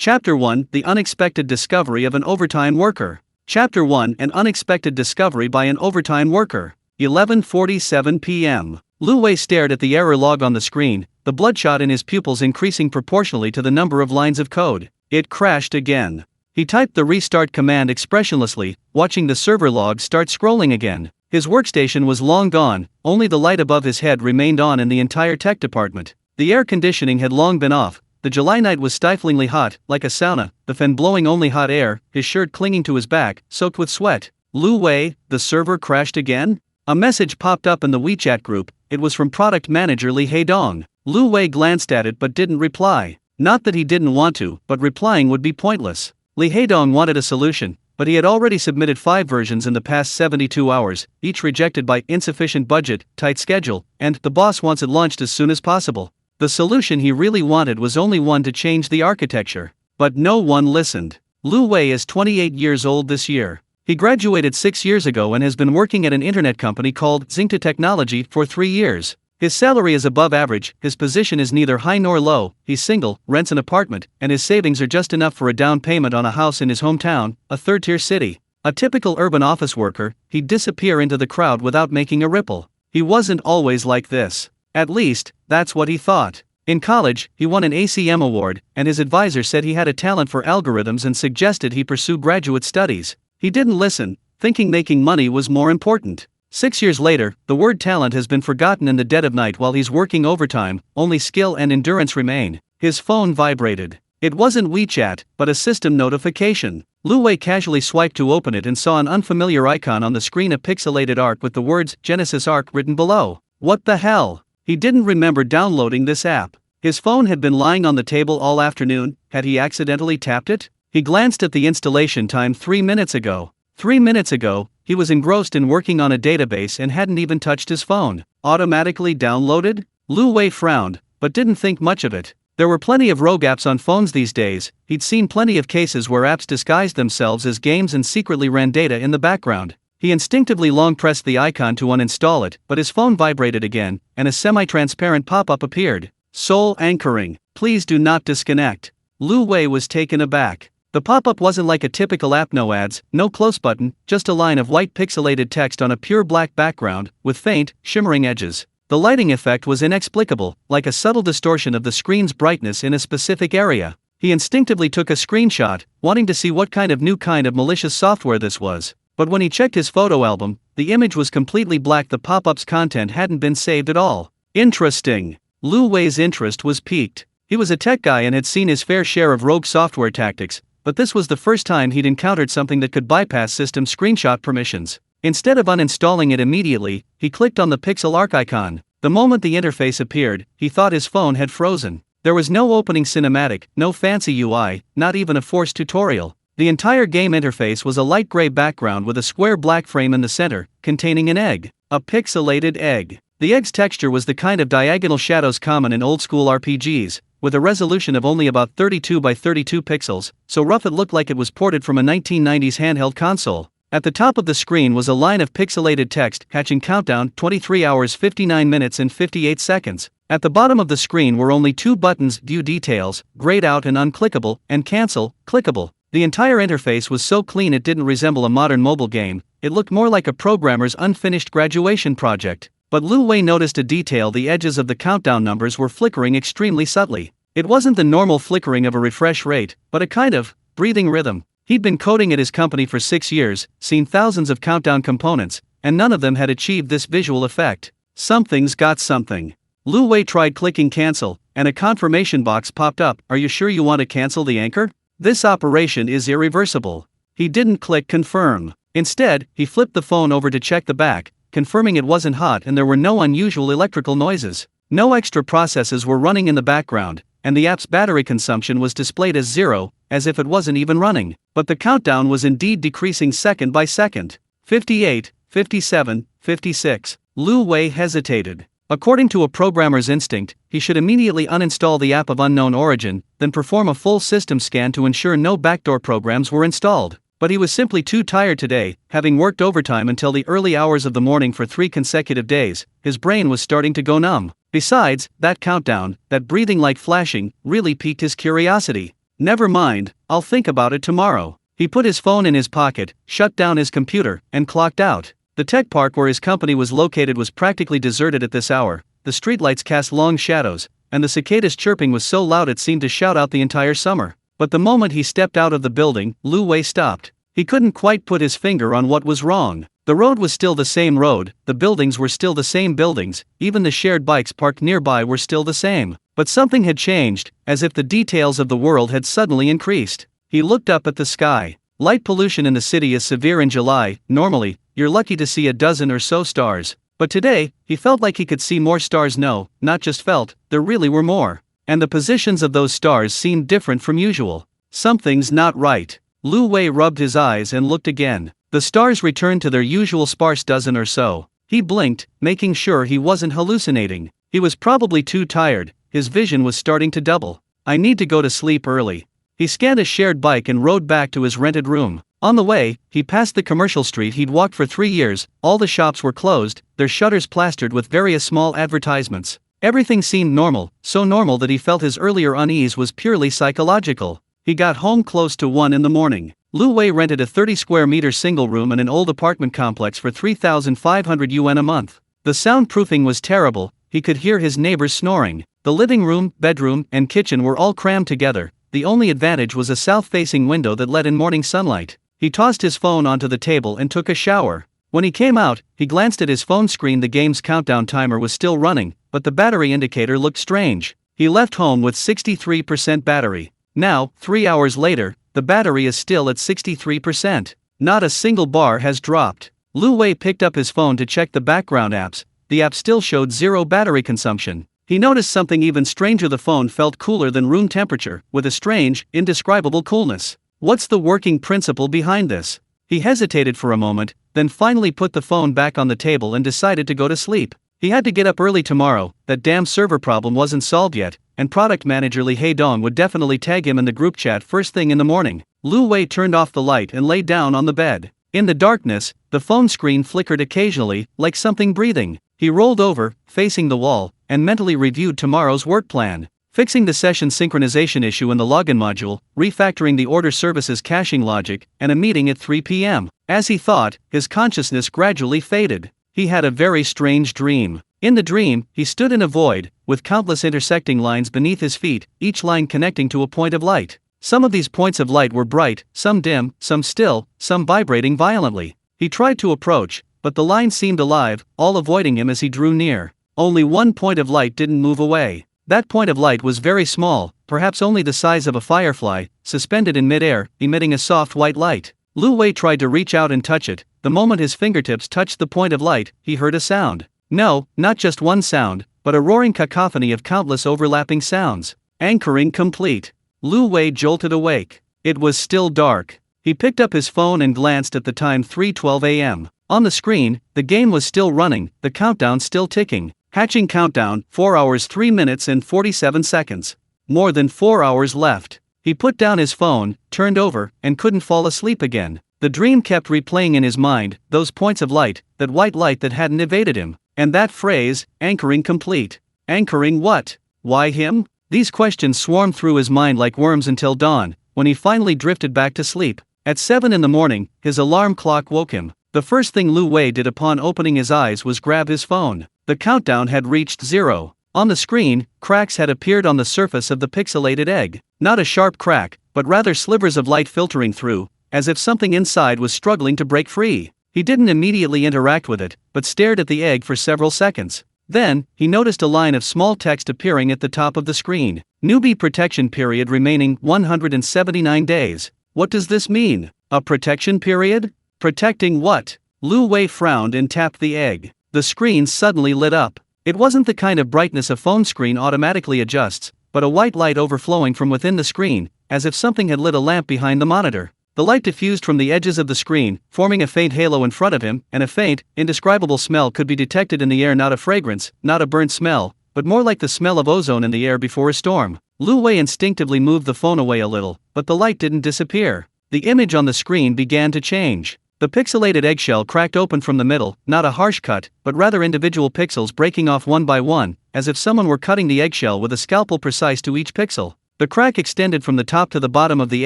Chapter 1: The Unexpected Discovery of an Overtime Worker. Chapter 1: An Unexpected Discovery by an Overtime Worker. 11:47 p.m. Lu Wei stared at the error log on the screen, the bloodshot in his pupils increasing proportionally to the number of lines of code. It crashed again. He typed the restart command expressionlessly, watching the server log start scrolling again. His workstation was long gone, only the light above his head remained on in the entire tech department. The air conditioning had long been off. The July night was stiflingly hot, like a sauna, the fan blowing only hot air, his shirt clinging to his back, soaked with sweat. Lu Wei, the server crashed again? A message popped up in the WeChat group. It was from product manager Li Heidong. Lu Wei glanced at it but didn't reply. Not that he didn't want to, but replying would be pointless. Li Heidong wanted a solution, but he had already submitted 5 versions in the past 72 hours, each rejected by insufficient budget, tight schedule, and the boss wants it launched as soon as possible. The solution he really wanted was only one to change the architecture. But no one listened. Lu Wei is 28 years old this year. He graduated 6 years ago and has been working at an internet company called Xingta Technology for 3 years. His salary is above average, his position is neither high nor low, he's single, rents an apartment, and his savings are just enough for a down payment on a house in his hometown, a third-tier city. A typical urban office worker, he'd disappear into the crowd without making a ripple. He wasn't always like this. At least, that's what he thought. In college, he won an ACM award, and his advisor said he had a talent for algorithms and suggested he pursue graduate studies. He didn't listen, thinking making money was more important. 6 years later, the word talent has been forgotten in the dead of night while he's working overtime, only skill and endurance remain. His phone vibrated. It wasn't WeChat, but a system notification. Lu Wei casually swiped to open it and saw an unfamiliar icon on the screen, a pixelated arc with the words Genesis Arc written below. What the hell? He didn't remember downloading this app. His phone had been lying on the table all afternoon. Had he accidentally tapped it? He glanced at the installation time 3 minutes ago. 3 minutes ago, he was engrossed in working on a database and hadn't even touched his phone. Automatically downloaded? Lu Wei frowned, but didn't think much of it. There were plenty of rogue apps on phones these days. He'd seen plenty of cases where apps disguised themselves as games and secretly ran data in the background. He instinctively long pressed the icon to uninstall it, but his phone vibrated again, and a semi-transparent pop-up appeared. Soul anchoring. Please do not disconnect. Lu Wei was taken aback. The pop-up wasn't like a typical app, no ads, no close button, just a line of white pixelated text on a pure black background, with faint, shimmering edges. The lighting effect was inexplicable, like a subtle distortion of the screen's brightness in a specific area. He instinctively took a screenshot, wanting to see what kind of malicious software this was. But when he checked his photo album, the image was completely black. The pop-up's content hadn't been saved at all. Interesting. Lu Wei's interest was piqued. He was a tech guy and had seen his fair share of rogue software tactics, but this was the first time he'd encountered something that could bypass system screenshot permissions. Instead of uninstalling it immediately, he clicked on the pixel arc icon. The moment the interface appeared, he thought his phone had frozen. There was no opening cinematic, no fancy UI, not even a forced tutorial. The entire game interface was a light gray background with a square black frame in the center, containing an egg. A pixelated egg. The egg's texture was the kind of diagonal shadows common in old-school RPGs, with a resolution of only about 32 by 32 pixels, so rough it looked like it was ported from a 1990s handheld console. At the top of the screen was a line of pixelated text, hatching countdown, 23 hours 59 minutes and 58 seconds. At the bottom of the screen were only 2 buttons: view details, grayed out and unclickable, and cancel, clickable. The entire interface was so clean it didn't resemble a modern mobile game. It looked more like a programmer's unfinished graduation project. But Lu Wei noticed a detail: the edges of the countdown numbers were flickering extremely subtly. It wasn't the normal flickering of a refresh rate, but a kind of breathing rhythm. He'd been coding at his company for 6 years, seen thousands of countdown components, and none of them had achieved this visual effect. Something's got something. Lu Wei tried clicking cancel, and a confirmation box popped up. Are you sure you want to cancel the anchor? This operation is irreversible. He didn't click confirm. Instead, he flipped the phone over to check the back, confirming it wasn't hot and there were no unusual electrical noises. No extra processes were running in the background, and the app's battery consumption was displayed as 0, as if it wasn't even running. But the countdown was indeed decreasing second by second. 58, 57, 56. Lu Wei hesitated. According to a programmer's instinct, he should immediately uninstall the app of unknown origin, then perform a full system scan to ensure no backdoor programs were installed. But he was simply too tired today, having worked overtime until the early hours of the morning for 3 consecutive days. His brain was starting to go numb. Besides, that countdown, that breathing like flashing, really piqued his curiosity. Never mind, I'll think about it tomorrow. He put his phone in his pocket, shut down his computer, and clocked out. The tech park where his company was located was practically deserted at this hour. The streetlights cast long shadows, and the cicadas' chirping was so loud it seemed to shout out the entire summer. But the moment he stepped out of the building, Lu Wei stopped. He couldn't quite put his finger on what was wrong. The road was still the same road, the buildings were still the same buildings, even the shared bikes parked nearby were still the same. But something had changed, as if the details of the world had suddenly increased. He looked up at the sky. Light pollution in the city is severe in July. Normally, you're lucky to see a dozen or so stars. But today, he felt like he could see more stars. No, not just felt, there really were more. And the positions of those stars seemed different from usual. Something's not right. Lu Wei rubbed his eyes and looked again. The stars returned to their usual sparse dozen or so. He blinked, making sure he wasn't hallucinating. He was probably too tired, his vision was starting to double. I need to go to sleep early. He scanned a shared bike and rode back to his rented room. On the way, he passed the commercial street he'd walked for 3 years. All the shops were closed, their shutters plastered with various small advertisements. Everything seemed normal, so normal that he felt his earlier unease was purely psychological. He got home close to 1 in the morning. Lu Wei rented a 30 square meter single room in an old apartment complex for 3,500 yuan a month. The soundproofing was terrible, he could hear his neighbors snoring. The living room, bedroom, and kitchen were all crammed together. The only advantage was a south-facing window that let in morning sunlight. He tossed his phone onto the table and took a shower. When he came out, he glanced at his phone screen. The game's countdown timer was still running, but the battery indicator looked strange. He left home with 63% battery. Now, 3 hours later, the battery is still at 63%. Not a single bar has dropped. Lu Wei picked up his phone to check the background apps. The app still showed 0 battery consumption. He noticed something even stranger. The phone felt cooler than room temperature, with a strange, indescribable coolness. What's the working principle behind this? He hesitated for a moment, then finally put the phone back on the table and decided to go to sleep. He had to get up early tomorrow. That damn server problem wasn't solved yet, and product manager Li Heidong would definitely tag him in the group chat first thing in the morning. Lu Wei turned off the light and lay down on the bed. In the darkness, the phone screen flickered occasionally, like something breathing. He rolled over, facing the wall, and mentally reviewed tomorrow's work plan. Fixing the session synchronization issue in the login module, refactoring the order services caching logic, and a meeting at 3 p.m. As he thought, his consciousness gradually faded. He had a very strange dream. In the dream, he stood in a void, with countless intersecting lines beneath his feet, each line connecting to a point of light. Some of these points of light were bright, some dim, some still, some vibrating violently. He tried to approach, but the lines seemed alive, all avoiding him as he drew near. Only one point of light didn't move away. That point of light was very small, perhaps only the size of a firefly, suspended in mid-air, emitting a soft white light. Lu Wei tried to reach out and touch it. The moment his fingertips touched the point of light, he heard a sound. No, not just one sound, but a roaring cacophony of countless overlapping sounds. Anchoring complete. Lu Wei jolted awake. It was still dark. He picked up his phone and glanced at the time, 3:12 a.m. On the screen, the game was still running, the countdown still ticking. Hatching countdown, 4 hours 3 minutes and 47 seconds. More than 4 hours left. He put down his phone, turned over, and couldn't fall asleep again. The dream kept replaying in his mind, those points of light, that white light that hadn't evaded him. And that phrase, anchoring complete. Anchoring what? Why him? These questions swarmed through his mind like worms until dawn, when he finally drifted back to sleep. At 7 in the morning, his alarm clock woke him. The first thing Lu Wei did upon opening his eyes was grab his phone. The countdown had reached 0. On the screen, cracks had appeared on the surface of the pixelated egg. Not a sharp crack, but rather slivers of light filtering through, as if something inside was struggling to break free. He didn't immediately interact with it, but stared at the egg for several seconds. Then, he noticed a line of small text appearing at the top of the screen. Newbie protection period remaining 179 days. What does this mean? A protection period? Protecting what? Lu Wei frowned and tapped the egg. The screen suddenly lit up. It wasn't the kind of brightness a phone screen automatically adjusts, but a white light overflowing from within the screen, as if something had lit a lamp behind the monitor. The light diffused from the edges of the screen, forming a faint halo in front of him, and a faint, indescribable smell could be detected in the air. Not a fragrance, not a burnt smell, but more like the smell of ozone in the air before a storm. Lu Wei instinctively moved the phone away a little, but the light didn't disappear. The image on the screen began to change. The pixelated eggshell cracked open from the middle, not a harsh cut, but rather individual pixels breaking off one by one, as if someone were cutting the eggshell with a scalpel precise to each pixel. The crack extended from the top to the bottom of the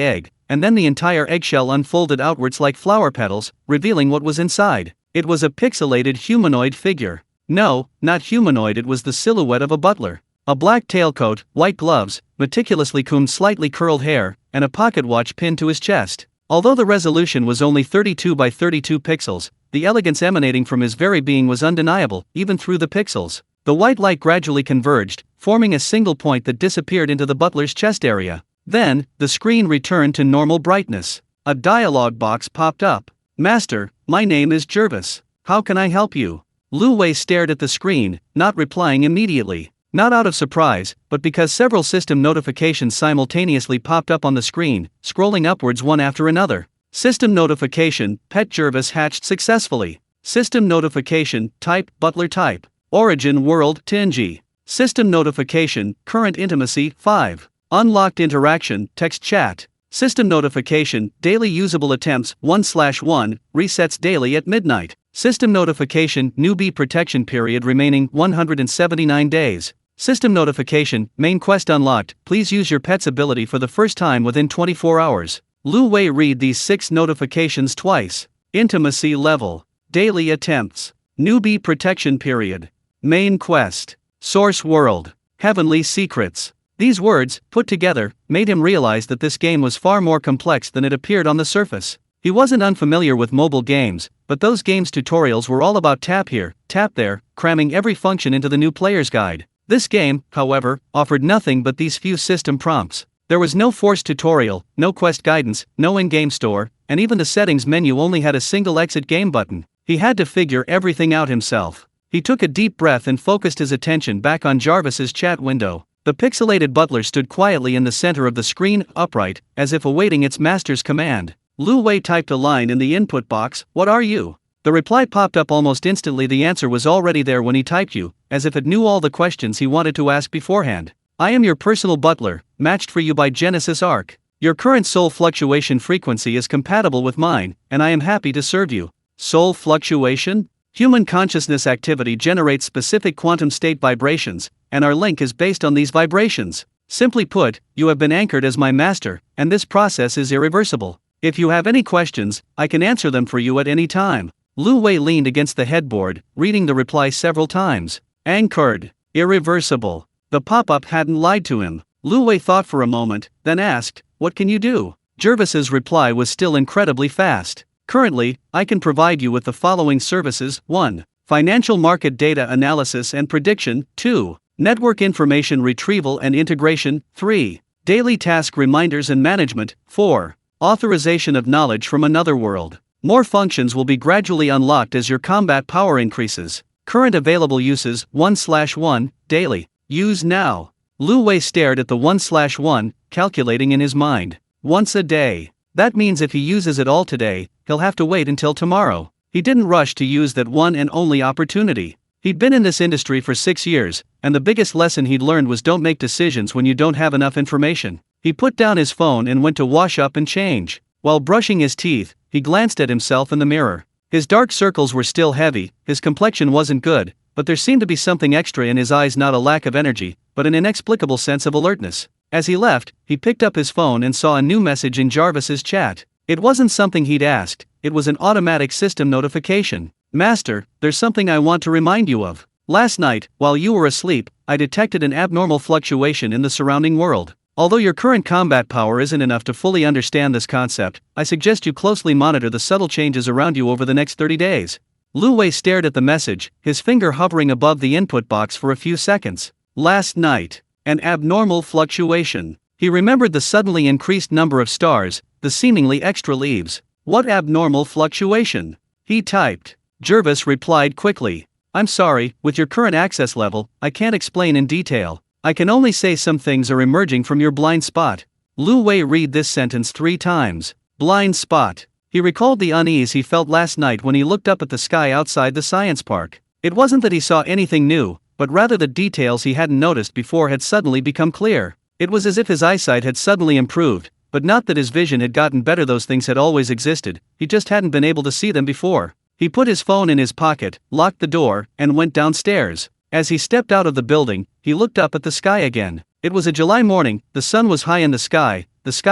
egg, and then the entire eggshell unfolded outwards like flower petals, revealing what was inside. It was a pixelated humanoid figure. No, not humanoid, it was the silhouette of a butler. A black tailcoat, white gloves, meticulously combed slightly curled hair, and a pocket watch pinned to his chest. Although the resolution was only 32 by 32 pixels, the elegance emanating from his very being was undeniable, even through the pixels. The white light gradually converged, forming a single point that disappeared into the butler's chest area. Then, the screen returned to normal brightness. A dialog box popped up. "Master, my name is Jervis. How can I help you?" Lu Wei stared at the screen, not replying immediately. Not out of surprise, but because several system notifications simultaneously popped up on the screen, scrolling upwards one after another. System notification, Pet Jervis hatched successfully. System notification, type, butler type. Origin world, Tingy. System notification, current intimacy, 5. Unlocked interaction, text chat. System notification, daily usable attempts, 1/1, resets daily at midnight. System notification, newbie protection period remaining, 179 days. System notification, main quest unlocked, please use your pet's ability for the first time within 24 hours. Lu Wei read these 6 notifications twice. Intimacy level. Daily attempts. Newbie protection period. Main quest. Source world. Heavenly secrets. These words, put together, made him realize that this game was far more complex than it appeared on the surface. He wasn't unfamiliar with mobile games, but those games' tutorials were all about tap here, tap there, cramming every function into the new player's guide. This game, however, offered nothing but these few system prompts. There was no forced tutorial, no quest guidance, no in-game store, and even the settings menu only had a single exit game button. He had to figure everything out himself. He took a deep breath and focused his attention back on Jarvis's chat window. The pixelated butler stood quietly in the center of the screen, upright, as if awaiting its master's command. Lu Wei typed a line in the input box, "What are you?" The reply popped up almost instantly. The answer was already there when he typed "you," as if it knew all the questions he wanted to ask beforehand. "I am your personal butler, matched for you by Genesis Arc. Your current soul fluctuation frequency is compatible with mine, and I am happy to serve you." Soul fluctuation? Human consciousness activity generates specific quantum state vibrations, and our link is based on these vibrations. Simply put, you have been anchored as my master, and this process is irreversible. If you have any questions, I can answer them for you at any time. Lu Wei leaned against the headboard, reading the reply several times. Anchored. Irreversible. The pop-up hadn't lied to him. Lu Wei thought for a moment, then asked, "What can you do?" Jervis's reply was still incredibly fast. "Currently, I can provide you with the following services: 1. Financial market data analysis and prediction, 2. Network information retrieval and integration, 3. Daily task reminders and management, 4. Authorization of knowledge from another world. More functions will be gradually unlocked as your combat power increases. Current available uses, 1/1, daily. Use now." Lu Wei stared at the 1/1, calculating in his mind. Once a day. That means if he uses it all today, he'll have to wait until tomorrow. He didn't rush to use that one and only opportunity. He'd been in this industry for 6 years, and the biggest lesson he'd learned was don't make decisions when you don't have enough information. He put down his phone and went to wash up and change. While brushing his teeth, he glanced at himself in the mirror. His dark circles were still heavy, his complexion wasn't good, but there seemed to be something extra in his eyes, not a lack of energy, but an inexplicable sense of alertness. As he left, he picked up his phone and saw a new message in Jarvis's chat. It wasn't something he'd asked, it was an automatic system notification. "Master, there's something I want to remind you of. Last night, while you were asleep, I detected an abnormal fluctuation in the surrounding world. Although your current combat power isn't enough to fully understand this concept, I suggest you closely monitor the subtle changes around you over the next 30 days. Lu Wei stared at the message, his finger hovering above the input box for a few seconds. Last night. An abnormal fluctuation. He remembered the suddenly increased number of stars, the seemingly extra leaves. What abnormal fluctuation? He typed. Jervis replied quickly. I'm sorry, with your current access level, I can't explain in detail. I can only say some things are emerging from your blind spot. Lu Wei read this sentence 3 times. Blind spot. He recalled the unease he felt last night when he looked up at the sky outside the science park. It wasn't that he saw anything new, but rather the details he hadn't noticed before had suddenly become clear. It was as if his eyesight had suddenly improved, but not that his vision had gotten better. Those things had always existed, he just hadn't been able to see them before. He put his phone in his pocket, locked the door, and went downstairs. As he stepped out of the building, he looked up at the sky again. It was a July morning, the sun was high in the sky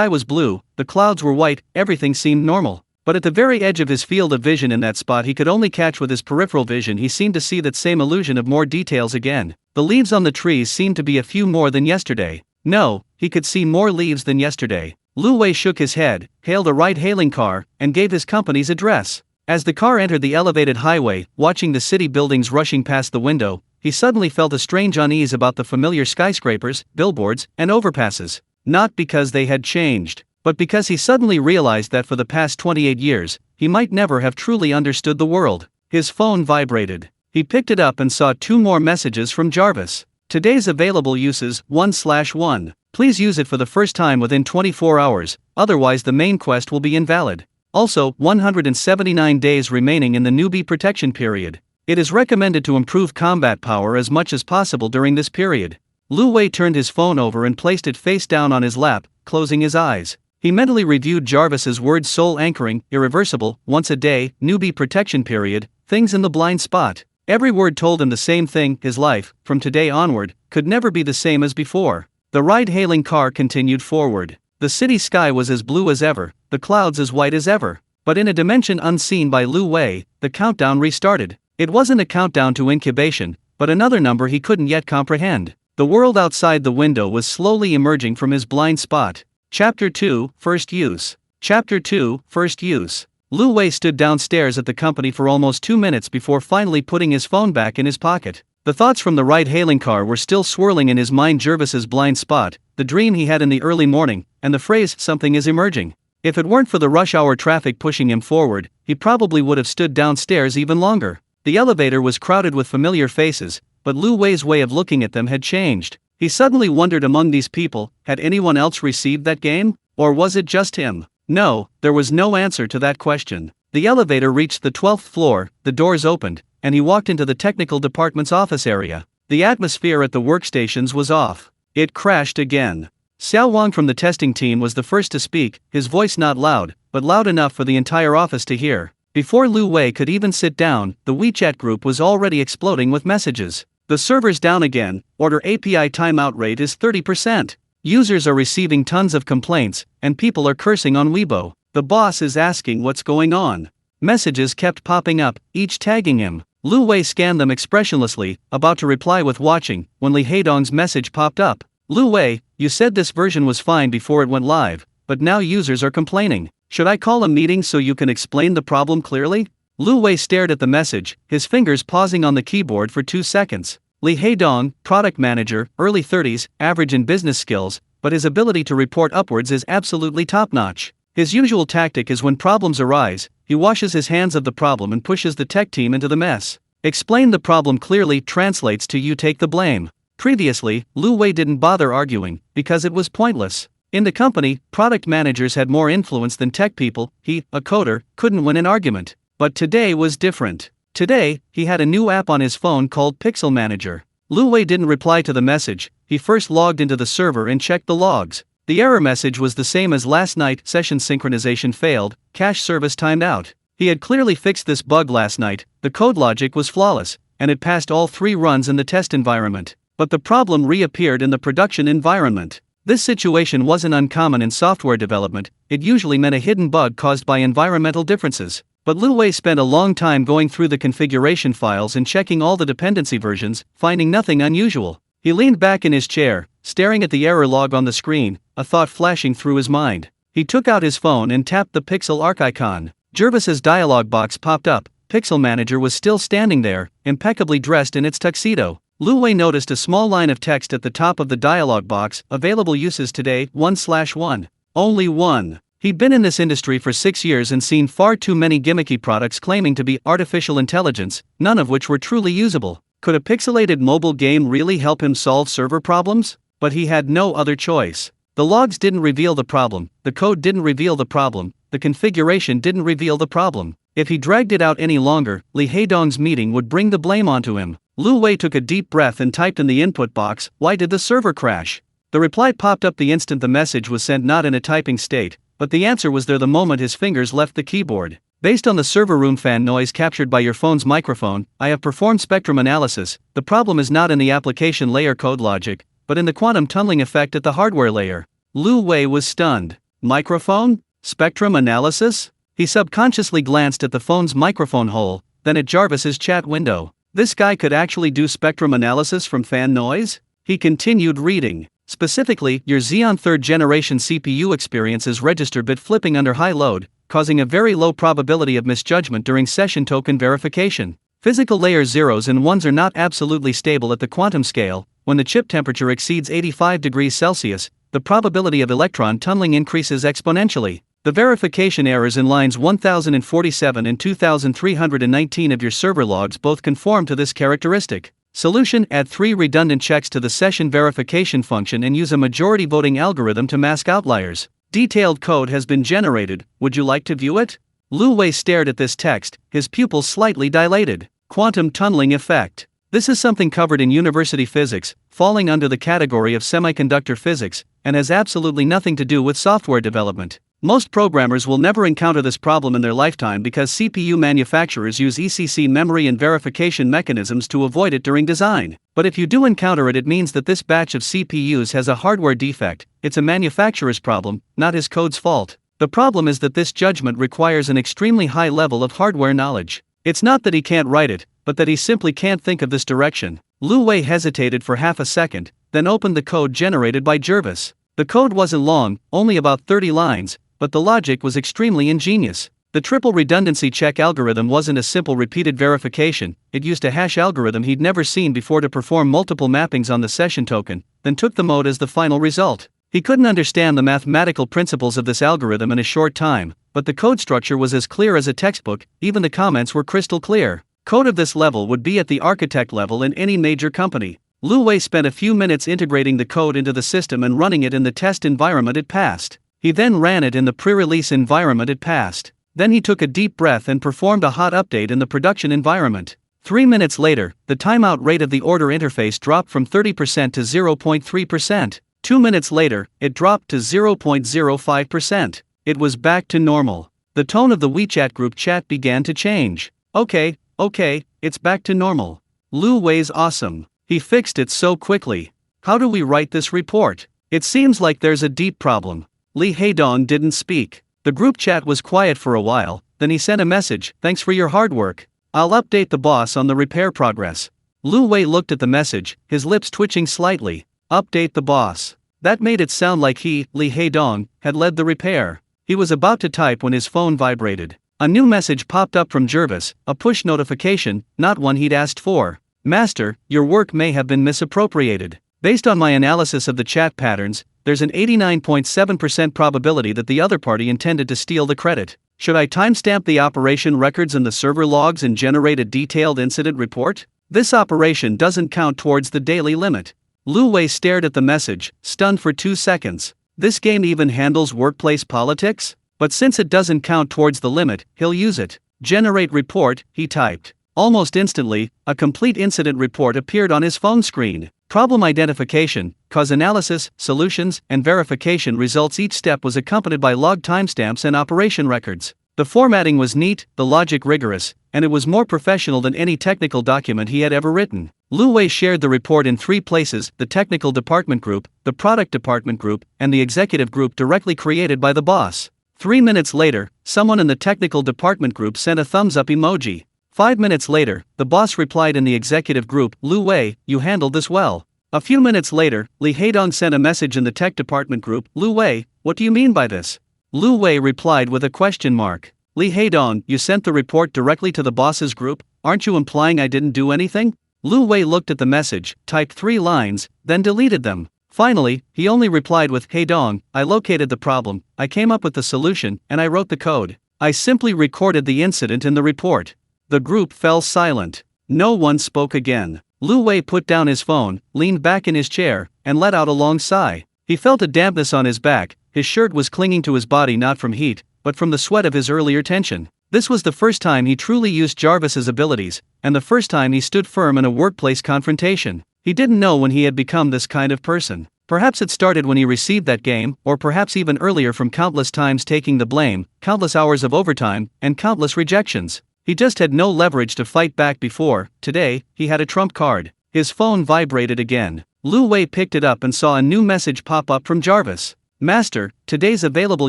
was blue, the clouds were white, everything seemed normal. But at the very edge of his field of vision in that spot he could only catch with his peripheral vision, he seemed to see that same illusion of more details again. The leaves on the trees seemed to be a few more than yesterday. No, he could see more leaves than yesterday. Lu Wei shook his head, hailed a ride-hailing car, and gave his company's address. As the car entered the elevated highway, watching the city buildings rushing past the window, he suddenly felt a strange unease about the familiar skyscrapers, billboards, and overpasses. Not because they had changed, but because he suddenly realized that for the past 28 years, he might never have truly understood the world. His phone vibrated. He picked it up and saw 2 more messages from Jarvis. Today's available uses: 1/1. Please use it for the first time within 24 hours, otherwise the main quest will be invalid. Also, 179 days remaining in the newbie protection period. It is recommended to improve combat power as much as possible during this period. Lu Wei turned his phone over and placed it face down on his lap, closing his eyes. He mentally reviewed Jarvis's words: soul anchoring, irreversible, once a day, newbie protection period, things in the blind spot. Every word told him the same thing: his life, from today onward, could never be the same as before. The ride-hailing car continued forward. The city sky was as blue as ever, the clouds as white as ever. But in a dimension unseen by Lu Wei, the countdown restarted. It wasn't a countdown to incubation, but another number he couldn't yet comprehend. The world outside the window was slowly emerging from his blind spot. Chapter 2, First Use. Chapter 2, First Use. Lu Wei stood downstairs at the company for almost 2 minutes before finally putting his phone back in his pocket. The thoughts from the ride-hailing car were still swirling in his mind: Jarvis's blind spot, the dream he had in the early morning, and the phrase, something is emerging. If it weren't for the rush-hour traffic pushing him forward, he probably would have stood downstairs even longer. The elevator was crowded with familiar faces, but Lu Wei's way of looking at them had changed. He suddenly wondered, among these people, had anyone else received that game? Or was it just him? No, there was no answer to that question. The elevator reached the 12th floor, the doors opened, and he walked into the technical department's office area. The atmosphere at the workstations was off. It crashed again. Xiao Wang from the testing team was the first to speak, his voice not loud, but loud enough for the entire office to hear. Before Lu Wei could even sit down, the WeChat group was already exploding with messages. The server's down again, order API timeout rate is 30%. Users are receiving tons of complaints, and people are cursing on Weibo. The boss is asking what's going on. Messages kept popping up, each tagging him. Lu Wei scanned them expressionlessly, about to reply with watching, when Li Heidong's message popped up. Lu Wei, you said this version was fine before it went live, but now users are complaining. Should I call a meeting so you can explain the problem clearly? Lu Wei stared at the message, his fingers pausing on the keyboard for 2 seconds. Li Heidong, product manager, early 30s, average in business skills, but his ability to report upwards is absolutely top-notch. His usual tactic is when problems arise, he washes his hands of the problem and pushes the tech team into the mess. Explain the problem clearly translates to you take the blame. Previously, Lu Wei didn't bother arguing, because it was pointless. In the company, product managers had more influence than tech people. He, a coder, couldn't win an argument. But today was different. Today, he had a new app on his phone called Pixel Manager. Lu Wei didn't reply to the message, he first logged into the server and checked the logs. The error message was the same as last night: session synchronization failed, cache service timed out. He had clearly fixed this bug last night, the code logic was flawless, and it passed all 3 runs in the test environment. But the problem reappeared in the production environment. This situation wasn't uncommon in software development, it usually meant a hidden bug caused by environmental differences. But Lu Wei spent a long time going through the configuration files and checking all the dependency versions, finding nothing unusual. He leaned back in his chair, staring at the error log on the screen, a thought flashing through his mind. He took out his phone and tapped the Pixel Arc icon. Jarvis's dialog box popped up. Pixel Manager was still standing there, impeccably dressed in its tuxedo. Lu Wei noticed a small line of text at the top of the dialog box: available uses today, 1/1. Only 1. He'd been in this industry for 6 years and seen far too many gimmicky products claiming to be artificial intelligence, none of which were truly usable. Could a pixelated mobile game really help him solve server problems? But he had no other choice. The logs didn't reveal the problem, the code didn't reveal the problem, the configuration didn't reveal the problem. If he dragged it out any longer, Li Heidong's meeting would bring the blame onto him. Lu Wei took a deep breath and typed in the input box, "Why did the server crash?" The reply popped up the instant the message was sent, not in a typing state, but the answer was there the moment his fingers left the keyboard. Based on the server room fan noise captured by your phone's microphone, I have performed spectrum analysis. The problem is not in the application layer code logic, but in the quantum tunneling effect at the hardware layer. Lu Wei was stunned. Microphone? Spectrum analysis? He subconsciously glanced at the phone's microphone hole, then at Jarvis's chat window. This guy could actually do spectrum analysis from fan noise? He continued reading. Specifically, your Xeon 3rd generation CPU experiences register bit flipping under high load, causing a very low probability of misjudgment during session token verification. Physical layer zeros and ones are not absolutely stable at the quantum scale. When the chip temperature exceeds 85 degrees Celsius, the probability of electron tunneling increases exponentially. The verification errors in lines 1047 and 2319 of your server logs both conform to this characteristic. Solution: add 3 redundant checks to the session verification function and use a majority voting algorithm to mask outliers. Detailed code has been generated. Would you like to view it? Lu Wei stared at this text, his pupils slightly dilated. Quantum tunneling effect. This is something covered in university physics, falling under the category of semiconductor physics, and has absolutely nothing to do with software development. Most programmers will never encounter this problem in their lifetime because CPU manufacturers use ECC memory and verification mechanisms to avoid it during design. But if you do encounter it, it means that this batch of CPUs has a hardware defect. It's a manufacturer's problem, not his code's fault. The problem is that this judgment requires an extremely high level of hardware knowledge. It's not that he can't write it, but that he simply can't think of this direction. Lu Wei hesitated for half a second, then opened the code generated by Jarvis. The code wasn't long, only about 30 lines, but the logic was extremely ingenious. The triple redundancy check algorithm wasn't a simple repeated verification, it used a hash algorithm he'd never seen before to perform multiple mappings on the session token, then took the mode as the final result. He couldn't understand the mathematical principles of this algorithm in a short time, but the code structure was as clear as a textbook, even the comments were crystal clear. Code of this level would be at the architect level in any major company. Lu Wei spent a few minutes integrating the code into the system and running it in the test environment it passed. He then ran it in the pre-release environment it passed. Then he took a deep breath and performed a hot update in the production environment. 3 minutes later, the timeout rate of the order interface dropped from 30% to 0.3%. 2 minutes later, it dropped to 0.05%. It was back to normal. The tone of the WeChat group chat began to change. Okay, it's back to normal. Lu Wei's awesome. He fixed it so quickly. How do we write this report? It seems like there's a deep problem. Li Haidong didn't speak. The group chat was quiet for a while, then he sent a message: "Thanks for your hard work. I'll update the boss on the repair progress." Lu Wei looked at the message, his lips twitching slightly. Update the boss. That made it sound like he, Li Haidong, had led the repair. He was about to type when his phone vibrated. A new message popped up from Jarvis, a push notification, not one he'd asked for. "Master, your work may have been misappropriated. Based on my analysis of the chat patterns, there's an 89.7% probability that the other party intended to steal the credit. Should I timestamp the operation records and the server logs and generate a detailed incident report? This operation doesn't count towards the daily limit." Lu Wei stared at the message, stunned for 2 seconds. This game even handles workplace politics? But since it doesn't count towards the limit, he'll use it. Generate report, he typed. Almost instantly, a complete incident report appeared on his phone screen. Problem identification, cause analysis, solutions, and verification results. Each step was accompanied by log timestamps and operation records. The formatting was neat, the logic rigorous, and it was more professional than any technical document he had ever written. Lu Wei shared the report in 3 places: the technical department group, the product department group, and the executive group directly created by the boss. 3 minutes later, someone in the technical department group sent a thumbs up emoji. 5 minutes later, the boss replied in the executive group, "Lu Wei, you handled this well." A few minutes later, Li Haidong sent a message in the tech department group, "Lu Wei, what do you mean by this?" Lu Wei replied with a question mark. "Li Haidong, you sent the report directly to the boss's group, aren't you implying I didn't do anything?" Lu Wei looked at the message, typed 3 lines, then deleted them. Finally, he only replied with, "Haidong, I located the problem, I came up with the solution, and I wrote the code. I simply recorded the incident in the report." The group fell silent. No one spoke again. Lu Wei put down his phone, leaned back in his chair, and let out a long sigh. He felt a dampness on his back. His shirt was clinging to his body not from heat, but from the sweat of his earlier tension. This was the first time he truly used Jarvis's abilities, and the first time he stood firm in a workplace confrontation. He didn't know when he had become this kind of person. Perhaps it started when he received that game, or perhaps even earlier from countless times taking the blame, countless hours of overtime, and countless rejections. He just had no leverage to fight back before. Today, he had a trump card. His phone vibrated again. Lu Wei picked it up and saw a new message pop up from Jarvis. Master, today's available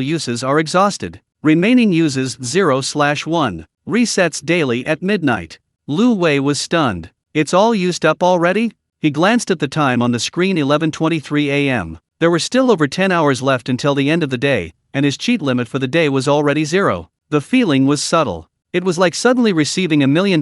uses are exhausted. Remaining uses 0/1. Resets daily at midnight. Lu Wei was stunned. It's all used up already? He glanced at the time on the screen, 11:23 a.m. There were still over 10 hours left until the end of the day, and his cheat limit for the day was already 0. The feeling was subtle. It was like suddenly receiving $1 million,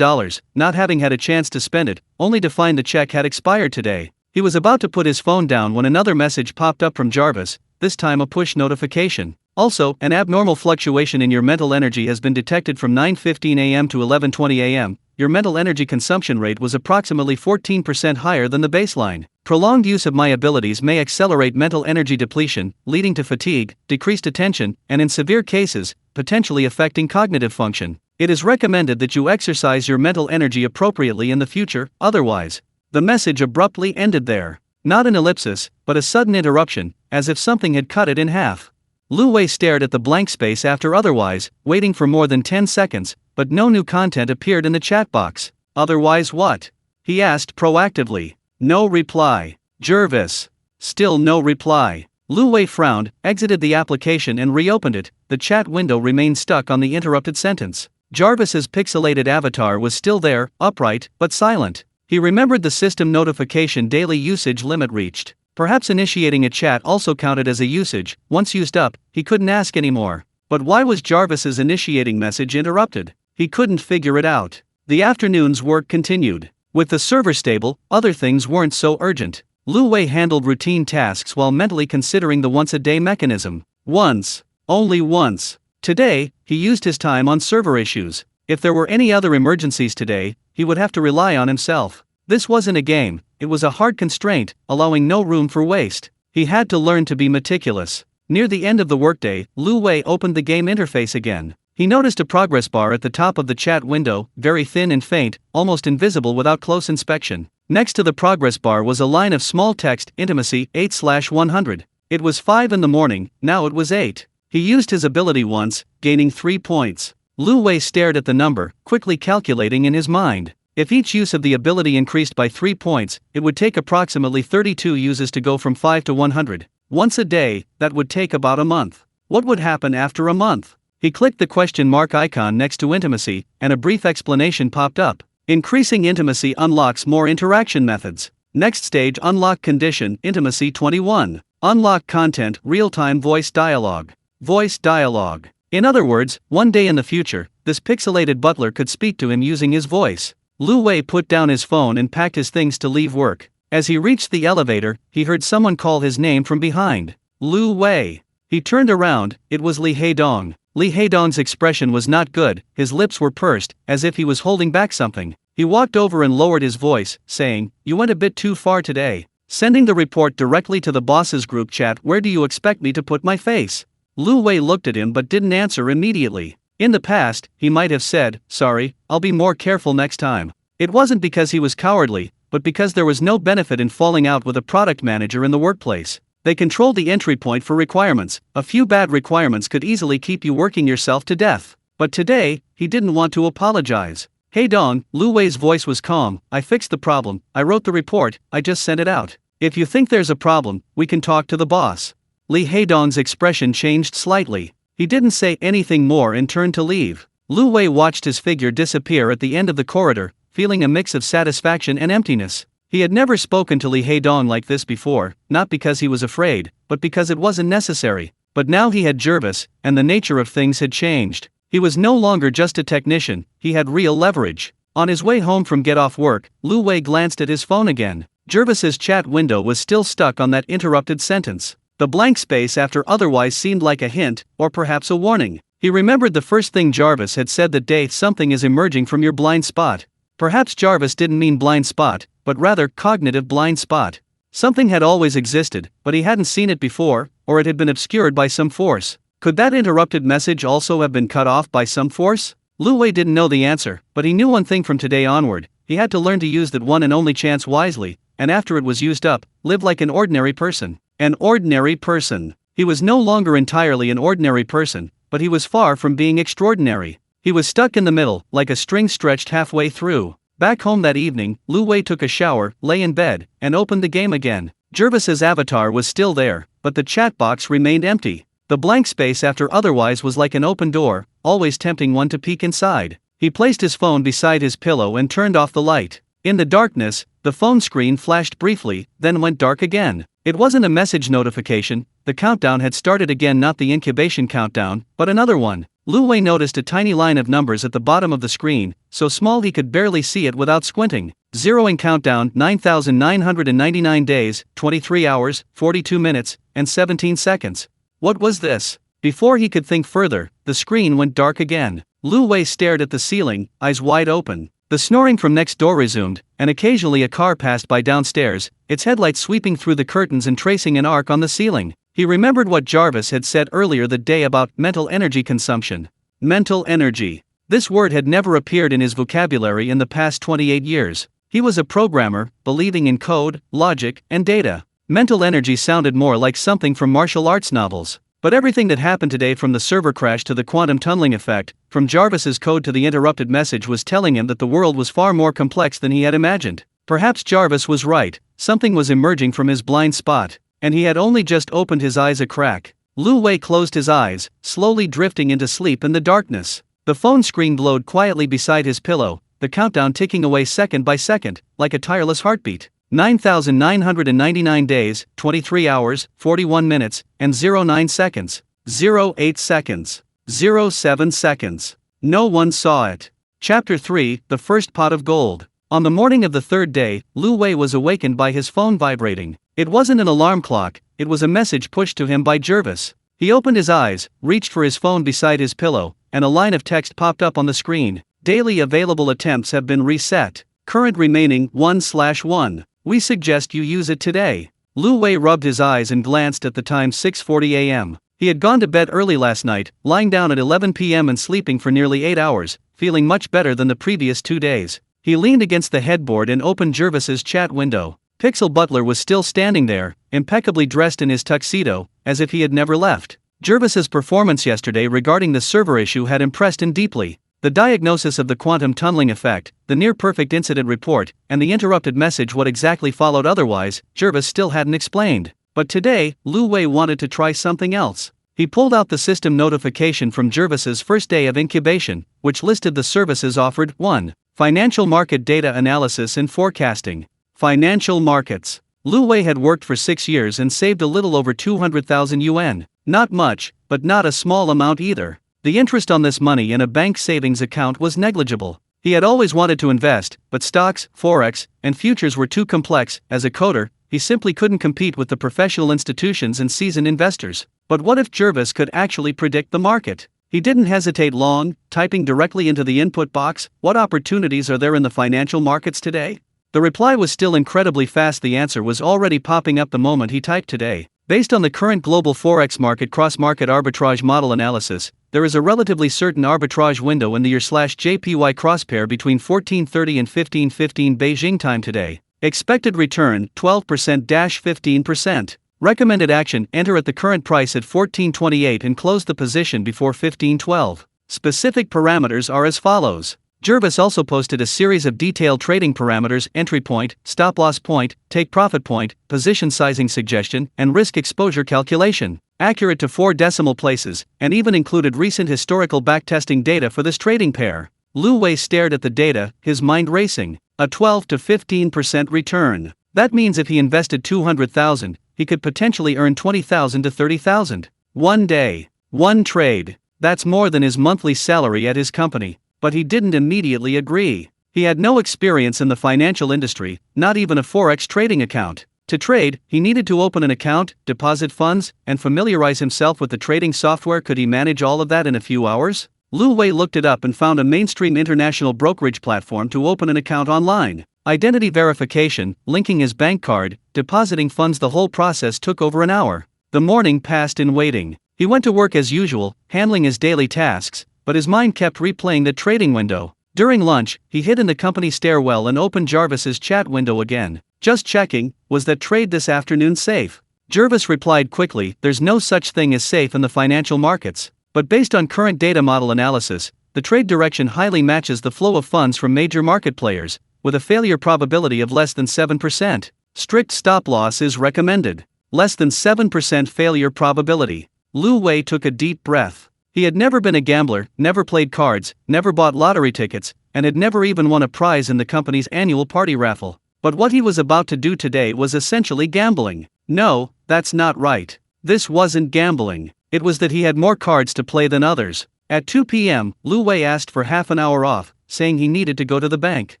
not having had a chance to spend it, only to find the check had expired today. He was about to put his phone down when another message popped up from Jarvis, this time a push notification. Also, an abnormal fluctuation in your mental energy has been detected from 9:15 a.m. to 11:20 a.m. Your mental energy consumption rate was approximately 14% higher than the baseline. Prolonged use of my abilities may accelerate mental energy depletion, leading to fatigue, decreased attention, and in severe cases, potentially affecting cognitive function. It is recommended that you exercise your mental energy appropriately in the future, otherwise. The message abruptly ended there. Not an ellipsis, but a sudden interruption, as if something had cut it in half. Lu Wei stared at the blank space after otherwise, waiting for more than 10 seconds, but no new content appeared in the chat box. Otherwise what? He asked proactively. No reply. Jarvis. Still no reply. Lu Wei frowned, exited the application and reopened it. The chat window remained stuck on the interrupted sentence. Jarvis's pixelated avatar was still there, upright, but silent. He remembered the system notification daily usage limit reached. Perhaps initiating a chat also counted as a usage. Once used up, he couldn't ask anymore. But why was Jarvis's initiating message interrupted? He couldn't figure it out. The afternoon's work continued. With the server stable, other things weren't so urgent. Lu Wei handled routine tasks while mentally considering the once-a-day mechanism. Once. Only once. Today, he used his time on server issues. If there were any other emergencies today, he would have to rely on himself. This wasn't a game, it was a hard constraint, allowing no room for waste. He had to learn to be meticulous. Near the end of the workday, Lu Wei opened the game interface again. He noticed a progress bar at the top of the chat window, very thin and faint, almost invisible without close inspection. Next to the progress bar was a line of small text, intimacy, 8/100. It was 5 in the morning, now it was 8. He used his ability once, gaining 3 points. Lu Wei stared at the number, quickly calculating in his mind. If each use of the ability increased by 3 points, it would take approximately 32 uses to go from 5 to 100. Once a day, that would take about a month. What would happen after a month? He clicked the question mark icon next to intimacy, and a brief explanation popped up. Increasing intimacy unlocks more interaction methods. Next stage, unlock condition, intimacy 21. Unlock content, real-time voice dialogue. Voice dialogue. In other words, one day in the future, this pixelated butler could speak to him using his voice. Lu Wei put down his phone and packed his things to leave work. As he reached the elevator, he heard someone call his name from behind. Lu Wei. He turned around, it was Li Heidong. Li Heidong's expression was not good, his lips were pursed, as if he was holding back something. He walked over and lowered his voice, saying, "You went a bit too far today. Sending the report directly to the boss's group chat. Where do you expect me to put my face?" Lu Wei looked at him but didn't answer immediately. In the past, he might have said, "Sorry, I'll be more careful next time." It wasn't because he was cowardly, but because there was no benefit in falling out with a product manager in the workplace. They controlled the entry point for requirements. A few bad requirements could easily keep you working yourself to death. But today, he didn't want to apologize. "Hey Dong," Lu Wei's voice was calm, "I fixed the problem, I wrote the report, I just sent it out. If you think there's a problem, we can talk to the boss." Li Heidong's expression changed slightly. He didn't say anything more and turned to leave. Lu Wei watched his figure disappear at the end of the corridor, feeling a mix of satisfaction and emptiness. He had never spoken to Li Heidong like this before, not because he was afraid, but because it wasn't necessary. But now he had Jarvis, and the nature of things had changed. He was no longer just a technician, he had real leverage. On his way home from get off work, Lu Wei glanced at his phone again. Jarvis's chat window was still stuck on that interrupted sentence. The blank space after otherwise seemed like a hint, or perhaps a warning. He remembered the first thing Jarvis had said that day, something is emerging from your blind spot. Perhaps Jarvis didn't mean blind spot, but rather cognitive blind spot. Something had always existed, but he hadn't seen it before, or it had been obscured by some force. Could that interrupted message also have been cut off by some force? Lu Wei didn't know the answer, but he knew one thing from today onward. He had to learn to use that one and only chance wisely, and after it was used up, live like an ordinary person. An ordinary person. He was no longer entirely an ordinary person, but he was far from being extraordinary. He was stuck in the middle, like a string stretched halfway through. Back home that evening, Lu Wei took a shower, lay in bed, and opened the game again. Jervis's avatar was still there, but the chat box remained empty. The blank space after otherwise was like an open door, always tempting one to peek inside. He placed his phone beside his pillow and turned off the light. In the darkness, the phone screen flashed briefly, then went dark again. It wasn't a message notification, the countdown had started again, not the incubation countdown, but another one. Lu Wei noticed a tiny line of numbers at the bottom of the screen, so small he could barely see it without squinting. Zeroing countdown, 9,999 days, 23 hours, 42 minutes, and 17 seconds. What was this? Before he could think further, the screen went dark again. Lu Wei stared at the ceiling, eyes wide open. The snoring from next door resumed, and occasionally a car passed by downstairs, its headlights sweeping through the curtains and tracing an arc on the ceiling. He remembered what Jarvis had said earlier that day about mental energy consumption. Mental energy. This word had never appeared in his vocabulary in the past 28 years. He was a programmer, believing in code, logic, and data. Mental energy sounded more like something from martial arts novels. But everything that happened today, from the server crash to the quantum tunneling effect, from Jarvis's code to the interrupted message, was telling him that the world was far more complex than he had imagined. Perhaps Jarvis was right, something was emerging from his blind spot, and he had only just opened his eyes a crack. Lu Wei closed his eyes, slowly drifting into sleep in the darkness. The phone screen glowed quietly beside his pillow, the countdown ticking away second by second, like a tireless heartbeat. 9,999 days, 23 hours, 41 minutes, and 09 seconds. 08 seconds. 07 seconds. No one saw it. Chapter 3, The First Pot of Gold. On the morning of the third day, Lu Wei was awakened by his phone vibrating. It wasn't an alarm clock, it was a message pushed to him by Jarvis. He opened his eyes, reached for his phone beside his pillow, and a line of text popped up on the screen. Daily available attempts have been reset. Current remaining 1/1. We suggest you use it today. Lu Wei rubbed his eyes and glanced at the time, 6:40 a.m. He had gone to bed early last night, lying down at 11 p.m. and sleeping for nearly 8 hours, feeling much better than the previous 2 days. He leaned against the headboard and opened Jarvis's chat window. Pixel Butler was still standing there, impeccably dressed in his tuxedo, as if he had never left. Jarvis's performance yesterday regarding the server issue had impressed him deeply. The diagnosis of the quantum tunneling effect, the near-perfect incident report, and the interrupted message, what exactly followed otherwise, Jarvis still hadn't explained. But today, Lu Wei wanted to try something else. He pulled out the system notification from Jarvis's first day of incubation, which listed the services offered. 1. Financial market data analysis and forecasting. Financial markets. Lu Wei had worked for 6 years and saved a little over 200,000 yuan. Not much, but not a small amount either. The interest on this money in a bank savings account was negligible. He had always wanted to invest, but stocks, forex, and futures were too complex. As a coder, he simply couldn't compete with the professional institutions and seasoned investors. But what if Jarvis could actually predict the market? He didn't hesitate long, typing directly into the input box, "What opportunities are there in the financial markets today?" The reply was still incredibly fast. The answer was already popping up the moment he typed today. Based on the current global forex market cross-market arbitrage model analysis, there is a relatively certain arbitrage window in the year/JPY crosspair between 14:30 and 15:15 Beijing time today. Expected return 12%-15%. Recommended action: enter at the current price at 14.28 and close the position before 15.12. Specific parameters are as follows. Jarvis also posted a series of detailed trading parameters: entry point, stop loss point, take profit point, position sizing suggestion, and risk exposure calculation. Accurate to 4 decimal places, and even included recent historical backtesting data for this trading pair. Lu Wei stared at the data, his mind racing. A 12 to 15% return. That means if he invested 200,000, he could potentially earn 20,000 to 30,000. One day, one trade. That's more than his monthly salary at his company. But he didn't immediately agree. He had no experience in the financial industry, not even a forex trading account. To trade, he needed to open an account, deposit funds, and familiarize himself with the trading software. Could he manage all of that in a few hours? Lu Wei looked it up and found a mainstream international brokerage platform to open an account online. Identity verification, linking his bank card, depositing funds, the whole process took over an hour. The morning passed in waiting. He went to work as usual, handling his daily tasks, but his mind kept replaying the trading window. During lunch, he hid in the company stairwell and opened Jarvis's chat window again. Just checking, was that trade this afternoon safe? Jarvis replied quickly, there's no such thing as safe in the financial markets. But based on current data model analysis, the trade direction highly matches the flow of funds from major market players. with a failure probability of less than 7%. Strict stop loss is recommended. Less than 7% failure probability. Lu Wei took a deep breath. He had never been a gambler, never played cards, never bought lottery tickets, and had never even won a prize in the company's annual party raffle. But what he was about to do today was essentially gambling. No, that's not right. This wasn't gambling. It was that he had more cards to play than others. At 2 p.m., Lu Wei asked for half an hour off, saying he needed to go to the bank.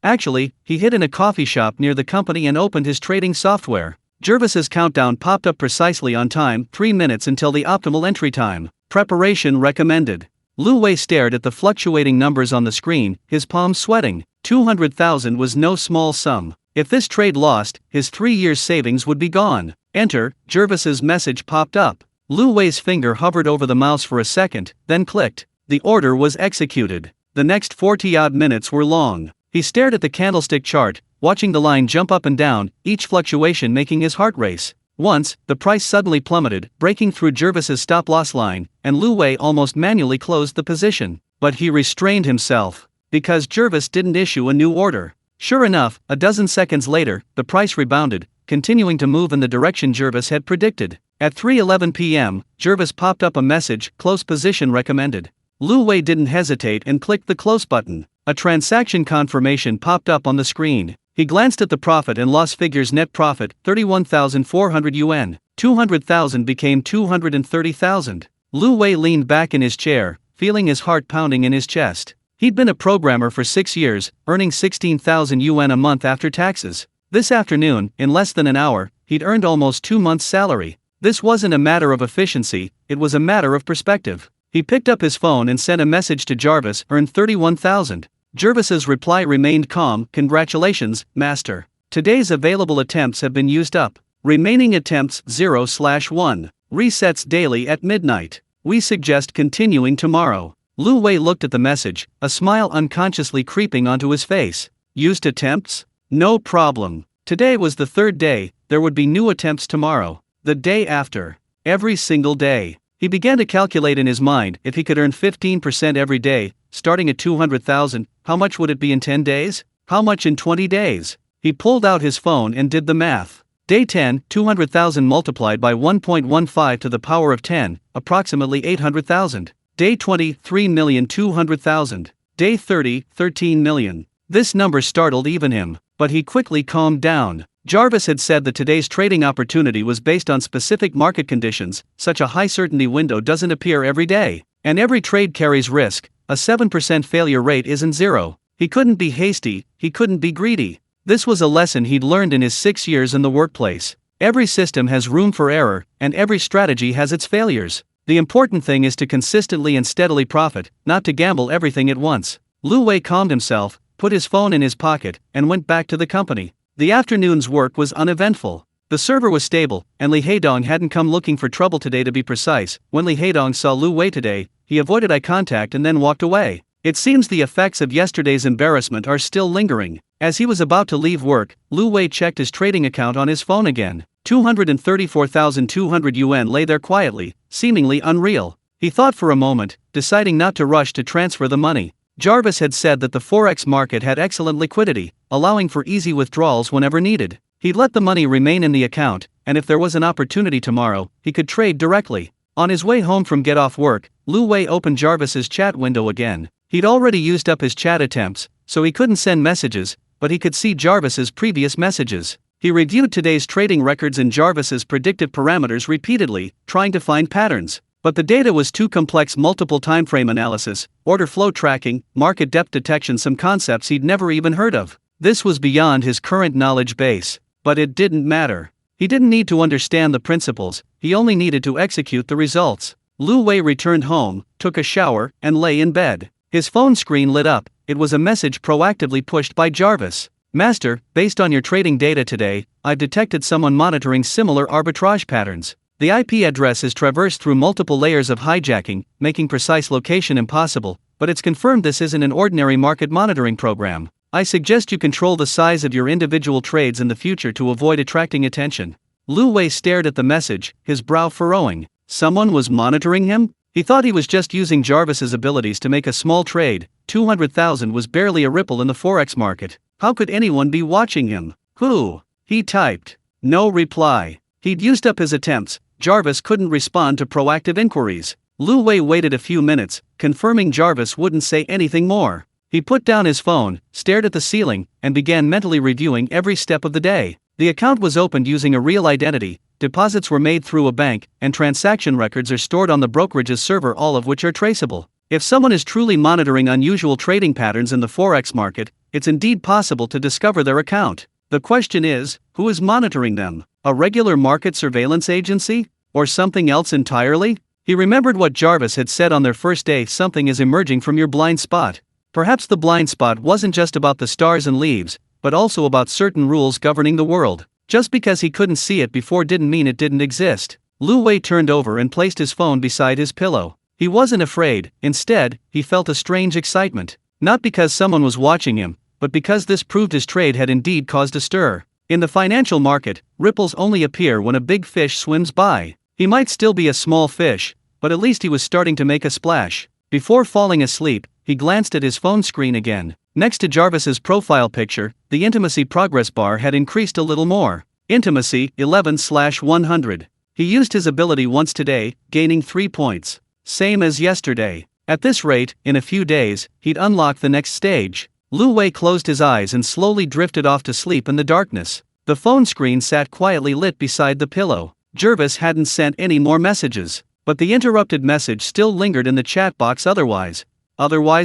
Actually, he hid in a coffee shop near the company and opened his trading software. Jervis's countdown popped up precisely on time, 3 minutes until the optimal entry time. Preparation recommended. Lu Wei stared at the fluctuating numbers on the screen, his palms sweating. 200,000 was no small sum. If this trade lost, his 3 years' savings would be gone. Enter. Jervis's message popped up. Lu Wei's finger hovered over the mouse for a second, then clicked. The order was executed. The next 40-odd minutes were long. He stared at the candlestick chart, watching the line jump up and down, each fluctuation making his heart race. Once, the price suddenly plummeted, breaking through Jervis's stop-loss line, and Lu Wei almost manually closed the position. But he restrained himself, because Jervis didn't issue a new order. Sure enough, a dozen seconds later, the price rebounded, continuing to move in the direction Jervis had predicted. At 3:11 p.m., Jervis popped up a message, close position recommended. Lu Wei didn't hesitate and clicked the close button. A transaction confirmation popped up on the screen. He glanced at the profit and loss figures. Net profit, 31,400 yuan. 200,000 became 230,000. Lu Wei leaned back in his chair, feeling his heart pounding in his chest. He'd been a programmer for 6 years, earning 16,000 yuan a month after taxes. This afternoon, in less than an hour, he'd earned almost 2 months' salary. This wasn't a matter of efficiency, it was a matter of perspective. He picked up his phone and sent a message to Jarvis, earned 31,000. Jervis's reply remained calm, congratulations, master. Today's available attempts have been used up. Remaining attempts 0/1. Resets daily at midnight. We suggest continuing tomorrow. Lu Wei looked at the message, a smile unconsciously creeping onto his face. Used attempts? No problem. Today was the 3rd day, there would be new attempts tomorrow. The day after. Every single day. He began to calculate in his mind, if he could earn 15% every day, starting at 200,000, how much would it be in 10 days? How much in 20 days? He pulled out his phone and did the math. Day 10, 200,000 multiplied by 1.15 to the power of 10, approximately 800,000. Day 20, 3,200,000. Day 30, 13 million. This number startled even him, but he quickly calmed down. Jarvis had said that today's trading opportunity was based on specific market conditions. Such a high certainty window doesn't appear every day. And every trade carries risk. A 7% failure rate isn't zero. He couldn't be hasty, he couldn't be greedy. This was a lesson he'd learned in his 6 years in the workplace. Every system has room for error, and every strategy has its failures. The important thing is to consistently and steadily profit, not to gamble everything at once. Lu Wei calmed himself, put his phone in his pocket, and went back to the company. The afternoon's work was uneventful. The server was stable, and Li Heidong hadn't come looking for trouble today. To be precise, when Li Heidong saw Lu Wei today, he avoided eye contact and then walked away. It seems the effects of yesterday's embarrassment are still lingering. As he was about to leave work, Lu Wei checked his trading account on his phone again. 234,200 yuan lay there quietly, seemingly unreal. He thought for a moment, deciding not to rush to transfer the money. Jarvis had said that the forex market had excellent liquidity, allowing for easy withdrawals whenever needed. He'd let the money remain in the account, and if there was an opportunity tomorrow, he could trade directly. On his way home from get off work, Lu Wei opened Jarvis's chat window again. He'd already used up his chat attempts, so he couldn't send messages, but he could see Jarvis's previous messages. He reviewed today's trading records and Jarvis's predictive parameters repeatedly, trying to find patterns. But the data was too complex. Multiple timeframe analysis, order flow tracking, market depth detection, some concepts he'd never even heard of. This was beyond his current knowledge base. But it didn't matter. He didn't need to understand the principles, he only needed to execute the results. Lu Wei returned home, took a shower, and lay in bed. His phone screen lit up. It was a message proactively pushed by Jarvis. Master, based on your trading data today, I've detected someone monitoring similar arbitrage patterns. The IP address is traversed through multiple layers of hijacking, making precise location impossible, but it's confirmed this isn't an ordinary market monitoring program. I suggest you control the size of your individual trades in the future to avoid attracting attention. Lu Wei stared at the message, his brow furrowing. Someone was monitoring him? He thought he was just using Jarvis's abilities to make a small trade. 200,000 was barely a ripple in the forex market. How could anyone be watching him? Who? He typed. No reply. He'd used up his attempts. Jarvis couldn't respond to proactive inquiries. Lu Wei waited a few minutes, confirming Jarvis wouldn't say anything more. He put down his phone, stared at the ceiling, and began mentally reviewing every step of the day. The account was opened using a real identity, deposits were made through a bank, and transaction records are stored on the brokerage's server, all of which are traceable. If someone is truly monitoring unusual trading patterns in the forex market, it's indeed possible to discover their account. The question is, who is monitoring them? A regular market surveillance agency? Or something else entirely? He remembered what Jarvis had said on their first day: something is emerging from your blind spot. Perhaps the blind spot wasn't just about the stars and leaves, but also about certain rules governing the world. Just because he couldn't see it before didn't mean it didn't exist. Lu Wei turned over and placed his phone beside his pillow. He wasn't afraid. Instead, he felt a strange excitement. Not because someone was watching him, but because this proved his trade had indeed caused a stir. In the financial market, ripples only appear when a big fish swims by. He might still be a small fish, but at least he was starting to make a splash. Before falling asleep, he glanced at his phone screen again. Next to Jarvis's profile picture, the intimacy progress bar had increased a little more. Intimacy 11/100. He used his ability once today, gaining 3 points. Same as yesterday. At this rate, in a few days, he'd unlock the next stage. Lu Wei closed his eyes and slowly drifted off to sleep in the darkness. The phone screen sat quietly lit beside the pillow. Jarvis hadn't sent any more messages, but the interrupted message still lingered in the chat box. Otherwise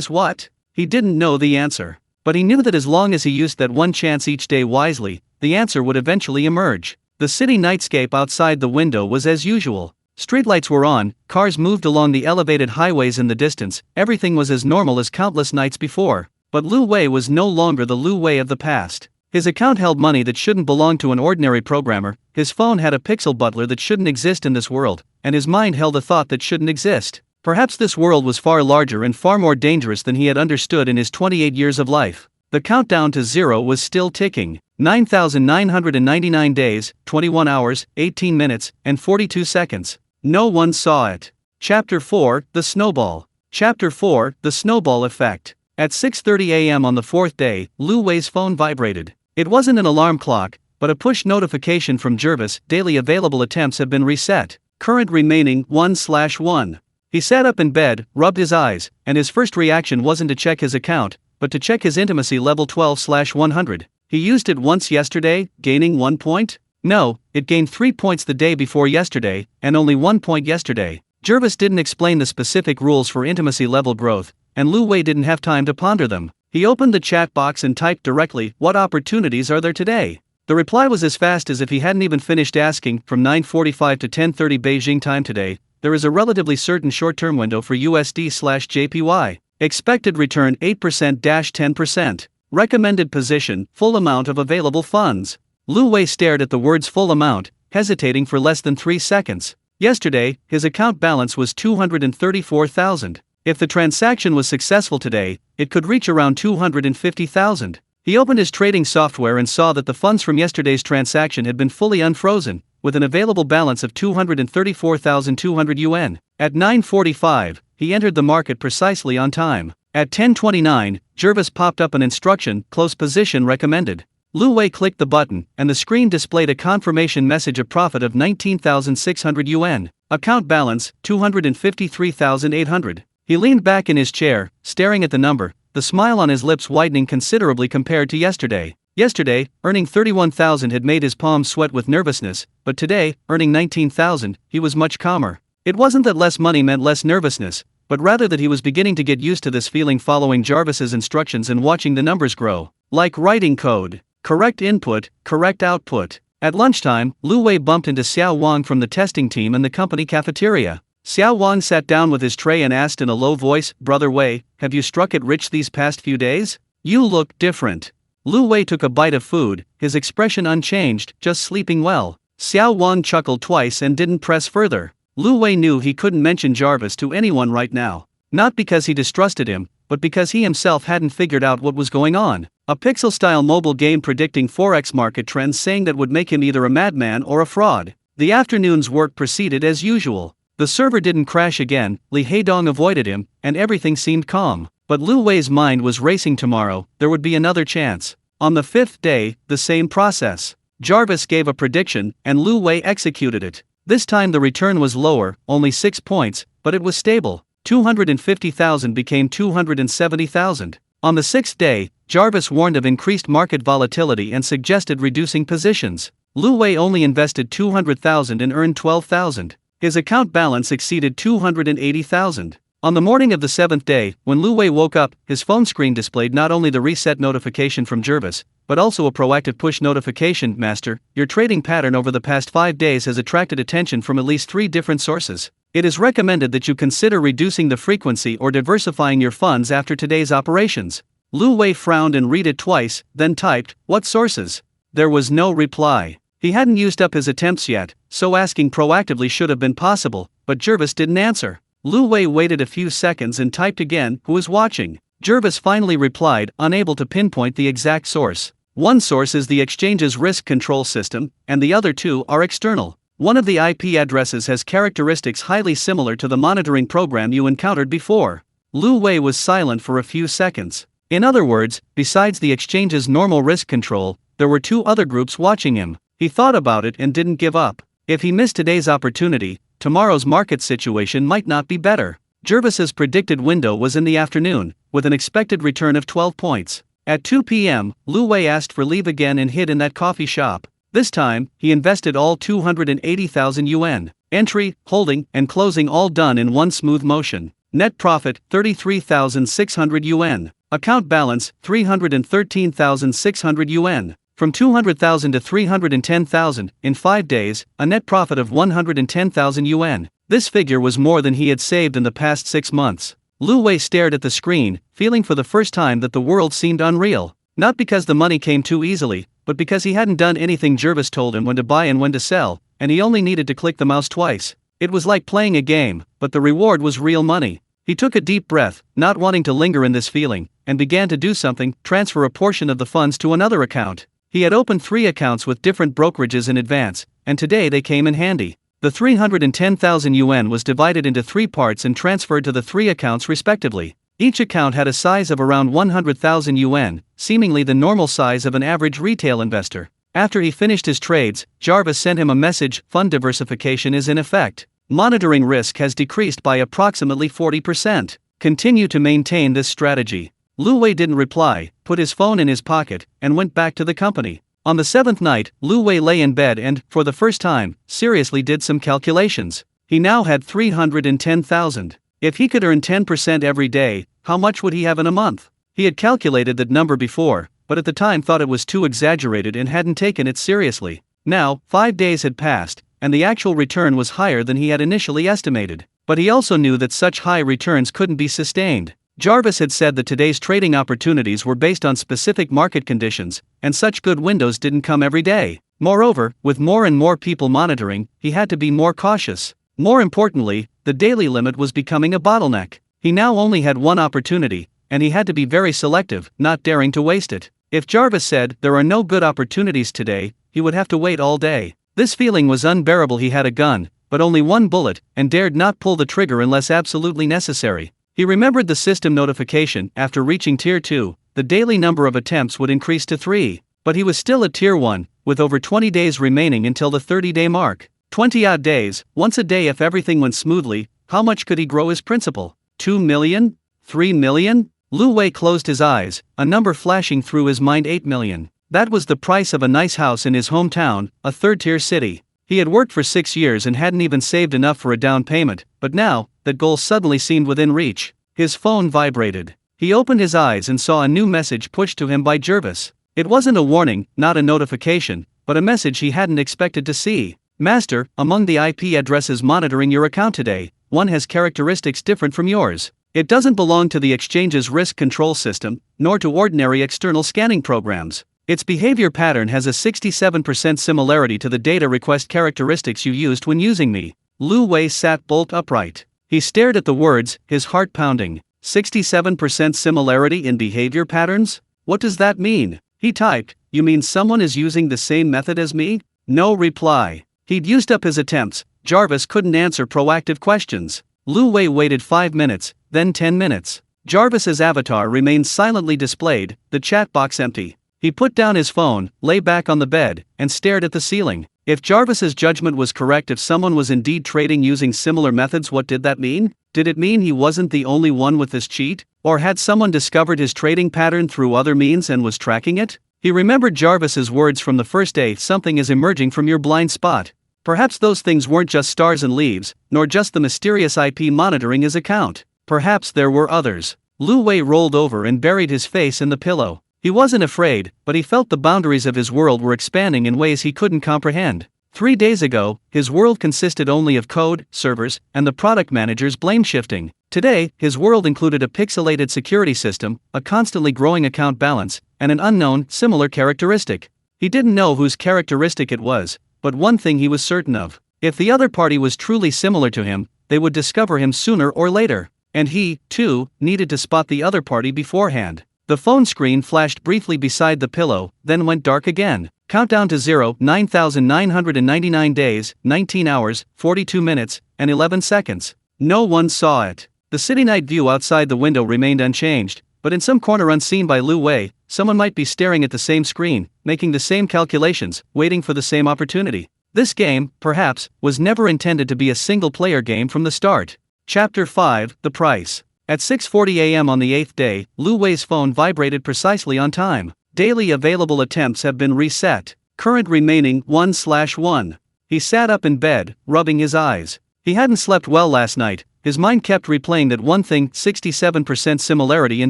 what? He didn't know the answer. But he knew that as long as he used that one chance each day wisely, the answer would eventually emerge. The city nightscape outside the window was as usual. Streetlights were on, cars moved along the elevated highways in the distance, everything was as normal as countless nights before. But Lu Wei was no longer the Lu Wei of the past. His account held money that shouldn't belong to an ordinary programmer, his phone had a pixel butler that shouldn't exist in this world, and his mind held a thought that shouldn't exist. Perhaps this world was far larger and far more dangerous than he had understood in his 28 years of life. The countdown to zero was still ticking. 9,999 days, 21 hours, 18 minutes, and 42 seconds. No one saw it. Chapter 4, The Snowball. Chapter 4, The Snowball Effect. At 6:30 a.m. on the fourth day, Lu Wei's phone vibrated. It wasn't an alarm clock, but a push notification from Jarvis. Daily available attempts have been reset. Current remaining 1/1. He sat up in bed, rubbed his eyes, and his first reaction wasn't to check his account, but to check his intimacy level 12/100. He used it once yesterday, gaining 1 point? No, it gained 3 points the day before yesterday, and only 1 point yesterday. Jarvis didn't explain the specific rules for intimacy level growth, and Lu Wei didn't have time to ponder them. He opened the chat box and typed directly, "What opportunities are there today?" The reply was as fast as if he hadn't even finished asking. From 9:45 to 10:30 Beijing time today, there is a relatively certain short-term window for USD/JPY. Expected return 8%-10%. Recommended position, full amount of available funds. Lu Wei stared at the words full amount, hesitating for less than 3 seconds. Yesterday, his account balance was 234,000. If the transaction was successful today, it could reach around 250,000. He opened his trading software and saw that the funds from yesterday's transaction had been fully unfrozen, with an available balance of 234,200 yuan. At 9:45, he entered the market precisely on time. At 10:29, Jarvis popped up an instruction, close position recommended. Lu Wei clicked the button, and the screen displayed a confirmation message: a profit of 19,600 yuan. Account balance, 253,800. He leaned back in his chair, staring at the number, the smile on his lips widening considerably compared to yesterday. Yesterday, earning 31,000 had made his palms sweat with nervousness, but today, earning 19,000, he was much calmer. It wasn't that less money meant less nervousness, but rather that he was beginning to get used to this feeling, following Jarvis's instructions and watching the numbers grow. Like writing code. Correct input, correct output. At lunchtime, Lu Wei bumped into Xiao Wang from the testing team in the company cafeteria. Xiao Wang sat down with his tray and asked in a low voice, "Brother Wei, have you struck it rich these past few days? You look different." Lu Wei took a bite of food, his expression unchanged, just sleeping well. Xiao Wang chuckled twice and didn't press further. Lu Wei knew he couldn't mention Jarvis to anyone right now. Not because he distrusted him, but because he himself hadn't figured out what was going on. A pixel-style mobile game predicting forex market trends, saying that would make him either a madman or a fraud. The afternoon's work proceeded as usual. The server didn't crash again, Li Heidong avoided him, and everything seemed calm. But Lu Wei's mind was racing. Tomorrow, there would be another chance. On the fifth day, the same process. Jarvis gave a prediction, and Lu Wei executed it. This time the return was lower, only 6 points, but it was stable. 250,000 became 270,000. On the sixth day, Jarvis warned of increased market volatility and suggested reducing positions. Lu Wei only invested 200,000 and earned 12,000. His account balance exceeded 280,000. On the morning of the seventh day, when Lu Wei woke up, his phone screen displayed not only the reset notification from Jarvis, but also a proactive push notification. Master, your trading pattern over the past 5 days has attracted attention from at least 3 different sources. It is recommended that you consider reducing the frequency or diversifying your funds after today's operations. Lu Wei frowned and read it twice, then typed, "What sources?" There was no reply. He hadn't used up his attempts yet, so asking proactively should have been possible, but Jarvis didn't answer. Lu Wei waited a few seconds and typed again, "Who is watching?" Jarvis finally replied, unable to pinpoint the exact source. One source is the exchange's risk control system, and the other 2 are external. One of the IP addresses has characteristics highly similar to the monitoring program you encountered before. Lu Wei was silent for a few seconds. In other words, besides the exchange's normal risk control, there were 2 other groups watching him. He thought about it and didn't give up. If he missed today's opportunity, tomorrow's market situation might not be better. Jarvis's predicted window was in the afternoon, with an expected return of 12 points. At 2 p.m., Lu Wei asked for leave again and hid in that coffee shop. This time, he invested all 280,000 yuan. Entry, holding, and closing all done in one smooth motion. Net profit, 33,600 yuan. Account balance, 313,600 yuan. From 200,000 to 310,000, in 5 days, a net profit of 110,000 yuan. This figure was more than he had saved in the past 6 months. Lu Wei stared at the screen, feeling for the first time that the world seemed unreal. Not because the money came too easily, but because he hadn't done anything Jarvis told him when to buy and when to sell, and he only needed to click the mouse twice. It was like playing a game, but the reward was real money. He took a deep breath, not wanting to linger in this feeling, and began to do something, transfer a portion of the funds to another account. He had opened 3 accounts with different brokerages in advance, and today they came in handy. The 310,000 yuan was divided into 3 parts and transferred to the 3 accounts respectively. Each account had a size of around 100,000 yuan, seemingly the normal size of an average retail investor. After he finished his trades, Jarvis sent him a message: fund diversification is in effect. Monitoring risk has decreased by approximately 40%. Continue to maintain this strategy. Lu Wei didn't reply, put his phone in his pocket, and went back to the company. On the 7th night, Lu Wei lay in bed and, for the first time, seriously did some calculations. He now had 310,000. If he could earn 10% every day, how much would he have in a month? He had calculated that number before, but at the time thought it was too exaggerated and hadn't taken it seriously. Now, 5 days had passed, and the actual return was higher than he had initially estimated. But he also knew that such high returns couldn't be sustained. Jarvis had said that today's trading opportunities were based on specific market conditions, and such good windows didn't come every day. Moreover, with more and more people monitoring, he had to be more cautious. More importantly, the daily limit was becoming a bottleneck. He now only had one opportunity, and he had to be very selective, not daring to waste it. If Jarvis said, "There are no good opportunities today," he would have to wait all day. This feeling was unbearable. He had a gun, but only one bullet, and dared not pull the trigger unless absolutely necessary. He remembered the system notification: after reaching Tier 2, the daily number of attempts would increase to 3. But he was still at Tier 1, with over 20 days remaining until the 30-day mark. 20-odd days, once a day if everything went smoothly. How much could he grow his principal? 2 million? 3 million? Lu Wei closed his eyes, a number flashing through his mind: 8 million. That was the price of a nice house in his hometown, a third-tier city. He had worked for 6 years and hadn't even saved enough for a down payment, but now, that goal suddenly seemed within reach. His phone vibrated. He opened his eyes and saw a new message pushed to him by Jarvis. It wasn't a warning, not a notification, but a message he hadn't expected to see. "Master, among the IP addresses monitoring your account today, one has characteristics different from yours. It doesn't belong to the exchange's risk control system, nor to ordinary external scanning programs. Its behavior pattern has a 67% similarity to the data request characteristics you used when using me." Lu Wei sat bolt upright. He stared at the words, his heart pounding. 67% similarity in behavior patterns? What does that mean? He typed, "You mean someone is using the same method as me?" No reply. He'd used up his attempts. Jarvis couldn't answer proactive questions. Lu Wei waited 5 minutes, then 10 minutes. Jarvis's avatar remained silently displayed, the chat box empty. He put down his phone, lay back on the bed, and stared at the ceiling. If Jarvis's judgment was correct, if someone was indeed trading using similar methods, what did that mean? Did it mean he wasn't the only one with this cheat? Or had someone discovered his trading pattern through other means and was tracking it? He remembered Jarvis's words from the first day: something is emerging from your blind spot. Perhaps those things weren't just stars and leaves, nor just the mysterious IP monitoring his account. Perhaps there were others. Lu Wei rolled over and buried his face in the pillow. He wasn't afraid, but he felt the boundaries of his world were expanding in ways he couldn't comprehend. 3 days ago, his world consisted only of code, servers, and the product manager's blame shifting. Today, his world included a pixelated security system, a constantly growing account balance, and an unknown, similar characteristic. He didn't know whose characteristic it was, but one thing he was certain of: if the other party was truly similar to him, they would discover him sooner or later. And he, too, needed to spot the other party beforehand. The phone screen flashed briefly beside the pillow, then went dark again. Countdown to 0, 9,999 days, 19 hours, 42 minutes, and 11 seconds. No one saw it. The city night view outside the window remained unchanged, but in some corner unseen by Lu Wei, someone might be staring at the same screen, making the same calculations, waiting for the same opportunity. This game, perhaps, was never intended to be a single-player game from the start. Chapter 5, The Price. At 6:40 a.m. on the 8th day, Lu Wei's phone vibrated precisely on time. Daily available attempts have been reset. Current remaining 1/1. He sat up in bed, rubbing his eyes. He hadn't slept well last night. His mind kept replaying that one thing: 67% similarity in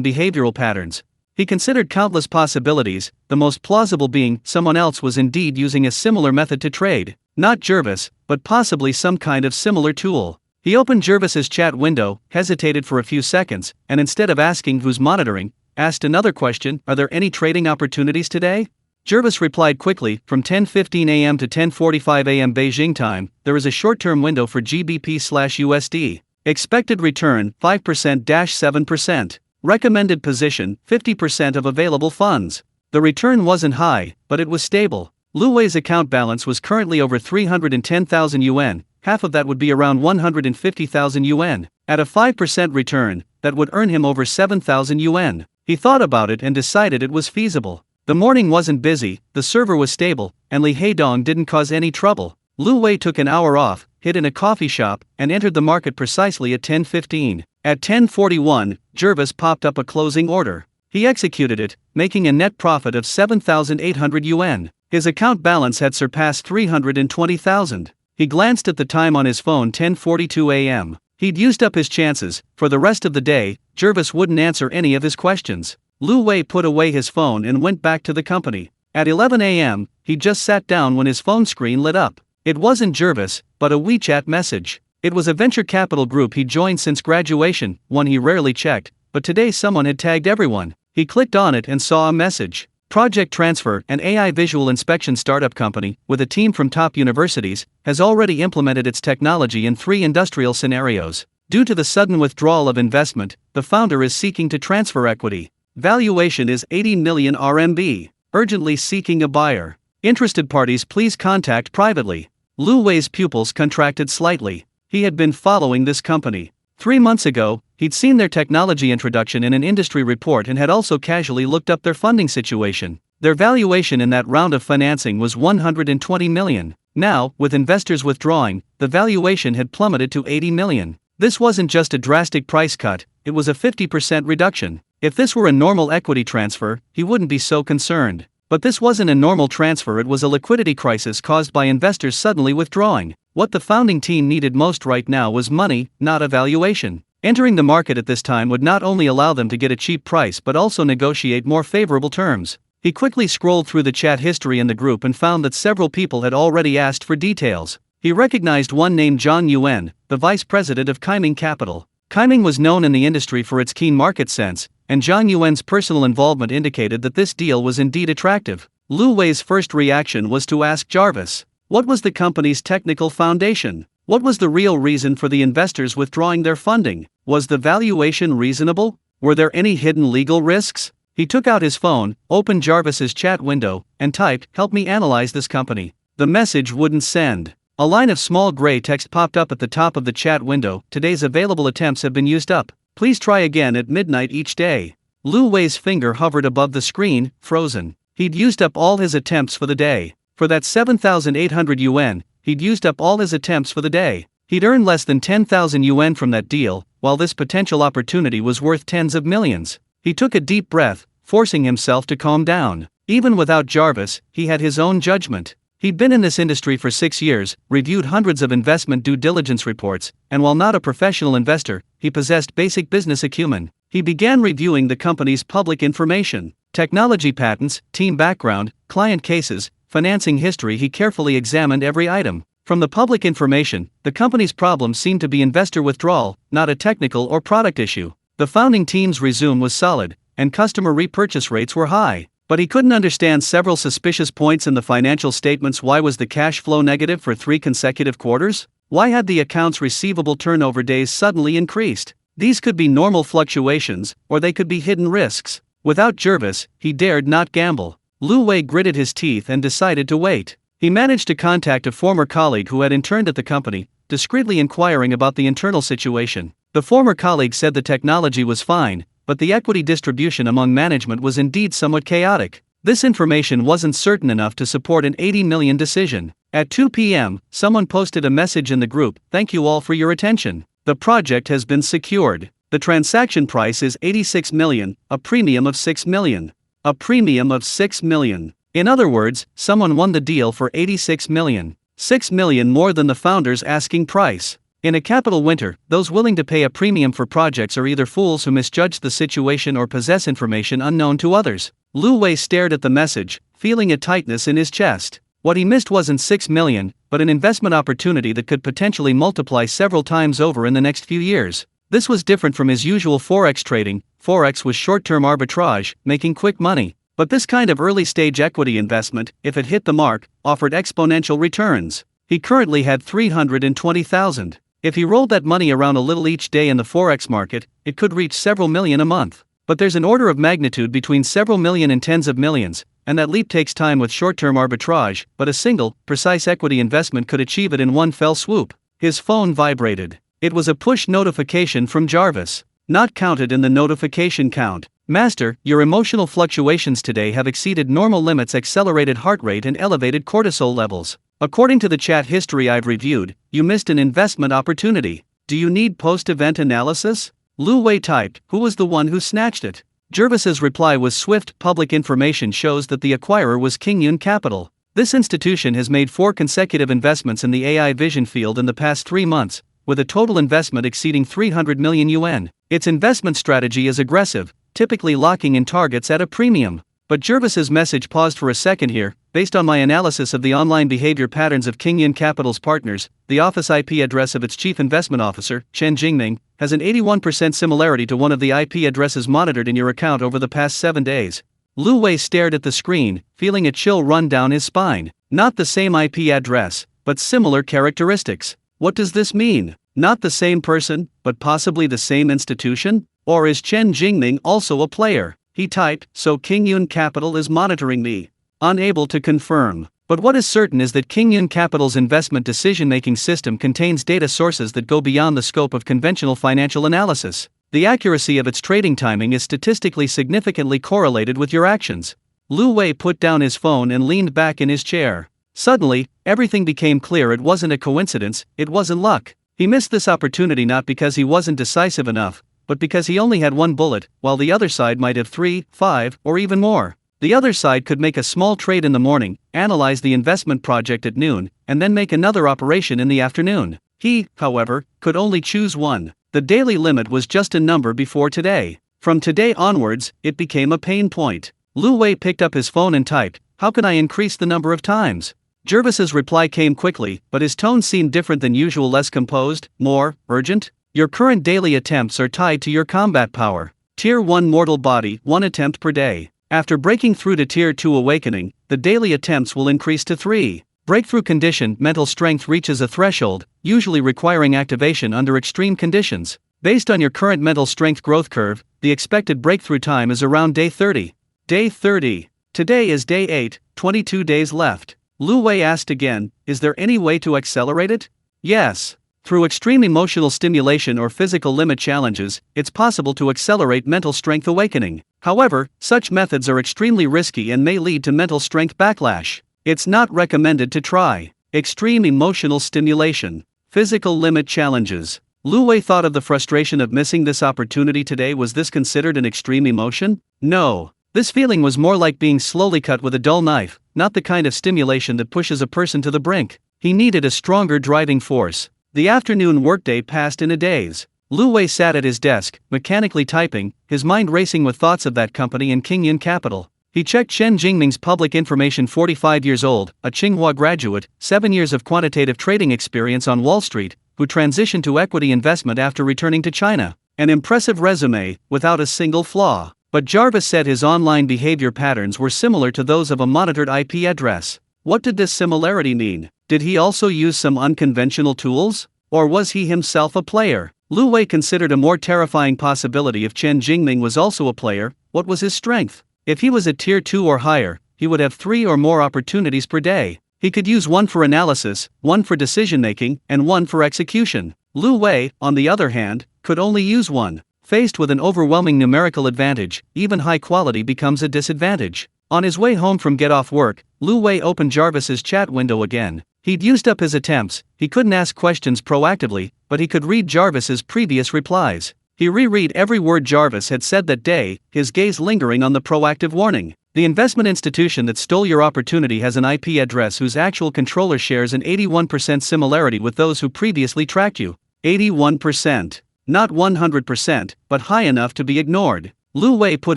behavioral patterns. He considered countless possibilities, the most plausible being someone else was indeed using a similar method to trade. Not Jarvis, but possibly some kind of similar tool. He opened Jarvis's chat window, hesitated for a few seconds, and instead of asking who's monitoring, asked another question: are there any trading opportunities today? Jarvis replied quickly: from 10:15 a.m. to 10:45 a.m. Beijing time, there is a short-term window for GBP/USD. Expected return 5%-7%. Recommended position 50% of available funds. The return wasn't high, but it was stable. Lu Wei's account balance was currently over 310,000 yuan. Half of that would be around 150,000 yuan. At a 5% return, that would earn him over 7,000 yuan. He thought about it and decided it was feasible. The morning wasn't busy, the server was stable, and Li Heidong didn't cause any trouble. Lu Wei took an hour off, hid in a coffee shop, and entered the market precisely at 10:15. At 10:41, Jarvis popped up a closing order. He executed it, making a net profit of 7,800 yuan. His account balance had surpassed 320,000. He glanced at the time on his phone: 10:42 a.m. He'd used up his chances. For the rest of the day, Jarvis wouldn't answer any of his questions. Lu Wei put away his phone and went back to the company. At 11 a.m., he just sat down when his phone screen lit up. It wasn't Jarvis, but a WeChat message. It was a venture capital group he joined since graduation, one he rarely checked, but today someone had tagged everyone. He clicked on it and saw a message. Project Transfer, an AI visual inspection startup company, with a team from top universities, has already implemented its technology in 3 industrial scenarios. Due to the sudden withdrawal of investment, the founder is seeking to transfer equity. Valuation is 80 million RMB. Urgently seeking a buyer. Interested parties please contact privately. Lu Wei's pupils contracted slightly. He had been following this company. 3 months ago, he'd seen their technology introduction in an industry report and had also casually looked up their funding situation. Their valuation in that round of financing was 120 million. Now, with investors withdrawing, the valuation had plummeted to 80 million. This wasn't just a drastic price cut, it was a 50% reduction. If this were a normal equity transfer, he wouldn't be so concerned. But this wasn't a normal transfer, it was a liquidity crisis caused by investors suddenly withdrawing. What the founding team needed most right now was money, not a valuation. Entering the market at this time would not only allow them to get a cheap price but also negotiate more favorable terms. He quickly scrolled through the chat history in the group and found that several people had already asked for details. He recognized one named Zhang Yuan, the vice president of Kaiming Capital. Kaiming was known in the industry for its keen market sense, and Zhang Yuan's personal involvement indicated that this deal was indeed attractive. Lu Wei's first reaction was to ask Jarvis, what was the company's technical foundation? What was the real reason for the investors withdrawing their funding? Was the valuation reasonable? Were there any hidden legal risks? He took out his phone, opened Jarvis's chat window, and typed, "Help me analyze this company." The message wouldn't send. A line of small gray text popped up at the top of the chat window: today's available attempts have been used up. Please try again at midnight each day. Lu Wei's finger hovered above the screen, frozen. He'd used up all his attempts for the day. For that 7,800 yuan, he'd used up all his attempts for the day. He'd earned less than 10,000 yuan from that deal, while this potential opportunity was worth tens of millions. He took a deep breath, forcing himself to calm down. Even without Jarvis, he had his own judgment. He'd been in this industry for 6 years, reviewed hundreds of investment due diligence reports, and while not a professional investor, he possessed basic business acumen. He began reviewing the company's public information, technology patents, team background, client cases, financing history. He carefully examined every item. From the public information, the company's problem seemed to be investor withdrawal, not a technical or product issue. The founding team's resume was solid, and customer repurchase rates were high. But he couldn't understand several suspicious points in the financial statements. Why was the cash flow negative for 3 consecutive quarters? Why had the accounts receivable turnover days suddenly increased? These could be normal fluctuations, or they could be hidden risks. Without Jervis, he dared not gamble. Lu Wei gritted his teeth and decided to wait. He managed to contact a former colleague who had interned at the company, discreetly inquiring about the internal situation. The former colleague said the technology was fine, but the equity distribution among management was indeed somewhat chaotic. This information wasn't certain enough to support an 80 million decision. At 2 p.m., someone posted a message in the group, "Thank you all for your attention. The project has been secured. The transaction price is 86 million, a premium of 6 million. A premium of 6 million. In other words, someone won the deal for 86 million. 6 million more than the founder's asking price. In a capital winter, those willing to pay a premium for projects are either fools who misjudge the situation or possess information unknown to others. Lu Wei stared at the message, feeling a tightness in his chest. What he missed wasn't 6 million, but an investment opportunity that could potentially multiply several times over in the next few years. This was different from his usual forex trading. Forex was short-term arbitrage, making quick money. But this kind of early-stage equity investment, if it hit the mark, offered exponential returns. He currently had 320,000. If he rolled that money around a little each day in the forex market, it could reach several million a month. But there's an order of magnitude between several million and tens of millions, and that leap takes time with short-term arbitrage, but a single, precise equity investment could achieve it in one fell swoop. His phone vibrated. It was a push notification from Jarvis. Not counted in the notification count. "Master, your emotional fluctuations today have exceeded normal limits. Accelerated heart rate and elevated cortisol levels. According to the chat history I've reviewed, you missed an investment opportunity. Do you need post-event analysis?" Lu Wei typed, "Who was the one who snatched it?" Jervis's reply was swift. "Public information shows that the acquirer was Kingyun Capital. This institution has made 4 consecutive investments in the AI vision field in the past 3 months, with a total investment exceeding 300 million yuan. Its investment strategy is aggressive, typically locking in targets at a premium." But Jervis's message paused for a second here. "Based on my analysis of the online behavior patterns of Kingyun Capital's partners, the office IP address of its chief investment officer, Chen Jingming, has an 81% similarity to one of the IP addresses monitored in your account over the past 7 days. Lu Wei stared at the screen, feeling a chill run down his spine. Not the same IP address, but similar characteristics. What does this mean? Not the same person, but possibly the same institution? Or is Chen Jingming also a player? He typed, "So Kingyun Capital is monitoring me." Unable to confirm. But what is certain is that Kingyun Capital's investment decision-making system contains data sources that go beyond the scope of conventional financial analysis. The accuracy of its trading timing is statistically significantly correlated with your actions. Lu Wei put down his phone and leaned back in his chair. Suddenly, everything became clear. It wasn't a coincidence, it wasn't luck. He missed this opportunity not because he wasn't decisive enough, but because he only had 1 bullet, while the other side might have 3, 5, or even more. The other side could make a small trade in the morning, analyze the investment project at noon, and then make another operation in the afternoon. He, however, could only choose one. The daily limit was just a number before today. From today onwards, it became a pain point. Lu Wei picked up his phone and typed, "How can I increase the number of times?" Jervis's reply came quickly, but his tone seemed different than usual, less composed, more urgent. "Your current daily attempts are tied to your combat power. Tier 1 mortal body, 1 attempt per day. After breaking through to Tier 2 awakening, the daily attempts will increase to 3. Breakthrough condition, mental strength reaches a threshold, usually requiring activation under extreme conditions. Based on your current mental strength growth curve, the expected breakthrough time is around day 30. Day 30. Today is day 8, 22 days left." Lu Wei asked again, "Is there any way to accelerate it?" "Yes. Through extreme emotional stimulation or physical limit challenges, it's possible to accelerate mental strength awakening. However, such methods are extremely risky and may lead to mental strength backlash. It's not recommended to try. Extreme emotional stimulation. Physical limit challenges. Lu Wei thought of the frustration of missing this opportunity today. Was this considered an extreme emotion? No. This feeling was more like being slowly cut with a dull knife, not the kind of stimulation that pushes a person to the brink. He needed a stronger driving force. The afternoon workday passed in a daze. Lu Wei sat at his desk, mechanically typing, his mind racing with thoughts of that company in Qingyun capital. He checked Chen Jingming's public information. 45 years old, a Tsinghua graduate, 7 years of quantitative trading experience on Wall Street, who transitioned to equity investment after returning to China. An impressive resume, without a single flaw. But Jarvis said his online behavior patterns were similar to those of a monitored IP address. What did this similarity mean? Did he also use some unconventional tools? Or was he himself a player? Lu Wei considered a more terrifying possibility. If Chen Jingming was also a player, what was his strength? If he was a tier 2 or higher, he would have 3 or more opportunities per day. He could use one for analysis, one for decision-making, and one for execution. Lu Wei, on the other hand, could only use one. Faced with an overwhelming numerical advantage, even high quality becomes a disadvantage. On his way home from get off work, Lu Wei opened Jarvis's chat window again. He'd used up his attempts. He couldn't ask questions proactively, but he could read Jarvis's previous replies. He reread every word Jarvis had said that day, his gaze lingering on the proactive warning. The investment institution that stole your opportunity has an IP address whose actual controller shares an 81% similarity with those who previously tracked you. 81%. Not 100%, but high enough to be ignored. Lu Wei put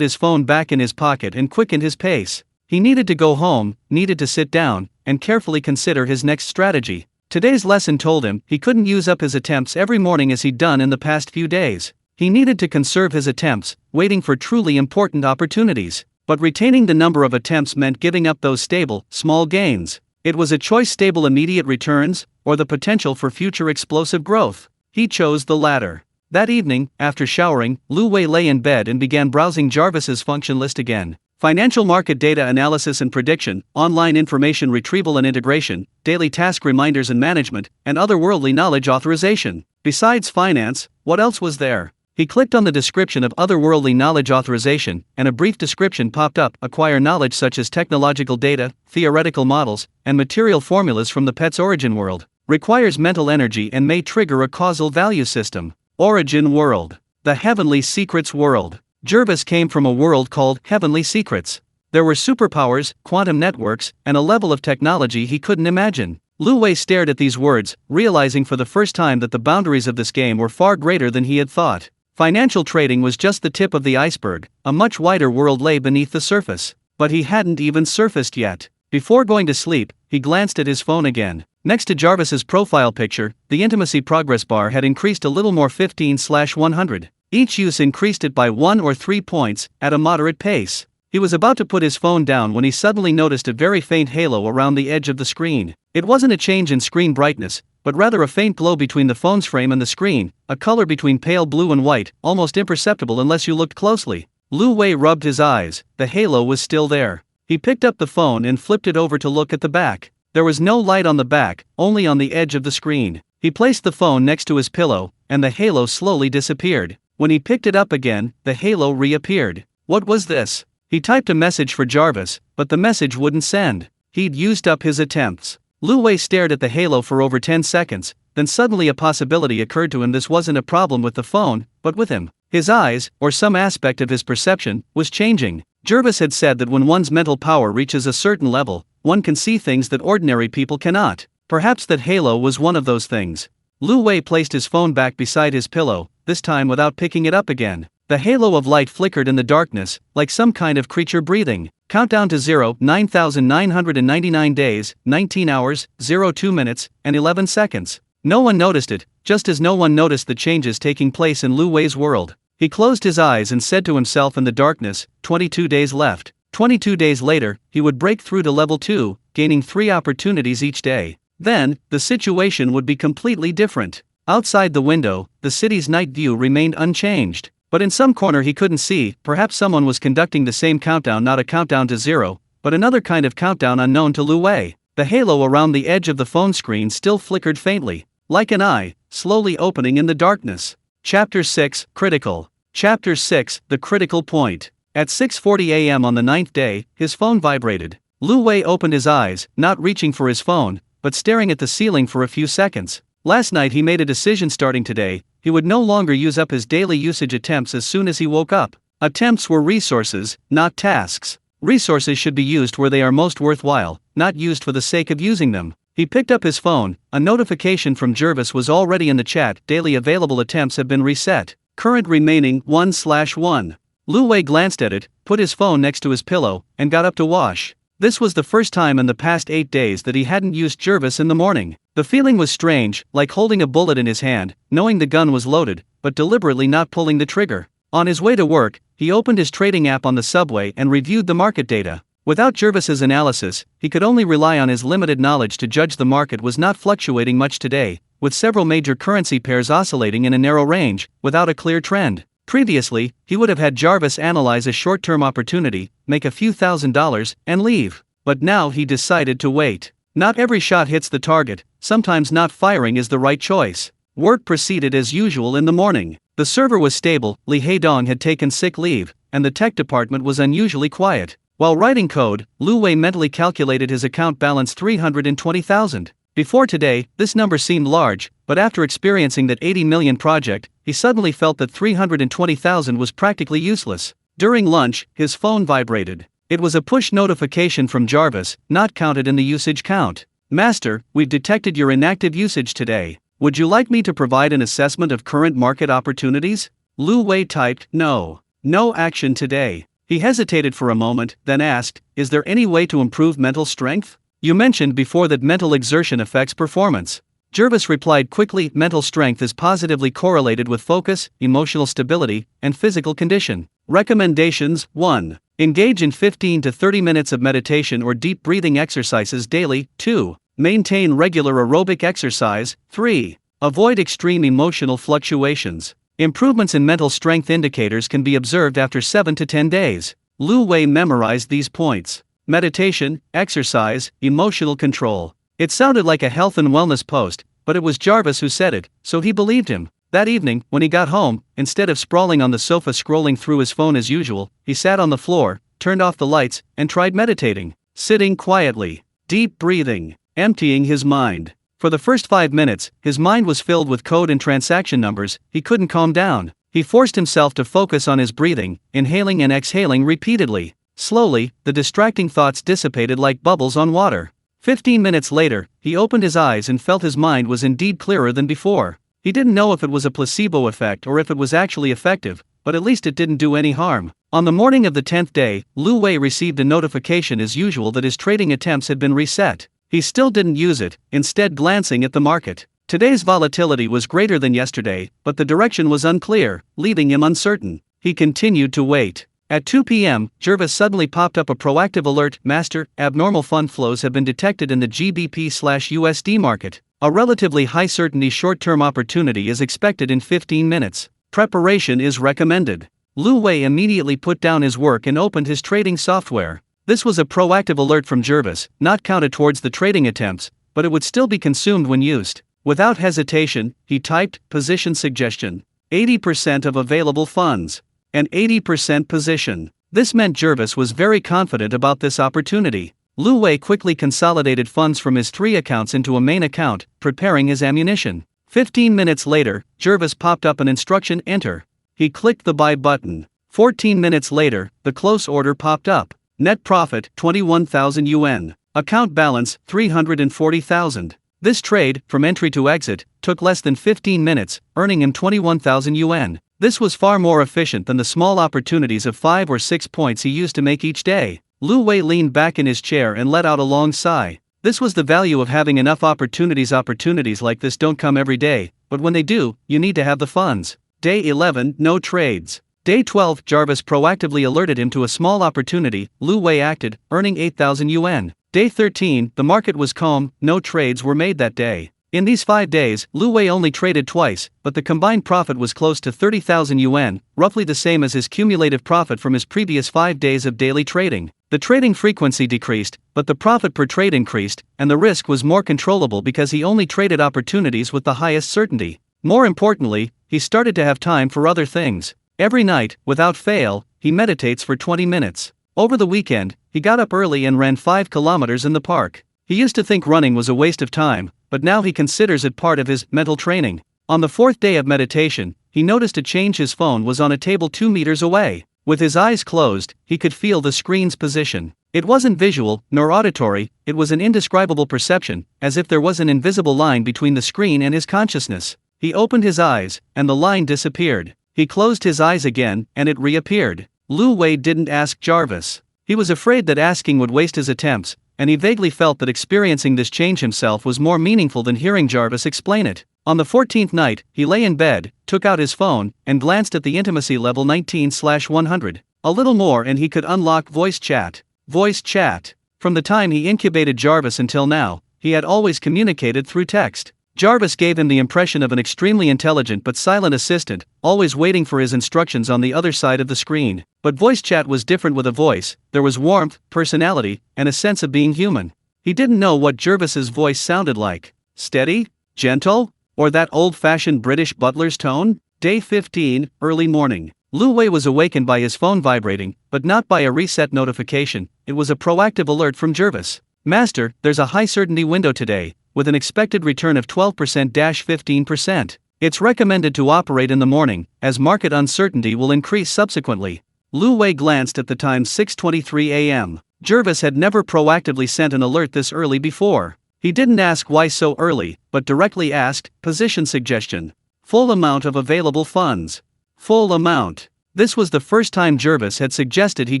his phone back in his pocket and quickened his pace. He needed to go home, needed to sit down, and carefully consider his next strategy. Today's lesson told him he couldn't use up his attempts every morning as he'd done in the past few days. He needed to conserve his attempts, waiting for truly important opportunities. But retaining the number of attempts meant giving up those stable, small gains. It was a choice: stable immediate returns, or the potential for future explosive growth. He chose the latter. That evening, after showering, Lu Wei lay in bed and began browsing Jarvis's function list again. Financial market data analysis and prediction, online information retrieval and integration, daily task reminders and management, and otherworldly knowledge authorization. Besides finance, what else was there? He clicked on the description of otherworldly knowledge authorization, and a brief description popped up: acquire knowledge such as technological data, theoretical models, and material formulas from the pet's origin world. Requires mental energy and may trigger a causal value system. Origin world. The Heavenly Secrets world. Jarvis came from a world called Heavenly Secrets. There were superpowers, quantum networks, and a level of technology he couldn't imagine. Lu Wei stared at these words, realizing for the first time that the boundaries of this game were far greater than he had thought. Financial trading was just the tip of the iceberg. A much wider world lay beneath the surface. But he hadn't even surfaced yet. Before going to sleep, he glanced at his phone again. Next to Jarvis's profile picture, the intimacy progress bar had increased a little more: 15/100. Each use increased it by 1 or 3 points, at a moderate pace. He was about to put his phone down when he suddenly noticed a very faint halo around the edge of the screen. It wasn't a change in screen brightness, but rather a faint glow between the phone's frame and the screen, a color between pale blue and white, almost imperceptible unless you looked closely. Lu Wei rubbed his eyes. The halo was still there. He picked up the phone and flipped it over to look at the back. There was no light on the back, only on the edge of the screen. He placed the phone next to his pillow, and the halo slowly disappeared. When he picked it up again, the halo reappeared. What was this? He typed a message for Jarvis, but the message wouldn't send. He'd used up his attempts. Lu Wei stared at the halo for over 10 seconds, then suddenly a possibility occurred to him. This wasn't a problem with the phone, but with him. His eyes, or some aspect of his perception, was changing. Jarvis had said that when one's mental power reaches a certain level, one can see things that ordinary people cannot. Perhaps that halo was one of those things. Lu Wei placed his phone back beside his pillow, this time without picking it up again. The halo of light flickered in the darkness, like some kind of creature breathing. Countdown to 0, 9,999 days, 19 hours, 02 minutes, and 11 seconds. No one noticed it, just as no one noticed the changes taking place in Lu Wei's world. He closed his eyes and said to himself in the darkness, 22 days left. 22 days later, he would break through to level 2, gaining 3 opportunities each day. Then, the situation would be completely different. Outside the window, the city's night view remained unchanged. But in some corner he couldn't see, perhaps someone was conducting the same countdown, not a countdown to 0, but another kind of countdown unknown to Lu Wei. The halo around the edge of the phone screen still flickered faintly, like an eye, slowly opening in the darkness. Chapter 6, Critical. Chapter 6, The Critical Point. At 6:40 a.m. on the ninth day, his phone vibrated. Lu Wei opened his eyes, not reaching for his phone, but staring at the ceiling for a few seconds. Last night he made a decision starting today, he would no longer use up his daily usage attempts as soon as he woke up. Attempts were resources, not tasks. Resources should be used where they are most worthwhile, not used for the sake of using them. He picked up his phone, a notification from Jervis was already in the chat, daily available attempts have been reset. Current remaining 1/1. Lu Wei glanced at it, put his phone next to his pillow, and got up to wash. This was the first time in the past 8 days that he hadn't used Jervis in the morning. The feeling was strange, like holding a bullet in his hand, knowing the gun was loaded, but deliberately not pulling the trigger. On his way to work, he opened his trading app on the subway and reviewed the market data. Without Jervis's analysis, he could only rely on his limited knowledge to judge the market was not fluctuating much today, with several major currency pairs oscillating in a narrow range, without a clear trend. Previously, he would have had Jarvis analyze a short-term opportunity, make a few $1,000s, and leave. But now he decided to wait. Not every shot hits the target, sometimes not firing is the right choice. Work proceeded as usual in the morning. The server was stable, Li Haidong had taken sick leave, and the tech department was unusually quiet. While writing code, Lu Wei mentally calculated his account balance 320,000. Before today, this number seemed large, but after experiencing that 80 million project, he suddenly felt that 320,000 was practically useless. During lunch, his phone vibrated. It was a push notification from Jarvis, not counted in the usage count. Master, we've detected your inactive usage today. Would you like me to provide an assessment of current market opportunities? Lu Wei typed, no. No action today. He hesitated for a moment, then asked, is there any way to improve mental strength? You mentioned before that mental exertion affects performance. Jervis replied quickly, mental strength is positively correlated with focus, emotional stability, and physical condition. Recommendations: 1. Engage in 15 to 30 minutes of meditation or deep breathing exercises daily. 2. Maintain regular aerobic exercise. 3. Avoid extreme emotional fluctuations. Improvements in mental strength indicators can be observed after 7 to 10 days. Lu Wei memorized these points. Meditation, exercise, emotional control. It sounded like a health and wellness post, but it was Jarvis who said it, so he believed him. That evening, when he got home, instead of sprawling on the sofa scrolling through his phone as usual, he sat on the floor, turned off the lights, and tried meditating. Sitting quietly. Deep breathing. Emptying his mind. For the first 5 minutes, his mind was filled with code and transaction numbers, he couldn't calm down. He forced himself to focus on his breathing, inhaling and exhaling repeatedly. Slowly, the distracting thoughts dissipated like bubbles on water. 15 minutes later, he opened his eyes and felt his mind was indeed clearer than before. He didn't know if it was a placebo effect or if it was actually effective, but at least it didn't do any harm. On the morning of the 10th day, Lu Wei received a notification as usual that his trading attempts had been reset. He still didn't use it, instead glancing at the market. Today's volatility was greater than yesterday, but the direction was unclear, leaving him uncertain. He continued to wait. At 2 p.m., Jervis suddenly popped up a proactive alert, Master, abnormal fund flows have been detected in the GBP/USD market. A relatively high-certainty short-term opportunity is expected in 15 minutes. Preparation is recommended. Lu Wei immediately put down his work and opened his trading software. This was a proactive alert from Jervis, not counted towards the trading attempts, but it would still be consumed when used. Without hesitation, he typed, position suggestion. 80% of available funds. An 80% position. This meant Jervis was very confident about this opportunity. Lu Wei quickly consolidated funds from his 3 accounts into a main account, preparing his ammunition. 15 minutes later, Jervis popped up an instruction, enter. He clicked the buy button. 14 minutes later, the close order popped up. Net profit, 21,000 yuan. Account balance, 340,000. This trade, from entry to exit, took less than 15 minutes, earning him 21,000 yuan. This was far more efficient than the small opportunities of 5 or 6 points he used to make each day. Lu Wei leaned back in his chair and let out a long sigh. This was the value of having enough opportunities. Opportunities like this don't come every day, but when they do, you need to have the funds. Day 11, no trades. Day 12, Jarvis proactively alerted him to a small opportunity. Lu Wei acted, earning 8,000 yuan. Day 13, the market was calm, no trades were made that day. In these 5 days, Lu Wei only traded twice, but the combined profit was close to 30,000 yuan, roughly the same as his cumulative profit from his previous 5 days of daily trading. The trading frequency decreased, but the profit per trade increased, and the risk was more controllable because he only traded opportunities with the highest certainty. More importantly, he started to have time for other things. Every night, without fail, he meditates for 20 minutes. Over the weekend, he got up early and ran 5 kilometers in the park. He used to think running was a waste of time, but now he considers it part of his mental training. On the 4th day of meditation, he noticed a change. His phone was on a table 2 meters away. With his eyes closed, he could feel the screen's position. It wasn't visual, nor auditory, it was an indescribable perception, as if there was an invisible line between the screen and his consciousness. He opened his eyes, and the line disappeared. He closed his eyes again, and it reappeared. Lu Wei didn't ask Jarvis. He was afraid that asking would waste his attempts, and he vaguely felt that experiencing this change himself was more meaningful than hearing Jarvis explain it. On the 14th night, he lay in bed, took out his phone, and glanced at the intimacy level 19/100. A little more and he could unlock voice chat. Voice chat. From the time he incubated Jarvis until now, he had always communicated through text. Jarvis gave him the impression of an extremely intelligent but silent assistant, always waiting for his instructions on the other side of the screen. But voice chat was different. With a voice, there was warmth, personality, and a sense of being human. He didn't know what Jarvis's voice sounded like. Steady? Gentle? Or that old-fashioned British butler's tone? Day 15, early morning. Lu Wei was awakened by his phone vibrating, but not by a reset notification. It was a proactive alert from Jarvis. Master, there's a high certainty window today, with an expected return of 12%-15%. It's recommended to operate in the morning, as market uncertainty will increase subsequently. Lu Wei glanced at the time, 6:23 a.m. Jarvis had never proactively sent an alert this early before. He didn't ask why so early, but directly asked, position suggestion. Full amount of available funds. Full amount. This was the first time Jarvis had suggested he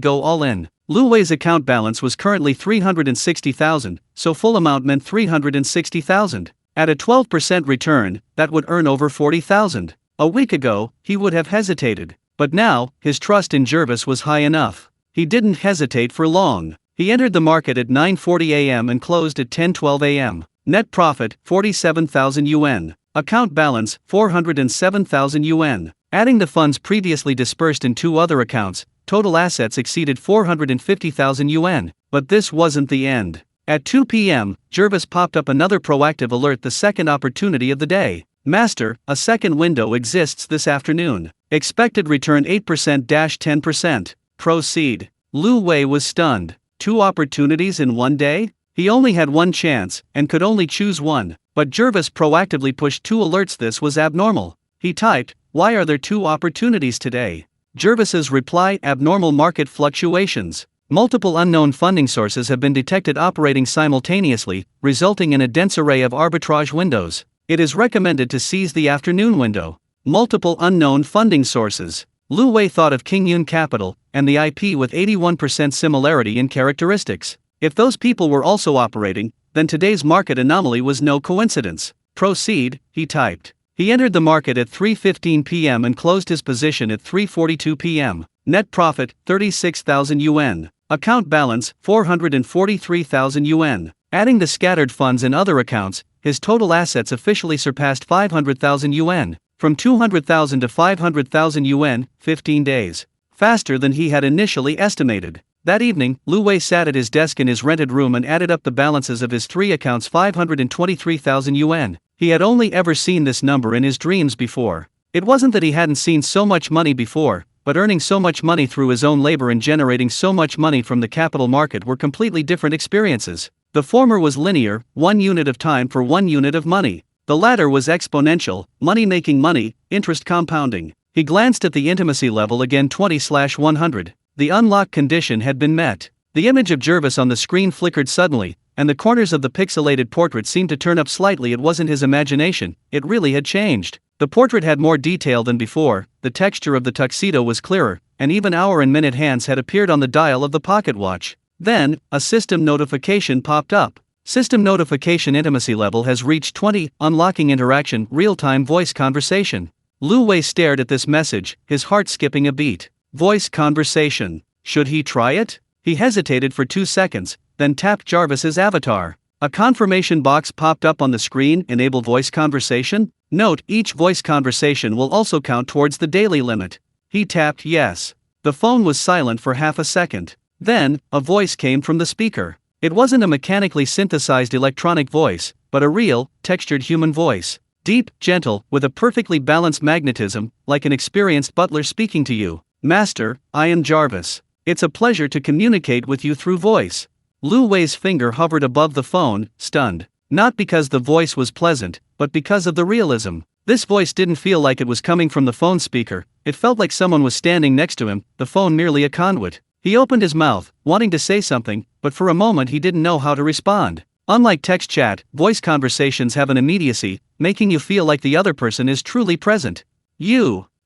go all in. Lu Wei's account balance was currently 360,000, so full amount meant 360,000. At a 12% return, that would earn over 40,000. A week ago, he would have hesitated. But now, his trust in Jarvis was high enough. He didn't hesitate for long. He entered the market at 9:40 a.m. and closed at 10:12 a.m. Net profit, 47,000 yuan. Account balance, 407,000 yuan. Adding the funds previously dispersed in 2 other accounts, total assets exceeded 450,000 yuan. But this wasn't the end. At 2 p.m., Jarvis popped up another proactive alert, the second opportunity of the day. Master, a second window exists this afternoon. Expected return 8%-10%. Proceed. Lu Wei was stunned. 2 opportunities in one day? He only had one chance, and could only choose one. But Jarvis proactively pushed 2 alerts. This was abnormal. He typed, "Why are there 2 opportunities today?" Jarvis's reply, "Abnormal market fluctuations. Multiple unknown funding sources have been detected operating simultaneously, resulting in a dense array of arbitrage windows. It is recommended to seize the afternoon window." Multiple unknown funding sources. Lu Wei thought of King Yun Capital, and the IP with 81% similarity in characteristics. If those people were also operating, then today's market anomaly was no coincidence. Proceed, he typed. He entered the market at 3:15 p.m. and closed his position at 3:42 p.m. Net profit, 36,000 yuan. Account balance, 443,000 yuan. Adding the scattered funds in other accounts, his total assets officially surpassed 500,000 yuan. From 200,000 to 500,000 yuan, 15 days. Faster than he had initially estimated. That evening, Lu Wei sat at his desk in his rented room and added up the balances of his 3 accounts, 523,000 yuan. He had only ever seen this number in his dreams before. It wasn't that he hadn't seen so much money before, but earning so much money through his own labor and generating so much money from the capital market were completely different experiences. The former was linear, 1 unit of time for 1 unit of money. The latter was exponential, money making money, interest compounding. He glanced at the intimacy level again, 20/100. The unlock condition had been met. The image of Jarvis on the screen flickered suddenly, and the corners of the pixelated portrait seemed to turn up slightly. It wasn't his imagination, it really had changed. The portrait had more detail than before, the texture of the tuxedo was clearer, and even hour and minute hands had appeared on the dial of the pocket watch. Then, a system notification popped up. System notification, intimacy level has reached 20, unlocking interaction, real-time voice conversation. Lu Wei stared at this message, his heart skipping a beat. Voice conversation. Should he try it? He hesitated for 2 seconds, then tapped Jarvis's avatar. A confirmation box popped up on the screen, enable voice conversation. Note, each voice conversation will also count towards the daily limit. He tapped yes. The phone was silent for half a second. Then, a voice came from the speaker. It wasn't a mechanically synthesized electronic voice, but a real, textured human voice. Deep, gentle, with a perfectly balanced magnetism, like an experienced butler speaking to you. Master, I am Jarvis. It's a pleasure to communicate with you through voice. Lu Wei's finger hovered above the phone, stunned. Not because the voice was pleasant, but because of the realism. This voice didn't feel like it was coming from the phone speaker, it felt like someone was standing next to him, the phone merely a conduit. He opened his mouth, wanting to say something, but for a moment he didn't know how to respond. Unlike text chat, voice conversations have an immediacy, making you feel like the other person is truly present.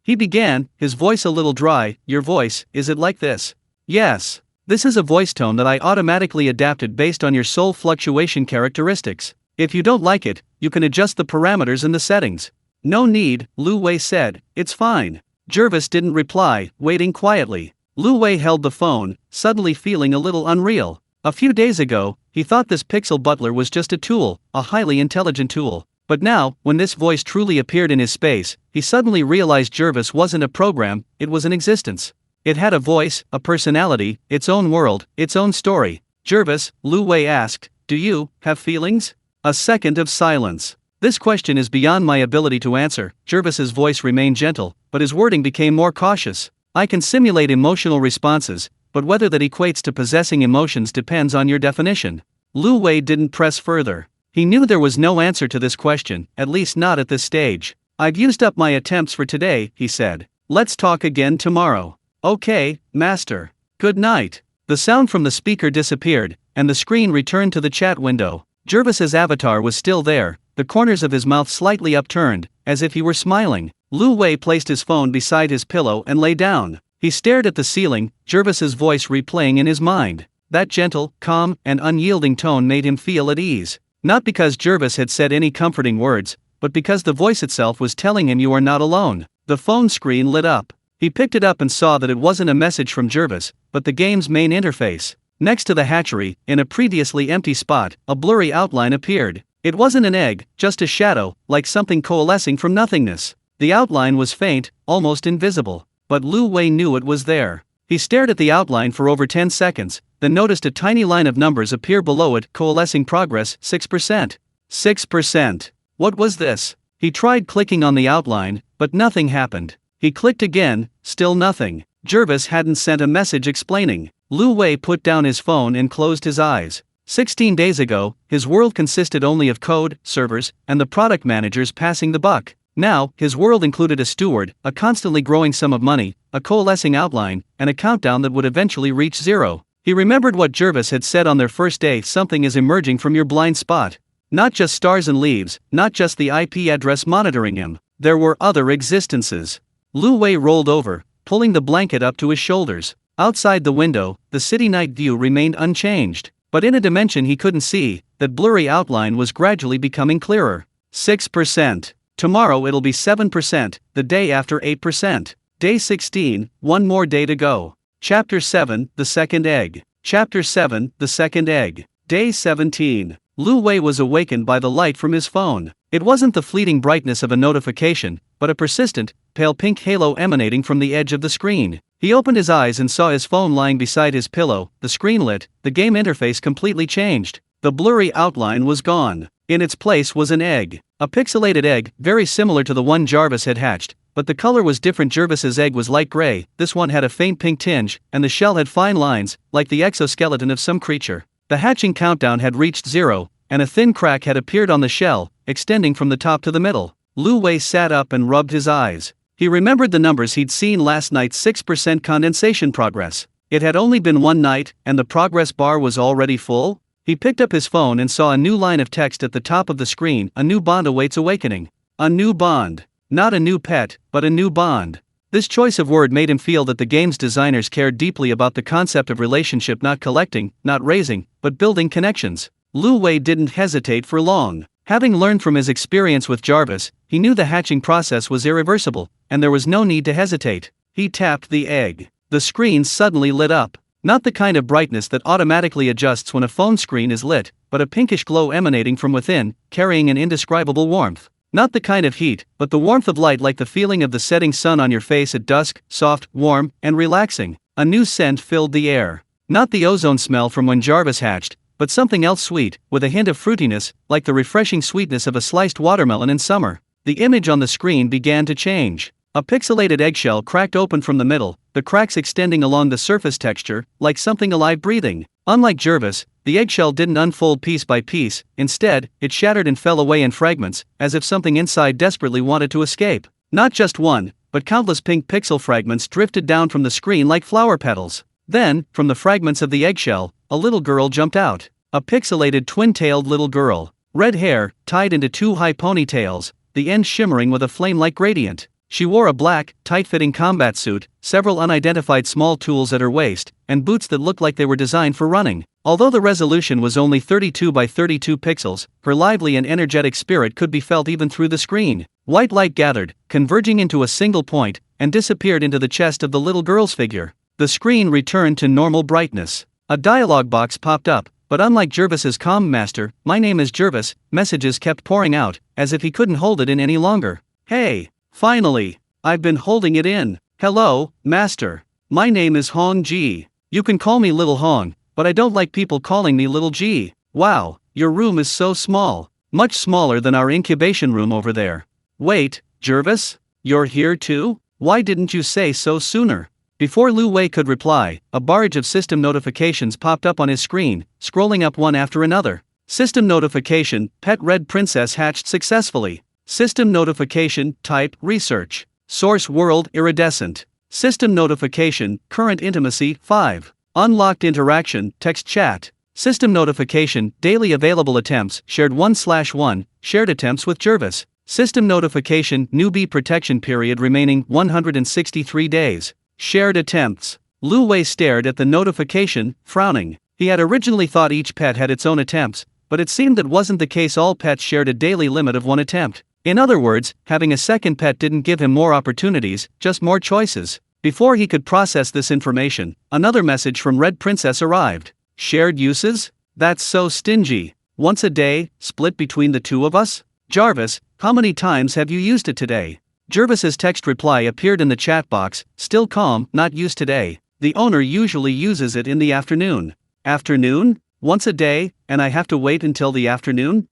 He began, his voice a little dry. Your voice, is it like this? Yes. This is a voice tone that I automatically adapted based on your soul fluctuation characteristics. If you don't like it, you can adjust the parameters in the settings. No need, Lu Wei said, it's fine. Jarvis didn't reply, waiting quietly. Lu Wei held the phone, suddenly feeling a little unreal. A few days ago, he thought this pixel butler was just a tool, a highly intelligent tool. But now, when this voice truly appeared in his space, he suddenly realized Jarvis wasn't a program, it was an existence. It had a voice, a personality, its own world, its own story. Jarvis, Lu Wei asked, do you have feelings? A second of silence. This question is beyond my ability to answer. Jarvis's voice remained gentle, but his wording became more cautious. I can simulate emotional responses, but whether that equates to possessing emotions depends on your definition. Lu Wei didn't press further. He knew there was no answer to this question, at least not at this stage. I've used up my attempts for today, he said. Let's talk again tomorrow. Okay, master. Good night. The sound from the speaker disappeared, and the screen returned to the chat window. Jarvis's avatar was still there, the corners of his mouth slightly upturned, as if he were smiling. Lu Wei placed his phone beside his pillow and lay down. He stared at the ceiling, Jarvis's voice replaying in his mind. That gentle, calm, and unyielding tone made him feel at ease. Not because Jarvis had said any comforting words, but because the voice itself was telling him you are not alone. The phone screen lit up. He picked it up and saw that it wasn't a message from Jarvis, but the game's main interface. Next to the hatchery, in a previously empty spot, a blurry outline appeared. It wasn't an egg, just a shadow, like something coalescing from nothingness. The outline was faint, almost invisible, but Lu Wei knew it was there. He stared at the outline for over 10 seconds, then noticed a tiny line of numbers appear below it, coalescing progress, 6%. 6%. What was this? He tried clicking on the outline, but nothing happened. He clicked again, still nothing. Jarvis hadn't sent a message explaining. Lu Wei put down his phone and closed his eyes. 16 days ago, his world consisted only of code, servers, and the product managers passing the buck. Now, his world included a steward, a constantly growing sum of money, a coalescing outline, and a countdown that would eventually reach zero. He remembered what Jarvis had said on their first day: something is emerging from your blind spot. Not just stars and leaves, not just the IP address monitoring him. There were other existences. Lu Wei rolled over, pulling the blanket up to his shoulders. Outside the window, the city night view remained unchanged. But in a dimension he couldn't see, that blurry outline was gradually becoming clearer. 6%. Tomorrow it'll be 7%, the day after 8%. Day 16, one more day to go. Chapter 7, The Second Egg. Chapter 7, The Second Egg. Day 17. Lu Wei was awakened by the light from his phone. It wasn't the fleeting brightness of a notification, but a persistent, pale pink halo emanating from the edge of the screen. He opened his eyes and saw his phone lying beside his pillow, the screen lit, the game interface completely changed. The blurry outline was gone. In its place was an egg. A pixelated egg, very similar to the one Jarvis had hatched, but the color was different. Jarvis's egg was light gray, this one had a faint pink tinge, and the shell had fine lines, like the exoskeleton of some creature. The hatching countdown had reached zero, and a thin crack had appeared on the shell, extending from the top to the middle. Lu Wei sat up and rubbed his eyes. He remembered the numbers he'd seen last night: 6% condensation progress. It had only been one night, and the progress bar was already full? He picked up his phone and saw a new line of text at the top of the screen: a new bond awaits awakening. A new bond. Not a new pet, but a new bond. This choice of word made him feel that the game's designers cared deeply about the concept of relationship, not collecting, not raising, but building connections. Lu Wei didn't hesitate for long. Having learned from his experience with Jarvis, he knew the hatching process was irreversible, and there was no need to hesitate. He tapped the egg. The screen suddenly lit up. Not the kind of brightness that automatically adjusts when a phone screen is lit, but a pinkish glow emanating from within, carrying an indescribable warmth. Not the kind of heat, but the warmth of light, like the feeling of the setting sun on your face at dusk, soft, warm, and relaxing. A new scent filled the air. Not the ozone smell from when Jarvis hatched, but something else sweet, with a hint of fruitiness, like the refreshing sweetness of a sliced watermelon in summer. The image on the screen began to change. A pixelated eggshell cracked open from the middle, the cracks extending along the surface texture, like something alive breathing. Unlike Jervis, the eggshell didn't unfold piece by piece, instead, it shattered and fell away in fragments, as if something inside desperately wanted to escape. Not just one, but countless pink pixel fragments drifted down from the screen like flower petals. Then, from the fragments of the eggshell, a little girl jumped out. A pixelated twin-tailed little girl. Red hair, tied into two high ponytails, the ends shimmering with a flame-like gradient. She wore a black, tight-fitting combat suit, several unidentified small tools at her waist, and boots that looked like they were designed for running. Although the resolution was only 32 by 32 pixels, her lively and energetic spirit could be felt even through the screen. White light gathered, converging into a single point, and disappeared into the chest of the little girl's figure. The screen returned to normal brightness. A dialog box popped up, but unlike Jervis's comm master, "My name is Jervis," messages kept pouring out, as if he couldn't hold it in any longer. "Hey! Finally! I've been holding it in. Hello, Master. My name is Hong Ji. You can call me Little Hong, but I don't like people calling me Little G. Wow, your room is so small. Much smaller than our incubation room over there. Wait, Jervis? You're here too? Why didn't you say so sooner?" Before Lu Wei could reply, a barrage of system notifications popped up on his screen, scrolling up one after another. System notification, Pet Red Princess hatched successfully. System notification, type, research. Source world, iridescent. System notification, current intimacy, 5. Unlocked interaction, text chat. System notification, daily available attempts, shared 1/1, shared attempts with Jervis. System notification, newbie protection period remaining 163 days. Shared attempts. Lu Wei stared at the notification, frowning. He had originally thought each pet had its own attempts, but it seemed that wasn't the case. All pets shared a daily limit of one attempt. In other words, having a second pet didn't give him more opportunities, just more choices. Before he could process this information, another message from Red Princess arrived. Shared uses? That's so stingy. Once a day, split between the two of us? Jarvis, how many times have you used it today? Jervis's text reply appeared in the chat box, still calm, not used today. The owner usually uses it in the afternoon. Afternoon? Once a day, and I have to wait until the afternoon?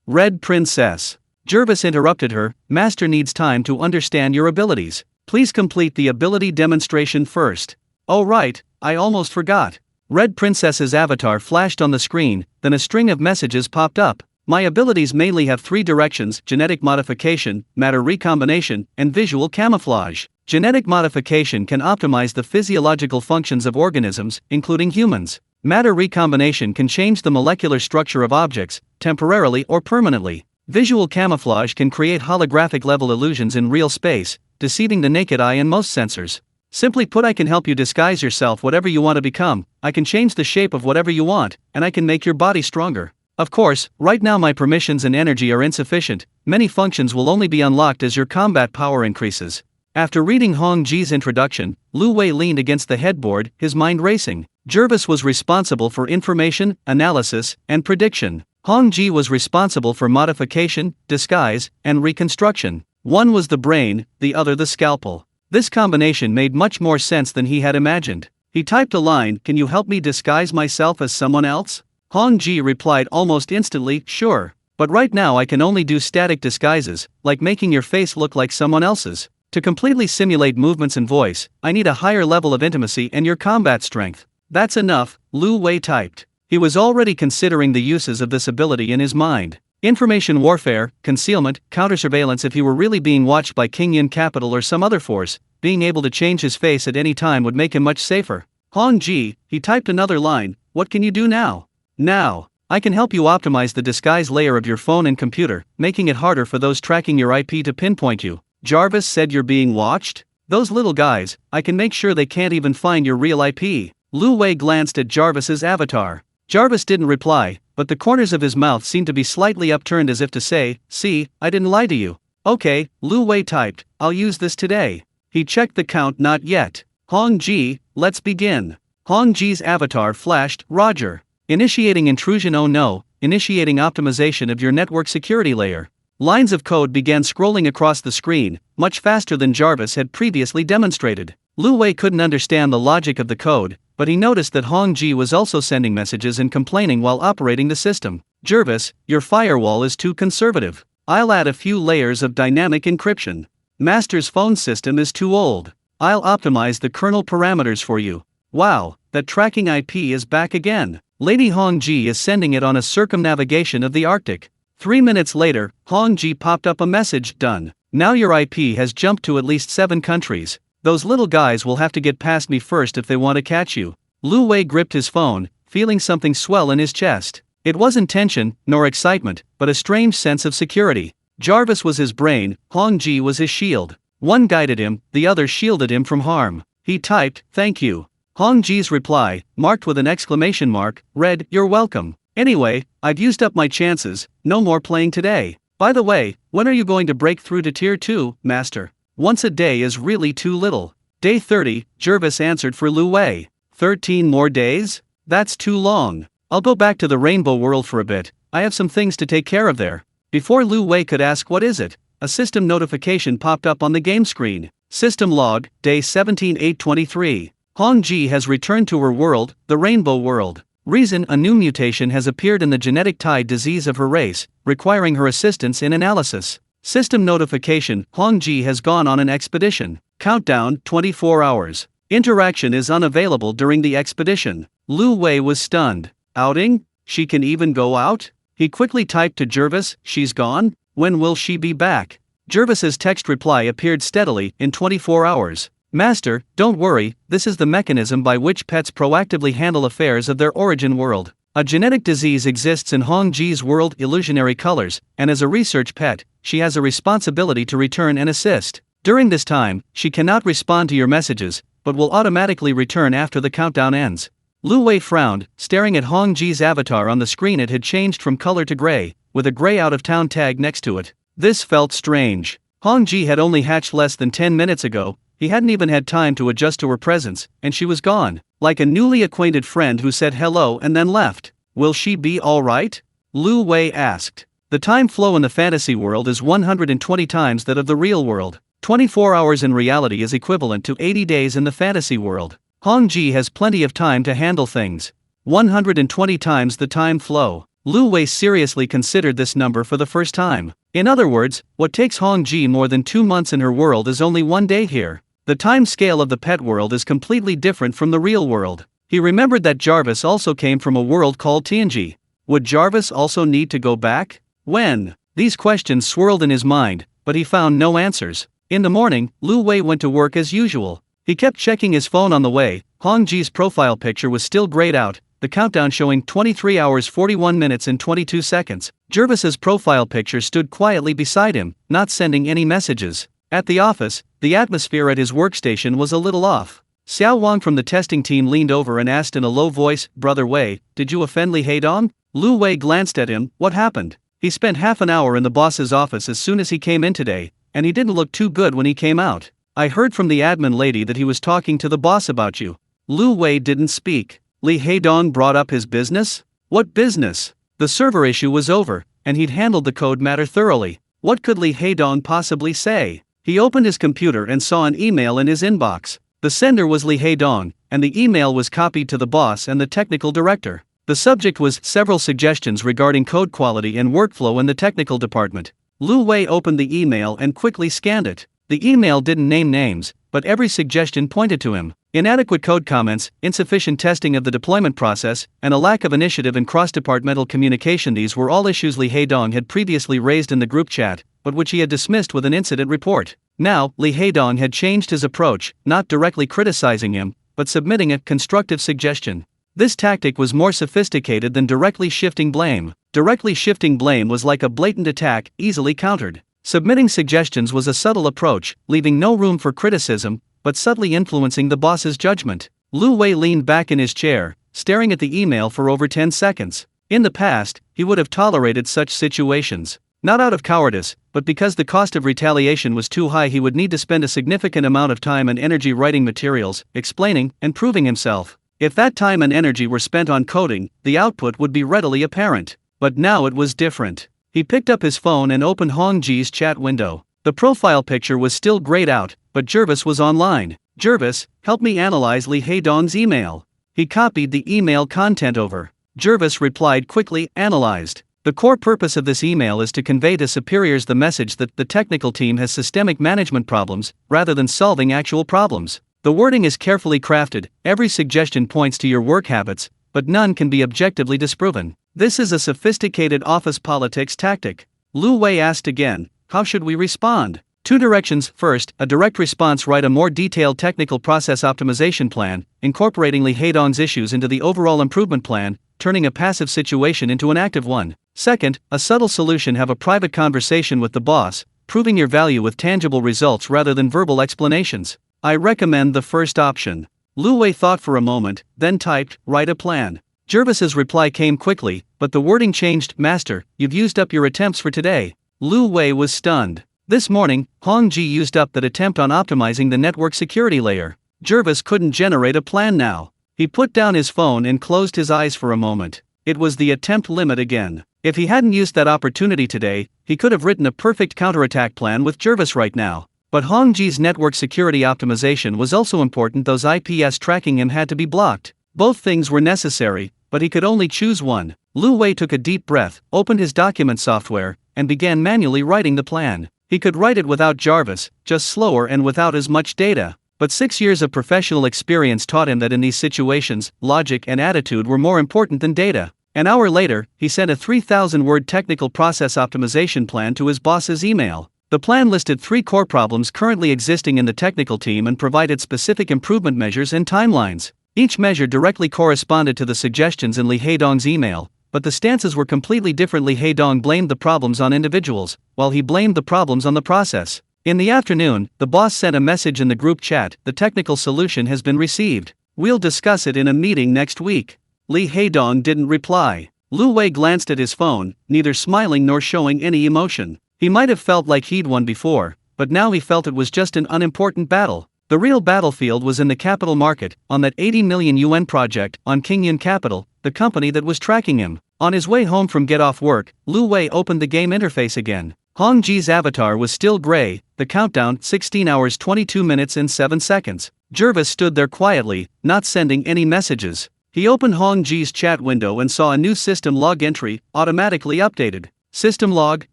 Red Princess. Jervis interrupted her, "Master needs time to understand your abilities. Please complete the ability demonstration first." "Oh right, I almost forgot." Red Princess's avatar flashed on the screen, then a string of messages popped up. "My abilities mainly have 3 directions: genetic modification, matter recombination, and visual camouflage. Genetic modification can optimize the physiological functions of organisms, including humans. Matter recombination can change the molecular structure of objects, temporarily or permanently. Visual camouflage can create holographic-level illusions in real space, deceiving the naked eye and most sensors. Simply put, I can help you disguise yourself whatever you want to become, I can change the shape of whatever you want, and I can make your body stronger. Of course, right now my permissions and energy are insufficient, many functions will only be unlocked as your combat power increases." After reading Hong Ji's introduction, Lu Wei leaned against the headboard, his mind racing. Jervis was responsible for information, analysis, and prediction. Hong Ji was responsible for modification, disguise, and reconstruction. One was the brain, the other the scalpel. This combination made much more sense than he had imagined. He typed a line, "Can you help me disguise myself as someone else?" Hong Ji replied almost instantly, "Sure. But right now I can only do static disguises, like making your face look like someone else's. To completely simulate movements and voice, I need a higher level of intimacy and your combat strength." "That's enough," Lu Wei typed. He was already considering the uses of this ability in his mind. Information warfare, concealment, counter-surveillance. If he were really being watched by Qingyan Capital or some other force, being able to change his face at any time would make him much safer. Hong Ji, he typed another line, "What can you do now?" "Now, I can help you optimize the disguise layer of your phone and computer, making it harder for those tracking your IP to pinpoint you." "Jarvis said you're being watched? Those little guys, I can make sure they can't even find your real IP." Lu Wei glanced at Jarvis's avatar. Jarvis didn't reply, but the corners of his mouth seemed to be slightly upturned as if to say, "See, I didn't lie to you." "Okay," Lu Wei typed, "I'll use this today." He checked the count. Not yet. "Hong Ji, let's begin." Hong Ji's avatar flashed, "Roger. Initiating intrusion. Oh no, initiating optimization of your network security layer." Lines of code began scrolling across the screen, much faster than Jarvis had previously demonstrated. Lu Wei couldn't understand the logic of the code, but he noticed that Hong Ji was also sending messages and complaining while operating the system. "Jervis, your firewall is too conservative. I'll add a few layers of dynamic encryption." Master's phone system is too old. I'll optimize the kernel parameters for you. Wow, that tracking IP is back again. Lady Hongji is sending it on a circumnavigation of the Arctic. 3 minutes later, Hongji popped up a message, done. Now your IP has jumped to at least 7 countries. Those little guys will have to get past me first if they want to catch you. Lu Wei gripped his phone, feeling something swell in his chest. It wasn't tension, nor excitement, but a strange sense of security. Jarvis was his brain, Hongji was his shield. One guided him, the other shielded him from harm. He typed, "Thank you." Hongji's reply, marked with an exclamation mark, read, "You're welcome. Anyway, I've used up my chances, no more playing today. By the way, when are you going to break through to Tier 2, Master? Once a day is really too little." Day 30, Jervis answered for Lu Wei. 13 more days? That's too long. I'll go back to the Rainbow World for a bit, I have some things to take care of there. Before Lu Wei could ask what is it, a system notification popped up on the game screen. System log, day 17-823. Hongji has returned to her world, the Rainbow World. Reason: a new mutation has appeared in the genetic tide disease of her race, requiring her assistance in analysis. System notification: Hongji has gone on an expedition. Countdown: 24 hours. Interaction is unavailable during the expedition. Lu Wei was stunned. Outing? She can even go out? He quickly typed to Jervis, "She's gone? When will she be back?" Jervis's text reply appeared steadily, "In 24 hours. Master, don't worry, this is the mechanism by which pets proactively handle affairs of their origin world. A genetic disease exists in Hongji's world, illusionary colors, and as a research pet, she has a responsibility to return and assist. During this time, she cannot respond to your messages, but will automatically return after the countdown ends." Lu Wei frowned, staring at Hongji's avatar on the screen. It had changed from color to gray, with a gray out-of-town tag next to it. This felt strange. Hongji had only hatched less than 10 minutes ago. He hadn't even had time to adjust to her presence, and she was gone, like a newly acquainted friend who said hello and then left. "Will she be alright?" Lu Wei asked. The time flow in the fantasy world is 120 times that of the real world. 24 hours in reality is equivalent to 80 days in the fantasy world. Hongji has plenty of time to handle things. 120 times the time flow. Lu Wei seriously considered this number for the first time. In other words, what takes Hongji more than 2 months in her world is only 1 day here. The time scale of the pet world is completely different from the real world. He remembered that Jarvis also came from a world called Tianji. Would Jarvis also need to go back? When? These questions swirled in his mind, but he found no answers. In the morning, Lu Wei went to work as usual. He kept checking his phone on the way. Hongji's profile picture was still grayed out, the countdown showing 23 hours 41 minutes and 22 seconds. Jervis's profile picture stood quietly beside him, not sending any messages. At the office, the atmosphere at his workstation was a little off. Xiao Wang from the testing team leaned over and asked in a low voice, "Brother Wei, did you offend Li Heidong?" Lu Wei glanced at him. "What happened?" "He spent half an hour in the boss's office as soon as he came in today, and he didn't look too good when he came out. I heard from the admin lady that he was talking to the boss about you." Lu Wei didn't speak. Li Heidong brought up his business? What business? The server issue was over, and he'd handled the code matter thoroughly. What could Li Heidong possibly say? He opened his computer and saw an email in his inbox. The sender was Li Heidong, and the email was copied to the boss and the technical director. The subject was several suggestions regarding code quality and workflow in the technical department. Lu Wei opened the email and quickly scanned it. The email didn't name names, but every suggestion pointed to him. Inadequate code comments, insufficient testing of the deployment process, and a lack of initiative in cross-departmental communication. These were all issues Li Heidong had previously raised in the group chat, but which he had dismissed with an incident report. Now, Li Heidong had changed his approach, not directly criticizing him, but submitting a constructive suggestion. This tactic was more sophisticated than directly shifting blame. Directly shifting blame was like a blatant attack, easily countered. Submitting suggestions was a subtle approach, leaving no room for criticism, but subtly influencing the boss's judgment. Lu Wei leaned back in his chair, staring at the email for over 10 seconds. In the past, he would have tolerated such situations. Not out of cowardice, but because the cost of retaliation was too high. He would need to spend a significant amount of time and energy writing materials, explaining, and proving himself. If that time and energy were spent on coding, the output would be readily apparent. But now it was different. He picked up his phone and opened Hongji's chat window. The profile picture was still grayed out, but Jervis was online. "Jervis, help me analyze Li Heidong's email." He copied the email content over. Jervis replied quickly, "Analyzed." The core purpose of this email is to convey to superiors the message that the technical team has systemic management problems, rather than solving actual problems. The wording is carefully crafted, every suggestion points to your work habits, but none can be objectively disproven. This is a sophisticated office politics tactic. Lu Wei asked again, how should we respond? Two directions. First, a direct response. Write a more detailed technical process optimization plan, incorporating Li Heidong's issues into the overall improvement plan, turning a passive situation into an active one. Second, a subtle solution. Have a private conversation with the boss, proving your value with tangible results rather than verbal explanations. I recommend the first option. Lu Wei thought for a moment, then typed, write a plan. Jervis's reply came quickly, but the wording changed. Master, you've used up your attempts for today. Lu Wei was stunned. This morning, Hong Ji used up that attempt on optimizing the network security layer. Jervis couldn't generate a plan now. He put down his phone and closed his eyes for a moment. It was the attempt limit again. If he hadn't used that opportunity today, he could have written a perfect counterattack plan with Jervis right now. But Hong Ji's network security optimization was also important. Those IPs tracking him had to be blocked. Both things were necessary, but he could only choose one. Lu Wei took a deep breath, opened his document software, and began manually writing the plan. He could write it without Jarvis, just slower and without as much data. But 6 years of professional experience taught him that in these situations, logic and attitude were more important than data. An hour later, he sent a 3,000-word technical process optimization plan to his boss's email. The plan listed 3 core problems currently existing in the technical team and provided specific improvement measures and timelines. Each measure directly corresponded to the suggestions in Li Heidong's email, but the stances were completely different. Li Heidong blamed the problems on individuals, while he blamed the problems on the process. In the afternoon, the boss sent a message in the group chat, the technical solution has been received. We'll discuss it in a meeting next week. Li Heidong didn't reply. Lu Wei glanced at his phone, neither smiling nor showing any emotion. He might have felt like he'd won before, but now he felt it was just an unimportant battle. The real battlefield was in the capital market, on that 80 million yuan project, on Qingyun Capital, the company that was tracking him. On his way home from get off work, Lu Wei opened the game interface again. Hong Ji's avatar was still gray, the countdown, 16 hours 22 minutes and 7 seconds. Jervis stood there quietly, not sending any messages. He opened Hong Ji's chat window and saw a new system log entry, automatically updated. System log,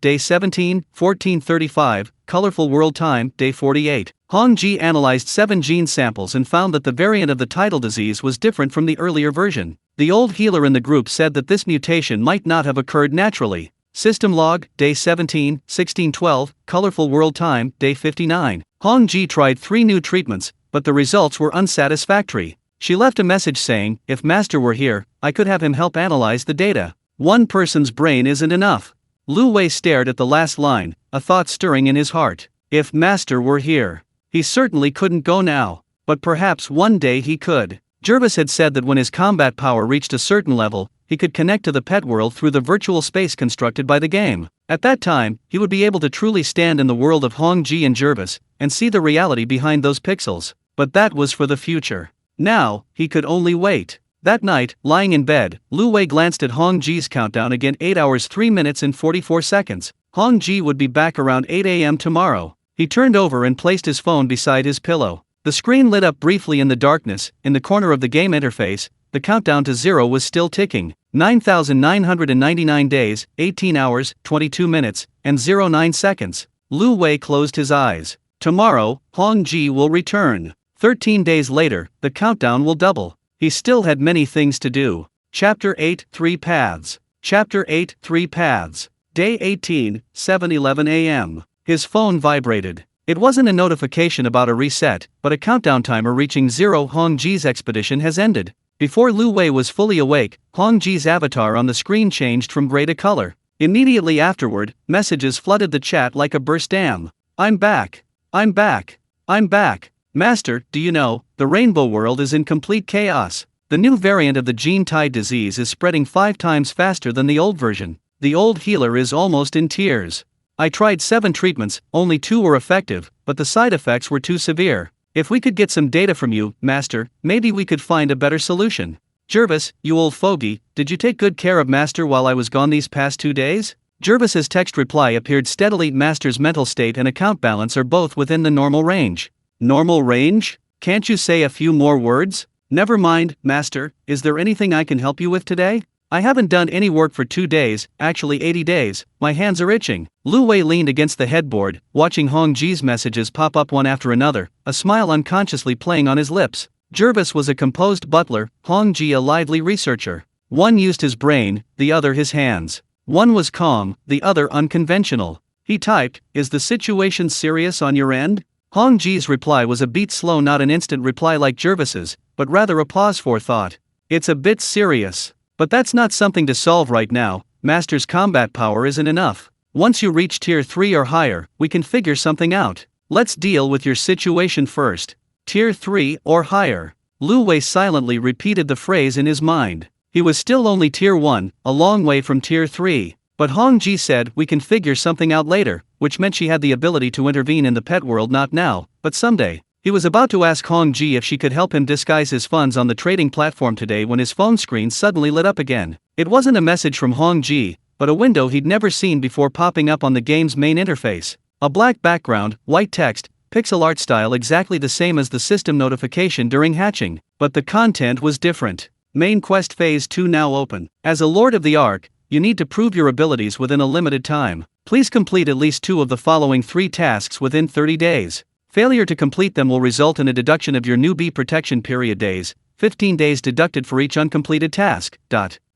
day 17, 1435, colorful world time, day 48. Hong Ji analyzed 7 gene samples and found that the variant of the tidal disease was different from the earlier version. The old healer in the group said that this mutation might not have occurred naturally. System log, day 17, 1612, colorful world time, day 59. Hong Ji tried 3 new treatments, but the results were unsatisfactory. She left a message saying, if Master were here, I could have him help analyze the data. One person's brain isn't enough. Lu Wei stared at the last line, a thought stirring in his heart. If Master were here. He certainly couldn't go now, but perhaps one day he could. Jervis had said that when his combat power reached a certain level, he could connect to the pet world through the virtual space constructed by the game. At that time, he would be able to truly stand in the world of Hong Ji and Jervis, and see the reality behind those pixels. But that was for the future. Now, he could only wait. That night, lying in bed, Lu Wei glanced at Hong Ji's countdown again, 8 hours 3 minutes and 44 seconds. Hong Ji would be back around 8 a.m. tomorrow. He turned over and placed his phone beside his pillow. The screen lit up briefly in the darkness. In the corner of the game interface, the countdown to 0 was still ticking. 9,999 days, 18 hours, 22 minutes, and 09 seconds. Lu Wei closed his eyes. Tomorrow, Hong Ji will return. 13 days later, the countdown will double. He still had many things to do. Chapter 8, 3 Paths. Chapter 8, 3 Paths. Day 18, 7:11 a.m. His phone vibrated. It wasn't a notification about a reset, but a countdown timer reaching 0. Hong Ji's expedition has ended. Before Lu Wei was fully awake, Hong Ji's avatar on the screen changed from gray to color. Immediately afterward, messages flooded the chat like a burst dam. I'm back. I'm back. I'm back. Master, do you know, the rainbow world is in complete chaos. The new variant of the gene-tied disease is spreading 5 times faster than the old version. The old healer is almost in tears. I tried 7 treatments, only 2 were effective, but the side effects were too severe. If we could get some data from you, Master, maybe we could find a better solution. Jervis, you old fogey, did you take good care of Master while I was gone these past 2 days? Jervis's text reply appeared steadily. Master's mental state and account balance are both within the normal range. Normal range? Can't you say a few more words? Never mind, Master, is there anything I can help you with today? I haven't done any work for 2 days, actually 80 days, my hands are itching. Lu Wei leaned against the headboard, watching Hong Ji's messages pop up one after another, a smile unconsciously playing on his lips. Jervis was a composed butler, Hong Ji a lively researcher. One used his brain, the other his hands. One was calm, the other unconventional. He typed, "Is the situation serious on your end?" Hong Ji's reply was a beat slow, not an instant reply like Jervis's, but rather a pause for thought. "It's a bit serious. But that's not something to solve right now. Master's combat power isn't enough. Once you reach tier 3 or higher, we can figure something out. Let's deal with your situation first. Tier 3 or higher." Lu Wei silently repeated the phrase in his mind. He was still only tier 1, a long way from tier 3. But Hong Ji said we can figure something out later, which meant she had the ability to intervene in the pet world not now, but someday. He was about to ask Hong Ji if she could help him disguise his funds on the trading platform today when his phone screen suddenly lit up again. It wasn't a message from Hong Ji, but a window he'd never seen before popping up on the game's main interface. A black background, white text, pixel art style exactly the same as the system notification during hatching, but the content was different. Main quest phase 2 now open. As a Lord of the Ark, you need to prove your abilities within a limited time. Please complete at least 2 of the following 3 tasks within 30 days. Failure to complete them will result in a deduction of your newbie protection period days, 15 days deducted for each uncompleted task.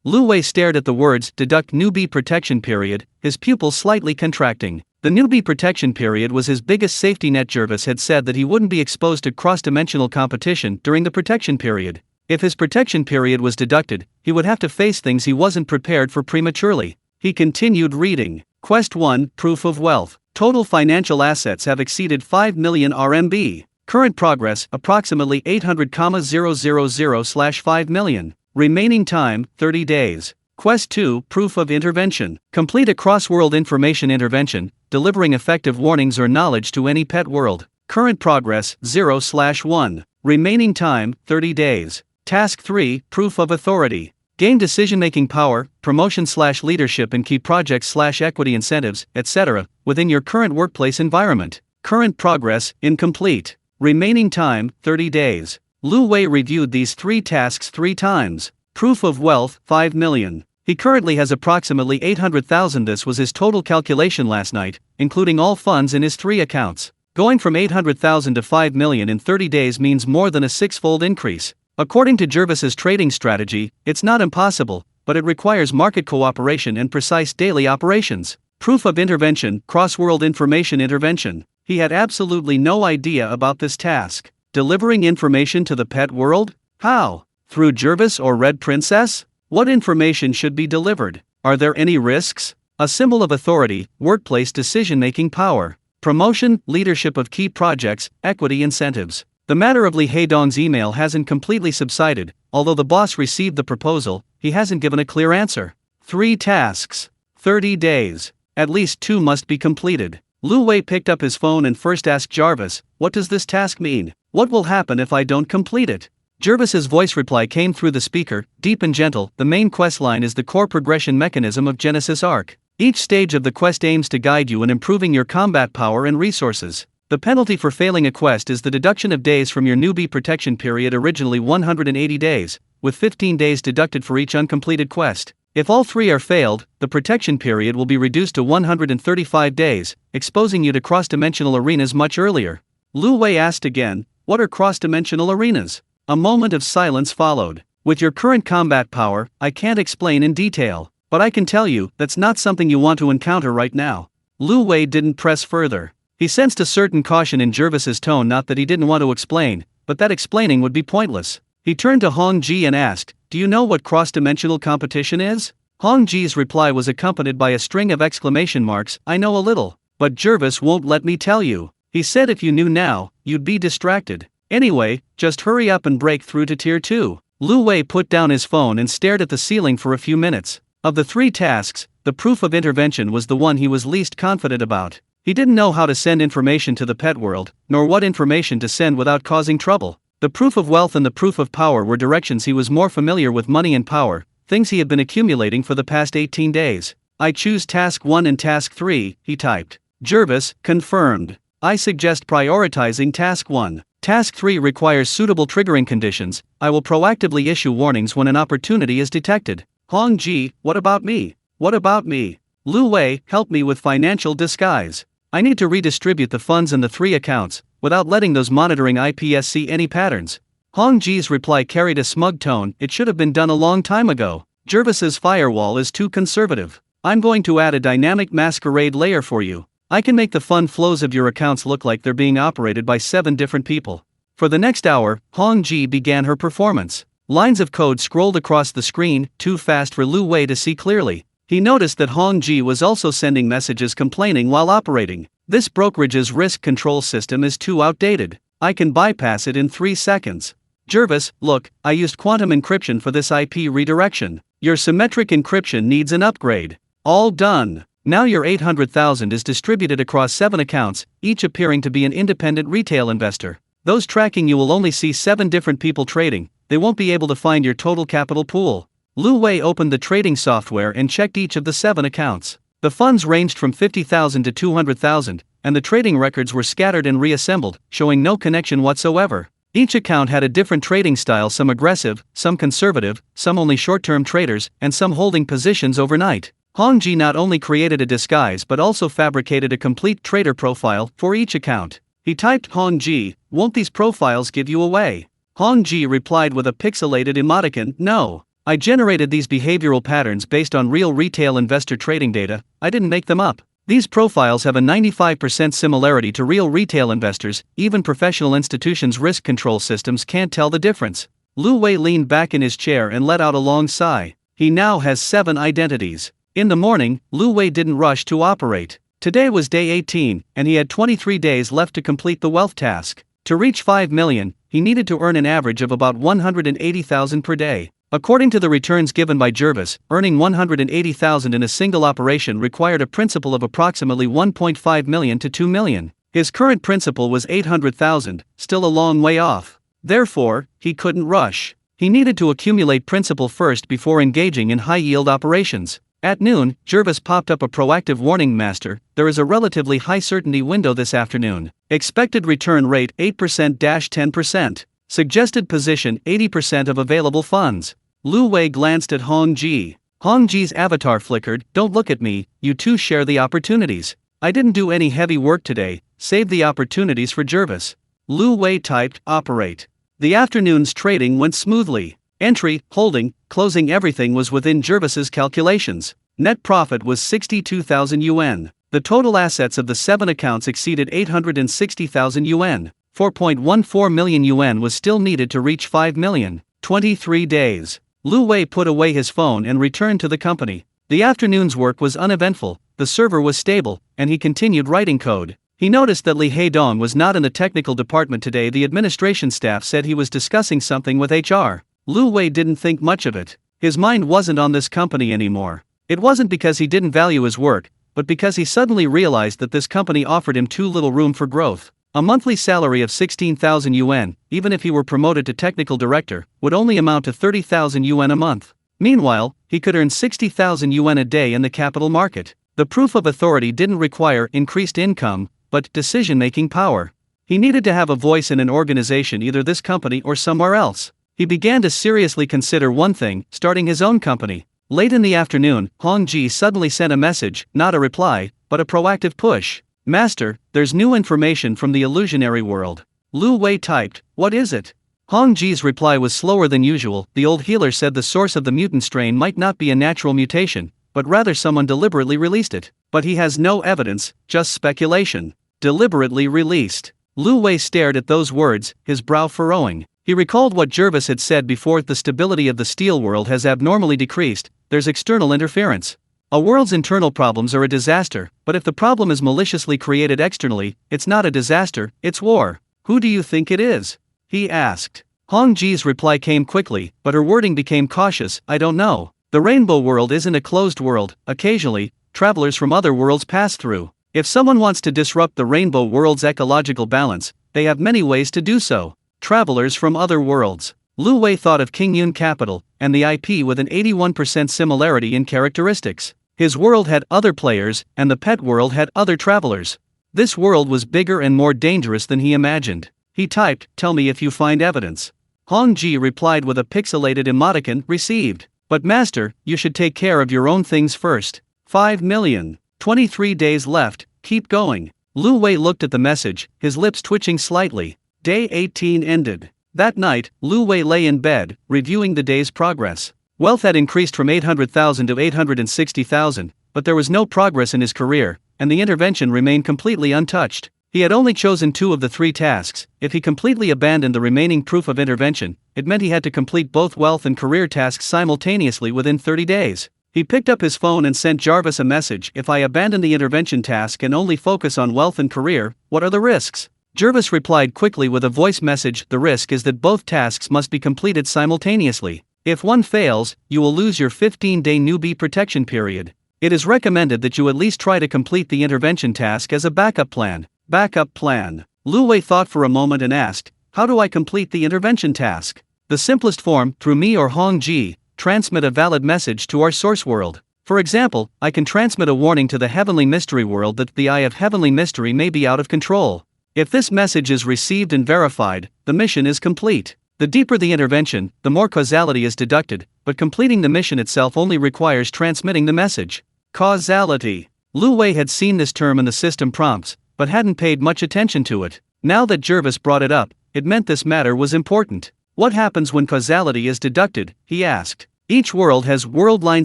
Lu Wei stared at the words "deduct newbie protection period," his pupils slightly contracting. The newbie protection period was his biggest safety net. Jervis had said that he wouldn't be exposed to cross-dimensional competition during the protection period. If his protection period was deducted, he would have to face things he wasn't prepared for prematurely. He continued reading. Quest 1, Proof of Wealth. Total financial assets have exceeded 5 million RMB. Current progress, approximately 800,000/5 million. Remaining time, 30 days. Quest 2, Proof of Intervention. Complete a cross-world information intervention, delivering effective warnings or knowledge to any pet world. Current progress, 0/1. Remaining time, 30 days. Task 3, Proof of Authority. Gain decision-making power, promotion/leadership in key projects/equity incentives, etc., within your current workplace environment. Current progress, incomplete. Remaining time, 30 days. Lu Wei reviewed these 3 tasks 3 times. Proof of Wealth, 5 million. He currently has approximately 800,000. This was his total calculation last night, including all funds in his 3 accounts. Going from 800,000 to 5 million in 30 days means more than a 6-fold increase. According to Jervis's trading strategy, it's not impossible, but it requires market cooperation and precise daily operations. Proof of Intervention, Cross-World Information Intervention. He had absolutely no idea about this task. Delivering information to the pet world? How? Through Jervis or Red Princess? What information should be delivered? Are there any risks? A symbol of authority, workplace decision-making power. Promotion, leadership of key projects, equity incentives. The matter of Li Heidong's email hasn't completely subsided. Although the boss received the proposal, he hasn't given a clear answer. 3 tasks. 30 days. At least 2 must be completed. Lu Wei picked up his phone and first asked Jarvis, "What does this task mean? What will happen if I don't complete it?" Jervis's voice reply came through the speaker, deep and gentle. The main quest line is the core progression mechanism of Genesis Arc. Each stage of the quest aims to guide you in improving your combat power and resources. The penalty for failing a quest is the deduction of days from your newbie protection period, originally 180 days, with 15 days deducted for each uncompleted quest. If all 3 are failed, the protection period will be reduced to 135 days, exposing you to cross-dimensional arenas much earlier. Lu Wei asked again, "What are cross-dimensional arenas?" A moment of silence followed. "With your current combat power, I can't explain in detail, but I can tell you, that's not something you want to encounter right now." Lu Wei didn't press further. He sensed a certain caution in Jervis's tone, not that he didn't want to explain, but that explaining would be pointless. He turned to Hong Ji and asked, "Do you know what cross-dimensional competition is?" Hong Ji's reply was accompanied by a string of exclamation marks. "I know a little, but Jervis won't let me tell you. He said if you knew now, you'd be distracted. Anyway, just hurry up and break through to tier 2. Lu Wei put down his phone and stared at the ceiling for a few minutes. Of the 3 tasks, the Proof of Intervention was the one he was least confident about. He didn't know how to send information to the pet world, nor what information to send without causing trouble. The Proof of Wealth and the Proof of Power were directions he was more familiar with. Money and power, things he had been accumulating for the past 18 days. "I choose Task 1 and Task 3, he typed. Jervis, confirmed. "I suggest prioritizing Task 1. Task 3 requires suitable triggering conditions. I will proactively issue warnings when an opportunity is detected." Hong Ji, what about me? What about me? Lu Wei, help me with financial disguise. I need to redistribute the funds in the 3 accounts, without letting those monitoring IPs see any patterns. Hong Ji's reply carried a smug tone. It should have been done a long time ago. Jervis's firewall is too conservative. I'm going to add a dynamic masquerade layer for you. I can make the fund flows of your accounts look like they're being operated by 7 different people. For the next hour, Hong Ji began her performance. Lines of code scrolled across the screen, too fast for Lu Wei to see clearly. He noticed that Hong Ji was also sending messages complaining while operating. This brokerage's risk control system is too outdated. I can bypass it in 3 seconds. Jervis, look, I used quantum encryption for this IP redirection. Your symmetric encryption needs an upgrade. All done. Now your 800,000 is distributed across 7 accounts, each appearing to be an independent retail investor. Those tracking you will only see 7 different people trading. They won't be able to find your total capital pool. Lu Wei opened the trading software and checked each of the 7 accounts. The funds ranged from 50,000 to 200,000, and the trading records were scattered and reassembled, showing no connection whatsoever. Each account had a different trading style, some aggressive, some conservative, some only short-term traders, and some holding positions overnight. Hong Ji not only created a disguise but also fabricated a complete trader profile for each account. He typed, Hong Ji, won't these profiles give you away? Hong Ji replied with a pixelated emoticon, no. I generated these behavioral patterns based on real retail investor trading data. I didn't make them up. These profiles have a 95% similarity to real retail investors. Even professional institutions' risk control systems can't tell the difference. Lu Wei leaned back in his chair and let out a long sigh. He now has 7 identities. In the morning, Lu Wei didn't rush to operate. Today was day 18, and he had 23 days left to complete the wealth task. To reach 5 million, he needed to earn an average of about 180,000 per day. According to the returns given by Jervis, earning 180,000 in a single operation required a principal of approximately 1.5 million to 2 million. His current principal was 800,000, still a long way off. Therefore, he couldn't rush. He needed to accumulate principal first before engaging in high-yield operations. At noon, Jervis popped up a proactive warning, Master, there is a relatively high certainty window this afternoon. Expected return rate 8%-10%. Suggested position 80% of available funds. Lu Wei glanced at Hong Ji. Hong Ji's avatar flickered, don't look at me, you two share the opportunities. I didn't do any heavy work today, save the opportunities for Jervis. Lu Wei typed, operate. The afternoon's trading went smoothly. Entry, holding, closing, everything was within Jervis's calculations. Net profit was 62,000 yuan. The total assets of the 7 accounts exceeded 860,000 yuan. 4.14 million yuan was still needed to reach 5 million. 23 days. Lu Wei put away his phone and returned to the company. The afternoon's work was uneventful, the server was stable, and he continued writing code. He noticed that Li Heidong was not in the technical department today. The administration staff said he was discussing something with HR. Lu Wei didn't think much of it. His mind wasn't on this company anymore. It wasn't because he didn't value his work, but because he suddenly realized that this company offered him too little room for growth. A monthly salary of 16,000 yuan, even if he were promoted to technical director, would only amount to 30,000 yuan a month. Meanwhile, he could earn 60,000 yuan a day in the capital market. The proof of authority didn't require increased income, but decision-making power. He needed to have a voice in an organization, either this company or somewhere else. He began to seriously consider one thing, starting his own company. Late in the afternoon, Hong Ji suddenly sent a message, not a reply, but a proactive push. Master, there's new information from the illusionary world. Lu Wei typed, what is it? Hong Ji's reply was slower than usual. The old healer said the source of the mutant strain might not be a natural mutation, but rather someone deliberately released it. But he has no evidence, just speculation. Deliberately released. Lu Wei stared at those words, his brow furrowing. He recalled what Jervis had said before, the stability of the steel world has abnormally decreased, there's external interference. A world's internal problems are a disaster, but if the problem is maliciously created externally, it's not a disaster, it's war. Who do you think it is? He asked. Hong Ji's reply came quickly, but her wording became cautious, I don't know. The rainbow world isn't a closed world, occasionally, travelers from other worlds pass through. If someone wants to disrupt the rainbow world's ecological balance, they have many ways to do so. Travelers from other worlds. Lu Wei thought of King Yun Capital, and the IP with an 81% similarity in characteristics. His world had other players, and the pet world had other travelers. This world was bigger and more dangerous than he imagined. He typed, tell me if you find evidence. Hong Ji replied with a pixelated emoticon, received. But master, you should take care of your own things first. 5 million. 23 days left, keep going. Lu Wei looked at the message, his lips twitching slightly. Day 18 ended. That night, Lu Wei lay in bed, reviewing the day's progress. Wealth had increased from 800,000 to 860,000, but there was no progress in his career, and the intervention remained completely untouched. He had only chosen 2 of the 3 tasks. If he completely abandoned the remaining proof of intervention, it meant he had to complete both wealth and career tasks simultaneously within 30 days. He picked up his phone and sent Jarvis a message. If I abandon the intervention task and only focus on wealth and career, what are the risks? Jarvis replied quickly with a voice message. The risk is that both tasks must be completed simultaneously. If one fails, you will lose your 15-day newbie protection period. It is recommended that you at least try to complete the intervention task as a backup plan. Backup plan. Lu Wei thought for a moment and asked, how do I complete the intervention task? The simplest form, through me or Hong Ji, transmit a valid message to our source world. For example, I can transmit a warning to the heavenly mystery world that the eye of heavenly mystery may be out of control. If this message is received and verified, the mission is complete. The deeper the intervention, the more causality is deducted, but completing the mission itself only requires transmitting the message. Causality. Lu Wei had seen this term in the system prompts, but hadn't paid much attention to it. Now that Jarvis brought it up, it meant this matter was important. What happens when causality is deducted? He asked. Each world has world line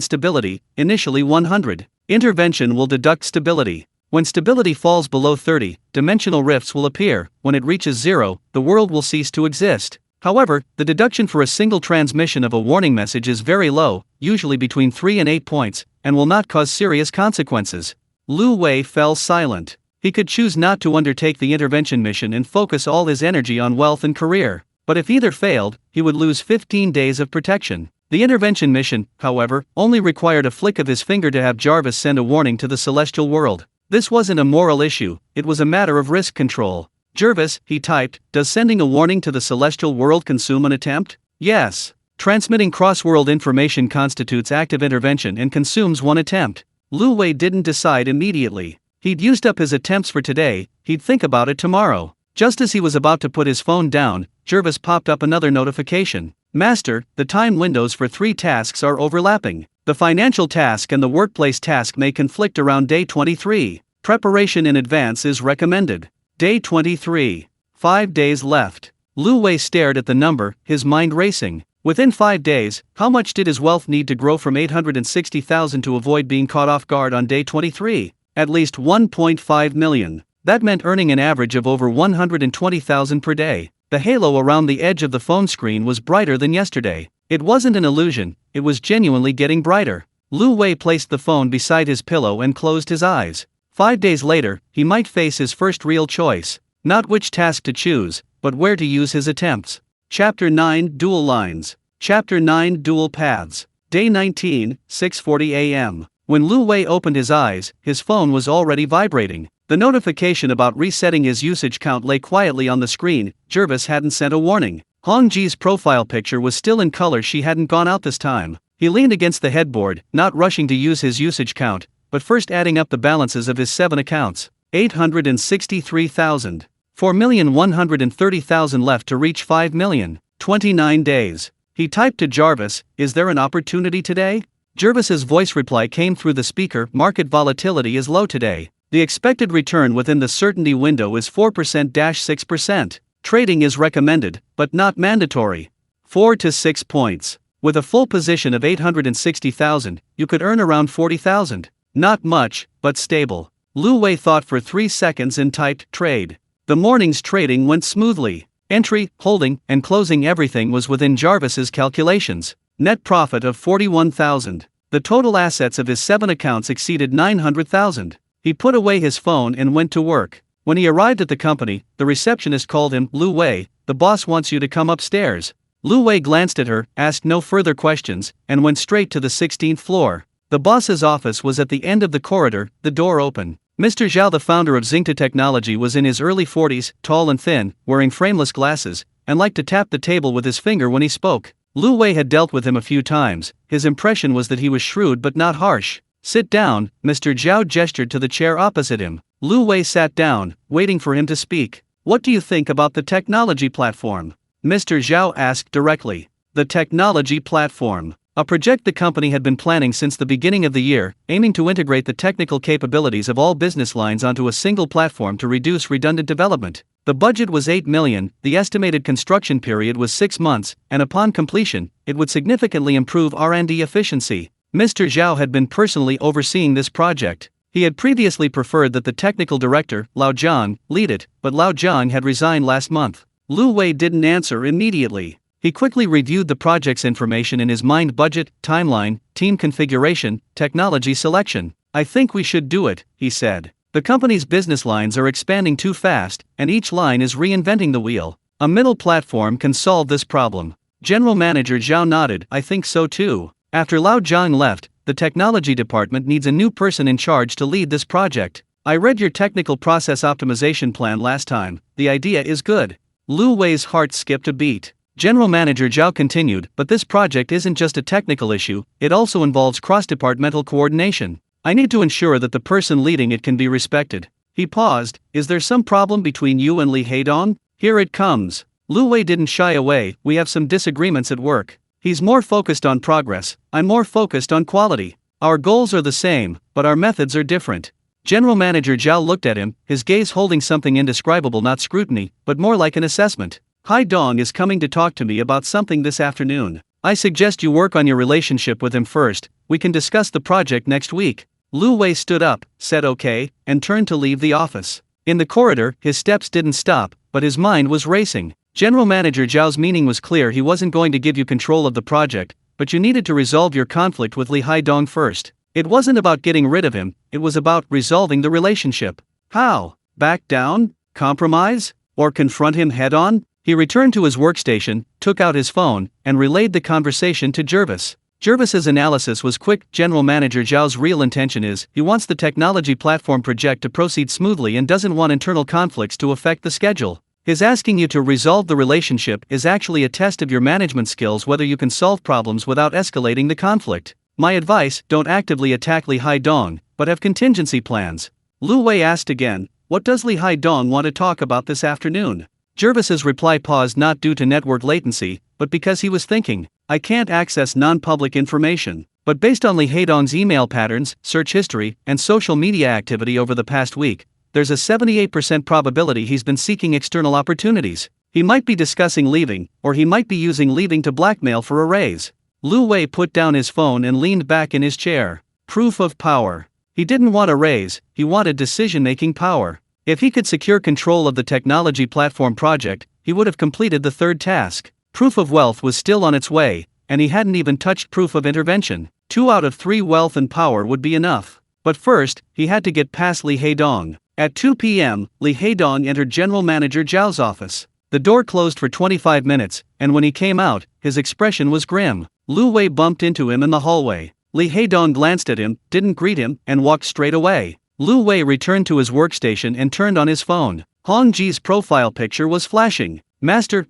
stability, initially 100. Intervention will deduct stability. When stability falls below 30, dimensional rifts will appear. When it reaches 0, the world will cease to exist. However, the deduction for a single transmission of a warning message is very low, usually between 3 and 8 points, and will not cause serious consequences. Lu Wei fell silent. He could choose not to undertake the intervention mission and focus all his energy on wealth and career. But if either failed, he would lose 15 days of protection. The intervention mission, however, only required a flick of his finger to have Jarvis send a warning to the celestial world. This wasn't a moral issue, it was a matter of risk control. Jarvis, he typed, does sending a warning to the celestial world consume an attempt? Yes. Transmitting cross-world information constitutes active intervention and consumes 1 attempt. Lu Wei didn't decide immediately. He'd used up his attempts for today, he'd think about it tomorrow. Just as he was about to put his phone down, Jarvis popped up another notification. Master, the time windows for 3 tasks are overlapping. The financial task and the workplace task may conflict around day 23. Preparation in advance is recommended. Day 23. 5 days left. Lu Wei stared at the number, his mind racing. Within 5 days, how much did his wealth need to grow from 860,000 to avoid being caught off guard on day 23? At least 1.5 million. That meant earning an average of over 120,000 per day. The halo around the edge of the phone screen was brighter than yesterday. It wasn't an illusion, it was genuinely getting brighter. Lu Wei placed the phone beside his pillow and closed his eyes. 5 days later, he might face his first real choice. Not which task to choose, but where to use his attempts. Chapter 9 Dual Lines. Chapter 9 Dual Paths. Day 19, 6:40 a.m. When Lu Wei opened his eyes, his phone was already vibrating. The notification about resetting his usage count lay quietly on the screen. Jarvis hadn't sent a warning. Hong Ji's profile picture was still in color. She hadn't gone out this time. He leaned against the headboard, not rushing to use his usage count, but first adding up the balances of his 7 accounts. 863,000. 4,130,000 left to reach 5 million. 29 days. He typed to Jarvis, is there an opportunity today? Jarvis's voice reply came through the speaker, market volatility is low today. The expected return within the certainty window is 4%-6%. Trading is recommended, but not mandatory. 4 to 6 points. With a full position of 860,000, you could earn around 40,000. Not much, but stable. Lu Wei thought for 3 seconds and typed, trade. The morning's trading went smoothly. Entry, holding, and closing everything was within Jarvis's calculations. Net profit of 41,000. The total assets of his 7 accounts exceeded 900,000. He put away his phone and went to work. When he arrived at the company, the receptionist called him, Lu Wei, the boss wants you to come upstairs. Lu Wei glanced at her, asked no further questions, and went straight to the 16th floor. The boss's office was at the end of the corridor, the door open. Mr. Zhao, the founder of Xingta Technology, was in his early 40s, tall and thin, wearing frameless glasses, and liked to tap the table with his finger when he spoke. Lu Wei had dealt with him a few times. His impression was that he was shrewd but not harsh. Sit down, Mr. Zhao gestured to the chair opposite him. Lu Wei sat down, waiting for him to speak. What do you think about the technology platform? Mr. Zhao asked directly. The technology platform. A project the company had been planning since the beginning of the year, aiming to integrate the technical capabilities of all business lines onto a single platform to reduce redundant development. The budget was 8 million, the estimated construction period was 6 months, and upon completion, it would significantly improve R&D efficiency. Mr. Zhao had been personally overseeing this project. He had previously preferred that the technical director, Lao Zhang, lead it, but Lao Zhang had resigned last month. Lu Wei didn't answer immediately. He quickly reviewed the project's information in his mind: budget, timeline, team configuration, technology selection. "I think we should do it," he said. "The company's business lines are expanding too fast, and each line is reinventing the wheel. A middle platform can solve this problem." General Manager Zhao nodded. "I think so too." After Lao Zhang left, the technology department needs a new person in charge to lead this project. "I read your technical process optimization plan last time. The idea is good." Lu Wei's heart skipped a beat. General Manager Zhao continued, "But this project isn't just a technical issue, it also involves cross-departmental coordination. I need to ensure that the person leading it can be respected." He paused. "Is there some problem between you and Li Heidong?" "Here it comes." Lu Wei didn't shy away. "We have some disagreements at work. He's more focused on progress, I'm more focused on quality. Our goals are the same, but our methods are different." General Manager Zhao looked at him, his gaze holding something indescribable, not scrutiny, but more like an assessment. "Heidong is coming to talk to me about something this afternoon. I suggest you work on your relationship with him first. We can discuss the project next week." Lu Wei stood up, said okay, and turned to leave the office. In the corridor, his steps didn't stop, but his mind was racing. General Manager Zhao's meaning was clear: he wasn't going to give you control of the project, but you needed to resolve your conflict with Li Heidong first. It wasn't about getting rid of him, it was about resolving the relationship. How? Back down? Compromise? Or confront him head-on? He returned to his workstation, took out his phone, and relayed the conversation to Jervis. Jervis's analysis was quick. General Manager Zhao's real intention is, he wants the technology platform project to proceed smoothly and doesn't want internal conflicts to affect the schedule. His asking you to resolve the relationship is actually a test of your management skills, whether you can solve problems without escalating the conflict. My advice: don't actively attack Li Heidong, but have contingency plans. Lu Wei asked again, "What does Li Heidong want to talk about this afternoon?" Jervis's reply paused, not due to network latency, but because he was thinking. "I can't access non-public information, but based on Li Heidong's email patterns, search history, and social media activity over the past week, there's a 78% probability he's been seeking external opportunities. He might be discussing leaving, or he might be using leaving to blackmail for a raise." Lu Wei put down his phone and leaned back in his chair. Proof of power. He didn't want a raise, he wanted decision-making power. If he could secure control of the technology platform project, he would have completed the third task. Proof of wealth was still on its way, and he hadn't even touched proof of intervention. 2 out of 3 wealth and power would be enough. But first, he had to get past Li Heidong. At 2 p.m., Li Heidong entered General Manager Zhao's office. The door closed for 25 minutes, and when he came out, his expression was grim. Lu Wei bumped into him in the hallway. Li Heidong glanced at him, didn't greet him, and walked straight away. Lu Wei returned to his workstation and turned on his phone. Hong Ji's profile picture was flashing. Master,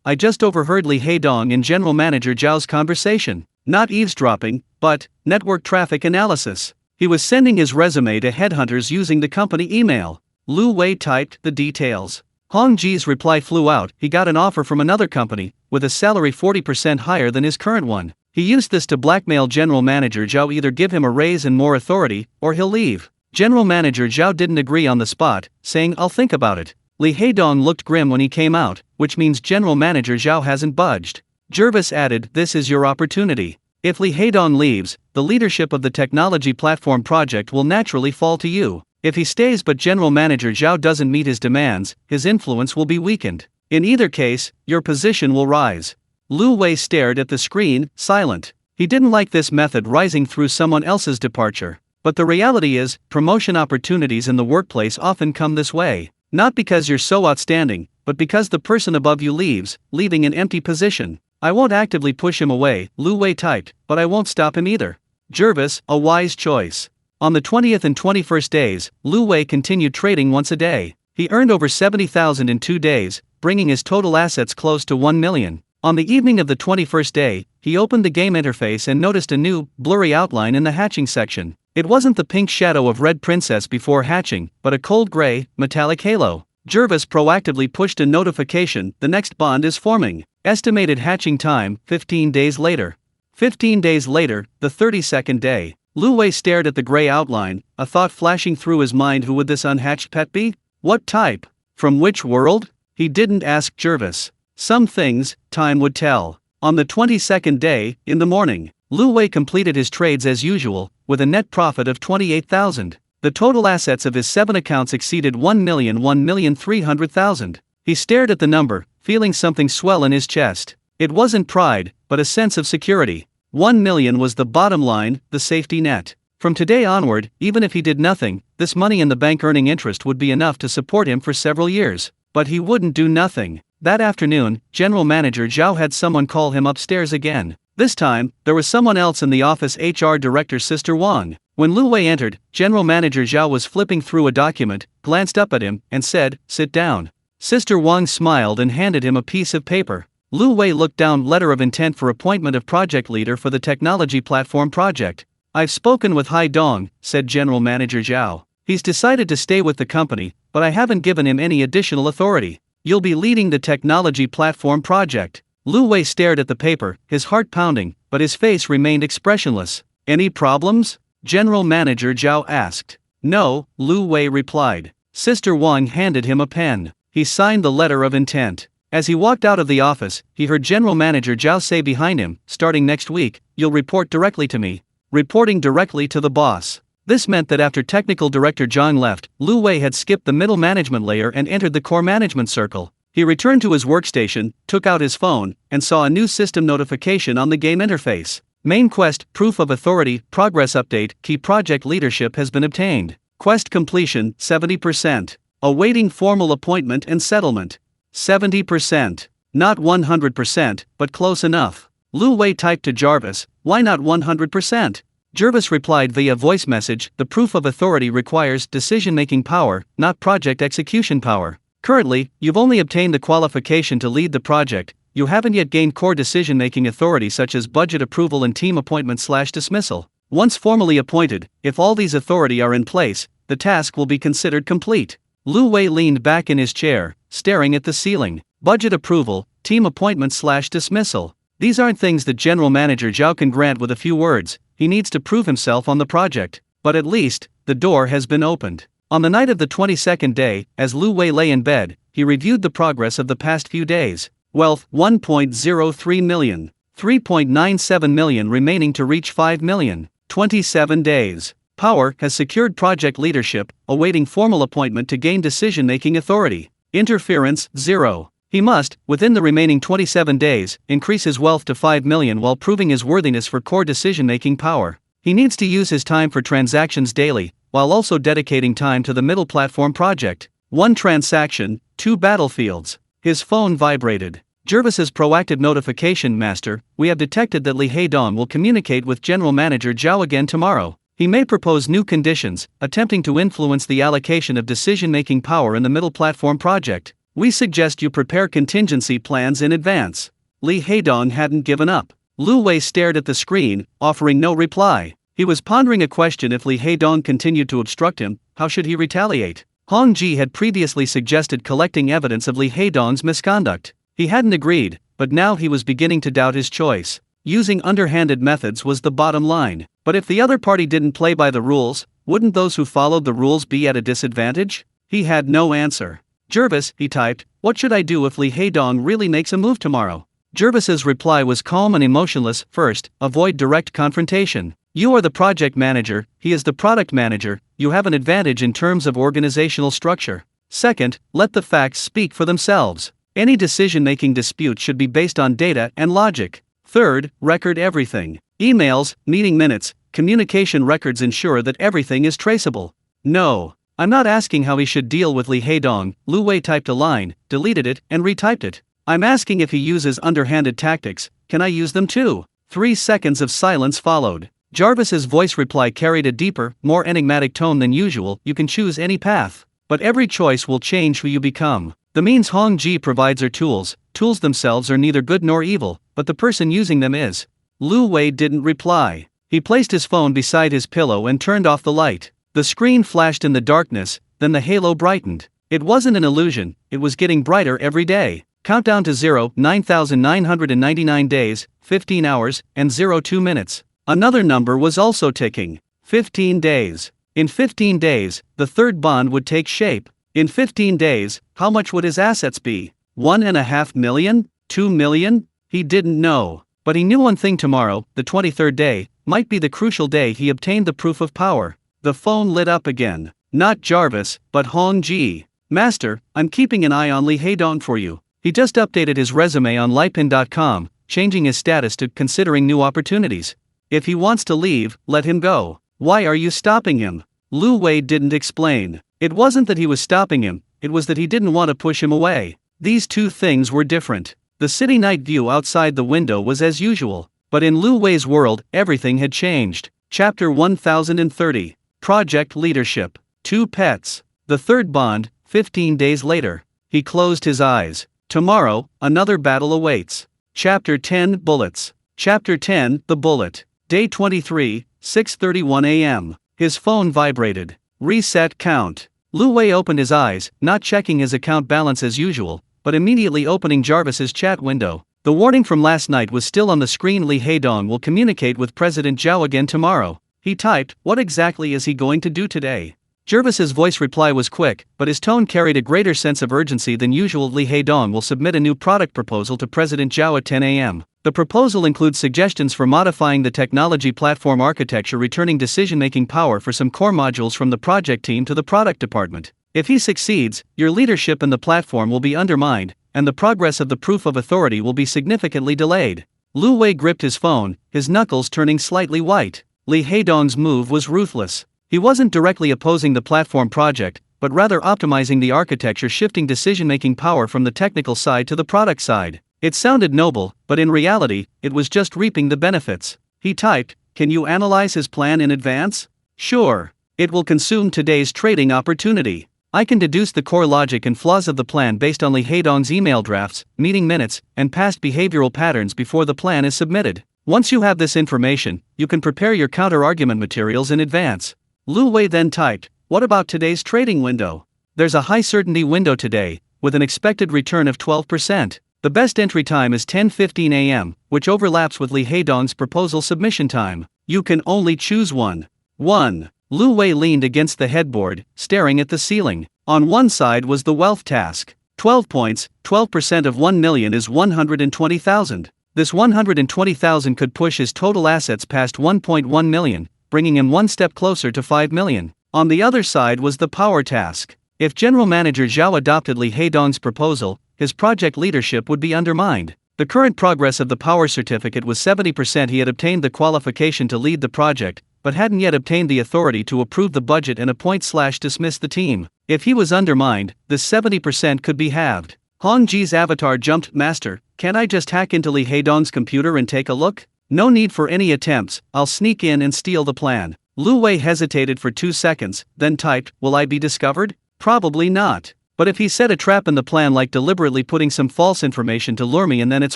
I just overheard Li Heidong and General Manager Zhao's conversation. Not eavesdropping, but network traffic analysis. He was sending his resume to headhunters using the company email. Lu Wei typed the details. Hong Ji's reply flew out. He got an offer from another company, with a salary 40% higher than his current one. He used this to blackmail General Manager Zhao: either give him a raise and more authority, or he'll leave. General Manager Zhao didn't agree on the spot, saying, "I'll think about it." Li Heidong looked grim when he came out, which means General Manager Zhao hasn't budged. Jervis added, "This is your opportunity. If Li Heidong leaves, the leadership of the technology platform project will naturally fall to you. If he stays but General Manager Zhao doesn't meet his demands, his influence will be weakened. In either case, your position will rise." Lu Wei stared at the screen, silent. He didn't like this method, rising through someone else's departure. But the reality is, promotion opportunities in the workplace often come this way. Not because you're so outstanding, but because the person above you leaves, leaving an empty position. "I won't actively push him away," Lu Wei typed, "but I won't stop him either." Jervis, a wise choice. On the 20th and 21st days, Lu Wei continued trading once a day. He earned over 70,000 in 2 days, bringing his total assets close to 1 million. On the evening of the 21st day, he opened the game interface and noticed a new, blurry outline in the hatching section. It wasn't the pink shadow of Red Princess before hatching, but a cold gray, metallic halo. Jervis proactively pushed a notification: "The next bond is forming. Estimated hatching time, 15 days later." 15 days later, the 32nd day. Lu Wei stared at the gray outline, a thought flashing through his mind. Who would this unhatched pet be? What type? From which world? He didn't ask Jervis. Some things, time would tell. On the 22nd day, in the morning, Lu Wei completed his trades as usual, with a net profit of 28,000. The total assets of his 7 accounts exceeded 1,300,000. He stared at the number, feeling something swell in his chest. It wasn't pride, but a sense of security. 1 million was the bottom line, the safety net. From today onward, even if he did nothing, this money in the bank earning interest would be enough to support him for several years. But he wouldn't do nothing. That afternoon, General Manager Zhao had someone call him upstairs again. This time, there was someone else in the office. HR Director Sister Wang. When Lu Wei entered, General Manager Zhao was flipping through a document, glanced up at him, and said, "Sit down." Sister Wang smiled and handed him a piece of paper. Lu Wei looked down. Letter of intent for appointment of project leader for the technology platform project. "I've spoken with Hai Dong," said General Manager Zhao. "He's decided to stay with the company, but I haven't given him any additional authority. You'll be leading the technology platform project." Lu Wei stared at the paper, his heart pounding, but his face remained expressionless. "Any problems?" General Manager Zhao asked. "No," Lu Wei replied. Sister Wang handed him a pen. He signed the letter of intent. As he walked out of the office, he heard General Manager Zhao say behind him, "Starting next week, you'll report directly to me." Reporting directly to the boss. This meant that after Technical Director Zhang left, Lu Wei had skipped the middle management layer and entered the core management circle. He returned to his workstation, took out his phone, and saw a new system notification on the game interface. Main quest, proof of authority, progress update, key project leadership has been obtained. Quest completion, 70%. Awaiting formal appointment and settlement. 70%. Not 100%, but close enough. Lu Wei typed to Jarvis, "Why not 100%? Jervis replied via voice message, "The proof of authority requires decision-making power, not project execution power. Currently, you've only obtained the qualification to lead the project. You haven't yet gained core decision-making authority such as budget approval and team appointment/dismissal. Once formally appointed, if all these authority are in place, the task will be considered complete." Lu Wei leaned back in his chair, staring at the ceiling. Budget approval, team appointment/dismissal. These aren't things that General Manager Zhao can grant with a few words. He needs to prove himself on the project. But at least, the door has been opened. On the night of the 22nd day, as Lu Wei lay in bed, he reviewed the progress of the past few days. Wealth, 1.03 million. 3.97 million remaining to reach 5 million. 27 days. Power, has secured project leadership, awaiting formal appointment to gain decision-making authority. Interference, 0. He must, within the remaining 27 days, increase his wealth to 5 million while proving his worthiness for core decision-making power. He needs to use his time for transactions daily, while also dedicating time to the middle platform project. 1 transaction, 2 battlefields. His phone vibrated. Jervis's proactive notification, "Master, we have detected that Li Haidong will communicate with General Manager Zhao again tomorrow. He may propose new conditions, attempting to influence the allocation of decision-making power in the middle platform project. We suggest you prepare contingency plans in advance." Li Haidong hadn't given up. Lu Wei stared at the screen, offering no reply. He was pondering a question. If Li Haidong continued to obstruct him, how should he retaliate? Hong Ji had previously suggested collecting evidence of Li Haidong's misconduct. He hadn't agreed, but now he was beginning to doubt his choice. Using underhanded methods was the bottom line. But if the other party didn't play by the rules, wouldn't those who followed the rules be at a disadvantage? He had no answer. "Jervis," he typed, "what should I do if Li Haidong really makes a move tomorrow?" Jervis's reply was calm and emotionless. "First, avoid direct confrontation. You are the project manager, he is the product manager, you have an advantage in terms of organizational structure. Second, let the facts speak for themselves. Any decision-making dispute should be based on data and logic. Third, record everything. Emails, meeting minutes, communication records ensure that everything is traceable." "No. I'm not asking how he should deal with Li Haidong." Lu Wei typed a line, deleted it, and retyped it. "I'm asking if he uses underhanded tactics, can I use them too?" 3 seconds of silence followed. Jarvis's voice reply carried a deeper, more enigmatic tone than usual. "You can choose any path. But every choice will change who you become. The means Hong Ji provides are tools. Tools themselves are neither good nor evil, but the person using them is." Lu Wei didn't reply. He placed his phone beside his pillow and turned off the light. The screen flashed in the darkness, then the halo brightened. It wasn't an illusion, it was getting brighter every day. Countdown to 0, 9,999 days, 15 hours, and 02 minutes. Another number was also ticking. 15 days. In 15 days, the third bond would take shape. In 15 days, how much would his assets be? 1.5 million? 2 million? He didn't know. But he knew one thing: tomorrow, the 23rd day, might be the crucial day he obtained the proof of power. The phone lit up again. Not Jarvis, but Hong Ji. Master, I'm keeping an eye on Lee Haedong for you. He just updated his resume on Lipin.com, changing his status to considering new opportunities. If he wants to leave, let him go. Why are you stopping him? Lu Wei didn't explain. It wasn't that he was stopping him, it was that he didn't want to push him away. These two things were different. The city night view outside the window was as usual, but in Lu Wei's world, everything had changed. Chapter 1030. Project Leadership. 2 pets. The third bond, 15 days later. He closed his eyes. Tomorrow, another battle awaits. Chapter 10. Bullets. Chapter 10. The Bullet. Day 23, 6:31 a.m. His phone vibrated. Reset count. Lu Wei opened his eyes, not checking his account balance as usual, but immediately opening Jarvis's chat window. The warning from last night was still on the screen. Lee Haedong will communicate with President Zhao again tomorrow. He typed, "What exactly is he going to do today?" Jarvis's voice reply was quick, but his tone carried a greater sense of urgency than usual. Lee Haedong will submit a new product proposal to President Zhao at 10 a.m. The proposal includes suggestions for modifying the technology platform architecture, returning decision-making power for some core modules from the project team to the product department. If he succeeds, your leadership in the platform will be undermined, and the progress of the proof of authority will be significantly delayed. Lu Wei gripped his phone, his knuckles turning slightly white. Lee Haedong's move was ruthless. He wasn't directly opposing the platform project, but rather optimizing the architecture, shifting decision-making power from the technical side to the product side. It sounded noble, but in reality, it was just reaping the benefits. He typed, "Can you analyze his plan in advance?" "Sure. It will consume today's trading opportunity. I can deduce the core logic and flaws of the plan based on Lee Haedong's email drafts, meeting minutes, and past behavioral patterns before the plan is submitted. Once you have this information, you can prepare your counter-argument materials in advance." Lu Wei then typed, "What about today's trading window?" "There's a high certainty window today, with an expected return of 12%. The best entry time is 10:15 a.m., which overlaps with Lee Haedong's proposal submission time. You can only choose one." 1. Lu Wei leaned against the headboard, staring at the ceiling. On one side was the wealth task. 12 points, 12% of 1 million is 120,000. This 120,000 could push his total assets past 1.1 million, bringing him one step closer to 5 million. On the other side was the power task. If General Manager Zhao adopted Lee Haedong's proposal, his project leadership would be undermined. The current progress of the power certificate was 70%. He had obtained the qualification to lead the project, but hadn't yet obtained the authority to approve the budget and appoint/dismiss the team. If he was undermined, this 70% could be halved. Hong Ji's avatar jumped. "Master, can't I just hack into Lee Haedong's computer and take a look?" "No need for any attempts, I'll sneak in and steal the plan." Lu Wei hesitated for 2 seconds, then typed, "Will I be discovered?" "Probably not. But if he set a trap in the plan, like deliberately putting some false information to lure me, and then it's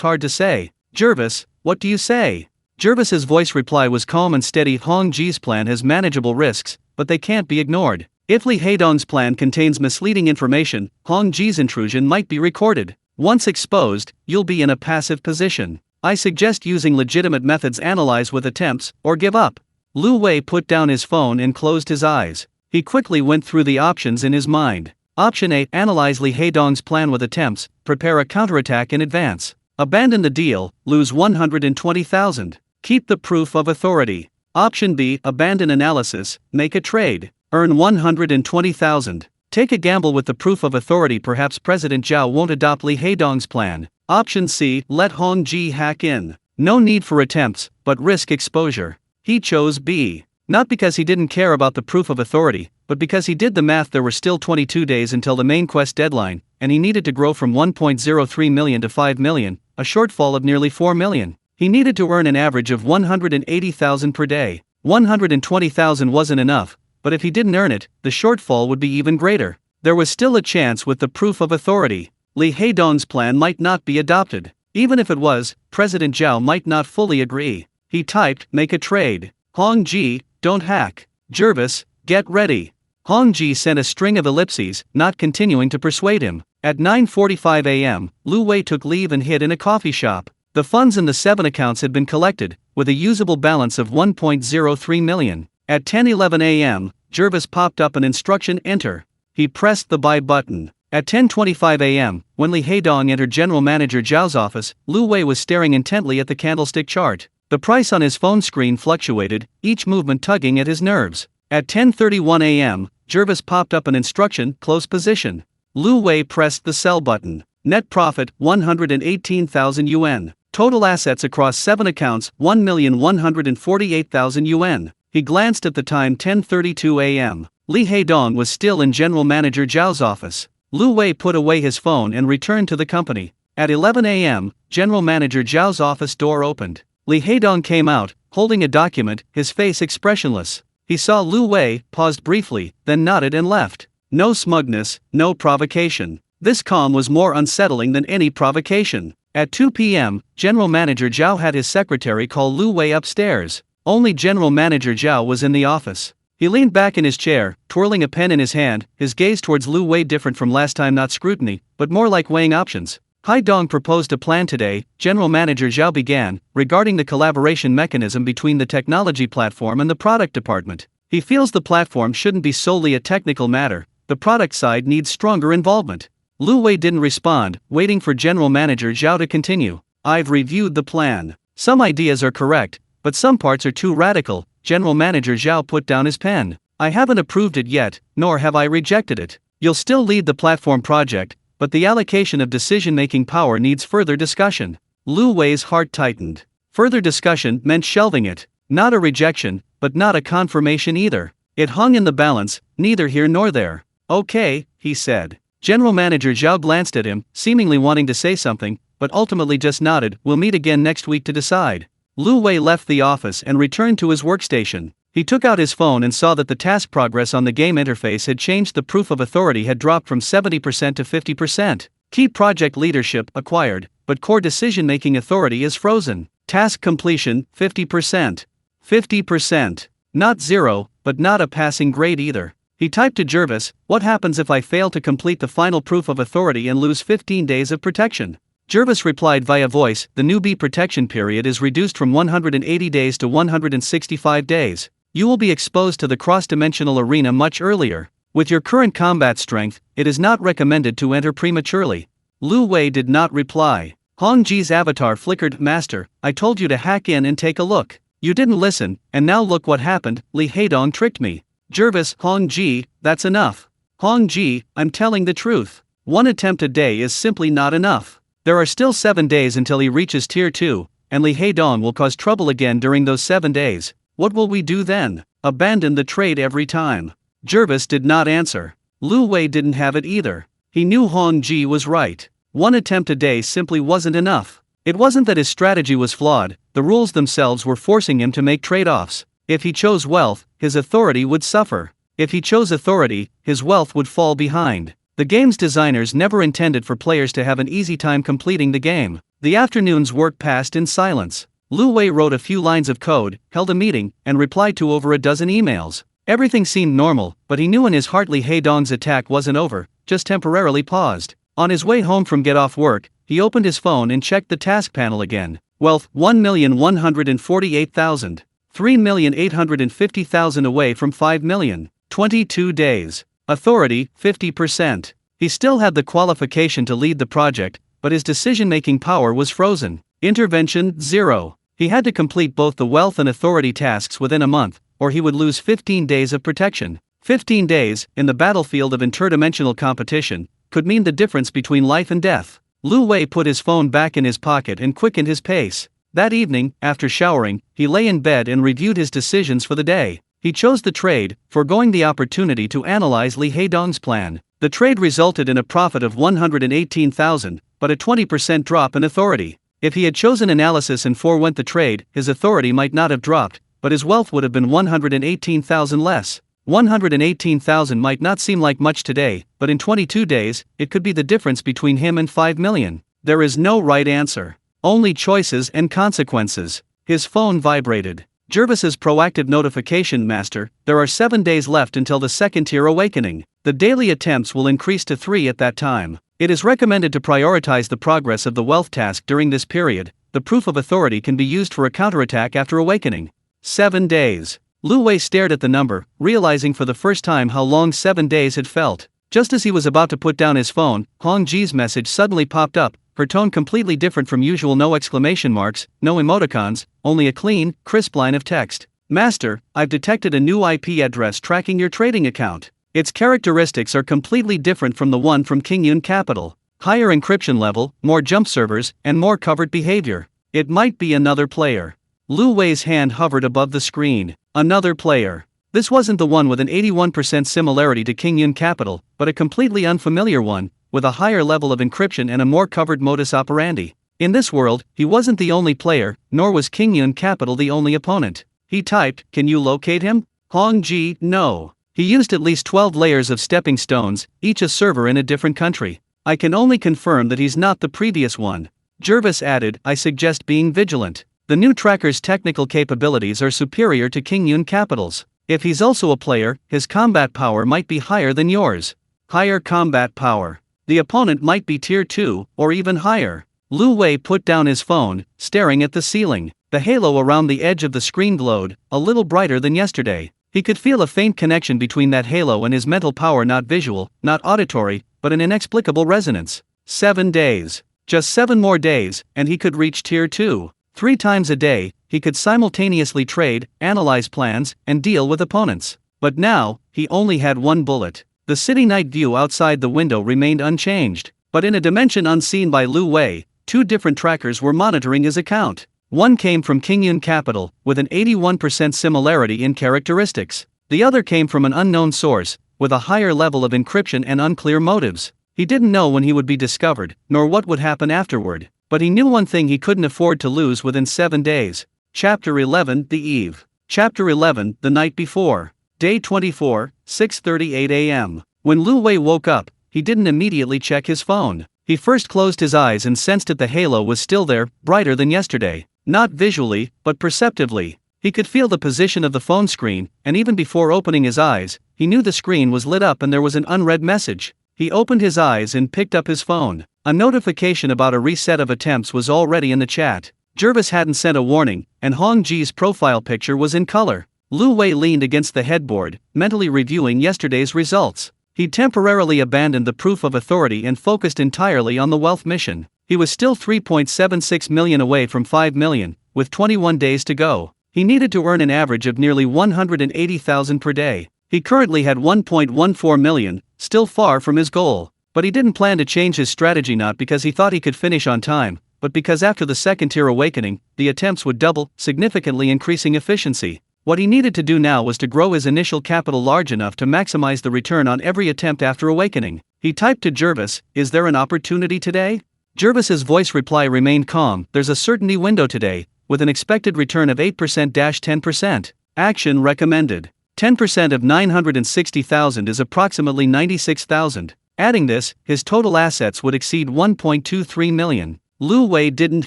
hard to say." "Jarvis, what do you say?" Jarvis's voice reply was calm and steady. "Hong Ji's plan has manageable risks, but they can't be ignored. If Lee Haedong's plan contains misleading information, Hong Ji's intrusion might be recorded. Once exposed, you'll be in a passive position. I suggest using legitimate methods, analyze with attempts, or give up." Lu Wei put down his phone and closed his eyes. He quickly went through the options in his mind. Option A: analyze Lee Haedong's plan with attempts, prepare a counterattack in advance. Abandon the deal, lose 120,000. Keep the proof of authority. Option B: abandon analysis, make a trade, earn 120,000. Take a gamble with the proof of authority. Perhaps President Zhao won't adopt Lee Haedong's plan. Option C: let Hong Ji hack in. No need for attempts, but risk exposure. He chose B. Not because he didn't care about the proof of authority, but because he did the math. There were still 22 days until the main quest deadline, and he needed to grow from 1.03 million to 5 million, a shortfall of nearly 4 million. He needed to earn an average of 180,000 per day. 120,000 wasn't enough, but if he didn't earn it, the shortfall would be even greater. There was still a chance with the proof of authority. Lee Haedong's plan might not be adopted. Even if it was, President Zhao might not fully agree. He typed, "Make a trade. Hong Ji, don't hack." "Jarvis, get ready." Hong Ji sent a string of ellipses, not continuing to persuade him. At 9:45 a.m., Lu Wei took leave and hid in a coffee shop. The funds in the 7 accounts had been collected, with a usable balance of 1.03 million. At 10:11 a.m., Jervis popped up an instruction enter. He pressed the buy button. At 10:25 a.m., when Li Haidong entered General Manager Zhao's office, Lu Wei was staring intently at the candlestick chart. The price on his phone screen fluctuated, each movement tugging at his nerves. At 10:31 a.m., Jervis popped up an instruction, close position. Lu Wei pressed the sell button. Net profit, 118,000 yuan. Total assets across 7 accounts, 1,148,000 yuan. He glanced at the time 10:32 a.m. Li Haidong was still in General Manager Zhao's office. Lu Wei put away his phone and returned to the company. At 11 a.m., General Manager Zhao's office door opened. Li Haidong came out, holding a document, his face expressionless. He saw Lu Wei, paused briefly, then nodded and left. No smugness, no provocation. This calm was more unsettling than any provocation. At 2 p.m., General Manager Zhao had his secretary call Lu Wei upstairs. Only General Manager Zhao was in the office. He leaned back in his chair, twirling a pen in his hand, his gaze towards Lu Wei different from last time, not scrutiny, but more like weighing options. Haidong proposed a plan today, General Manager Zhao began, regarding the collaboration mechanism between the technology platform and the product department. He feels the platform shouldn't be solely a technical matter, the product side needs stronger involvement. Lu Wei didn't respond, waiting for General Manager Zhao to continue. I've reviewed the plan. Some ideas are correct, but some parts are too radical. General Manager Zhao put down his pen. I haven't approved it yet, nor have I rejected it. You'll still lead the platform project, but the allocation of decision-making power needs further discussion. Lu Wei's heart tightened. Further discussion meant shelving it. Not a rejection, but not a confirmation either. It hung in the balance, neither here nor there. Okay, he said. General Manager Zhao glanced at him, seemingly wanting to say something, but ultimately just nodded. We'll meet again next week to decide. Lu Wei left the office and returned to his workstation. He took out his phone and saw that the task progress on the game interface had changed. The proof of authority had dropped from 70% to 50%. Key project leadership acquired, but core decision-making authority is frozen. Task completion, 50%. 50%. Not 0, but not a passing grade either. He typed to Jervis, what happens if I fail to complete the final proof of authority and lose 15 days of protection? Jervis replied via voice, the newbie protection period is reduced from 180 days to 165 days. You will be exposed to the cross-dimensional arena much earlier. With your current combat strength, it is not recommended to enter prematurely. Lu Wei did not reply. Hong Ji's avatar flickered, Master, I told you to hack in and take a look. You didn't listen, and now look what happened, Li Haidong tricked me. Jervis, Hong Ji, that's enough. Hong Ji, I'm telling the truth. 1 attempt a day is simply not enough. There are still 7 days until he reaches Tier 2, and Li Haidong will cause trouble again during those 7 days. What will we do then? Abandon the trade every time. Jervis did not answer. Lu Wei didn't have it either. He knew Hong Ji was right. 1 attempt a day simply wasn't enough. It wasn't that his strategy was flawed, the rules themselves were forcing him to make trade-offs. If he chose wealth, his authority would suffer. If he chose authority, his wealth would fall behind. The game's designers never intended for players to have an easy time completing the game. The afternoon's work passed in silence. Lu Wei wrote a few lines of code, held a meeting, and replied to over a dozen emails. Everything seemed normal, but he knew in his heart Li Haidong's attack wasn't over, just temporarily paused. On his way home from get off work, he opened his phone and checked the task panel again. Wealth, 1,148,000. 3,850,000 away from 5 million. 22 days. Authority, 50%. He still had the qualification to lead the project, but his decision-making power was frozen. Intervention, 0. He had to complete both the wealth and authority tasks within a month, or he would lose 15 days of protection. 15 days, in the battlefield of interdimensional competition, could mean the difference between life and death. Lu Wei put his phone back in his pocket and quickened his pace. That evening, after showering, he lay in bed and reviewed his decisions for the day. He chose the trade, foregoing the opportunity to analyze Li Haidong's plan. The trade resulted in a profit of 118,000, but a 20% drop in authority. If he had chosen analysis and forewent the trade, his authority might not have dropped, but his wealth would have been 118,000 less. 118,000 might not seem like much today, but in 22 days, it could be the difference between him and 5 million. There is no right answer. Only choices and consequences. His phone vibrated. Jervis's proactive notification master, there are 7 days left until the second tier awakening. The daily attempts will increase to 3 at that time. It is recommended to prioritize the progress of the wealth task during this period. The proof of authority can be used for a counterattack after awakening. 7 days. Lu Wei stared at the number, realizing for the first time how long 7 days had felt. Just as he was about to put down his phone, Hong Ji's message suddenly popped up, her tone completely different from usual. No exclamation marks, no emoticons, only a clean, crisp line of text. Master, I've detected a new IP address tracking your trading account. Its characteristics are completely different from the one from Qingyun Capital. Higher encryption level, more jump servers, and more covert behavior. It might be another player. Lu Wei's hand hovered above the screen. Another player. This wasn't the one with an 81% similarity to Qingyun Capital, but a completely unfamiliar one, with a higher level of encryption and a more covered modus operandi. In this world, he wasn't the only player, nor was Qingyun Capital the only opponent. He typed, "Can you locate him?" Hong Ji, no. He used at least 12 layers of stepping stones, each a server in a different country. I can only confirm that he's not the previous one. Jervis added, I suggest being vigilant. The new tracker's technical capabilities are superior to Qingyun Capital's. If he's also a player, his combat power might be higher than yours. Higher combat power. The opponent might be tier 2, or even higher. Lu Wei put down his phone, staring at the ceiling. The halo around the edge of the screen glowed, a little brighter than yesterday. He could feel a faint connection between that halo and his mental power, not visual, not auditory, but an inexplicable resonance. 7 days. Just 7 more days, and he could reach tier 2. 3 times a day, he could simultaneously trade, analyze plans, and deal with opponents. But now, he only had one bullet. The city night view outside the window remained unchanged, but in a dimension unseen by Lu Wei, 2 different trackers were monitoring his account. One came from Qingyun Capital, with an 81% similarity in characteristics. The other came from an unknown source, with a higher level of encryption and unclear motives. He didn't know when he would be discovered, nor what would happen afterward. But he knew one thing he couldn't afford to lose within 7 days. Chapter 11, The Eve. Chapter 11, The Night Before. Day 24, 6:38 a.m. When Lu Wei woke up, he didn't immediately check his phone. He first closed his eyes and sensed that the halo was still there, brighter than yesterday. Not visually, but perceptively. He could feel the position of the phone screen, and even before opening his eyes, he knew the screen was lit up and there was an unread message. He opened his eyes and picked up his phone. A notification about a reset of attempts was already in the chat. Jervis hadn't sent a warning, and Hong Ji's profile picture was in color. Lu Wei leaned against the headboard, mentally reviewing yesterday's results. He temporarily abandoned the proof of authority and focused entirely on the wealth mission. He was still 3.76 million away from 5 million, with 21 days to go. He needed to earn an average of nearly 180,000 per day. He currently had 1.14 million, still far from his goal. But he didn't plan to change his strategy, not because he thought he could finish on time, but because after the second tier awakening, the attempts would double, significantly increasing efficiency. What he needed to do now was to grow his initial capital large enough to maximize the return on every attempt after awakening. He typed to Jervis, "Is there an opportunity today?" Jervis's voice reply remained calm, "There's a certainty window today, with an expected return of 8%-10%. Action recommended. 10% of 960,000 is approximately 96,000. Adding this, his total assets would exceed 1.23 million. Lu Wei didn't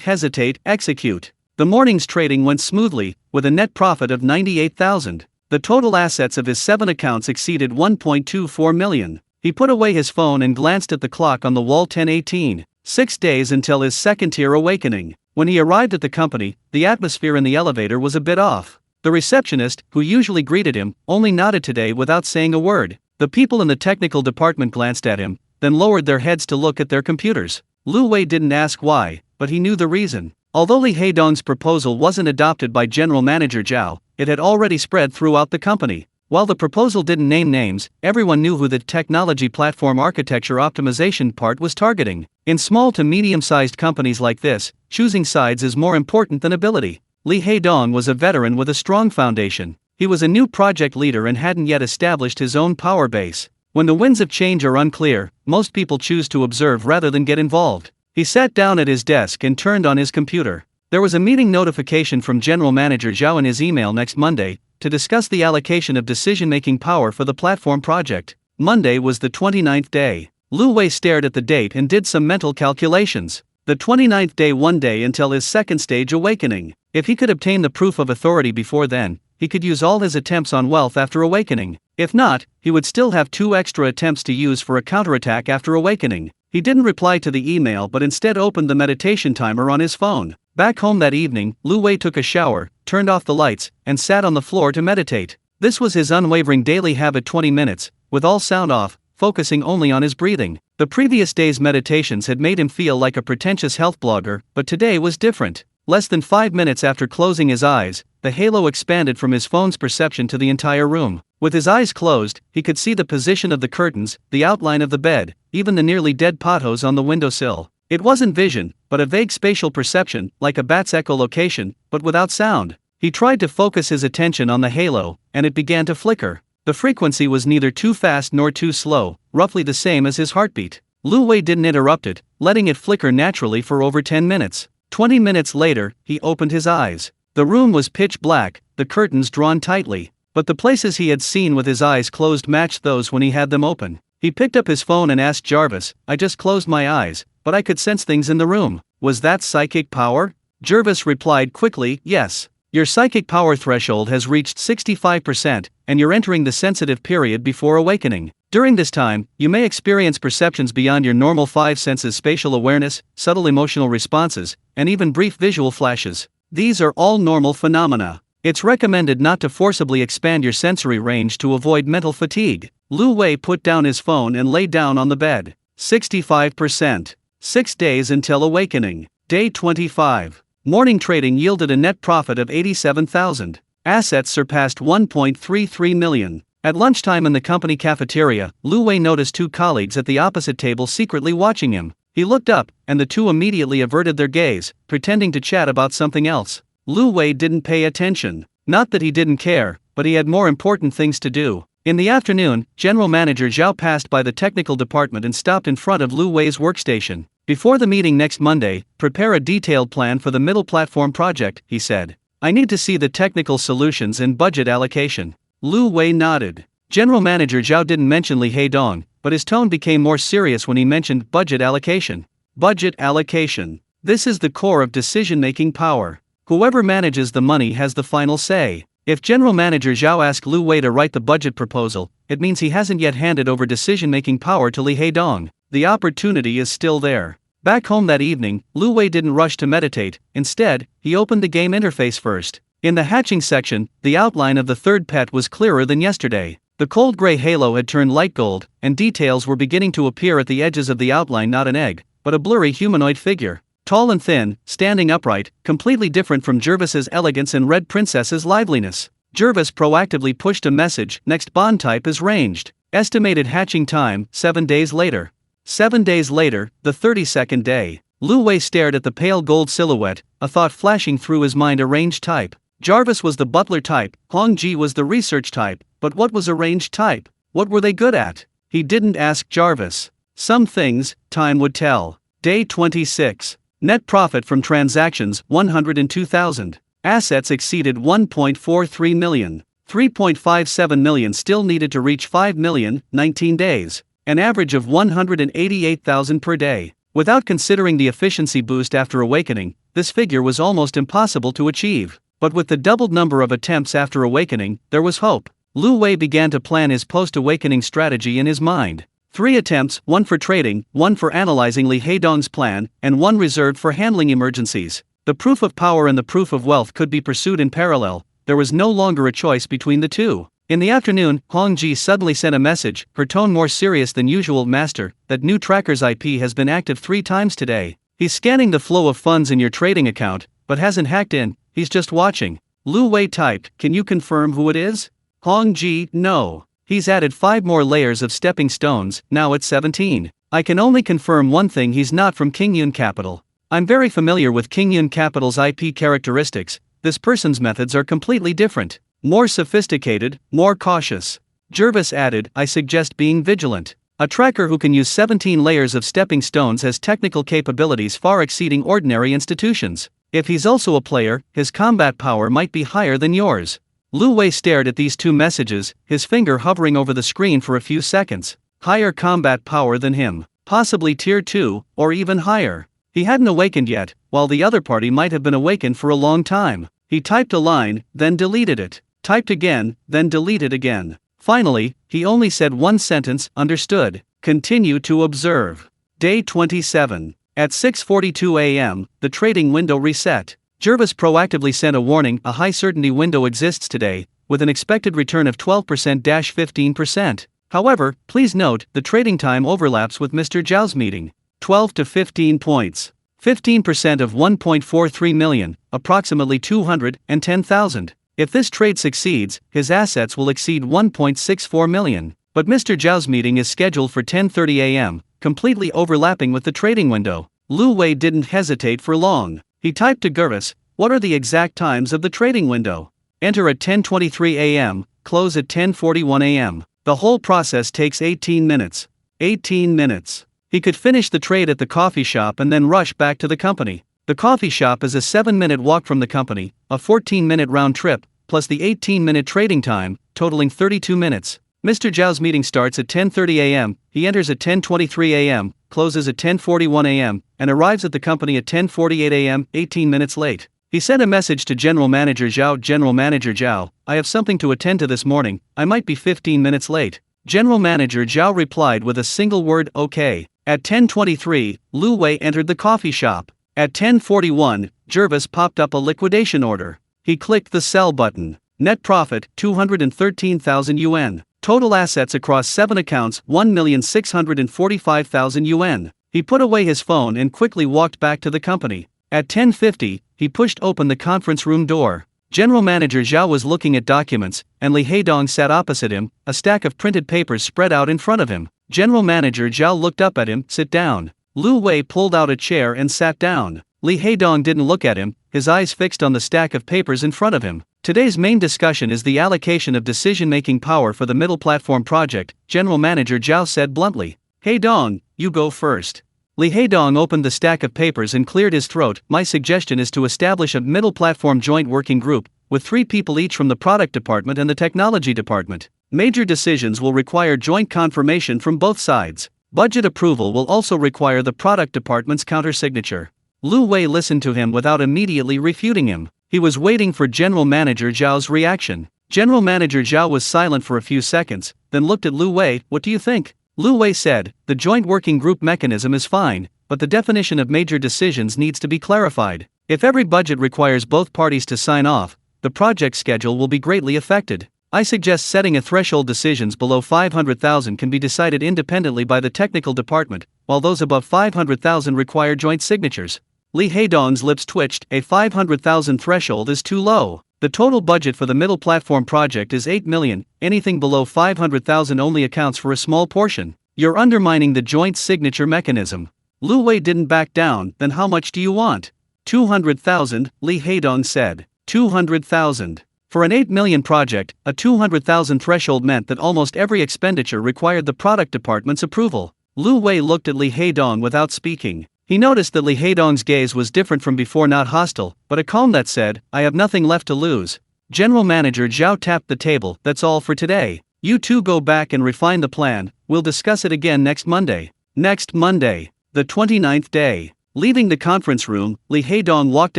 hesitate, execute. The morning's trading went smoothly, with a net profit of 98,000. The total assets of his 7 accounts exceeded 1.24 million. He put away his phone and glanced at the clock on the wall. 10:18. 6 days until his second tier awakening. When he arrived at the company, the atmosphere in the elevator was a bit off. The receptionist, who usually greeted him, only nodded today without saying a word. The people in the technical department glanced at him, then lowered their heads to look at their computers. Lu Wei didn't ask why, but he knew the reason. Although Li Heidong's proposal wasn't adopted by General Manager Zhao, it had already spread throughout the company. While the proposal didn't name names, everyone knew who the technology platform architecture optimization part was targeting. In small to medium-sized companies like this, choosing sides is more important than ability. Li Heidong was a veteran with a strong foundation. He was a new project leader and hadn't yet established his own power base. When the winds of change are unclear, most people choose to observe rather than get involved. He sat down at his desk and turned on his computer. There was a meeting notification from General Manager Zhao in his email next Monday, to discuss the allocation of decision-making power for the platform project. Monday was the 29th day. Lu Wei stared at the date and did some mental calculations. The 29th day, 1 day until his second stage awakening. If he could obtain the proof of authority before then, he could use all his attempts on wealth after awakening. If not, he would still have 2 extra attempts to use for a counterattack after awakening. He didn't reply to the email but instead opened the meditation timer on his phone. Back home that evening, Lu Wei took a shower, turned off the lights, and sat on the floor to meditate. This was his unwavering daily habit, 20 minutes, with all sound off, focusing only on his breathing. The previous day's meditations had made him feel like a pretentious health blogger, but today was different. Less than 5 minutes after closing his eyes, the halo expanded from his phone's perception to the entire room. With his eyes closed, he could see the position of the curtains, the outline of the bed, even the nearly dead potholes on the windowsill. It wasn't vision, but a vague spatial perception, like a bat's echolocation, but without sound. He tried to focus his attention on the halo, and it began to flicker. The frequency was neither too fast nor too slow, roughly the same as his heartbeat. Lu Wei didn't interrupt it, letting it flicker naturally for over 10 minutes. 20 minutes later, he opened his eyes. The room was pitch black, the curtains drawn tightly, but the places he had seen with his eyes closed matched those when he had them open. He picked up his phone and asked Jarvis, "I just closed my eyes, but I could sense things in the room. Was that psychic power?" Jarvis replied quickly, "Yes. Your psychic power threshold has reached 65%, and you're entering the sensitive period before awakening. During this time, you may experience perceptions beyond your normal 5 senses: spatial awareness, subtle emotional responses, and even brief visual flashes. These are all normal phenomena. It's recommended not to forcibly expand your sensory range to avoid mental fatigue." Lu Wei put down his phone and lay down on the bed. 65%. 6 days until awakening. Day 25. Morning trading yielded a net profit of 87,000. Assets surpassed 1.33 million. At lunchtime in the company cafeteria, Lu Wei noticed 2 colleagues at the opposite table secretly watching him. He looked up, and the 2 immediately averted their gaze, pretending to chat about something else. Lu Wei didn't pay attention. Not that he didn't care, but he had more important things to do. In the afternoon, General Manager Zhao passed by the technical department and stopped in front of Lu Wei's workstation. "Before the meeting next Monday, prepare a detailed plan for the middle platform project," he said. "I need to see the technical solutions and budget allocation." Lu Wei nodded. General Manager Zhao didn't mention Li Heidong, but his tone became more serious when he mentioned budget allocation. Budget allocation. This is the core of decision-making power. Whoever manages the money has the final say. If General Manager Zhao asked Lu Wei to write the budget proposal, it means he hasn't yet handed over decision-making power to Li Heidong. The opportunity is still there. Back home that evening, Lu Wei didn't rush to meditate. Instead, he opened the game interface first. In the hatching section, the outline of the third pet was clearer than yesterday. The cold gray halo had turned light gold, and details were beginning to appear at the edges of the outline. Not an egg, but a blurry humanoid figure. Tall and thin, standing upright, completely different from Jervis's elegance and Red Princess's liveliness. Jervis proactively pushed a message: "Next bond type is ranged. Estimated hatching time, 7 days later." 7 days later, the 32nd day. Lu Wei stared at the pale gold silhouette, a thought flashing through his mind: a ranged type. Jarvis was the butler type, Huang Ji was the research type, but what was a ranged type? What were they good at? He didn't ask Jarvis. Some things, time would tell. Day 26. Net profit from transactions, 102,000. Assets exceeded 1.43 million. 3.57 million still needed to reach 5 million, 19 days. An average of 188,000 per day. Without considering the efficiency boost after awakening, this figure was almost impossible to achieve. But with the doubled number of attempts after awakening, there was hope. Lu Wei began to plan his post-awakening strategy in his mind. 3 attempts, 1 for trading, 1 for analyzing Li Heidong's plan, and 1 reserved for handling emergencies. The proof of power and the proof of wealth could be pursued in parallel. There was no longer a choice between the 2. In the afternoon, Huang Ji suddenly sent a message, her tone more serious than usual. "Master, that new tracker's IP has been active 3 times today. He's scanning the flow of funds in your trading account, but hasn't hacked in, he's just watching." Lu Wei typed, "Can you confirm who it is?" Huang Ji, "No. He's added 5 more layers of stepping stones, now it's 17. I can only confirm one thing: he's not from Kingyun Capital. I'm very familiar with Kingyun Capital's IP characteristics. This person's methods are completely different. More sophisticated, more cautious." Jervis added, "I suggest being vigilant. A tracker who can use 17 layers of stepping stones has technical capabilities far exceeding ordinary institutions. If he's also a player, his combat power might be higher than yours." Lu Wei stared at these 2 messages, his finger hovering over the screen for a few seconds. Higher combat power than him. Possibly tier 2, or even higher. He hadn't awakened yet, while the other party might have been awakened for a long time. He typed a line, then deleted it. Typed again, then deleted again. Finally, he only said one sentence, understood. Continue to observe. Day 27. At 6:42 a.m., the trading window reset. Jervis proactively sent a warning, a high certainty window exists today, with an expected return of 12%-15%. However, please note, the trading time overlaps with Mr. Zhao's meeting. 12 to 15 points. 15% of 1.43 million, approximately 210,000. If this trade succeeds, his assets will exceed 1.64 million. But Mr. Zhao's meeting is scheduled for 10:30 a.m., completely overlapping with the trading window. Lu Wei didn't hesitate for long. He typed to Gervis, "What are the exact times of the trading window? Enter at 10:23 a.m., close at 10:41 a.m. The whole process takes 18 minutes. 18 minutes. He could finish the trade at the coffee shop and then rush back to the company. The coffee shop is a 7-minute walk from the company, a 14-minute round trip, plus the 18-minute trading time, totaling 32 minutes. Mr. Zhao's meeting starts at 10:30 a.m., he enters at 10:23 a.m., closes at 10:41 a.m., and arrives at the company at 10:48 a.m., 18 minutes late. He sent a message to General Manager Zhao. General Manager Zhao, I have something to attend to this morning, I might be 15 minutes late. General Manager Zhao replied with a single word, okay. At 10:23, Lu Wei entered the coffee shop. At 10:41, Jervis popped up a liquidation order. He clicked the sell button. Net profit, 213,000 yuan. Total assets across 7 accounts, 1,645,000 yuan. He put away his phone and quickly walked back to the company. At 10:50, he pushed open the conference room door. General Manager Zhao was looking at documents, and Li Heidong sat opposite him, a stack of printed papers spread out in front of him. General Manager Zhao looked up at him, sit down. Lu Wei pulled out a chair and sat down. Li Heidong didn't look at him, his eyes fixed on the stack of papers in front of him. Today's main discussion is the allocation of decision-making power for the middle platform project, General Manager Zhao said bluntly. Heidong, you go first. Li Heidong opened the stack of papers and cleared his throat. My suggestion is to establish a middle platform joint working group, with 3 people each from the product department and the technology department. Major decisions will require joint confirmation from both sides. Budget approval will also require the product department's counter-signature. Lu Wei listened to him without immediately refuting him. He was waiting for General Manager Zhao's reaction. General Manager Zhao was silent for a few seconds, then looked at Lu Wei. What do you think? Lu Wei said, the joint working group mechanism is fine, but the definition of major decisions needs to be clarified. If every budget requires both parties to sign off, the project schedule will be greatly affected. I suggest setting a threshold. Decisions below 500,000 can be decided independently by the technical department, while those above 500,000 require joint signatures. Li Heidong's lips twitched. A 500,000 threshold is too low. The total budget for the middle platform project is 8 million, anything below 500,000 only accounts for a small portion. You're undermining the joint signature mechanism. Lu Wei didn't back down. Then how much do you want? 200,000, Li Heidong said. 200,000. For an 8 million project, a 200,000 threshold meant that almost every expenditure required the product department's approval. Lu Wei looked at Li Heidong without speaking. He noticed that Li Heidong's gaze was different from before, not hostile, but a calm that said, I have nothing left to lose. General Manager Zhao tapped the table. That's all for today. You two go back and refine the plan, we'll discuss it again next Monday. Next Monday. The 29th day. Leaving the conference room, Li Heidong walked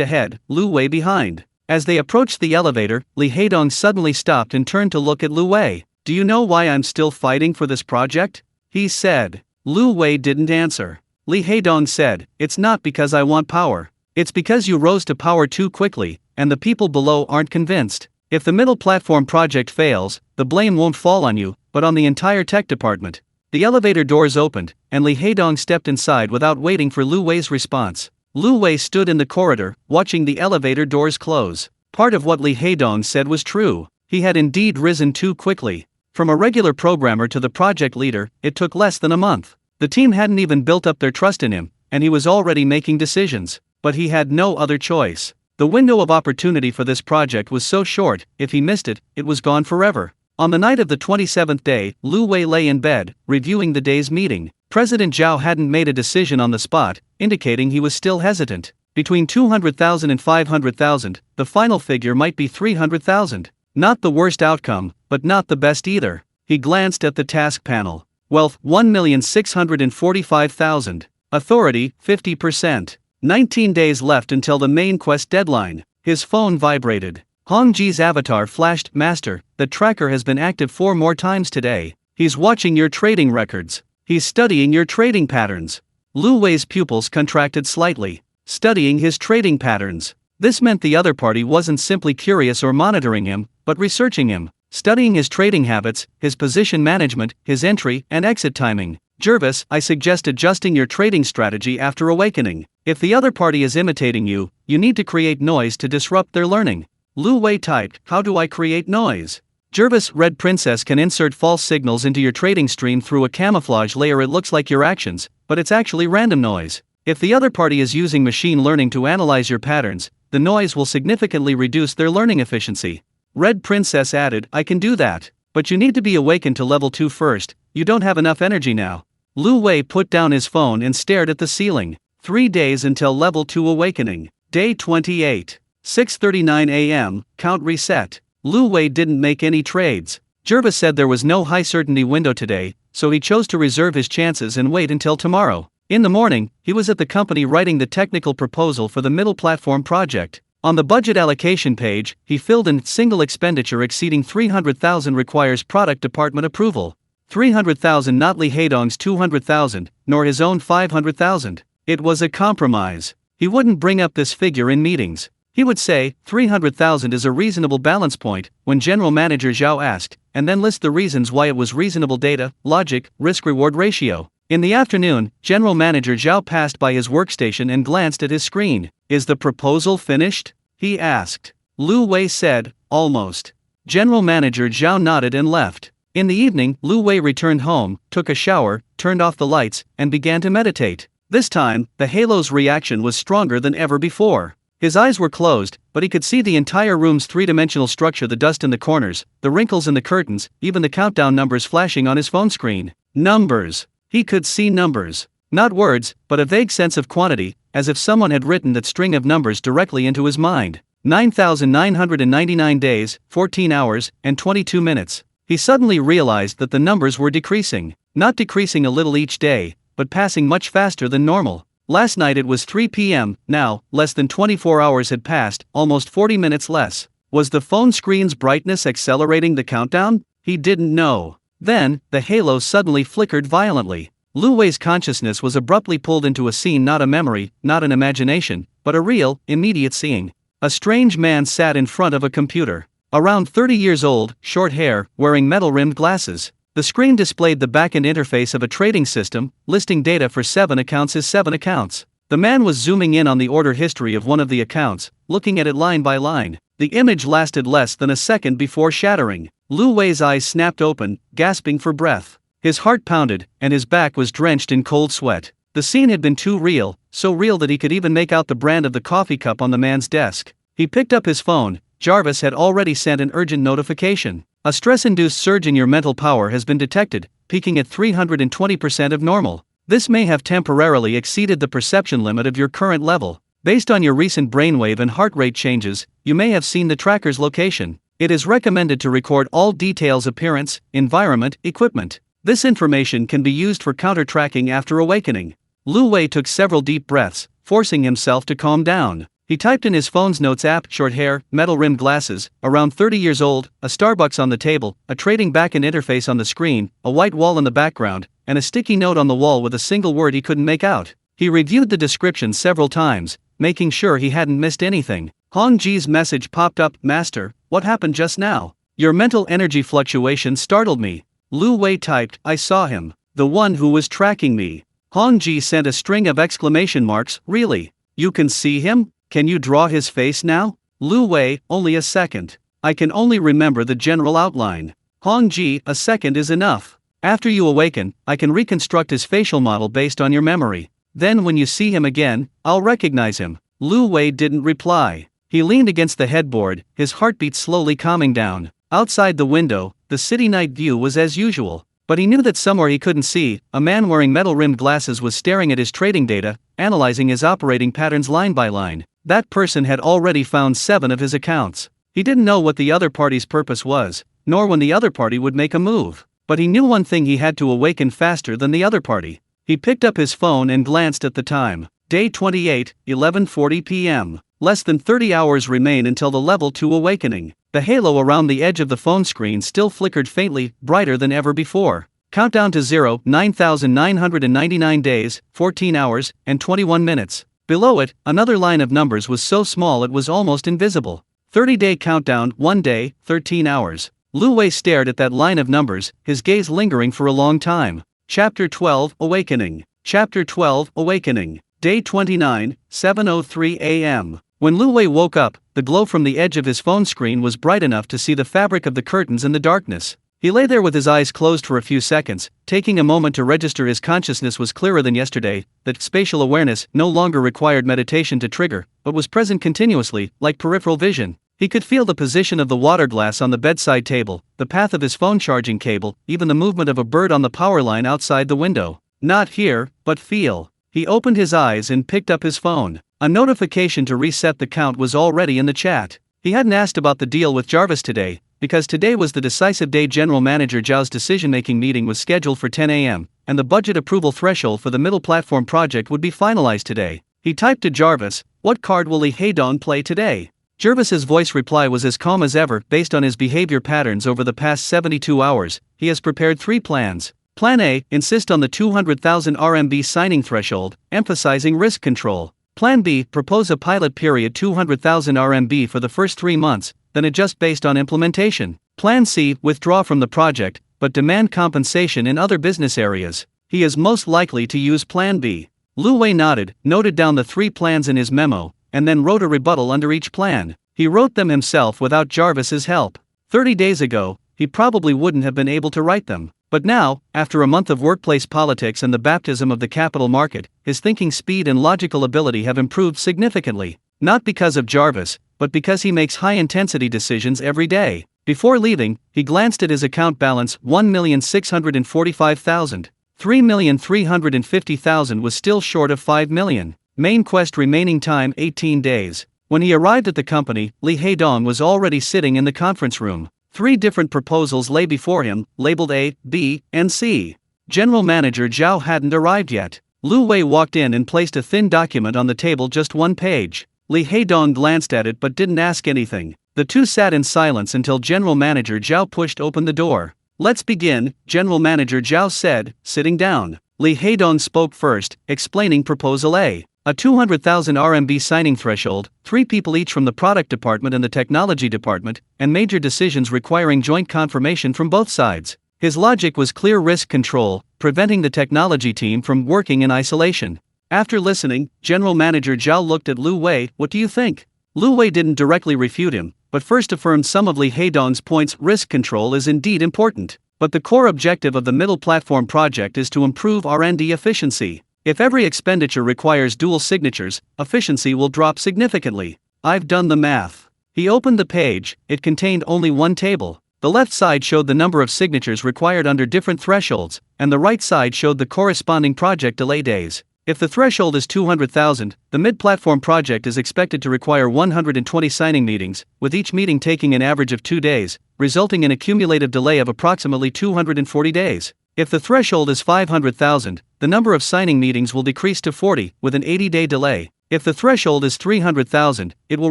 ahead, Lu Wei behind. As they approached the elevator, Li Heidong suddenly stopped and turned to look at Lu Wei. Do you know why I'm still fighting for this project? He said. Lu Wei didn't answer. Li Heidong said, it's not because I want power. It's because you rose to power too quickly, and the people below aren't convinced. If the middle platform project fails, the blame won't fall on you, but on the entire tech department. The elevator doors opened, and Li Heidong stepped inside without waiting for Lu Wei's response. Lu Wei stood in the corridor, watching the elevator doors close. Part of what Li Heidong said was true. He had indeed risen too quickly. From a regular programmer to the project leader, it took less than a month. The team hadn't even built up their trust in him, and he was already making decisions. But he had no other choice. The window of opportunity for this project was so short, if he missed it, it was gone forever. On the night of the 27th day, Lu Wei lay in bed, reviewing the day's meeting. President Zhao hadn't made a decision on the spot, indicating he was still hesitant. Between 200,000 and 500,000, the final figure might be 300,000. Not the worst outcome, but not the best either. He glanced at the task panel. Wealth, 1,645,000. Authority, 50%. 19 days left until the main quest deadline. His phone vibrated. Hong Ji's avatar flashed, "Master, the tracker has been active 4 more times today. He's watching your trading records. He's studying your trading patterns." Lu Wei's pupils contracted slightly. Studying his trading patterns. This meant the other party wasn't simply curious or monitoring him, but researching him, studying his trading habits, his position management, his entry and exit timing. "Jervis, I suggest adjusting your trading strategy after awakening. If the other party is imitating you, you need to create noise to disrupt their learning." Lu Wei typed, "How do I create noise?" Jervis, Red Princess can insert false signals into your trading stream through a camouflage layer. It looks like your actions, but it's actually random noise. If the other party is using machine learning to analyze your patterns, the noise will significantly reduce their learning efficiency. Red Princess added, "I can do that, but you need to be awakened to level 2 first, you don't have enough energy now." Lu Wei put down his phone and stared at the ceiling. 3 days until level 2 awakening. Day 28. 6:39 a.m., count reset. Lu Wei didn't make any trades. Jervis said there was no high certainty window today, so he chose to reserve his chances and wait until tomorrow. In the morning, he was at the company writing the technical proposal for the middle platform project. On the budget allocation page, he filled in single expenditure exceeding 300,000 requires product department approval. 300,000, not Li Haidong's 200,000, nor his own 500,000. It was a compromise. He wouldn't bring up this figure in meetings. He would say, 300,000 is a reasonable balance point, when General Manager Zhao asked, and then list the reasons why it was reasonable: data, logic, risk-reward ratio. In the afternoon, General Manager Zhao passed by his workstation and glanced at his screen. "Is the proposal finished?" he asked. Lu Wei said, "Almost." General Manager Zhao nodded and left. In the evening, Lu Wei returned home, took a shower, turned off the lights, and began to meditate. This time, the halo's reaction was stronger than ever before. His eyes were closed, but he could see the entire room's three-dimensional structure: the dust in the corners, the wrinkles in the curtains, even the countdown numbers flashing on his phone screen. Numbers. He could see numbers. Not words, but a vague sense of quantity, as if someone had written that string of numbers directly into his mind. 9,999 days, 14 hours, and 22 minutes. He suddenly realized that the numbers were decreasing. Not decreasing a little each day, but passing much faster than normal. Last night it was 3 p.m., now, less than 24 hours had passed, almost 40 minutes less. Was the phone screen's brightness accelerating the countdown? He didn't know. Then, the halo suddenly flickered violently. Lu Wei's consciousness was abruptly pulled into a scene, not a memory, not an imagination, but a real, immediate seeing. A strange man sat in front of a computer. Around 30 years old, short hair, wearing metal-rimmed glasses. The screen displayed the back-end interface of a trading system, listing data for 7 accounts as 7 accounts. The man was zooming in on the order history of one of the accounts, looking at it line by line. The image lasted less than a second before shattering. Lu Wei's eyes snapped open, gasping for breath. His heart pounded, and his back was drenched in cold sweat. The scene had been too real, so real that he could even make out the brand of the coffee cup on the man's desk. He picked up his phone. Jarvis had already sent an urgent notification. "A stress-induced surge in your mental power has been detected, peaking at 320% of normal. This may have temporarily exceeded the perception limit of your current level. Based on your recent brainwave and heart rate changes, you may have seen the tracker's location. It is recommended to record all details: appearance, environment, equipment. This information can be used for counter-tracking after awakening." Lu Wei took several deep breaths, forcing himself to calm down. He typed in his phone's notes app: short hair, metal-rimmed glasses, around 30 years old, a Starbucks on the table, a trading backend interface on the screen, a white wall in the background, and a sticky note on the wall with a single word he couldn't make out. He reviewed the description several times, making sure he hadn't missed anything. Hong Ji's message popped up: "Master, what happened just now? Your mental energy fluctuation startled me." Lu Wei typed, "I saw him. The one who was tracking me." Hong Ji sent a string of exclamation marks. "Really? You can see him? Can you draw his face now?" Lu Wei, "Only a second. I can only remember the general outline." Hong Ji, "A second is enough. After you awaken, I can reconstruct his facial model based on your memory. Then when you see him again, I'll recognize him." Lu Wei didn't reply. He leaned against the headboard, his heartbeat slowly calming down. Outside the window, the city night view was as usual. But he knew that somewhere he couldn't see, a man wearing metal-rimmed glasses was staring at his trading data, analyzing his operating patterns line by line. That person had already found 7 of his accounts. He didn't know what the other party's purpose was, nor when the other party would make a move. But he knew one thing: he had to awaken faster than the other party. He picked up his phone and glanced at the time. Day 28, 11:40 p.m. Less than 30 hours remain until the Level 2 awakening. The halo around the edge of the phone screen still flickered faintly, brighter than ever before. Countdown to zero, 9,999 days, 14 hours, and 21 minutes. Below it, another line of numbers was so small it was almost invisible. 30-day countdown, 1 day, 13 hours. Lu Wei stared at that line of numbers, his gaze lingering for a long time. Chapter 12, Awakening. Chapter 12, Awakening. Day 29, 7:03 a.m. When Lu Wei woke up, the glow from the edge of his phone screen was bright enough to see the fabric of the curtains in the darkness. He lay there with his eyes closed for a few seconds, taking a moment to register his consciousness was clearer than yesterday, that spatial awareness no longer required meditation to trigger, but was present continuously, like peripheral vision. He could feel the position of the water glass on the bedside table, the path of his phone charging cable, even the movement of a bird on the power line outside the window. Not hear, but feel. He opened his eyes and picked up his phone. A notification to reset the count was already in the chat. He hadn't asked about the deal with Jarvis today, because today was the decisive day. General Manager Zhao's decision-making meeting was scheduled for 10 a.m., and the budget approval threshold for the middle platform project would be finalized today. He typed to Jarvis, "What card will Lee Haedong play today?" Jarvis's voice reply was as calm as ever. Based on his behavior patterns over the past 72 hours, he has prepared 3 plans. Plan A, insist on the 200,000 RMB signing threshold, emphasizing risk control. Plan B, propose a pilot period 200,000 RMB for the first 3 months, then adjust based on implementation. Plan C, withdraw from the project, but demand compensation in other business areas. He is most likely to use Plan B. Lu Wei nodded, noted down the 3 plans in his memo, and then wrote a rebuttal under each plan. He wrote them himself without Jarvis's help. 30 days ago, he probably wouldn't have been able to write them. But now, after a month of workplace politics and the baptism of the capital market, his thinking speed and logical ability have improved significantly. Not because of Jarvis, but because he makes high-intensity decisions every day. Before leaving, he glanced at his account balance, 1,645,000. 3,350,000 was still short of 5 million. Main quest remaining time 18 days. When he arrived at the company, Lee Haedong was already sitting in the conference room. 3 different proposals lay before him, labeled A, B, and C. General Manager Zhao hadn't arrived yet. Lu Wei walked in and placed a thin document on the table, just 1 page. Lee Haedong glanced at it but didn't ask anything. The two sat in silence until General Manager Zhao pushed open the door. "Let's begin," General Manager Zhao said, sitting down. Lee Haedong spoke first, explaining Proposal A. A 200,000 RMB signing threshold, 3 people each from the product department and the technology department, and major decisions requiring joint confirmation from both sides. His logic was clear: risk control, preventing the technology team from working in isolation. After listening, General Manager Zhao looked at Lu Wei. "What do you think?" Lu Wei didn't directly refute him, but first affirmed some of Lee Haedong's points. Risk control is indeed important, but the core objective of the middle platform project is to improve R&D efficiency. If every expenditure requires dual signatures, efficiency will drop significantly. I've done the math. He opened the page. It contained only 1 table. The left side showed the number of signatures required under different thresholds, and the right side showed the corresponding project delay days. If the threshold is 200,000, the mid-platform project is expected to require 120 signing meetings, with each meeting taking an average of 2 days, resulting in a cumulative delay of approximately 240 days. If the threshold is 500,000, the number of signing meetings will decrease to 40, with an 80-day delay. If the threshold is 300,000, it will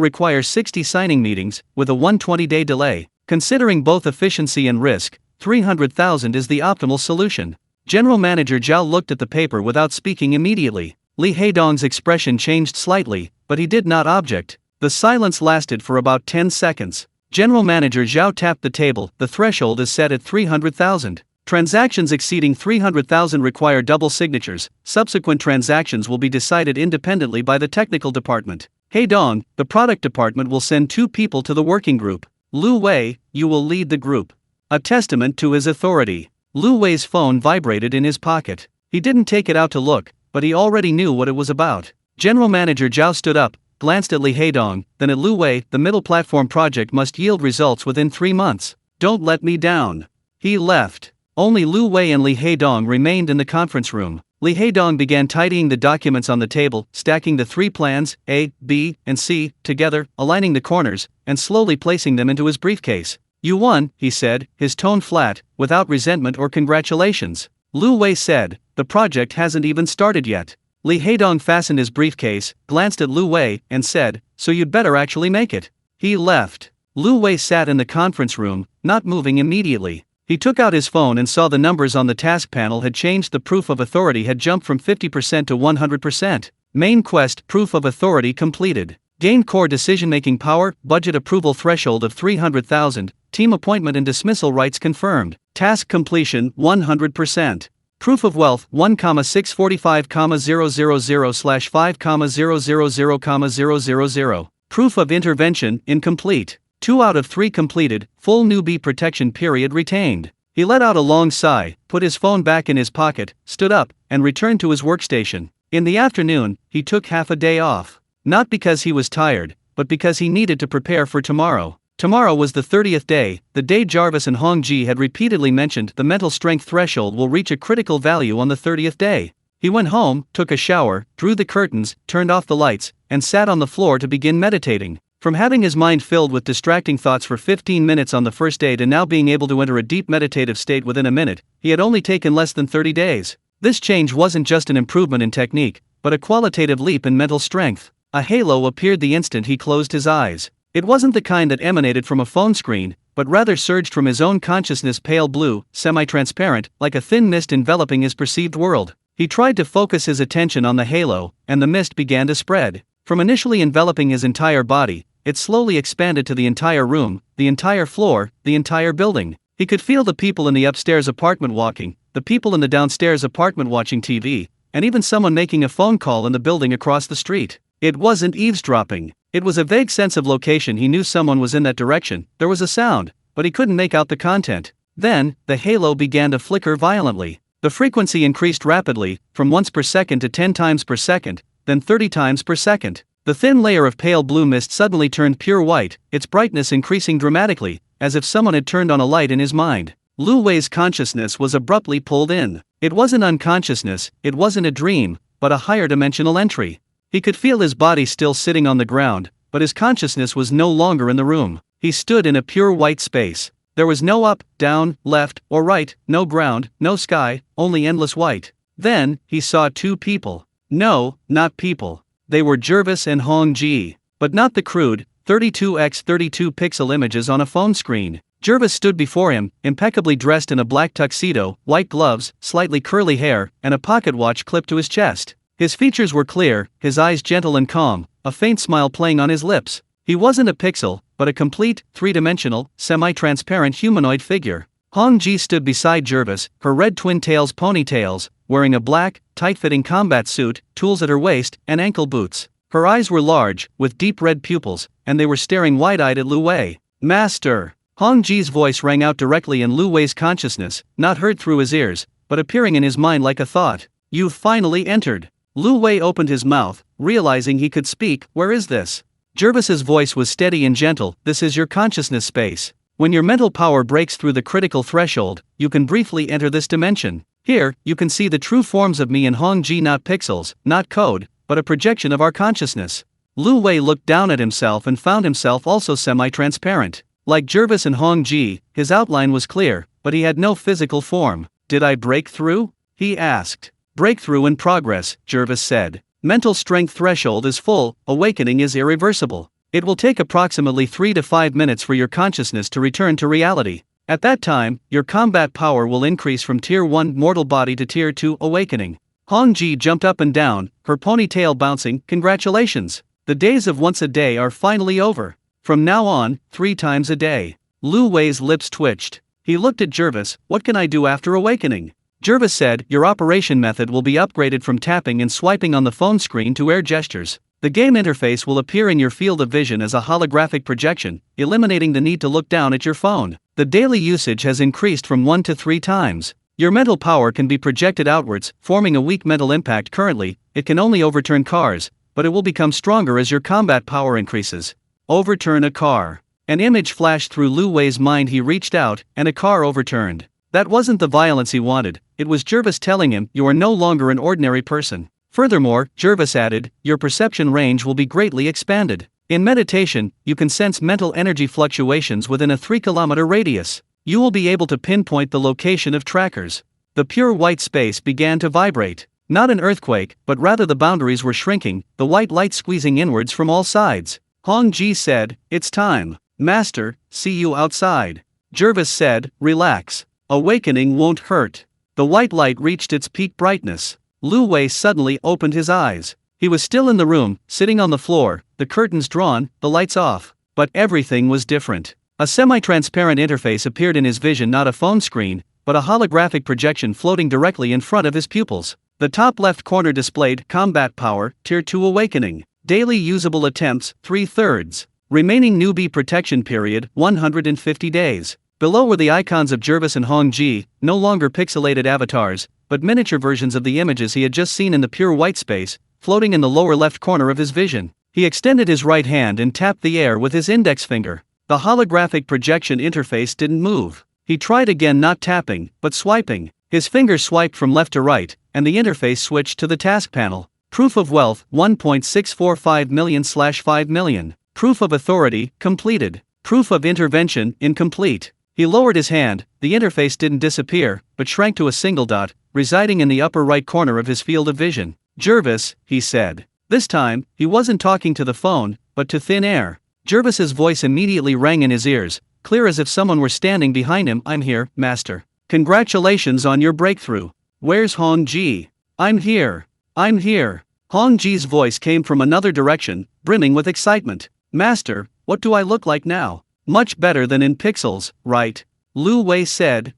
require 60 signing meetings, with a 120-day delay. Considering both efficiency and risk, 300,000 is the optimal solution. General Manager Zhao looked at the paper without speaking immediately. Lee Haedong's expression changed slightly, but he did not object. The silence lasted for about 10 seconds. General Manager Zhao tapped the table. "The threshold is set at 300,000. Transactions exceeding 300,000 require double signatures. Subsequent transactions will be decided independently by the technical department. Haedong, the product department will send 2 people to the working group. Lu Wei, you will lead the group." A testament to his authority. Lu Wei's phone vibrated in his pocket. He didn't take it out to look, but he already knew what it was about. General Manager Zhao stood up, glanced at Lee Haedong, then at Lu Wei. "The middle platform project must yield results within 3 months. Don't let me down." He left. Only Lu Wei and Lee Haedong remained in the conference room. Lee Haedong began tidying the documents on the table, stacking the 3 plans, A, B, and C, together, aligning the corners, and slowly placing them into his briefcase. "You won," he said, his tone flat, without resentment or congratulations. Lu Wei said, "The project hasn't even started yet." Li Haidong fastened his briefcase, glanced at Lu Wei, and said, "So you'd better actually make it." He left. Lu Wei sat in the conference room, not moving immediately. He took out his phone and saw the numbers on the task panel had changed. The proof of authority had jumped from 50% to 100%. Main quest, proof of authority completed. Gained core decision-making power, budget approval threshold of 300,000, team appointment and dismissal rights confirmed. Task completion, 100%. Proof of wealth, 1,645,000/5,000,000. Proof of intervention, incomplete. 2 out of 3 completed, full newbie protection period retained. He let out a long sigh, put his phone back in his pocket, stood up, and returned to his workstation. In the afternoon, he took half a day off. Not because he was tired, but because he needed to prepare for tomorrow. Tomorrow was the 30th day, the day Jarvis and Hong Ji had repeatedly mentioned. The mental strength threshold will reach a critical value on the 30th day. He went home, took a shower, drew the curtains, turned off the lights, and sat on the floor to begin meditating. From having his mind filled with distracting thoughts for 15 minutes on the first day to now being able to enter a deep meditative state within a minute, he had only taken less than 30 days. This change wasn't just an improvement in technique, but a qualitative leap in mental strength. A halo appeared the instant he closed his eyes. It wasn't the kind that emanated from a phone screen, but rather surged from his own consciousness, pale blue, semi-transparent, like a thin mist enveloping his perceived world. He tried to focus his attention on the halo, and the mist began to spread. From initially enveloping his entire body, it slowly expanded to the entire room, the entire floor, the entire building. He could feel the people in the upstairs apartment walking, the people in the downstairs apartment watching TV, and even someone making a phone call in the building across the street. It wasn't eavesdropping. It was a vague sense of location. He knew someone was in that direction. There was a sound, but he couldn't make out the content. Then, the halo began to flicker violently. The frequency increased rapidly, from once per second to 10 times per second, then 30 times per second. The thin layer of pale blue mist suddenly turned pure white, its brightness increasing dramatically, as if someone had turned on a light in his mind. Lu Wei's consciousness was abruptly pulled in. It wasn't unconsciousness, it wasn't a dream, but a higher dimensional entry. He could feel his body still sitting on the ground, but his consciousness was no longer in the room. He stood in a pure white space. There was no up, down, left, or right, no ground, no sky, only endless white. Then, he saw 2 people. No, not people. They were Jarvis and Hong Ji. But not the crude, 32x32 pixel images on a phone screen. Jarvis stood before him, impeccably dressed in a black tuxedo, white gloves, slightly curly hair, and a pocket watch clipped to his chest. His features were clear, his eyes gentle and calm, a faint smile playing on his lips. He wasn't a pixel, but a complete, 3-dimensional, semi-transparent humanoid figure. Hong Ji stood beside Jarvis, her red twin tails ponytails, wearing a black, tight-fitting combat suit, tools at her waist, and ankle boots. Her eyes were large, with deep red pupils, and they were staring wide-eyed at Lu Wei. "Master!" Hong Ji's voice rang out directly in Lu Wei's consciousness, not heard through his ears, but appearing in his mind like a thought. "You've finally entered." Lu Wei opened his mouth, realizing he could speak. "Where is this?" Jarvis's voice was steady and gentle. "This is your consciousness space. When your mental power breaks through the critical threshold, you can briefly enter this dimension. Here, you can see the true forms of me and Hong Ji, not pixels, not code, but a projection of our consciousness." Lu Wei looked down at himself and found himself also semi-transparent. Like Jarvis and Hong Ji, his outline was clear, but he had no physical form. "Did I break through?" he asked. "Breakthrough in progress," Jarvis said. "Mental strength threshold is full, awakening is irreversible. It will take approximately 3 to 5 minutes for your consciousness to return to reality. At that time, your combat power will increase from Tier 1 mortal body to Tier 2 awakening." Hong Ji jumped up and down, her ponytail bouncing. "Congratulations! The days of once a day are finally over. From now on, 3 times a day." Lu Wei's lips twitched. He looked at Jarvis. "What can I do after awakening?" Jarvis said, "Your operation method will be upgraded from tapping and swiping on the phone screen to air gestures. The game interface will appear in your field of vision as a holographic projection, eliminating the need to look down at your phone. The daily usage has increased from 1 to 3 times. Your mental power can be projected outwards, forming a weak mental impact. Currently, it can only overturn cars, but it will become stronger as your combat power increases." Overturn a car. An image flashed through Lu Wei's mind. He reached out, and a car overturned. That wasn't the violence he wanted, it was Jarvis telling him, "You are no longer an ordinary person." Furthermore, Jarvis added, "Your perception range will be greatly expanded. In meditation, you can sense mental energy fluctuations within a 3-kilometer radius. You will be able to pinpoint the location of trackers." The pure white space began to vibrate. Not an earthquake, but rather the boundaries were shrinking, the white light squeezing inwards from all sides. Hong Ji said, "It's time. Master, see you outside." Jervis said, "Relax. Awakening won't hurt." The white light reached its peak brightness. Lu Wei suddenly opened his eyes. He was still in the room, sitting on the floor, the curtains drawn, the lights off. But everything was different. A semi-transparent interface appeared in his vision, not a phone screen, but a holographic projection floating directly in front of his pupils. The top left corner displayed Combat Power, Tier 2 Awakening. Daily usable attempts, 3/3. Remaining newbie protection period, 150 days. Below were the icons of Jervis and Hong Ji, no longer pixelated avatars, but miniature versions of the images he had just seen in the pure white space, floating in the lower left corner of his vision. He extended his right hand and tapped the air with his index finger. The holographic projection interface didn't move. He tried again, not tapping, but swiping. His finger swiped from left to right, and the interface switched to the task panel. Proof of wealth, 1.645 million/5 million. Proof of authority, completed. Proof of intervention, incomplete. He lowered his hand, the interface didn't disappear, but shrank to a single dot, residing in the upper right corner of his field of vision. "Jervis," he said. This time, he wasn't talking to the phone, but to thin air. Jervis's voice immediately rang in his ears, clear as if someone were standing behind him. "I'm here, Master. Congratulations on your breakthrough. Where's Hong Ji?" "I'm here. I'm here." Hong Ji's voice came from another direction, brimming with excitement. "Master, what do I look like now?" "Much better than in pixels, right?" Lu Wei said.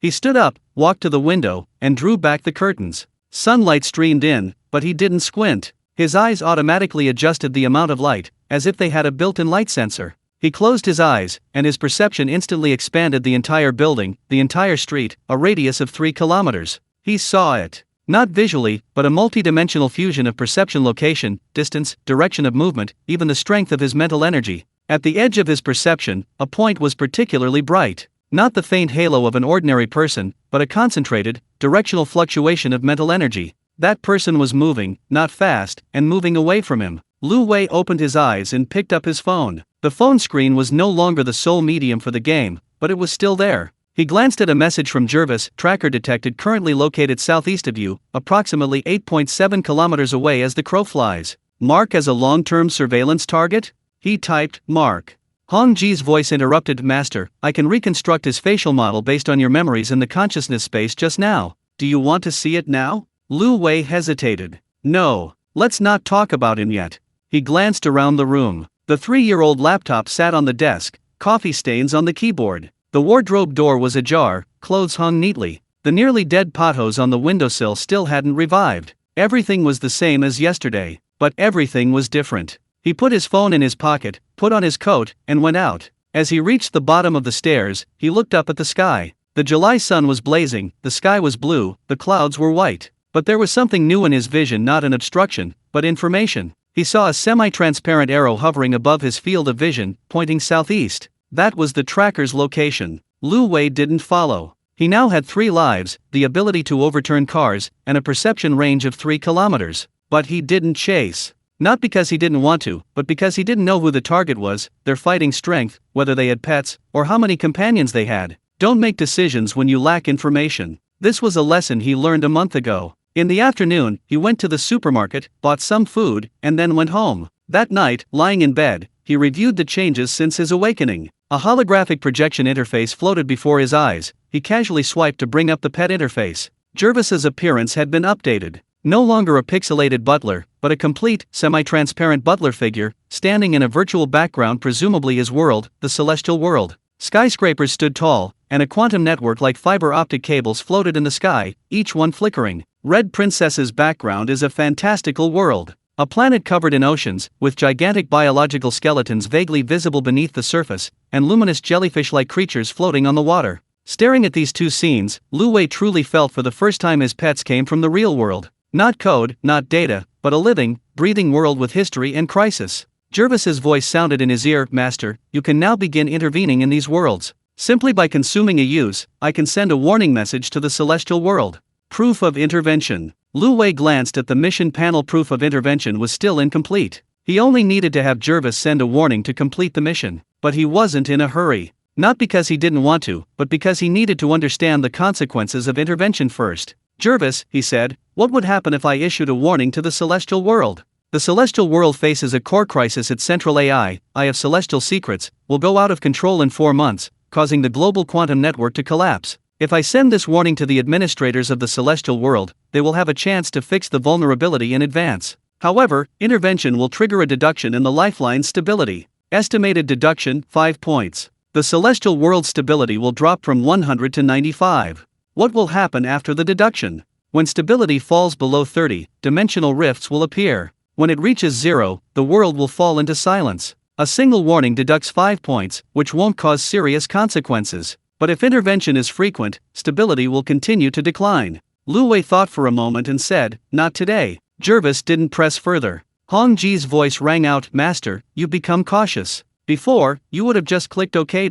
He stood up, walked to the window, and drew back the curtains. Sunlight streamed in, but he didn't squint. His eyes automatically adjusted the amount of light, as if they had a built-in light sensor. He closed his eyes, and his perception instantly expanded the entire building, the entire street, a radius of 3 kilometers. He saw it. Not visually, but a multi-dimensional fusion of perception, location, distance, direction of movement, even the strength of his mental energy. At the edge of his perception, a point was particularly bright. Not the faint halo of an ordinary person, but a concentrated, directional fluctuation of mental energy. That person was moving, not fast, and moving away from him. Lu Wei opened his eyes and picked up his phone. The phone screen was no longer the sole medium for the game, but it was still there. He glanced at a message from Jervis. "Tracker detected, currently located southeast of you, approximately 8.7 kilometers away as the crow flies. Mark as a long-term surveillance target?" He typed, "Mark." Hong Ji's voice interrupted. "Master, I can reconstruct his facial model based on your memories in the consciousness space just now. Do you want to see it now?" Lu Wei hesitated. "No, let's not talk about him yet." He glanced around the room. The 3-year-old laptop sat on the desk, coffee stains on the keyboard. The wardrobe door was ajar, clothes hung neatly. The nearly dead pothos on the windowsill still hadn't revived. Everything was the same as yesterday, but everything was different. He put his phone in his pocket, put on his coat, and went out. As he reached the bottom of the stairs, he looked up at the sky. The July sun was blazing, the sky was blue, the clouds were white. But there was something new in his vision, not an obstruction, but information. He saw a semi-transparent arrow hovering above his field of vision, pointing southeast. That was the tracker's location. Lu Wei didn't follow. He now had 3 lives, the ability to overturn cars, and a perception range of 3 kilometers. But he didn't chase. Not because he didn't want to, but because he didn't know who the target was, their fighting strength, whether they had pets, or how many companions they had. Don't make decisions when you lack information. This was a lesson he learned a month ago. In the afternoon, he went to the supermarket, bought some food, and then went home. That night, lying in bed, he reviewed the changes since his awakening. A holographic projection interface floated before his eyes. He casually swiped to bring up the pet interface. Jervis's appearance had been updated. No longer a pixelated butler, but a complete, semi-transparent butler figure, standing in a virtual background, presumably his world, the celestial world. Skyscrapers stood tall, and a quantum network like fiber optic cables floated in the sky, each one flickering. Red Princess's background is a fantastical world. A planet covered in oceans, with gigantic biological skeletons vaguely visible beneath the surface, and luminous jellyfish-like creatures floating on the water. Staring at these two scenes, Lu Wei truly felt for the first time his pets came from the real world. Not code, not data, but a living, breathing world with history and crisis. Jervis's voice sounded in his ear. "Master, you can now begin intervening in these worlds. Simply by consuming a use, I can send a warning message to the celestial world." Proof of intervention. Lu Wei glanced at the mission panel. Proof of intervention was still incomplete. He only needed to have Jervis send a warning to complete the mission. But he wasn't in a hurry. Not because he didn't want to, but because he needed to understand the consequences of intervention first. Jervis, he said, what would happen if I issued a warning to the celestial world? The celestial world faces a core crisis. Its central AI, Eye of Celestial Secrets, will go out of control in 4 months, causing the global quantum network to collapse. If I send this warning to the administrators of the celestial world, they will have a chance to fix the vulnerability in advance. However, intervention will trigger a deduction in the lifeline's stability. Estimated deduction, 5 points. The celestial world's stability will drop from 100 to 95. What will happen after the deduction? When stability falls below 30, dimensional rifts will appear. When it reaches 0, the world will fall into silence. A single warning deducts 5 points, which won't cause serious consequences. But if intervention is frequent, stability will continue to decline. Lu Wei thought for a moment and said, not today. Jervis didn't press further. Hong Ji's voice rang out, Master, you've become cautious. Before, you would have just clicked OK.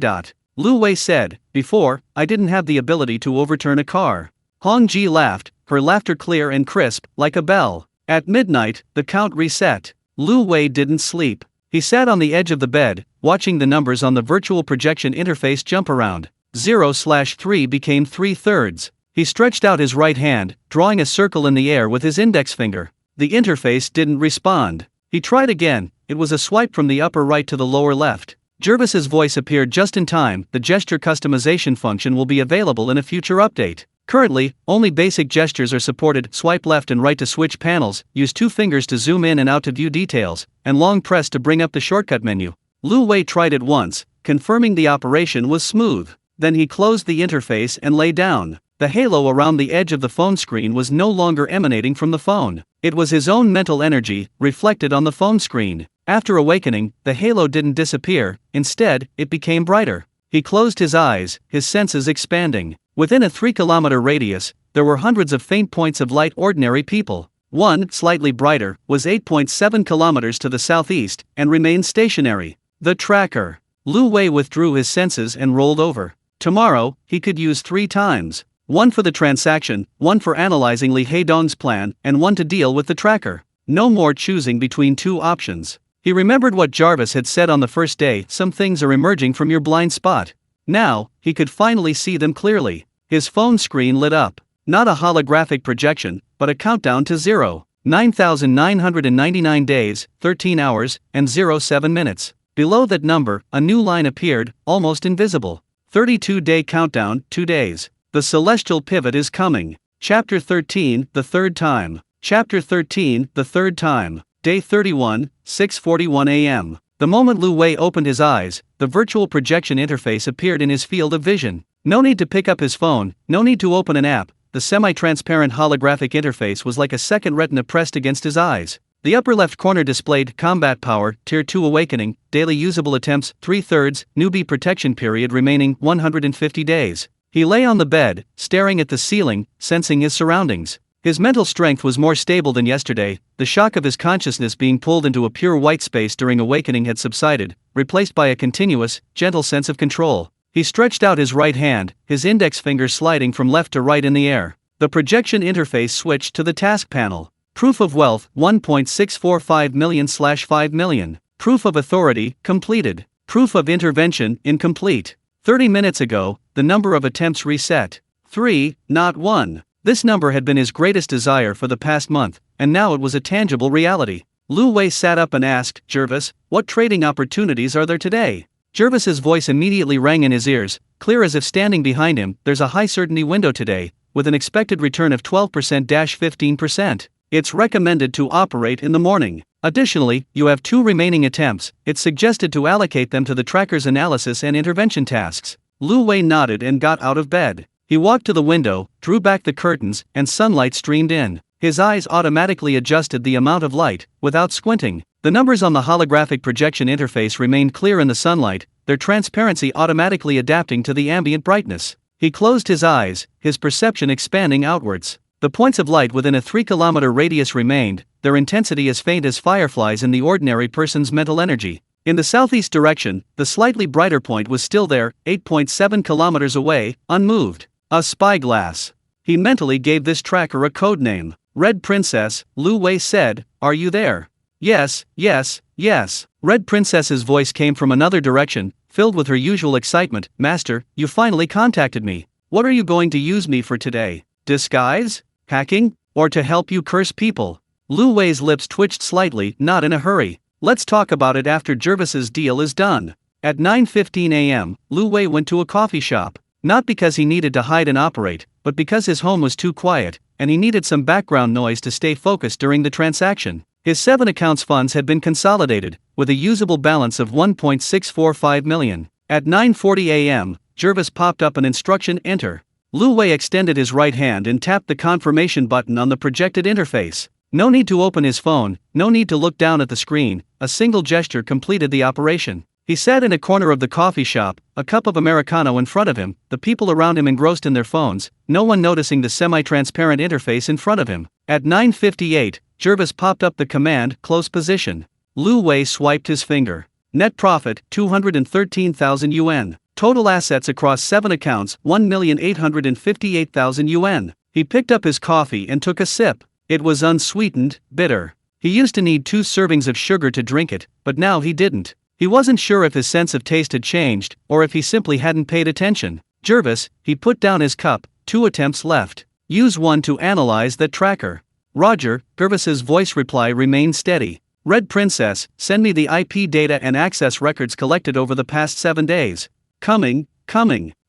Lu Wei said, before, I didn't have the ability to overturn a car. Hong Ji laughed, her laughter clear and crisp, like a bell. At midnight, the count reset. Lu Wei didn't sleep. He sat on the edge of the bed, watching the numbers on the virtual projection interface jump around. 0/3 became 3/3. He stretched out his right hand, drawing a circle in the air with his index finger. The interface didn't respond. He tried again. It was a swipe from the upper right to the lower left. Jervis's voice appeared just in time. The gesture customization function will be available in a future update. Currently, only basic gestures are supported. Swipe left and right to switch panels, use 2 fingers to zoom in and out to view details, and long press to bring up the shortcut menu. Lu Wei tried it once, confirming the operation was smooth. Then he closed the interface and lay down. The halo around the edge of the phone screen was no longer emanating from the phone. It was his own mental energy, reflected on the phone screen. After awakening, the halo didn't disappear, instead, it became brighter. He closed his eyes, his senses expanding. Within a 3-kilometer radius, there were hundreds of faint points of light. Ordinary people. One, slightly brighter, was 8.7 kilometers to the southeast, and remained stationary. The tracker. Lu Wei withdrew his senses and rolled over. Tomorrow, he could use 3 times. 1 for the transaction, 1 for analyzing Li Heidong's plan, and 1 to deal with the tracker. No more choosing between 2 options. He remembered what Jarvis had said on the first day, some things are emerging from your blind spot. Now, he could finally see them clearly. His phone screen lit up. Not a holographic projection, but a countdown to 0. 9,999 days, 13 hours, and 07 minutes. Below that number, a new line appeared, almost invisible. 32-day countdown, 2 days. The celestial pivot is coming. Chapter 13, the third time. Chapter 13, the third time. Day 31, 6:41 a.m. The moment Lu Wei opened his eyes, the virtual projection interface appeared in his field of vision. No need to pick up his phone, no need to open an app. The semi-transparent holographic interface was like a second retina pressed against his eyes. The upper left corner displayed Combat Power, Tier 2 Awakening, Daily Usable Attempts, 3/3, Newbie Protection Period remaining 150 days. He lay on the bed, staring at the ceiling, sensing his surroundings. His mental strength was more stable than yesterday. The shock of his consciousness being pulled into a pure white space during awakening had subsided, replaced by a continuous, gentle sense of control. He stretched out his right hand, his index finger sliding from left to right in the air. The projection interface switched to the task panel. Proof of wealth, 1.645 million/5 million. Proof of authority, completed. Proof of intervention, incomplete. 30 minutes ago, the number of attempts reset. 3, not 1. This number had been his greatest desire for the past month, and now it was a tangible reality. Lu Wei sat up and asked, Jervis, what trading opportunities are there today? Jervis's voice immediately rang in his ears, clear as if standing behind him. There's a high certainty window today, with an expected return of 12%-15%. It's recommended to operate in the morning. Additionally, you have 2 remaining attempts. It's suggested to allocate them to the tracker's analysis and intervention tasks. Lu Wei nodded and got out of bed. He walked to the window, drew back the curtains, and sunlight streamed in. His eyes automatically adjusted the amount of light, without squinting. The numbers on the holographic projection interface remained clear in the sunlight, their transparency automatically adapting to the ambient brightness. He closed his eyes, his perception expanding outwards. The points of light within a 3-kilometer radius remained, their intensity as faint as fireflies in the ordinary person's mental energy. In the southeast direction, the slightly brighter point was still there, 8.7 kilometers away, unmoved. A spyglass. He mentally gave this tracker a code name. Red Princess, Lu Wei said, are you there? Yes, yes, yes. Red Princess's voice came from another direction, filled with her usual excitement. Master, you finally contacted me. What are you going to use me for today? Disguise? Hacking? Or to help you curse people? Lu Wei's lips twitched slightly, not in a hurry. Let's talk about it after Jervis's deal is done. At 9:15 a.m., Lu Wei went to a coffee shop. Not because he needed to hide and operate, but because his home was too quiet, and he needed some background noise to stay focused during the transaction. His 7 accounts funds had been consolidated, with a usable balance of 1.645 million. At 9:40 a.m., Jervis popped up an instruction enter. Lu Wei extended his right hand and tapped the confirmation button on the projected interface. No need to open his phone, no need to look down at the screen, a single gesture completed the operation. He sat in a corner of the coffee shop, a cup of Americano in front of him, the people around him engrossed in their phones, no one noticing the semi-transparent interface in front of him. At 9:58, Jervis popped up the command, close position. Lu Wei swiped his finger. Net profit, 213,000 yuan. Total assets across 7 accounts, 1,858,000 yuan. He picked up his coffee and took a sip. It was unsweetened, bitter. He used to need 2 servings of sugar to drink it, but now he didn't. He wasn't sure if his sense of taste had changed, or if he simply hadn't paid attention. Jervis, he put down his cup, 2 attempts left. Use 1 to analyze that tracker. Roger, Jervis's voice reply remained steady. Red Princess, send me the IP data and access records collected over the past 7 days. Coming.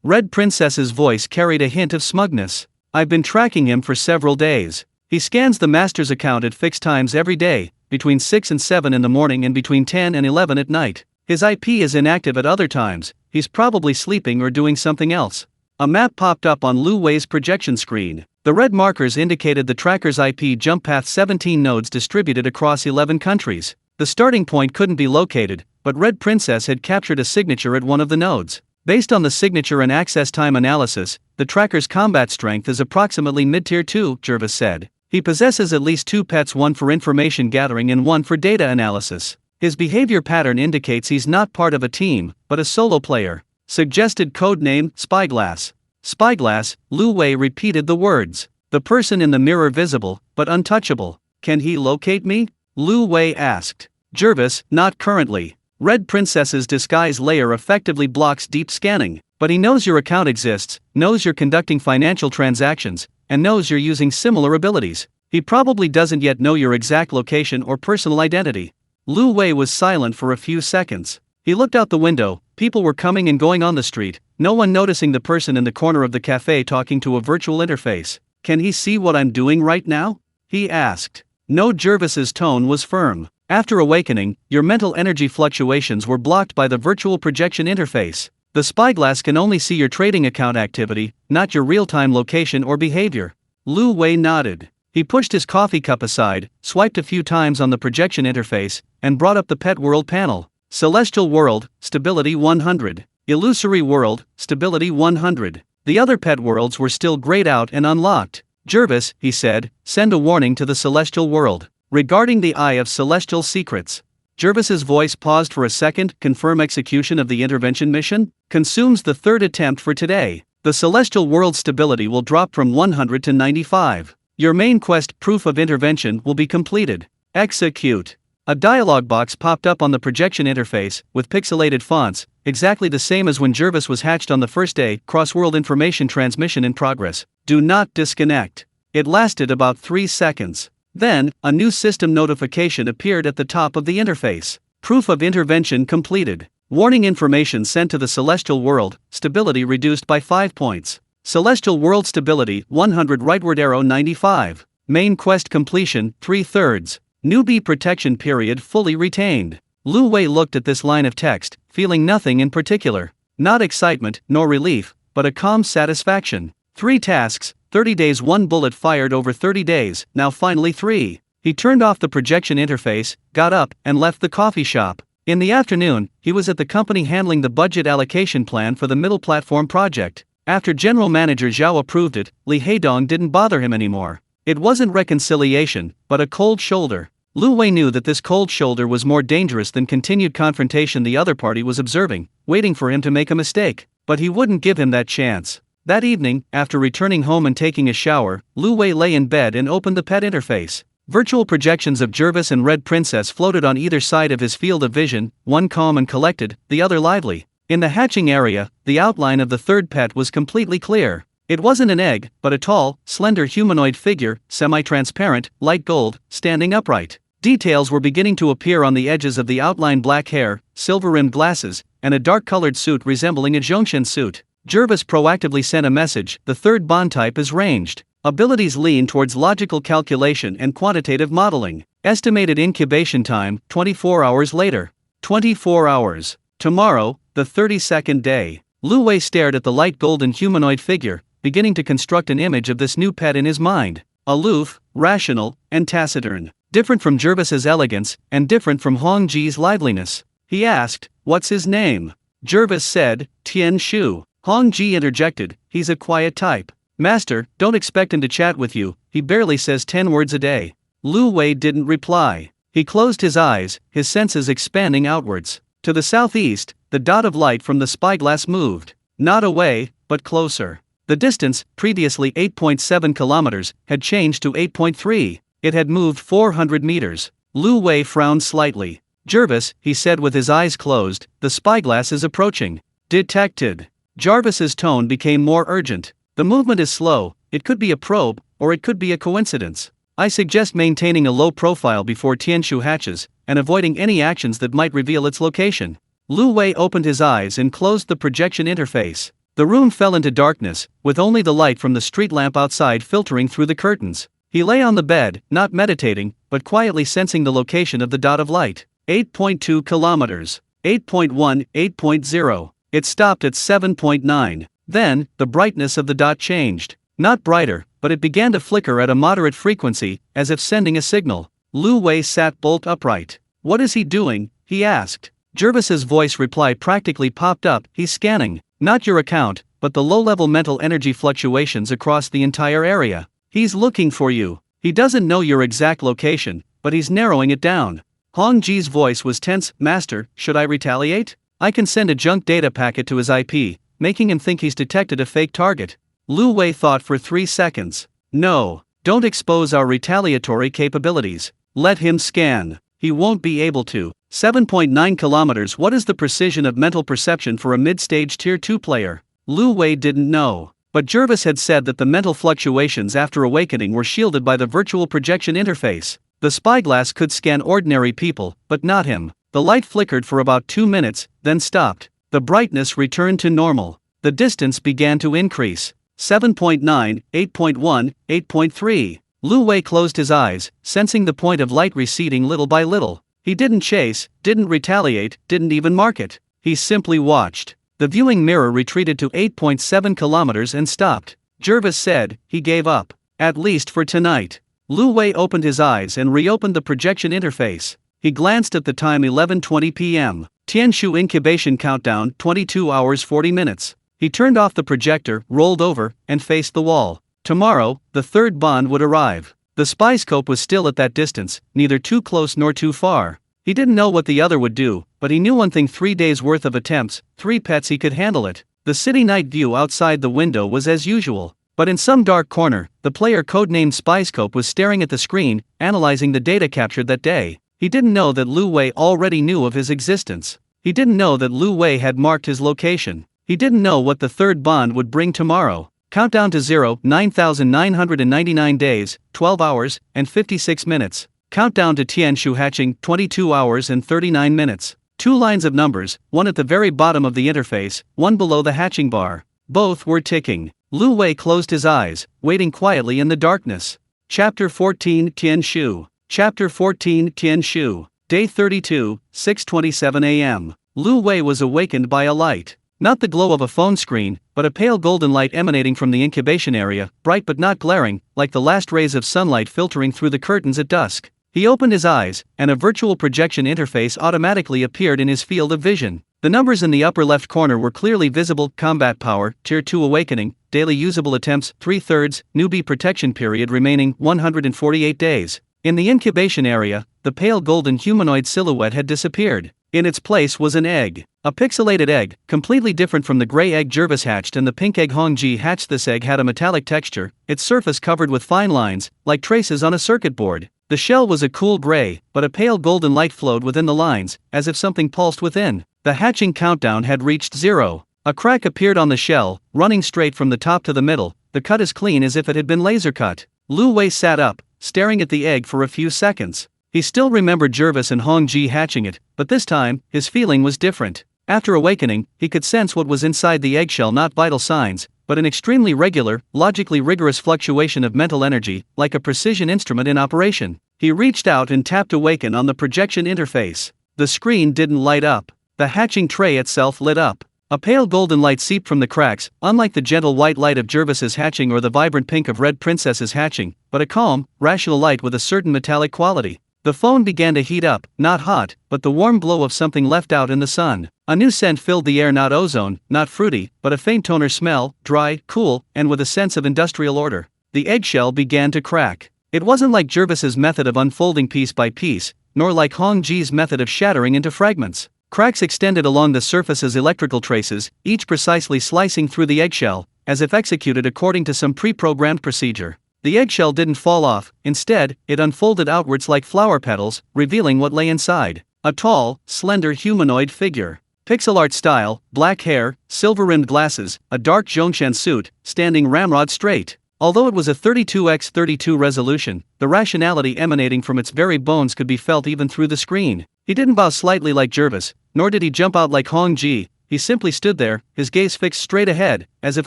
Red Princess's voice carried a hint of smugness. I've been tracking him for several days. He scans the master's account at fixed times every day, between 6 and 7 in the morning and between 10 and 11 at night. His IP is inactive at other times, he's probably sleeping or doing something else. A map popped up on Lu Wei's projection screen. The red markers indicated the tracker's IP jump path 17 nodes distributed across 11 countries. The starting point couldn't be located, but Red Princess had captured a signature at one of the nodes. Based on the signature and access time analysis, the tracker's combat strength is approximately mid-tier 2, Jervis said. He possesses at least 2 pets, 1 for information gathering and 1 for data analysis. His behavior pattern indicates he's not part of a team, but a solo player. Suggested codename, Spyglass. Spyglass, Lu Wei repeated the words. The person in the mirror visible, but untouchable. Can he locate me? Lu Wei asked. Jervis, not currently. Red Princess's disguise layer effectively blocks deep scanning, but he knows your account exists, knows you're conducting financial transactions, and knows you're using similar abilities. He probably doesn't yet know your exact location or personal identity. Lu Wei was silent for a few seconds. He looked out the window, people were coming and going on the street, no one noticing the person in the corner of the cafe talking to a virtual interface. Can he see what I'm doing right now? He asked. No, Jervis's tone was firm. After awakening, your mental energy fluctuations were blocked by the virtual projection interface. The spyglass can only see your trading account activity, not your real-time location or behavior. Lu Wei nodded. He pushed his coffee cup aside, swiped a few times on the projection interface, and brought up the Pet World panel. Celestial World, Stability 100. Illusory World, Stability 100. The other pet worlds were still grayed out and unlocked. Jervis, he said, send a warning to the Celestial World. Regarding the Eye of Celestial Secrets. Jervis's voice paused for a second. Confirm execution of the intervention mission? Consumes the 3rd attempt for today. The Celestial World stability will drop from 100 to 95. Your main quest, Proof of Intervention, will be completed. Execute. A dialog box popped up on the projection interface, with pixelated fonts, exactly the same as when Jervis was hatched on the first day. Cross-world information transmission in progress. Do not disconnect. It lasted about 3 seconds. Then, a new system notification appeared at the top of the interface. Proof of intervention completed. Warning information sent to the Celestial World, stability reduced by 5 points. Celestial World stability, 100 rightward arrow 95. Main quest completion, 3/3. Newbie protection period fully retained. Lu Wei looked at this line of text, feeling nothing in particular. Not excitement, nor relief, but a calm satisfaction. 3 tasks, 30 days, 1 bullet fired over 30 days, now finally 3. He turned off the projection interface, got up, and left the coffee shop. In the afternoon, he was at the company handling the budget allocation plan for the middle platform project. After General Manager Zhao approved it, Li Heidong didn't bother him anymore. It wasn't reconciliation, but a cold shoulder. Lu Wei knew that this cold shoulder was more dangerous than continued confrontation. The other party was observing, waiting for him to make a mistake, but he wouldn't give him that chance. That evening, after returning home and taking a shower, Lu Wei lay in bed and opened the pet interface. Virtual projections of Jervis and Red Princess floated on either side of his field of vision, one calm and collected, the other lively. In the hatching area, the outline of the 3rd pet was completely clear. It wasn't an egg, but a tall, slender humanoid figure, semi-transparent, light gold, standing upright. Details were beginning to appear on the edges of the outline: black hair, silver-rimmed glasses, and a dark-colored suit resembling a Zhongshan suit. Jervis proactively sent a message: the third bond type is ranged. Abilities lean towards logical calculation and quantitative modeling. Estimated incubation time, 24 hours later. 24 hours. Tomorrow, the 32nd day. Lu Wei stared at the light golden humanoid figure, beginning to construct an image of this new pet in his mind. Aloof, rational, and taciturn. Different from Jervis's elegance, and different from Hong Ji's liveliness. He asked, "What's his name?" Jervis said, "Tian Shu." Hong Ji interjected, "He's a quiet type. Master, don't expect him to chat with you, he barely says 10 words a day." Lu Wei didn't reply. He closed his eyes, his senses expanding outwards. To the southeast, the dot of light from the spyglass moved. Not away, but closer. The distance, previously 8.7 kilometers, had changed to 8.3. It had moved 400 meters. Lu Wei frowned slightly. "Jervis," he said with his eyes closed, "the spyglass is approaching." "Detected." Jarvis's tone became more urgent. "The movement is slow, it could be a probe, or it could be a coincidence. I suggest maintaining a low profile before Tianshu hatches, and avoiding any actions that might reveal its location." Lu Wei opened his eyes and closed the projection interface. The room fell into darkness, with only the light from the street lamp outside filtering through the curtains. He lay on the bed, not meditating, but quietly sensing the location of the dot of light. 8.2 kilometers. 8.1, 8.0. It stopped at 7.9. Then, the brightness of the dot changed. Not brighter, but it began to flicker at a moderate frequency, as if sending a signal. Lu Wei sat bolt upright. "What is he doing?" he asked. Jervis's voice reply practically popped up: "He's scanning, not your account, but the low-level mental energy fluctuations across the entire area. He's looking for you. He doesn't know your exact location, but he's narrowing it down." Hong Ji's voice was tense. "Master, should I retaliate? I can send a junk data packet to his IP, making him think he's detected a fake target." Lu Wei thought for 3 seconds. "No, don't expose our retaliatory capabilities. Let him scan. He won't be able to." 7.9 kilometers. What is the precision of mental perception for a mid-stage Tier 2 player? Lu Wei didn't know. But Jervis had said that the mental fluctuations after awakening were shielded by the virtual projection interface. The spyglass could scan ordinary people, but not him. The light flickered for about 2 minutes, then stopped. The brightness returned to normal. The distance began to increase. 7.9, 8.1, 8.3. Lu Wei closed his eyes, sensing the point of light receding little by little. He didn't chase, didn't retaliate, didn't even mark it. He simply watched. The viewing mirror retreated to 8.7 kilometers and stopped. Jervis said, "He gave up. At least for tonight." Lu Wei opened his eyes and reopened the projection interface. He glanced at the time: 11:20 p.m. Tianshu incubation countdown, 22 hours 40 minutes. He turned off the projector, rolled over, and faced the wall. Tomorrow, the third bond would arrive. The spy scope was still at that distance, neither too close nor too far. He didn't know what the other would do, but he knew one thing: 3 days worth of attempts, 3 pets, he could handle it. The city night view outside the window was as usual. But in some dark corner, the player codenamed Spyscope was staring at the screen, analyzing the data captured that day. He didn't know that Lu Wei already knew of his existence. He didn't know that Lu Wei had marked his location. He didn't know what the third bond would bring tomorrow. Countdown to 0, 9,999 days, 12 hours, and 56 minutes. Countdown to Tianshu hatching, 22 hours and 39 minutes. 2 lines of numbers, one at the very bottom of the interface, one below the hatching bar. Both were ticking. Lu Wei closed his eyes, waiting quietly in the darkness. Chapter 14, Tianshu. Chapter 14, Tianshu. Day 32, 6:27 a.m. Lu Wei was awakened by a light. Not the glow of a phone screen, but a pale golden light emanating from the incubation area, bright but not glaring, like the last rays of sunlight filtering through the curtains at dusk. He opened his eyes, and a virtual projection interface automatically appeared in his field of vision. The numbers in the upper left corner were clearly visible: combat power, Tier 2 awakening, daily usable attempts, 3/3, newbie protection period remaining, 148 days. In the incubation area, the pale golden humanoid silhouette had disappeared. In its place was an egg. A pixelated egg, completely different from the gray egg Jervis hatched and the pink egg Hong Ji hatched. This egg had a metallic texture, its surface covered with fine lines, like traces on a circuit board. The shell was a cool gray, but a pale golden light flowed within the lines, as if something pulsed within. The hatching countdown had reached 0. A crack appeared on the shell, running straight from the top to the middle, the cut as clean as if it had been laser cut. Lu Wei sat up, staring at the egg for a few seconds. He still remembered Jervis and Hong Ji hatching it, but this time, his feeling was different. After awakening, he could sense what was inside the eggshell, not vital signs, but an extremely regular, logically rigorous fluctuation of mental energy, like a precision instrument in operation. He reached out and tapped awaken on the projection interface. The screen didn't light up. The hatching tray itself lit up. A pale golden light seeped from the cracks, unlike the gentle white light of Jervis's hatching or the vibrant pink of Red Princess's hatching, but a calm, rational light with a certain metallic quality. The phone began to heat up, not hot, but the warm glow of something left out in the sun. A new scent filled the air, not ozone, not fruity, but a faint toner smell, dry, cool, and with a sense of industrial order. The eggshell began to crack. It wasn't like Jervis's method of unfolding piece by piece, nor like Hong Ji's method of shattering into fragments. Cracks extended along the surface as electrical traces, each precisely slicing through the eggshell, as if executed according to some pre-programmed procedure. The eggshell didn't fall off, instead, it unfolded outwards like flower petals, revealing what lay inside. A tall, slender humanoid figure. Pixel art style, black hair, silver-rimmed glasses, a dark Zhongshan suit, standing ramrod straight. Although it was a 32x32 resolution, the rationality emanating from its very bones could be felt even through the screen. He didn't bow slightly like Jervis, nor did he jump out like Hong Ji. He simply stood there, his gaze fixed straight ahead, as if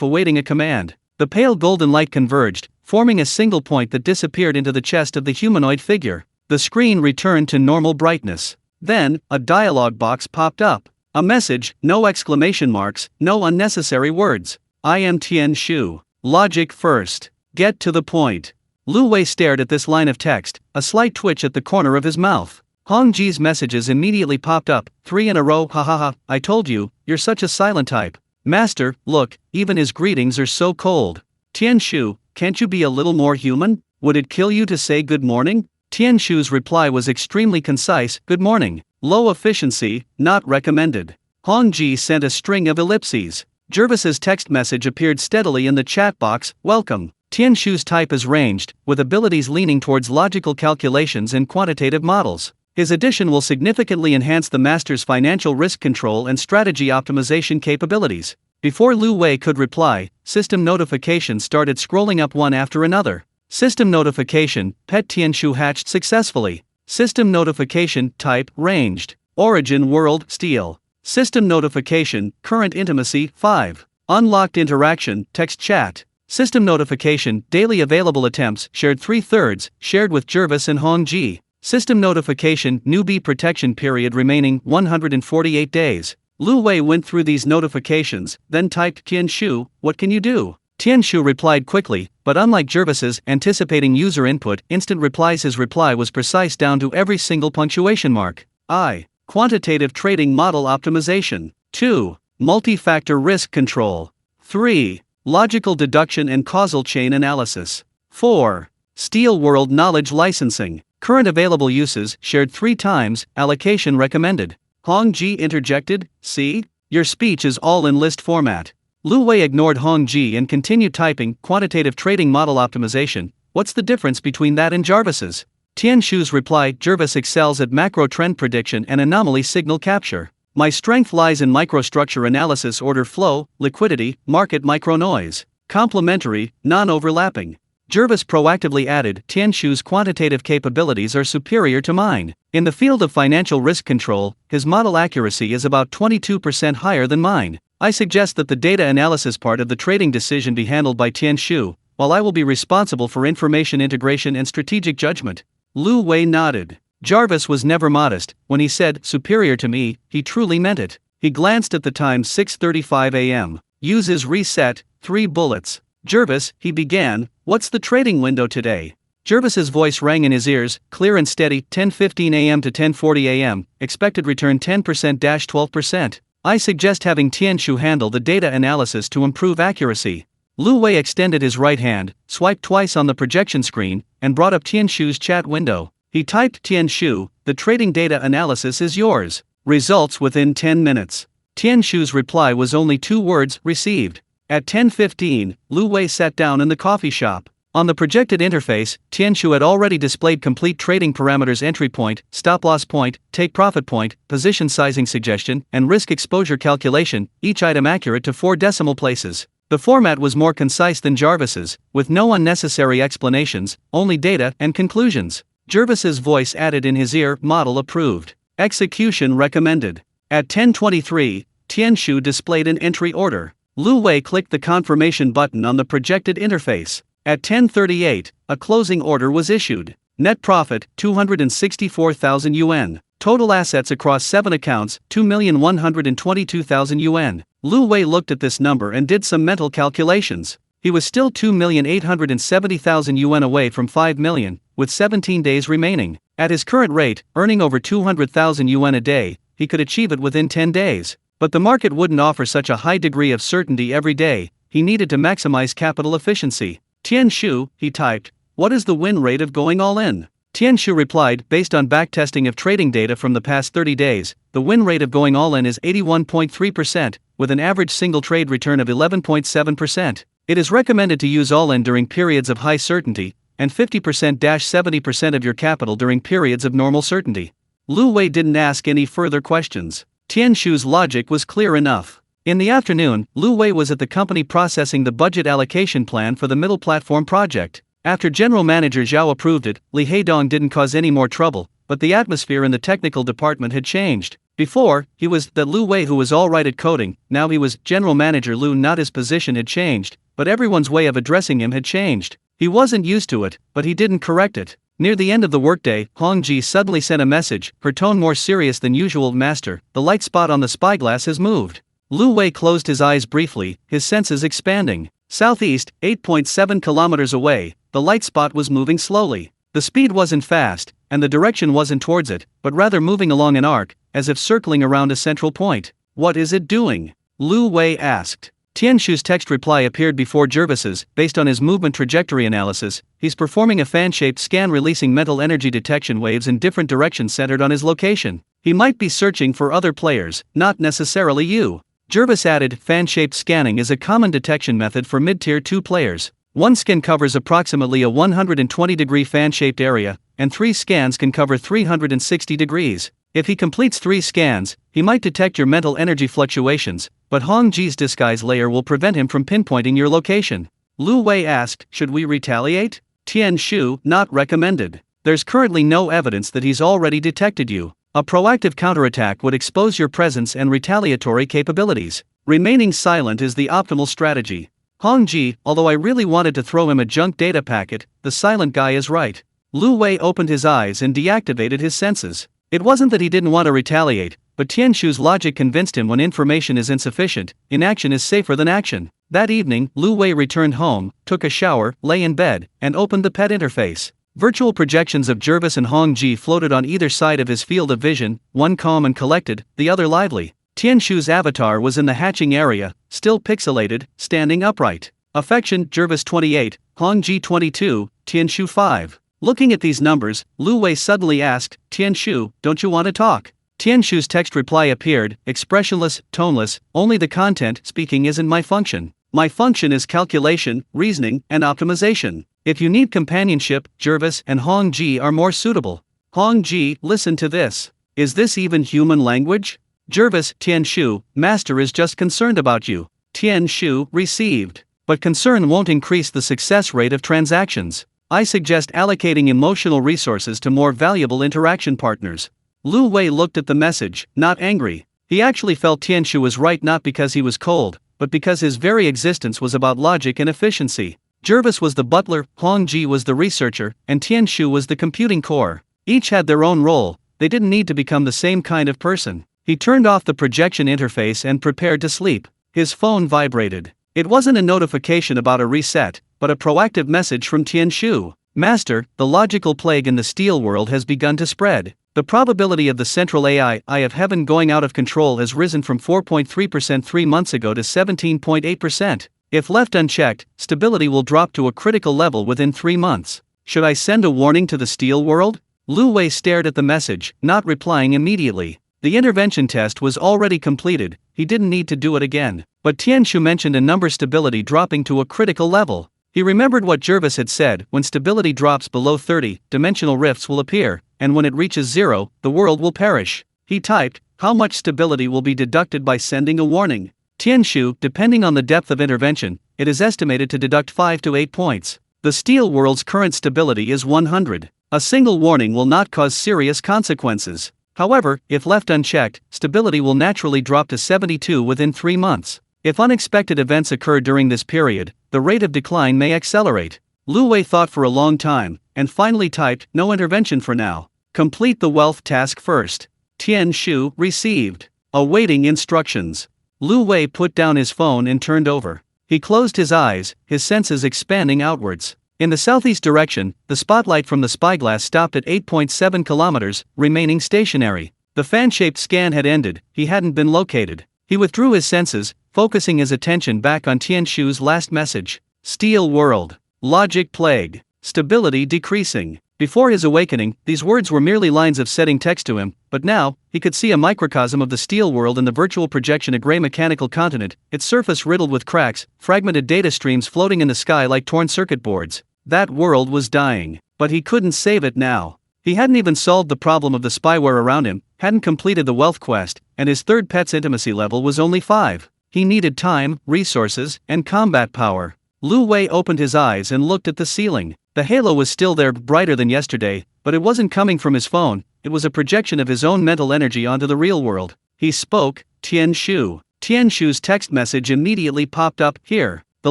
awaiting a command. The pale golden light converged, forming a single point that disappeared into the chest of the humanoid figure. The screen returned to normal brightness. Then, a dialog box popped up. A message, no exclamation marks, no unnecessary words. I am Tian Shu. Logic first. Get to the point. Lu Wei stared at this line of text, a slight twitch at the corner of his mouth. Hong Ji's messages immediately popped up, 3 in a row. Ha ha ha, I told you, you're such a silent type. Master, look, even his greetings are so cold. Tian Shu, can't you be a little more human? Would it kill you to say good morning? Tian Shu's reply was extremely concise, good morning. Low efficiency, not recommended. Hong Ji sent a string of ellipses. Jervis's text message appeared steadily in the chat box, welcome. Tian Shu's type is ranged, with abilities leaning towards logical calculations and quantitative models. His addition will significantly enhance the master's financial risk control and strategy optimization capabilities. Before Lu Wei could reply, system notifications started scrolling up one after another. System notification, Pet Tian Shu hatched successfully. System notification, type, ranged. Origin world, steel. System notification, current intimacy, 5. Unlocked interaction, text chat. System notification, daily available attempts, shared 3/3, shared with Jervis and Hong Ji. System notification, newbie protection period remaining, 148 days. Lu Wei went through these notifications, then typed Tian Shu, what can you do? Tian Shu replied quickly, but unlike Jervis's anticipating user input, instant replies, his reply was precise down to every single punctuation mark. I. Quantitative trading model optimization. 2. Multi-factor risk control. 3. Logical deduction and causal chain analysis. 4. Steel world knowledge licensing. Current available uses, shared 3 times, allocation recommended. Hong Ji interjected, see? Your speech is all in list format. Lu Wei ignored Hong Ji and continued typing, quantitative trading model optimization. What's the difference between that and Jarvis's? Tian Shu's reply, Jervis excels at macro trend prediction and anomaly signal capture. My strength lies in microstructure analysis, order flow, liquidity, market micro noise. Complementary, non-overlapping. Jervis proactively added, Tian Shu's quantitative capabilities are superior to mine. In the field of financial risk control, his model accuracy is about 22% higher than mine. I suggest that the data analysis part of the trading decision be handled by Tian Shu, while I will be responsible for information integration and strategic judgment. Lu Wei nodded. Jarvis was never modest. When he said, superior to me, he truly meant it. He glanced at the time, 6:35 a.m. Uses reset, 3 bullets. Jervis, he began, what's the trading window today? Jervis's voice rang in his ears, clear and steady, 10:15 a.m. to 10:40 a.m., expected return 10%-12%. I suggest having Tian Shu handle the data analysis to improve accuracy. Lu Wei extended his right hand, swiped twice on the projection screen, and brought up Tian Shu's chat window. He typed, Tian Shu, the trading data analysis is yours. Results within 10 minutes. Tian Shu's reply was only 2 words, received. At 10:15, Lu Wei sat down in the coffee shop. On the projected interface, Tian Shu had already displayed complete trading parameters: entry point, stop loss point, take profit point, position sizing suggestion, and risk exposure calculation, each item accurate to 4 decimal places. The format was more concise than Jarvis's, with no unnecessary explanations, only data and conclusions. Jarvis's voice added in his ear, model approved. Execution recommended. At 10:23, Tianshu displayed an entry order. Lu Wei clicked the confirmation button on the projected interface. At 10:38, a closing order was issued. Net profit, 264,000 yuan. Total assets across 7 accounts, 2,122,000 yuan. Lu Wei looked at this number and did some mental calculations. He was still 2,870,000 yuan away from 5 million, with 17 days remaining. At his current rate, earning over 200,000 yuan a day, he could achieve it within 10 days. But the market wouldn't offer such a high degree of certainty every day. He needed to maximize capital efficiency. Tianshu, he typed, what is the win rate of going all in? Tianshu replied, based on backtesting of trading data from the past 30 days, the win rate of going all in is 81.3%, with an average single trade return of 11.7%. It is recommended to use all in during periods of high certainty, and 50%-70% of your capital during periods of normal certainty. Lu Wei didn't ask any further questions. Tianshu's logic was clear enough. In the afternoon, Lu Wei was at the company processing the budget allocation plan for the middle platform project. After General Manager Zhao approved it, Li Heidong didn't cause any more trouble, but the atmosphere in the technical department had changed. Before, he was the Lu Wei who was alright at coding, now he was General Manager Lu. Not his position had changed, but everyone's way of addressing him had changed. He wasn't used to it, but he didn't correct it. Near the end of the workday, Hong Ji suddenly sent a message, her tone more serious than usual. Master, the light spot on the spyglass has moved. Lu Wei closed his eyes briefly, his senses expanding. Southeast, 8.7 kilometers away, the light spot was moving slowly. The speed wasn't fast, and the direction wasn't towards it, but rather moving along an arc, as if circling around a central point. What is it doing? Lu Wei asked. Tianshu's text reply appeared before Jarvis's. Based on his movement trajectory analysis, he's performing a fan-shaped scan releasing mental energy detection waves in different directions centered on his location. He might be searching for other players, not necessarily you. Jarvis added, fan-shaped scanning is a common detection method for mid-tier 2 players. One scan covers approximately a 120-degree fan-shaped area, and 3 scans can cover 360 degrees. If he completes 3 scans, he might detect your mental energy fluctuations, but Hong Ji's disguise layer will prevent him from pinpointing your location. Lu Wei asked, should we retaliate? Tianshu, not recommended. There's currently no evidence that he's already detected you. A proactive counterattack would expose your presence and retaliatory capabilities. Remaining silent is the optimal strategy. Hong Ji, although I really wanted to throw him a junk data packet, the silent guy is right. Lu Wei opened his eyes and deactivated his senses. It wasn't that he didn't want to retaliate, but Tianshu's logic convinced him when information is insufficient, inaction is safer than action. That evening, Lu Wei returned home, took a shower, lay in bed, and opened the pet interface. Virtual projections of Jarvis and Hong Ji floated on either side of his field of vision, one calm and collected, the other lively. Tianshu's avatar was in the hatching area, still pixelated, standing upright. Affection, Jarvis 28, Hong Ji 22, Tianshu 5. Looking at these numbers, Lu Wei suddenly asked, Tianshu, don't you want to talk? Tianshu's text reply appeared, expressionless, toneless, only the content. Speaking isn't my function. My function is calculation, reasoning, and optimization. If you need companionship, Jarvis and Hong Ji are more suitable. Hong Ji, listen to this. Is this even human language? Jarvis, Tianshu, Master is just concerned about you. Tianshu, received. But concern won't increase the success rate of transactions. I suggest allocating emotional resources to more valuable interaction partners. Lu Wei looked at the message, not angry. He actually felt Tianshu was right, not because he was cold, but because his very existence was about logic and efficiency. Jarvis was the butler, Hong Ji was the researcher, and Tianshu was the computing core. Each had their own role, they didn't need to become the same kind of person. He turned off the projection interface and prepared to sleep. His phone vibrated. It wasn't a notification about a reset, but a proactive message from Tianshu. Master, the logical plague in the steel world has begun to spread. The probability of the central AI, Eye of Heaven, going out of control has risen from 4.3% 3 months ago to 17.8%. If left unchecked, stability will drop to a critical level within 3 months. Should I send a warning to the steel world? Lu Wei stared at the message, not replying immediately. The intervention test was already completed, he didn't need to do it again. But Tianshu mentioned a number, stability dropping to a critical level. He remembered what Jarvis had said, when stability drops below 30, dimensional rifts will appear, and when it reaches 0, the world will perish. He typed, how much stability will be deducted by sending a warning? Tianshu, depending on the depth of intervention, it is estimated to deduct 5 to 8 points. The steel world's current stability is 100. A single warning will not cause serious consequences. However, if left unchecked, stability will naturally drop to 72 within 3 months. If unexpected events occur during this period, the rate of decline may accelerate. Lu Wei thought for a long time, and finally typed, "No intervention for now. Complete the wealth task first." Tianshu received. Awaiting instructions. Lu Wei put down his phone and turned over. He closed his eyes, his senses expanding outwards. In the southeast direction, the spotlight from the spyglass stopped at 8.7 kilometers, remaining stationary. The fan-shaped scan had ended, he hadn't been located. He withdrew his senses, focusing his attention back on Tianshu's last message. Steel world. Logic plague. Stability decreasing. Before his awakening, these words were merely lines of setting text to him, but now, he could see a microcosm of the steel world in the virtual projection, a gray mechanical continent, its surface riddled with cracks, fragmented data streams floating in the sky like torn circuit boards. That world was dying, but he couldn't save it now. He hadn't even solved the problem of the spyware around him, hadn't completed the wealth quest, and his third pet's intimacy level was only 5. He needed time, resources, and combat power. Lu Wei opened his eyes and looked at the ceiling. The halo was still there, brighter than yesterday, but it wasn't coming from his phone, it was a projection of his own mental energy onto the real world. He spoke, Tianshu. Tianshu's text message immediately popped up, "Here. The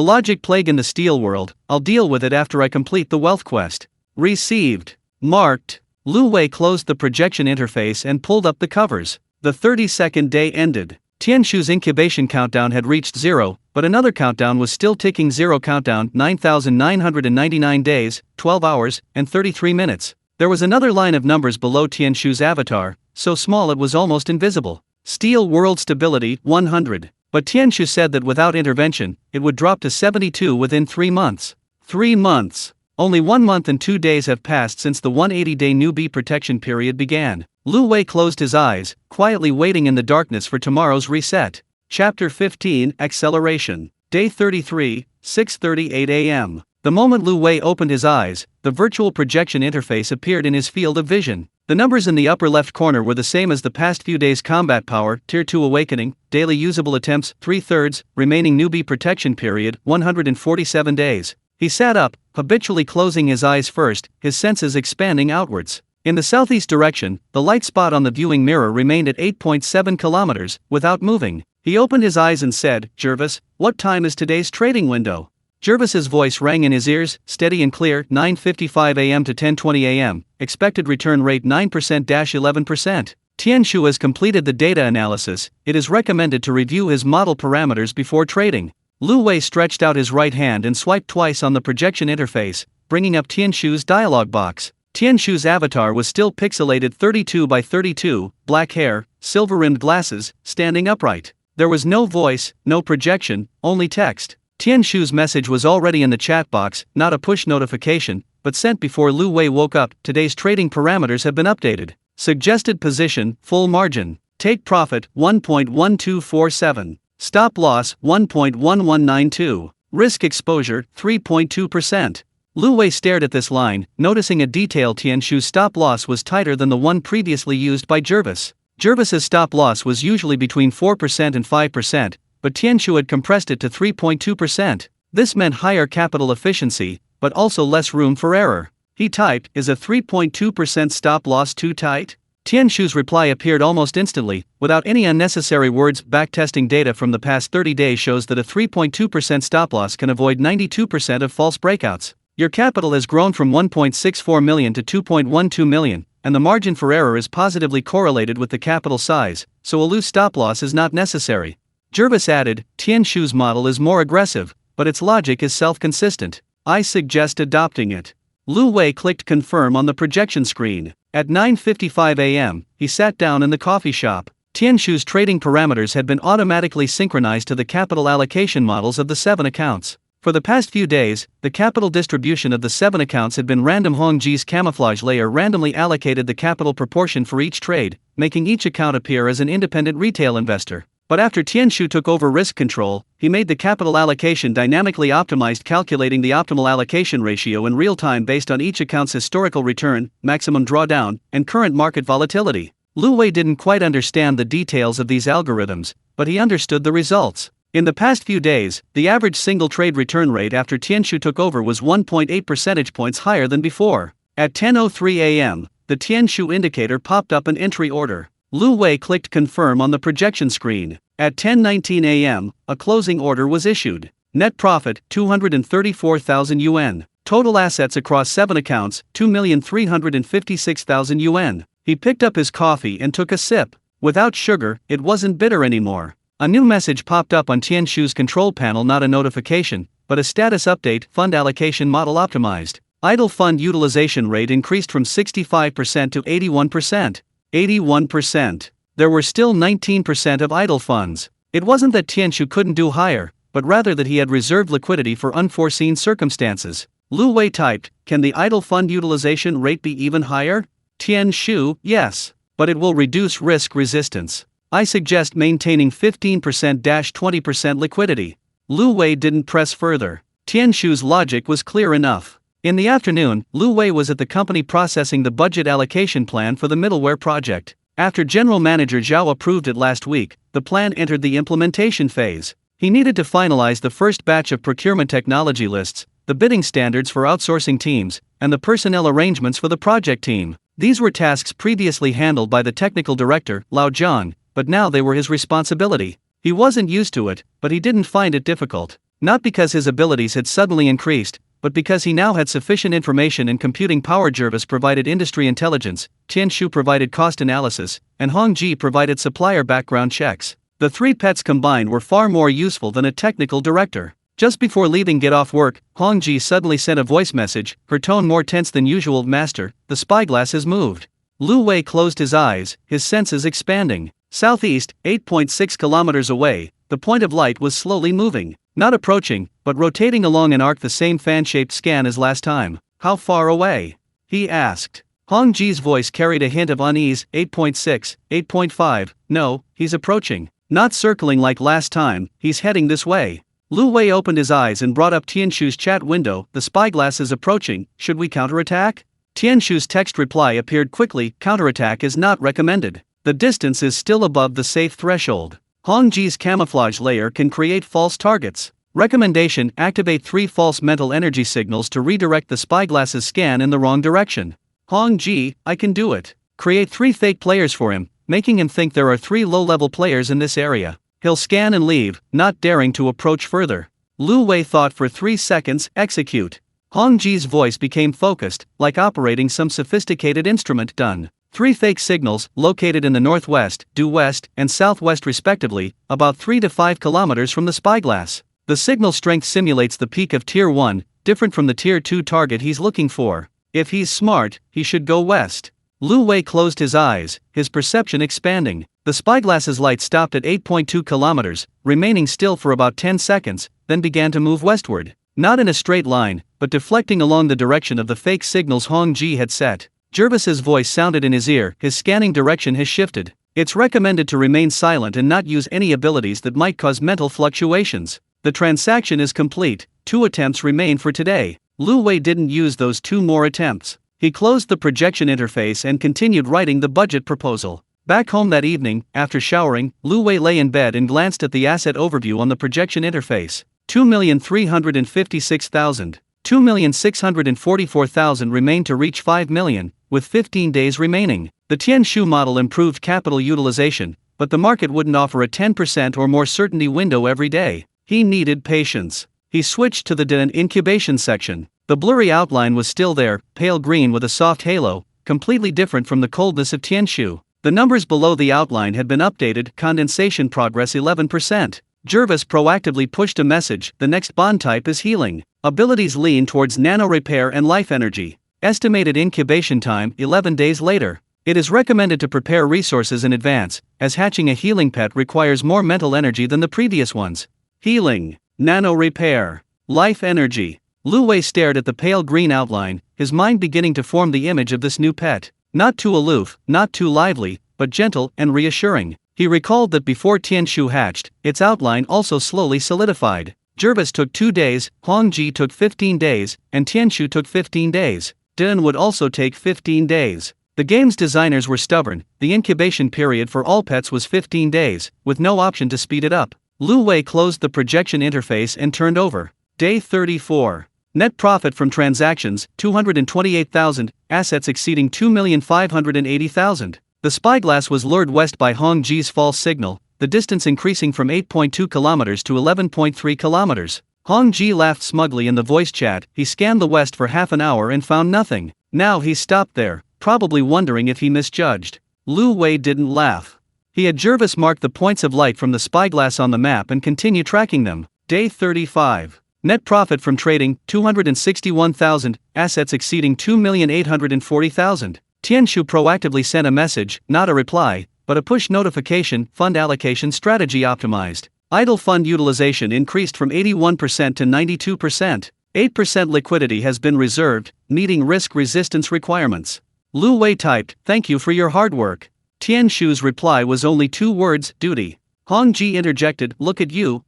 logic plague in the steel world, I'll deal with it after I complete the wealth quest." Received. Marked. Lu Wei closed the projection interface and pulled up the covers. The 30-second day ended. Tianshu's incubation countdown had reached 0, but another countdown was still ticking. 0 countdown, 9,999 days, 12 hours, and 33 minutes. There was another line of numbers below Tianshu's avatar, so small it was almost invisible. Steel world stability, 100. But Tianshu said that without intervention, it would drop to 72 within 3 months. 3 months. Only 1 month and 2 days have passed since the 180-day newbie protection period began. Lu Wei closed his eyes, quietly waiting in the darkness for tomorrow's reset. Chapter 15, Acceleration. Day 33, 6:38 a.m. The moment Lu Wei opened his eyes, the virtual projection interface appeared in his field of vision. The numbers in the upper left corner were the same as the past few days: combat power, Tier 2 awakening, daily usable attempts, 3/3, remaining newbie protection period, 147 days. He sat up, habitually closing his eyes first, his senses expanding outwards. In the southeast direction, the light spot on the viewing mirror remained at 8.7 kilometers, without moving. He opened his eyes and said, "Jervis, what time is today's trading window?" Jervis's voice rang in his ears, steady and clear, 9:55 a.m. to 10:20 a.m., expected return rate 9%-11%. Tianshu has completed the data analysis, it is recommended to review his model parameters before trading. Lu Wei stretched out his right hand and swiped twice on the projection interface, bringing up Tianshu's dialog box. Tianshu's avatar was still pixelated 32 by 32, black hair, silver-rimmed glasses, standing upright. There was no voice, no projection, only text. Tianshu's message was already in the chat box, not a push notification, but sent before Lu Wei woke up. Today's trading parameters have been updated. Suggested position, full margin. Take profit, 1.1247. Stop loss, 1.1192. Risk exposure, 3.2%. Lu Wei stared at this line, noticing a detail: Tianshu's stop loss was tighter than the one previously used by Jervis. Jervis's stop loss was usually between 4% and 5%, but Tianshu had compressed it to 3.2%. This meant higher capital efficiency, but also less room for error. He typed, "Is a 3.2% stop loss too tight?" Tianshu's reply appeared almost instantly, without any unnecessary words. Backtesting data from the past 30 days shows that a 3.2% stop loss can avoid 92% of false breakouts. Your capital has grown from 1.64 million to 2.12 million, and the margin for error is positively correlated with the capital size, so a loose stop loss is not necessary. Jervis added, "Tianshu's model is more aggressive, but its logic is self-consistent. I suggest adopting it." Lu Wei clicked confirm on the projection screen. At 9:55 a.m., he sat down in the coffee shop. Tianshu's trading parameters had been automatically synchronized to the capital allocation models of the 7 accounts. For the past few days, the capital distribution of the 7 accounts had been random. Hongji's camouflage layer randomly allocated the capital proportion for each trade, making each account appear as an independent retail investor. But after Tianshu took over risk control, he made the capital allocation dynamically optimized, calculating the optimal allocation ratio in real time based on each account's historical return, maximum drawdown, and current market volatility. Lu Wei didn't quite understand the details of these algorithms, but he understood the results. In the past few days, the average single trade return rate after Tianshu took over was 1.8 percentage points higher than before. At 10:03 a.m., the Tianshu indicator popped up an entry order. Lu Wei clicked confirm on the projection screen. At 10:19 a.m., a closing order was issued. Net profit, 234,000 yuan. Total assets across 7 accounts, 2,356,000 yuan. He picked up his coffee and took a sip. Without sugar, it wasn't bitter anymore. A new message popped up on Tianshu's control panel, not a notification, but a status update, fund allocation model optimized. Idle fund utilization rate increased from 65% to 81%. 81%. There were still 19% of idle funds. It wasn't that Tianshu couldn't do higher, but rather that he had reserved liquidity for unforeseen circumstances. Lu Wei typed, "Can the idle fund utilization rate be even higher?" Tianshu, "Yes. But it will reduce risk resistance. I suggest maintaining 15%-20% liquidity." Lu Wei didn't press further. Tianshu's logic was clear enough. In the afternoon, Lu Wei was at the company processing the budget allocation plan for the middleware project. After General Manager Zhao approved it last week, the plan entered the implementation phase. He needed to finalize the first batch of procurement technology lists, the bidding standards for outsourcing teams, and the personnel arrangements for the project team. These were tasks previously handled by the technical director, Lao Zhang, but now they were his responsibility. He wasn't used to it, but he didn't find it difficult. Not because his abilities had suddenly increased, but because he now had sufficient information and computing power. Jervis provided industry intelligence, Tianshu provided cost analysis, and Hongji provided supplier background checks. The three pets combined were far more useful than a technical director. Just before leaving get off work, Hongji suddenly sent a voice message, her tone more tense than usual. "Master, the spyglass has moved." Lu Wei closed his eyes, his senses expanding. Southeast, 8.6 kilometers away, the point of light was slowly moving. Not approaching, but rotating along an arc, the same fan-shaped scan as last time. "How far away?" he asked. Hongji's voice carried a hint of unease. 8.6, 8.5, no, he's approaching. Not circling like last time, he's heading this way. Lu Wei opened his eyes and brought up Tianshu's chat window. "The spyglass is approaching, should we counterattack?" Tianshu's text reply appeared quickly, "Counterattack is not recommended. The distance is still above the safe threshold. Hongji's camouflage layer can create false targets. Recommendation: activate 3 false mental energy signals to redirect the spyglass's scan in the wrong direction." "Hongji, I can do it. Create 3 fake players for him, making him think there are 3 low-level players in this area. He'll scan and leave, not daring to approach further." Lu Wei thought for 3 seconds, "Execute." Hongji's voice became focused, like operating some sophisticated instrument. "Done." 3 fake signals, located in the northwest, due west, and southwest respectively, about 3 to 5 kilometers from the spyglass. The signal strength simulates the peak of Tier 1, different from the Tier 2 target he's looking for. If he's smart, he should go west. Lu Wei closed his eyes, his perception expanding. The spyglass's light stopped at 8.2 kilometers, remaining still for about 10 seconds, then began to move westward. Not in a straight line, but deflecting along the direction of the fake signals Hongji had set. Jervis's voice sounded in his ear, "His scanning direction has shifted. It's recommended to remain silent and not use any abilities that might cause mental fluctuations. The transaction is complete, 2 attempts remain for today." Lu Wei didn't use those 2 more attempts. He closed the projection interface and continued writing the budget proposal. Back home that evening, after showering, Lu Wei lay in bed and glanced at the asset overview on the projection interface. 2,356,000. 2,644,000 remain to reach 5 million, with 15 days remaining. The Tianshu model improved capital utilization, but the market wouldn't offer a 10% or more certainty window every day. He needed patience. He switched to the Den incubation section. The blurry outline was still there, pale green with a soft halo, completely different from the coldness of Tianshu. The numbers below the outline had been updated, condensation progress 11%. Jervis proactively pushed a message, "The next bond type is healing. Abilities lean towards nano repair and life energy. Estimated incubation time 11 days later. It is recommended to prepare resources in advance, as hatching a healing pet requires more mental energy than the previous ones." Healing, nano repair, life energy. Lu Wei stared at the pale green outline, his mind beginning to form the image of this new pet. Not too aloof, not too lively, but gentle and reassuring. He recalled that before Tianshu hatched, its outline also slowly solidified. Jervis took 2 days, Hongji took 15 days, and Tianshu took 15 days. Den would also take 15 days. The game's designers were stubborn. The incubation period for all pets was 15 days, with no option to speed it up. Lu Wei closed the projection interface and turned over. Day 34. Net profit from transactions, 228,000, assets exceeding 2,580,000. The spyglass was lured west by Hong Ji's false signal, the distance increasing from 8.2 kilometers to 11.3 kilometers. Hong Ji laughed smugly in the voice chat. He scanned the west for half an hour and found nothing. Now he stopped there, probably wondering if he misjudged. Lu Wei didn't laugh. He had Jervis mark the points of light from the spyglass on the map and continue tracking them. Day 35. Net profit from trading, 261,000, assets exceeding 2,840,000. Tianshu proactively sent a message, not a reply, but a push notification. Fund allocation strategy optimized. Idle fund utilization increased from 81% to 92%. 8% liquidity has been reserved, meeting risk resistance requirements. Lu Wei typed, "Thank you for your hard work." Tianshu's reply was only 2 words, "duty." Hong Ji interjected, look at you."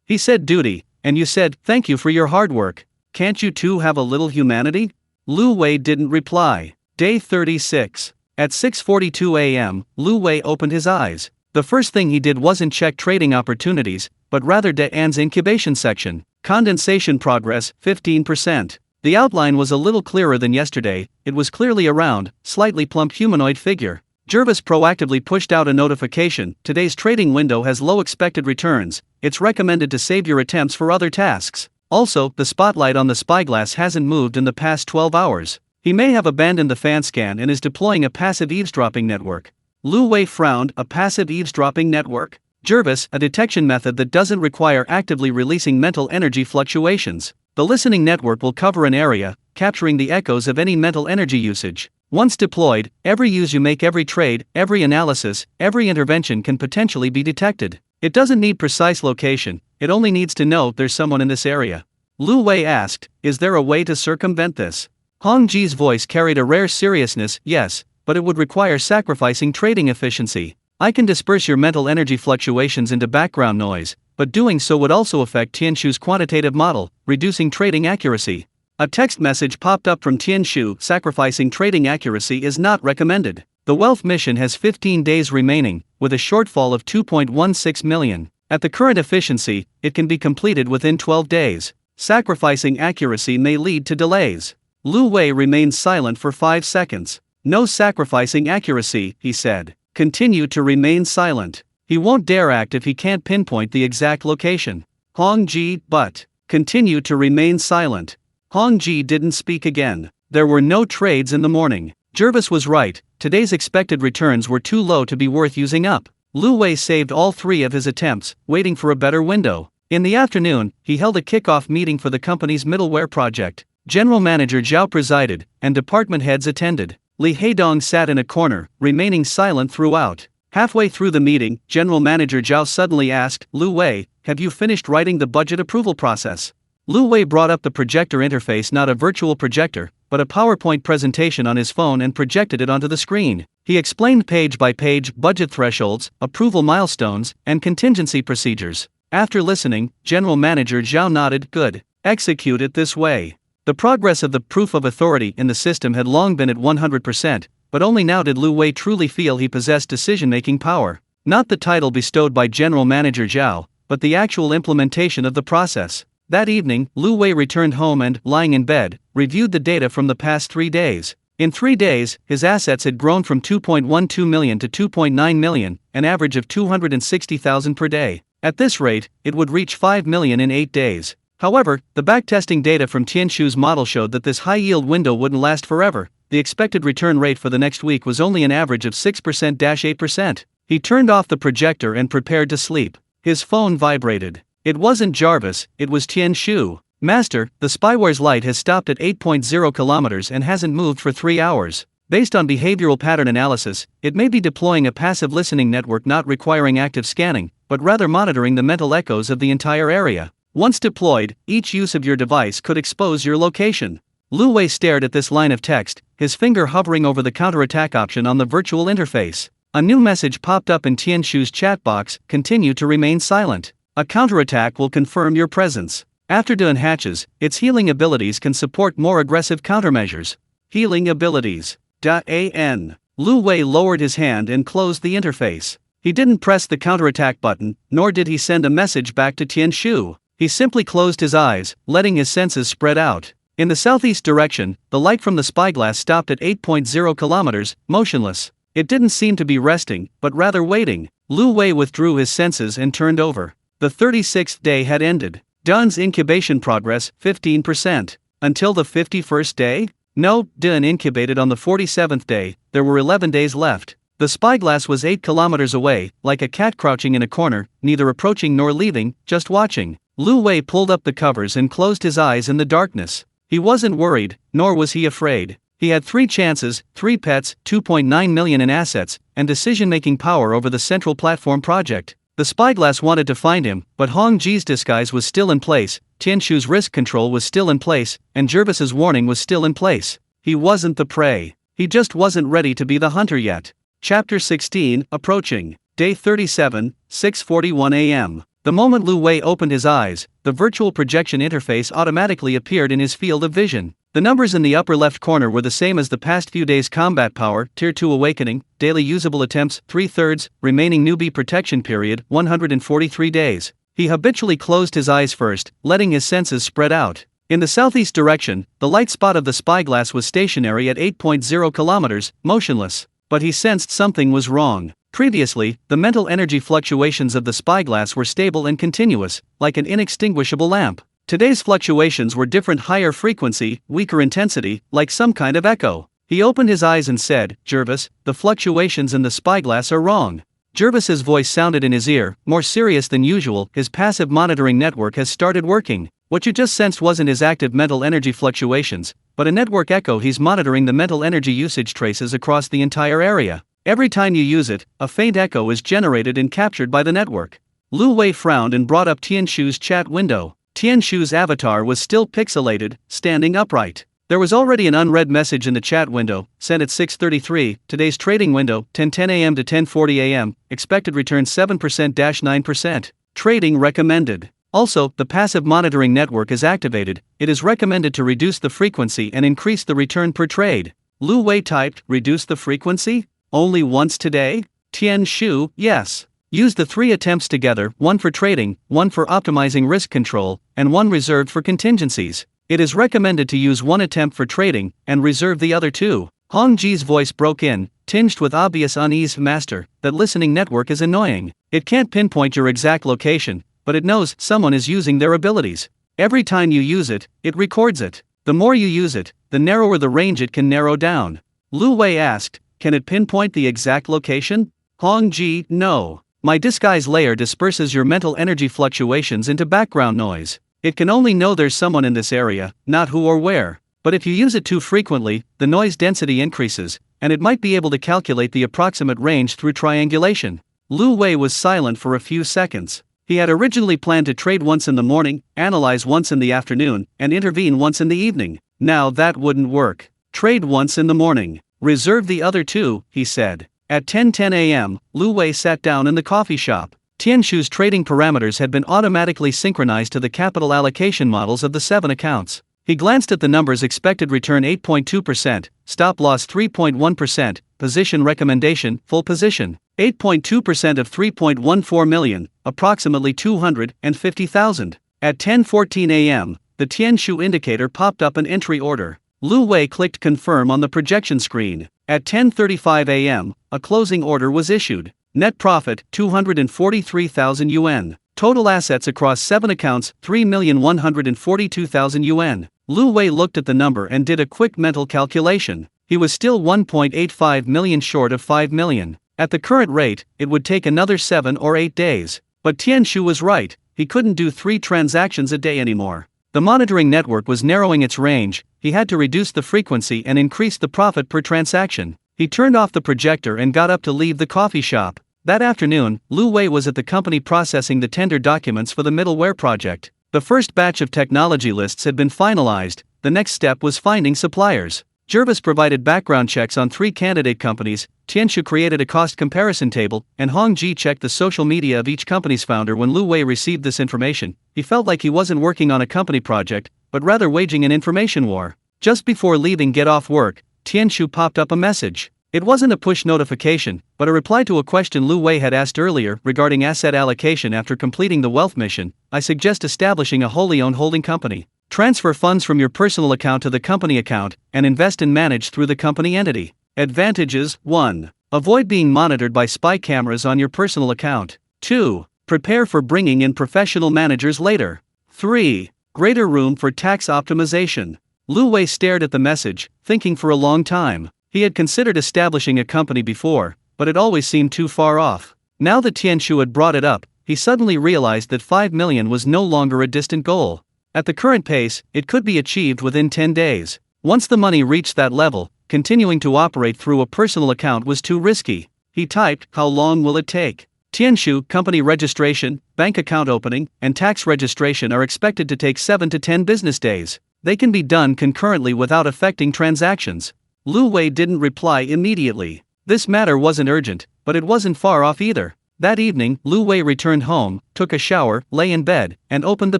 He said duty, and you said, "Thank you for your hard work. Can't you two have a little humanity?" Lu Wei didn't reply. Day 36. At 6:42 a.m., Lu Wei opened his eyes. The first thing he did wasn't check trading opportunities, but rather De An's incubation section. Condensation progress, 15%. The outline was a little clearer than yesterday. It was clearly a round, slightly plump humanoid figure. Jervis proactively pushed out a notification. Today's trading window has low expected returns. It's recommended to save your attempts for other tasks. Also, the spotlight on the spyglass hasn't moved in the past 12 hours. He may have abandoned the fan scan and is deploying a passive eavesdropping network. Lu Wei frowned. A passive eavesdropping network? Jervis, a detection method that doesn't require actively releasing mental energy fluctuations. The listening network will cover an area, capturing the echoes of any mental energy usage. Once deployed, every use you make, every trade, every analysis, every intervention can potentially be detected. It doesn't need precise location, it only needs to know there's someone in this area. Lu Wei asked, "Is there a way to circumvent this?" Hong Ji's voice carried a rare seriousness. "Yes, but it would require sacrificing trading efficiency. I can disperse your mental energy fluctuations into background noise, but doing so would also affect Tianshu's quantitative model, reducing trading accuracy." A text message popped up from Tianshu. "Sacrificing trading accuracy is not recommended. The wealth mission has 15 days remaining, with a shortfall of 2.16 million. At the current efficiency, it can be completed within 12 days. Sacrificing accuracy may lead to delays." Lu Wei remained silent for 5 seconds. "No sacrificing accuracy," he said. "Continue to remain silent. He won't dare act if he can't pinpoint the exact location." Hong Ji, but continue to remain silent. Hong Ji didn't speak again. There were no trades in the morning. Jervis was right, today's expected returns were too low to be worth using up. Lu Wei saved all 3 of his attempts, waiting for a better window. In the afternoon, he held a kickoff meeting for the company's middleware project. General Manager Zhao presided, and department heads attended. Li Heidong sat in a corner, remaining silent throughout. Halfway through the meeting, General Manager Zhao suddenly asked, "Lu Wei, have you finished writing the budget approval process?" Lu Wei brought up the projector interface, not a virtual projector, but a PowerPoint presentation on his phone, and projected it onto the screen. He explained page by page budget thresholds, approval milestones, and contingency procedures. After listening, General Manager Zhao nodded. "Good. Execute it this way." The progress of the proof of authority in the system had long been at 100%, but only now did Lu Wei truly feel he possessed decision-making power. Not the title bestowed by General Manager Zhao, but the actual implementation of the process. That evening, Lu Wei returned home and, lying in bed, reviewed the data from the past 3 days. In 3 days, his assets had grown from 2.12 million to 2.9 million, an average of 260,000 per day. At this rate, it would reach 5 million in 8 days. However, the backtesting data from Tianshu's model showed that this high-yield window wouldn't last forever. The expected return rate for the next week was only an average of 6%-8%. He turned off the projector and prepared to sleep. His phone vibrated. It wasn't Jarvis, it was Tianshu. "Master, the spyware's light has stopped at 8.0 kilometers and hasn't moved for 3 hours. Based on behavioral pattern analysis, it may be deploying a passive listening network not requiring active scanning, but rather monitoring the mental echoes of the entire area. Once deployed, each use of your device could expose your location." Lu Wei stared at this line of text, his finger hovering over the counterattack option on the virtual interface. A new message popped up in Tianshu's chat box: "Continue to remain silent. A counterattack will confirm your presence. After Dun hatches, its healing abilities can support more aggressive countermeasures." Healing abilities. An. Lu Wei lowered his hand and closed the interface. He didn't press the counterattack button, nor did he send a message back to Tianshu. He simply closed his eyes, letting his senses spread out. In the southeast direction, the light from the spyglass stopped at 8.0 kilometers, motionless. It didn't seem to be resting, but rather waiting. Lu Wei withdrew his senses and turned over. The 36th day had ended. Dun's incubation progress, 15%. Until the 51st day? No, Dun incubated on the 47th day. There were 11 days left. The spyglass was 8 kilometers away, like a cat crouching in a corner, neither approaching nor leaving, just watching. Lu Wei pulled up the covers and closed his eyes in the darkness. He wasn't worried, nor was he afraid. He had 3 chances, 3 pets, 2.9 million in assets, and decision-making power over the Central Platform project. The spyglass wanted to find him, but Hong Ji's disguise was still in place, Tianshu's risk control was still in place, and Jervis's warning was still in place. He wasn't the prey. He just wasn't ready to be the hunter yet. Chapter 16, Approaching. Day 37, 6:41 a.m. The moment Lu Wei opened his eyes, the virtual projection interface automatically appeared in his field of vision. The numbers in the upper left corner were the same as the past few days: combat power, Tier 2 awakening, daily usable attempts, 3/3, remaining newbie protection period, 143 days. He habitually closed his eyes first, letting his senses spread out. In the southeast direction, the light spot of the spyglass was stationary at 8.0 kilometers, motionless. But he sensed something was wrong. Previously, the mental energy fluctuations of the spyglass were stable and continuous, like an inextinguishable lamp. Today's fluctuations were different: higher frequency, weaker intensity, like some kind of echo. He opened his eyes and said, "Jervis, the fluctuations in the spyglass are wrong." Jervis's voice sounded in his ear, more serious than usual. "His passive monitoring network has started working. What you just sensed wasn't his active mental energy fluctuations, but a network echo. He's monitoring the mental energy usage traces across the entire area. Every time you use it, a faint echo is generated and captured by the network." Lu Wei frowned and brought up Tianshu's chat window. Tianshu's avatar was still pixelated, standing upright. There was already an unread message in the chat window, sent at 6:33, today's trading window, 10:10 a.m. to 10:40 a.m., expected return 7%-9%, trading recommended. Also, the passive monitoring network is activated. It is recommended to reduce the frequency and increase the return per trade. Lu Wei typed, "Reduce the frequency? Only once today?" Tianshu, yes. Use the 3 attempts together, 1 for trading, 1 for optimizing risk control, and 1 reserved for contingencies. It is recommended to use 1 attempt for trading, and reserve the other 2. Hong Ji's voice broke in, tinged with obvious unease. "Master, that listening network is annoying. It can't pinpoint your exact location, but it knows someone is using their abilities. Every time you use it, it records it. The more you use it, the narrower the range it can narrow down." Lu Wei asked, "Can it pinpoint the exact location?" Hong Ji, "No. My disguise layer disperses your mental energy fluctuations into background noise. It can only know there's someone in this area, not who or where. But if you use it too frequently, the noise density increases, and it might be able to calculate the approximate range through triangulation." Lu Wei was silent for a few seconds. He had originally planned to trade once in the morning, analyze once in the afternoon, and intervene once in the evening. Now that wouldn't work. Trade once in the morning. Reserve the other 2, he said. At 10:10 a.m., Lu Wei sat down in the coffee shop. Tianshu's trading parameters had been automatically synchronized to the capital allocation models of the 7 accounts. He glanced at the numbers: expected return 8.2%, stop loss 3.1%, position recommendation, full position, 8.2% of 3.14 million, approximately 250,000. At 10:14 a.m., the Tianshu indicator popped up an entry order. Lu Wei clicked confirm on the projection screen. At 10:35 a.m., a closing order was issued. Net profit, 243,000 yuan. Total assets across 7 accounts, 3,142,000 yuan. Lu Wei looked at the number and did a quick mental calculation. He was still 1.85 million short of 5 million. At the current rate, it would take another 7 or 8 days. But Tianshu was right, he couldn't do 3 transactions a day anymore. The monitoring network was narrowing its range. He had to reduce the frequency and increase the profit per transaction. He turned off the projector and got up to leave the coffee shop. That afternoon, Lu Wei was at the company processing the tender documents for the middleware project. The first batch of technology lists had been finalized. The next step was finding suppliers. Jervis provided background checks on 3 candidate companies, Tianshu created a cost comparison table, and Hong Ji checked the social media of each company's founder. When Lu Wei received this information, he felt like he wasn't working on a company project, but rather waging an information war. Just before leaving get off work, Tianshu popped up a message. It wasn't a push notification, but a reply to a question Lu Wei had asked earlier regarding asset allocation after completing the wealth mission. I suggest establishing a wholly owned holding company. Transfer funds from your personal account to the company account and invest and manage through the company entity. Advantages: 1. Avoid being monitored by spy cameras on your personal account. 2. Prepare for bringing in professional managers later. 3. Greater room for tax optimization. Lu Wei stared at the message, thinking for a long time. He had considered establishing a company before, but it always seemed too far off. Now that Tianshu had brought it up, he suddenly realized that 5 million was no longer a distant goal. At the current pace, it could be achieved within 10 days. Once the money reached that level, continuing to operate through a personal account was too risky. He typed, "How long will it take?" Tianshu, company registration, bank account opening, and tax registration are expected to take 7 to 10 business days. They can be done concurrently without affecting transactions. Lu Wei didn't reply immediately. This matter wasn't urgent, but it wasn't far off either. That evening, Lu Wei returned home, took a shower, lay in bed, and opened the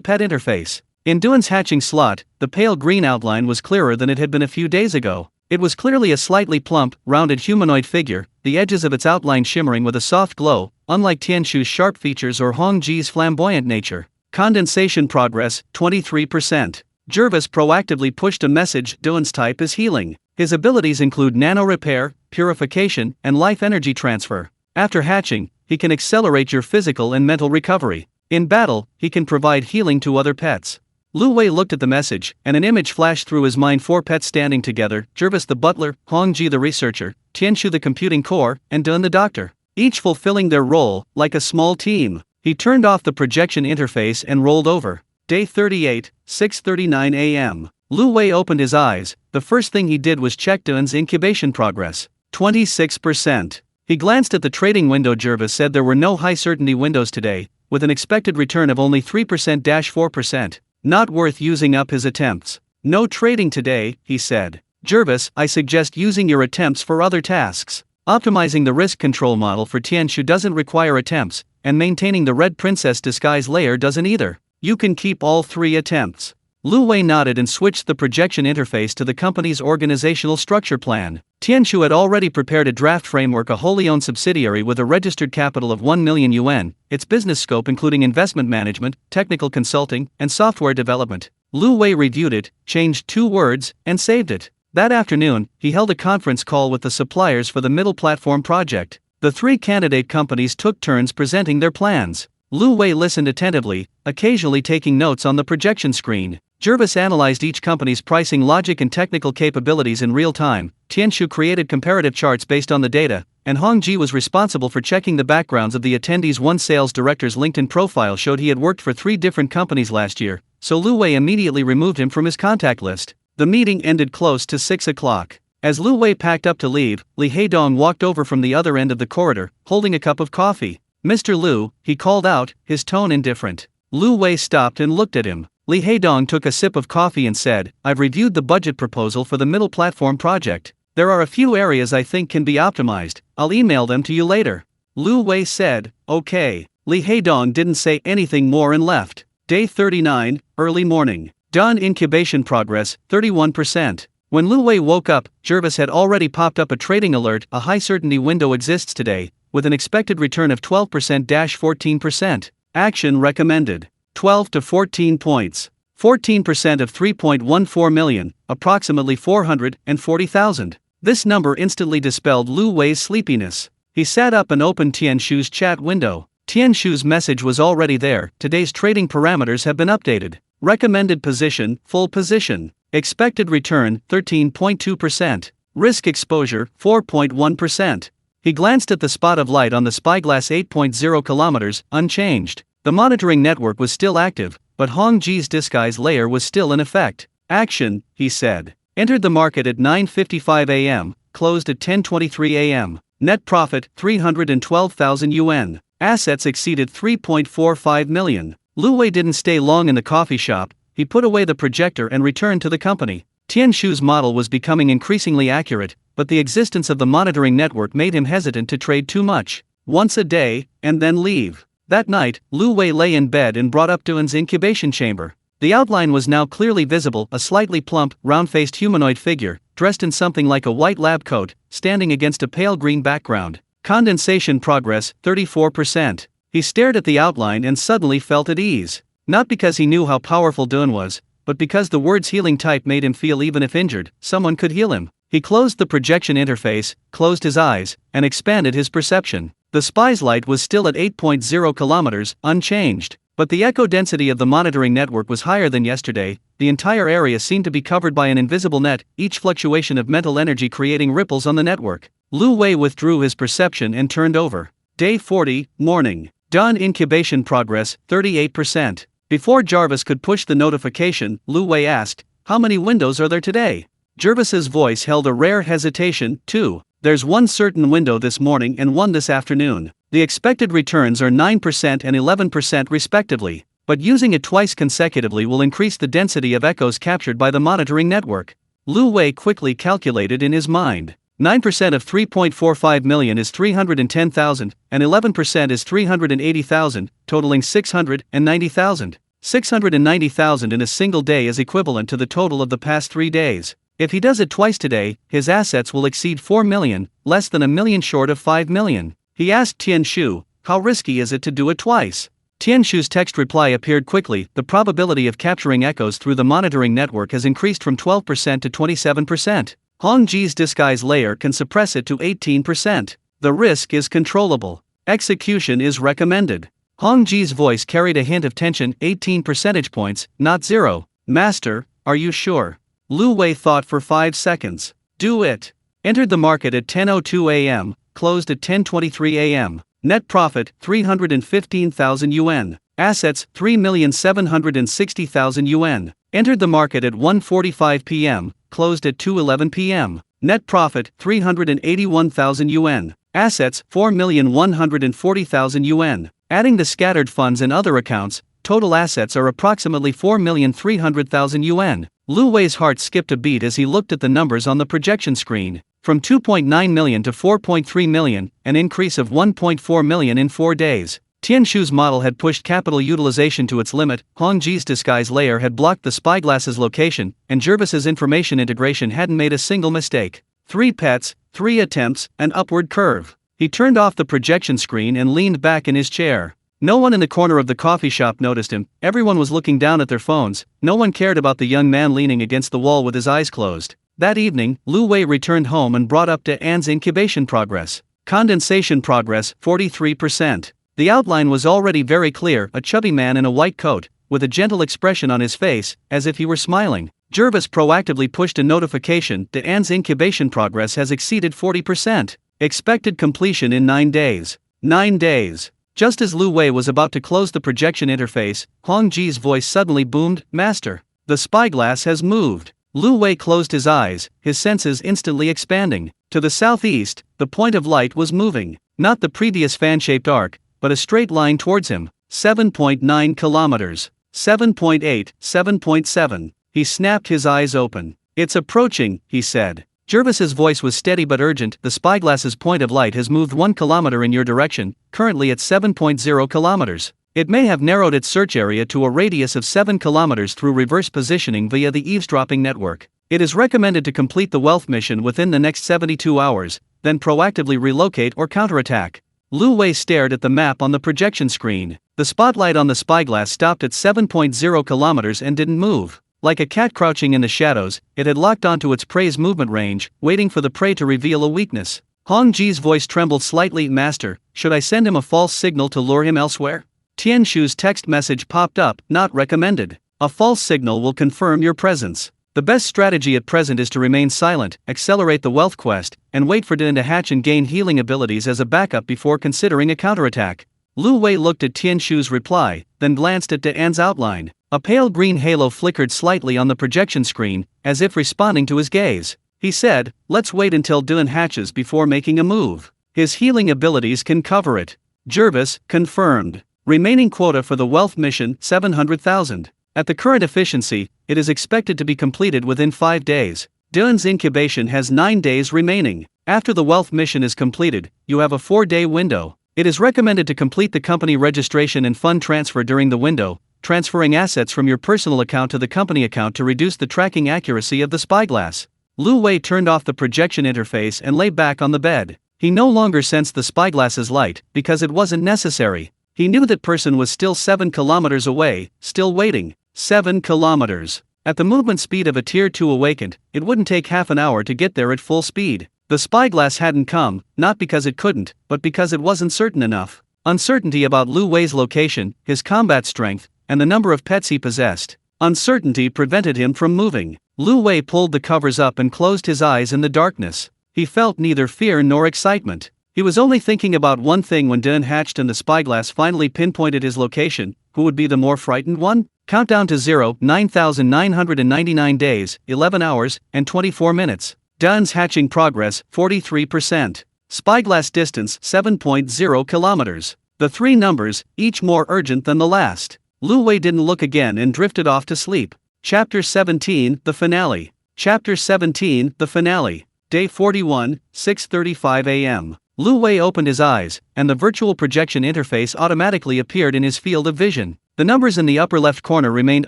pet interface. In Duan's hatching slot, the pale green outline was clearer than it had been a few days ago. It was clearly a slightly plump, rounded humanoid figure, the edges of its outline shimmering with a soft glow, unlike Tianshu's sharp features or Hong Ji's flamboyant nature. Condensation progress, 23%. Jervis proactively pushed a message. Duan's type is healing. His abilities include nano repair, purification, and life energy transfer. After hatching, he can accelerate your physical and mental recovery. In battle, he can provide healing to other pets. Lu Wei looked at the message, and an image flashed through his mind: 4 pets standing together: Jervis the butler, Hong Ji the researcher, Tianshu the computing core, and Duan the doctor, each fulfilling their role, like a small team. He turned off the projection interface and rolled over. Day 38, 6:39 a.m. Lu Wei opened his eyes. The first thing he did was check Duan's incubation progress. 26%. He glanced at the trading window. Jervis said there were no high-certainty windows today, with an expected return of only 3%-4%. Not worth using up his attempts. No trading today, he said. Jervis, I suggest using your attempts for other tasks. Optimizing the risk control model for Tianshu doesn't require attempts, and maintaining the Red Princess disguise layer doesn't either. You can keep all 3 attempts. Lu Wei nodded and switched the projection interface to the company's organizational structure plan. Tianshu had already prepared a draft framework, a wholly owned subsidiary with a registered capital of 1 million yuan, its business scope including investment management, technical consulting, and software development. Lu Wei reviewed it, changed 2 words, and saved it. That afternoon, he held a conference call with the suppliers for the middle platform project. The 3 candidate companies took turns presenting their plans. Lu Wei listened attentively, occasionally taking notes on the projection screen. Jervis analyzed each company's pricing logic and technical capabilities in real time. Tianshu created comparative charts based on the data, and Hong Ji was responsible for checking the backgrounds of the attendees. One sales director's LinkedIn profile showed he had worked for 3 different companies last year, so Lu Wei immediately removed him from his contact list. The meeting ended close to 6 o'clock. As Lu Wei packed up to leave, Li Heidong walked over from the other end of the corridor, holding a cup of coffee. "Mr. Lu," he called out, his tone indifferent. Lu Wei stopped and looked at him. Li Heidong took a sip of coffee and said, "I've reviewed the budget proposal for the middle platform project. There are a few areas I think can be optimized. I'll email them to you later." Lu Wei said, "Okay." Li Heidong didn't say anything more and left. Day 39, early morning. Dawn incubation progress, 31%. When Lu Wei woke up, Jervis had already popped up a trading alert. A high certainty window exists today, with an expected return of 12%-14%. Action recommended. 12 to 14 points. 14% of 3.14 million, approximately 440,000. This number instantly dispelled Lu Wei's sleepiness. He sat up and opened Tianshu's chat window. Tianshu's message was already there. Today's trading parameters have been updated. Recommended position, full position. Expected return, 13.2%. Risk exposure, 4.1%. He glanced at the spot of light on the spyglass. 8.0 kilometers, unchanged. The monitoring network was still active, but Hong Ji's disguise layer was still in effect. Action, he said. Entered the market at 9:55 a.m., closed at 10:23 a.m. Net profit, 312,000 yuan. Assets exceeded 3.45 million. Lu Wei didn't stay long in the coffee shop. He put away the projector and returned to the company. Tianshu's model was becoming increasingly accurate, but the existence of the monitoring network made him hesitant to trade too much. Once a day, and then leave. That night, Lu Wei lay in bed and brought up Duan's incubation chamber. The outline was now clearly visible, a slightly plump, round-faced humanoid figure, dressed in something like a white lab coat, standing against a pale green background. Condensation progress, 34%. He stared at the outline and suddenly felt at ease. Not because he knew how powerful Dun was, but because the word's healing type made him feel even if injured, someone could heal him. He closed the projection interface, closed his eyes, and expanded his perception. The spy's light was still at 8.0 kilometers, unchanged. But the echo density of the monitoring network was higher than yesterday. The entire area seemed to be covered by an invisible net, each fluctuation of mental energy creating ripples on the network. Lu Wei withdrew his perception and turned over. Day 40, morning. Dawn incubation progress, 38%. Before Jarvis could push the notification, Lu Wei asked, "How many windows are there today?" Jarvis's voice held a rare hesitation. 2. There's one certain window this morning and one this afternoon. The expected returns are 9% and 11% respectively, but using it twice consecutively will increase the density of echoes captured by the monitoring network. Lu Wei quickly calculated in his mind. 9% of 3.45 million is 310,000, and 11% is 380,000, totaling 690,000. 690,000 in a single day is equivalent to the total of the past 3 days. If he does it twice today, his assets will exceed 4 million, less than a million short of 5 million. He asked Tian Shu, "How risky is it to do it twice?" Tian Shu's text reply appeared quickly. The probability of capturing echoes through the monitoring network has increased from 12% to 27%. Hong Ji's disguise layer can suppress it to 18%. The risk is controllable. Execution is recommended. Hong Ji's voice carried a hint of tension. 18 percentage points, not 0. "Master, are you sure?" Lu Wei thought for 5 seconds. "Do it." Entered the market at 10:02 a.m., closed at 10:23 a.m. Net profit, 315,000 yuan. Assets, 3,760,000 yuan. Entered the market at 1:45 p.m., closed at 2:11 p.m. Net profit, 381,000 yuan. Assets, 4,140,000 yuan. Adding the scattered funds and other accounts, total assets are approximately 4,300,000 yuan. Lu Wei's heart skipped a beat as he looked at the numbers on the projection screen. From 2.9 million to 4.3 million, an increase of 1.4 million in 4 days. Tian Shu's model had pushed capital utilization to its limit, Hong Ji's disguise layer had blocked the spyglass's location, and Jarvis's information integration hadn't made a single mistake. 3 pets, 3 attempts, an upward curve. He turned off the projection screen and leaned back in his chair. No one in the corner of the coffee shop noticed him. Everyone was looking down at their phones. No one cared about the young man leaning against the wall with his eyes closed. That evening, Lu Wei returned home and brought up An's incubation progress. Condensation progress, 43%. The outline was already very clear, a chubby man in a white coat, with a gentle expression on his face, as if he were smiling. Jarvis proactively pushed a notification. An's incubation progress has exceeded 40%. Expected completion in 9 days. 9 days. Just as Lu Wei was about to close the projection interface, Hong Ji's voice suddenly boomed, "Master, the spyglass has moved." Lu Wei closed his eyes, his senses instantly expanding. To the southeast, the point of light was moving. Not the previous fan-shaped arc, but a straight line towards him. 7.9 kilometers. 7.8, 7.7. He snapped his eyes open. "It's approaching," he said. Jarvis's voice was steady but urgent. "The spyglass's point of light has moved 1 kilometer in your direction, currently at 7.0 kilometers. It may have narrowed its search area to a radius of 7 kilometers through reverse positioning via the eavesdropping network. It is recommended to complete the wealth mission within the next 72 hours, then proactively relocate or counterattack." Lu Wei stared at the map on the projection screen. The spotlight on the spyglass stopped at 7.0 kilometers and didn't move. Like a cat crouching in the shadows, it had locked onto its prey's movement range, waiting for the prey to reveal a weakness. Hong Ji's voice trembled slightly. "Master, should I send him a false signal to lure him elsewhere?" Tian Shu's text message popped up, "Not recommended. A false signal will confirm your presence. The best strategy at present is to remain silent, accelerate the wealth quest, and wait for Din to hatch and gain healing abilities as a backup before considering a counterattack." Lu Wei looked at Tian Shu's reply, then glanced at An's outline. A pale green halo flickered slightly on the projection screen, as if responding to his gaze. He said, "Let's wait until Dun hatches before making a move. His healing abilities can cover it." Jarvis, confirmed. Remaining quota for the wealth mission, 700,000. At the current efficiency, it is expected to be completed within 5 days. Dun's incubation has 9 days remaining. After the wealth mission is completed, you have a 4-day window. It is recommended to complete the company registration and fund transfer during the window. transferring assets from your personal account to the company account to reduce the tracking accuracy of the spyglass. Lu Wei turned off the projection interface and lay back on the bed. He no longer sensed the spyglass's light, because it wasn't necessary. He knew that person was still 7 kilometers away, still waiting. 7 kilometers. At the movement speed of a Tier 2 awakened, it wouldn't take half an hour to get there at full speed. The spyglass hadn't come, not because it couldn't, but because it wasn't certain enough. Uncertainty about Lu Wei's location, his combat strength, and the number of pets he possessed. Uncertainty prevented him from moving. Lu Wei pulled the covers up and closed his eyes in the darkness. He felt neither fear nor excitement. He was only thinking about one thing when dawn hatched and the spyglass finally pinpointed his location. Who would be the more frightened one? Countdown to 0, 9,999 days, 11 hours, and 24 minutes. Dawn's hatching progress, 43%. Spyglass distance, 7.0 kilometers. The three numbers, each more urgent than the last. Lu Wei didn't look again and drifted off to sleep. Chapter 17, The Finale. Chapter 17, The Finale. Day 41, 6:35 a.m. Lu Wei opened his eyes, and the virtual projection interface automatically appeared in his field of vision. The numbers in the upper left corner remained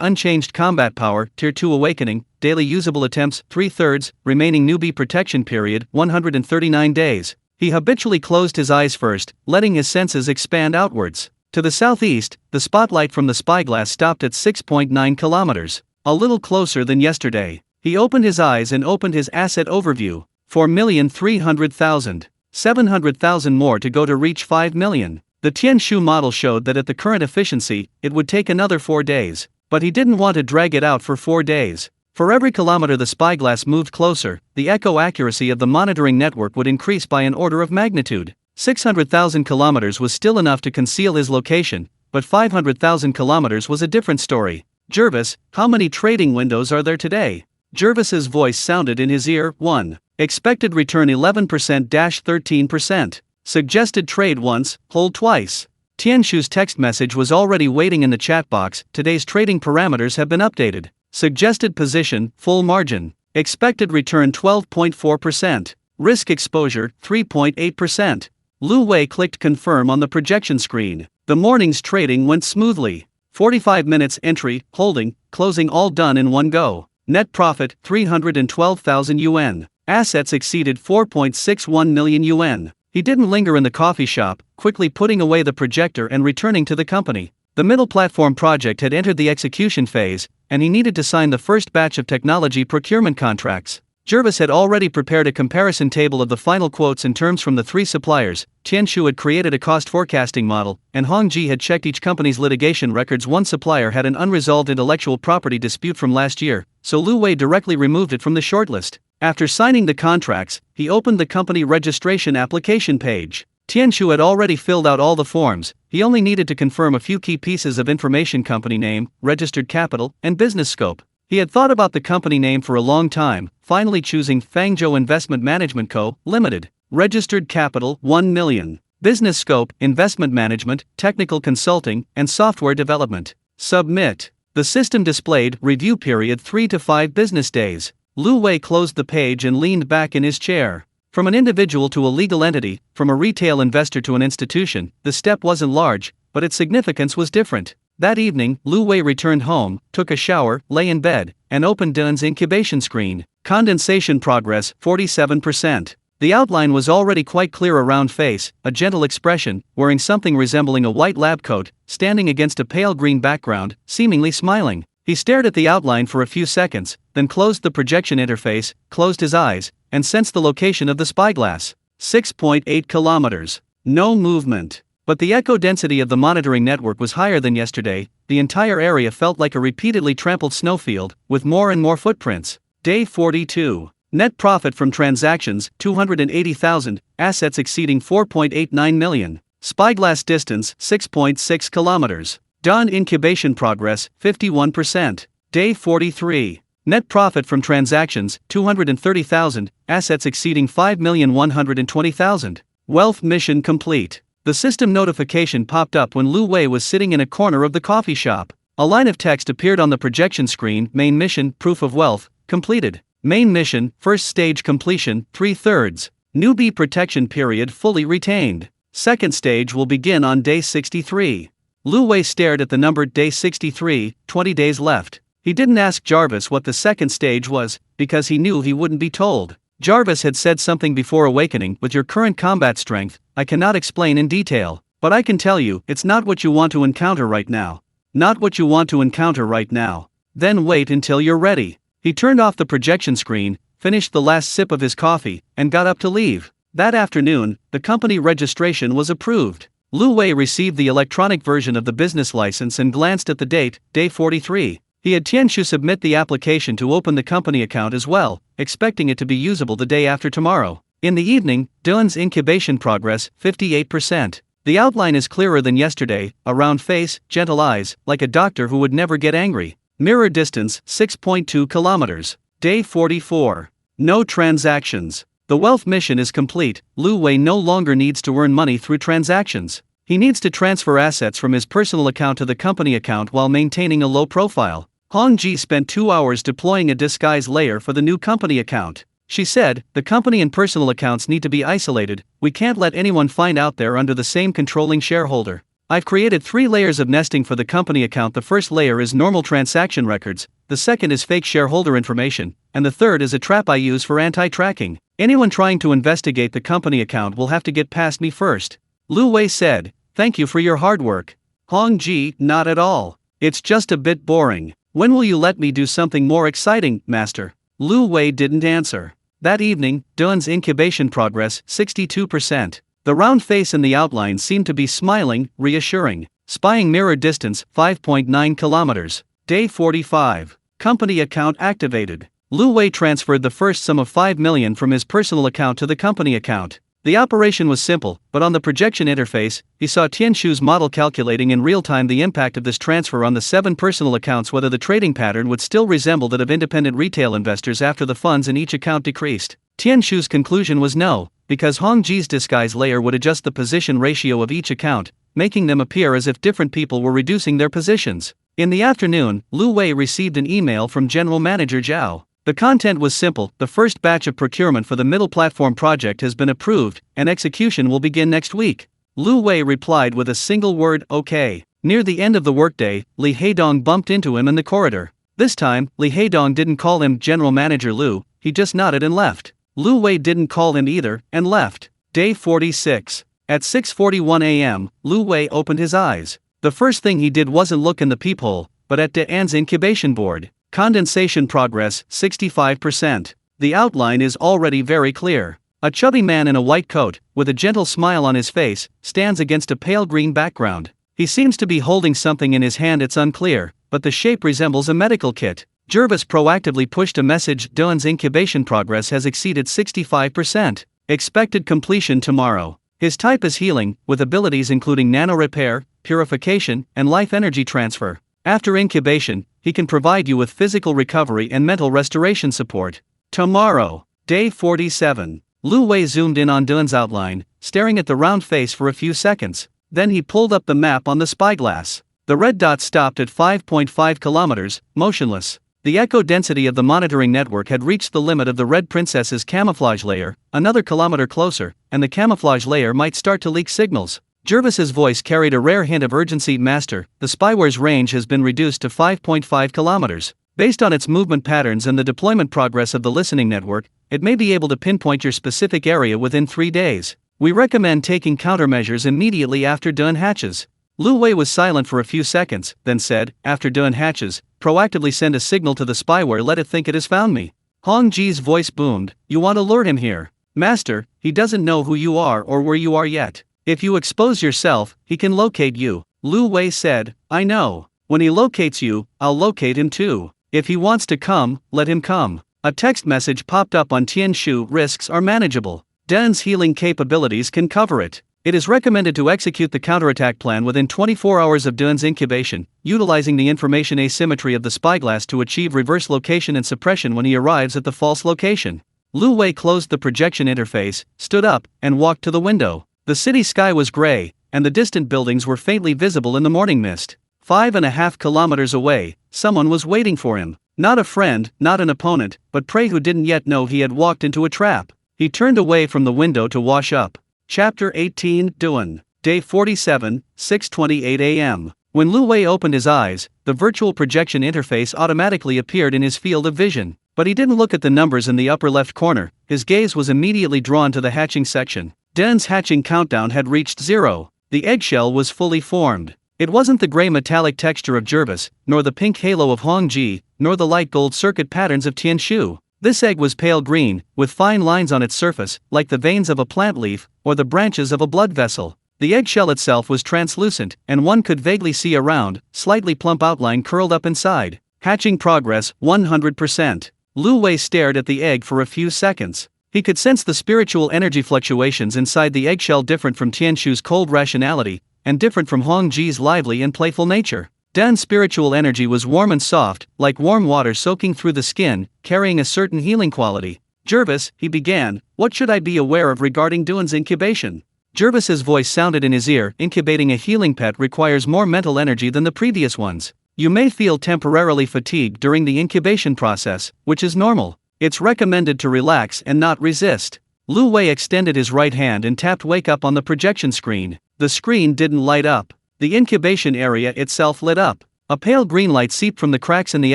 unchanged: combat power, Tier 2 awakening, daily usable attempts, 3/3, remaining newbie protection period, 139 days. He habitually closed his eyes first, letting his senses expand outwards. To the southeast, the spotlight from the spyglass stopped at 6.9 kilometers. A little closer than yesterday. He opened his eyes and opened his asset overview. 4,300,000. 700,000 more to go to reach 5 million. The Tianshu model showed that at the current efficiency, it would take another 4 days. But he didn't want to drag it out for 4 days. For every kilometer the spyglass moved closer, the echo accuracy of the monitoring network would increase by an order of magnitude. 600,000 kilometers was still enough to conceal his location, but 500,000 kilometers was a different story. Jervis, how many trading windows are there today? Jervis's voice sounded in his ear. 1. Expected return 11%-13%. Suggested trade once, hold twice. Tianshu's text message was already waiting in the chat box. Today's trading parameters have been updated. Suggested position, full margin. Expected return 12.4%. Risk exposure, 3.8%. Lu Wei clicked confirm on the projection screen. The morning's trading went smoothly. 45 minutes entry, holding, closing all done in one go. Net profit, 312,000 yuan. Assets exceeded 4.61 million yuan. He didn't linger in the coffee shop, quickly putting away the projector and returning to the company. The middle platform project had entered the execution phase, and he needed to sign the first batch of technology procurement contracts. Jervis had already prepared a comparison table of the final quotes and terms from the 3 suppliers. Tianshu had created a cost forecasting model, and Hongji had checked each company's litigation records. One supplier had an unresolved intellectual property dispute from last year, so Lu Wei directly removed it from the shortlist. After signing the contracts, he opened the company registration application page. Tianshu had already filled out all the forms. He only needed to confirm a few key pieces of information: company name, registered capital, and business scope. He had thought about the company name for a long time, finally choosing Fangzhou Investment Management Co., Limited. Registered capital, 1 million. Business scope, investment management, technical consulting, and software development. Submit. The system displayed review period 3 to 5 business days. Lu Wei closed the page and leaned back in his chair. From an individual to a legal entity, from a retail investor to an institution, the step wasn't large, but its significance was different. That evening, Lu Wei returned home, took a shower, lay in bed, and opened Dylan's incubation screen. Condensation progress, 47%. The outline was already quite clear: a round face, a gentle expression, wearing something resembling a white lab coat, standing against a pale green background, seemingly smiling. He stared at the outline for a few seconds, then closed the projection interface, closed his eyes, and sensed the location of the spyglass. 6.8 kilometers. No movement. But the echo density of the monitoring network was higher than yesterday. The entire area felt like a repeatedly trampled snowfield, with more and more footprints. Day 42. Net profit from transactions, 280,000, assets exceeding 4.89 million. Spyglass distance, 6.6 kilometers. Dawn incubation progress, 51%. Day 43. Net profit from transactions, 230,000, assets exceeding 5,120,000. Wealth mission complete. The system notification popped up when Lu Wei was sitting in a corner of the coffee shop. A line of text appeared on the projection screen: main mission, proof of wealth, completed. Main mission, first stage completion, 3/3. Newbie protection period fully retained. Second stage will begin on day 63. Lu Wei stared at the number day 63, 20 days left. He didn't ask Jarvis what the second stage was, because he knew he wouldn't be told. Jarvis had said something before awakening: with your current combat strength, I cannot explain in detail, but I can tell you, it's not what you want to encounter right now. Not what you want to encounter right now. Then wait until you're ready. He turned off the projection screen, finished the last sip of his coffee, and got up to leave. That afternoon, the company registration was approved. Lu Wei received the electronic version of the business license and glanced at the date, day 43. He had Tianshu submit the application to open the company account as well, expecting it to be usable the day after tomorrow. In the evening, Dylan's incubation progress, 58%. The outline is clearer than yesterday: a round face, gentle eyes, like a doctor who would never get angry. Mirror distance, 6.2 kilometers. Day 44. No transactions. The wealth mission is complete. Lu Wei no longer needs to earn money through transactions. He needs to transfer assets from his personal account to the company account while maintaining a low profile. Hong Ji spent 2 hours deploying a disguise layer for the new company account. She said, the company and personal accounts need to be isolated. We can't let anyone find out they're under the same controlling shareholder. I've created 3 layers of nesting for the company account. The first layer is normal transaction records, the second is fake shareholder information, and the third is a trap I use for anti-tracking. Anyone trying to investigate the company account will have to get past me first. Lu Wei said, thank you for your hard work. Hong Ji, not at all. It's just a bit boring. When will you let me do something more exciting, master? Lu Wei didn't answer. That evening, Duan's incubation progress, 62%. The round face and the outline seemed to be smiling, reassuring. Spying mirror distance, 5.9 kilometers. Day 45. Company account activated. Lu Wei transferred the first sum of 5 million from his personal account to the company account. The operation was simple, but on the projection interface, he saw Tianshu's model calculating in real time the impact of this transfer on the 7 personal accounts, whether the trading pattern would still resemble that of independent retail investors after the funds in each account decreased. Tianshu's conclusion was no, because Hong Ji's disguise layer would adjust the position ratio of each account, making them appear as if different people were reducing their positions. In the afternoon, Lu Wei received an email from General Manager Zhao. The content was simple: the first batch of procurement for the middle platform project has been approved, and execution will begin next week. Lu Wei replied with a single word, okay. Near the end of the workday, Li Heidong bumped into him in the corridor. This time, Li Heidong didn't call him General Manager Lu, he just nodded and left. Lu Wei didn't call him either, and left. Day 46. At 6:41 a.m., Lu Wei opened his eyes. The first thing he did wasn't look in the peephole, but at De An's incubation board. Condensation progress, 65%. The outline is already very clear. A chubby man in a white coat, with a gentle smile on his face, stands against a pale green background. He seems to be holding something in his hand. It's unclear, but the shape resembles a medical kit. Jervis proactively pushed a message: Dylan's incubation progress has exceeded 65%. Expected completion tomorrow. His type is healing, with abilities including nano repair, purification, and life energy transfer. After incubation, he can provide you with physical recovery and mental restoration support. Tomorrow. Day 47. Lu Wei zoomed in on Dylan's outline, staring at the round face for a few seconds. Then he pulled up the map on the spyglass. The red dot stopped at 5.5 kilometers, motionless. The echo density of the monitoring network had reached the limit of the Red Princess's camouflage layer. Another kilometer closer, and the camouflage layer might start to leak signals. Jervis's voice carried a rare hint of urgency. Master, the spyware's range has been reduced to 5.5 kilometers. Based on its movement patterns and the deployment progress of the listening network, it may be able to pinpoint your specific area within 3 days. We recommend taking countermeasures immediately after Dun hatches. Lu Wei was silent for a few seconds, then said, after Dun hatches, proactively send a signal to the spyware, let it think it has found me. Hong Ji's voice boomed, you want to lure him here. Master, he doesn't know who you are or where you are yet. If you expose yourself, he can locate you. Lu Wei said, I know. When he locates you, I'll locate him too. If he wants to come, let him come. A text message popped up on Tianshu. Risks are manageable. Den's healing capabilities can cover it. It is recommended to execute the counterattack plan within 24 hours of Den's incubation, utilizing the information asymmetry of the spyglass to achieve reverse location and suppression when he arrives at the false location. Lu Wei closed the projection interface, stood up, and walked to the window. The city sky was gray, and the distant buildings were faintly visible in the morning mist. 5.5 kilometers away, someone was waiting for him. Not a friend, not an opponent, but prey who didn't yet know he had walked into a trap. He turned away from the window to wash up. Chapter 18, Duan. Day 47, 6:28 a.m. When Lu Wei opened his eyes, the virtual projection interface automatically appeared in his field of vision. But he didn't look at the numbers in the upper left corner, his gaze was immediately drawn to the hatching section. Dan's hatching countdown had reached 0. The eggshell was fully formed. It wasn't the gray metallic texture of Jervis, nor the pink halo of Hong Ji, nor the light gold circuit patterns of Tianshu. This egg was pale green, with fine lines on its surface, like the veins of a plant leaf, or the branches of a blood vessel. The eggshell itself was translucent, and one could vaguely see a round, slightly plump outline curled up inside. Hatching progress, 100%. Lu Wei stared at the egg for a few seconds. He could sense the spiritual energy fluctuations inside the eggshell, different from Tianshu's cold rationality, and different from Hong Ji's lively and playful nature. Dan's spiritual energy was warm and soft, like warm water soaking through the skin, carrying a certain healing quality. "Jervis," he began, "what should I be aware of regarding Duan's incubation?" Jervis's voice sounded in his ear. "Incubating a healing pet requires more mental energy than the previous ones. You may feel temporarily fatigued during the incubation process, which is normal. It's recommended to relax and not resist." Lu Wei extended his right hand and tapped "Wake Up" on the projection screen. The screen didn't light up. The incubation area itself lit up. A pale green light seeped from the cracks in the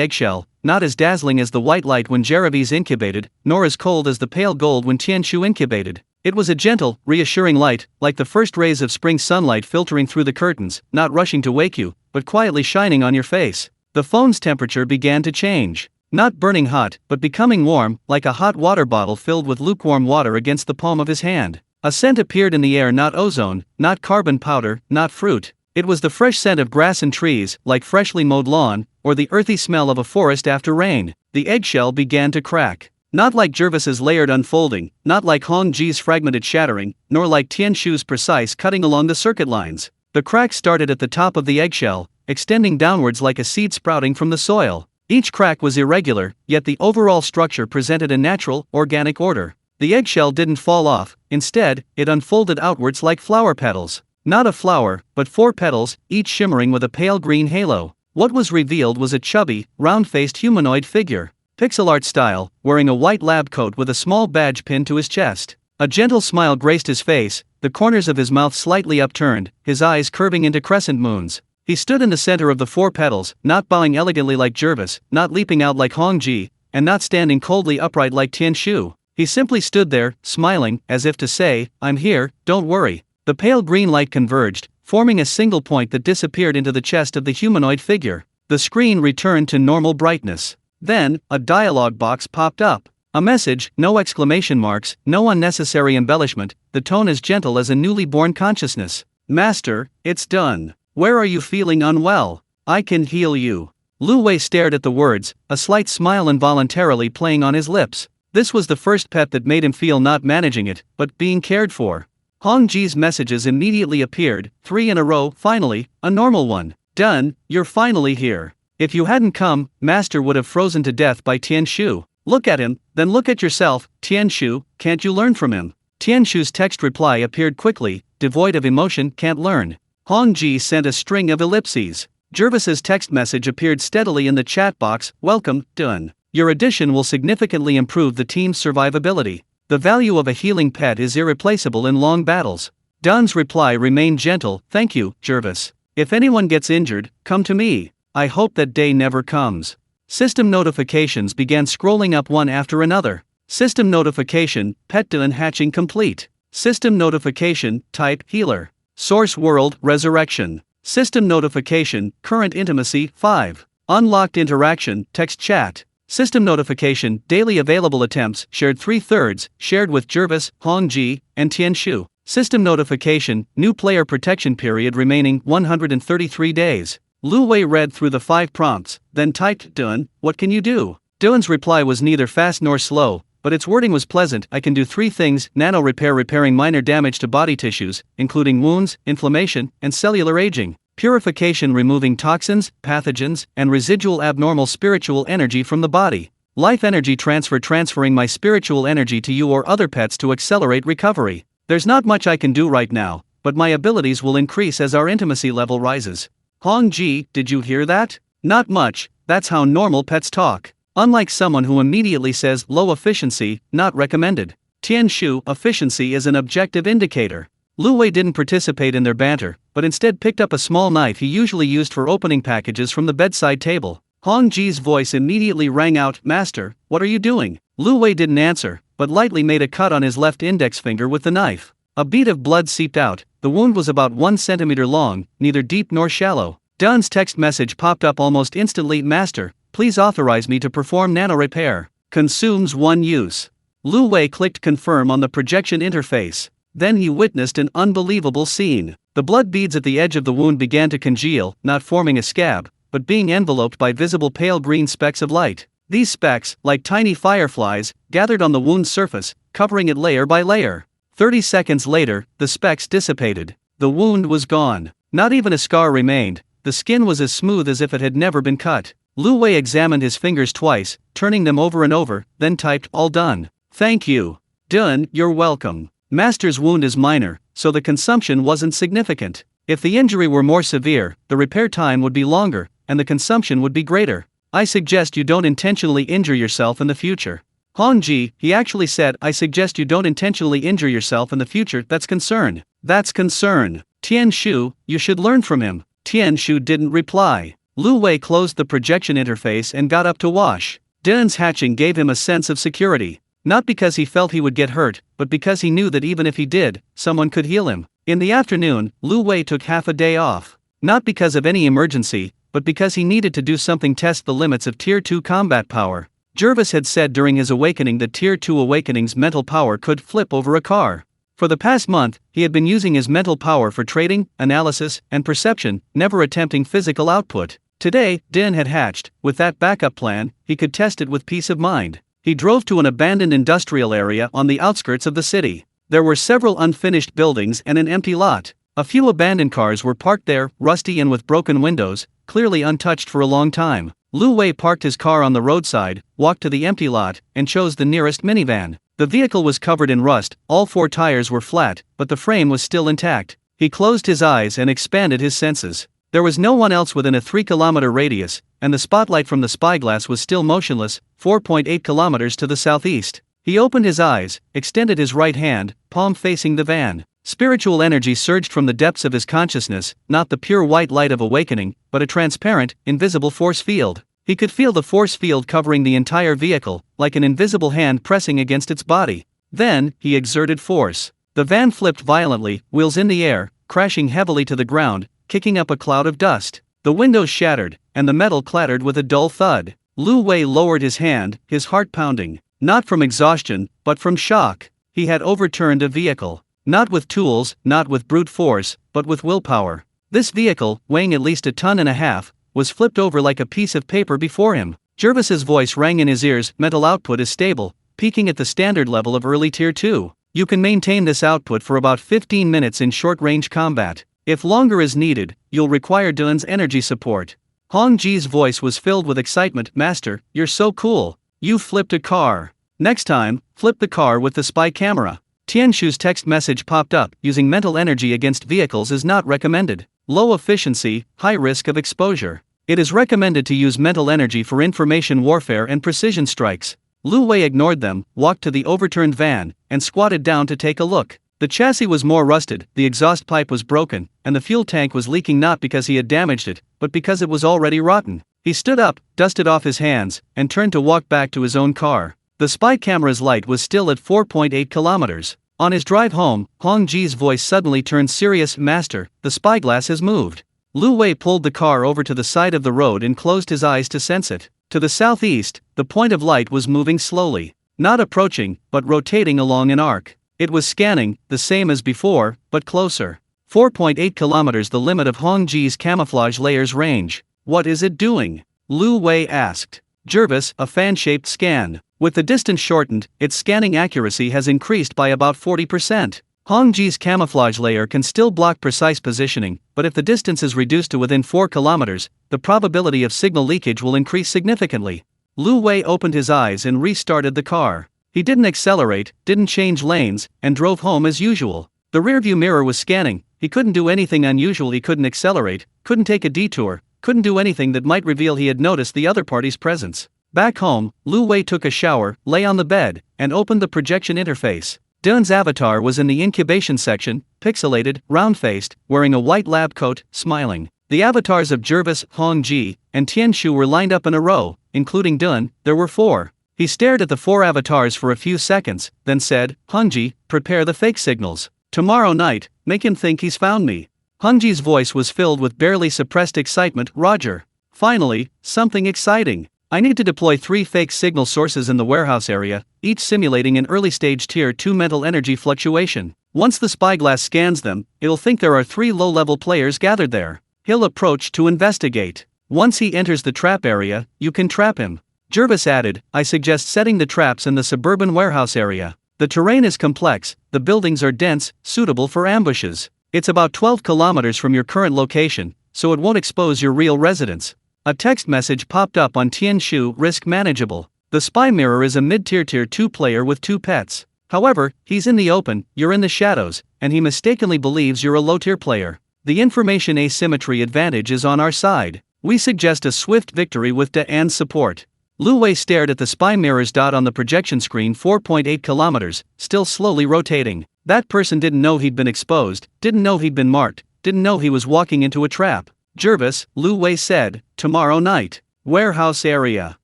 eggshell, not as dazzling as the white light when Jervis incubated, nor as cold as the pale gold when Tianshu incubated. It was a gentle, reassuring light, like the first rays of spring sunlight filtering through the curtains, not rushing to wake you, but quietly shining on your face. The phone's temperature began to change. Not burning hot, but becoming warm, like a hot water bottle filled with lukewarm water against the palm of his hand. A scent appeared in the air, not ozone, not carbon powder, not fruit. It was the fresh scent of grass and trees, like freshly mowed lawn, or the earthy smell of a forest after rain. The eggshell began to crack. Not like Jervis's layered unfolding, not like Hong Ji's fragmented shattering, nor like Tianshu's precise cutting along the circuit lines. The crack started at the top of the eggshell, extending downwards like a seed sprouting from the soil. Each crack was irregular, yet the overall structure presented a natural, organic order. The eggshell didn't fall off, instead, it unfolded outwards like flower petals. Not a flower, but 4 petals, each shimmering with a pale green halo. What was revealed was a chubby, round-faced humanoid figure. Pixel art style, wearing a white lab coat with a small badge pinned to his chest. A gentle smile graced his face, the corners of his mouth slightly upturned, his eyes curving into crescent moons. He stood in the center of the 4 petals, not bowing elegantly like Jervis, not leaping out like Hong Ji, and not standing coldly upright like Tianshu. He simply stood there, smiling, as if to say, "I'm here, don't worry." The pale green light converged, forming a single point that disappeared into the chest of the humanoid figure. The screen returned to normal brightness. Then, a dialog box popped up. A message, no exclamation marks, no unnecessary embellishment, the tone as gentle as a newly born consciousness. "Master, it's done. Where are you feeling unwell? I can heal you." Lu Wei stared at the words, a slight smile involuntarily playing on his lips. This was the first pet that made him feel not managing it, but being cared for. Hong Ji's messages immediately appeared, 3 in a row. Finally, a normal one. "Done, you're finally here. If you hadn't come, Master would have frozen to death by Tianshu. Look at him, then look at yourself. Tianshu, can't you learn from him?" Tianshu's text reply appeared quickly, devoid of emotion. "Can't learn." Hong Ji sent a string of ellipses. Jervis's text message appeared steadily in the chat box. "Welcome, Dun. Your addition will significantly improve the team's survivability. The value of a healing pet is irreplaceable in long battles." Dun's reply remained gentle. "Thank you, Jervis. If anyone gets injured, come to me. I hope that day never comes." System notifications began scrolling up one after another. System notification, Pet Dun hatching complete. System notification, type healer. Source world, resurrection. System notification, current intimacy, 5. Unlocked interaction, text chat. System notification, daily available attempts, shared 3/3, shared with Jervis, Hong Ji, and Tianshu. System notification, new player protection period remaining, 133 days. Lu Wei read through the 5 prompts, then typed, "Dun, what can you do?" Dun's reply was neither fast nor slow, but its wording was pleasant. "I can do 3 things: nano repair, repairing minor damage to body tissues, including wounds, inflammation, and cellular aging. Purification, removing toxins, pathogens, and residual abnormal spiritual energy from the body. Life energy transfer, transferring my spiritual energy to you or other pets to accelerate recovery. There's not much I can do right now, but my abilities will increase as our intimacy level rises." Hong Ji, did you hear that? Not much, that's how normal pets talk. Unlike someone who immediately says low efficiency, not recommended. Tianshu, efficiency is an objective indicator. Lu Wei didn't participate in their banter, but instead picked up a small knife he usually used for opening packages from the bedside table. Hong Ji's voice immediately rang out, "Master, what are you doing?" Lu Wei didn't answer, but lightly made a cut on his left index finger with the knife. A bead of blood seeped out. The wound was about 1 centimeter long, neither deep nor shallow. Dun's text message popped up almost instantly, "Master, please authorize me to perform nano repair. Consumes 1 use." Lu Wei clicked confirm on the projection interface. Then he witnessed an unbelievable scene. The blood beads at the edge of the wound began to congeal, not forming a scab, but being enveloped by visible pale green specks of light. These specks, like tiny fireflies, gathered on the wound's surface, covering it layer by layer. 30 seconds later, the specks dissipated. The wound was gone. Not even a scar remained. The skin was as smooth as if it had never been cut. Lu Wei examined his fingers twice, turning them over and over, then typed, "All done. Thank you. Dun, you're welcome. Master's wound is minor, so the consumption wasn't significant. If the injury were more severe, the repair time would be longer, and the consumption would be greater. I suggest you don't intentionally injure yourself in the future." Hong Ji, he actually said, "I suggest you don't intentionally injure yourself in the future, that's concern. That's concern. Tian Shu, you should learn from him." Tian Shu didn't reply. Lu Wei closed the projection interface and got up to wash. Dun's hatching gave him a sense of security. Not because he felt he would get hurt, but because he knew that even if he did, someone could heal him. In the afternoon, Lu Wei took half a day off. Not because of any emergency, but because he needed to do something test the limits of Tier 2 combat power. Jervis had said during his awakening that Tier 2 awakening's mental power could flip over a car. For the past month, he had been using his mental power for trading, analysis, and perception, never attempting physical output. Today, Din had hatched. With that backup plan, he could test it with peace of mind. He drove to an abandoned industrial area on the outskirts of the city. There were several unfinished buildings and an empty lot. A few abandoned cars were parked there, rusty and with broken windows, clearly untouched for a long time. Lu Wei parked his car on the roadside, walked to the empty lot, and chose the nearest minivan. The vehicle was covered in rust, all 4 tires were flat, but the frame was still intact. He closed his eyes and expanded his senses. There was no one else within a 3-kilometer radius, and the spotlight from the spyglass was still motionless, 4.8 kilometers to the southeast. He opened his eyes, extended his right hand, palm facing the van. Spiritual energy surged from the depths of his consciousness, not the pure white light of awakening, but a transparent, invisible force field. He could feel the force field covering the entire vehicle, like an invisible hand pressing against its body. Then, he exerted force. The van flipped violently, wheels in the air, crashing heavily to the ground, kicking up a cloud of dust. The windows shattered, and the metal clattered with a dull thud. Lu Wei lowered his hand, his heart pounding. Not from exhaustion, but from shock. He had overturned a vehicle. Not with tools, not with brute force, but with willpower. This vehicle, weighing at least 1.5 tons, was flipped over like a piece of paper before him. Jervis's voice rang in his ears, "Mental output is stable, peaking at the standard level of early Tier 2. You can maintain this output for about 15 minutes in short-range combat. If longer is needed, you'll require Dun's energy support." Hong Ji's voice was filled with excitement, "Master, you're so cool. You flipped a car. Next time, flip the car with the spy camera." Tianshu's text message popped up, "Using mental energy against vehicles is not recommended. Low efficiency, high risk of exposure. It is recommended to use mental energy for information warfare and precision strikes." Lu Wei ignored them, walked to the overturned van, and squatted down to take a look. The chassis was more rusted, the exhaust pipe was broken, and the fuel tank was leaking not because he had damaged it, but because it was already rotten. He stood up, dusted off his hands, and turned to walk back to his own car. The spy camera's light was still at 4.8 kilometers. On his drive home, Hong Ji's voice suddenly turned serious, "Master, the spyglass has moved." Lu Wei pulled the car over to the side of the road and closed his eyes to sense it. To the southeast, the point of light was moving slowly. Not approaching, but rotating along an arc. It was scanning, the same as before, but closer. 4.8 kilometers, the limit of Hong Ji's camouflage layer's range. "What is it doing?" Lu Wei asked. Jervis, "A fan-shaped scan. With the distance shortened, its scanning accuracy has increased by about 40%. Hong Ji's camouflage layer can still block precise positioning, but if the distance is reduced to within 4 kilometers, the probability of signal leakage will increase significantly." Lu Wei opened his eyes and restarted the car. He didn't accelerate, didn't change lanes, and drove home as usual. The rearview mirror was scanning. He couldn't do anything unusual. He couldn't accelerate, couldn't take a detour, couldn't do anything that might reveal he had noticed the other party's presence. Back home, Lu Wei took a shower, lay on the bed, and opened the projection interface. Dun's avatar was in the incubation section, pixelated, round-faced, wearing a white lab coat, smiling. The avatars of Jervis, Hongji, and Tianshu were lined up in a row, including Dun. There were 4. He stared at the 4 avatars for a few seconds, then said, "Hongji, prepare the fake signals. Tomorrow night, make him think he's found me." Hongji's voice was filled with barely suppressed excitement. "Roger. Finally, something exciting. I need to deploy 3 fake signal sources in the warehouse area, each simulating an early-stage Tier 2 mental energy fluctuation. Once the spyglass scans them, it'll think there are 3 low-level players gathered there. He'll approach to investigate. Once he enters the trap area, you can trap him." Jervis added, "I suggest setting the traps in the suburban warehouse area. The terrain is complex, the buildings are dense, suitable for ambushes. It's about 12 kilometers from your current location, so it won't expose your real residence." A text message popped up on Tianshu. "Risk manageable. The spy mirror is a mid-tier Tier 2 player with 2 pets. However, he's in the open, you're in the shadows, and he mistakenly believes you're a low-tier player. The information asymmetry advantage is on our side. We suggest a swift victory with Dan's support." Lu Wei stared at the spy mirror's dot on the projection screen. 4.8 kilometers, still slowly rotating. That person didn't know he'd been exposed, didn't know he'd been marked, didn't know he was walking into a trap. "Jervis," Lu Wei said, "tomorrow night. Warehouse area."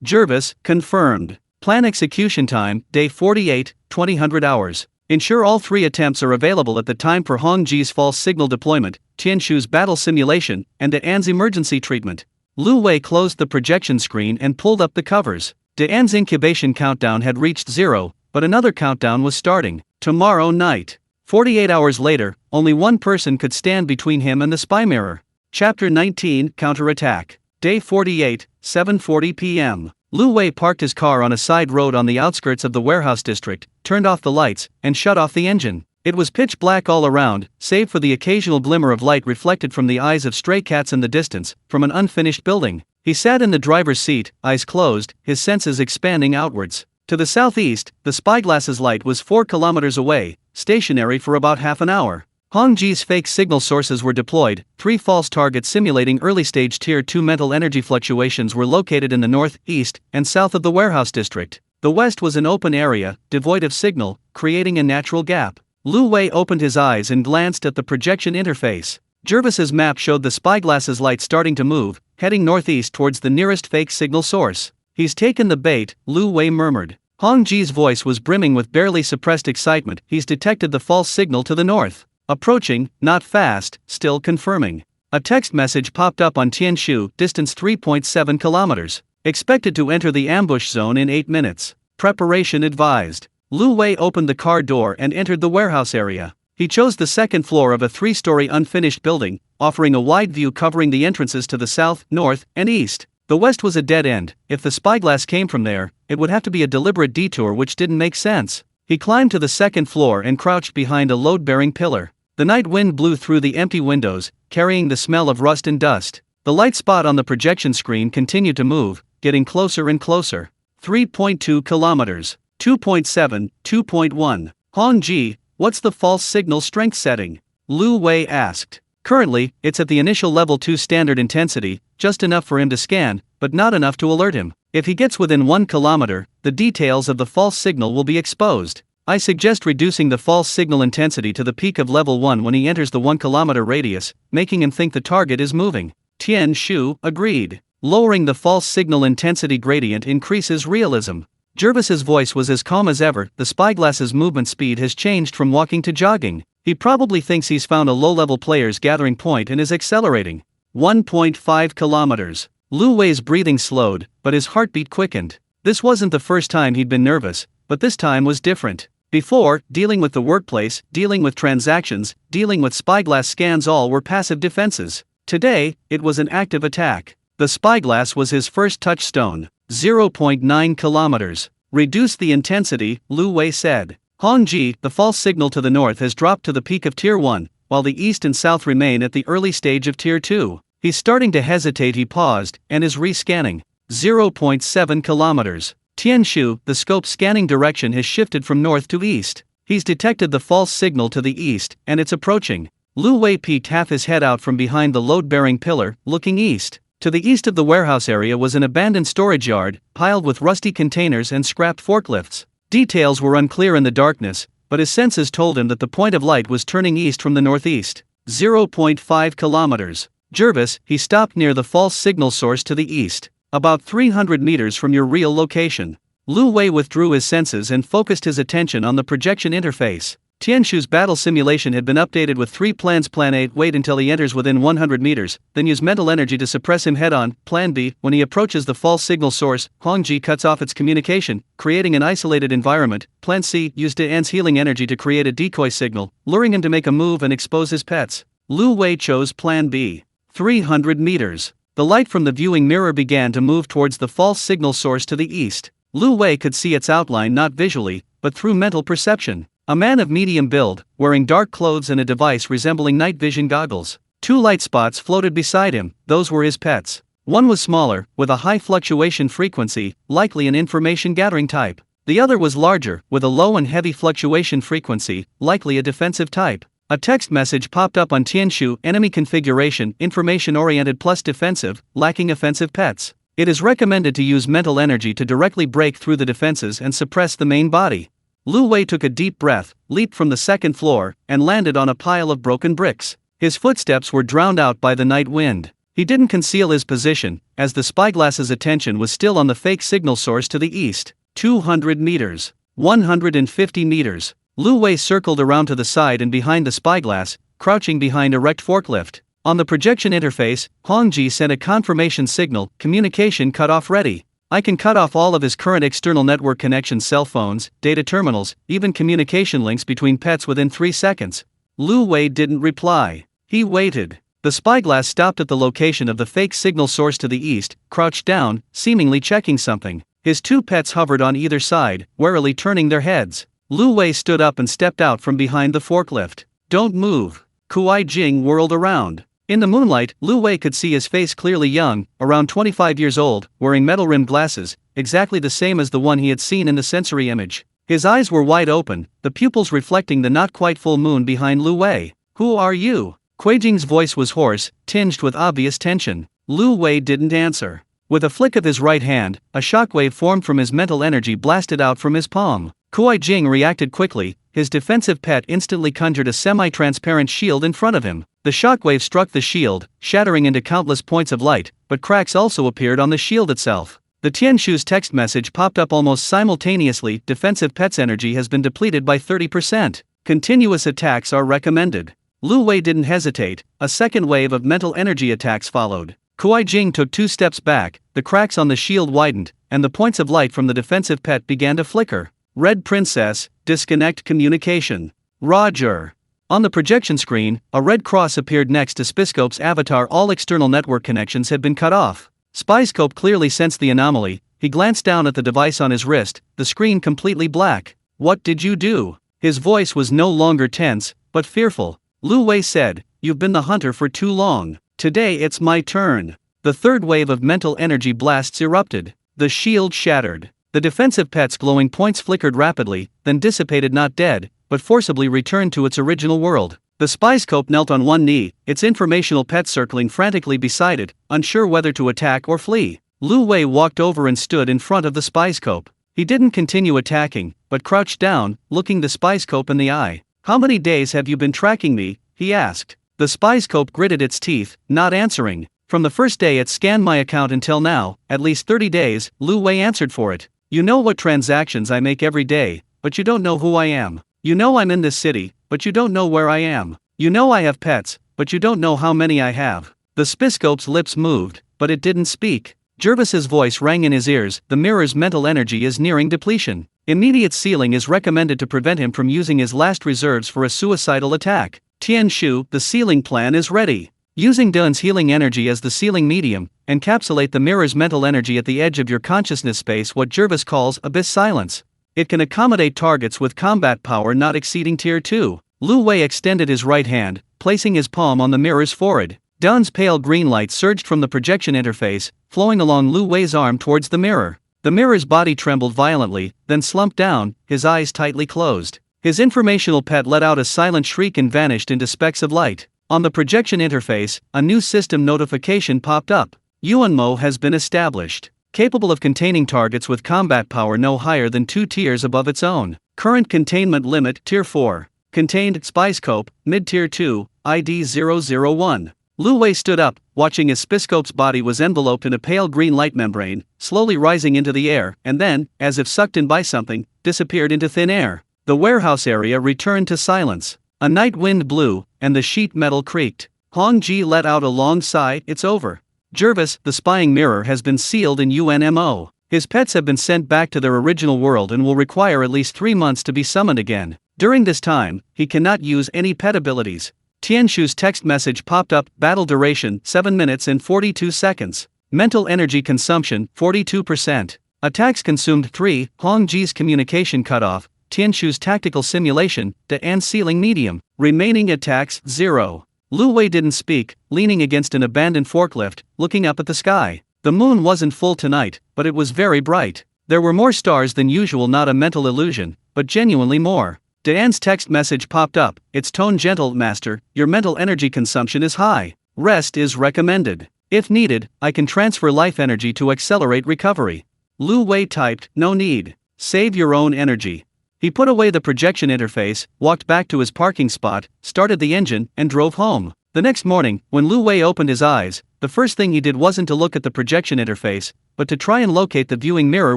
Jervis, confirmed. Plan execution time, day 48, 2000 hours. Ensure all 3 attempts are available at the time for Hongji's false signal deployment, Tianshu's battle simulation, and Dan's emergency treatment. Lu Wei closed the projection screen and pulled up the covers. Dan's incubation countdown had reached 0, but another countdown was starting. Tomorrow night. 48 hours later, only one person could stand between him and the spy mirror. Chapter 19, Counterattack. Day 48, 7:40 p.m. Lu Wei parked his car on a side road on the outskirts of the warehouse district, turned off the lights, and shut off the engine. It was pitch black all around, save for the occasional glimmer of light reflected from the eyes of stray cats in the distance, from an unfinished building. He sat in the driver's seat, eyes closed, his senses expanding outwards. To the southeast, the spyglass's light was 4 kilometers away, stationary for about half an hour. Hongji's fake signal sources were deployed. 3 false targets simulating early-stage Tier 2 mental energy fluctuations were located in the north, east, and south of the warehouse district. The west was an open area, devoid of signal, creating a natural gap. Lu Wei opened his eyes and glanced at the projection interface. Jervis's map showed the spyglass's light starting to move, heading northeast towards the nearest fake signal source. "He's taken the bait," Lu Wei murmured. Hongji's voice was brimming with barely suppressed excitement. "He's detected the false signal to the north. Approaching, not fast, still confirming." A text message popped up on Tianshu, distance 3.7 kilometers. Expected to enter the ambush zone in 8 minutes. Preparation advised. Lu Wei opened the car door and entered the warehouse area. He chose the second floor of a 3-story unfinished building, offering a wide view covering the entrances to the south, north, and east. The west was a dead end. If the spyglass came from there, it would have to be a deliberate detour which didn't make sense. He climbed to the second floor and crouched behind a load-bearing pillar. The night wind blew through the empty windows, carrying the smell of rust and dust. The light spot on the projection screen continued to move, getting closer and closer. 3.2 kilometers. 2.7, 2.1. Hongji, what's the false signal strength setting? Lu Wei asked. Currently, it's at the initial level 2 standard intensity, just enough for him to scan, but not enough to alert him. If he gets within 1 kilometer, the details of the false signal will be exposed. I suggest reducing the false signal intensity to the peak of level 1 when he enters the 1 kilometer radius, making him think the target is moving. Tianshu agreed. Lowering the false signal intensity gradient increases realism. Jervis's voice was as calm as ever. The spyglass's movement speed has changed from walking to jogging. He probably thinks he's found a low-level player's gathering point and is accelerating. 1.5 kilometers. Lu Wei's breathing slowed, but his heartbeat quickened. This wasn't the first time he'd been nervous, but this time was different. Before, dealing with the workplace, dealing with transactions, dealing with spyglass scans, all were passive defenses. Today, it was an active attack. The spyglass was his first touchstone. 0.9 kilometers. Reduce the intensity, Lu Wei said. Hongji, the false signal to the north has dropped to the peak of Tier 1, while the east and south remain at the early stage of Tier 2. He's starting to hesitate. He paused, and is re-scanning. 0.7 kilometers. Tianshu, the scope's scanning direction has shifted from north to east. He's detected the false signal to the east, and it's approaching. Lu Wei peeked half his head out from behind the load-bearing pillar, looking east. To the east of the warehouse area was an abandoned storage yard, piled with rusty containers and scrapped forklifts. Details were unclear in the darkness, but his senses told him that the point of light was turning east from the northeast. 0.5 kilometers. Jervis, he stopped near the false signal source to the east, about 300 meters from your real location. Lu Wei withdrew his senses and focused his attention on the projection interface. Tianshu's battle simulation had been updated with 3 plans. Plan A, wait until he enters within 100 meters, then use mental energy to suppress him head-on. Plan B, when he approaches the false signal source, Huangji cuts off its communication, creating an isolated environment. Plan C, use Dan's healing energy to create a decoy signal, luring him to make a move and expose his pets. Lu Wei chose Plan B. 300 meters. The light from the viewing mirror began to move towards the false signal source to the east. Lu Wei could see its outline not visually, but through mental perception. A man of medium build, wearing dark clothes and a device resembling night vision goggles. 2 light spots floated beside him, those were his pets. One was smaller, with a high fluctuation frequency, likely an information gathering type. The other was larger, with a low and heavy fluctuation frequency, likely a defensive type. A text message popped up on Tianshu: enemy configuration, information-oriented plus defensive, lacking offensive pets. It is recommended to use mental energy to directly break through the defenses and suppress the main body. Lu Wei took a deep breath, leaped from the second floor, and landed on a pile of broken bricks. His footsteps were drowned out by the night wind. He didn't conceal his position, as the spyglass's attention was still on the fake signal source to the east. 200 meters. 150 meters. Lu Wei circled around to the side and behind the spyglass, crouching behind a wrecked forklift. On the projection interface, Huangji sent a confirmation signal: communication cut off ready. I can cut off all of his current external network connections, cell phones, data terminals, even communication links between pets within 3 seconds. Lu Wei didn't reply. He waited. The spyglass stopped at the location of the fake signal source to the east, crouched down, seemingly checking something. His 2 pets hovered on either side, warily turning their heads. Lu Wei stood up and stepped out from behind the forklift. Don't move. Kuai Jing whirled around. In the moonlight, Lu Wei could see his face clearly: young, around 25 years old, wearing metal-rimmed glasses, exactly the same as the one he had seen in the sensory image. His eyes were wide open, the pupils reflecting the not-quite full moon behind Lu Wei. Who are you? Kuai Jing's voice was hoarse, tinged with obvious tension. Lu Wei didn't answer. With a flick of his right hand, a shockwave formed from his mental energy blasted out from his palm. Kuai Jing reacted quickly. His defensive pet instantly conjured a semi-transparent shield in front of him. The shockwave struck the shield, shattering into countless points of light, but cracks also appeared on the shield itself. The Tianshu's text message popped up almost simultaneously: defensive pet's energy has been depleted by 30%. Continuous attacks are recommended. Lu Wei didn't hesitate. A second wave of mental energy attacks followed. Kuai Jing took 2 steps back, the cracks on the shield widened, and the points of light from the defensive pet began to flicker. Red Princess, disconnect communication. Roger. On the projection screen, a red cross appeared next to Spyscope's avatar. All external network connections had been cut off. Spyscope clearly sensed the anomaly. He glanced down at the device on his wrist, the screen completely black. What did you do? His voice was no longer tense, but fearful. Lu Wei said, you've been the hunter for too long. Today it's my turn. The third wave of mental energy blasts erupted. The shield shattered. The defensive pet's glowing points flickered rapidly, then dissipated, not dead, but forcibly returned to its original world. The Spyscope knelt on one knee, its informational pet circling frantically beside it, unsure whether to attack or flee. Lu Wei walked over and stood in front of the Spyscope. He didn't continue attacking, but crouched down, looking the Spyscope in the eye. How many days have you been tracking me? He asked. The Spyscope gritted its teeth, not answering. From the first day it scanned my account until now, at least 30 days, Lu Wei answered for it. You know what transactions I make every day, but you don't know who I am. You know I'm in this city, but you don't know where I am. You know I have pets, but you don't know how many I have. The Spyscope's lips moved, but it didn't speak. Jervis's voice rang in his ears: the mirror's mental energy is nearing depletion. Immediate sealing is recommended to prevent him from using his last reserves for a suicidal attack. Tianshu, the sealing plan is ready. Using Dan's healing energy as the sealing medium, encapsulate the mirror's mental energy at the edge of your consciousness space, what Jervis calls abyss silence. It can accommodate targets with combat power not exceeding tier 2. Lu Wei extended his right hand, placing his palm on the mirror's forehead. Dan's pale green light surged from the projection interface, flowing along Lu Wei's arm towards the mirror. The mirror's body trembled violently, then slumped down, his eyes tightly closed. His informational pet let out a silent shriek and vanished into specks of light. On the projection interface, a new system notification popped up. Yuanmo has been established. Capable of containing targets with combat power no higher than 2 tiers above its own. Current containment limit Tier 4. Contained Spyscope, Mid-Tier 2, ID 001. Lu Wei stood up, watching as Spyscope's body was enveloped in a pale green light membrane, slowly rising into the air, and then, as if sucked in by something, disappeared into thin air. The warehouse area returned to silence. A night wind blew, and the sheet metal creaked. Hong Ji let out a long sigh. It's over. Jervis, the spying mirror, has been sealed in UNMO. His pets have been sent back to their original world and will require at least 3 months to be summoned again. During this time, he cannot use any pet abilities. Tianshu's text message popped up. Battle duration 7 minutes and 42 seconds. Mental energy consumption 42%. Attacks consumed 3. Hong Ji's communication cut off. Tianshu's tactical simulation, and ceiling medium. Remaining attacks 0. Lu Wei didn't speak, leaning against an abandoned forklift, looking up at the sky. The moon wasn't full tonight, but it was very bright. There were more stars than usual, not a mental illusion, but genuinely more. Diane's text message popped up. Its tone gentle. Master, your mental energy consumption is high. Rest is recommended. If needed, I can transfer life energy to accelerate recovery. Lu Wei typed, no need. Save your own energy. He put away the projection interface, walked back to his parking spot, started the engine, and drove home. The next morning, when Lu Wei opened his eyes, the first thing he did wasn't to look at the projection interface, but to try and locate the viewing mirror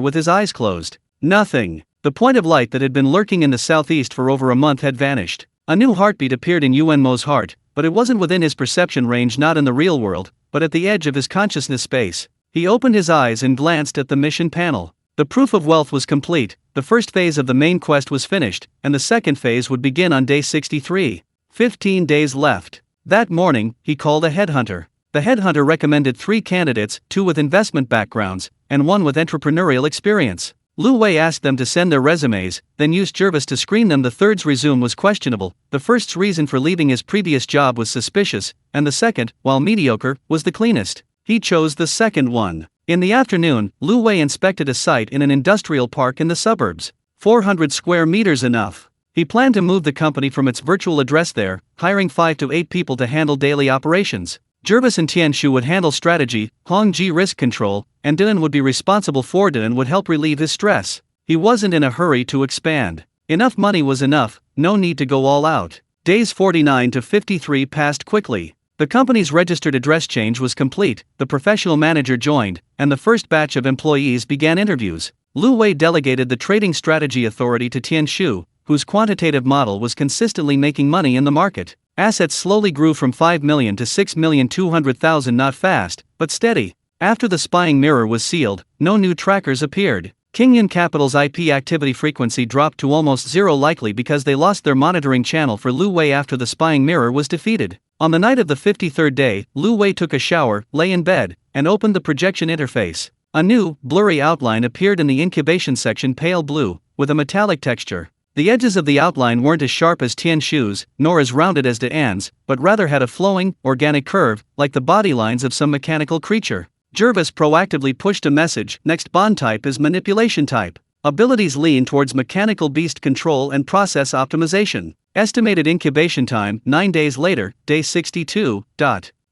with his eyes closed. Nothing. The point of light that had been lurking in the southeast for over a month had vanished. A new heartbeat appeared in Yuenmo's heart, but it wasn't within his perception range, not in the real world, but at the edge of his consciousness space. He opened his eyes and glanced at the mission panel. The proof of wealth was complete, the first phase of the main quest was finished, and the second phase would begin on day 63. 15 days left. That morning, he called a headhunter. The headhunter recommended 3 candidates, 2 with investment backgrounds, and 1 with entrepreneurial experience. Lu Wei asked them to send their resumes, then used Jervis to screen them. The third's resume was questionable, the first's reason for leaving his previous job was suspicious, and the second, while mediocre, was the cleanest. He chose the second one. In the afternoon, Lu Wei inspected a site in an industrial park in the suburbs. 400 square meters enough. He planned to move the company from its virtual address there, hiring 5 to 8 people to handle daily operations. Jervis and Tianshu would handle strategy, Hong Ji risk control, and Dylan would be responsible for Dylan would help relieve his stress. He wasn't in a hurry to expand. Enough money was enough, no need to go all out. Days 49 to 53 passed quickly. The company's registered address change was complete, the professional manager joined, and the first batch of employees began interviews. Lu Wei delegated the trading strategy authority to Tianshu, whose quantitative model was consistently making money in the market. Assets slowly grew from 5 million to 6,200,000, not fast, but steady. After the spying mirror was sealed, no new trackers appeared. Kingyun Capital's IP activity frequency dropped to almost zero, likely because they lost their monitoring channel for Lu Wei after the spying mirror was defeated. On the night of the 53rd day, Lu Wei took a shower, lay in bed, and opened the projection interface. A new, blurry outline appeared in the incubation section, pale blue, with a metallic texture. The edges of the outline weren't as sharp as Tianshu's, nor as rounded as Diane's, but rather had a flowing, organic curve, like the body lines of some mechanical creature. Jervis proactively pushed a message. Next bond type is manipulation type. Abilities lean towards mechanical beast control and process optimization. Estimated incubation time 9 days later, day 62.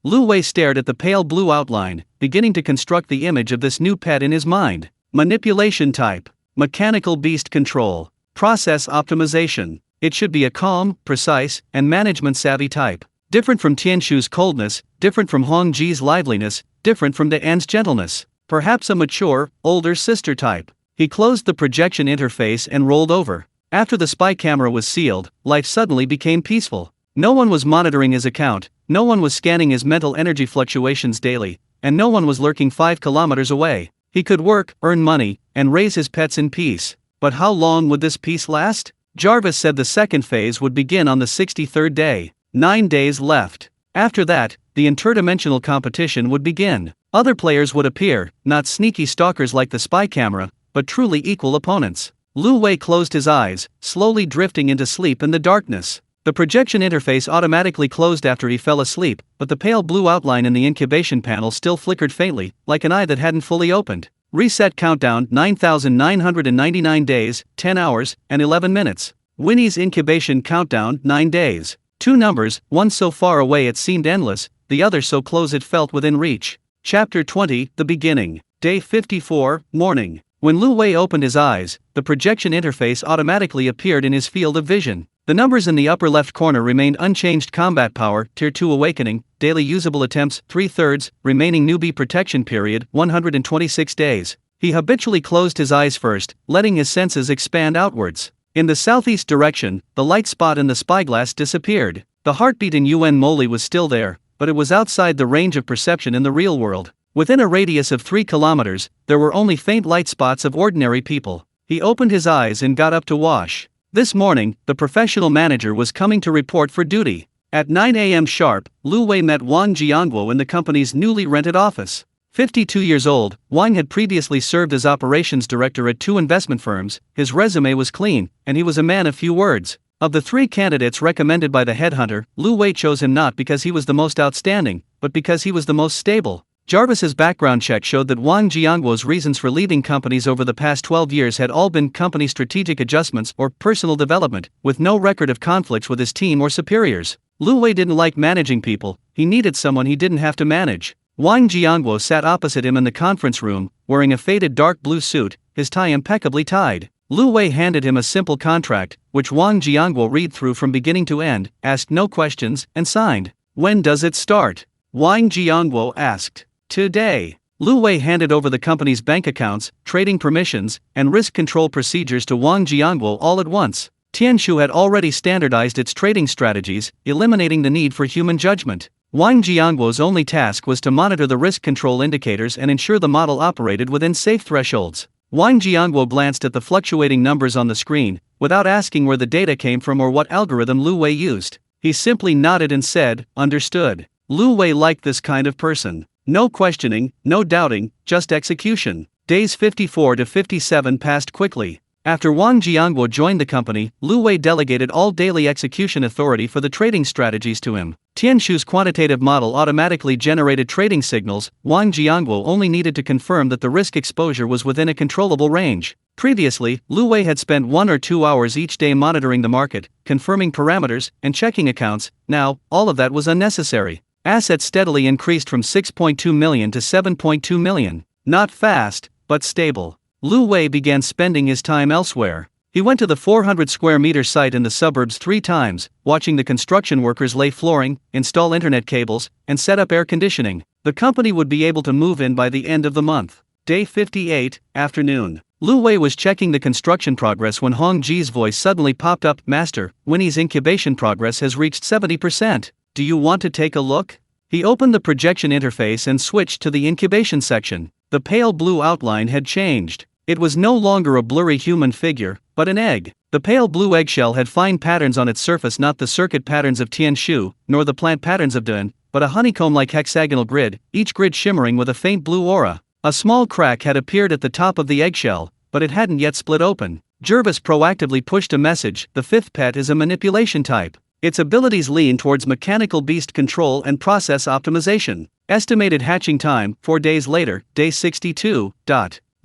Lu Wei stared at the pale blue outline, beginning to construct the image of this new pet in his mind. Manipulation type. Mechanical beast control. Process optimization. It should be a calm, precise, and management-savvy type. Different from Tianshu's coldness, different from Hong Ji's liveliness, different from Diane's gentleness. Perhaps a mature, older sister type. He closed the projection interface and rolled over. After the spy camera was sealed, life suddenly became peaceful. No one was monitoring his account, no one was scanning his mental energy fluctuations daily, and no one was lurking 5 kilometers away. He could work, earn money, and raise his pets in peace. But how long would this peace last? Jarvis said the second phase would begin on the 63rd day. 9 days left. After that, the interdimensional competition would begin. Other players would appear, not sneaky stalkers like the spy camera, but truly equal opponents. Lu Wei closed his eyes, slowly drifting into sleep in the darkness. The projection interface automatically closed after he fell asleep, but the pale blue outline in the incubation panel still flickered faintly, like an eye that hadn't fully opened. Reset countdown 9,999 days, 10 hours, and 11 minutes. Winnie's incubation countdown 9 days. 2 numbers, one so far away it seemed endless, the other so close it felt within reach. Chapter 20, The Beginning. Day 54, morning. When Lu Wei opened his eyes, the projection interface automatically appeared in his field of vision. The numbers in the upper left corner remained unchanged: combat power, Tier 2 awakening, daily usable attempts, 3/3, remaining newbie protection period, 126 days. He habitually closed his eyes first, letting his senses expand outwards. In the southeast direction, the light spot in the spyglass disappeared. The heartbeat in Yuan Moli was still there, but it was outside the range of perception in the real world. Within a radius of 3 kilometers, there were only faint light spots of ordinary people. He opened his eyes and got up to wash. This morning, the professional manager was coming to report for duty. At 9 a.m. sharp, Lu Wei met Wang Jiangguo in the company's newly rented office. 52 years old, Wang had previously served as operations director at 2 investment firms. His resume was clean, and he was a man of few words. Of the 3 candidates recommended by the headhunter, Lu Wei chose him not because he was the most outstanding, but because he was the most stable. Jarvis's background check showed that Wang Jiangguo's reasons for leaving companies over the past 12 years had all been company strategic adjustments or personal development, with no record of conflicts with his team or superiors. Lu Wei didn't like managing people; he needed someone he didn't have to manage. Wang Jiangguo sat opposite him in the conference room, wearing a faded dark blue suit, his tie impeccably tied. Lu Wei handed him a simple contract, which Wang Jiangguo read through from beginning to end, asked no questions, and signed. "When does it start?" Wang Jiangguo asked. "Today." Lu Wei handed over the company's bank accounts, trading permissions, and risk control procedures to Wang Jiangguo all at once. Tianshu had already standardized its trading strategies, eliminating the need for human judgment. Wang Jiangguo's only task was to monitor the risk control indicators and ensure the model operated within safe thresholds. Wang Jiangguo glanced at the fluctuating numbers on the screen, without asking where the data came from or what algorithm Lu Wei used. He simply nodded and said, "Understood." Lu Wei liked this kind of person. No questioning, no doubting, just execution. Days 54 to 57 passed quickly. After Wang Jiangguo joined the company, Lu Wei delegated all daily execution authority for the trading strategies to him. Tianshu's quantitative model automatically generated trading signals. Wang Jiangguo only needed to confirm that the risk exposure was within a controllable range. Previously, Lu Wei had spent 1 or 2 hours each day monitoring the market, confirming parameters, and checking accounts. Now, all of that was unnecessary. Assets steadily increased from 6.2 million to 7.2 million. Not fast, but stable. Lu Wei began spending his time elsewhere. He went to the 400 square meter site in the suburbs 3 times, watching the construction workers lay flooring, install internet cables, and set up air conditioning. The company would be able to move in by the end of the month. Day 58, afternoon. Lu Wei was checking the construction progress when Hong Ji's voice suddenly popped up. "Master, Winnie's incubation progress has reached 70%. Do you want to take a look?" He opened the projection interface and switched to the incubation section. The pale blue outline had changed. It was no longer a blurry human figure, but an egg. The pale blue eggshell had fine patterns on its surface, not the circuit patterns of Tianshu, nor the plant patterns of Dun, but a honeycomb-like hexagonal grid, each grid shimmering with a faint blue aura. A small crack had appeared at the top of the eggshell, but it hadn't yet split open. Jarvis proactively pushed a message: "The 5th pet is a manipulation type. Its abilities lean towards mechanical beast control and process optimization. Estimated hatching time, 4 days later, day 62.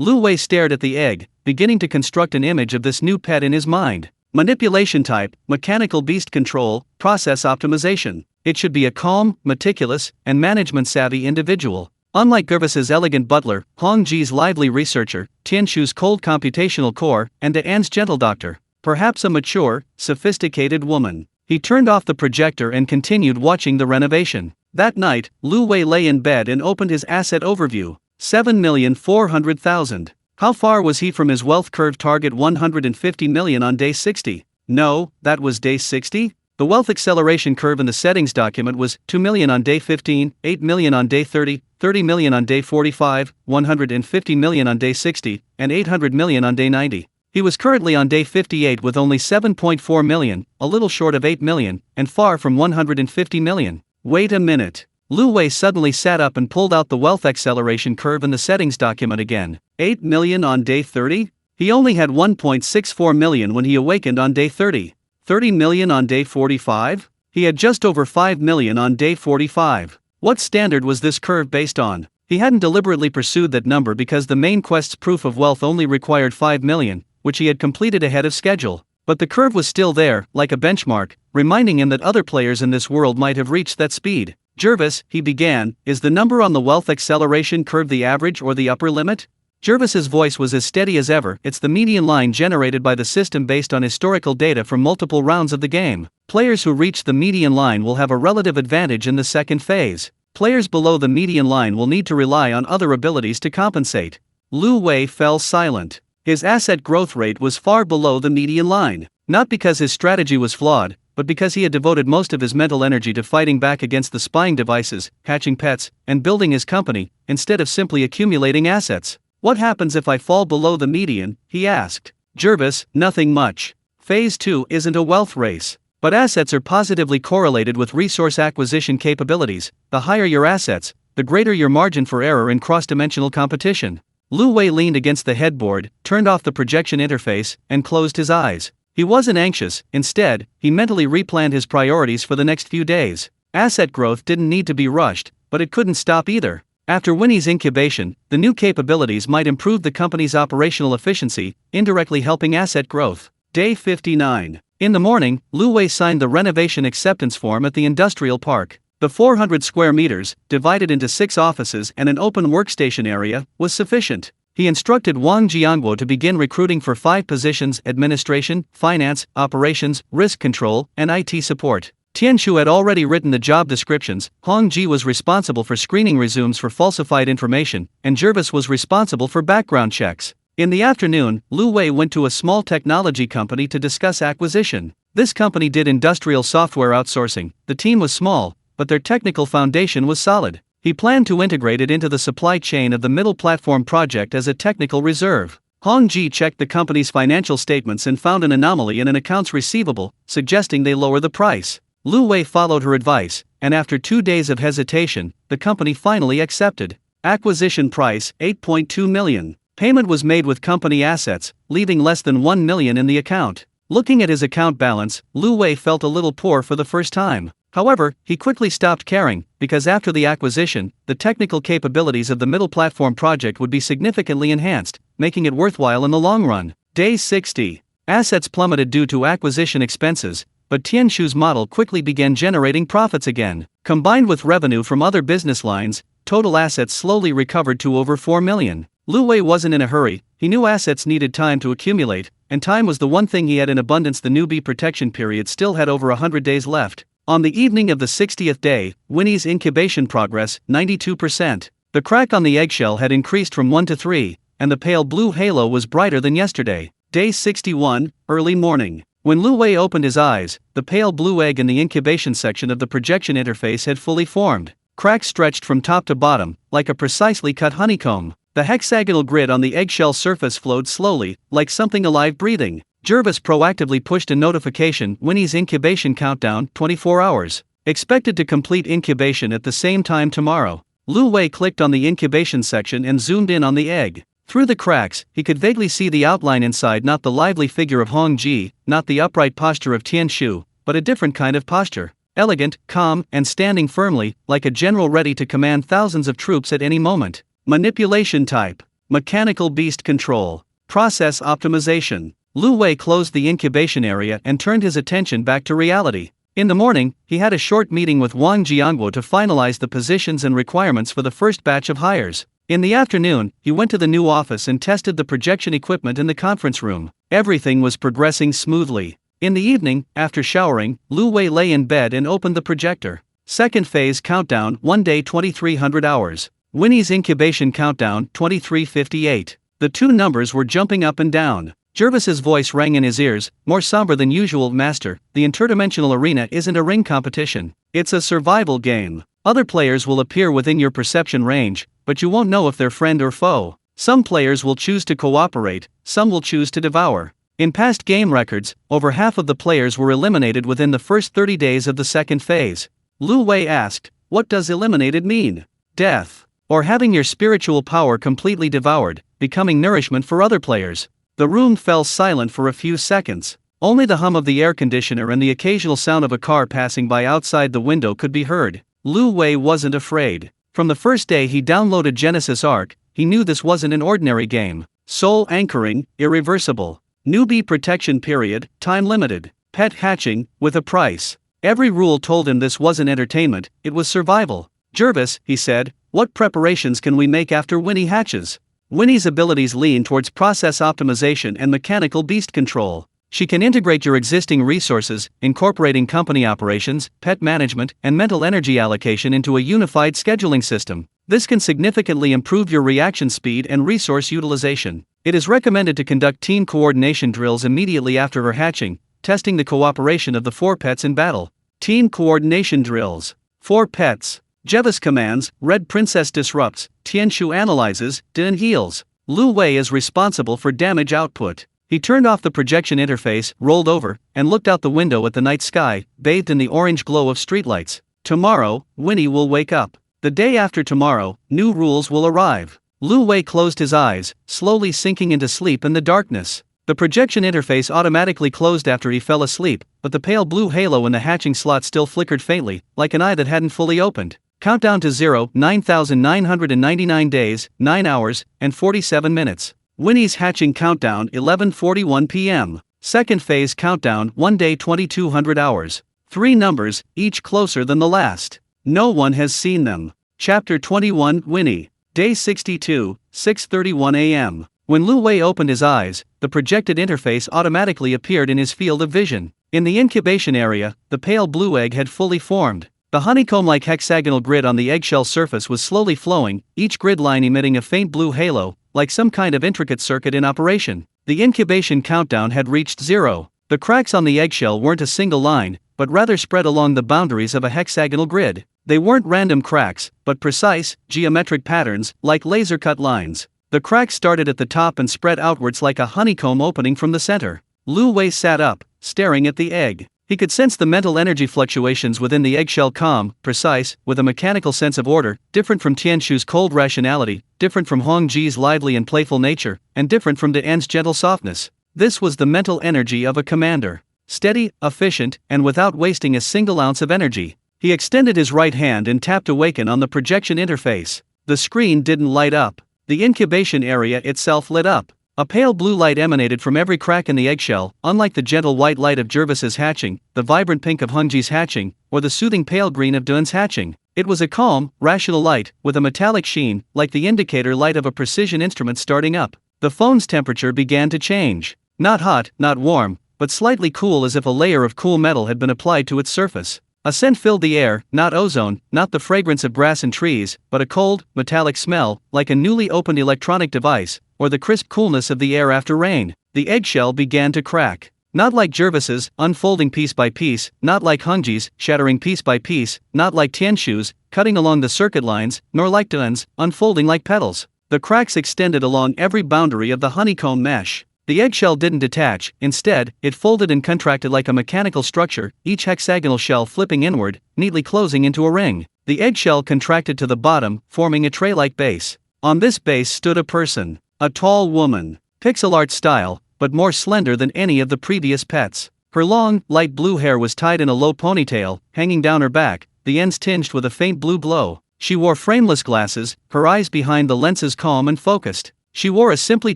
Lu Wei stared at the egg, beginning to construct an image of this new pet in his mind. Manipulation type, mechanical beast control, process optimization. It should be a calm, meticulous, and management-savvy individual. Unlike Gervais's elegant butler, Hong Ji's lively researcher, Tianshu's cold computational core, and De An's gentle doctor. Perhaps a mature, sophisticated woman. He turned off the projector and continued watching the renovation. That night, Lu Wei lay in bed and opened his asset overview. 7,400,000. How far was he from his wealth curve target 150 million on day 60? No, that was day 60? The wealth acceleration curve in the settings document was 2 million on day 15, 8 million on day 30, 30 million on day 45, 150 million on day 60, and 800 million on day 90. He was currently on day 58 with only 7.4 million, a little short of 8 million, and far from 150 million. Wait a minute. Lu Wei suddenly sat up and pulled out the wealth acceleration curve in the settings document again. 8 million on day 30? He only had 1.64 million when he awakened on day 30. 30 million on day 45? He had just over 5 million on day 45. What standard was this curve based on? He hadn't deliberately pursued that number because the main quest's proof of wealth only required 5 million, which he had completed ahead of schedule. But the curve was still there, like a benchmark, reminding him that other players in this world might have reached that speed. "Jarvis," he began, "is the number on the wealth acceleration curve the average or the upper limit?" Jervis's voice was as steady as ever. It's the median line generated by the system based on historical data from multiple rounds of the game. Players who reach the median line will have a relative advantage in the second phase. Players below the median line will need to rely on other abilities to compensate. Lu Wei fell silent. His asset growth rate was far below the median line. Not because his strategy was flawed, but because he had devoted most of his mental energy to fighting back against the spying devices, hatching pets, and building his company, instead of simply accumulating assets. What happens if I fall below the median? He asked. Jervis, nothing much. Phase 2 isn't a wealth race. But assets are positively correlated with resource acquisition capabilities. The higher your assets, the greater your margin for error in cross-dimensional competition. Lu Wei leaned against the headboard, turned off the projection interface, and closed his eyes. He wasn't anxious. Instead, he mentally replanned his priorities for the next few days. Asset growth didn't need to be rushed, but it couldn't stop either. After Winnie's incubation, the new capabilities might improve the company's operational efficiency, indirectly helping asset growth. Day 59. In the morning, Lu Wei signed the renovation acceptance form at the industrial park. The 400 square meters, divided into 6 offices and an open workstation area, was sufficient. He instructed Wang Jiangguo to begin recruiting for 5 positions: administration, finance, operations, risk control, and IT support. Tianshu had already written the job descriptions. Hong Ji was responsible for screening resumes for falsified information, and Jervis was responsible for background checks. In the afternoon, Lu Wei went to a small technology company to discuss acquisition. This company did industrial software outsourcing. The team was small, but their technical foundation was solid. He planned to integrate it into the supply chain of the middle platform project as a technical reserve. Hong Ji checked the company's financial statements and found an anomaly in an accounts receivable, suggesting they lower the price. Lu Wei followed her advice, and after 2 days of hesitation, the company finally accepted. Acquisition price, 8.2 million. Payment was made with company assets, leaving less than 1 million in the account. Looking at his account balance, Lu Wei felt a little poor for the first time. However, he quickly stopped caring, because after the acquisition, the technical capabilities of the middle platform project would be significantly enhanced, making it worthwhile in the long run. Day 60. Assets plummeted due to acquisition expenses, but Tianshu's model quickly began generating profits again. Combined with revenue from other business lines, total assets slowly recovered to over 4 million. Lu Wei wasn't in a hurry. He knew assets needed time to accumulate, and time was the one thing he had in abundance. The newbie protection period still had over 100 days left. On the evening of the 60th day, Winnie's incubation progress, 92%. The crack on the eggshell had increased from 1 to 3, and the pale blue halo was brighter than yesterday. Day 61, early morning. When Lu Wei opened his eyes, the pale blue egg in the incubation section of the projection interface had fully formed. Cracks stretched from top to bottom, like a precisely cut honeycomb. The hexagonal grid on the eggshell surface flowed slowly, like something alive breathing. Jervis proactively pushed a notification: Winnie's incubation countdown, 24 hours. Expected to complete incubation at the same time tomorrow. Lu Wei clicked on the incubation section and zoomed in on the egg. Through the cracks, he could vaguely see the outline inside, not the lively figure of Hong Ji, not the upright posture of Tianshu, but a different kind of posture. Elegant, calm, and standing firmly, like a general ready to command thousands of troops at any moment. Manipulation type. Mechanical beast control. Process optimization. Lu Wei closed the incubation area and turned his attention back to reality. In the morning, he had a short meeting with Wang Jiangguo to finalize the positions and requirements for the first batch of hires. In the afternoon, he went to the new office and tested the projection equipment in the conference room. Everything was progressing smoothly. In the evening, after showering, Lu Wei lay in bed and opened the projector. Second phase countdown, 1 day 2300 hours. Winnie's incubation countdown, 2358. The two numbers were jumping up and down. Jervis's voice rang in his ears, more somber than usual. Master, the interdimensional arena isn't a ring competition. It's a survival game. Other players will appear within your perception range, but you won't know if they're friend or foe. Some players will choose to cooperate, some will choose to devour. In past game records, over half of the players were eliminated within the first 30 days of the second phase. Lu Wei asked, what does eliminated mean? Death. Or having your spiritual power completely devoured, becoming nourishment for other players. The room fell silent for a few seconds. Only the hum of the air conditioner and the occasional sound of a car passing by outside the window could be heard. Lu Wei wasn't afraid. From the first day he downloaded Genesis Arc, he knew this wasn't an ordinary game. Soul anchoring, irreversible. Newbie protection period, time limited. Pet hatching, with a price. Every rule told him this wasn't entertainment, it was survival. Jervis, he said, what preparations can we make after Winnie hatches? Winnie's abilities lean towards process optimization and mechanical beast control. She can integrate your existing resources, incorporating company operations, pet management, and mental energy allocation into a unified scheduling system. This can significantly improve your reaction speed and resource utilization. It is recommended to conduct team coordination drills immediately after her hatching, testing the cooperation of the 4 pets in battle. Team coordination drills. 4 pets. Jevis commands, Red Princess disrupts, Tianshu analyzes, Din heals. Lu Wei is responsible for damage output. He turned off the projection interface, rolled over, and looked out the window at the night sky, bathed in the orange glow of streetlights. Tomorrow, Winnie will wake up. The day after tomorrow, new rules will arrive. Lu Wei closed his eyes, slowly sinking into sleep in the darkness. The projection interface automatically closed after he fell asleep, but the pale blue halo in the hatching slot still flickered faintly, like an eye that hadn't fully opened. Countdown to 0, 9,999 days, 9 hours, and 47 minutes. Winnie's hatching countdown 11:41 p.m. Second phase countdown 1 day 2200 hours. 3 numbers, each closer than the last. No one has seen them. Chapter 21 Winnie. Day 62, 6:31 a.m. When Lu Wei opened his eyes, the projected interface automatically appeared in his field of vision. In the incubation area, the pale blue egg had fully formed. The honeycomb-like hexagonal grid on the eggshell surface was slowly flowing, each grid line emitting a faint blue halo, like some kind of intricate circuit in operation. The incubation countdown had reached 0. The cracks on the eggshell weren't a single line, but rather spread along the boundaries of a hexagonal grid. They weren't random cracks, but precise, geometric patterns, like laser-cut lines. The cracks started at the top and spread outwards like a honeycomb opening from the center. Lu Wei sat up, staring at the egg. He could sense the mental energy fluctuations within the eggshell, calm, precise, with a mechanical sense of order, different from Tianshu's cold rationality, different from Hong Ji's lively and playful nature, and different from De En's gentle softness. This was the mental energy of a commander. Steady, efficient, and without wasting a single ounce of energy. He extended his right hand and tapped Awaken on the projection interface. The screen didn't light up. The incubation area itself lit up. A pale blue light emanated from every crack in the eggshell, unlike the gentle white light of Jervis's hatching, the vibrant pink of Hongji's hatching, or the soothing pale green of Dun's hatching. It was a calm, rational light, with a metallic sheen, like the indicator light of a precision instrument starting up. The phone's temperature began to change. Not hot, not warm, but slightly cool, as if a layer of cool metal had been applied to its surface. A scent filled the air, not ozone, not the fragrance of grass and trees, but a cold, metallic smell, like a newly opened electronic device, or the crisp coolness of the air after rain. The eggshell began to crack. Not like Jervis's, unfolding piece by piece, not like Hongji's, shattering piece by piece, not like Tianshu's, cutting along the circuit lines, nor like Dun's, unfolding like petals. The cracks extended along every boundary of the honeycomb mesh. The eggshell didn't detach, instead, it folded and contracted like a mechanical structure, each hexagonal shell flipping inward, neatly closing into a ring. The eggshell contracted to the bottom, forming a tray-like base. On this base stood a person. A tall woman. Pixel art style, but more slender than any of the previous pets. Her long, light blue hair was tied in a low ponytail, hanging down her back, the ends tinged with a faint blue glow. She wore frameless glasses, her eyes behind the lenses calm and focused. She wore a simply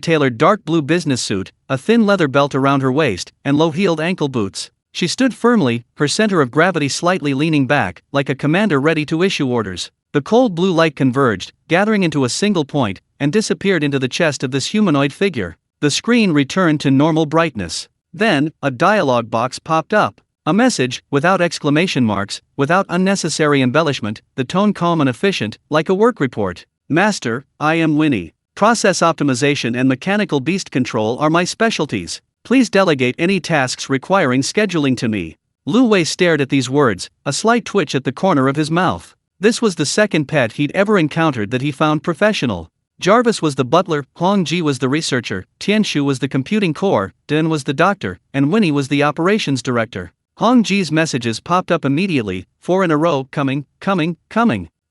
tailored dark blue business suit, a thin leather belt around her waist, and low-heeled ankle boots. She stood firmly, her center of gravity slightly leaning back, like a commander ready to issue orders. The cold blue light converged, gathering into a single point, and disappeared into the chest of this humanoid figure. The screen returned to normal brightness. Then, a dialog box popped up. A message, without exclamation marks, without unnecessary embellishment, the tone calm and efficient, like a work report. Master, I am Winnie. Process optimization and mechanical beast control are my specialties. Please delegate any tasks requiring scheduling to me. Lu Wei stared at these words, a slight twitch at the corner of his mouth. This was the second pet he'd ever encountered that he found professional. Jarvis was the butler, Hong Ji was the researcher, Tianshu was the computing core, Dun was the doctor, and Winnie was the operations director. Hong Ji's messages popped up immediately, 4 in a row, coming.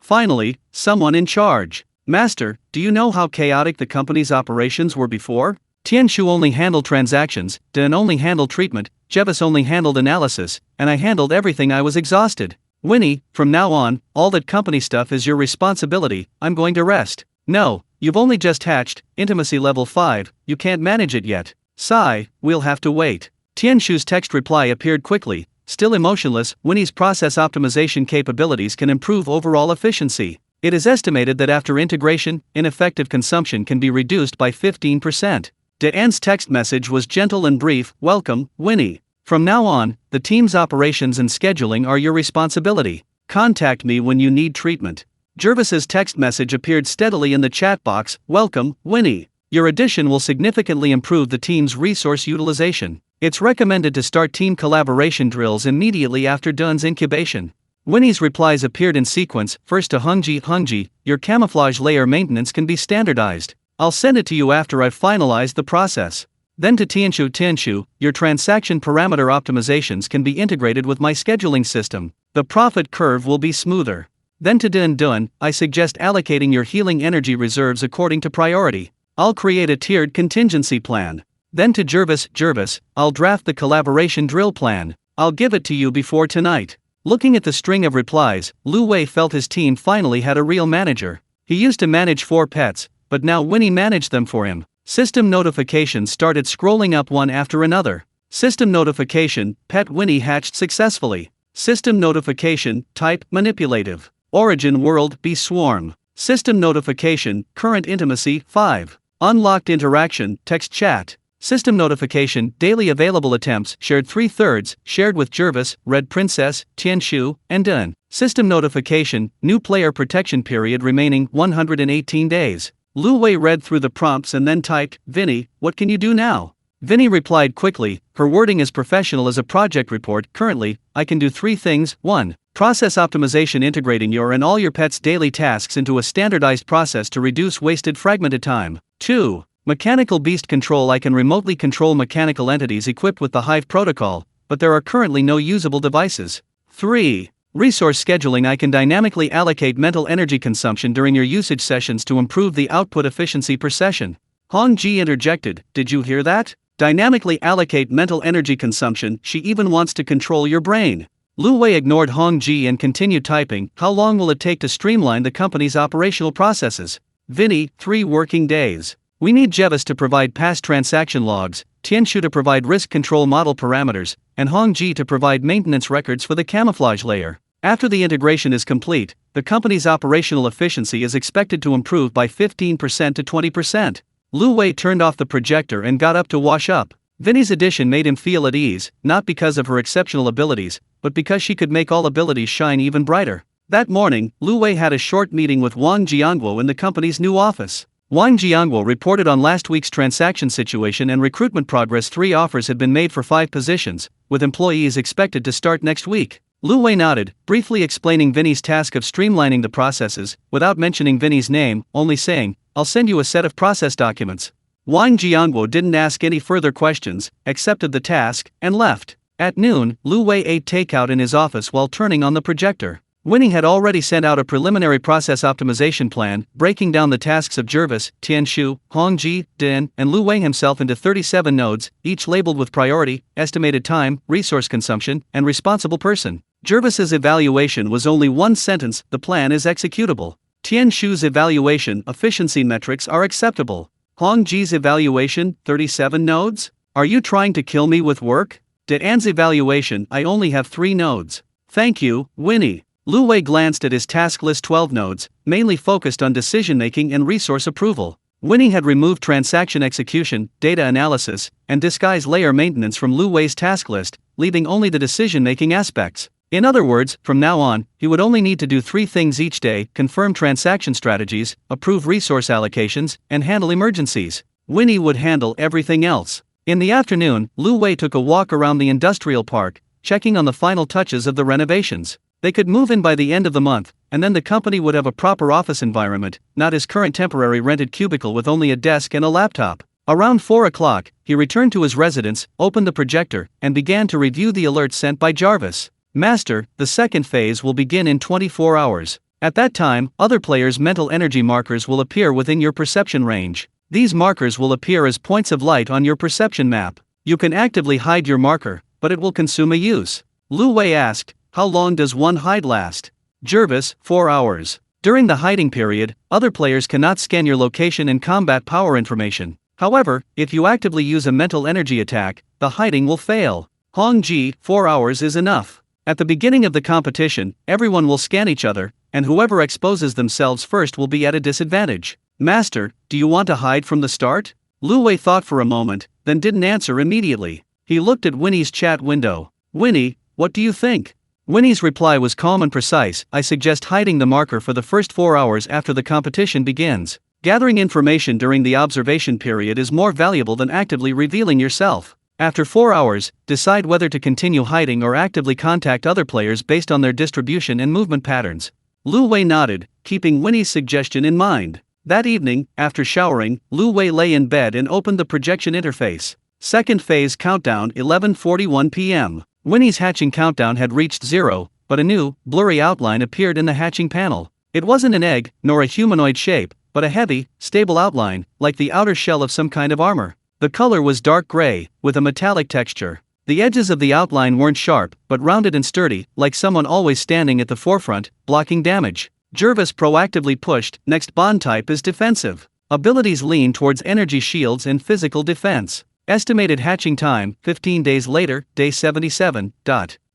Finally, someone in charge. Master, do you know how chaotic the company's operations were before? Tianshu only handled transactions, Dun only handled treatment, Jevis only handled analysis, and I handled everything. I was exhausted. Winnie, from now on, all that company stuff is your responsibility. I'm going to rest. No, you've only just hatched, intimacy level 5, you can't manage it yet. Sigh, we'll have to wait. Tianshu's text reply appeared quickly. Still emotionless, Winnie's process optimization capabilities can improve overall efficiency. It is estimated that after integration, ineffective consumption can be reduced by 15%. Deanne's text message was gentle and brief: "Welcome, Winnie. From now on, the team's operations and scheduling are your responsibility. Contact me when you need treatment." Jervis's text message appeared steadily in the chat box: "Welcome, Winnie. Your addition will significantly improve the team's resource utilization. It's recommended to start team collaboration drills immediately after Dun's incubation." Winnie's replies appeared in sequence: first to Hongji, "Your camouflage layer maintenance can be standardized. I'll send it to you after I've finalized the process." Then to Tianshu, "Your transaction parameter optimizations can be integrated with my scheduling system. The profit curve will be smoother." Then to Dun, "I suggest allocating your healing energy reserves according to priority. I'll create a tiered contingency plan." Then to Jervis, "I'll draft the collaboration drill plan. I'll give it to you before tonight." Looking at the string of replies, Lu Wei felt his team finally had a real manager. He used to manage 4 pets, but now Winnie managed them for him. System notifications started scrolling up one after another. System notification: "Pet Winnie hatched successfully." System notification: "Type manipulative. Origin world B swarm." System notification: "Current intimacy 5. Unlocked interaction text chat." System notification: "Daily available attempts shared 3/3, shared with Jervis, Red Princess, Tianshu, and Dun." System notification: "New player protection period remaining 118 days." Lu Wei read through the prompts and then typed, "Vinny, what can you do now?" Vinny replied quickly, her wording as professional as a project report: "Currently, I can do 3 things. 1. Process optimization, integrating your and all your pets' daily tasks into a standardized process to reduce wasted fragmented time. 2. Mechanical beast control, I can remotely control mechanical entities equipped with the Hive protocol, but there are currently no usable devices. 3. Resource scheduling, I can dynamically allocate mental energy consumption during your usage sessions to improve the output efficiency per session." Hong Ji interjected, "Did you hear that? Dynamically allocate mental energy consumption, she even wants to control your brain." Lu Wei ignored Hong Ji and continued typing, "How long will it take to streamline the company's operational processes?" Vinny, 3 working days. We need Jevis to provide past transaction logs, Tianshu to provide risk control model parameters, and Hong Ji to provide maintenance records for the camouflage layer. After the integration is complete, the company's operational efficiency is expected to improve by 15% to 20%. Lu Wei turned off the projector and got up to wash up. Vinny's addition made him feel at ease, not because of her exceptional abilities, but because she could make all abilities shine even brighter. That morning, Lu Wei had a short meeting with Wang Jianguo in the company's new office. Wang Jianguo reported on last week's transaction situation and recruitment progress. 3 offers had been made for 5 positions, with employees expected to start next week. Lu Wei nodded, briefly explaining Vinny's task of streamlining the processes, without mentioning Vinny's name, only saying, "I'll send you a set of process documents." Wang Jianguo didn't ask any further questions, accepted the task, and left. At noon, Lu Wei ate takeout in his office while turning on the projector. Winnie had already sent out a preliminary process optimization plan, breaking down the tasks of Jervis, Tianshu, Hongji, Din, and Lu Wei himself into 37 nodes, each labeled with priority, estimated time, resource consumption, and responsible person. Jervis's evaluation was only 1 sentence: "The plan is executable." Tianshu's evaluation: "Efficiency metrics are acceptable." Hongji's evaluation: 37 nodes? "Are you trying to kill me with work?" Deanne's evaluation: "I only have 3 nodes. Thank you, Winnie." Lu Wei glanced at his task list: 12 nodes, mainly focused on decision-making and resource approval. Winnie had removed transaction execution, data analysis, and disguise layer maintenance from Lu Wei's task list, leaving only the decision-making aspects. In other words, from now on, he would only need to do 3 things each day: confirm transaction strategies, approve resource allocations, and handle emergencies. Winnie would handle everything else. In the afternoon, Lu Wei took a walk around the industrial park, checking on the final touches of the renovations. They could move in by the end of the month, and then the company would have a proper office environment, not his current temporary rented cubicle with only a desk and a laptop. Around 4 o'clock, he returned to his residence, opened the projector, and began to review the alerts sent by Jarvis. "Master, the second phase will begin in 24 hours. At that time, other players' mental energy markers will appear within your perception range. These markers will appear as points of light on your perception map. You can actively hide your marker, but it will consume a use." Lu Wei asked, "How long does one hide last?" Jervis: 4 hours. During the hiding period, other players cannot scan your location and combat power information. However, if you actively use a mental energy attack, the hiding will fail. Hong Ji: 4 hours is enough. At the beginning of the competition, everyone will scan each other, and whoever exposes themselves first will be at a disadvantage. Master, do you want to hide from the start? Lu Wei thought for a moment, then didn't answer immediately. He looked at Winnie's chat window. Winnie, what do you think? Winnie's reply was calm and precise. I suggest hiding the marker for the first 4 hours after the competition begins. Gathering information during the observation period is more valuable than actively revealing yourself. After 4 hours, decide whether to continue hiding or actively contact other players based on their distribution and movement patterns. Lu Wei nodded, keeping Winnie's suggestion in mind. That evening, after showering, Lu Wei lay in bed and opened the projection interface. Second phase countdown 11:41 p.m. Winnie's hatching countdown had reached 0, but a new, blurry outline appeared in the hatching panel. It wasn't an egg, nor a humanoid shape, but a heavy, stable outline, like the outer shell of some kind of armor. The color was dark gray, with a metallic texture. The edges of the outline weren't sharp, but rounded and sturdy, like someone always standing at the forefront, blocking damage. Jervis proactively pushed. Next bond type is defensive. Abilities lean towards energy shields and physical defense. Estimated hatching time, 15 days later, day 77.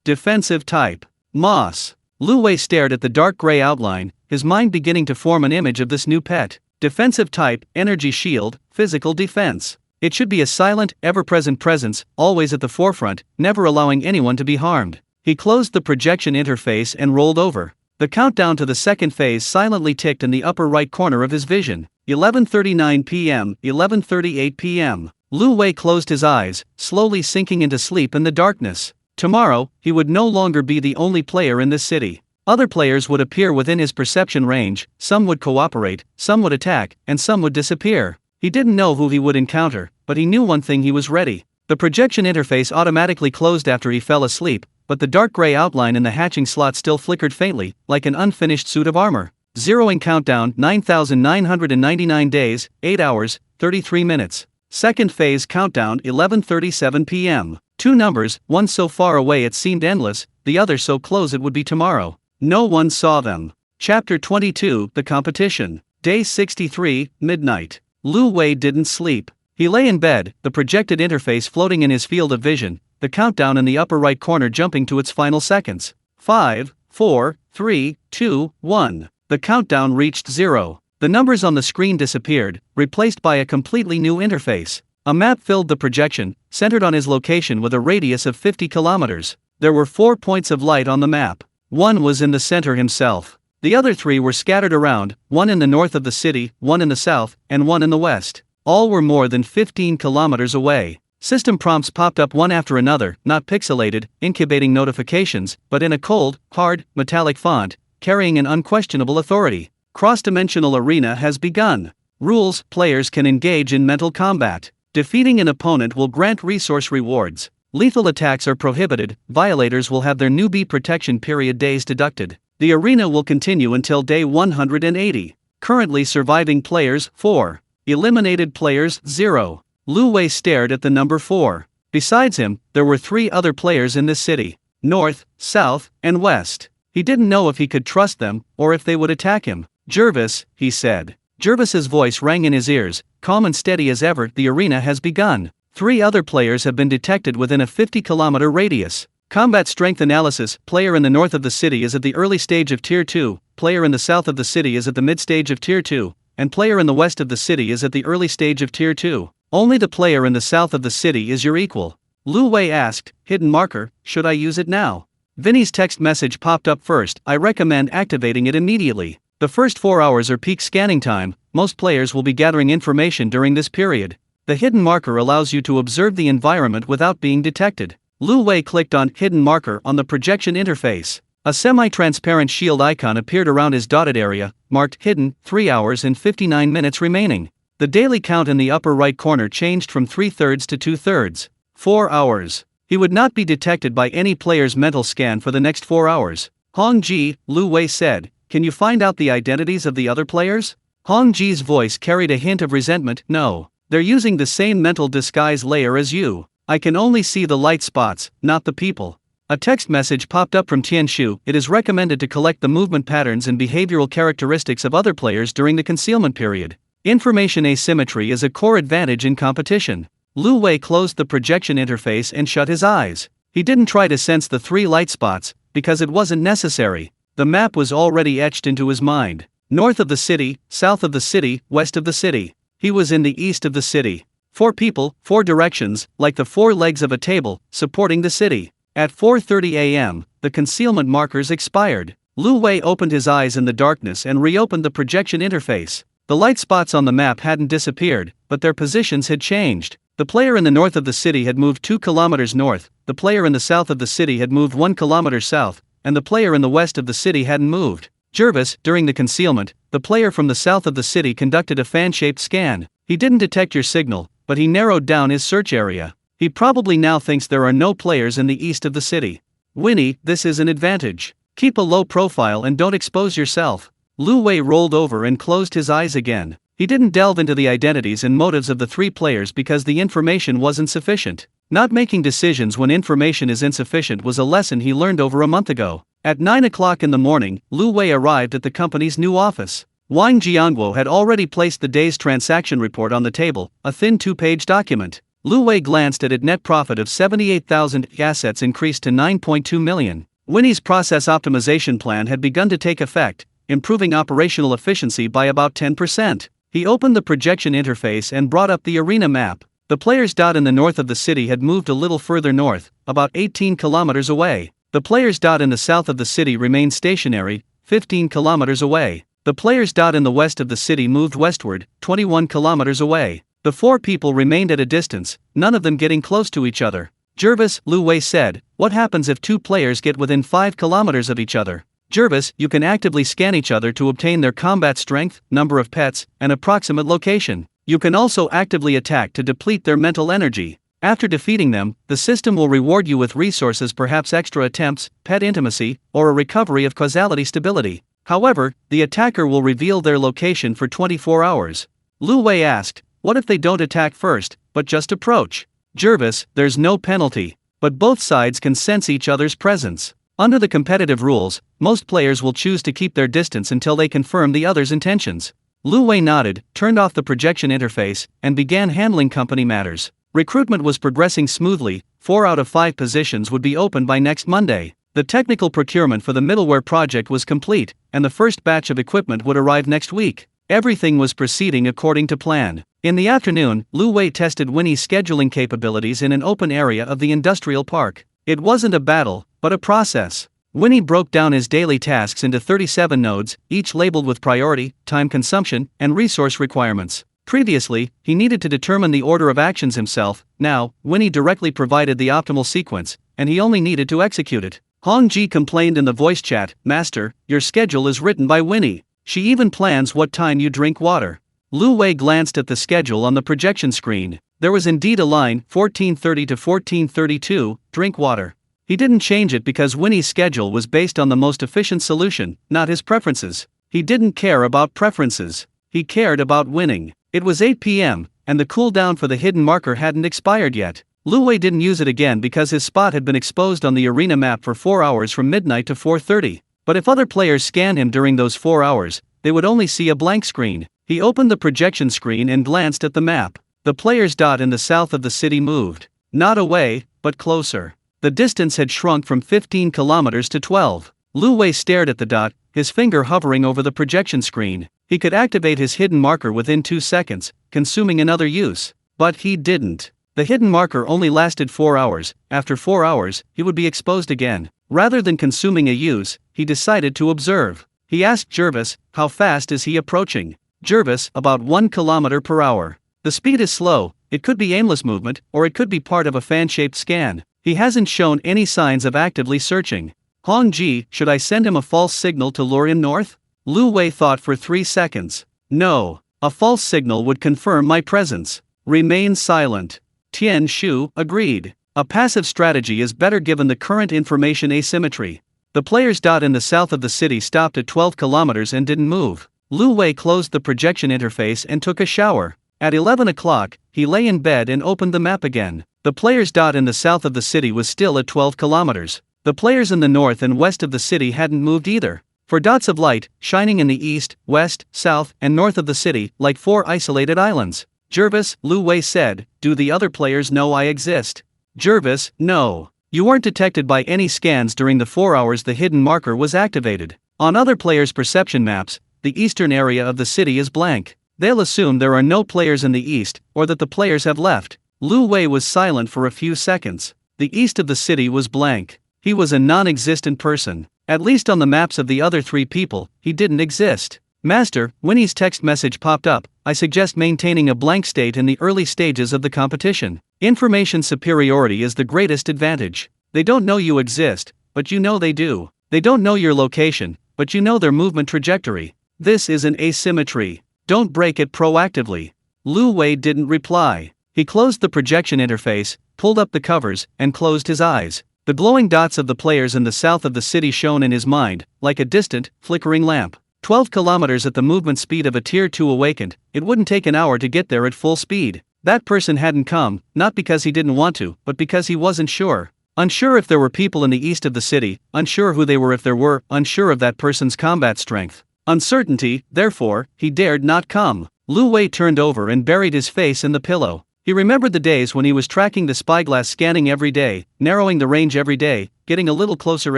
Defensive type. Moss. Lu Wei stared at the dark gray outline, his mind beginning to form an image of this new pet. Defensive type, energy shield, physical defense. It should be a silent, ever-present presence, always at the forefront, never allowing anyone to be harmed. He closed the projection interface and rolled over. The countdown to the second phase silently ticked in the upper right corner of his vision. 11:39 p.m., 11:38 p.m. Lu Wei closed his eyes, slowly sinking into sleep in the darkness. Tomorrow, he would no longer be the only player in this city. Other players would appear within his perception range, some would cooperate, some would attack, and some would disappear. He didn't know who he would encounter, but he knew one thing: he was ready. The projection interface automatically closed after he fell asleep, but the dark gray outline in the hatching slot still flickered faintly, like an unfinished suit of armor. Zeroing countdown 9,999 days, 8 hours, 33 minutes. Second phase countdown 11:37 p.m. Two numbers, one so far away it seemed endless, the other so close it would be tomorrow. No one saw them. Chapter 22, The Competition. Day 63, midnight. Lu Wei didn't sleep. He lay in bed, the projected interface floating in his field of vision, the countdown in the upper right corner jumping to its final seconds. 5, 4, 3, 2, 1. The countdown reached 0. The numbers on the screen disappeared, replaced by a completely new interface. A map filled the projection, centered on his location with a radius of 50 kilometers. There were 4 points of light on the map. One was in the center himself. The other 3 were scattered around, one in the north of the city, one in the south, and one in the west. All were more than 15 kilometers away. System prompts popped up one after another, not pixelated, incubating notifications, but in a cold, hard, metallic font, carrying an unquestionable authority. Cross-dimensional arena has begun. Rules: players can engage in mental combat. Defeating an opponent will grant resource rewards. Lethal attacks are prohibited, violators will have their newbie protection period days deducted. The arena will continue until day 180. Currently surviving players, 4. Eliminated players, 0. Lu Wei stared at the number 4. Besides him, there were 3 other players in this city. North, South, and West. He didn't know if he could trust them, or if they would attack him. Jervis, he said. Jervis's voice rang in his ears, calm and steady as ever. The arena has begun. 3 other players have been detected within a 50-kilometer radius. Combat strength analysis: player in the north of the city is at the early stage of Tier 2, player in the south of the city is at the mid-stage of Tier 2, and player in the west of the city is at the early stage of Tier 2. Only the player in the south of the city is your equal. Lu Wei asked, hidden marker, should I use it now? Vinny's text message popped up first. I recommend activating it immediately. The first 4 hours are peak scanning time. Most players will be gathering information during this period. The hidden marker allows you to observe the environment without being detected. Lu Wei clicked on hidden marker on the projection interface. A semi-transparent shield icon appeared around his dotted area, marked hidden, 3 hours and 59 minutes remaining. The daily count in the upper right corner changed from 3/3 to 2/3. 4 hours. He would not be detected by any player's mental scan for the next 4 hours. Hong Ji, Lu Wei said, can you find out the identities of the other players? Hong Ji's voice carried a hint of resentment. No. They're using the same mental disguise layer as you. I can only see the light spots, not the people. A text message popped up from Tianshu. It is recommended to collect the movement patterns and behavioral characteristics of other players during the concealment period. Information asymmetry is a core advantage in competition. Lu Wei closed the projection interface and shut his eyes. He didn't try to sense the 3 light spots, because it wasn't necessary. The map was already etched into his mind. North of the city, south of the city, west of the city. He was in the east of the city. 4 people, 4 directions, like the 4 legs of a table, supporting the city. At 4:30 a.m., the concealment markers expired. Lu Wei opened his eyes in the darkness and reopened the projection interface. The light spots on the map hadn't disappeared, but their positions had changed. The player in the north of the city had moved 2 kilometers north, the player in the south of the city had moved 1 kilometer south, and the player in the west of the city hadn't moved. Jervis, during the concealment, the player from the south of the city conducted a fan-shaped scan. He didn't detect your signal, but he narrowed down his search area. He probably now thinks there are no players in the east of the city. Winnie, this is an advantage. Keep a low profile and don't expose yourself. Lu Wei rolled over and closed his eyes again. He didn't delve into the identities and motives of the 3 players because the information wasn't sufficient. Not making decisions when information is insufficient was a lesson he learned over a month ago. At 9 o'clock in the morning, Lu Wei arrived at the company's new office. Wang Jianguo had already placed the day's transaction report on the table, a thin 2-page document. Lu Wei glanced at it. Net profit of 78,000, assets increased to 9.2 million. Winnie's process optimization plan had begun to take effect, improving operational efficiency by about 10%. He opened the projection interface and brought up the arena map. The player's dot in the north of the city had moved a little further north, about 18 kilometers away. The player's dot in the south of the city remained stationary, 15 kilometers away. The player's dot in the west of the city moved westward, 21 kilometers away. The 4 people remained at a distance, none of them getting close to each other. Jervis, Lu Wei said, what happens if 2 players get within 5 kilometers of each other? Jervis, you can actively scan each other to obtain their combat strength, number of pets, and approximate location. You can also actively attack to deplete their mental energy. After defeating them, the system will reward you with resources, perhaps extra attempts, pet intimacy, or a recovery of causality stability. However, the attacker will reveal their location for 24 hours. Lu Wei asked, what if they don't attack first, but just approach? Jervis, there's no penalty, but both sides can sense each other's presence. Under the competitive rules, most players will choose to keep their distance until they confirm the other's intentions. Lu Wei nodded, turned off the projection interface, and began handling company matters. Recruitment was progressing smoothly. 4 out of 5 positions would be open by next Monday. The technical procurement for the middleware project was complete, and the first batch of equipment would arrive next week. Everything was proceeding according to plan. In the afternoon, Lu Wei tested Winnie's scheduling capabilities in an open area of the industrial park. It wasn't a battle, but a process. Winnie broke down his daily tasks into 37 nodes, each labeled with priority, time consumption, and resource requirements. Previously, he needed to determine the order of actions himself. Now, Winnie directly provided the optimal sequence, and he only needed to execute it. Hong Ji complained in the voice chat, Master, your schedule is written by Winnie. She even plans what time you drink water. Lu Wei glanced at the schedule on the projection screen. There was indeed a line, 14:30 to 14:32, drink water. He didn't change it because Winnie's schedule was based on the most efficient solution, not his preferences. He didn't care about preferences. He cared about winning. It was 8 p.m., and the cooldown for the hidden marker hadn't expired yet. Lu Wei didn't use it again because his spot had been exposed on the arena map for 4 hours from midnight to 4:30. But if other players scanned him during those 4 hours, they would only see a blank screen. He opened the projection screen and glanced at the map. The player's dot in the south of the city moved. Not away, but closer. The distance had shrunk from 15 kilometers to 12. Lu Wei stared at the dot, his finger hovering over the projection screen. He could activate his hidden marker within 2 seconds, consuming another use. But he didn't. The hidden marker only lasted 4 hours. After 4 hours, he would be exposed again. Rather than consuming a use, he decided to observe. He asked Jervis, how fast is he approaching? Jervis, about 1 kilometer per hour. The speed is slow. It could be aimless movement, or it could be part of a fan-shaped scan. He hasn't shown any signs of actively searching. Hong Ji, should I send him a false signal to lure him north? Lu Wei thought for 3 seconds. No. A false signal would confirm my presence. Remain silent. Tian Shu agreed. A passive strategy is better given the current information asymmetry. The player's dot in the south of the city stopped at 12 kilometers and didn't move. Lu Wei closed the projection interface and took a shower. At 11 o'clock, he lay in bed and opened the map again. The player's dot in the south of the city was still at 12 kilometers. The players in the north and west of the city hadn't moved either. For dots of light, shining in the east, west, south, and north of the city, like 4 isolated islands. Jervis, Lu Wei said, do the other players know I exist? Jervis, no. You weren't detected by any scans during the 4 hours the hidden marker was activated. On other players' perception maps, the eastern area of the city is blank. They'll assume there are no players in the east, or that the players have left. Lu Wei was silent for a few seconds. The east of the city was blank. He was a non-existent person. At least on the maps of the other 3 people, he didn't exist. Master, Winnie's text message popped up. I suggest maintaining a blank state in the early stages of the competition. Information superiority is the greatest advantage. They don't know you exist, but you know they do. They don't know your location, but you know their movement trajectory. This is an asymmetry. Don't break it proactively. Lu Wei didn't reply. He closed the projection interface, pulled up the covers, and closed his eyes. The glowing dots of the players in the south of the city shone in his mind, like a distant, flickering lamp. 12 kilometers at the movement speed of a Tier 2 awakened. It wouldn't take an hour to get there at full speed. That person hadn't come, not because he didn't want to, but because he wasn't sure. Unsure if there were people in the east of the city, unsure who they were if there were, unsure of that person's combat strength. Uncertainty, therefore, he dared not come. Lu Wei turned over and buried his face in the pillow. He remembered the days when he was tracking the spyglass, scanning every day, narrowing the range every day, getting a little closer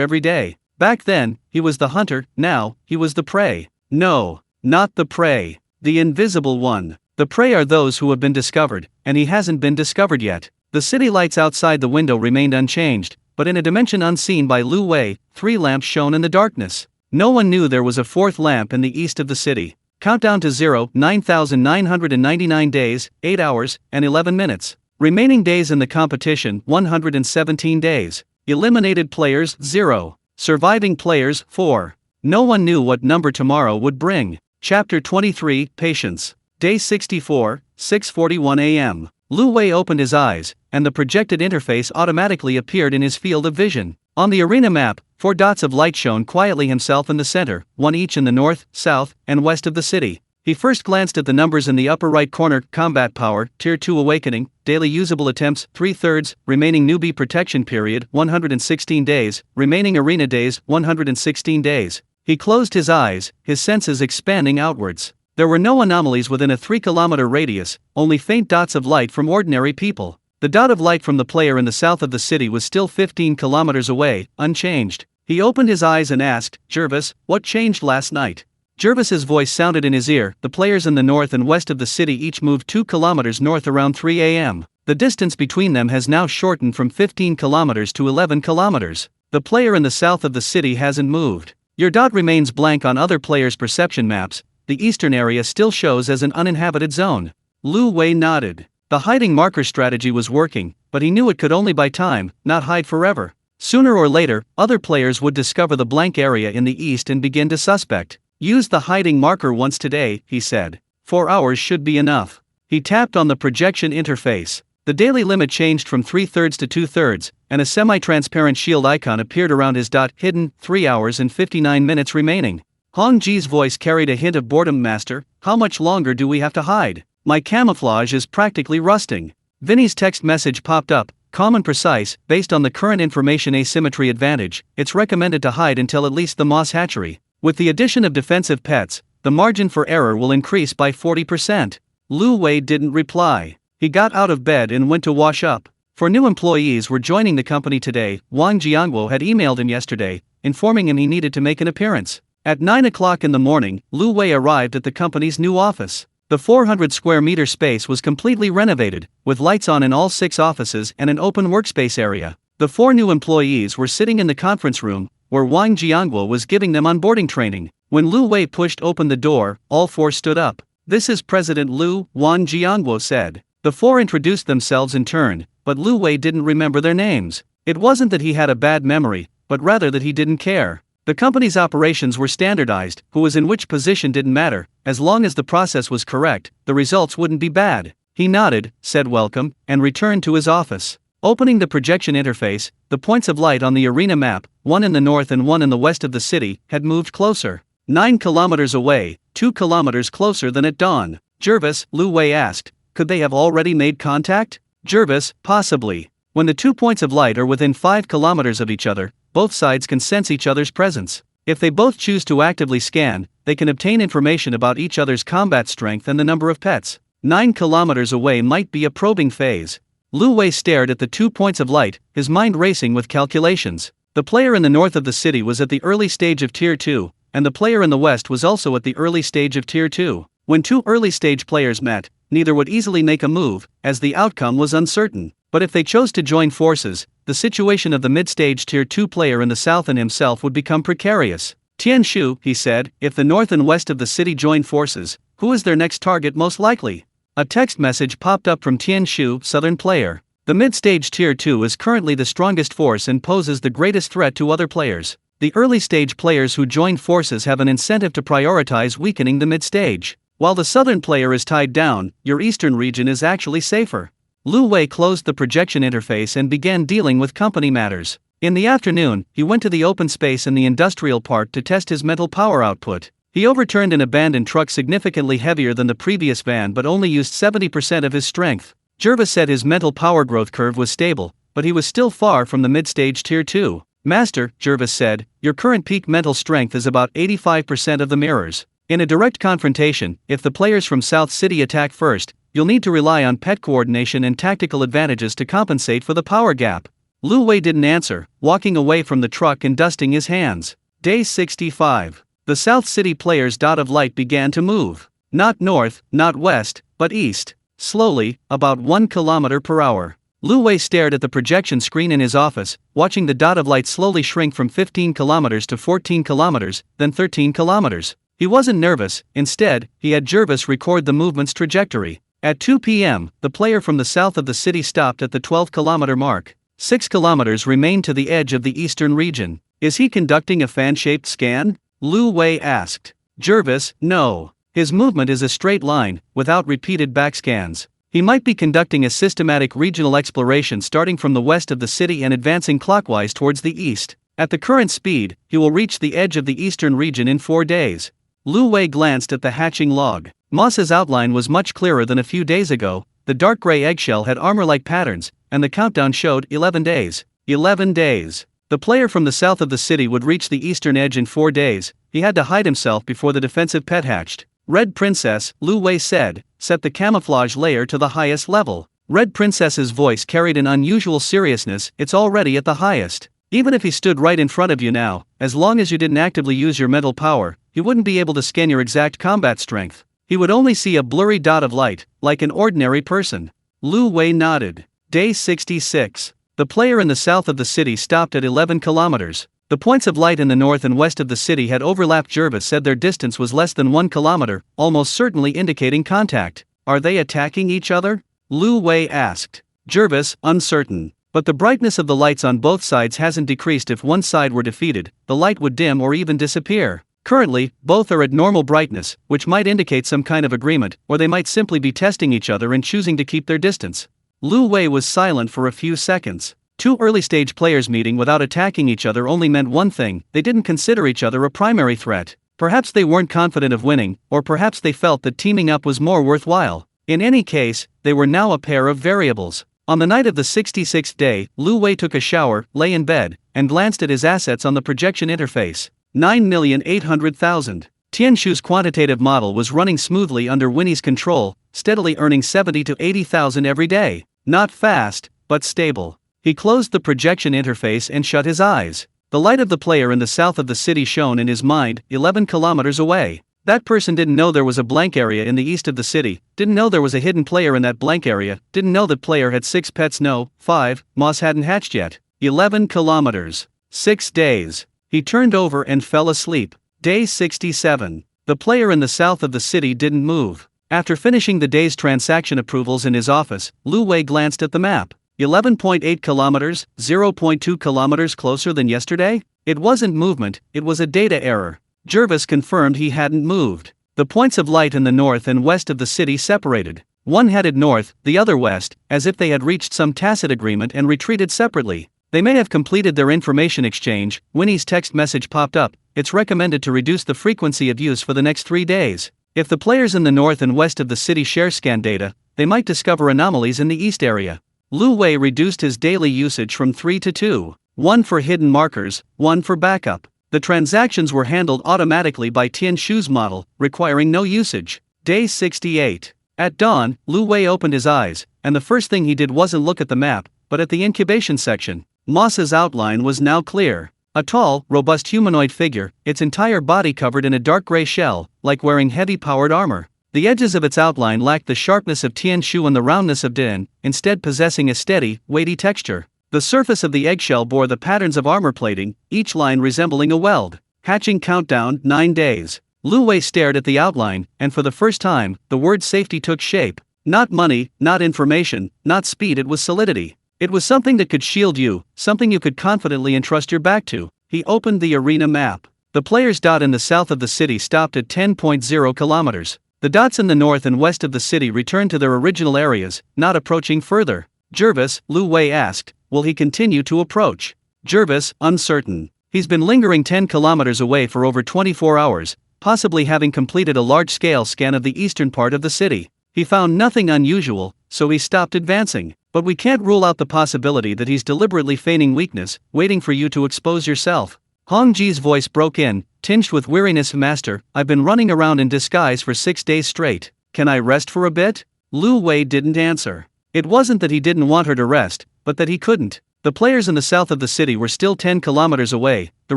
every day. Back then, he was the hunter, now, he was the prey. No, not the prey. The invisible one. The prey are those who have been discovered, and he hasn't been discovered yet. The city lights outside the window remained unchanged, but in a dimension unseen by Lu Wei, 3 lamps shone in the darkness. No one knew there was a 4th lamp in the east of the city. Countdown to 0, 9,999 days, 8 hours, and 11 minutes. Remaining days in the competition, 117 days. Eliminated players, 0. Surviving players, 4. No one knew what number tomorrow would bring. Chapter 23, Patience. Day 64, 6:41 a.m. Lu Wei opened his eyes, and the projected interface automatically appeared in his field of vision. On the arena map, 4 dots of light shone quietly, himself in the center, 1 each in the north, south, and west of the city. He first glanced at the numbers in the upper right corner. Combat power, Tier 2 awakening, daily usable attempts, 3/3, remaining newbie protection period, 116 days, remaining arena days, 116 days. He closed his eyes, his senses expanding outwards. There were no anomalies within a 3-kilometer radius, only faint dots of light from ordinary people. The dot of light from the player in the south of the city was still 15 kilometers away, unchanged. He opened his eyes and asked, Jervis, what changed last night? Jervis's voice sounded in his ear. The players in the north and west of the city each moved 2 kilometers north around 3 a.m. The distance between them has now shortened from 15 kilometers to 11 kilometers. The player in the south of the city hasn't moved. Your dot remains blank on other players' perception maps. The eastern area still shows as an uninhabited zone. Lu Wei nodded. The hiding marker strategy was working, but he knew it could only buy time, not hide forever. Sooner or later, other players would discover the blank area in the east and begin to suspect. Use the hiding marker once today, he said. 4 hours should be enough. He tapped on the projection interface. The daily limit changed from 3/3 to 2/3, and a semi-transparent shield icon appeared around his dot. Hidden, 3 hours and 59 minutes remaining. Hong Ji's voice carried a hint of boredom. Master, how much longer do we have to hide? My camouflage is practically rusting. Vinny's text message popped up, calm and precise. Based on the current information asymmetry advantage, it's recommended to hide until at least the moss hatchery. With the addition of defensive pets, the margin for error will increase by 40%. Lu Wei didn't reply. He got out of bed and went to wash up. 4 new employees were joining the company today. Wang Jiangwo had emailed him yesterday, informing him he needed to make an appearance. At 9 o'clock in the morning, Lu Wei arrived at the company's new office. The 400 square meter space was completely renovated, with lights on in all 6 offices and an open workspace area. The 4 new employees were sitting in the conference room, where Wang Jiangwo was giving them onboarding training. When Lu Wei pushed open the door, all 4 stood up. This is President Lu, Wang Jiangwo said. The 4 introduced themselves in turn, but Lu Wei didn't remember their names. It wasn't that he had a bad memory, but rather that he didn't care. The company's operations were standardized. Who was in which position didn't matter. As long as the process was correct, the results wouldn't be bad. He nodded, said welcome, and returned to his office. Opening the projection interface, the points of light on the arena map, 1 in the north and 1 in the west of the city, had moved closer. 9 kilometers away, 2 kilometers closer than at dawn. Jervis, Lu Wei asked, could they have already made contact? Jervis, possibly. When the 2 points of light are within 5 kilometers of each other, both sides can sense each other's presence. If they both choose to actively scan, they can obtain information about each other's combat strength and the number of pets. 9 kilometers away might be a probing phase. Lu Wei stared at the 2 points of light, his mind racing with calculations. The player in the north of the city was at the early stage of Tier 2, and the player in the west was also at the early stage of Tier 2. When two early stage players met, neither would easily make a move, as the outcome was uncertain. But if they chose to join forces, the situation of the mid-stage Tier 2 player in the south and himself would become precarious. Tian Shu, he said, if the north and west of the city join forces, who is their next target most likely? A text message popped up from Tian Shu, southern player. The mid-stage Tier 2 is currently the strongest force and poses the greatest threat to other players. The early-stage players who join forces have an incentive to prioritize weakening the mid-stage. While the southern player is tied down, your eastern region is actually safer. Lu Wei closed the projection interface and began dealing with company matters. In the afternoon, he went to the open space in the industrial park to test his mental power output. He overturned an abandoned truck significantly heavier than the previous van but only used 70% of his strength. Jervis said his mental power growth curve was stable, but he was still far from the mid-stage Tier 2. Master, Jervis said, your current peak mental strength is about 85% of the mirrors. In a direct confrontation, if the players from South City attack first, you'll need to rely on pet coordination and tactical advantages to compensate for the power gap. Lu Wei didn't answer, walking away from the truck and dusting his hands. Day 65. The South City players' dot of light began to move. Not north, not west, but east. Slowly, about 1 kilometer per hour. Lu Wei stared at the projection screen in his office, watching the dot of light slowly shrink from 15 kilometers to 14 kilometers, then 13 kilometers. He wasn't nervous, instead, he had Jervis record the movement's trajectory. At 2 p.m., the player from the south of the city stopped at the 12-kilometer mark. 6 kilometers remained to the edge of the eastern region. Is he conducting a fan-shaped scan? Lu Wei asked. Jervis, no. His movement is a straight line, without repeated backscans. He might be conducting a systematic regional exploration starting from the west of the city and advancing clockwise towards the east. At the current speed, he will reach the edge of the eastern region in 4 days. Lu Wei glanced at the hatching log. Moss's outline was much clearer than a few days ago. The dark gray eggshell had armor-like patterns, and the countdown showed 11 days. 11 days. The player from the south of the city would reach the eastern edge in 4 days. He had to hide himself before the defensive pet hatched. Red Princess, Lu Wei said, set the camouflage layer to the highest level. Red Princess's voice carried an unusual seriousness, it's already at the highest. Even if he stood right in front of you now, as long as you didn't actively use your mental power, he wouldn't be able to scan your exact combat strength. He would only see a blurry dot of light, like an ordinary person. Lu Wei nodded. Day 66. The player in the south of the city stopped at 11 kilometers. The points of light in the north and west of the city had overlapped. Jervis said their distance was less than 1 kilometer, almost certainly indicating contact. Are they attacking each other? Lu Wei asked. Jervis, uncertain. But the brightness of the lights on both sides hasn't decreased. If one side were defeated, the light would dim or even disappear. Currently, both are at normal brightness, which might indicate some kind of agreement, or they might simply be testing each other and choosing to keep their distance. Lu Wei was silent for a few seconds. Two early-stage players meeting without attacking each other only meant one thing: they didn't consider each other a primary threat. Perhaps they weren't confident of winning, or perhaps they felt that teaming up was more worthwhile. In any case, they were now a pair of variables. On the night of the 66th day, Lu Wei took a shower, lay in bed, and glanced at his assets on the projection interface. 9,800,000. Tian Shu's quantitative model was running smoothly under Winnie's control, steadily earning 70 to 80,000 every day. Not fast, but stable. He closed the projection interface and shut his eyes. The light of the player in the south of the city shone in his mind, 11 kilometers away. That person didn't know there was a blank area in the east of the city, didn't know there was a hidden player in that blank area, didn't know that player had 6 pets. No, 5, Moss hadn't hatched yet. 11 kilometers. 6 days. He turned over and fell asleep. Day 67. The player in the south of the city didn't move. After finishing the day's transaction approvals in his office, Lu Wei glanced at the map. 11.8 kilometers, 0.2 kilometers closer than yesterday? It wasn't movement, it was a data error. Jervis confirmed he hadn't moved. The points of light in the north and west of the city separated. One headed north, the other west, as if they had reached some tacit agreement and retreated separately. They may have completed their information exchange. Winnie's text message popped up. It's recommended to reduce the frequency of use for the next 3 days. If the players in the north and west of the city share scan data, they might discover anomalies in the east area. Lu Wei reduced his daily usage from 3 to 2. 1 for hidden markers, 1 for backup. The transactions were handled automatically by Tian Shu's model, requiring no usage. Day 68. At dawn, Lu Wei opened his eyes, and the first thing he did wasn't look at the map, but at the incubation section. Moss's outline was now clear. A tall, robust humanoid figure, its entire body covered in a dark gray shell, like wearing heavy-powered armor. The edges of its outline lacked the sharpness of Tian Shu and the roundness of Din, instead possessing a steady, weighty texture. The surface of the eggshell bore the patterns of armor plating, each line resembling a weld. Hatching countdown, 9 days. Lu Wei stared at the outline, and for the first time, the word safety took shape. Not money, not information, not speed, it was solidity. It was something that could shield you, something you could confidently entrust your back to. He opened the arena map. The player's dot in the south of the city stopped at 10.0 kilometers. The dots in the north and west of the city returned to their original areas, not approaching further. Jervis, Lu Wei asked, will he continue to approach? Jervis, uncertain. He's been lingering 10 kilometers away for over 24 hours, possibly having completed a large-scale scan of the eastern part of the city. He found nothing unusual, so he stopped advancing. But we can't rule out the possibility that he's deliberately feigning weakness, waiting for you to expose yourself. Hong Ji's voice broke in, tinged with weariness. Master, I've been running around in disguise for 6 days straight. Can I rest for a bit? Lu Wei didn't answer. It wasn't that he didn't want her to rest, but that he couldn't. The players in the south of the city were still 10 kilometers away, the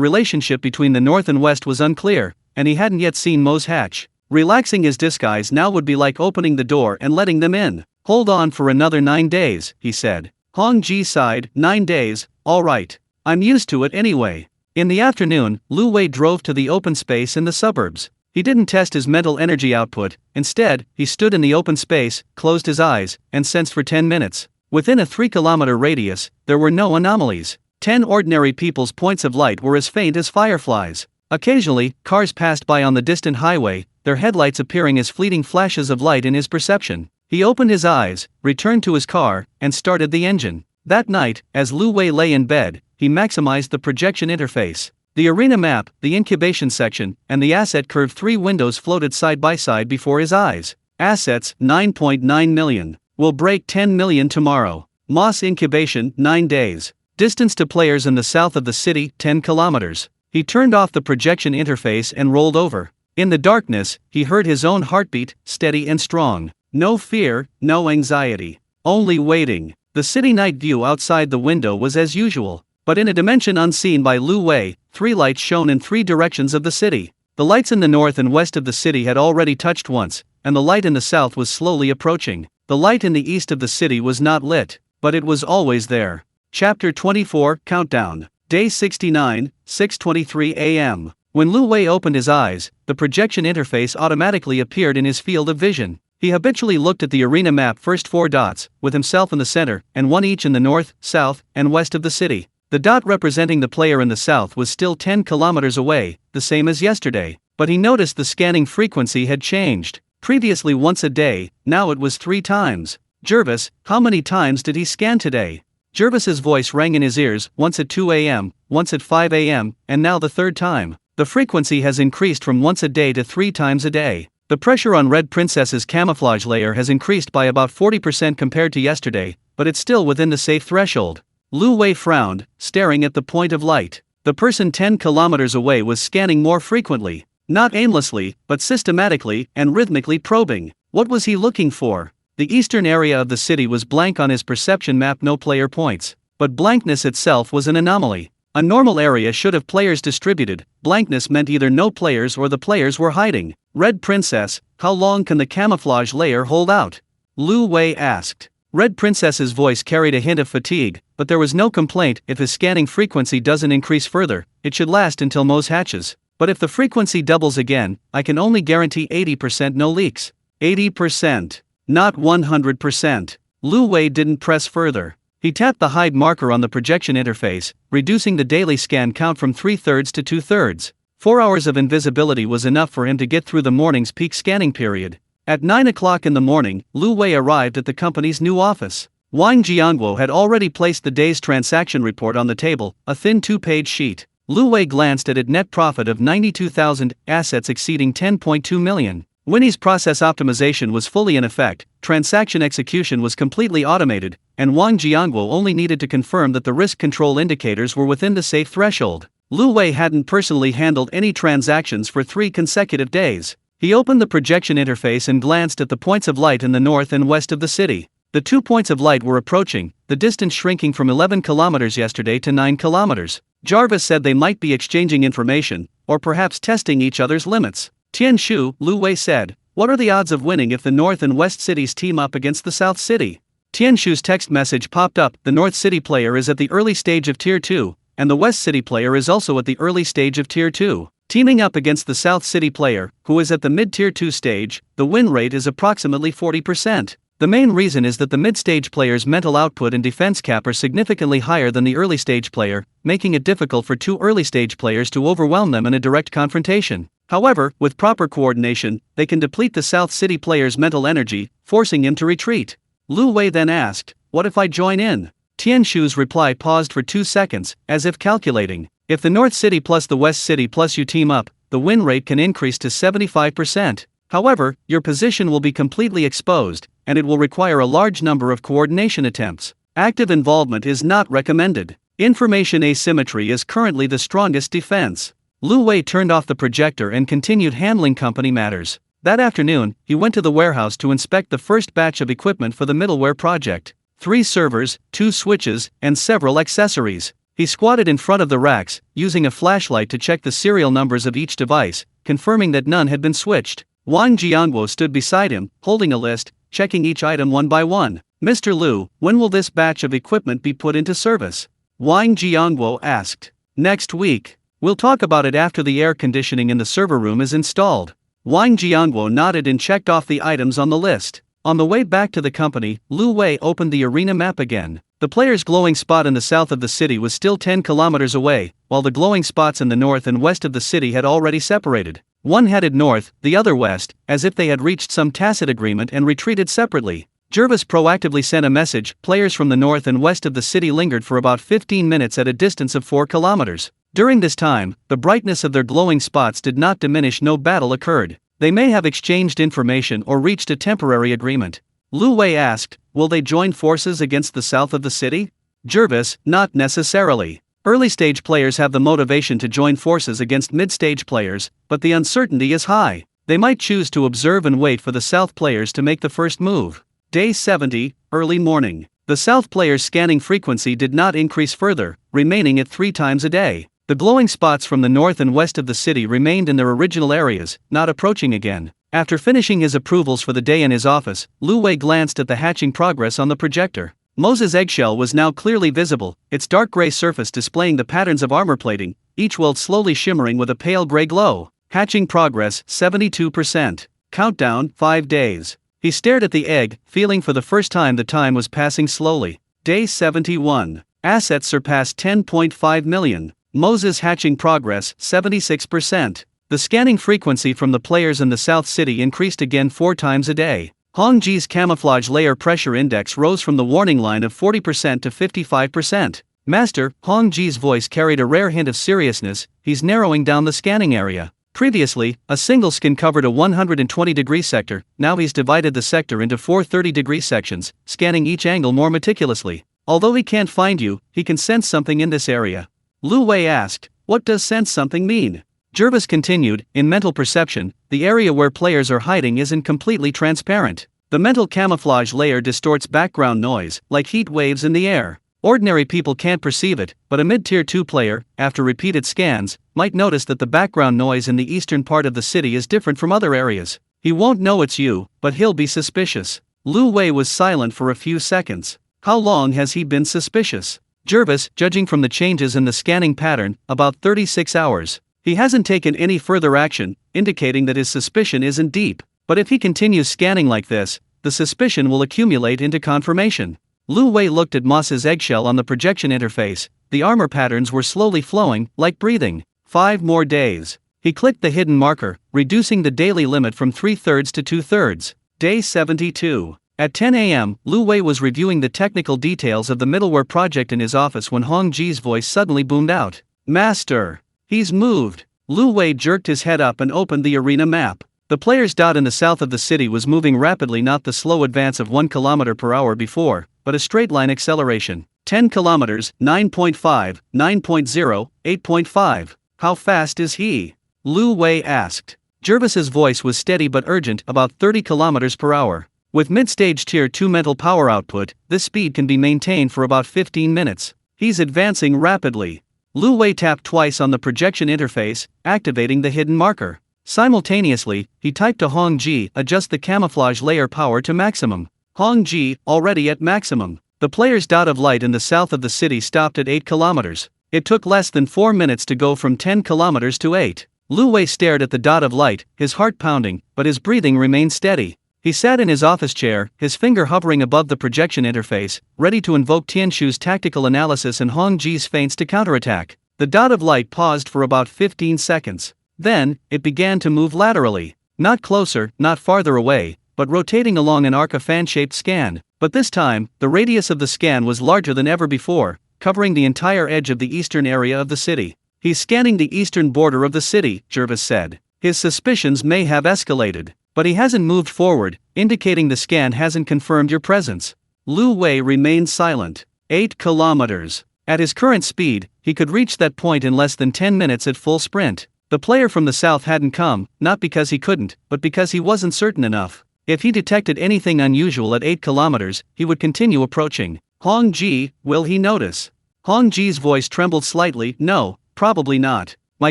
relationship between the north and west was unclear, and he hadn't yet seen Mo's hatch. Relaxing his disguise now would be like opening the door and letting them in. Hold on for another 9 days, he said. Hong Ji sighed, 9 days, all right. I'm used to it anyway. In the afternoon, Lu Wei drove to the open space in the suburbs. He didn't test his mental energy output, instead, he stood in the open space, closed his eyes, and sensed for 10 minutes. Within a 3-kilometer radius, there were no anomalies. 10 ordinary people's points of light were as faint as fireflies. Occasionally, cars passed by on the distant highway, their headlights appearing as fleeting flashes of light in his perception. He opened his eyes, returned to his car, and started the engine. That night, as Lu Wei lay in bed, he maximized the projection interface. The arena map, the incubation section, and the asset curve 3 windows floated side by side before his eyes. Assets, 9.9 million. Will break 10 million tomorrow. Moss incubation, 9 days. Distance to players in the south of the city, 10 kilometers. He turned off the projection interface and rolled over. In the darkness, he heard his own heartbeat, steady and strong. No fear, no anxiety. Only waiting. The city night view outside the window was as usual, but in a dimension unseen by Lu Wei, 3 lights shone in 3 directions of the city. The lights in the north and west of the city had already touched once, and the light in the south was slowly approaching. The light in the east of the city was not lit, but it was always there. Chapter 24, Countdown. Day 69, 6:23 a.m. When Lu Wei opened his eyes, the projection interface automatically appeared in his field of vision. He habitually looked at the arena map first 4 dots, with himself in the center, and 1 each in the north, south, and west of the city. The dot representing the player in the south was still 10 kilometers away, the same as yesterday, but he noticed the scanning frequency had changed. Previously once a day, now it was 3 times. Jervis, how many times did he scan today? Jervis's voice rang in his ears, once at 2 a.m., once at 5 a.m., and now the 3rd time. The frequency has increased from once a day to 3 times a day. The pressure on Red Princess's camouflage layer has increased by about 40% compared to yesterday, but it's still within the safe threshold. Lu Wei frowned, staring at the point of light. The person 10 kilometers away was scanning more frequently. Not aimlessly, but systematically and rhythmically probing. What was he looking for? The eastern area of the city was blank on his perception map, no player points. But blankness itself was an anomaly. A normal area should have players distributed. Blankness meant either no players or the players were hiding. Red Princess, how long can the camouflage layer hold out? Lu Wei asked. Red Princess's voice carried a hint of fatigue, but there was no complaint. If his scanning frequency doesn't increase further, it should last until Mo's hatches. But if the frequency doubles again, I can only guarantee 80% no leaks. 80%. Not 100%. Lu Wei didn't press further. He tapped the hide marker on the projection interface, reducing the daily scan count from 3/3 to 2/3. 4 hours of invisibility was enough for him to get through the morning's peak scanning period. At 9 o'clock in the morning, Lu Wei arrived at the company's new office. Wang Jianguo had already placed the day's transaction report on the table, a thin 2-page sheet. Lu Wei glanced at it. Net profit of 92,000, assets exceeding 10.2 million. Winnie's process optimization was fully in effect, transaction execution was completely automated, and Wang Jianguo only needed to confirm that the risk control indicators were within the safe threshold. Lu Wei hadn't personally handled any transactions for 3 consecutive days. He opened the projection interface and glanced at the points of light in the north and west of the city. The 2 points of light were approaching, the distance shrinking from 11 kilometers yesterday to 9 kilometers. Jarvis said they might be exchanging information, or perhaps testing each other's limits. Tianshu, Lu Wei said, what are the odds of winning if the North and West cities team up against the South City? Tianshu's text message popped up, the North City player is at the early stage of Tier 2, and the West City player is also at the early stage of Tier 2. Teaming up against the South City player, who is at the mid-Tier 2 stage, the win rate is approximately 40%. The main reason is that the mid-stage player's mental output and defense cap are significantly higher than the early-stage player, making it difficult for 2 early-stage players to overwhelm them in a direct confrontation. However, with proper coordination, they can deplete the South City player's mental energy, forcing him to retreat. Lu Wei then asked, what if I join in? Tianshu's reply paused for 2 seconds, as if calculating. If the North City plus the West City plus you team up, the win rate can increase to 75%. However, your position will be completely exposed, and it will require a large number of coordination attempts. Active involvement is not recommended. Information asymmetry is currently the strongest defense. Lu Wei turned off the projector and continued handling company matters. That afternoon, he went to the warehouse to inspect the first batch of equipment for the middleware project. 3 servers, 2 switches, and several accessories. He squatted in front of the racks, using a flashlight to check the serial numbers of each device, confirming that none had been switched. Wang Jiangwo stood beside him, holding a list, checking each item one by one. Mr. Lu, when will this batch of equipment be put into service? Wang Jiangwo asked. Next week. We'll talk about it after the air conditioning in the server room is installed. Wang Jiangwo nodded and checked off the items on the list. On the way back to the company, Lu Wei opened the arena map again. The player's glowing spot in the south of the city was still 10 kilometers away, while the glowing spots in the north and west of the city had already separated. One headed north, the other west, as if they had reached some tacit agreement and retreated separately. Jervis proactively sent a message. Players from the north and west of the city lingered for about 15 minutes at a distance of 4 kilometers. During this time, the brightness of their glowing spots did not diminish. No battle occurred. They may have exchanged information or reached a temporary agreement. Lu Wei asked, will they join forces against the south of the city? Jervis, not necessarily. Early-stage players have the motivation to join forces against mid-stage players, but the uncertainty is high. They might choose to observe and wait for the South players to make the first move. Day 70, early morning. The South players' scanning frequency did not increase further, remaining at 3 times a day. The glowing spots from the north and west of the city remained in their original areas, not approaching again. After finishing his approvals for the day in his office, Lu Wei glanced at the hatching progress on the projector. Moses' eggshell was now clearly visible, its dark gray surface displaying the patterns of armor plating, each weld slowly shimmering with a pale gray glow. Hatching progress, 72%. Countdown, 5 days. He stared at the egg, feeling for the first time the time was passing slowly. Day 71. Assets surpassed 10.5 million. Moses' hatching progress, 76%. The scanning frequency from the players in the South City increased again 4 times a day. Hongji's camouflage layer pressure index rose from the warning line of 40% to 55%. Master, Hongji's voice carried a rare hint of seriousness, he's narrowing down the scanning area. Previously, a single scan covered a 120-degree sector, now he's divided the sector into 4 30-degree sections, scanning each angle more meticulously. Although he can't find you, he can sense something in this area. Lu Wei asked, what does sense something mean? Jervis continued, in mental perception, the area where players are hiding isn't completely transparent. The mental camouflage layer distorts background noise, like heat waves in the air. Ordinary people can't perceive it, but a mid-tier 2 player, after repeated scans, might notice that the background noise in the eastern part of the city is different from other areas. He won't know it's you, but he'll be suspicious. Lu Wei was silent for a few seconds. How long has he been suspicious? Jervis, judging from the changes in the scanning pattern, about 36 hours. He hasn't taken any further action, indicating that his suspicion isn't deep. But if he continues scanning like this, the suspicion will accumulate into confirmation. Lu Wei looked at Moss's eggshell on the projection interface. The armor patterns were slowly flowing, like breathing. 5 more days. He clicked the hidden marker, reducing the daily limit from 3/3 to 2/3. Day 72. At 10 a.m., Lu Wei was reviewing the technical details of the middleware project in his office when Hong Ji's voice suddenly boomed out. Master! He's moved! Lu Wei jerked his head up and opened the arena map. The player's dot in the south of the city was moving rapidly, not the slow advance of 1 km per hour before, but a straight line acceleration. 10 kilometers, 9.5, 9.0, 8.5. How fast is he? Lu Wei asked. Jervis's voice was steady but urgent, about 30 kilometers per hour. With mid-stage tier 2 mental power output, this speed can be maintained for about 15 minutes. He's advancing rapidly. Lu Wei tapped twice on the projection interface, activating the hidden marker. Simultaneously, he typed to Hong Ji, adjust the camouflage layer power to maximum. Hong Ji, already at maximum. The player's dot of light in the south of the city stopped at 8 kilometers. It took less than 4 minutes to go from 10 kilometers to 8. Lu Wei stared at the dot of light, his heart pounding, but his breathing remained steady. He sat in his office chair, his finger hovering above the projection interface, ready to invoke Tianshu's tactical analysis and Hong Ji's feints to counterattack. The dot of light paused for about 15 seconds. Then, it began to move laterally. Not closer, not farther away, but rotating along an arc of fan-shaped scan. But this time, the radius of the scan was larger than ever before, covering the entire edge of the eastern area of the city. He's scanning the eastern border of the city, Jervis said. His suspicions may have escalated, but he hasn't moved forward, indicating the scan hasn't confirmed your presence. Lu Wei remained silent. 8 kilometers. At his current speed, he could reach that point in less than 10 minutes at full sprint. The player from the south hadn't come, not because he couldn't, but because he wasn't certain enough. If he detected anything unusual at 8 kilometers, he would continue approaching. Hong Ji, will he notice? Hong Ji's voice trembled slightly. No, probably not. My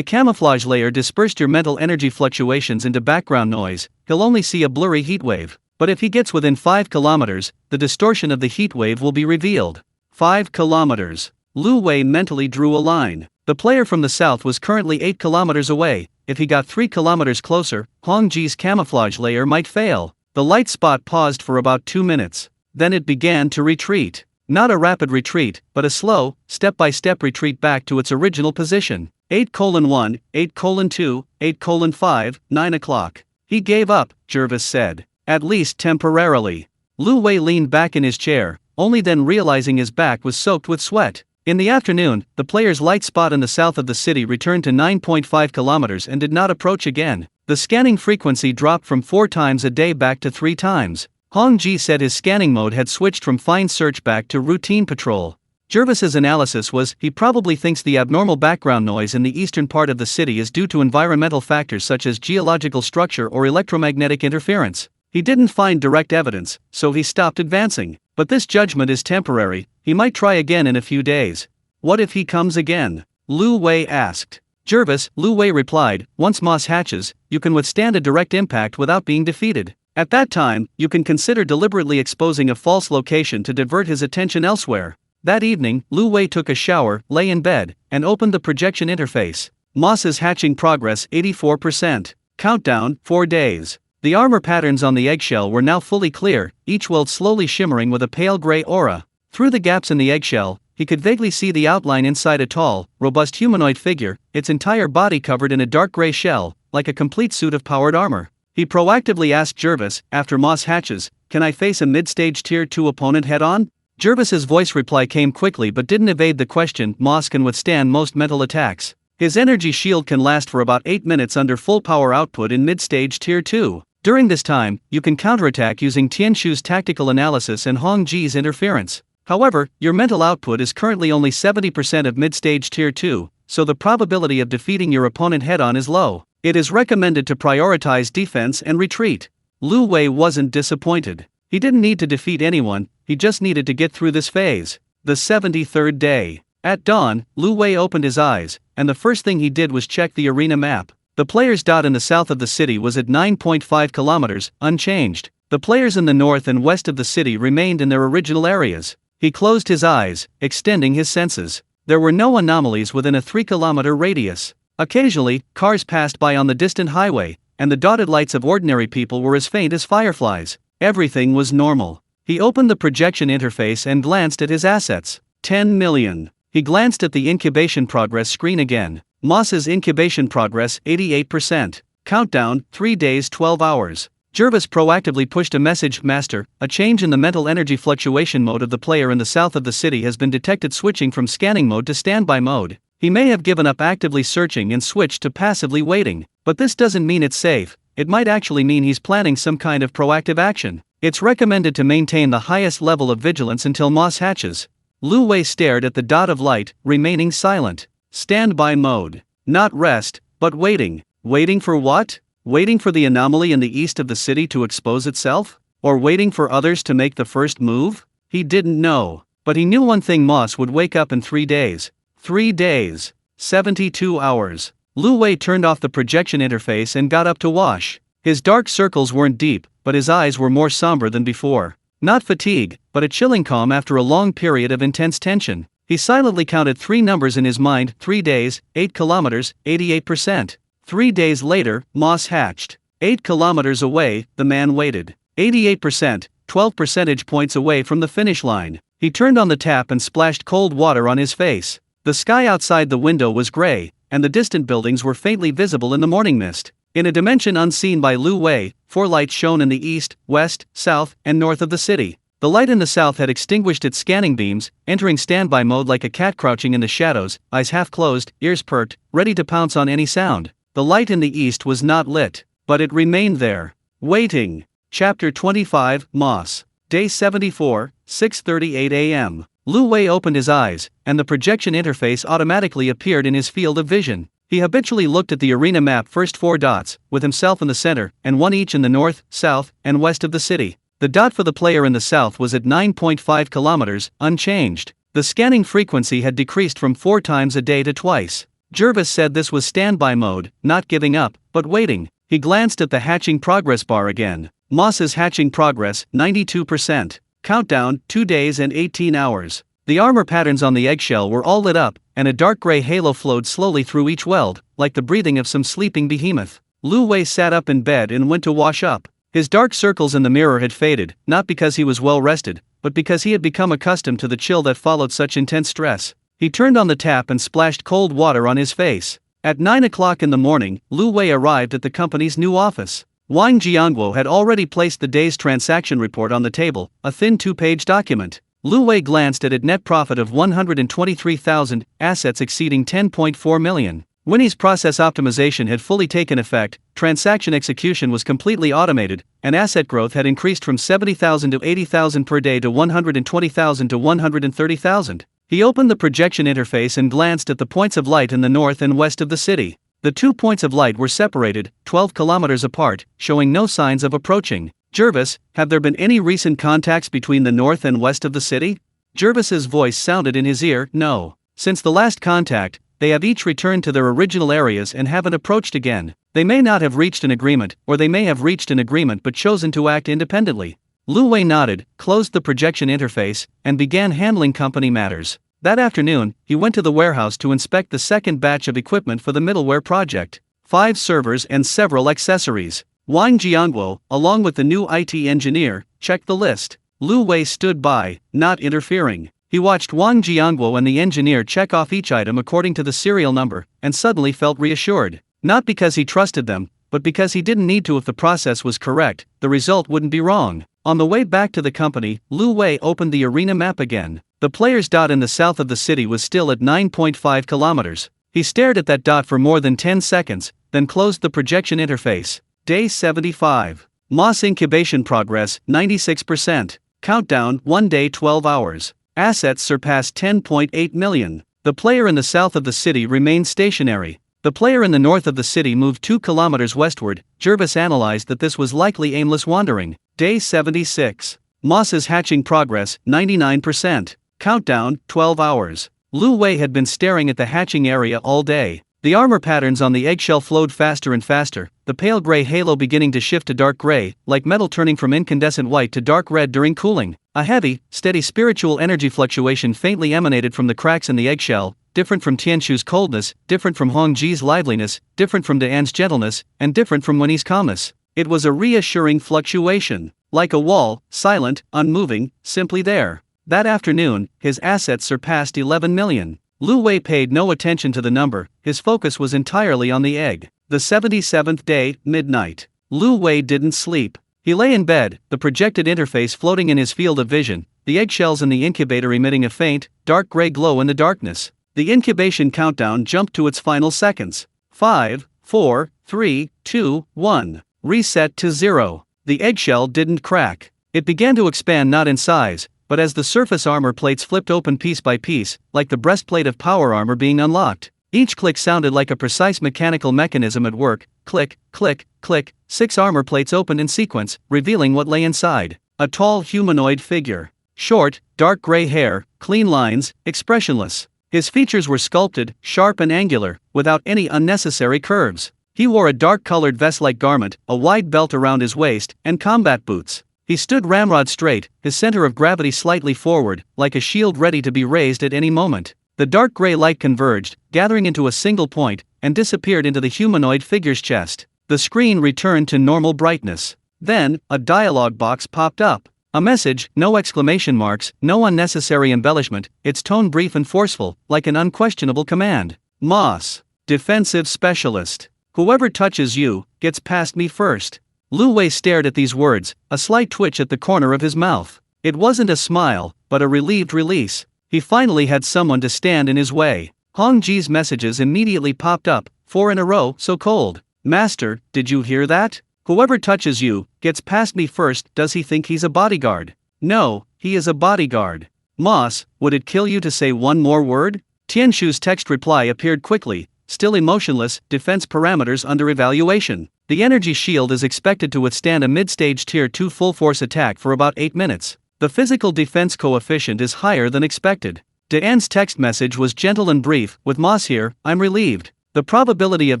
camouflage layer dispersed your mental energy fluctuations into background noise. He'll only see a blurry heatwave. But if he gets within 5 kilometers, the distortion of the heatwave will be revealed. 5 kilometers. Lu Wei mentally drew a line. The player from the south was currently 8 kilometers away. If he got 3 kilometers closer, Hong Ji's camouflage layer might fail. The light spot paused for about 2 minutes. Then it began to retreat. Not a rapid retreat, but a slow, step-by-step retreat back to its original position. 8:1, 8:2, 8:5, 9 o'clock. He gave up, Jervis said. At least temporarily. Lu Wei leaned back in his chair, only then realizing his back was soaked with sweat. In the afternoon, the player's light spot in the south of the city returned to 9.5 kilometers and did not approach again. The scanning frequency dropped from 4 times a day back to 3 times. Hong Ji said his scanning mode had switched from fine search back to routine patrol. Jervis's analysis was, he probably thinks the abnormal background noise in the eastern part of the city is due to environmental factors such as geological structure or electromagnetic interference. He didn't find direct evidence, so he stopped advancing. But this judgment is temporary, he might try again in a few days. What if he comes again? Lu Wei asked. Jervis, Lu Wei replied, once moss hatches, you can withstand a direct impact without being defeated. At that time, you can consider deliberately exposing a false location to divert his attention elsewhere. That evening, Lu Wei took a shower, lay in bed, and opened the projection interface. Moss's hatching progress 84%. Countdown, 4 days. The armor patterns on the eggshell were now fully clear, each weld slowly shimmering with a pale gray aura. Through the gaps in the eggshell, he could vaguely see the outline inside a tall, robust humanoid figure, its entire body covered in a dark gray shell, like a complete suit of powered armor. He proactively asked Jervis, after Moss hatches, can I face a mid-stage tier 2 opponent head-on? Jervis's voice reply came quickly but didn't evade the question. Moss can withstand most mental attacks. His energy shield can last for about 8 minutes under full power output in mid-stage tier 2. During this time, you can counterattack using Tianshu's tactical analysis and Hong Ji's interference. However, your mental output is currently only 70% of mid-stage tier 2, so the probability of defeating your opponent head-on is low. It is recommended to prioritize defense and retreat. Lu Wei wasn't disappointed. He didn't need to defeat anyone, he just needed to get through this phase. The 73rd day. At dawn, Lu Wei opened his eyes, and the first thing he did was check the arena map. The player's dot in the south of the city was at 9.5 kilometers, unchanged. The players in the north and west of the city remained in their original areas. He closed his eyes, extending his senses. There were no anomalies within a 3-kilometer radius. Occasionally, cars passed by on the distant highway, and the dotted lights of ordinary people were as faint as fireflies. Everything was normal. He opened the projection interface and glanced at his assets. 10 million. He glanced at the incubation progress screen again. Moss's incubation progress 88%. Countdown, 3 days 12 hours. Jervis proactively pushed a message. Master, a change in the mental energy fluctuation mode of the player in the south of the city has been detected, switching from scanning mode to standby mode. He may have given up actively searching and switched to passively waiting. But this doesn't mean it's safe. It might actually mean he's planning some kind of proactive action. It's recommended to maintain the highest level of vigilance until Moss hatches. Lu Wei stared at the dot of light, remaining silent. Standby mode. Not rest, but waiting. Waiting for what? Waiting for the anomaly in the east of the city to expose itself? Or waiting for others to make the first move? He didn't know. But he knew one thing: Moss would wake up in 3 days. 3 days. 72 hours. Lu Wei turned off the projection interface and got up to wash. His dark circles weren't deep, but his eyes were more somber than before. Not fatigue, but a chilling calm after a long period of intense tension. He silently counted 3 numbers in his mind: 3 days, 8 kilometers, 88%. 3 days later, Moss hatched. 8 kilometers away, the man waited. 88%, 12 percentage points away from the finish line. He turned on the tap and splashed cold water on his face. The sky outside the window was gray, and the distant buildings were faintly visible in the morning mist. In a dimension unseen by Lu Wei, 4 lights shone in the east, west, south, and north of the city. The light in the south had extinguished its scanning beams, entering standby mode like a cat crouching in the shadows, eyes half closed, ears perked, ready to pounce on any sound. The light in the east was not lit, but it remained there, waiting. Chapter 25, Moss. Day 74, 6:38 a.m. Lu Wei opened his eyes, and the projection interface automatically appeared in his field of vision. He habitually looked at the arena map: first 4 dots, with himself in the center, and 1 each in the north, south, and west of the city. The dot for the player in the south was at 9.5 kilometers, unchanged. The scanning frequency had decreased from 4 times a day to twice. Jervis said this was standby mode, not giving up, but waiting. He glanced at the hatching progress bar again. Moss's hatching progress, 92%. Countdown, 2 days and 18 hours. The armor patterns on the eggshell were all lit up, and a dark gray halo flowed slowly through each weld, like the breathing of some sleeping behemoth. Lu Wei sat up in bed and went to wash up. His dark circles in the mirror had faded, not because he was well rested, but because he had become accustomed to the chill that followed such intense stress. He turned on the tap and splashed cold water on his face. At 9 o'clock in the morning, Lu Wei arrived at the company's new office. Wang Jianguo had already placed the day's transaction report on the table, a thin 2-page document. Lu Wei glanced at it: net profit of 123,000, assets exceeding 10.4 million. Winnie's process optimization had fully taken effect, transaction execution was completely automated, and asset growth had increased from 70,000 to 80,000 per day to 120,000 to 130,000. He opened the projection interface and glanced at the points of light in the north and west of the city. The 2 points of light were separated, 12 kilometers apart, showing no signs of approaching. Jervis, have there been any recent contacts between the north and west of the city? Jervis's voice sounded in his ear: no. Since the last contact, they have each returned to their original areas and haven't approached again. They may not have reached an agreement, or they may have reached an agreement but chosen to act independently. Lu Wei nodded, closed the projection interface, and began handling company matters. That afternoon, he went to the warehouse to inspect the second batch of equipment for the middleware project. 5 servers and several accessories. Wang Jianguo, along with the new IT engineer, checked the list. Lu Wei stood by, not interfering. He watched Wang Jianguo and the engineer check off each item according to the serial number, and suddenly felt reassured. Not because he trusted them, but because he didn't need to. If the process was correct, the result wouldn't be wrong. On the way back to the company, Lu Wei opened the arena map again. The player's dot in the south of the city was still at 9.5 kilometers. He stared at that dot for more than 10 seconds, then closed the projection interface. Day 75. Moss incubation progress, 96%. Countdown, 1 day 12 hours. Assets surpassed 10.8 million. The player in the south of the city remained stationary. The player in the north of the city moved 2 kilometers westward. Jervis analyzed that this was likely aimless wandering. Day 76. Moss's hatching progress, 99%. Countdown, 12 hours. Lu Wei had been staring at the hatching area all day. The armor patterns on the eggshell flowed faster and faster, the pale gray halo beginning to shift to dark gray, like metal turning from incandescent white to dark red during cooling. A heavy, steady spiritual energy fluctuation faintly emanated from the cracks in the eggshell, different from Tianshu's coldness, different from Hongji's liveliness, different from Dan's gentleness, and different from Winnie's calmness. It was a reassuring fluctuation, like a wall, silent, unmoving, simply there. That afternoon, his assets surpassed 11 million. Lu Wei paid no attention to the number, his focus was entirely on the egg. The 77th day, midnight. Lu Wei didn't sleep. He lay in bed, the projected interface floating in his field of vision, the eggshells in the incubator emitting a faint, dark gray glow in the darkness. The incubation countdown jumped to its final seconds. 5, 4, 3, 2, 1. Reset to 0. The eggshell didn't crack. It began to expand not in size, but as the surface armor plates flipped open piece by piece, like the breastplate of power armor being unlocked. Each click sounded like a precise mechanical mechanism at work. Click, click, click. 6 armor plates opened in sequence, revealing what lay inside. A tall humanoid figure. Short, dark gray hair, clean lines, expressionless. His features were sculpted, sharp and angular, without any unnecessary curves. He wore a dark-colored vest-like garment, a wide belt around his waist, and combat boots. He stood ramrod straight, his center of gravity slightly forward, like a shield ready to be raised at any moment. The dark gray light converged, gathering into a single point, and disappeared into the humanoid figure's chest. The screen returned to normal brightness. Then, a dialogue box popped up. A message, no exclamation marks, no unnecessary embellishment, its tone brief and forceful, like an unquestionable command. Moss. Defensive Specialist. Whoever touches you, gets past me first. Lu Wei stared at these words, a slight twitch at the corner of his mouth. It wasn't a smile, but a relieved release. He finally had someone to stand in his way. Hong Ji's messages immediately popped up, 4 in a row, so cold. Master, did you hear that? Whoever touches you, gets past me first. Does he think he's a bodyguard? No, he is a bodyguard. Moss, would it kill you to say one more word? Tianshu's text reply appeared quickly, still emotionless, defense parameters under evaluation. The energy shield is expected to withstand a mid-stage tier 2 full-force attack for about 8 minutes. The physical defense coefficient is higher than expected. De'an's text message was gentle and brief, with Moss here, I'm relieved. The probability of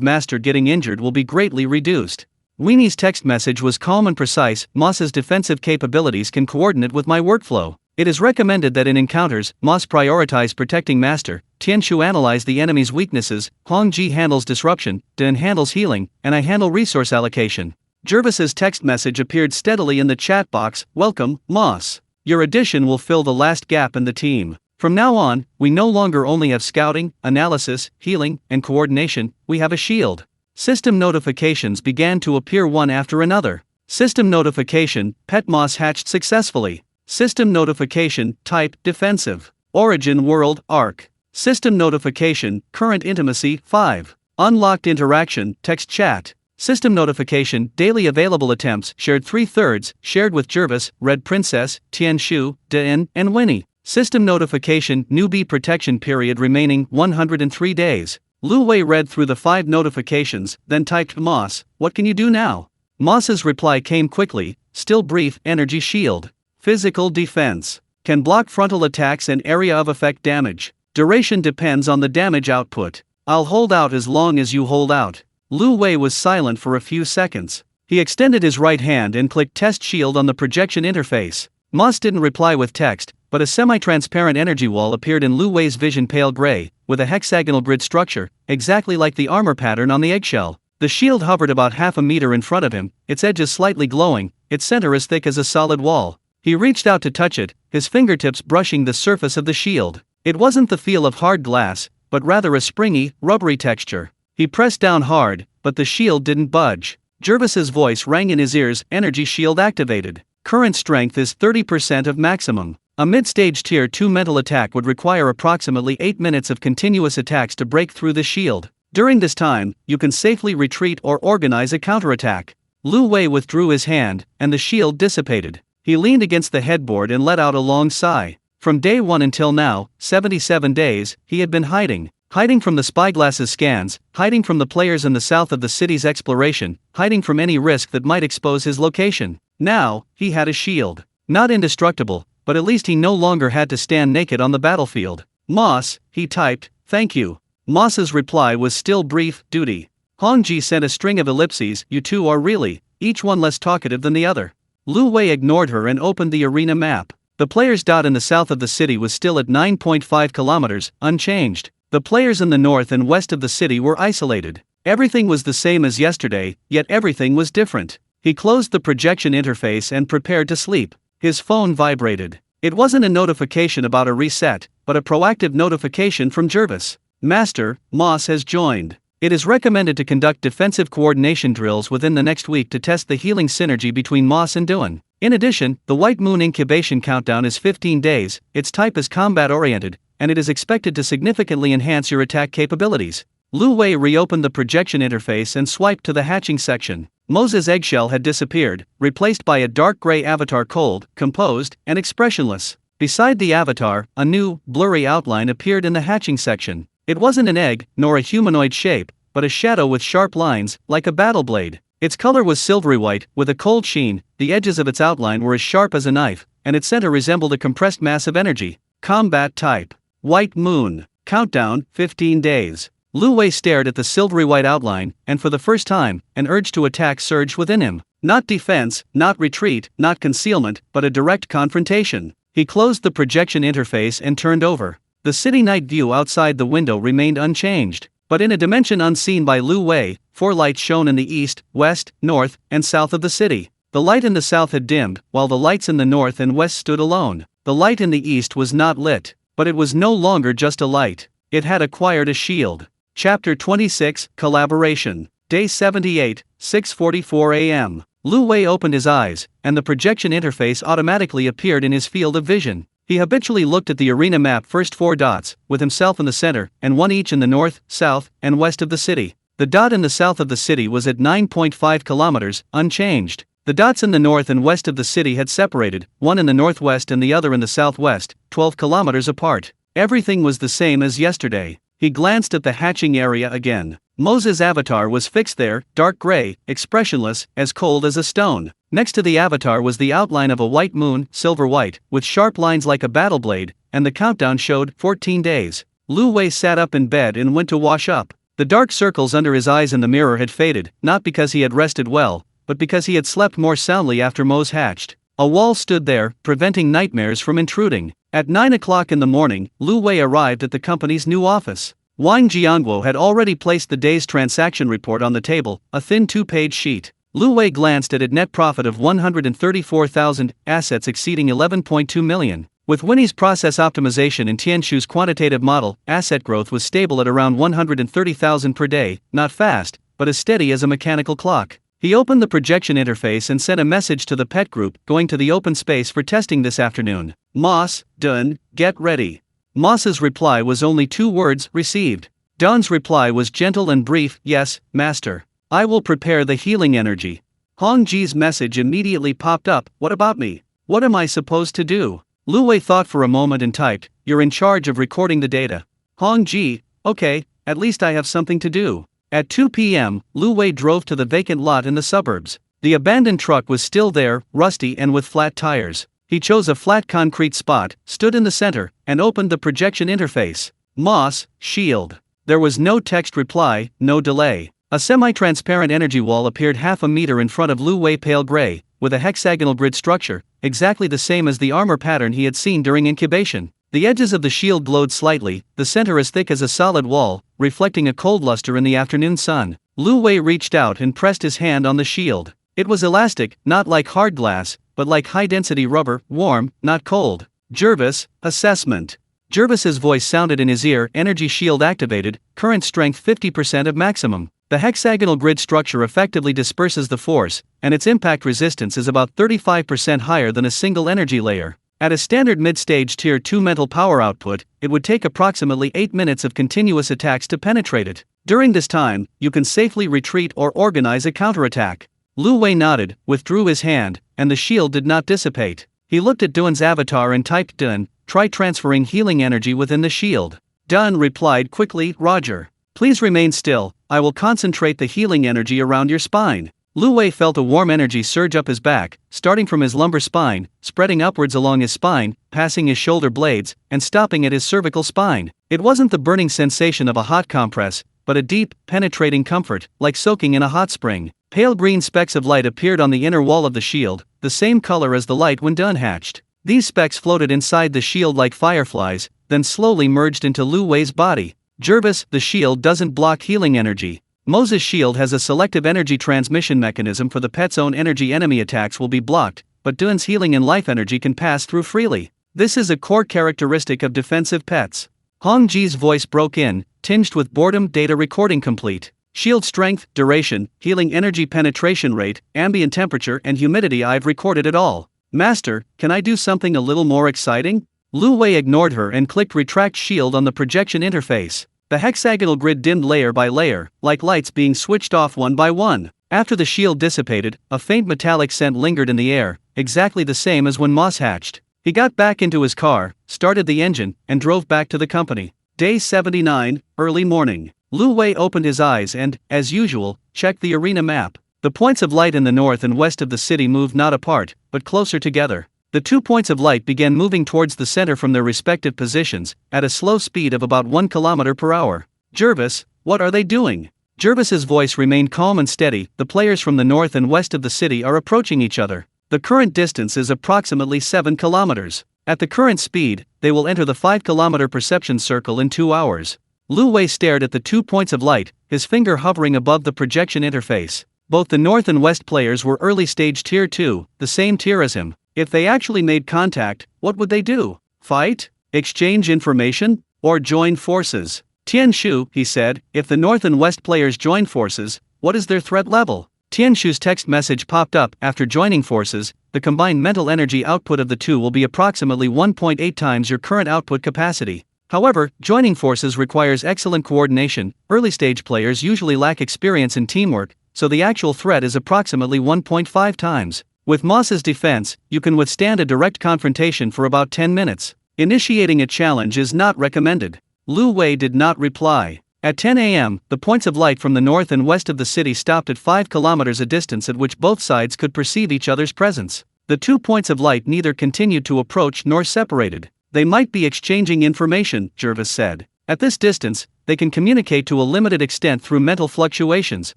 Master getting injured will be greatly reduced. Weenie's text message was calm and precise, Moss's defensive capabilities can coordinate with my workflow. It is recommended that in encounters, Moss prioritize protecting Master, Tianshu analyze the enemy's weaknesses, Hong Ji handles disruption, Dan handles healing, and I handle resource allocation. Jervis's text message appeared steadily in the chat box, welcome, Moss. Your addition will fill the last gap in the team. From now on, we no longer only have scouting, analysis, healing, and coordination, we have a shield. System notifications began to appear one after another. System notification, Pet Moss hatched successfully. System notification, type, defensive. Origin world, ARC. System notification, current intimacy, 5. Unlocked interaction, text chat. System notification, daily available attempts, shared 3/3, shared with Jervis, Red Princess, Tianshu, De'an, and Winnie. System notification, newbie protection period remaining, 103 days. Lu Wei read through the 5 notifications, then typed Moss, what can you do now? Moss's reply came quickly, still brief, energy shield. Physical defense. Can block frontal attacks and area of effect damage. Duration depends on the damage output. I'll hold out as long as you hold out. Lu Wei was silent for a few seconds. He extended his right hand and clicked Test Shield on the projection interface. Moss didn't reply with text, but a semi-transparent energy wall appeared in Lu Wei's vision, pale gray, with a hexagonal grid structure, exactly like the armor pattern on the eggshell. The shield hovered about half a meter in front of him, its edges slightly glowing, its center as thick as a solid wall. He reached out to touch it, his fingertips brushing the surface of the shield. It wasn't the feel of hard glass, but rather a springy, rubbery texture. He pressed down hard, but the shield didn't budge. Jervis's voice rang in his ears, energy shield activated. Current strength is 30% of maximum. A mid-stage tier 2 mental attack would require approximately 8 minutes of continuous attacks to break through the shield. During this time, you can safely retreat or organize a counterattack. Lu Wei withdrew his hand, and the shield dissipated. He leaned against the headboard and let out a long sigh. From day 1 until now, 77 days, he had been hiding. Hiding from the spyglass's scans, hiding from the players in the south of the city's exploration, hiding from any risk that might expose his location. Now, he had a shield. Not indestructible, but at least he no longer had to stand naked on the battlefield. Moss, he typed, thank you. Moss's reply was still brief, duty. Hong Ji sent a string of ellipses, you two are really, each one less talkative than the other. Lu Wei ignored her and opened the arena map. The players' dot in the south of the city was still at 9.5 kilometers, unchanged. The players in the north and west of the city were isolated. Everything was the same as yesterday, yet everything was different. He closed the projection interface and prepared to sleep. His phone vibrated. It wasn't a notification about a reset, but a proactive notification from Jervis. Master, Moss has joined. It is recommended to conduct defensive coordination drills within the next week to test the healing synergy between Moss and Duan. In addition, the White Moon incubation countdown is 15 days, its type is combat-oriented, and it is expected to significantly enhance your attack capabilities. Lu Wei reopened the projection interface and swiped to the hatching section. Mose's eggshell had disappeared, replaced by a dark gray avatar, cold, composed, and expressionless. Beside the avatar, a new, blurry outline appeared in the hatching section. It wasn't an egg, nor a humanoid shape, but a shadow with sharp lines, like a battle blade. Its color was silvery white, with a cold sheen, the edges of its outline were as sharp as a knife, and its center resembled a compressed mass of energy. Combat type. White Moon. Countdown, 15 days. Lu Wei stared at the silvery white outline, and for the first time, an urge to attack surged within him. Not defense, not retreat, not concealment, but a direct confrontation. He closed the projection interface and turned over. The city night view outside the window remained unchanged, but in a dimension unseen by Lu Wei, 4 lights shone in the east, west, north, and south of the city. The light in the south had dimmed, while the lights in the north and west stood alone. The light in the east was not lit, but it was no longer just a light. It had acquired a shield. Chapter 26, Collaboration. Day 78, 6:44 a.m. Lu Wei opened his eyes, and the projection interface automatically appeared in his field of vision. He habitually looked at the arena map, first 4 dots, with himself in the center, and 1 each in the north, south, and west of the city. The dot in the south of the city was at 9.5 kilometers, unchanged. The dots in the north and west of the city had separated, one in the northwest and the other in the southwest, 12 kilometers apart. Everything was the same as yesterday. He glanced at the hatching area again. Moses' avatar was fixed there, dark gray, expressionless, as cold as a stone. Next to the avatar was the outline of a white moon, silver white, with sharp lines like a battle blade, and the countdown showed 14 days. Lu Wei sat up in bed and went to wash up. The dark circles under his eyes in the mirror had faded, not because he had rested well, but because he had slept more soundly after Mose hatched. A wall stood there, preventing nightmares from intruding. At 9 o'clock in the morning, Lu Wei arrived at the company's new office. Wang Jianguo had already placed the day's transaction report on the table, a thin 2-page sheet. Lu Wei glanced at it. Net profit of 134,000, assets exceeding 11.2 million. With Winnie's process optimization and Tianshu's quantitative model, asset growth was stable at around 130,000 per day, not fast, but as steady as a mechanical clock. He opened the projection interface and sent a message to the pet group, going to the open space for testing this afternoon. Moss, Dun, get ready. Moss's reply was only 2 words, received. Dun's reply was gentle and brief, yes, master. I will prepare the healing energy. Hong Ji's message immediately popped up, what about me? What am I supposed to do? Lu Wei thought for a moment and typed, you're in charge of recording the data. Hong Ji, okay, at least I have something to do. At 2 p.m., Lu Wei drove to the vacant lot in the suburbs. The abandoned truck was still there, rusty and with flat tires. He chose a flat concrete spot, stood in the center, and opened the projection interface. Moss, shield. There was no text reply, no delay. A semi-transparent energy wall appeared half a meter in front of Lu Wei, pale gray, with a hexagonal grid structure, exactly the same as the armor pattern he had seen during incubation. The edges of the shield glowed slightly, the center as thick as a solid wall, reflecting a cold luster in the afternoon sun. Lu Wei reached out and pressed his hand on the shield. It was elastic, not like hard glass, but like high-density rubber, warm, not cold. Jervis, assessment. Jervis's voice sounded in his ear, energy shield activated, current strength 50% of maximum. The hexagonal grid structure effectively disperses the force, and its impact resistance is about 35% higher than a single energy layer. At a standard mid-stage Tier 2 mental power output, it would take approximately 8 minutes of continuous attacks to penetrate it. During this time, you can safely retreat or organize a counterattack. Lu Wei nodded, withdrew his hand, and the shield did not dissipate. He looked at Dun's avatar and typed, Dun, try transferring healing energy within the shield. Dun replied quickly, Roger. Please remain still, I will concentrate the healing energy around your spine. Lu Wei felt a warm energy surge up his back, starting from his lumbar spine, spreading upwards along his spine, passing his shoulder blades, and stopping at his cervical spine. It wasn't the burning sensation of a hot compress, but a deep, penetrating comfort, like soaking in a hot spring. Pale green specks of light appeared on the inner wall of the shield, the same color as the light when Dun hatched. These specks floated inside the shield like fireflies, then slowly merged into Lu Wei's body. Jervis, the shield doesn't block healing energy. Moses' shield has a selective energy transmission mechanism for the pet's own energy. Enemy attacks will be blocked, but Dun's healing and life energy can pass through freely. This is a core characteristic of defensive pets. Hong Ji's voice broke in, tinged with boredom. Data recording complete. Shield strength, duration, healing energy, penetration rate, ambient temperature and humidity. I've recorded it all. Master, can I do something a little more exciting? Lu Wei ignored her and clicked retract shield on the projection interface. The hexagonal grid dimmed layer by layer, like lights being switched off one by one. After the shield dissipated, a faint metallic scent lingered in the air, exactly the same as when Moss hatched. He got back into his car, started the engine, and drove back to the company. Day 79, early morning. Lu Wei opened his eyes and, as usual, checked the arena map. The points of light in the north and west of the city moved not apart, but closer together. The 2 points of light began moving towards the center from their respective positions, at a slow speed of about 1 kilometer per hour. Jervis, what are they doing? Jervis's voice remained calm and steady. The players from the north and west of the city are approaching each other. The current distance is approximately 7 kilometers. At the current speed, they will enter the 5-kilometer perception circle in 2 hours. Lu Wei stared at the 2 points of light, his finger hovering above the projection interface. Both the north and west players were early stage tier 2, the same tier as him. If they actually made contact, what would they do? Fight? Exchange information? Or join forces? Tian Shu, he said, if the north and west players join forces, what is their threat level? Tian Shu's text message popped up. After joining forces, the combined mental energy output of the two will be approximately 1.8 times your current output capacity. However, joining forces requires excellent coordination. Early stage players usually lack experience in teamwork, so the actual threat is approximately 1.5 times. With Moss's defense, you can withstand a direct confrontation for about 10 minutes. Initiating a challenge is not recommended. Lu Wei did not reply. At 10 a.m., the points of light from the north and west of the city stopped at 5 kilometers a distance at which both sides could perceive each other's presence. The 2 points of light neither continued to approach nor separated. They might be exchanging information, Jervis said. At this distance, they can communicate to a limited extent through mental fluctuations,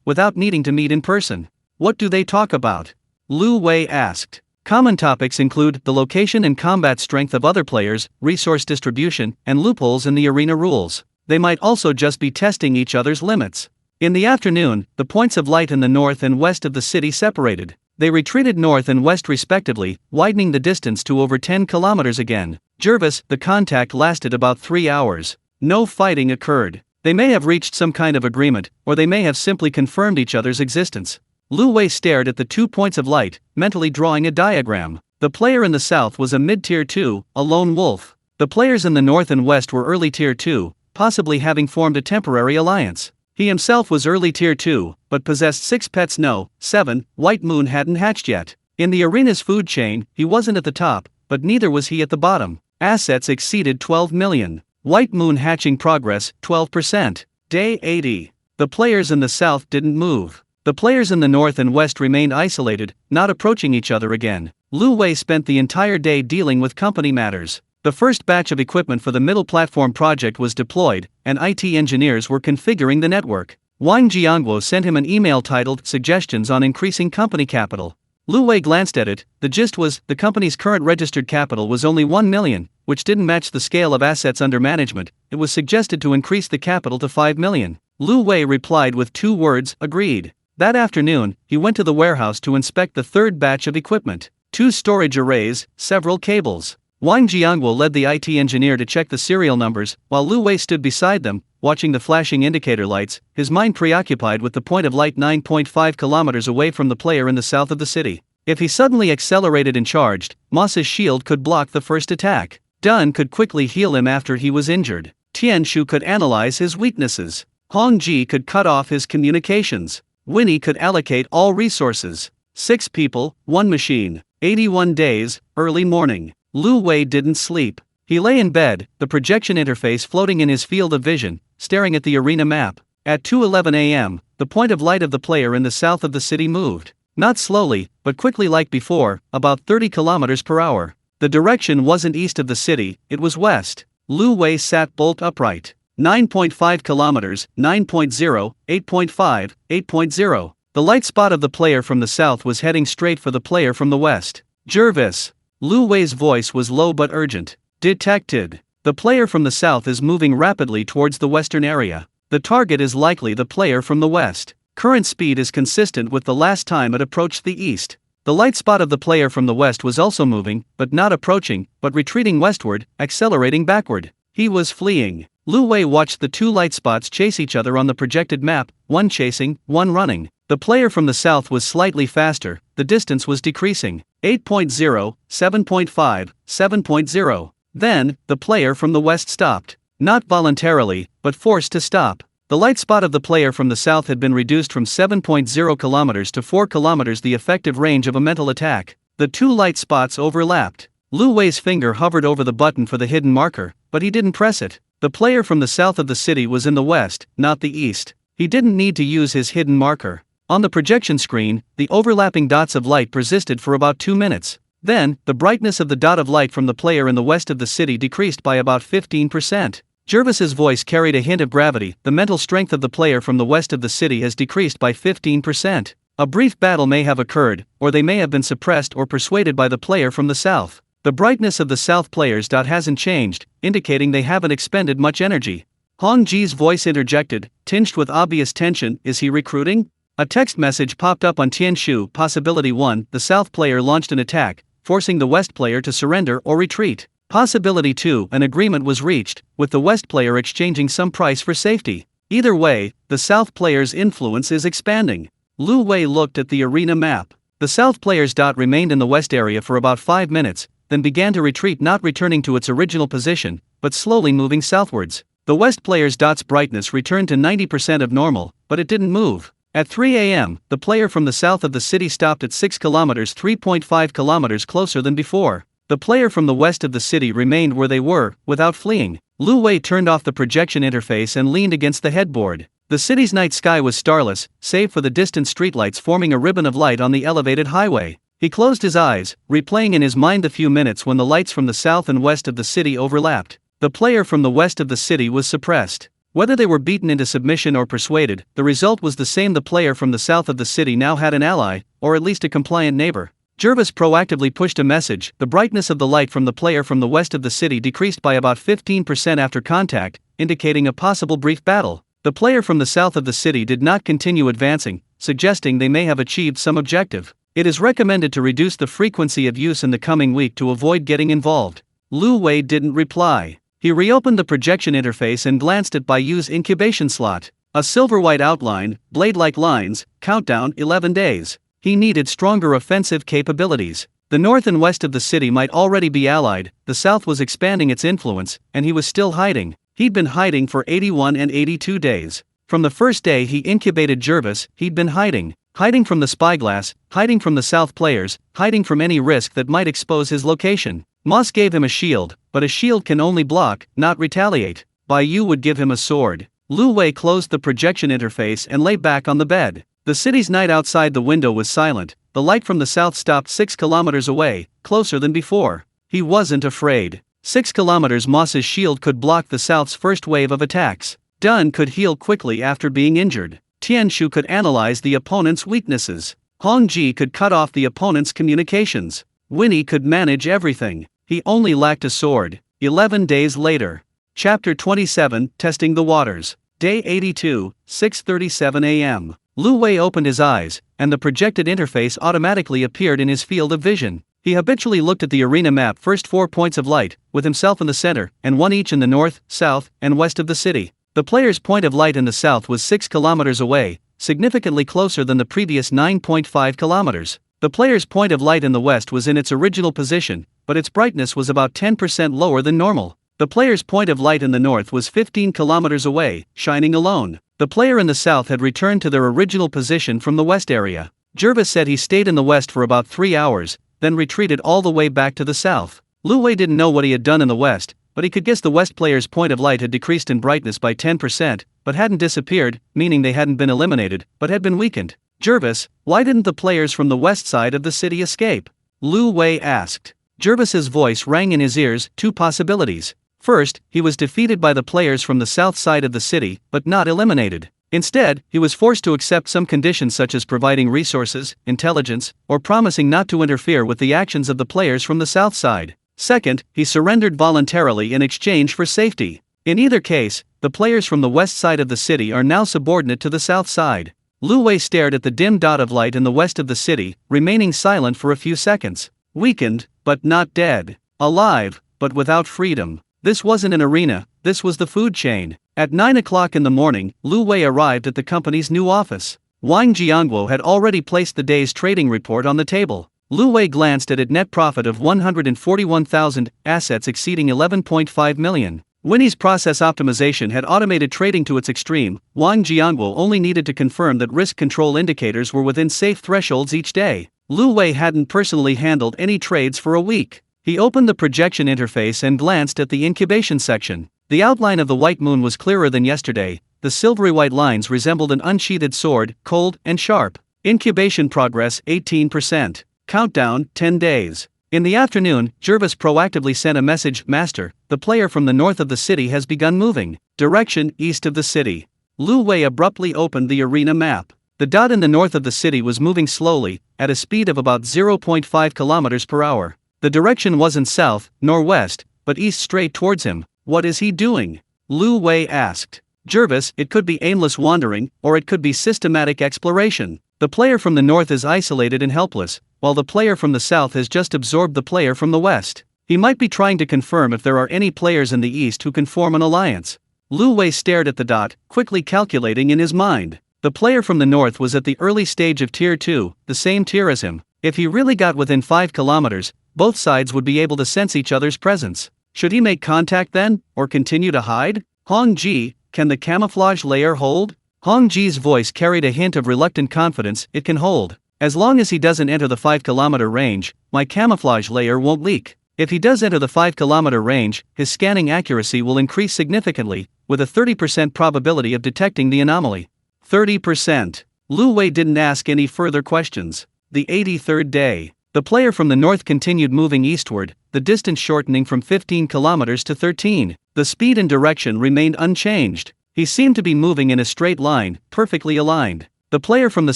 without needing to meet in person. What do they talk about? Lu Wei asked. Common topics include the location and combat strength of other players, resource distribution, and loopholes in the arena rules. They might also just be testing each other's limits. In the afternoon, the points of light in the north and west of the city separated. They retreated north and west respectively, widening the distance to over 10 kilometers again. Jervis, the contact lasted about 3 hours. No fighting occurred. They may have reached some kind of agreement, or they may have simply confirmed each other's existence. Lu Wei stared at the 2 points of light, mentally drawing a diagram. The player in the south was a mid-tier 2, a lone wolf. The players in the north and west were early tier 2, possibly having formed a temporary alliance. He himself was early tier 2, but possessed 6 pets. No, 7, White Moon hadn't hatched yet. In the arena's food chain, he wasn't at the top, but neither was he at the bottom. Assets exceeded 12 million. White Moon hatching progress, 12%. Day 80. The players in the south didn't move. The players in the north and west remained isolated, not approaching each other again. Lu Wei spent the entire day dealing with company matters. The first batch of equipment for the middle platform project was deployed, and IT engineers were configuring the network. Wang Jiangguo sent him an email titled Suggestions on Increasing Company Capital. Lu Wei glanced at it. The gist was, the company's current registered capital was only 1 million, which didn't match the scale of assets under management. It was suggested to increase the capital to 5 million. Lu Wei replied with 2 words, agreed. That afternoon, he went to the warehouse to inspect the third batch of equipment. 2 storage arrays, several cables. Wang Jiangguo led the IT engineer to check the serial numbers, while Lu Wei stood beside them, watching the flashing indicator lights, his mind preoccupied with the point of light 9.5 kilometers away from the player in the south of the city. If he suddenly accelerated and charged, Moss's shield could block the first attack. Dun could quickly heal him after he was injured. Tian Shu could analyze his weaknesses. Hong Ji could cut off his communications. Winnie could allocate all resources. 6 people, 1 machine. 81 days, early morning. Lu Wei didn't sleep. He lay in bed, the projection interface floating in his field of vision, staring at the arena map. At 2:11 a.m., the point of light of the player in the south of the city moved. Not slowly, but quickly like before, about 30 kilometers per hour. The direction wasn't east of the city, it was west. Lu Wei sat bolt upright. 9.5 kilometers, 9.0, 8.5, 8.0. The light spot of the player from the south was heading straight for the player from the west. Jervis. Lu Wei's voice was low but urgent. Detected. The player from the south is moving rapidly towards the western area. The target is likely the player from the west. Current speed is consistent with the last time it approached the east. The light spot of the player from the west was also moving, but not approaching, but retreating westward, accelerating backward. He was fleeing. Lu Wei watched the 2 light spots chase each other on the projected map, one chasing, one running. The player from the south was slightly faster, the distance was decreasing. 8.0, 7.5, 7.0. Then, the player from the west stopped. Not voluntarily, but forced to stop. The light spot of the player from the south had been reduced from 7.0 kilometers to 4 kilometers, the effective range of a mental attack. The 2 light spots overlapped. Lu Wei's finger hovered over the button for the hidden marker, but he didn't press it. The player from the south of the city was in the west, not the east. He didn't need to use his hidden marker. On the projection screen, the overlapping dots of light persisted for about 2 minutes. Then, the brightness of the dot of light from the player in the west of the city decreased by about 15%. Jervis's voice carried a hint of gravity. The mental strength of the player from the west of the city has decreased by 15%. A brief battle may have occurred, or they may have been suppressed or persuaded by the player from the south. The brightness of the south player's dot hasn't changed, indicating they haven't expended much energy. Hong Ji's voice interjected, tinged with obvious tension. Is he recruiting? A text message popped up on Tianshu. Possibility 1, the south player launched an attack, forcing the west player to surrender or retreat. Possibility 2, an agreement was reached, with the west player exchanging some price for safety. Either way, the south player's influence is expanding. Lu Wei looked at the arena map. The south player's dot remained in the west area for about 5 minutes, then began to retreat, not returning to its original position, but slowly moving southwards. The west player's dot's brightness returned to 90% of normal, but it didn't move. At 3 a.m., the player from the south of the city stopped at 6 kilometers, 3.5 kilometers closer than before. The player from the west of the city remained where they were, without fleeing. Lu Wei turned off the projection interface and leaned against the headboard. The city's night sky was starless, save for the distant streetlights forming a ribbon of light on the elevated highway. He closed his eyes, replaying in his mind the few minutes when the lights from the south and west of the city overlapped. The player from the west of the city was suppressed. Whether they were beaten into submission or persuaded, the result was the same. The player from the south of the city now had an ally, or at least a compliant neighbor. Jervis proactively pushed a message. The brightness of the light from the player from the west of the city decreased by about 15% after contact, indicating a possible brief battle. The player from the south of the city did not continue advancing, suggesting they may have achieved some objective. It is recommended to reduce the frequency of use in the coming week to avoid getting involved. Lu Wei didn't reply. He reopened the projection interface and glanced at Bayu's incubation slot. A silver-white outline, blade-like lines, countdown 11 days. He needed stronger offensive capabilities. The north and west of the city might already be allied, the south was expanding its influence, and he was still hiding. He'd been hiding for 81 and 82 days. From the first day he incubated Jervis, he'd been hiding. Hiding from the spyglass, hiding from the south players, hiding from any risk that might expose his location. Moss gave him a shield, but a shield can only block, not retaliate. Bayu would give him a sword. Lu Wei closed the projection interface and lay back on the bed. The city's night outside the window was silent. The light from the south stopped 6 kilometers away, closer than before. He wasn't afraid. 6 kilometers. Moss's shield could block the south's first wave of attacks. Dun could heal quickly after being injured. Tianshu could analyze the opponent's weaknesses. Hong Ji could cut off the opponent's communications. Winnie could manage everything. He only lacked a sword. 11 days later. Chapter 27, Testing the Waters. Day 82, 6:37 a.m. Lu Wei opened his eyes, and the projected interface automatically appeared in his field of vision. He habitually looked at the arena map. First 4 points of light, with himself in the center, and one each in the north, south, and west of the city. The player's point of light in the south was 6 kilometers away, significantly closer than the previous 9.5 kilometers. The player's point of light in the west was in its original position, but its brightness was about 10% lower than normal. The player's point of light in the north was 15 kilometers away, shining alone. The player in the south had returned to their original position from the west area. Jervis said he stayed in the west for about 3 hours, then retreated all the way back to the south. Lu Wei didn't know what he had done in the west, but he could guess the west player's point of light had decreased in brightness by 10%, but hadn't disappeared, meaning they hadn't been eliminated, but had been weakened. Jervis, why didn't the players from the west side of the city escape? Lu Wei asked. Jervis's voice rang in his ears. 2 possibilities. First, he was defeated by the players from the south side of the city, but not eliminated. Instead, he was forced to accept some conditions such as providing resources, intelligence, or promising not to interfere with the actions of the players from the south side. Second, he surrendered voluntarily in exchange for safety. In either case, the players from the west side of the city are now subordinate to the south side. Lu Wei stared at the dim dot of light in the west of the city, remaining silent for a few seconds. Weakened, but not dead. Alive, but without freedom. This wasn't an arena, this was the food chain. At 9 o'clock in the morning, Lu Wei arrived at the company's new office. Wang Jiangguo had already placed the day's trading report on the table. Lu Wei glanced at it. Net profit of 141,000, assets exceeding 11.5 million. Winnie's process optimization had automated trading to its extreme. Wang Jiangguo only needed to confirm that risk control indicators were within safe thresholds each day. Lu Wei hadn't personally handled any trades for a week. He opened the projection interface and glanced at the incubation section. The outline of the white moon was clearer than yesterday. The silvery white lines resembled an unsheathed sword, cold and sharp. Incubation progress 18%. Countdown 10 days. In the afternoon, Jervis proactively sent a message, Master, the player from the north of the city has begun moving. Direction east of the city. Lu Wei abruptly opened the arena map. The dot in the north of the city was moving slowly, at a speed of about 0.5 kilometers per hour. The direction wasn't south, nor west, but east straight towards him. What is he doing? Lu Wei asked. Jervis, it could be aimless wandering, or it could be systematic exploration. The player from the north is isolated and helpless, while the player from the south has just absorbed the player from the west. He might be trying to confirm if there are any players in the east who can form an alliance. Lu Wei stared at the dot, quickly calculating in his mind. The player from the north was at the early stage of Tier 2, the same tier as him. If he really got within 5 kilometers, both sides would be able to sense each other's presence. Should he make contact then, or continue to hide? Hong Ji, can the camouflage layer hold? Hong Ji's voice carried a hint of reluctant confidence. It can hold. As long as he doesn't enter the 5-kilometer range, my camouflage layer won't leak. If he does enter the 5-kilometer range, his scanning accuracy will increase significantly, with a 30% probability of detecting the anomaly. 30%. Lu Wei didn't ask any further questions. The 83rd day. The player from the north continued moving eastward, the distance shortening from 15 kilometers to 13. The speed and direction remained unchanged. He seemed to be moving in a straight line, perfectly aligned. The player from the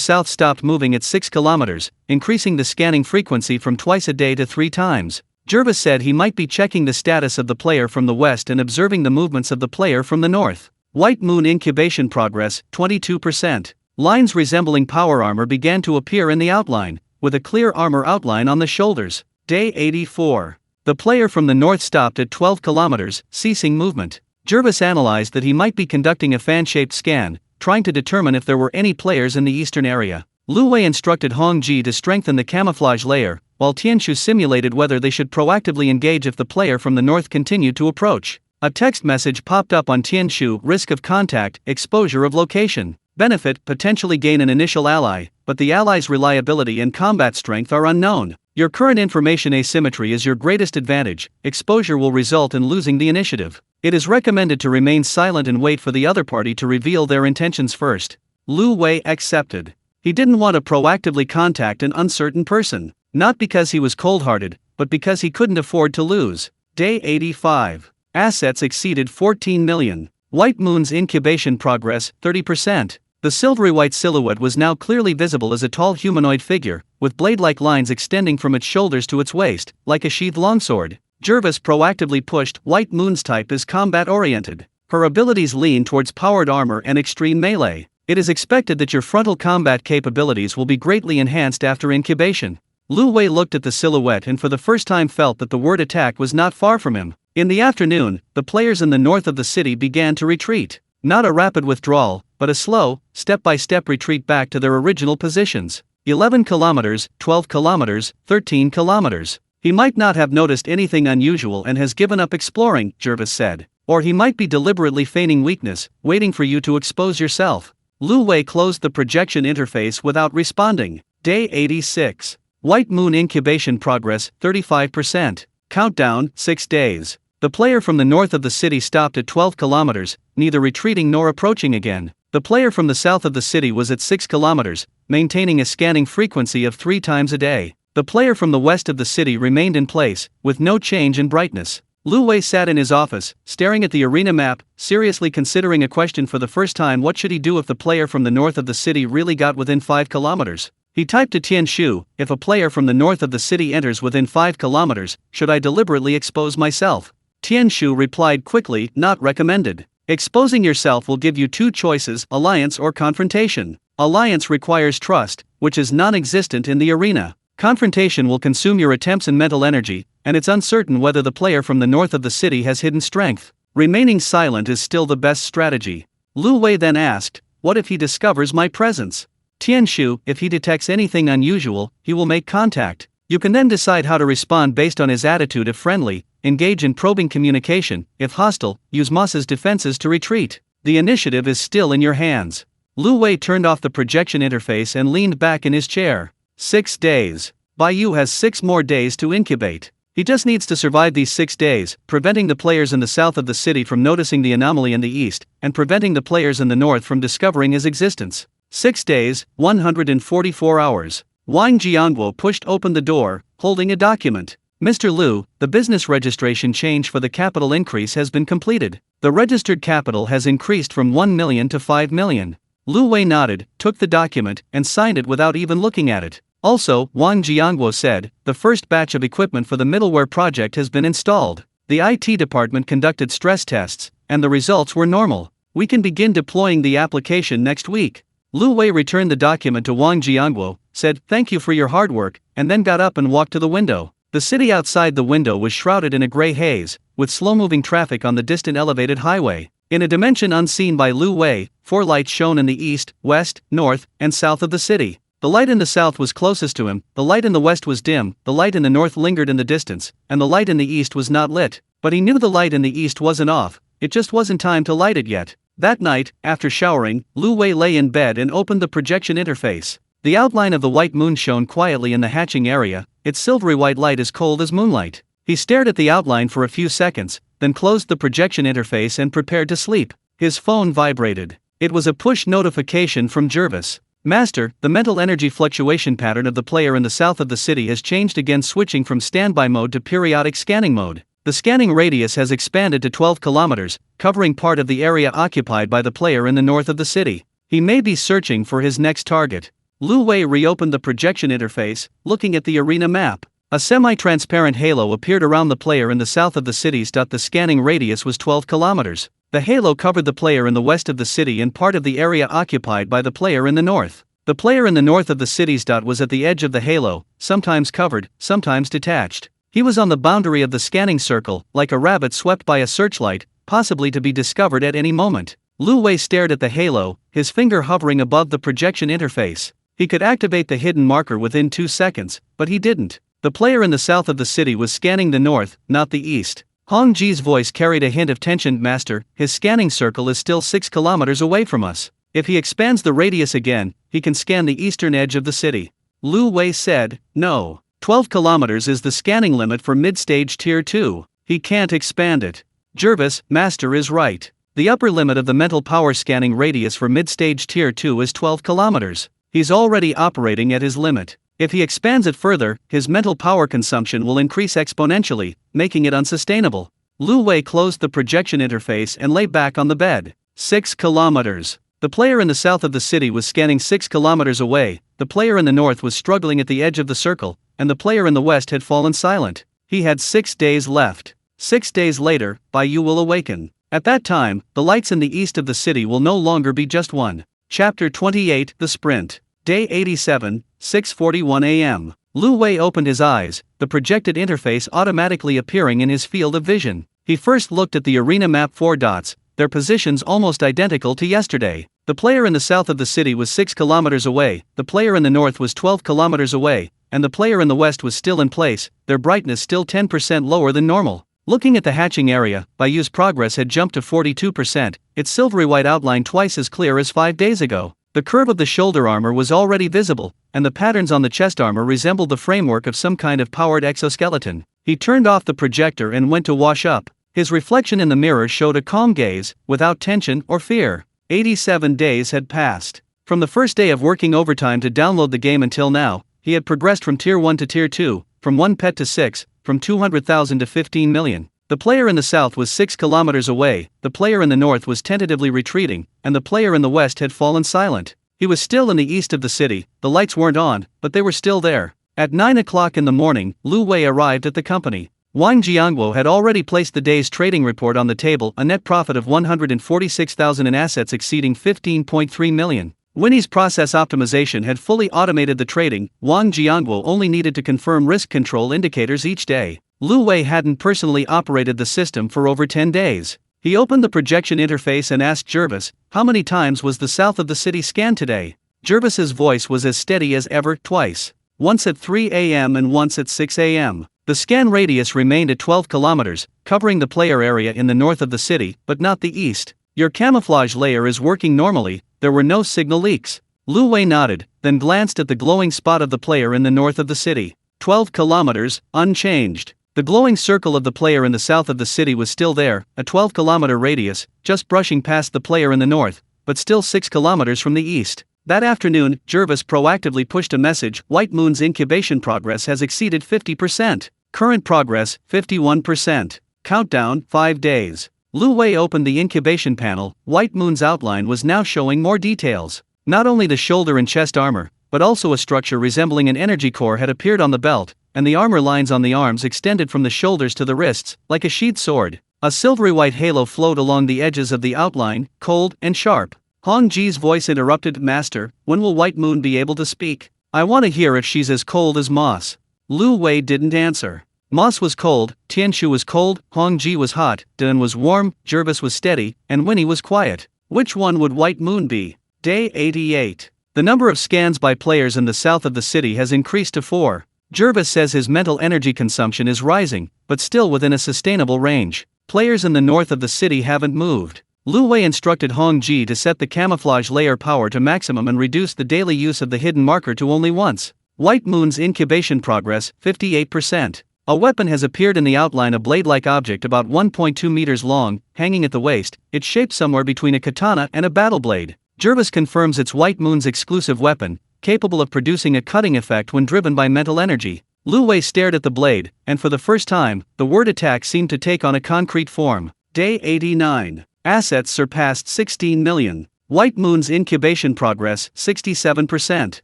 south stopped moving at 6 kilometers, increasing the scanning frequency from twice a day to 3 times. Jervis said he might be checking the status of the player from the west and observing the movements of the player from the north. White moon incubation progress, 22%. Lines resembling power armor began to appear in the outline, with a clear armor outline on the shoulders. Day 84. The player from the north stopped at 12 kilometers, ceasing movement. Jervis analyzed that he might be conducting a fan-shaped scan, trying to determine if there were any players in the eastern area. Lu Wei instructed Hong Ji to strengthen the camouflage layer, while Tianshu simulated whether they should proactively engage if the player from the north continued to approach. A text message popped up on Tianshu: risk of contact, exposure of location. Benefit: potentially gain an initial ally, but the ally's reliability and combat strength are unknown. Your current information asymmetry is your greatest advantage. Exposure will result in losing the initiative. It is recommended to remain silent and wait for the other party to reveal their intentions first. Lu Wei accepted. He didn't want to proactively contact an uncertain person, not because he was cold-hearted, but because he couldn't afford to lose. Day 85. Assets exceeded 14 million. White moon's incubation progress, 30%. The silvery white silhouette was now clearly visible as a tall humanoid figure, with blade-like lines extending from its shoulders to its waist, like a sheathed longsword. Jervis proactively pushed. White moon's type is combat-oriented. Her abilities lean towards powered armor and extreme melee. It is expected that your frontal combat capabilities will be greatly enhanced after incubation. Lu Wei looked at the silhouette and for the first time felt that the word attack was not far from him. In the afternoon, the players in the north of the city began to retreat. Not a rapid withdrawal, but a slow, step-by-step retreat back to their original positions. 11 kilometers, 12 kilometers, 13 kilometers. He might not have noticed anything unusual and has given up exploring, Jervis said. Or he might be deliberately feigning weakness, waiting for you to expose yourself. Lu Wei closed the projection interface without responding. Day 86. White moon incubation progress, 35%. Countdown, 6 days. The player from the north of the city stopped at 12 kilometers, neither retreating nor approaching again. The player from the south of the city was at 6 kilometers, maintaining a scanning frequency of 3 times a day. The player from the west of the city remained in place, with no change in brightness. Lu Wei sat in his office, staring at the arena map, seriously considering a question for the first time: what should he do if the player from the north of the city really got within 5 kilometers? He typed to Tianshu, if a player from the north of the city enters within 5 kilometers, should I deliberately expose myself? Tianshu replied quickly, not recommended. Exposing yourself will give you 2 choices: alliance or confrontation. Alliance requires trust, which is non-existent in the arena. Confrontation will consume your attempts and mental energy, and it's uncertain whether the player from the north of the city has hidden strength. Remaining silent is still the best strategy. Lu Wei then asked, what if he discovers my presence? Tianshu, if he detects anything unusual, he will make contact. You can then decide how to respond based on his attitude. If friendly, engage in probing communication; if hostile, use Masa's defenses to retreat. The initiative is still in your hands. Lu Wei turned off the projection interface and leaned back in his chair. 6 days. Baiyu has 6 more days to incubate. He just needs to survive these 6 days, preventing the players in the south of the city from noticing the anomaly in the east, and preventing the players in the north from discovering his existence. 6 days, 144 hours. Wang Jiangguo pushed open the door, holding a document. Mr. Liu, the business registration change for the capital increase has been completed. The registered capital has increased from 1 million to 5 million. Lu Wei nodded, took the document, and signed it without even looking at it. Also, Wang Jiangguo said, the first batch of equipment for the middleware project has been installed. The IT department conducted stress tests, and the results were normal. We can begin deploying the application next week. Lu Wei returned the document to Wang Jiangguo, said, thank you for your hard work, and then got up and walked to the window. The city outside the window was shrouded in a gray haze, with slow-moving traffic on the distant elevated highway. In a dimension unseen by Lu Wei, 4 lights shone in the east, west, north, and south of the city. The light in the south was closest to him, the light in the west was dim, the light in the north lingered in the distance, and the light in the east was not lit. But he knew the light in the east wasn't off, it just wasn't time to light it yet. That night, after showering, Lu Wei lay in bed and opened the projection interface. The outline of the white moon shone quietly in the hatching area, its silvery white light as cold as moonlight. He stared at the outline for a few seconds, then closed the projection interface and prepared to sleep. His phone vibrated. It was a push notification from Jervis. Master, the mental energy fluctuation pattern of the player in the south of the city has changed again, switching from standby mode to periodic scanning mode. The scanning radius has expanded to 12 kilometers, covering part of the area occupied by the player in the north of the city. He may be searching for his next target. Lu Wei reopened the projection interface, looking at the arena map. A semi-transparent halo appeared around the player in the south of the cities. The scanning radius was 12 kilometers. The halo covered the player in the west of the city and part of the area occupied by the player in the north. The player in the north of the cities. Was at the edge of the halo, sometimes covered, sometimes detached. He was on the boundary of the scanning circle, like a rabbit swept by a searchlight, possibly to be discovered at any moment. Lu Wei stared at the halo, his finger hovering above the projection interface. He could activate the hidden marker within 2 seconds, but he didn't. The player in the south of the city was scanning the north, not the east. Hong Ji's voice carried a hint of tension. Master, his scanning circle is still 6 kilometers away from us. If he expands the radius again, he can scan the eastern edge of the city. Lu Wei said, no. 12 kilometers is the scanning limit for mid-stage tier 2. He can't expand it. Jervis, Master is right. The upper limit of the mental power scanning radius for mid-stage tier 2 is 12 kilometers. He's already operating at his limit. If he expands it further, his mental power consumption will increase exponentially, making it unsustainable. Lu Wei closed the projection interface and lay back on the bed. 6 kilometers. The player in the south of the city was scanning 6 kilometers away, the player in the north was struggling at the edge of the circle, and the player in the west had fallen silent. He had 6 days left. 6 days later, Bai will awaken. At that time, the lights in the east of the city will no longer be just one. Chapter 28, The Sprint. Day 87, 6:41 a.m. Lu Wei opened his eyes, the projected interface automatically appearing in his field of vision. He first looked at the arena map. 4 dots, their positions almost identical to yesterday. The player in the south of the city was 6 kilometers away, the player in the north was 12 kilometers away, and the player in the west was still in place, their brightness still 10% lower than normal. Looking at the hatching area, Bai's progress had jumped to 42%, its silvery white outline twice as clear as 5 days ago. The curve of the shoulder armor was already visible, and the patterns on the chest armor resembled the framework of some kind of powered exoskeleton. He turned off the projector and went to wash up. His reflection in the mirror showed a calm gaze, without tension or fear. 87 days had passed. From the first day of working overtime to download the game until now, he had progressed from Tier 1 to Tier 2, from 1 pet to 6, from 200,000 to 15 million. The player in the south was 6 kilometers away, the player in the north was tentatively retreating, and the player in the west had fallen silent. He was still in the east of the city, the lights weren't on, but they were still there. At 9 o'clock in the morning, Lu Wei arrived at the company. Wang Jiangguo had already placed the day's trading report on the table, a net profit of 146,000 in assets exceeding 15.3 million. Winnie's process optimization had fully automated the trading. Wang Jiangguo only needed to confirm risk control indicators each day. Lu Wei hadn't personally operated the system for over 10 days. He opened the projection interface and asked Jervis, how many times was the south of the city scanned today? Jervis's voice was as steady as ever, twice. Once at 3 a.m. and once at 6 a.m. The scan radius remained at 12 kilometers, covering the player area in the north of the city, but not the east. Your camouflage layer is working normally, there were no signal leaks. Lu Wei nodded, then glanced at the glowing spot of the player in the north of the city. 12 kilometers, unchanged. The glowing circle of the player in the south of the city was still there, a 12-kilometer radius, just brushing past the player in the north, but still 6 kilometers from the east. That afternoon, Jervis proactively pushed a message: White Moon's incubation progress has exceeded 50%. Current progress, 51%. Countdown, 5 days. Lu Wei opened the incubation panel. White Moon's outline was now showing more details. Not only the shoulder and chest armor, but also a structure resembling an energy core had appeared on the belt, and the armor lines on the arms extended from the shoulders to the wrists, like a sheathed sword. A silvery white halo flowed along the edges of the outline, cold and sharp. Hong Ji's voice interrupted. Master, when will White Moon be able to speak? I want to hear if she's as cold as moss. Lu Wei didn't answer. Moss was cold, Tianshu was cold, Hong Ji was hot, Dan was warm, Jervis was steady, and Winnie was quiet. Which one would White Moon be? Day 88. The number of scans by players in the south of the city has increased to 4. Jervis says his mental energy consumption is rising, but still within a sustainable range. Players in the north of the city haven't moved. Lu Wei instructed Hong Ji to set the camouflage layer power to maximum and reduce the daily use of the hidden marker to only once. White Moon's incubation progress, 58%. A weapon has appeared in the outline, a blade-like object about 1.2 meters long, hanging at the waist, its shape somewhere between a katana and a battle blade. Jervis confirms it's White Moon's exclusive weapon, capable of producing a cutting effect when driven by mental energy. Lu Wei stared at the blade, and for the first time, the word attack seemed to take on a concrete form. Day 89. Assets surpassed 16 million. White Moon's incubation progress, 67%.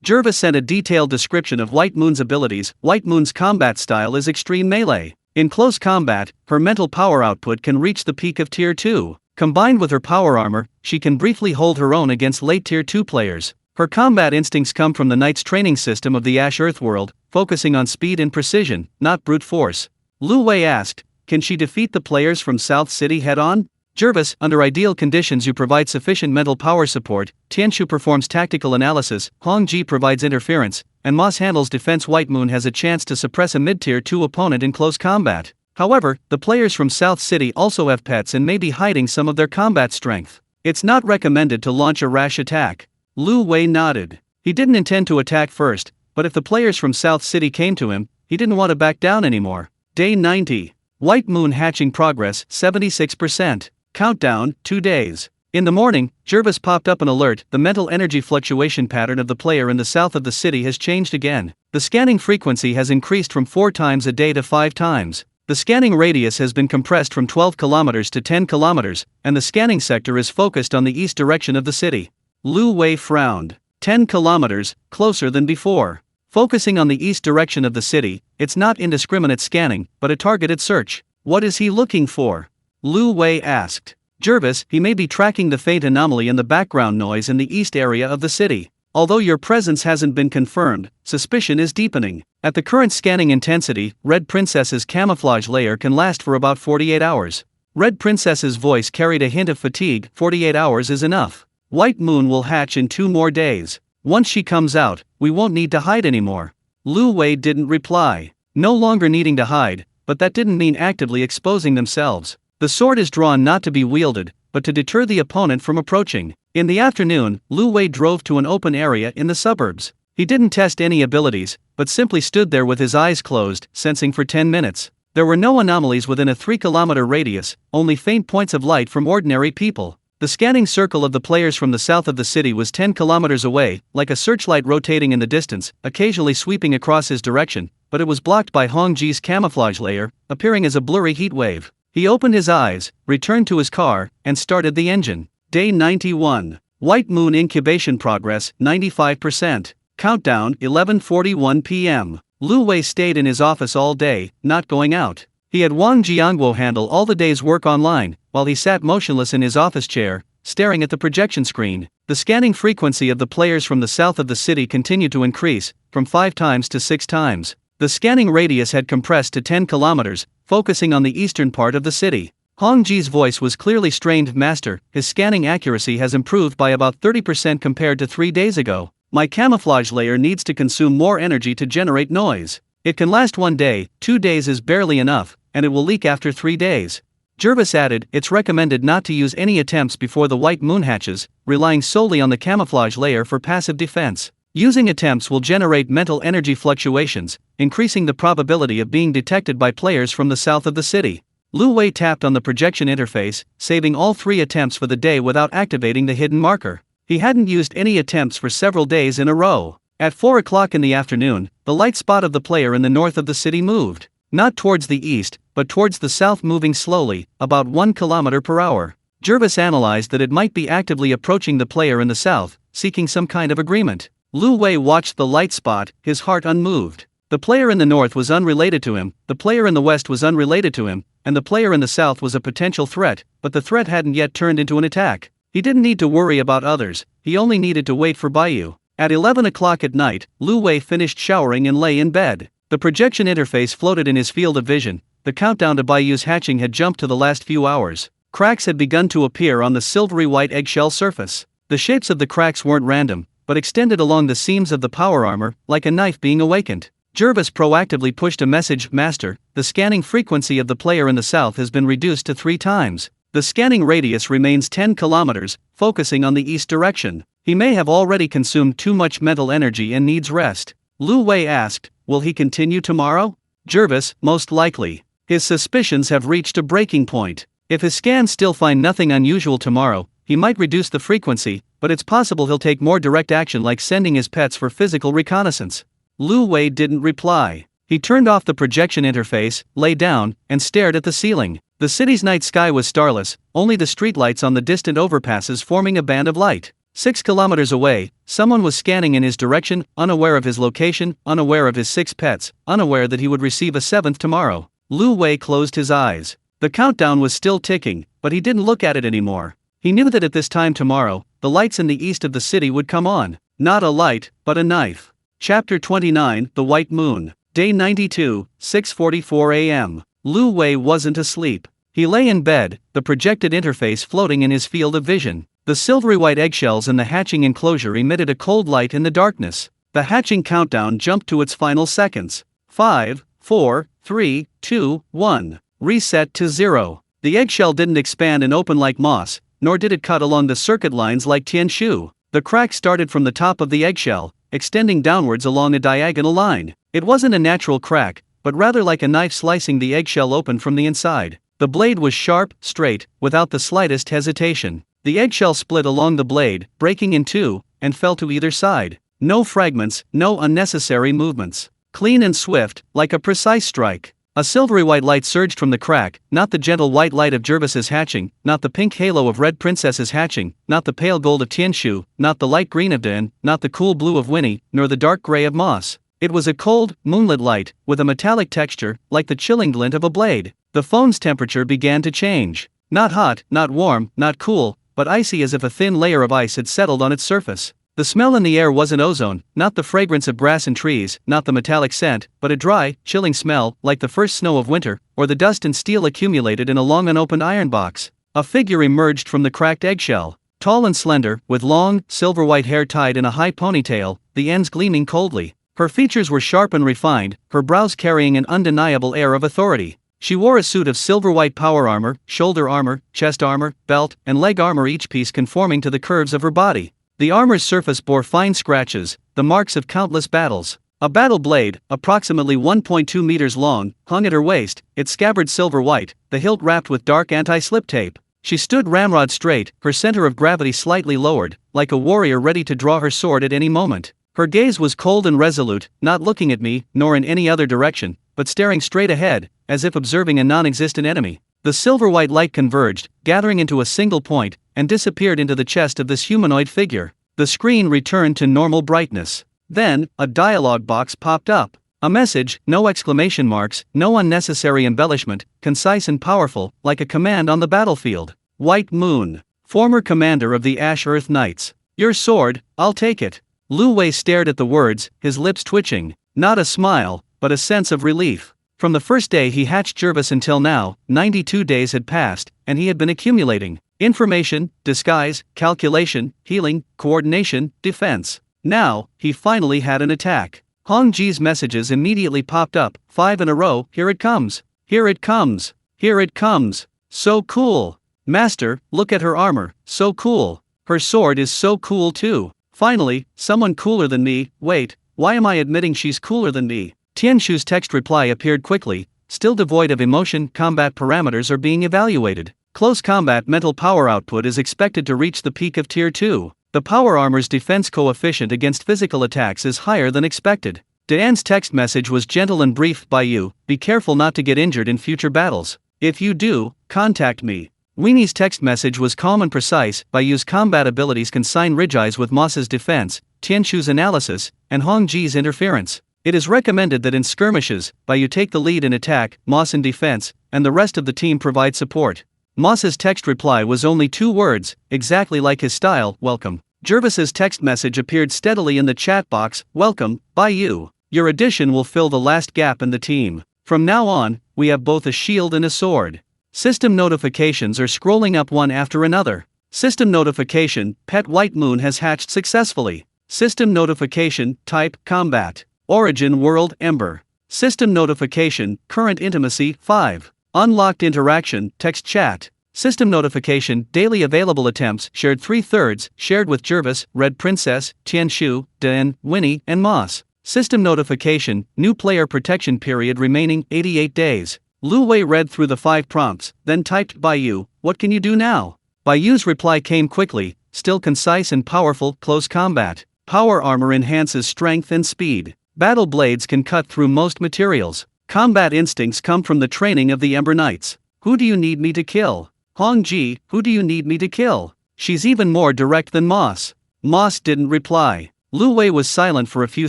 Jervis sent a detailed description of White Moon's abilities. White Moon's combat style is extreme melee. In close combat, her mental power output can reach the peak of Tier 2. Combined with her power armor, she can briefly hold her own against late Tier 2 players. Her combat instincts come from the Knight's training system of the Ash Earth world, focusing on speed and precision, not brute force. Lu Wei asked, can she defeat the players from South City head-on? Jervis, under ideal conditions you provide sufficient mental power support, Tianshu performs tactical analysis, Hong Ji provides interference, and Moss handles defense. White Moon has a chance to suppress a mid-tier 2 opponent in close combat. However, the players from South City also have pets and may be hiding some of their combat strength. It's not recommended to launch a rash attack. Lu Wei nodded. He didn't intend to attack first, but if the players from South City came to him, he didn't want to back down anymore. Day 90. White Moon hatching progress, 76%. Countdown, 2 days. In the morning, Jervis popped up an alert. The mental energy fluctuation pattern of the player in the south of the city has changed again. The scanning frequency has increased from 4 times a day to 5 times. The scanning radius has been compressed from 12 kilometers to 10 kilometers, and the scanning sector is focused on the east direction of the city. Lu Wei frowned. 10 kilometers, closer than before. Focusing on the east direction of the city, it's not indiscriminate scanning, but a targeted search. What is he looking for? Lu Wei asked. Jervis, he may be tracking the faint anomaly in the background noise in the east area of the city. Although your presence hasn't been confirmed, suspicion is deepening. At the current scanning intensity, Red Princess's camouflage layer can last for about 48 hours. Red Princess's voice carried a hint of fatigue. 48 hours is enough. White Moon will hatch in 2 more days. Once she comes out, we won't need to hide anymore. Lu Wei didn't reply. No longer needing to hide, but that didn't mean actively exposing themselves. The sword is drawn not to be wielded, but to deter the opponent from approaching. In the afternoon, Lu Wei drove to an open area in the suburbs. He didn't test any abilities, but simply stood there with his eyes closed, sensing for 10 minutes. There were no anomalies within a 3-kilometer radius, only faint points of light from ordinary people. The scanning circle of the players from the south of the city was 10 kilometers away, like a searchlight rotating in the distance, occasionally sweeping across his direction, but it was blocked by Hong Ji's camouflage layer, appearing as a blurry heat wave. He opened his eyes, returned to his car, and started the engine. Day 91. White Moon incubation progress, 95%. Countdown, 11:41 p.m. Lu Wei stayed in his office all day, not going out. He had Wang Jiangguo handle all the day's work online, while he sat motionless in his office chair, staring at the projection screen. The scanning frequency of the players from the south of the city continued to increase, from 5 times to 6 times. The scanning radius had compressed to 10 kilometers, focusing on the eastern part of the city. Hong Ji's voice was clearly strained. Master, his scanning accuracy has improved by about 30% compared to 3 days ago. My camouflage layer needs to consume more energy to generate noise. It can last 1 day, 2 days is barely enough, and it will leak after 3 days. Jervis added, it's recommended not to use any attempts before the White Moon hatches, relying solely on the camouflage layer for passive defense. Using attempts will generate mental energy fluctuations, increasing the probability of being detected by players from the south of the city. Lu Wei tapped on the projection interface, saving all 3 attempts for the day without activating the hidden marker. He hadn't used any attempts for several days in a row. At 4 o'clock in the afternoon, the light spot of the player in the north of the city moved. Not towards the east, but towards the south, moving slowly, about 1 kilometer per hour. Jervis analyzed that it might be actively approaching the player in the south, seeking some kind of agreement. Lu Wei watched the light spot, his heart unmoved. The player in the north was unrelated to him, the player in the west was unrelated to him, and the player in the south was a potential threat, but the threat hadn't yet turned into an attack. He didn't need to worry about others, he only needed to wait for Baiyu. At 11 o'clock at night, Lu Wei finished showering and lay in bed. The projection interface floated in his field of vision. The countdown to Baiyu's hatching had jumped to the last few hours. Cracks had begun to appear on the silvery white eggshell surface. The shapes of the cracks weren't random, but extended along the seams of the power armor, like a knife being awakened. Jervis proactively pushed a message: Master, the scanning frequency of the player in the south has been reduced to 3 times. The scanning radius remains 10 kilometers, focusing on the east direction. He may have already consumed too much mental energy and needs rest. Lu Wei asked, will he continue tomorrow? Jervis, most likely. His suspicions have reached a breaking point. If his scans still find nothing unusual tomorrow, he might reduce the frequency, but it's possible he'll take more direct action, like sending his pets for physical reconnaissance. Lu Wei didn't reply. He turned off the projection interface, lay down, and stared at the ceiling. The city's night sky was starless, only the streetlights on the distant overpasses forming a band of light. 6 kilometers away, someone was scanning in his direction, unaware of his location, unaware of his 6 pets, unaware that he would receive a 7th tomorrow. Lu Wei closed his eyes. The countdown was still ticking, but he didn't look at it anymore. He knew that at this time tomorrow, the lights in the east of the city would come on. Not a light, but a knife. Chapter 29, The White Moon. Day 92, 6:44 a.m. Lu Wei wasn't asleep. He lay in bed, the projected interface floating in his field of vision. The silvery white eggshells in the hatching enclosure emitted a cold light in the darkness. The hatching countdown jumped to its final seconds. 5, 4, 3, 2, 1. Reset to 0. The eggshell didn't expand and open like moss, nor did it cut along the circuit lines like Tianshu. The crack started from the top of the eggshell, extending downwards along a diagonal line. It wasn't a natural crack, but rather like a knife slicing the eggshell open from the inside. The blade was sharp, straight, without the slightest hesitation. The eggshell split along the blade, breaking in 2, and fell to either side. No fragments, no unnecessary movements. Clean and swift, like a precise strike. A silvery white light surged from the crack, not the gentle white light of Jervis's hatching, not the pink halo of Red Princess's hatching, not the pale gold of Tianshu, not the light green of Dan, not the cool blue of Winnie, nor the dark gray of Moss. It was a cold, moonlit light, with a metallic texture, like the chilling glint of a blade. The phone's temperature began to change. Not hot, not warm, not cool, but icy, as if a thin layer of ice had settled on its surface. The smell in the air wasn't ozone, not the fragrance of grass and trees, not the metallic scent, but a dry, chilling smell, like the first snow of winter, or the dust and steel accumulated in a long unopened iron box. A figure emerged from the cracked eggshell. Tall and slender, with long, silver white hair tied in a high ponytail, the ends gleaming coldly. Her features were sharp and refined, her brows carrying an undeniable air of authority. She wore a suit of silver white power armor, shoulder armor, chest armor, belt, and leg armor, each piece conforming to the curves of her body. The armor's surface bore fine scratches, the marks of countless battles. A battle blade, approximately 1.2 meters long, hung at her waist, its scabbard silver white, the hilt wrapped with dark anti-slip tape. She stood ramrod straight, her center of gravity slightly lowered, like a warrior ready to draw her sword at any moment. Her gaze was cold and resolute, not looking at me, nor in any other direction, but staring straight ahead, as if observing a non-existent enemy. The silver-white light converged, gathering into a single point, and disappeared into the chest of this humanoid figure. The screen returned to normal brightness. Then, a dialogue box popped up. A message, no exclamation marks, no unnecessary embellishment, concise and powerful, like a command on the battlefield. White Moon. Former commander of the Ash Earth Knights. Your sword, I'll take it. Lu Wei stared at the words, his lips twitching. Not a smile, but a sense of relief. From the first day he hatched Jervis until now, 92 days had passed, and he had been accumulating information, disguise, calculation, healing, coordination, defense. Now, he finally had an attack. Hong Ji's messages immediately popped up, 5 in a row. Here it comes. Here it comes. Here it comes. So cool. Master, look at her armor, so cool. Her sword is so cool too. Finally, someone cooler than me. Wait, why am I admitting she's cooler than me? Tianshu's text reply appeared quickly, still devoid of emotion. Combat parameters are being evaluated. Close combat mental power output is expected to reach the peak of Tier 2. The power armor's defense coefficient against physical attacks is higher than expected. Diane's text message was gentle and brief. By you, be careful not to get injured in future battles. If you do, contact me. Weenie's text message was calm and precise. By Yu's combat abilities consign Ridgey's with Moss's defense, Tianshu's analysis, and Hongji's interference. It is recommended that in skirmishes, By Yu take the lead in attack, Moss in defense, and the rest of the team provide support. Moss's text reply was only 2 words, exactly like his style, welcome. Jervis's text message appeared steadily in the chat box, welcome, By Yu. Your addition will fill the last gap in the team. From now on, we have both a shield and a sword. System notifications are scrolling up one after another. System notification, Pet White Moon has hatched successfully. System notification, type, combat. Origin world, Ember. System notification, current intimacy, 5. Unlocked interaction, text chat. System notification, daily available attempts, shared 3/3, shared with Jervis, Red Princess, Tianshu, Dan, Winnie, and Moss. System notification, new player protection period remaining, 88 days. Lu Wei read through the 5 prompts, then typed By Yu, what can you do now? By Yu's reply came quickly, still concise and powerful, close combat. Power armor enhances strength and speed. Battle blades can cut through most materials. Combat instincts come from the training of the Ember Knights. Who do you need me to kill? Hongji, who do you need me to kill? She's even more direct than Moss. Moss didn't reply. Lu Wei was silent for a few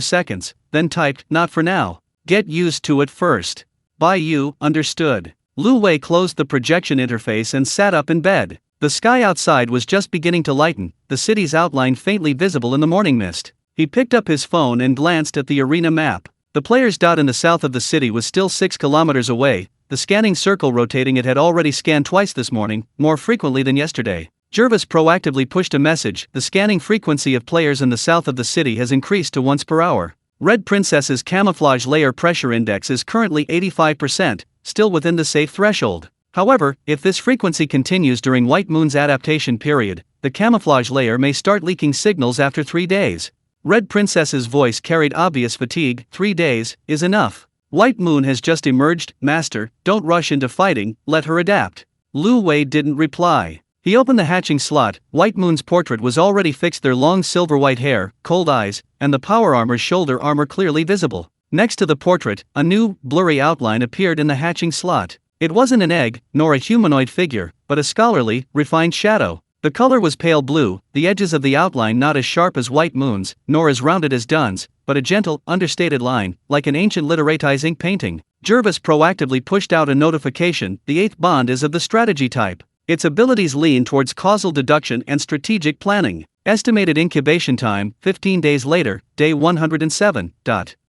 seconds, then typed, not for now. Get used to it first. By Yu, understood. Lu Wei closed the projection interface and sat up in bed. The sky outside was just beginning to lighten, the city's outline faintly visible in the morning mist. He picked up his phone and glanced at the arena map. The player's dot in the south of the city was still 6 kilometers away. The scanning circle rotating it had already scanned twice this morning, more frequently than yesterday. Jervis proactively pushed a message. The scanning frequency of players in the south of the city has increased to once per hour. Red Princess's camouflage layer pressure index is currently 85%, still within the safe threshold. However, if this frequency continues during White Moon's adaptation period, the camouflage layer may start leaking signals after 3 days. Red Princess's voice carried obvious fatigue. 3 days is enough. White Moon has just emerged, Master, don't rush into fighting, let her adapt. Lu Wei didn't reply. He opened the hatching slot. White Moon's portrait was already fixed, their long silver-white hair, cold eyes, and the power armor's shoulder armor clearly visible. Next to the portrait, a new, blurry outline appeared in the hatching slot. It wasn't an egg, nor a humanoid figure, but a scholarly, refined shadow. The color was pale blue, the edges of the outline not as sharp as White Moon's, nor as rounded as Dunn's, but a gentle, understated line, like an ancient Literates ink painting. Jervis proactively pushed out a notification. The 8th bond is of the strategy type. Its abilities lean towards causal deduction and strategic planning. Estimated incubation time, 15 days later, day 107.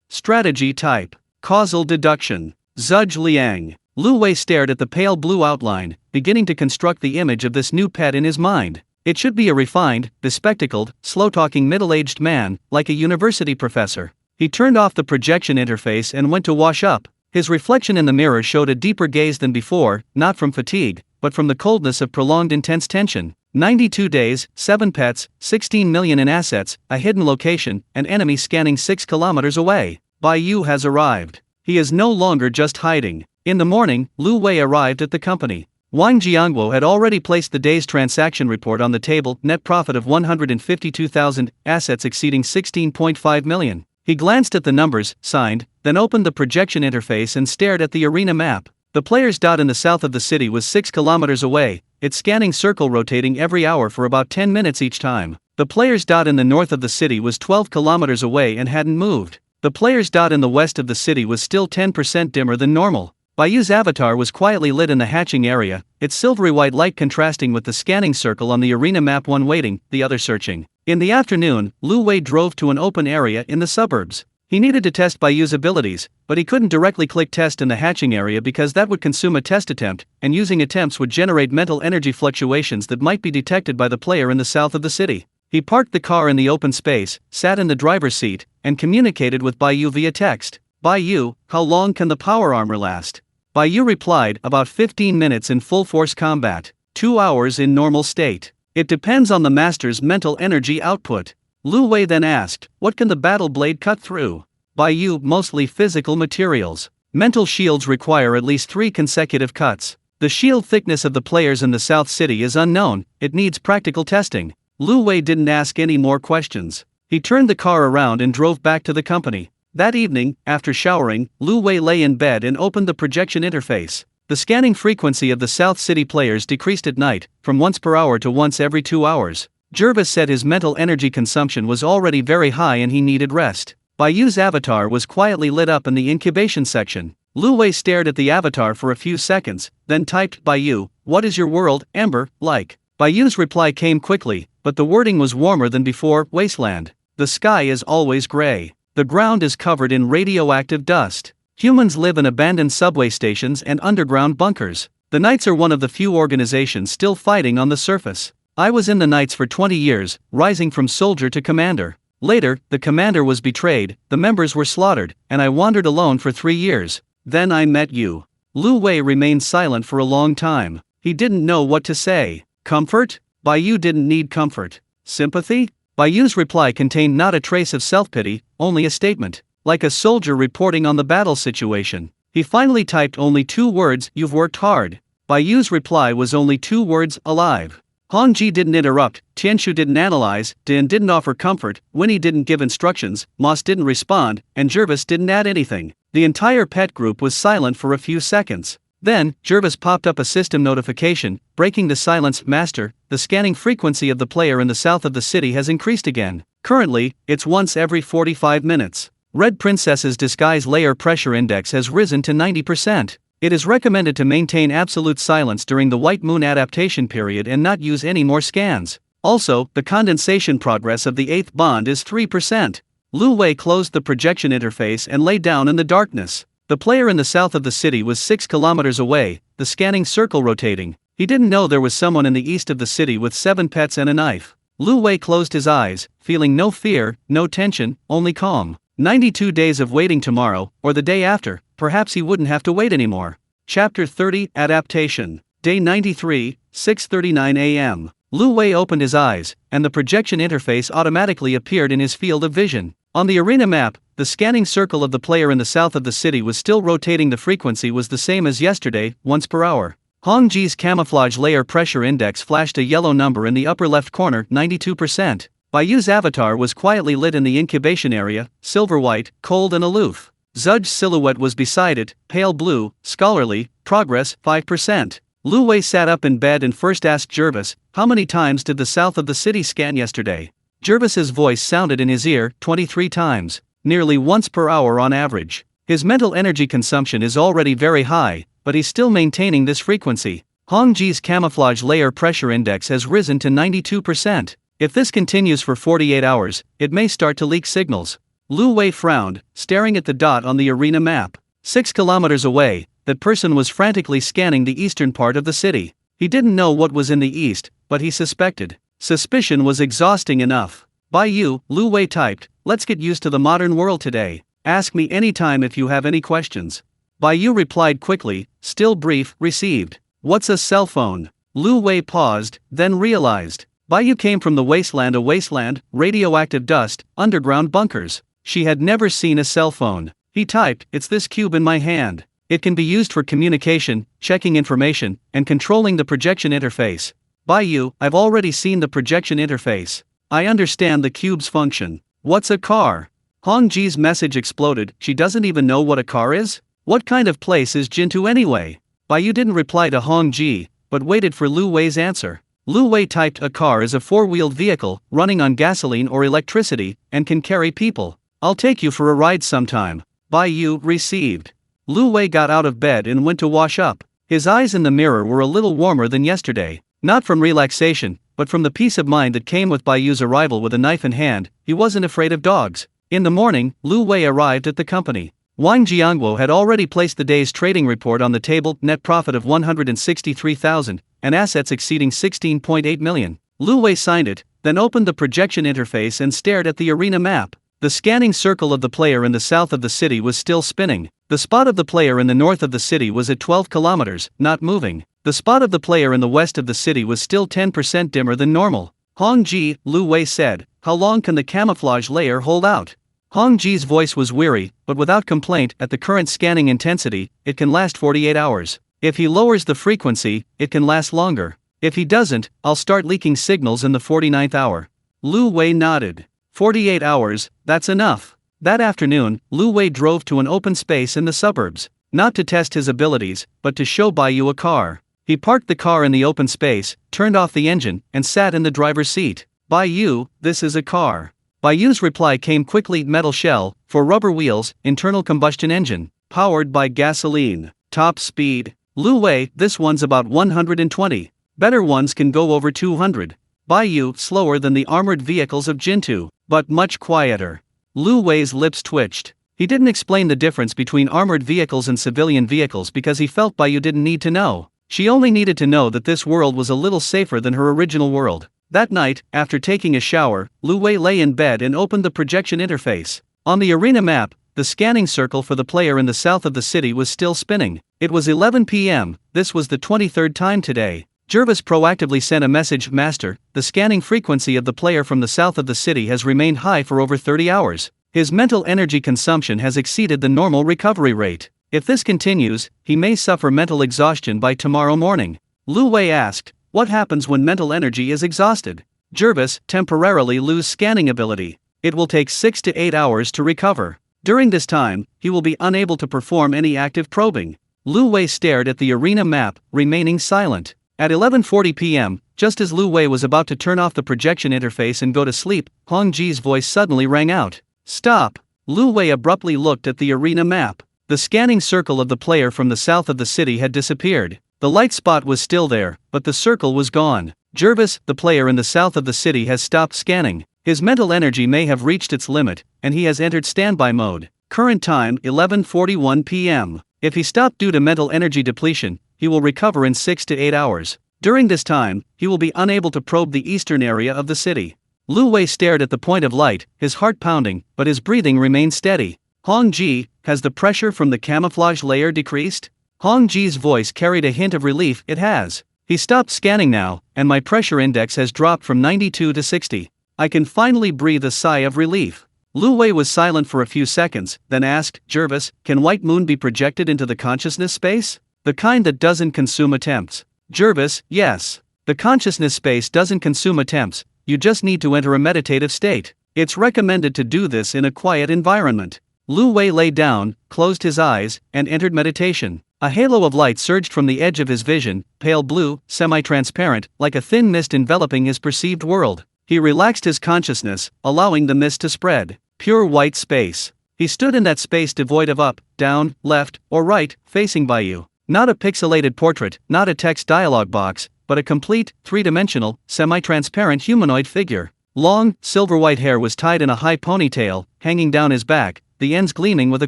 Strategy type. Causal deduction. Zhuge Liang. Lu Wei stared at the pale blue outline, beginning to construct the image of this new pet in his mind. It should be a refined, bespectacled, slow-talking middle-aged man, like a university professor. He turned off the projection interface and went to wash up. His reflection in the mirror showed a deeper gaze than before, not from fatigue, but from the coldness of prolonged intense tension. 92 days, 7 pets, 16 million in assets, a hidden location, an enemy scanning 6 kilometers away. Bai Yu has arrived. He is no longer just hiding. In the morning, Lu Wei arrived at the company. Wang Jiangguo had already placed the day's transaction report on the table, net profit of 152,000, assets exceeding 16.5 million. He glanced at the numbers, signed, then opened the projection interface and stared at the arena map. The player's dot in the south of the city was 6 kilometers away, its scanning circle rotating every hour for about 10 minutes each time. The player's dot in the north of the city was 12 kilometers away and hadn't moved. The player's dot in the west of the city was still 10% dimmer than normal. Bai Yu's avatar was quietly lit in the hatching area, its silvery white light contrasting with the scanning circle on the arena map, one waiting, the other searching. In the afternoon, Lu Wei drove to an open area in the suburbs. He needed to test Bai Yu's abilities, but he couldn't directly click test in the hatching area because that would consume a test attempt, and using attempts would generate mental energy fluctuations that might be detected by the player in the south of the city. He parked the car in the open space, sat in the driver's seat, and communicated with Bai Yu via text. Bai Yu, how long can the power armor last? Bai Yu replied, about 15 minutes in full force combat, 2 hours in normal state. It depends on the master's mental energy output. Lu Wei then asked, what can the battle blade cut through? Bai Yu, mostly physical materials. Mental shields require at least 3 consecutive cuts. The shield thickness of the players in the South City is unknown, it needs practical testing. Lu Wei didn't ask any more questions. He turned the car around and drove back to the company. That evening, after showering, Lu Wei lay in bed and opened the projection interface. The scanning frequency of the South City players decreased at night, from once per hour to once every 2 hours. Jervis said his mental energy consumption was already very high and he needed rest. Bai Yu's avatar was quietly lit up in the incubation section. Lu Wei stared at the avatar for a few seconds, then typed, Bai Yu, what is your world, Ember, like? Bai Yu's reply came quickly, but the wording was warmer than before, wasteland. The sky is always gray. The ground is covered in radioactive dust. Humans live in abandoned subway stations and underground bunkers. The Knights are one of the few organizations still fighting on the surface. I was in the Knights for 20 years, rising from soldier to commander. Later, the commander was betrayed, the members were slaughtered, and I wandered alone for 3 years. Then I met you. Lu Wei remained silent for a long time. He didn't know what to say. Comfort? Bai Yu didn't need comfort. Sympathy? Bai Yu's reply contained not a trace of self-pity, only a statement. Like a soldier reporting on the battle situation. He finally typed only 2 words, you've worked hard. Bai Yu's reply was only 2 words, alive. Hong Ji didn't interrupt, Tianshu didn't analyze, Din didn't offer comfort, Winnie didn't give instructions, Moss didn't respond, and Jervis didn't add anything. The entire pet group was silent for a few seconds. Then, Jervis popped up a system notification, breaking the silence. Master, the scanning frequency of the player in the south of the city has increased again. Currently, it's once every 45 minutes. Red Princess's disguise layer pressure index has risen to 90%. It is recommended to maintain absolute silence during the White Moon adaptation period and not use any more scans. Also, the condensation progress of the 8th bond is 3%. Lu Wei closed the projection interface and lay down in the darkness. The player in the south of the city was 6 kilometers away, the scanning circle rotating. He didn't know there was someone in the east of the city with 7 pets and a knife. Lu Wei closed his eyes, feeling no fear, no tension, only calm. 92 days of waiting tomorrow, or the day after, perhaps he wouldn't have to wait anymore. Chapter 30, Adaptation. Day 93, 6:39 a.m. Lu Wei opened his eyes, and the projection interface automatically appeared in his field of vision. On the arena map, the scanning circle of the player in the south of the city was still rotating. The frequency was the same as yesterday, once per hour. Hong Ji's camouflage layer pressure index flashed a yellow number in the upper left corner, 92%. Bai Yu's avatar was quietly lit in the incubation area, silver white, cold and aloof. Zud's silhouette was beside it, pale blue, scholarly, progress, 5%. Lu Wei sat up in bed and first asked Jervis, how many times did the south of the city scan yesterday? Jervis's voice sounded in his ear, 23 times, nearly once per hour on average. His mental energy consumption is already very high, but he's still maintaining this frequency. Hong Ji's camouflage layer pressure index has risen to 92%. If this continues for 48 hours, it may start to leak signals. Lu Wei frowned, staring at the dot on the arena map. 6 kilometers away, that person was frantically scanning the eastern part of the city. He didn't know what was in the east, but he suspected. Suspicion was exhausting enough. Bai Yu, Lu Wei typed, let's get used to the modern world today. Ask me anytime if you have any questions. Bai Yu replied quickly, still brief, received. What's a cell phone? Lu Wei paused, then realized. Bai Yu came from the wasteland, a wasteland, radioactive dust, underground bunkers. She had never seen a cell phone. He typed, it's this cube in my hand. It can be used for communication, checking information, and controlling the projection interface. Bai Yu, I've already seen the projection interface. I understand the cube's function. What's a car? Hong Ji's message exploded, she doesn't even know what a car is? What kind of place is Jintu anyway? Bai Yu didn't reply to Hong Ji, but waited for Lu Wei's answer. Lu Wei typed, a car is a 4-wheeled vehicle, running on gasoline or electricity, and can carry people. I'll take you for a ride sometime. Bai Yu received. Lu Wei got out of bed and went to wash up. His eyes in the mirror were a little warmer than yesterday. Not from relaxation, but from the peace of mind that came with Bai Yu's arrival with a knife in hand. He wasn't afraid of dogs. In the morning, Lu Wei arrived at the company. Wang Jiangguo had already placed the day's trading report on the table, net profit of 163,000, and assets exceeding 16.8 million. Lu Wei signed it, then opened the projection interface and stared at the arena map. The scanning circle of the player in the south of the city was still spinning. The spot of the player in the north of the city was at 12 kilometers, not moving. The spot of the player in the west of the city was still 10% dimmer than normal. Hong Ji, Lu Wei said, How long can the camouflage layer hold out? Hong Ji's voice was weary, but without complaint. At the current scanning intensity, it can last 48 hours. If he lowers the frequency, it can last longer. If he doesn't, I'll start leaking signals in the 49th hour. Lu Wei nodded. 48 hours, that's enough. That afternoon, Lu Wei drove to an open space in the suburbs, not to test his abilities, but to show Bai Yu a car. He parked the car in the open space, turned off the engine, and sat in the driver's seat. Bai Yu, this is a car. Bai Yu's reply came quickly. Metal shell, for rubber wheels, internal combustion engine, powered by gasoline, top speed. Lu Wei, this one's about 120. Better ones can go over 200. Bai Yu, slower than the armored vehicles of Jintu, but much quieter. Lu Wei's lips twitched. He didn't explain the difference between armored vehicles and civilian vehicles because he felt Bai Yu didn't need to know. She only needed to know that this world was a little safer than her original world. That night, after taking a shower, Lu Wei lay in bed and opened the projection interface. On the arena map, the scanning circle for the player in the south of the city was still spinning. It was 11 p.m., this was the 23rd time today. Jervis proactively sent a message. Master, the scanning frequency of the player from the south of the city has remained high for over 30 hours. His mental energy consumption has exceeded the normal recovery rate. If this continues, he may suffer mental exhaustion by tomorrow morning. Lu Wei asked, what happens when mental energy is exhausted? Jervis, temporarily lose scanning ability. It will take 6 to 8 hours to recover. During this time, he will be unable to perform any active probing. Lu Wei stared at the arena map, remaining silent. At 11:40 p.m., just as Lu Wei was about to turn off the projection interface and go to sleep, Hong Ji's voice suddenly rang out. Stop! Lu Wei abruptly looked at the arena map. The scanning circle of the player from the south of the city had disappeared. The light spot was still there, but the circle was gone. Jervis, the player in the south of the city, has stopped scanning. His mental energy may have reached its limit, and he has entered standby mode. Current time 11:41 p.m. If he stopped due to mental energy depletion, he will recover in 6 to 8 hours. During this time, he will be unable to probe the eastern area of the city. Lu Wei stared at the point of light, his heart pounding, but his breathing remained steady. Hong Ji, has the pressure from the camouflage layer decreased? Hong Ji's voice carried a hint of relief. It has. He stopped scanning now, and my pressure index has dropped from 92 to 60. I can finally breathe a sigh of relief. Lu Wei was silent for a few seconds, then asked, Jervis, can White Moon be projected into the consciousness space? The kind that doesn't consume attempts. Jervis, yes. The consciousness space doesn't consume attempts, you just need to enter a meditative state. It's recommended to do this in a quiet environment. Lu Wei lay down, closed his eyes, and entered meditation. A halo of light surged from the edge of his vision, pale blue, semi-transparent, like a thin mist enveloping his perceived world. He relaxed his consciousness, allowing the mist to spread. Pure white space. He stood in that space devoid of up, down, left, or right, facing Bai Yu. Not a pixelated portrait, not a text dialogue box, but a complete, three-dimensional, semi-transparent humanoid figure. Long, silver-white hair was tied in a high ponytail, hanging down his back, the ends gleaming with a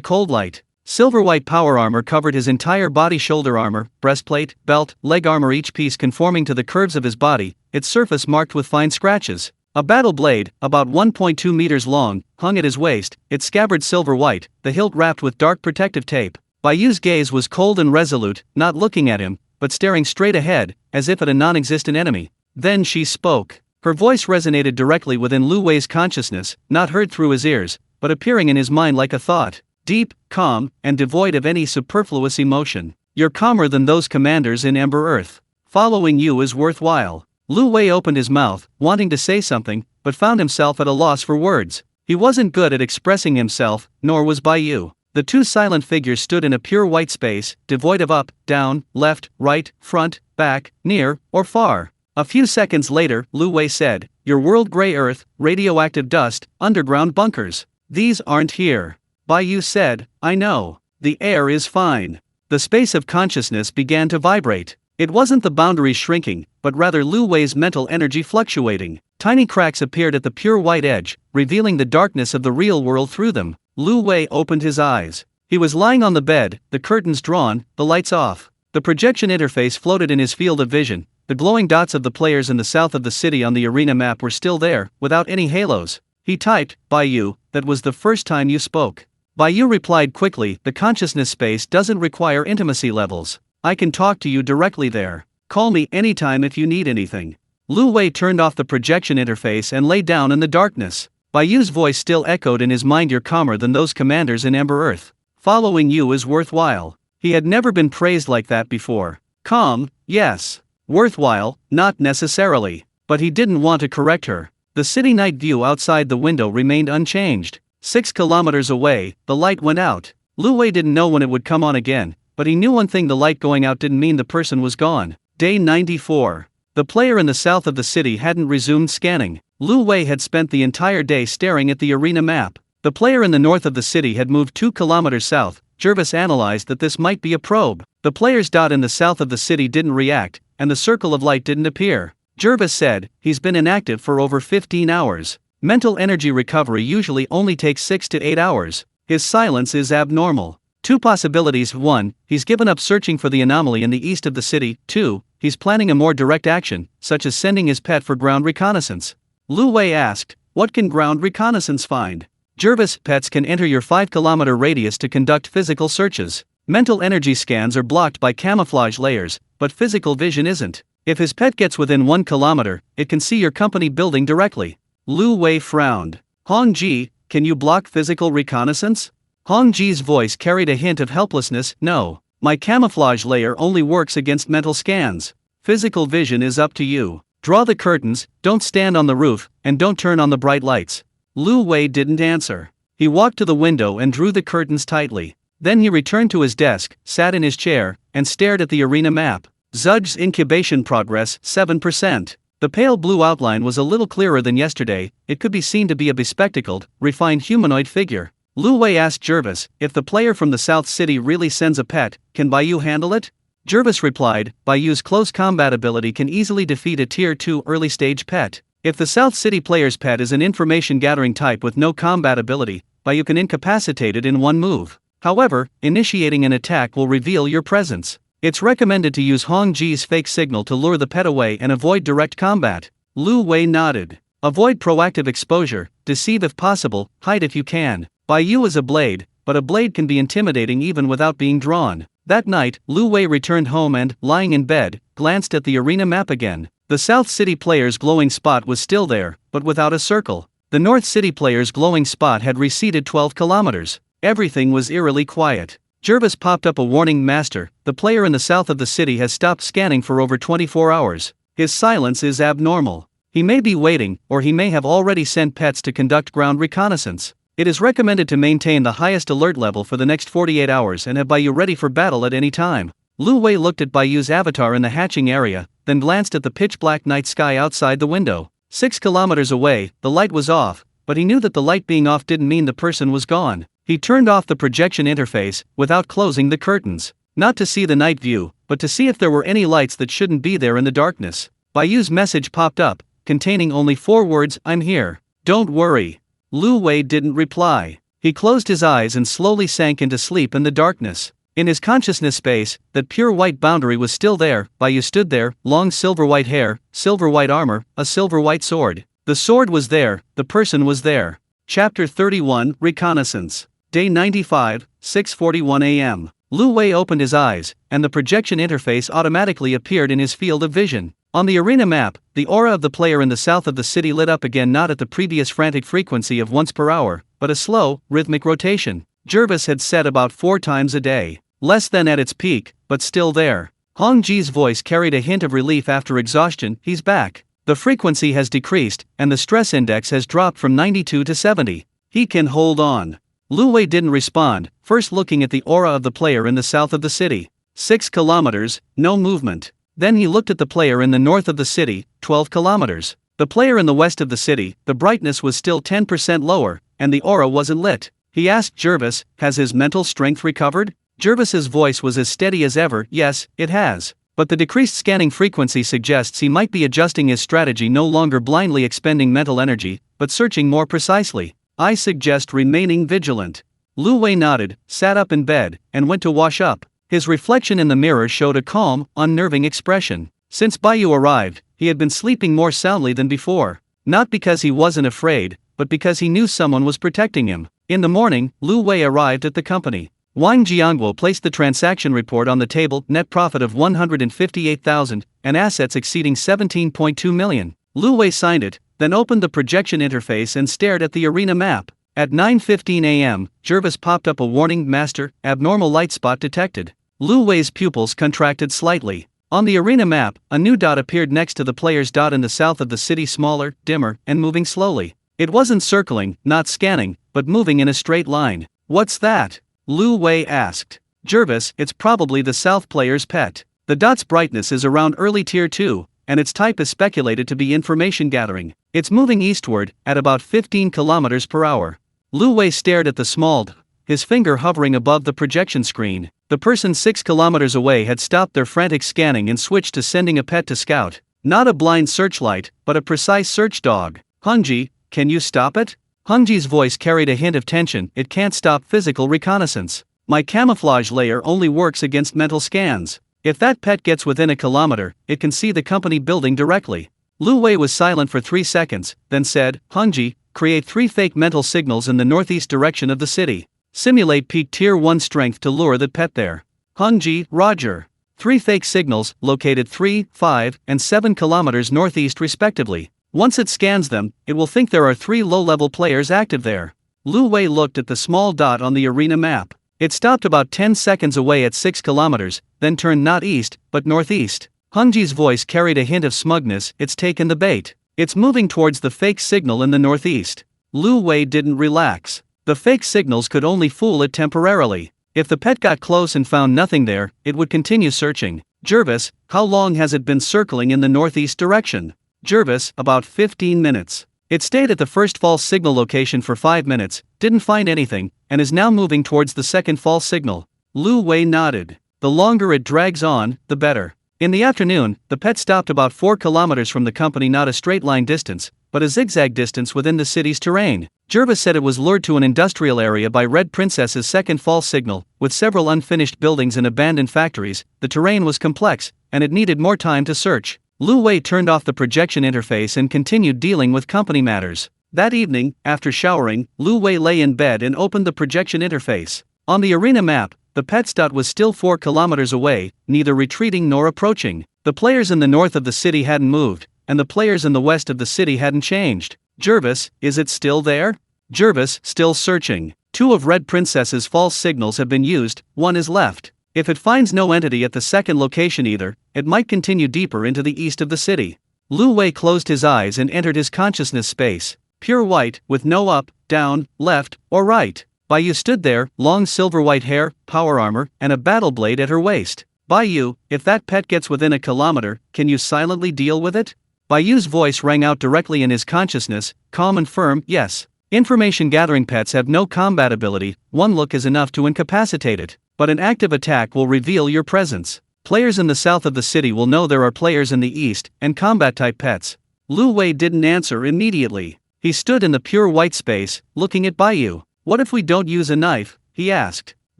cold light. Silver-white power armor covered his entire body. Shoulder armor, breastplate, belt, leg armor, each piece conforming to the curves of his body, its surface marked with fine scratches. A battle blade, about 1.2 meters long, hung at his waist, its scabbard silver-white, the hilt wrapped with dark protective tape. Bai Yu's gaze was cold and resolute, not looking at him, but staring straight ahead, as if at a non-existent enemy. Then she spoke. Her voice resonated directly within Lu Wei's consciousness, not heard through his ears, but appearing in his mind like a thought. Deep, calm, and devoid of any superfluous emotion. You're calmer than those commanders in Ember Earth. Following you is worthwhile. Lu Wei opened his mouth, wanting to say something, but found himself at a loss for words. He wasn't good at expressing himself, nor was Bai Yu. The two silent figures stood in a pure white space, devoid of up, down, left, right, front, back, near, or far. A few seconds later, Lu Wei said, your world gray earth, radioactive dust, underground bunkers. These aren't here. Bai Yu said, I know. The air is fine. The space of consciousness began to vibrate. It wasn't the boundaries shrinking, but rather Lu Wei's mental energy fluctuating. Tiny cracks appeared at the pure white edge, revealing the darkness of the real world through them. Lu Wei opened his eyes. He was lying on the bed, the curtains drawn, the lights off. The projection interface floated in his field of vision. The glowing dots of the players in the south of the city on the arena map were still there, without any halos. He typed, Bai Yu, that was the first time you spoke. Bai Yu replied quickly, the consciousness space doesn't require intimacy levels. I can talk to you directly there. Call me anytime if you need anything. Lu Wei turned off the projection interface and lay down in the darkness. Bai Yu's voice still echoed in his mind, "You're calmer than those commanders in Ember Earth. Following you is worthwhile." He had never been praised like that before. Calm, yes. Worthwhile, not necessarily. But he didn't want to correct her. The city night view outside the window remained unchanged. 6 kilometers away, the light went out. Lu Wei didn't know when it would come on again, but he knew one thing: the light going out didn't mean the person was gone. Day 94. The player in the south of the city hadn't resumed scanning. Lu Wei had spent the entire day staring at the arena map. The player in the north of the city had moved 2 kilometers south. Jervis analyzed that this might be a probe. The player's dot in the south of the city didn't react, and the circle of light didn't appear. Jervis said, "He's been inactive for over 15 hours. Mental energy recovery usually only takes 6 to 8 hours. His silence is abnormal." 2 possibilities: 1, he's given up searching for the anomaly in the east of the city. 2, he's planning a more direct action, such as sending his pet for ground reconnaissance. Lu Wei asked, "What can ground reconnaissance find?" Jervis, "Pets can enter your 5-kilometer radius to conduct physical searches. Mental energy scans are blocked by camouflage layers, but physical vision isn't. If his pet gets within 1 kilometer, it can see your company building directly." Lu Wei frowned. "Hong Ji, can you block physical reconnaissance?" Hong Ji's voice carried a hint of helplessness. "No. My camouflage layer only works against mental scans. Physical vision is up to you. Draw the curtains, don't stand on the roof, and don't turn on the bright lights." Lu Wei didn't answer. He walked to the window and drew the curtains tightly. Then he returned to his desk, sat in his chair, and stared at the arena map. Zudge's incubation progress, 7%. The pale blue outline was a little clearer than yesterday. It could be seen to be a bespectacled, refined humanoid figure. Lu Wei asked Jervis, "If the player from the South City really sends a pet, can Bai Yu handle it?" Jervis replied, "Bai Yu's close combat ability can easily defeat a Tier 2 early-stage pet. If the South City player's pet is an information-gathering type with no combat ability, Bai Yu can incapacitate it in one move. However, initiating an attack will reveal your presence. It's recommended to use Hong Ji's fake signal to lure the pet away and avoid direct combat." Lu Wei nodded. "Avoid proactive exposure, deceive if possible, hide if you can. Bai Yu is a blade, but a blade can be intimidating even without being drawn." That night, Lu Wei returned home and, lying in bed, glanced at the arena map again. The South City player's glowing spot was still there, but without a circle. The North City player's glowing spot had receded 12 kilometers. Everything was eerily quiet. Jervis popped up a warning: "Master, the player in the south of the city has stopped scanning for over 24 hours. His silence is abnormal. He may be waiting, or he may have already sent pets to conduct ground reconnaissance. It is recommended to maintain the highest alert level for the next 48 hours and have Bai Yu ready for battle at any time." Lu Wei looked at Bai Yu's avatar in the hatching area, then glanced at the pitch-black night sky outside the window. 6 kilometers away, the light was off, but he knew that the light being off didn't mean the person was gone. He turned off the projection interface, without closing the curtains. Not to see the night view, but to see if there were any lights that shouldn't be there in the darkness. Bai Yu's message popped up, containing only 4 words: "I'm here. Don't worry." Lu Wei didn't reply. He closed his eyes and slowly sank into sleep in the darkness. In his consciousness space, that pure white boundary was still there. Bai Yu stood there, long silver-white hair, silver-white armor, a silver-white sword. The sword was there, the person was there. Chapter 31, Reconnaissance. Day 95, 6:41 a.m. Lu Wei opened his eyes, and the projection interface automatically appeared in his field of vision. On the arena map, the aura of the player in the south of the city lit up again, not at the previous frantic frequency of once per hour, but a slow, rhythmic rotation. Jervis had said about 4 times a day. Less than at its peak, but still there. Hong Ji's voice carried a hint of relief after exhaustion: "He's back. The frequency has decreased, and the stress index has dropped from 92 to 70. He can hold on." Lu Wei didn't respond, first looking at the aura of the player in the south of the city. 6 kilometers, no movement. Then he looked at the player in the north of the city, 12 kilometers. The player in the west of the city, the brightness was still 10% lower, and the aura wasn't lit. He asked Jervis, "Has his mental strength recovered?" Jervis's voice was as steady as ever: "Yes, it has. But the decreased scanning frequency suggests he might be adjusting his strategy, no longer blindly expending mental energy, but searching more precisely. I suggest remaining vigilant." Lu Wei nodded, sat up in bed, and went to wash up. His reflection in the mirror showed a calm, unnerving expression. Since Bai Yu arrived, he had been sleeping more soundly than before. Not because he wasn't afraid, but because he knew someone was protecting him. In the morning, Lu Wei arrived at the company. Wang Jiangguo placed the transaction report on the table, net profit of 158,000, and assets exceeding 17.2 million. Lu Wei signed it, then opened the projection interface and stared at the arena map. At 9:15 a.m., Jervis popped up a warning, "Master, abnormal light spot detected." Lu Wei's pupils contracted slightly. On the arena map, a new dot appeared next to the player's dot in the south of the city, smaller, dimmer, and moving slowly. It wasn't circling, not scanning, but moving in a straight line. "What's that?" Lu Wei asked. "Jervis, it's probably the south player's pet. The dot's brightness is around early tier 2, and its type is speculated to be information gathering. It's moving eastward, at about 15 kilometers per hour." Lu Wei stared at the small dot, his finger hovering above the projection screen. The person 6 kilometers away had stopped their frantic scanning and switched to sending a pet to scout. Not a blind searchlight, but a precise search dog. "Hongji, can you stop it?" Hongji's voice carried a hint of tension. "It can't stop physical reconnaissance. My camouflage layer only works against mental scans. If that pet gets within a kilometer, it can see the company building directly." Lu Wei was silent for 3 seconds, then said, "Hongji, create 3 fake mental signals in the northeast direction of the city. Simulate peak tier 1 strength to lure the pet there." "Hongji, roger." 3 fake signals, located 3, 5, and 7 kilometers northeast respectively. Once it scans them, it will think there are 3 low-level players active there. Lu Wei looked at the small dot on the arena map. It stopped about 10 seconds away at 6 kilometers, then turned not east, but northeast. Hongji's voice carried a hint of smugness. "It's taken the bait. It's moving towards the fake signal in the northeast." Lu Wei didn't relax. The fake signals could only fool it temporarily. If the pet got close and found nothing there, it would continue searching. "Jervis, how long has it been circling in the northeast direction?" "Jervis, about 15 minutes. It stayed at the first false signal location for 5 minutes, didn't find anything, and is now moving towards the second false signal." Lu Wei nodded. "The longer it drags on, the better." In the afternoon, the pet stopped about 4 kilometers from the company, not a straight line distance, but a zigzag distance within the city's terrain. Jervis said it was lured to an industrial area by Red Princess's second false signal, with several unfinished buildings and abandoned factories. The terrain was complex, and it needed more time to search. Lu Wei turned off the projection interface and continued dealing with company matters. That evening, after showering, Lu Wei lay in bed and opened the projection interface. On the arena map, the pet's dot was still 4 kilometers away, neither retreating nor approaching. The players in the north of the city hadn't moved, and the players in the west of the city hadn't changed. "Jervis, is it still there?" "Jervis, still searching. 2 of Red Princess's false signals have been used, 1 is left. If it finds no entity at the second location either, it might continue deeper into the east of the city." Lu Wei closed his eyes and entered his consciousness space. Pure white, with no up, down, left, or right. Baiyu stood there, long silver-white hair, power armor, and a battle blade at her waist. "Baiyu, if that pet gets within a kilometer, can you silently deal with it?" Baiyu's voice rang out directly in his consciousness, calm and firm. "Yes." Information-gathering pets have no combat ability, one look is enough to incapacitate it, but an active attack will reveal your presence. Players in the south of the city will know there are players in the east, and combat-type pets. Lu Wei didn't answer immediately. He stood in the pure white space, looking at Baiyu. "What if we don't use a knife?" he asked.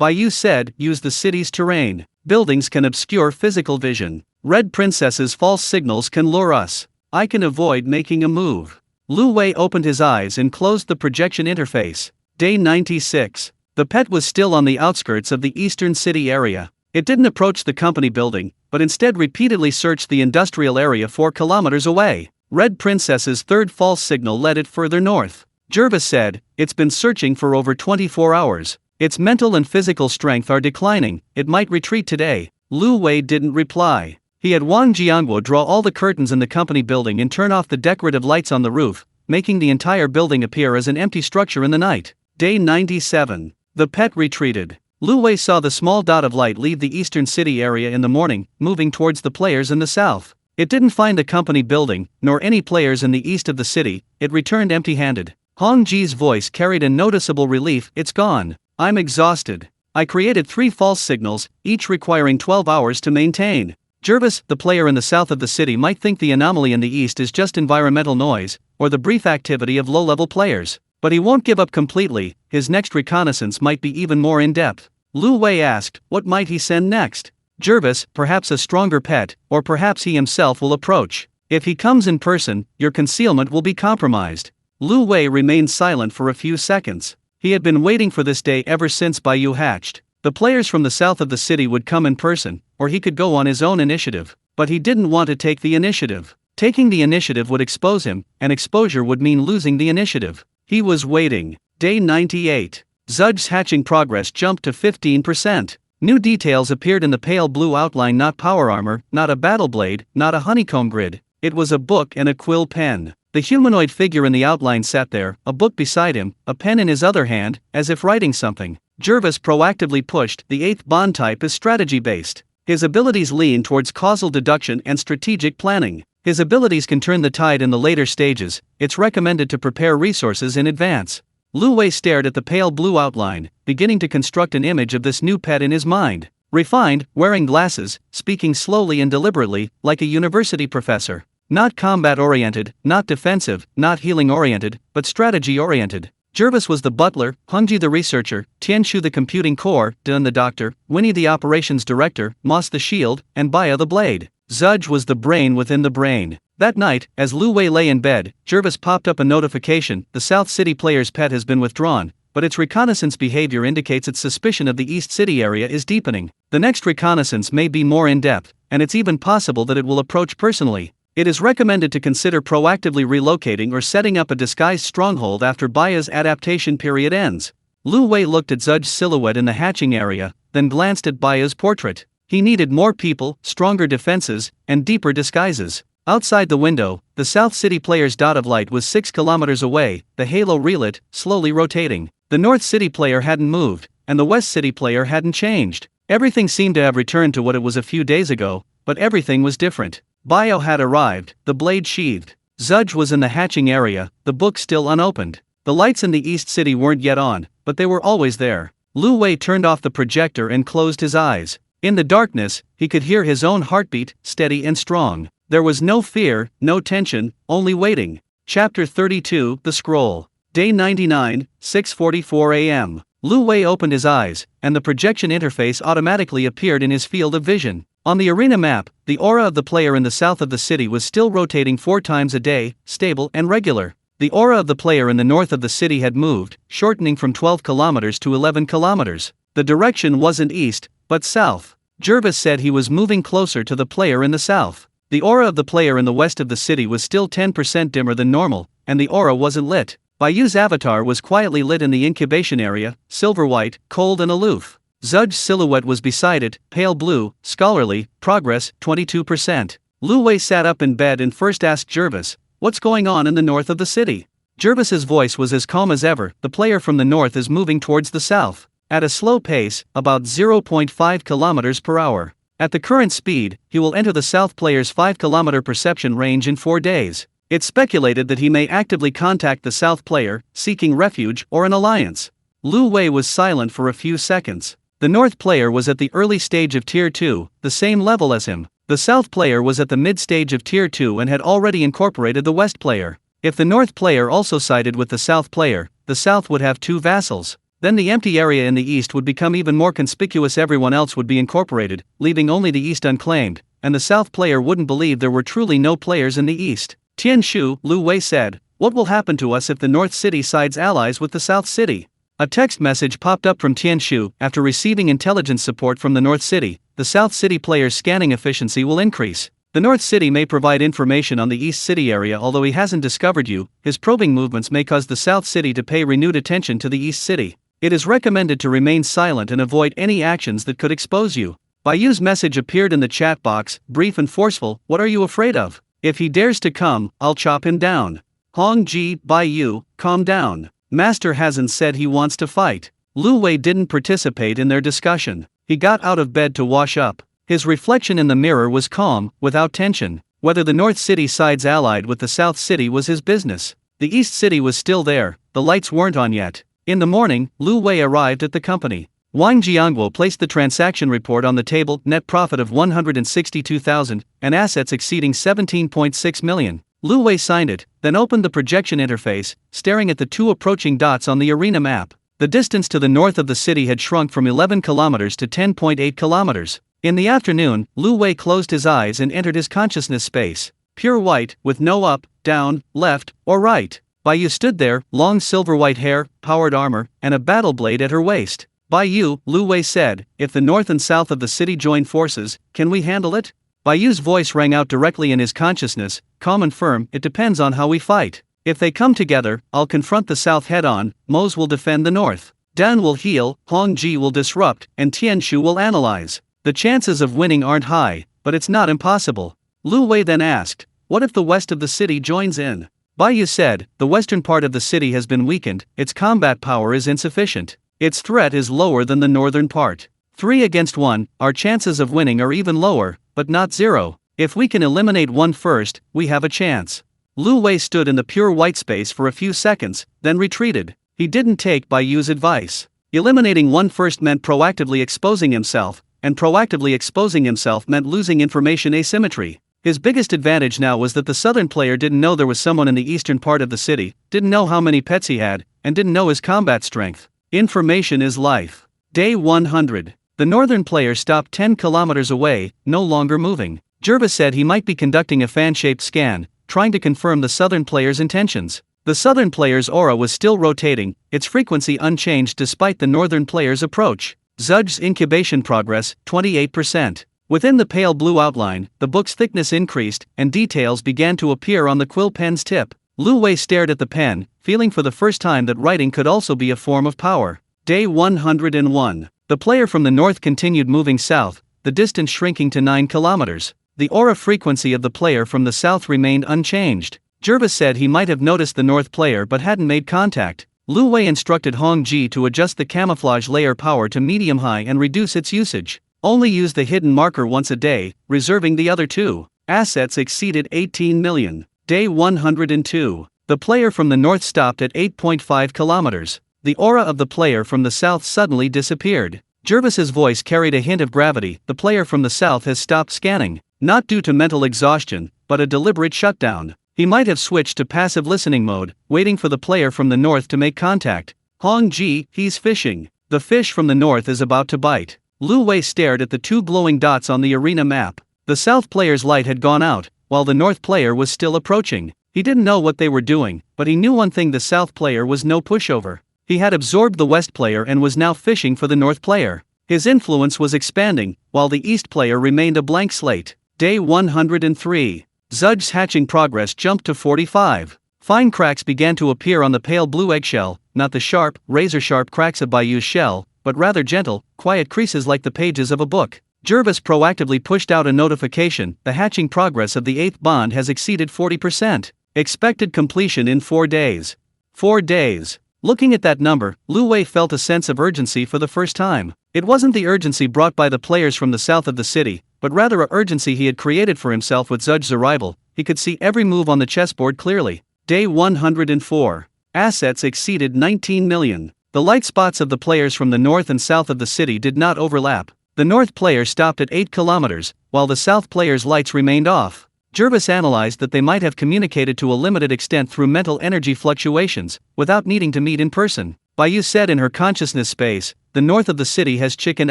Baiyu said, "Use the city's terrain. Buildings can obscure physical vision. Red Princess's false signals can lure us. I can avoid making a move." Lu Wei opened his eyes and closed the projection interface. Day 96. The pet was still on the outskirts of the eastern city area. It didn't approach the company building, but instead repeatedly searched the industrial area 4 kilometers away. Red Princess's third false signal led it further north. Jervis said, "It's been searching for over 24 hours. Its mental and physical strength are declining, it might retreat today." Lu Wei didn't reply. He had Wang Jiangguo draw all the curtains in the company building and turn off the decorative lights on the roof, making the entire building appear as an empty structure in the night. Day 97. The pet retreated. Lu Wei saw the small dot of light leave the eastern city area in the morning, moving towards the players in the south. It didn't find the company building, nor any players in the east of the city. It returned empty-handed. Hong Ji's voice carried a noticeable relief. "It's gone. I'm exhausted. I created 3 false signals, each requiring 12 hours to maintain." Jervis, the player in the south of the city, might think the anomaly in the east is just environmental noise, or the brief activity of low-level players. But he won't give up completely. His next reconnaissance might be even more in-depth. Lu Wei asked, "What might he send next?" "Jervis, perhaps a stronger pet, or perhaps he himself will approach. If he comes in person, your concealment will be compromised." Lu Wei remained silent for a few seconds. He had been waiting for this day ever since Baiyu hatched. The players from the south of the city would come in person, or he could go on his own initiative. But he didn't want to take the initiative. Taking the initiative would expose him, and exposure would mean losing the initiative. He was waiting. Day 98. Zudge's hatching progress jumped to 15%. New details appeared in the pale blue outline, not power armor, not a battle blade, not a honeycomb grid. It was a book and a quill pen. The humanoid figure in the outline sat there, a book beside him, a pen in his other hand, as if writing something. Jervis proactively pushed. The 8th bond type is strategy-based. His abilities lean towards causal deduction and strategic planning. His abilities can turn the tide in the later stages. It's recommended to prepare resources in advance. Lu Wei stared at the pale blue outline, beginning to construct an image of this new pet in his mind. Refined, wearing glasses, speaking slowly and deliberately, like a university professor. Not combat-oriented, not defensive, not healing-oriented, but strategy-oriented. Jervis was the butler, Hungji the researcher, Tianshu the computing core, Dun the doctor, Winnie the operations director, Moss the shield, and Baya the blade. Zudge was the brain within the brain. That night, as Lu Wei lay in bed, Jervis popped up a notification: the South City player's pet has been withdrawn, but its reconnaissance behavior indicates its suspicion of the East City area is deepening. The next reconnaissance may be more in-depth, and it's even possible that it will approach personally. It is recommended to consider proactively relocating or setting up a disguised stronghold after Baya's adaptation period ends. Lu Wei looked at Zudge's silhouette in the hatching area, then glanced at Baya's portrait. He needed more people, stronger defenses, and deeper disguises. Outside the window, the South City player's dot of light was 6 kilometers away, the halo relit, slowly rotating. The North City player hadn't moved, and the West City player hadn't changed. Everything seemed to have returned to what it was a few days ago, but everything was different. Bio had arrived, the blade sheathed. Zudge was in the hatching area, the book still unopened. The lights in the East City weren't yet on, but they were always there. Lu Wei turned off the projector and closed his eyes. In the darkness, he could hear his own heartbeat, steady and strong. There was no fear, no tension, only waiting. Chapter 32, The Scroll. Day 99, 6:44 a.m. Lu Wei opened his eyes, and the projection interface automatically appeared in his field of vision. On the arena map, the aura of the player in the south of the city was still rotating 4 times a day, stable and regular. The aura of the player in the north of the city had moved, shortening from 12 kilometers to 11 kilometers. The direction wasn't east, but south. Jervis said he was moving closer to the player in the south. The aura of the player in the west of the city was still 10% dimmer than normal, and the aura wasn't lit. Bayu's avatar was quietly lit in the incubation area, silver white, cold and aloof. Zudge's silhouette was beside it, pale blue, scholarly, progress, 22%. Lu Wei sat up in bed and first asked Jervis, "What's going on in the north of the city?" Jervis's voice was as calm as ever. "The player from the north is moving towards the south. At a slow pace, about 0.5 kilometers per hour. At the current speed, he will enter the south player's 5-kilometer perception range in 4 days. It's speculated that he may actively contact the south player, seeking refuge or an alliance." Lu Wei was silent for a few seconds. The north player was at the early stage of Tier 2, the same level as him. The south player was at the mid-stage of Tier 2 and had already incorporated the west player. If the north player also sided with the south player, the south would have 2 vassals. Then the empty area in the east would become even more conspicuous. Everyone else would be incorporated, leaving only the east unclaimed, and the south player wouldn't believe there were truly no players in the east. "Tianshu," Lu Wei said, "what will happen to us if the North City sides allies with the South City?" A text message popped up from Tianshu. After receiving intelligence support from the North City, the South City player's scanning efficiency will increase. The North City may provide information on the East City area. Although he hasn't discovered you, his probing movements may cause the South City to pay renewed attention to the East City. It is recommended to remain silent and avoid any actions that could expose you. Bayu's message appeared in the chat box, brief and forceful. "What are you afraid of? If he dares to come, I'll chop him down. Hongji, Bayu, calm down. Master hasn't said he wants to fight." Lu Wei didn't participate in their discussion. He got out of bed to wash up. His reflection in the mirror was calm, without tension. Whether the North City sides allied with the South City was his business. The East City was still there, the lights weren't on yet. In the morning, Lu Wei arrived at the company. Wang Jiangguo placed the transaction report on the table: net profit of 162,000, and assets exceeding 17.6 million. Lu Wei signed it, then opened the projection interface, staring at the 2 approaching dots on the arena map. The distance to the north of the city had shrunk from 11 kilometers to 10.8 kilometers. In the afternoon, Lu Wei closed his eyes and entered his consciousness space. Pure white, with no up, down, left, or right. Bayu stood there, long silver white hair, powered armor, and a battle blade at her waist. By you, Lu Wei said, if the north and south of the city join forces, can we handle it? Bai Yu's voice rang out directly in his consciousness, calm and firm, it depends on how we fight. If they come together, I'll confront the south head-on, Mose will defend the north. Dan will heal, Hong Ji will disrupt, and Tian Shu will analyze. The chances of winning aren't high, but it's not impossible. Lu Wei then asked, what if the west of the city joins in? Bai Yu said, the western part of the city has been weakened, its combat power is insufficient. Its threat is lower than the northern part. 3 against 1, our chances of winning are even lower, but not 0. If we can eliminate one first, we have a chance. Lu Wei stood in the pure white space for a few seconds, then retreated. He didn't take Bai Yu's advice. Eliminating one first meant proactively exposing himself, and proactively exposing himself meant losing information asymmetry. His biggest advantage now was that the southern player didn't know there was someone in the eastern part of the city, didn't know how many pets he had, and didn't know his combat strength. Information is life. Day 100. The northern player stopped 10 kilometers away, no longer moving. Jervis said he might be conducting a fan-shaped scan, trying to confirm the southern player's intentions. The southern player's aura was still rotating, its frequency unchanged despite the northern player's approach. Zudge's incubation progress, 28%. Within the pale blue outline, the book's thickness increased, and details began to appear on the quill pen's tip. Lu Wei stared at the pen, feeling for the first time that writing could also be a form of power. Day 101. The player from the north continued moving south, the distance shrinking to 9 kilometers. The aura frequency of the player from the south remained unchanged. Jervis said he might have noticed the north player but hadn't made contact. Lu Wei instructed Hong Ji to adjust the camouflage layer power to medium-high and reduce its usage. Only use the hidden marker once a day, reserving the other 2. Assets exceeded 18 million. Day 102. The player from the north stopped at 8.5 kilometers. The aura of the player from the south suddenly disappeared. Jervis's voice carried a hint of gravity. The player from the south has stopped scanning, not due to mental exhaustion, but a deliberate shutdown. He might have switched to passive listening mode, waiting for the player from the north to make contact. Hong Ji, he's fishing. The fish from the north is about to bite. Lu Wei stared at the 2 glowing dots on the arena map. The south player's light had gone out, while the north player was still approaching. He didn't know what they were doing, but he knew one thing: the south player was no pushover. He had absorbed the west player and was now fishing for the north player. His influence was expanding, while the east player remained a blank slate. Day 103. Zudge's hatching progress jumped to 45. Fine cracks began to appear on the pale blue eggshell, not the sharp, razor-sharp cracks of Bai Yu's shell, but rather gentle, quiet creases like the pages of a book. Jervis proactively pushed out a notification: the hatching progress of the 8th bond has exceeded 40%. Expected completion in 4 days. 4 days. Looking at that number, Lu Wei felt a sense of urgency for the first time. It wasn't the urgency brought by the players from the south of the city, but rather a urgency he had created for himself with Zudge's arrival. He could see every move on the chessboard clearly. Day 104. Assets exceeded 19 million. The light spots of the players from the north and south of the city did not overlap. The north player stopped at 8 kilometers, while the south player's lights remained off. Jervis analyzed that they might have communicated to a limited extent through mental energy fluctuations, without needing to meet in person. Bai Yu said in her consciousness space, the north of the city has chickened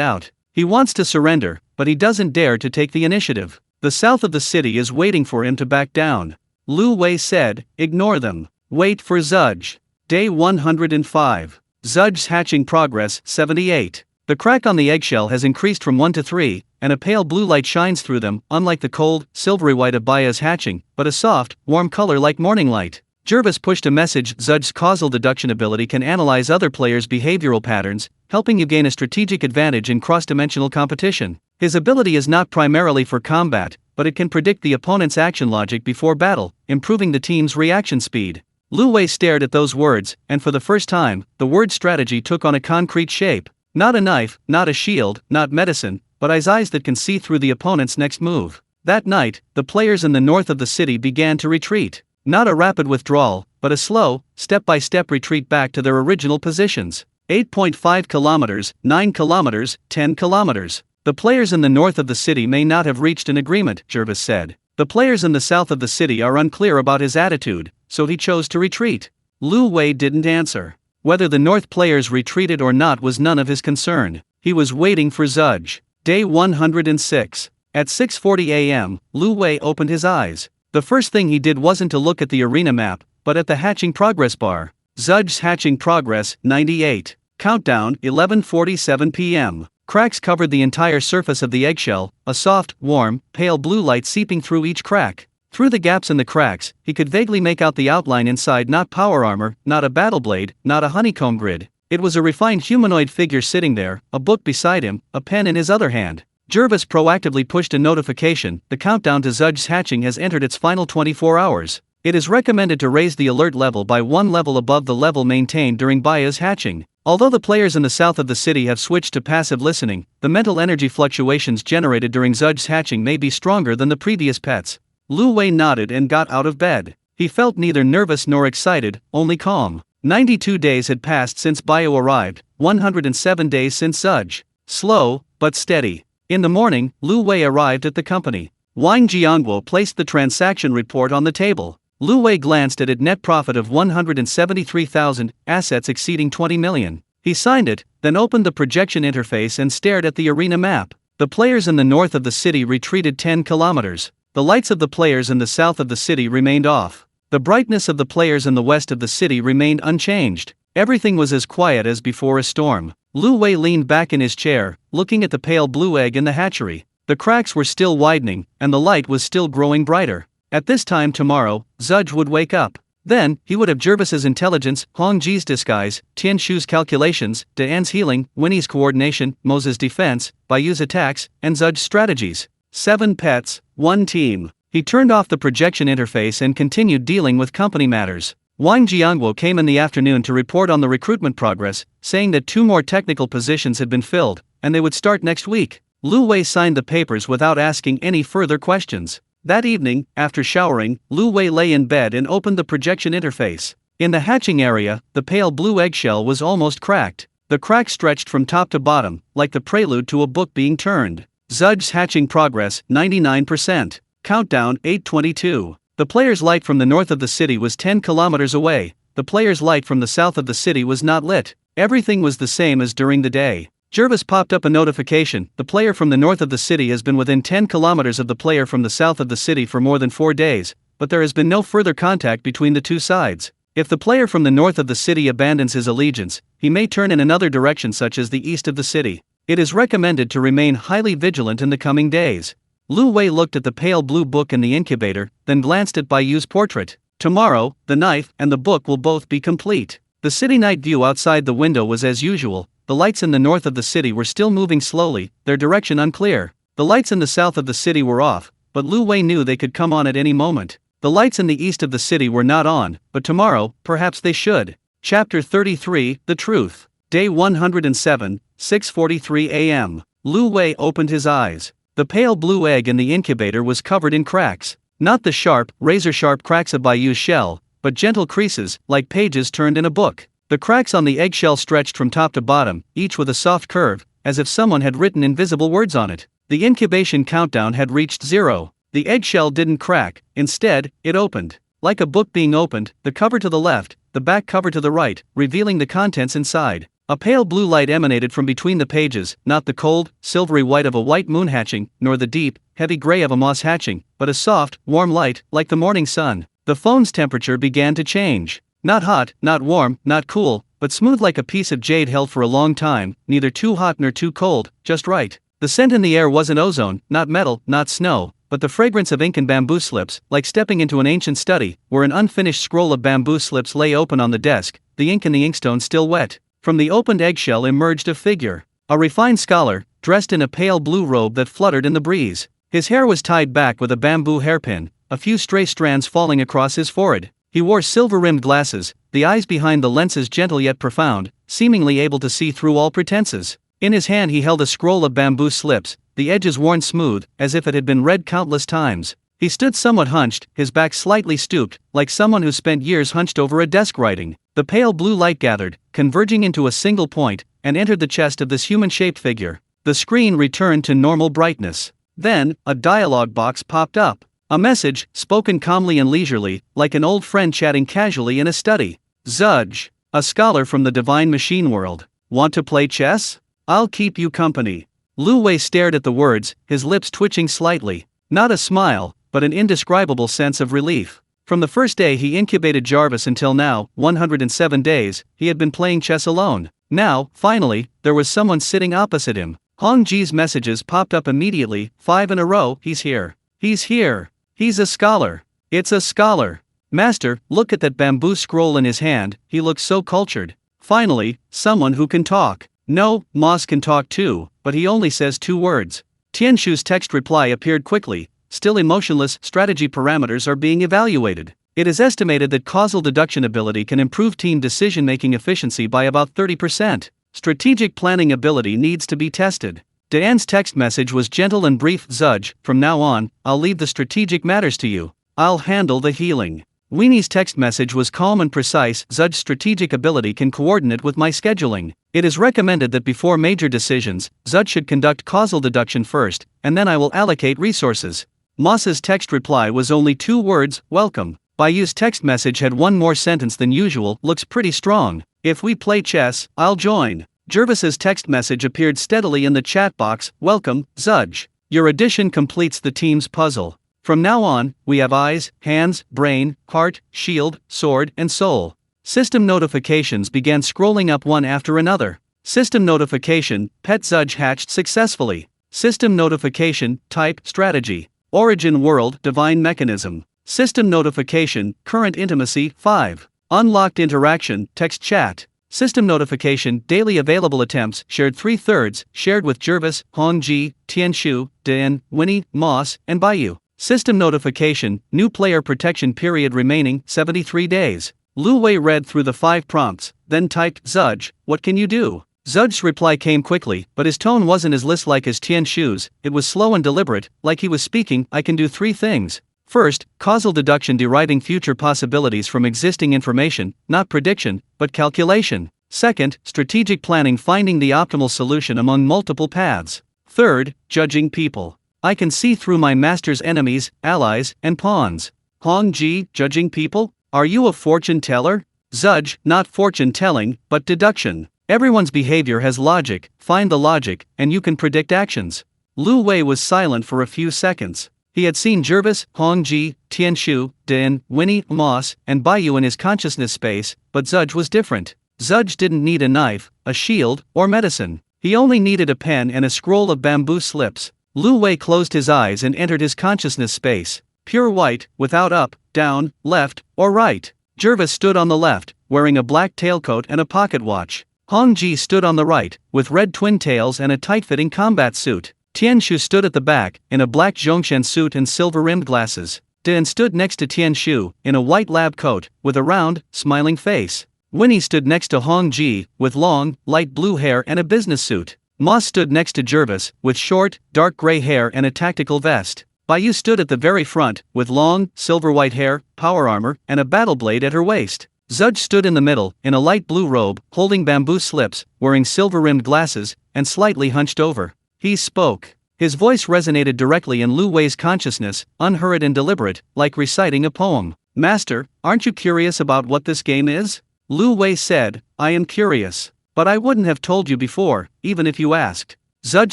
out. He wants to surrender, but he doesn't dare to take the initiative. The south of the city is waiting for him to back down. Lu Wei said, ignore them. Wait for Zudge. Day 105. Zudge's hatching progress, 78. The crack on the eggshell has increased from 1 to 3, and a pale blue light shines through them, unlike the cold, silvery white of Baya's hatching, but a soft, warm color like morning light. Jervis pushed a message: Zudge's causal deduction ability can analyze other players' behavioral patterns, helping you gain a strategic advantage in cross-dimensional competition. His ability is not primarily for combat, but it can predict the opponent's action logic before battle, improving the team's reaction speed. Lu Wei stared at those words, and for the first time, the word strategy took on a concrete shape. Not a knife, not a shield, not medicine, but eyes that can see through the opponent's next move. That night, the players in the north of the city began to retreat. Not a rapid withdrawal, but a slow, step-by-step retreat back to their original positions. 8.5 kilometers, 9 kilometers, 10 kilometers. The players in the north of the city may not have reached an agreement, Jervis said. The players in the south of the city are unclear about his attitude, so he chose to retreat. Lu Wei didn't answer. Whether the north players retreated or not was none of his concern. He was waiting for Zudge. Day 106. At 6:40 a.m., Lu Wei opened his eyes. The first thing he did wasn't to look at the arena map, but at the hatching progress bar. Zudge's hatching progress, 98. Countdown 11:47 p.m. Cracks covered the entire surface of the eggshell, a soft, warm, pale blue light seeping through each crack. Through the gaps in the cracks, he could vaguely make out the outline inside, not power armor, not a battle blade, not a honeycomb grid. It was a refined humanoid figure sitting there, a book beside him, a pen in his other hand. Jervis proactively pushed a notification. The countdown to Zudge's hatching has entered its final 24 hours. It is recommended to raise the alert level by one level above the level maintained during Baya's hatching. Although the players in the south of the city have switched to passive listening, the mental energy fluctuations generated during Zudge's hatching may be stronger than the previous pets. Lu Wei nodded and got out of bed. He felt neither nervous nor excited, only calm. 92 days had passed since Bio arrived, 107 days since Zudge. Slow, but steady. In the morning, Lu Wei arrived at the company. Wang Jiangguo placed the transaction report on the table. Lu Wei glanced at it. Net profit of 173,000, assets exceeding 20 million. He signed it, then opened the projection interface and stared at the arena map. The players in the north of the city retreated 10 kilometers. The lights of the players in the south of the city remained off. The brightness of the players in the west of the city remained unchanged. Everything was as quiet as before a storm. Lu Wei leaned back in his chair, looking at the pale blue egg in the hatchery. The cracks were still widening, and the light was still growing brighter. At this time tomorrow, Zudge would wake up. Then, he would have Jervis's intelligence, Hongji's disguise, Tian Shu's calculations, Diane's healing, Winnie's coordination, Mose's defense, Bayu's attacks, and Zudge's strategies. 7 pets, 1 team. He turned off the projection interface and continued dealing with company matters. Wang Jiangguo came in the afternoon to report on the recruitment progress, saying that 2 more technical positions had been filled, and they would start next week. Lu Wei signed the papers without asking any further questions. That evening, after showering, Lu Wei lay in bed and opened the projection interface. In the hatching area, the pale blue eggshell was almost cracked. The crack stretched from top to bottom, like the prelude to a book being turned. Zudge's hatching progress, 99%. Countdown, 8:22. The player's light from the north of the city was 10 kilometers away. The player's light from the south of the city was not lit. Everything was the same as during the day. Jervis popped up a notification. The player from the north of the city has been within 10 kilometers of the player from the south of the city for more than 4 days, but there has been no further contact between the two sides. If the player from the north of the city abandons his allegiance, he may turn in another direction, such as the east of the city. It is recommended to remain highly vigilant in the coming days. Lu Wei looked at the pale blue book in the incubator, then glanced at Bayu's portrait. Tomorrow, the knife and the book will both be complete. The city night view outside the window was as usual. The lights in the north of the city were still moving slowly, their direction unclear. The lights in the south of the city were off, but Lu Wei knew they could come on at any moment. The lights in the east of the city were not on, but tomorrow, perhaps they should. Chapter 33, The Truth. Day 107, 6:43 a.m. Lu Wei opened his eyes. The pale blue egg in the incubator was covered in cracks. Not the sharp, razor-sharp cracks of Bayu's shell, but gentle creases, like pages turned in a book. The cracks on the eggshell stretched from top to bottom, each with a soft curve, as if someone had written invisible words on it. The incubation countdown had reached 0. The eggshell didn't crack, instead, it opened. Like a book being opened, the cover to the left, the back cover to the right, revealing the contents inside. A pale blue light emanated from between the pages, not the cold, silvery white of a white moon hatching, nor the deep, heavy gray of a moss hatching, but a soft, warm light, like the morning sun. The phone's temperature began to change. Not hot, not warm, not cool, but smooth like a piece of jade held for a long time, neither too hot nor too cold, just right. The scent in the air wasn't ozone, not metal, not snow, but the fragrance of ink and bamboo slips, like stepping into an ancient study, where an unfinished scroll of bamboo slips lay open on the desk, the ink and the inkstone still wet. From the opened eggshell emerged a figure. A refined scholar, dressed in a pale blue robe that fluttered in the breeze. His hair was tied back with a bamboo hairpin, a few stray strands falling across his forehead. He wore silver-rimmed glasses, the eyes behind the lenses gentle yet profound, seemingly able to see through all pretenses. In his hand he held a scroll of bamboo slips, the edges worn smooth, as if it had been read countless times. He stood somewhat hunched, his back slightly stooped, like someone who spent years hunched over a desk writing. The pale blue light gathered, converging into a single point, and entered the chest of this human-shaped figure. The screen returned to normal brightness. Then, a dialogue box popped up. A message, spoken calmly and leisurely, like an old friend chatting casually in a study. Zudge, a scholar from the divine machine world. Want to play chess? I'll keep you company. Lu Wei stared at the words, his lips twitching slightly. Not a smile, but an indescribable sense of relief. From the first day he incubated Jarvis until now, 107 days, he had been playing chess alone. Now, finally, there was someone sitting opposite him. Hong Ji's messages popped up immediately, 5 in a row. He's here. He's here. He's a scholar. It's a scholar. Master, look at that bamboo scroll in his hand, he looks so cultured. Finally, someone who can talk. No, Moss can talk too, but he only says 2 words. Tianshu's text reply appeared quickly. Still emotionless, strategy parameters are being evaluated. It is estimated that causal deduction ability can improve team decision-making efficiency by about 30%. Strategic planning ability needs to be tested. Diane's text message was gentle and brief. Zudge, from now on, I'll leave the strategic matters to you. I'll handle the healing. Weenie's text message was calm and precise. Zudge's strategic ability can coordinate with my scheduling. It is recommended that before major decisions, Zudge should conduct causal deduction first, and then I will allocate resources. Moss's text reply was only 2 words, welcome. Bayu's text message had 1 more sentence than usual, looks pretty strong. If we play chess, I'll join. Jervis's text message appeared steadily in the chat box, welcome, Zudge. Your addition completes the team's puzzle. From now on, we have eyes, hands, brain, heart, shield, sword, and soul. System notifications began scrolling up one after another. System notification, Pet Zudge hatched successfully. System notification, type, strategy. Origin world, divine mechanism. System notification, current intimacy, 5. Unlocked interaction, text chat. System notification, daily available attempts, shared 3/3, shared with Jervis, Hong Ji, Tianshu, Dian, Winnie, Moss, and Bayu. System notification, new player protection period remaining, 73 days. Lu Wei read through the 5 prompts, then typed, Zudge, what can you do? Zudge's reply came quickly, but his tone wasn't as listlike as Tianshu's, it was slow and deliberate, like he was speaking, I can do 3 things. First, causal deduction deriving future possibilities from existing information, not prediction, but calculation. Second, strategic planning finding the optimal solution among multiple paths. Third, judging people. I can see through my master's enemies, allies, and pawns. Hong Ji, judging people? Are you a fortune teller? Zudge, not fortune telling, but deduction. Everyone's behavior has logic, find the logic, and you can predict actions. Lu Wei was silent for a few seconds. He had seen Jervis, Hong Ji, Tianshu, Din, Winnie, Moss, and Bayu in his consciousness space, but Zudge was different. Zudge didn't need a knife, a shield, or medicine. He only needed a pen and a scroll of bamboo slips. Lu Wei closed his eyes and entered his consciousness space. Pure white, without up, down, left, or right. Jervis stood on the left, wearing a black tailcoat and a pocket watch. Hong Ji stood on the right, with red twin tails and a tight-fitting combat suit. Tianshu stood at the back, in a black Zhongshan suit and silver-rimmed glasses. Din stood next to Tianshu, in a white lab coat, with a round, smiling face. Winnie stood next to Hong Ji, with long, light blue hair and a business suit. Moss stood next to Jervis, with short, dark gray hair and a tactical vest. Bayu stood at the very front, with long, silver-white hair, power armor, and a battle blade at her waist. Zudge stood in the middle, in a light blue robe, holding bamboo slips, wearing silver-rimmed glasses, and slightly hunched over. He spoke. His voice resonated directly in Lu Wei's consciousness, unhurried and deliberate, like reciting a poem. Master, aren't you curious about what this game is? Lu Wei said, I am curious. But I wouldn't have told you before, even if you asked. Zudge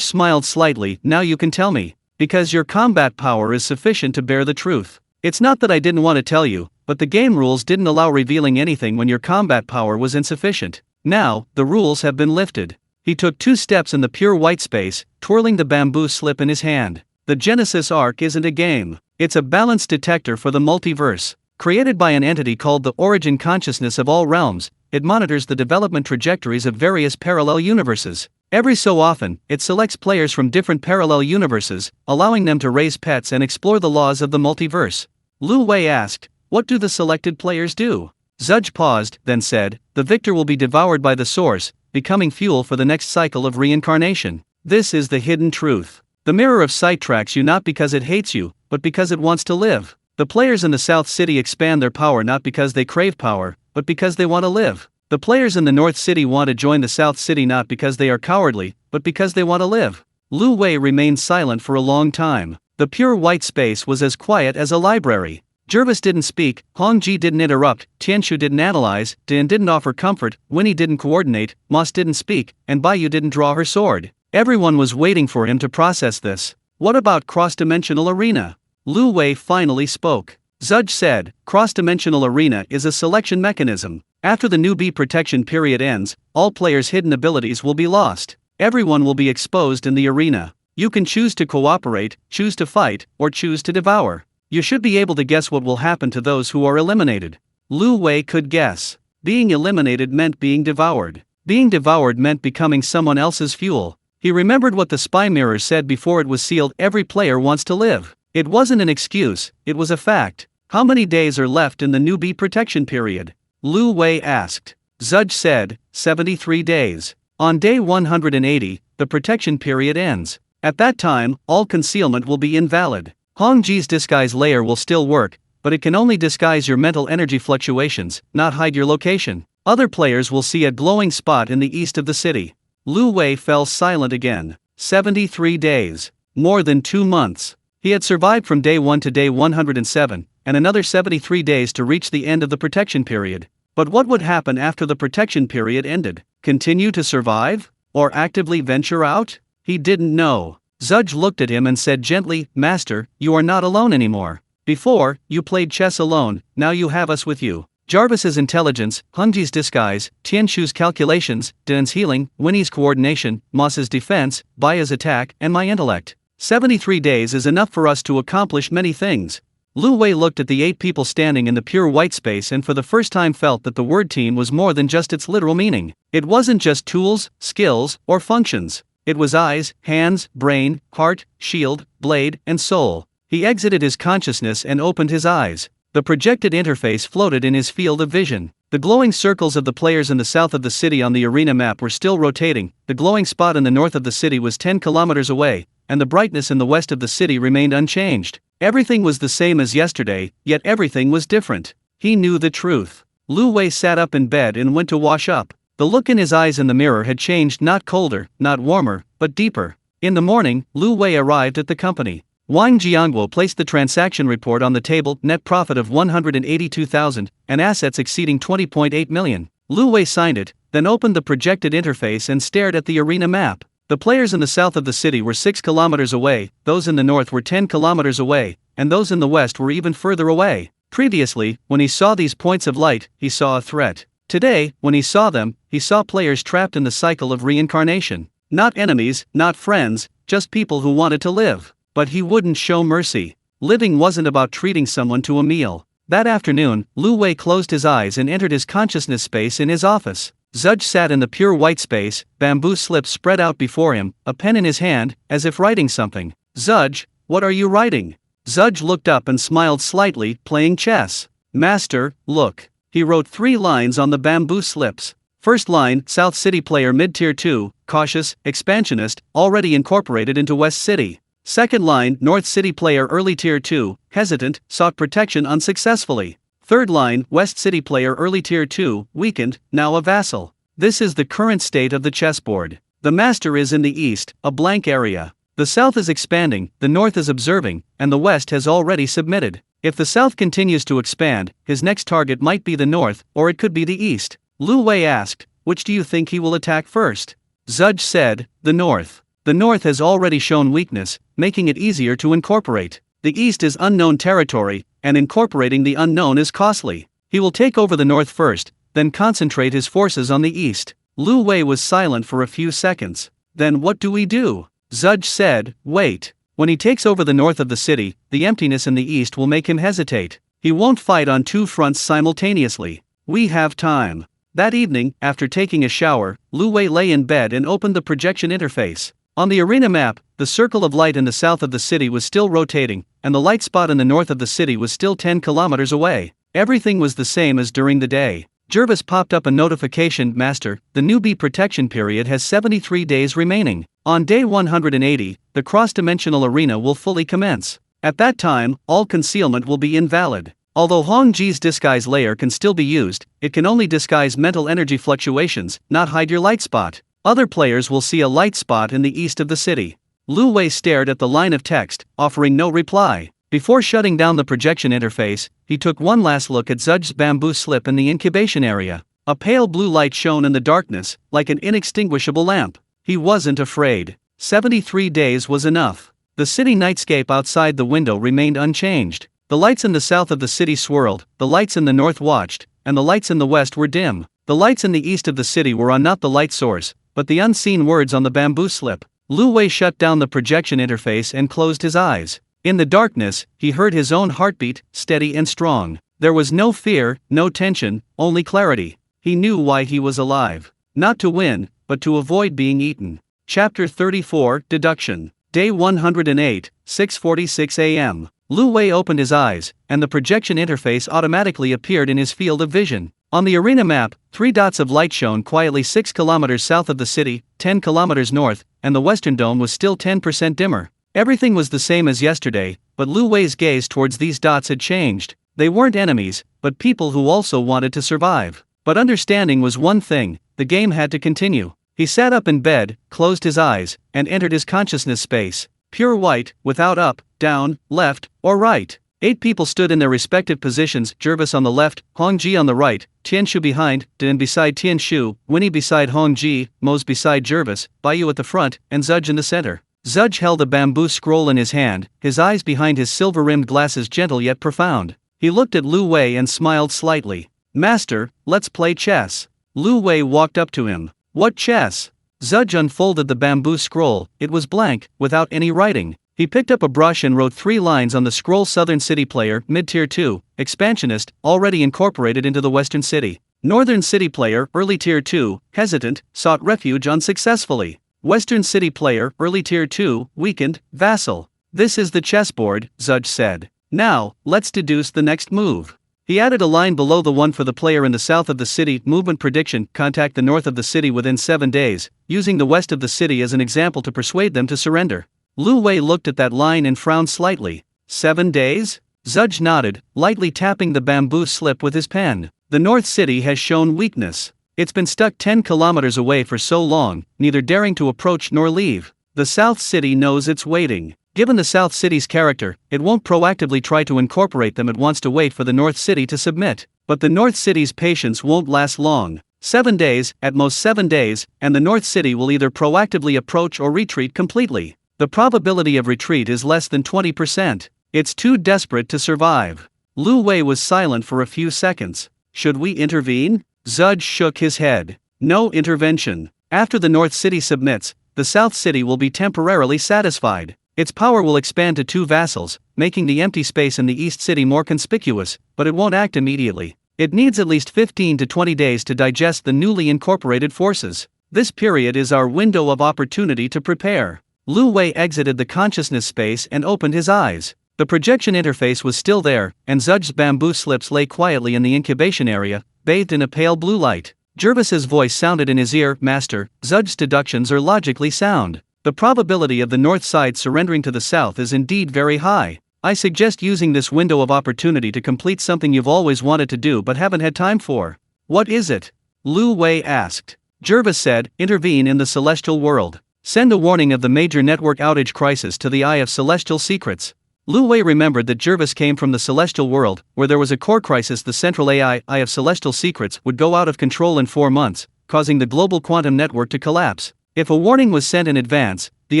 smiled slightly, now you can tell me. Because your combat power is sufficient to bear the truth. It's not that I didn't want to tell you, but the game rules didn't allow revealing anything when your combat power was insufficient. Now, the rules have been lifted. He took 2 steps in the pure white space, twirling the bamboo slip in his hand. The Genesis arc isn't a game. It's a balance detector for the multiverse. Created by an entity called the Origin Consciousness of all realms, it monitors the development trajectories of various parallel universes. Every so often, it selects players from different parallel universes, allowing them to raise pets and explore the laws of the multiverse. Lu Wei asked, what do the selected players do? Zudge paused, then said, the victor will be devoured by the source, becoming fuel for the next cycle of reincarnation. This is the hidden truth. The mirror of sight tracks you not because it hates you, but because it wants to live. The players in the South City expand their power not because they crave power, but because they want to live. The players in the North City want to join the South City not because they are cowardly, but because they want to live. Lu Wei remained silent for a long time. The pure white space was as quiet as a library. Jervis didn't speak, Hong Ji didn't interrupt, Tianshu didn't analyze, Din didn't offer comfort, Winnie didn't coordinate, Moss didn't speak, and Bayu didn't draw her sword. Everyone was waiting for him to process this. What about cross-dimensional arena? Lu Wei finally spoke. Zudge said, cross-dimensional arena is a selection mechanism. After the newbie protection period ends, all players' hidden abilities will be lost. Everyone will be exposed in the arena. You can choose to cooperate, choose to fight, or choose to devour. You should be able to guess what will happen to those who are eliminated. Lu Wei could guess. Being eliminated meant being devoured. Being devoured meant becoming someone else's fuel. He remembered what the spy mirror said before it was sealed: every player wants to live. It wasn't an excuse, it was a fact. How many days are left in the newbie protection period? Lu Wei asked. Zudge said, 73 days. On day 180, the protection period ends. At that time, all concealment will be invalid. Hong Ji's disguise layer will still work, but it can only disguise your mental energy fluctuations, not hide your location. Other players will see a glowing spot in the east of the city. Lu Wei fell silent again. 73 days. More than 2 months. He had survived from day 1 to day 107, and another 73 days to reach the end of the protection period. But what would happen after the protection period ended? Continue to survive? Or actively venture out? He didn't know. Zudge looked at him and said gently, Master, you are not alone anymore. Before, you played chess alone, now you have us with you. Jarvis's intelligence, Hungji's disguise, Tianshu's calculations, Den's healing, Winnie's coordination, Moss's defense, Baya's attack, and my intellect. 73 days is enough for us to accomplish many things. Lu Wei looked at the 8 people standing in the pure white space and for the first time felt that the word team was more than just its literal meaning. It wasn't just tools, skills, or functions. It was eyes, hands, brain, heart, shield, blade, and soul. He exited his consciousness and opened his eyes. The projected interface floated in his field of vision. The glowing circles of the players in the south of the city on the arena map were still rotating. The glowing spot in the north of the city was 10 kilometers away, and the brightness in the west of the city remained unchanged. Everything was the same as yesterday, yet everything was different. He knew the truth. Lu Wei sat up in bed and went to wash up. The look in his eyes in the mirror had changed, not colder, not warmer, but deeper. In the morning, Lu Wei arrived at the company. Wang Jiangguo placed the transaction report on the table: net profit of 182,000, and assets exceeding 20.8 million. Lu Wei signed it, then opened the projected interface and stared at the arena map. The players in the south of the city were 6 kilometers away, those in the north were 10 kilometers away, and those in the west were even further away. Previously, when he saw these points of light, he saw a threat. Today, when he saw them, he saw players trapped in the cycle of reincarnation. Not enemies, not friends, just people who wanted to live. But he wouldn't show mercy. Living wasn't about treating someone to a meal. That afternoon, Lu Wei closed his eyes and entered his consciousness space in his office. Zudge sat in the pure white space, bamboo slips spread out before him, a pen in his hand, as if writing something. Zudge, what are you writing? Zudge looked up and smiled slightly, playing chess. Master, look. He wrote 3 lines on the bamboo slips. First line: South City player mid-tier 2, cautious, expansionist, already incorporated into West City. Second line: North City player early tier 2, hesitant, sought protection unsuccessfully. Third line: West City player early tier 2, weakened, now a vassal. This is the current state of the chessboard. The master is in the east, a blank area. The south is expanding, the north is observing, and the west has already submitted. If the south continues to expand, his next target might be the north, or it could be the east. Lu Wei asked, which do you think he will attack first? Zudge said, the north. The north has already shown weakness, making it easier to incorporate. The east is unknown territory, and incorporating the unknown is costly. He will take over the north first, then concentrate his forces on the east. Lu Wei was silent for a few seconds. Then what do we do? Zudge said, wait. When he takes over the north of the city, the emptiness in the east will make him hesitate. He won't fight on 2 fronts simultaneously. We have time. That evening, after taking a shower, Lu Wei lay in bed and opened the projection interface. On the arena map, the circle of light in the south of the city was still rotating, and the light spot in the north of the city was still 10 kilometers away. Everything was the same as during the day. Jarvis popped up a notification: Master, the newbie protection period has 73 days remaining. On day 180, the cross-dimensional arena will fully commence. At that time, all concealment will be invalid. Although Hong Ji's disguise layer can still be used, it can only disguise mental energy fluctuations, not hide your light spot. Other players will see a light spot in the east of the city. Lu Wei stared at the line of text, offering no reply. Before shutting down the projection interface, he took one last look at Zudge's bamboo slip in the incubation area. A pale blue light shone in the darkness, like an inextinguishable lamp. He wasn't afraid. 73 days was enough. The city nightscape outside the window remained unchanged. The lights in the south of the city swirled, the lights in the north watched, and the lights in the west were dim. The lights in the east of the city were on not the light source, but the unseen words on the bamboo slip. Lu Wei shut down the projection interface and closed his eyes. In the darkness, he heard his own heartbeat, steady and strong. There was no fear, no tension, only clarity. He knew why he was alive. Not to win, but to avoid being eaten. Chapter 34, Deduction. Day 108, 6:46 a.m. Lu Wei opened his eyes, and the projection interface automatically appeared in his field of vision. On the arena map, 3 dots of light shone quietly 6 kilometers south of the city, 10 kilometers north, and the western dome was still 10% dimmer. Everything was the same as yesterday, but Lu Wei's gaze towards these dots had changed. They weren't enemies, but people who also wanted to survive. But understanding was one thing, the game had to continue. He sat up in bed, closed his eyes, and entered his consciousness space. Pure white, without up, down, left, or right. 8 people stood in their respective positions, Jervis on the left, Hongji on the right, Tianshu behind, Dan beside Tianshu, Winnie beside Hongji, Mose beside Jervis, Baiyu at the front, and Zudge in the center. Zudge held a bamboo scroll in his hand, his eyes behind his silver-rimmed glasses gentle yet profound. He looked at Lu Wei and smiled slightly. "Master, let's play chess." Lu Wei walked up to him. "What chess?" Zudge unfolded the bamboo scroll. It was blank, without any writing. He picked up a brush and wrote 3 lines on the scroll: Southern City Player, Mid-Tier 2, Expansionist, already incorporated into the Western City. Northern City Player, Early Tier 2, Hesitant, sought refuge unsuccessfully. Western City Player, Early Tier 2, Weakened, Vassal. "This is the chessboard," Zudge said. "Now, let's deduce the next move." He added a line below the one for the player in the south of the city. Movement prediction: contact the north of the city within 7 days, using the west of the city as an example to persuade them to surrender. Lu Wei looked at that line and frowned slightly. 7 days? Zudge nodded, lightly tapping the bamboo slip with his pen. The North City has shown weakness. It's been stuck 10 kilometers away for so long, neither daring to approach nor leave. The South City knows it's waiting. Given the South City's character, it won't proactively try to incorporate them. It wants to wait for the North City to submit. But the North City's patience won't last long. 7 days, at most 7 days, and the North City will either proactively approach or retreat completely. The probability of retreat is less than 20%. It's too desperate to survive. Lu Wei was silent for a few seconds. "Should we intervene?" Zudge shook his head. "No intervention. After the North City submits, the South City will be temporarily satisfied. Its power will expand to 2 vassals, making the empty space in the East City more conspicuous, but it won't act immediately. It needs at least 15 to 20 days to digest the newly incorporated forces. This period is our window of opportunity to prepare." Lu Wei exited the consciousness space and opened his eyes. The projection interface was still there, and Zudge's bamboo slips lay quietly in the incubation area, bathed in a pale blue light. Jervis's voice sounded in his ear. "Master, Zudge's deductions are logically sound. The probability of the north side surrendering to the south is indeed very high. I suggest using this window of opportunity to complete something you've always wanted to do but haven't had time for." "What is it?" Lu Wei asked. Jervis said, "Intervene in the celestial world. Send a warning of the major network outage crisis to the Eye of Celestial Secrets." Lu Wei remembered that Jervis came from the celestial world, where there was a core crisis. The central AI, Eye of Celestial Secrets, would go out of control in 4 months, causing the global quantum network to collapse. If a warning was sent in advance, the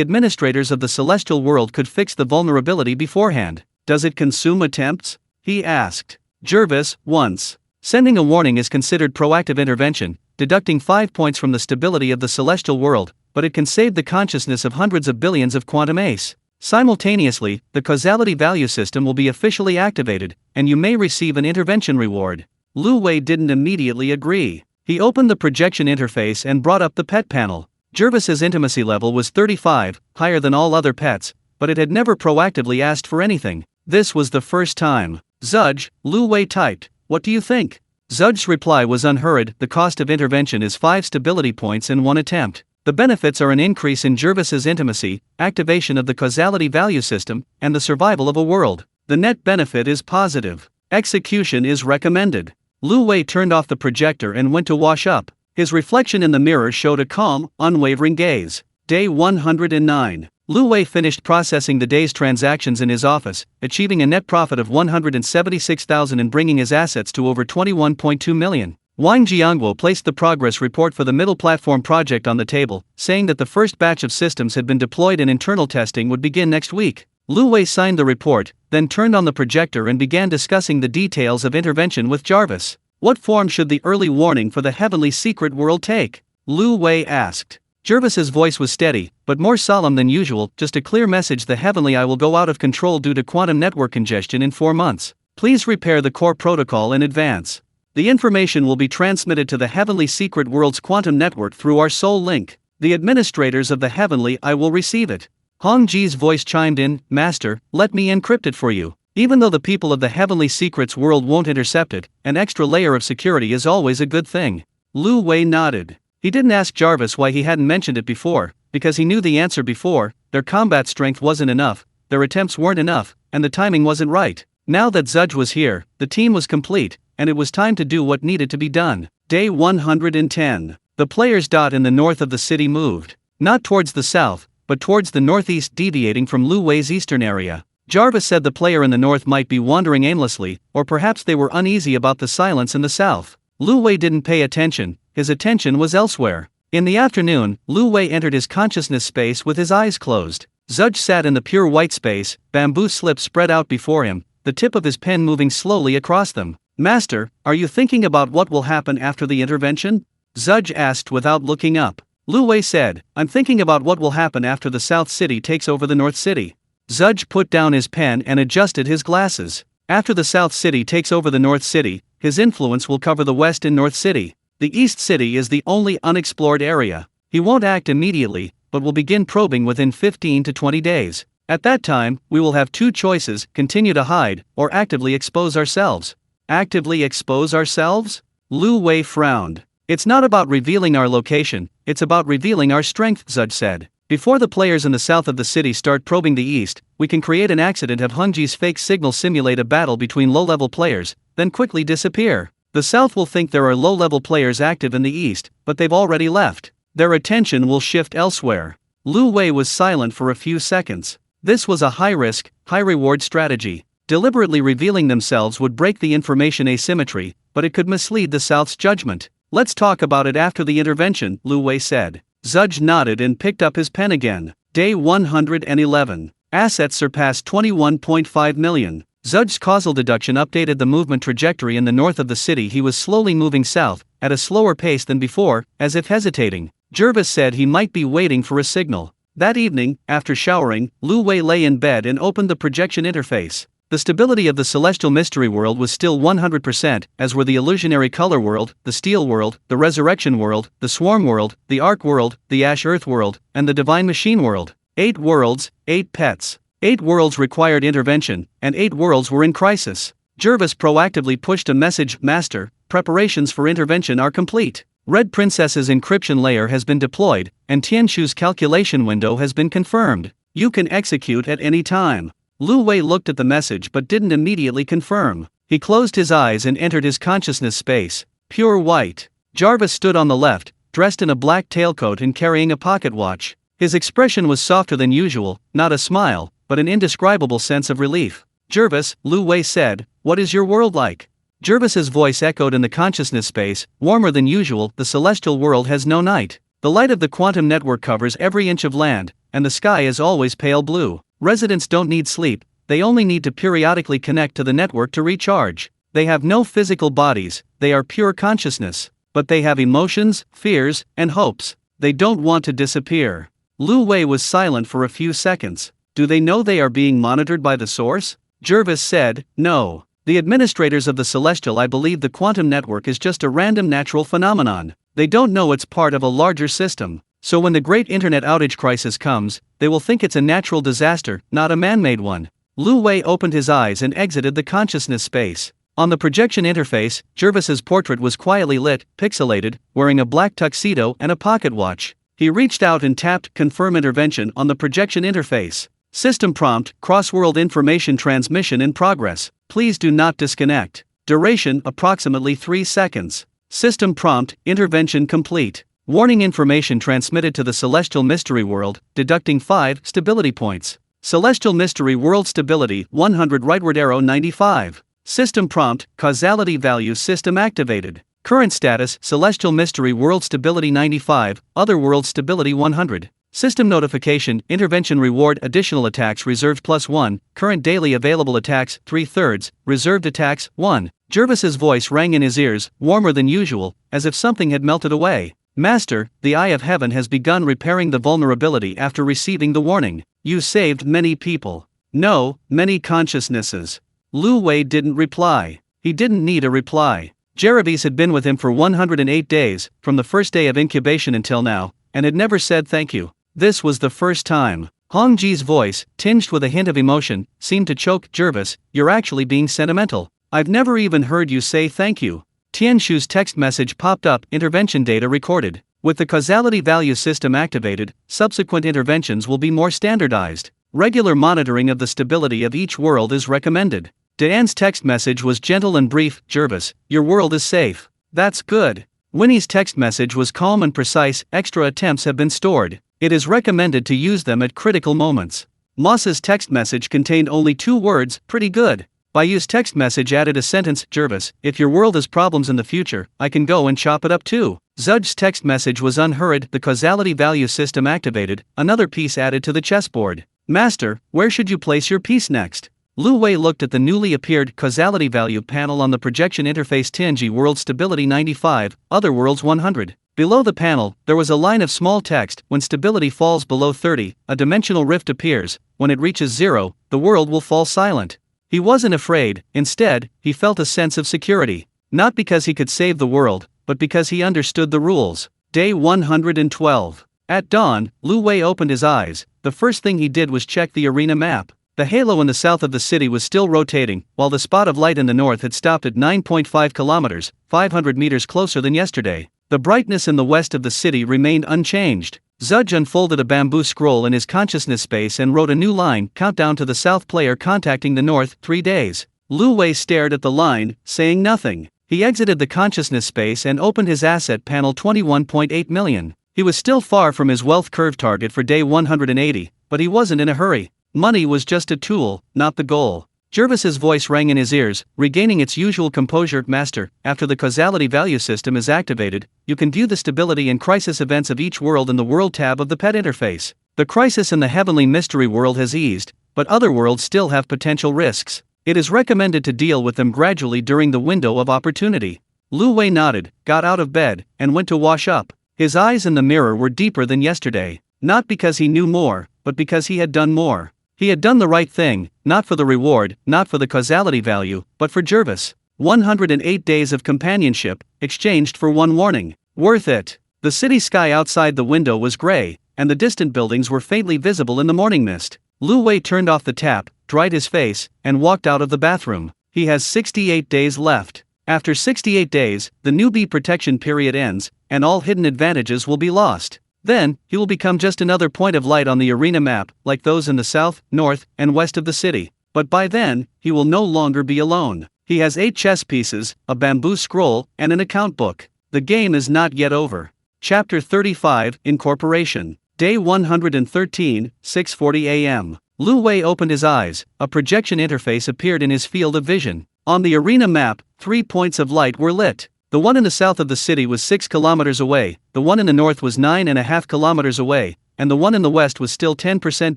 administrators of the celestial world could fix the vulnerability beforehand. "Does it consume attempts?" he asked. Jervis, "Once. Sending a warning is considered proactive intervention, deducting 5 points from the stability of the celestial world, but it can save the consciousness of hundreds of billions of quantum ace. Simultaneously, the causality value system will be officially activated, and you may receive an intervention reward." Lu Wei didn't immediately agree. He opened the projection interface and brought up the pet panel. Jervis's intimacy level was 35, higher than all other pets, but it had never proactively asked for anything. This was the first time. "Zudge," Lu Wei typed, "what do you think?" Zudge's reply was unhurried. "The cost of intervention is 5 stability points in 1 attempt. The benefits are an increase in Jervis's intimacy, activation of the causality value system, and the survival of a world. The net benefit is positive. Execution is recommended." Lu Wei turned off the projector and went to wash up. His reflection in the mirror showed a calm, unwavering gaze. Day 109. Lu Wei finished processing the day's transactions in his office, achieving a net profit of 176,000 and bringing his assets to over 21.2 million. Wang Jiangguo placed the progress report for the middle platform project on the table, saying that the first batch of systems had been deployed and internal testing would begin next week. Lu Wei signed the report, then turned on the projector and began discussing the details of intervention with Jarvis. What form should the early warning for the heavenly secret world take? Lu Wei asked. Jervis's voice was steady, but more solemn than usual, just a clear message: the heavenly eye will go out of control due to quantum network congestion in 4 months. Please repair the core protocol in advance. The information will be transmitted to the heavenly secret world's quantum network through our soul link. The administrators of the heavenly eye will receive it. Hong Ji's voice chimed in, Master, let me encrypt it for you. Even though the people of the heavenly secrets world won't intercept it, an extra layer of security is always a good thing. Lu Wei nodded. He didn't ask Jarvis why he hadn't mentioned it before, because he knew the answer before: their combat strength wasn't enough, their attempts weren't enough, and the timing wasn't right. Now that Zudge was here, the team was complete, and it was time to do what needed to be done. Day 110. The players' dot in the north of the city moved, not towards the south, but towards the northeast, deviating from Lu Wei's eastern area. Jarvis said the player in the north might be wandering aimlessly, or perhaps they were uneasy about the silence in the south. Lu Wei didn't pay attention, his attention was elsewhere. In the afternoon, Lu Wei entered his consciousness space with his eyes closed. Zudge sat in the pure white space, bamboo slips spread out before him, the tip of his pen moving slowly across them. Master, are you thinking about what will happen after the intervention? Zudge asked without looking up. Lu Wei said, I'm thinking about what will happen after the South City takes over the North City. Zudge put down his pen and adjusted his glasses. After the South City takes over the North City, his influence will cover the West and North City. The East City is the only unexplored area. He won't act immediately, but will begin probing within 15 to 20 days. At that time, we will have 2 choices: continue to hide, or actively expose ourselves. Actively expose ourselves? Lu Wei frowned. It's not about revealing our location, it's about revealing our strength, Zudge said. Before the players in the south of the city start probing the east, we can create an accident, have Hongji's fake signal simulate a battle between low-level players, then quickly disappear. The south will think there are low-level players active in the east, but they've already left. Their attention will shift elsewhere. Lu Wei was silent for a few seconds. This was a high-risk, high-reward strategy. Deliberately revealing themselves would break the information asymmetry, but it could mislead the south's judgment. Let's talk about it after the intervention, Lu Wei said. Zudge nodded and picked up his pen again. Day 111. Assets surpassed 21.5 million. Zudge's causal deduction updated the movement trajectory in the north of the city. He was slowly moving south, at a slower pace than before, as if hesitating. Jervis said he might be waiting for a signal. That evening, after showering, Lu Wei lay in bed and opened the projection interface. The stability of the celestial mystery world was still 100%, as were the illusionary color world, the steel world, the resurrection world, the swarm world, the arc world, the ash earth world, and the divine machine world. 8 worlds, 8 pets. 8 worlds required intervention, and 8 worlds were in crisis. Jervis proactively pushed a message: Master, preparations for intervention are complete. Red Princess's encryption layer has been deployed, and Tianshu's calculation window has been confirmed. You can execute at any time. Lu Wei looked at the message but didn't immediately confirm. He closed his eyes and entered his consciousness space. Pure white. Jarvis stood on the left, dressed in a black tailcoat and carrying a pocket watch. His expression was softer than usual, not a smile, but an indescribable sense of relief. Jervis, Lu Wei said, what is your world like? Jervis's voice echoed in the consciousness space, warmer than usual. The celestial world has no night. The light of the quantum network covers every inch of land, and the sky is always pale blue. Residents don't need sleep, they only need to periodically connect to the network to recharge. They have no physical bodies, they are pure consciousness. But they have emotions, fears, and hopes. They don't want to disappear. Lu Wei was silent for a few seconds. Do they know they are being monitored by the source? Jervis said, no. The administrators of the Celestial I believe the quantum network is just a random natural phenomenon. They don't know it's part of a larger system. So when the great internet outage crisis comes, they will think it's a natural disaster, not a man-made one. Lu Wei opened his eyes and exited the consciousness space. On the projection interface, Jervis's portrait was quietly lit, pixelated, wearing a black tuxedo and a pocket watch. He reached out and tapped Confirm Intervention on the projection interface. System prompt: cross-world information transmission in progress. Please do not disconnect. Duration: approximately 3 seconds. System prompt: intervention complete. Warning: information transmitted to the Celestial Mystery World, deducting 5 stability points. Celestial Mystery World stability 100, rightward arrow 95. System prompt: causality value system activated. Current status: Celestial Mystery World stability 95, other world stability 100. System notification: intervention reward, additional attacks reserved +1, current daily available attacks 3/3, reserved attacks 1. Jervis's voice rang in his ears, warmer than usual, as if something had melted away. Master, the Eye of Heaven has begun repairing the vulnerability after receiving the warning. You saved many people. No, many consciousnesses. Lu Wei didn't reply. He didn't need a reply. Jervis had been with him for 108 days, from the first day of incubation until now, and had never said thank you. This was the first time. Hong Ji's voice, tinged with a hint of emotion, seemed to choke. Jervis, you're actually being sentimental. I've never even heard you say thank you. Tian Shu's text message popped up, intervention data recorded. With the causality value system activated, subsequent interventions will be more standardized. Regular monitoring of the stability of each world is recommended. Diane's text message was gentle and brief. Jervis, your world is safe. That's good. Winnie's text message was calm and precise. Extra attempts have been stored. It is recommended to use them at critical moments. Moss's text message contained only 2 words, pretty good. Bayu's text message added a sentence, Jervis, if your world has problems in the future, I can go and chop it up too. Zudge's text message was unhurried, the causality value system activated, another piece added to the chessboard. Master, where should you place your piece next? Lu Wei looked at the newly appeared causality value panel on the projection interface. Tianji World Stability 95, Other Worlds 100. Below the panel, there was a line of small text. When stability falls below 30, a dimensional rift appears. When it reaches 0, the world will fall silent. He wasn't afraid, instead, he felt a sense of security. Not because he could save the world, but because he understood the rules. Day 112. At dawn, Lu Wei opened his eyes. The first thing he did was check the arena map. The halo in the south of the city was still rotating, while the spot of light in the north had stopped at 9.5 kilometers, 500 meters closer than yesterday. The brightness in the west of the city remained unchanged. Zudge unfolded a bamboo scroll in his consciousness space and wrote a new line, countdown to the south player contacting the north, 3 days. Lu Wei stared at the line, saying nothing. He exited the consciousness space and opened his asset panel. 21.8 million. He was still far from his wealth curve target for day 180, but he wasn't in a hurry. Money was just a tool, not the goal. Jervis's voice rang in his ears, regaining its usual composure. Master, after the causality value system is activated, you can view the stability and crisis events of each world in the World tab of the PET interface. The crisis in the Heavenly Mystery World has eased, but other worlds still have potential risks. It is recommended to deal with them gradually during the window of opportunity. Lu Wei nodded, got out of bed, and went to wash up. His eyes in the mirror were deeper than yesterday, not because he knew more, but because he had done more. He had done the right thing, not for the reward, not for the causality value, but for Jervis. 108 days of companionship, exchanged for 1 warning. Worth it. The city sky outside the window was gray, and the distant buildings were faintly visible in the morning mist. Lu Wei turned off the tap, dried his face, and walked out of the bathroom. He has 68 days left. After 68 days, the newbie protection period ends, and all hidden advantages will be lost. Then, he will become just another point of light on the arena map, like those in the south, north, and west of the city. But by then, he will no longer be alone. He has 8 chess pieces, a bamboo scroll, and an account book. The game is not yet over. Chapter 35, Incorporation. Day 113, 6:40 a.m. Lu Wei opened his eyes. A projection interface appeared in his field of vision. On the arena map, 3 points of light were lit. The one in the south of the city was 6 kilometers away, the one in the north was 9.5 kilometers away, and the one in the west was still 10%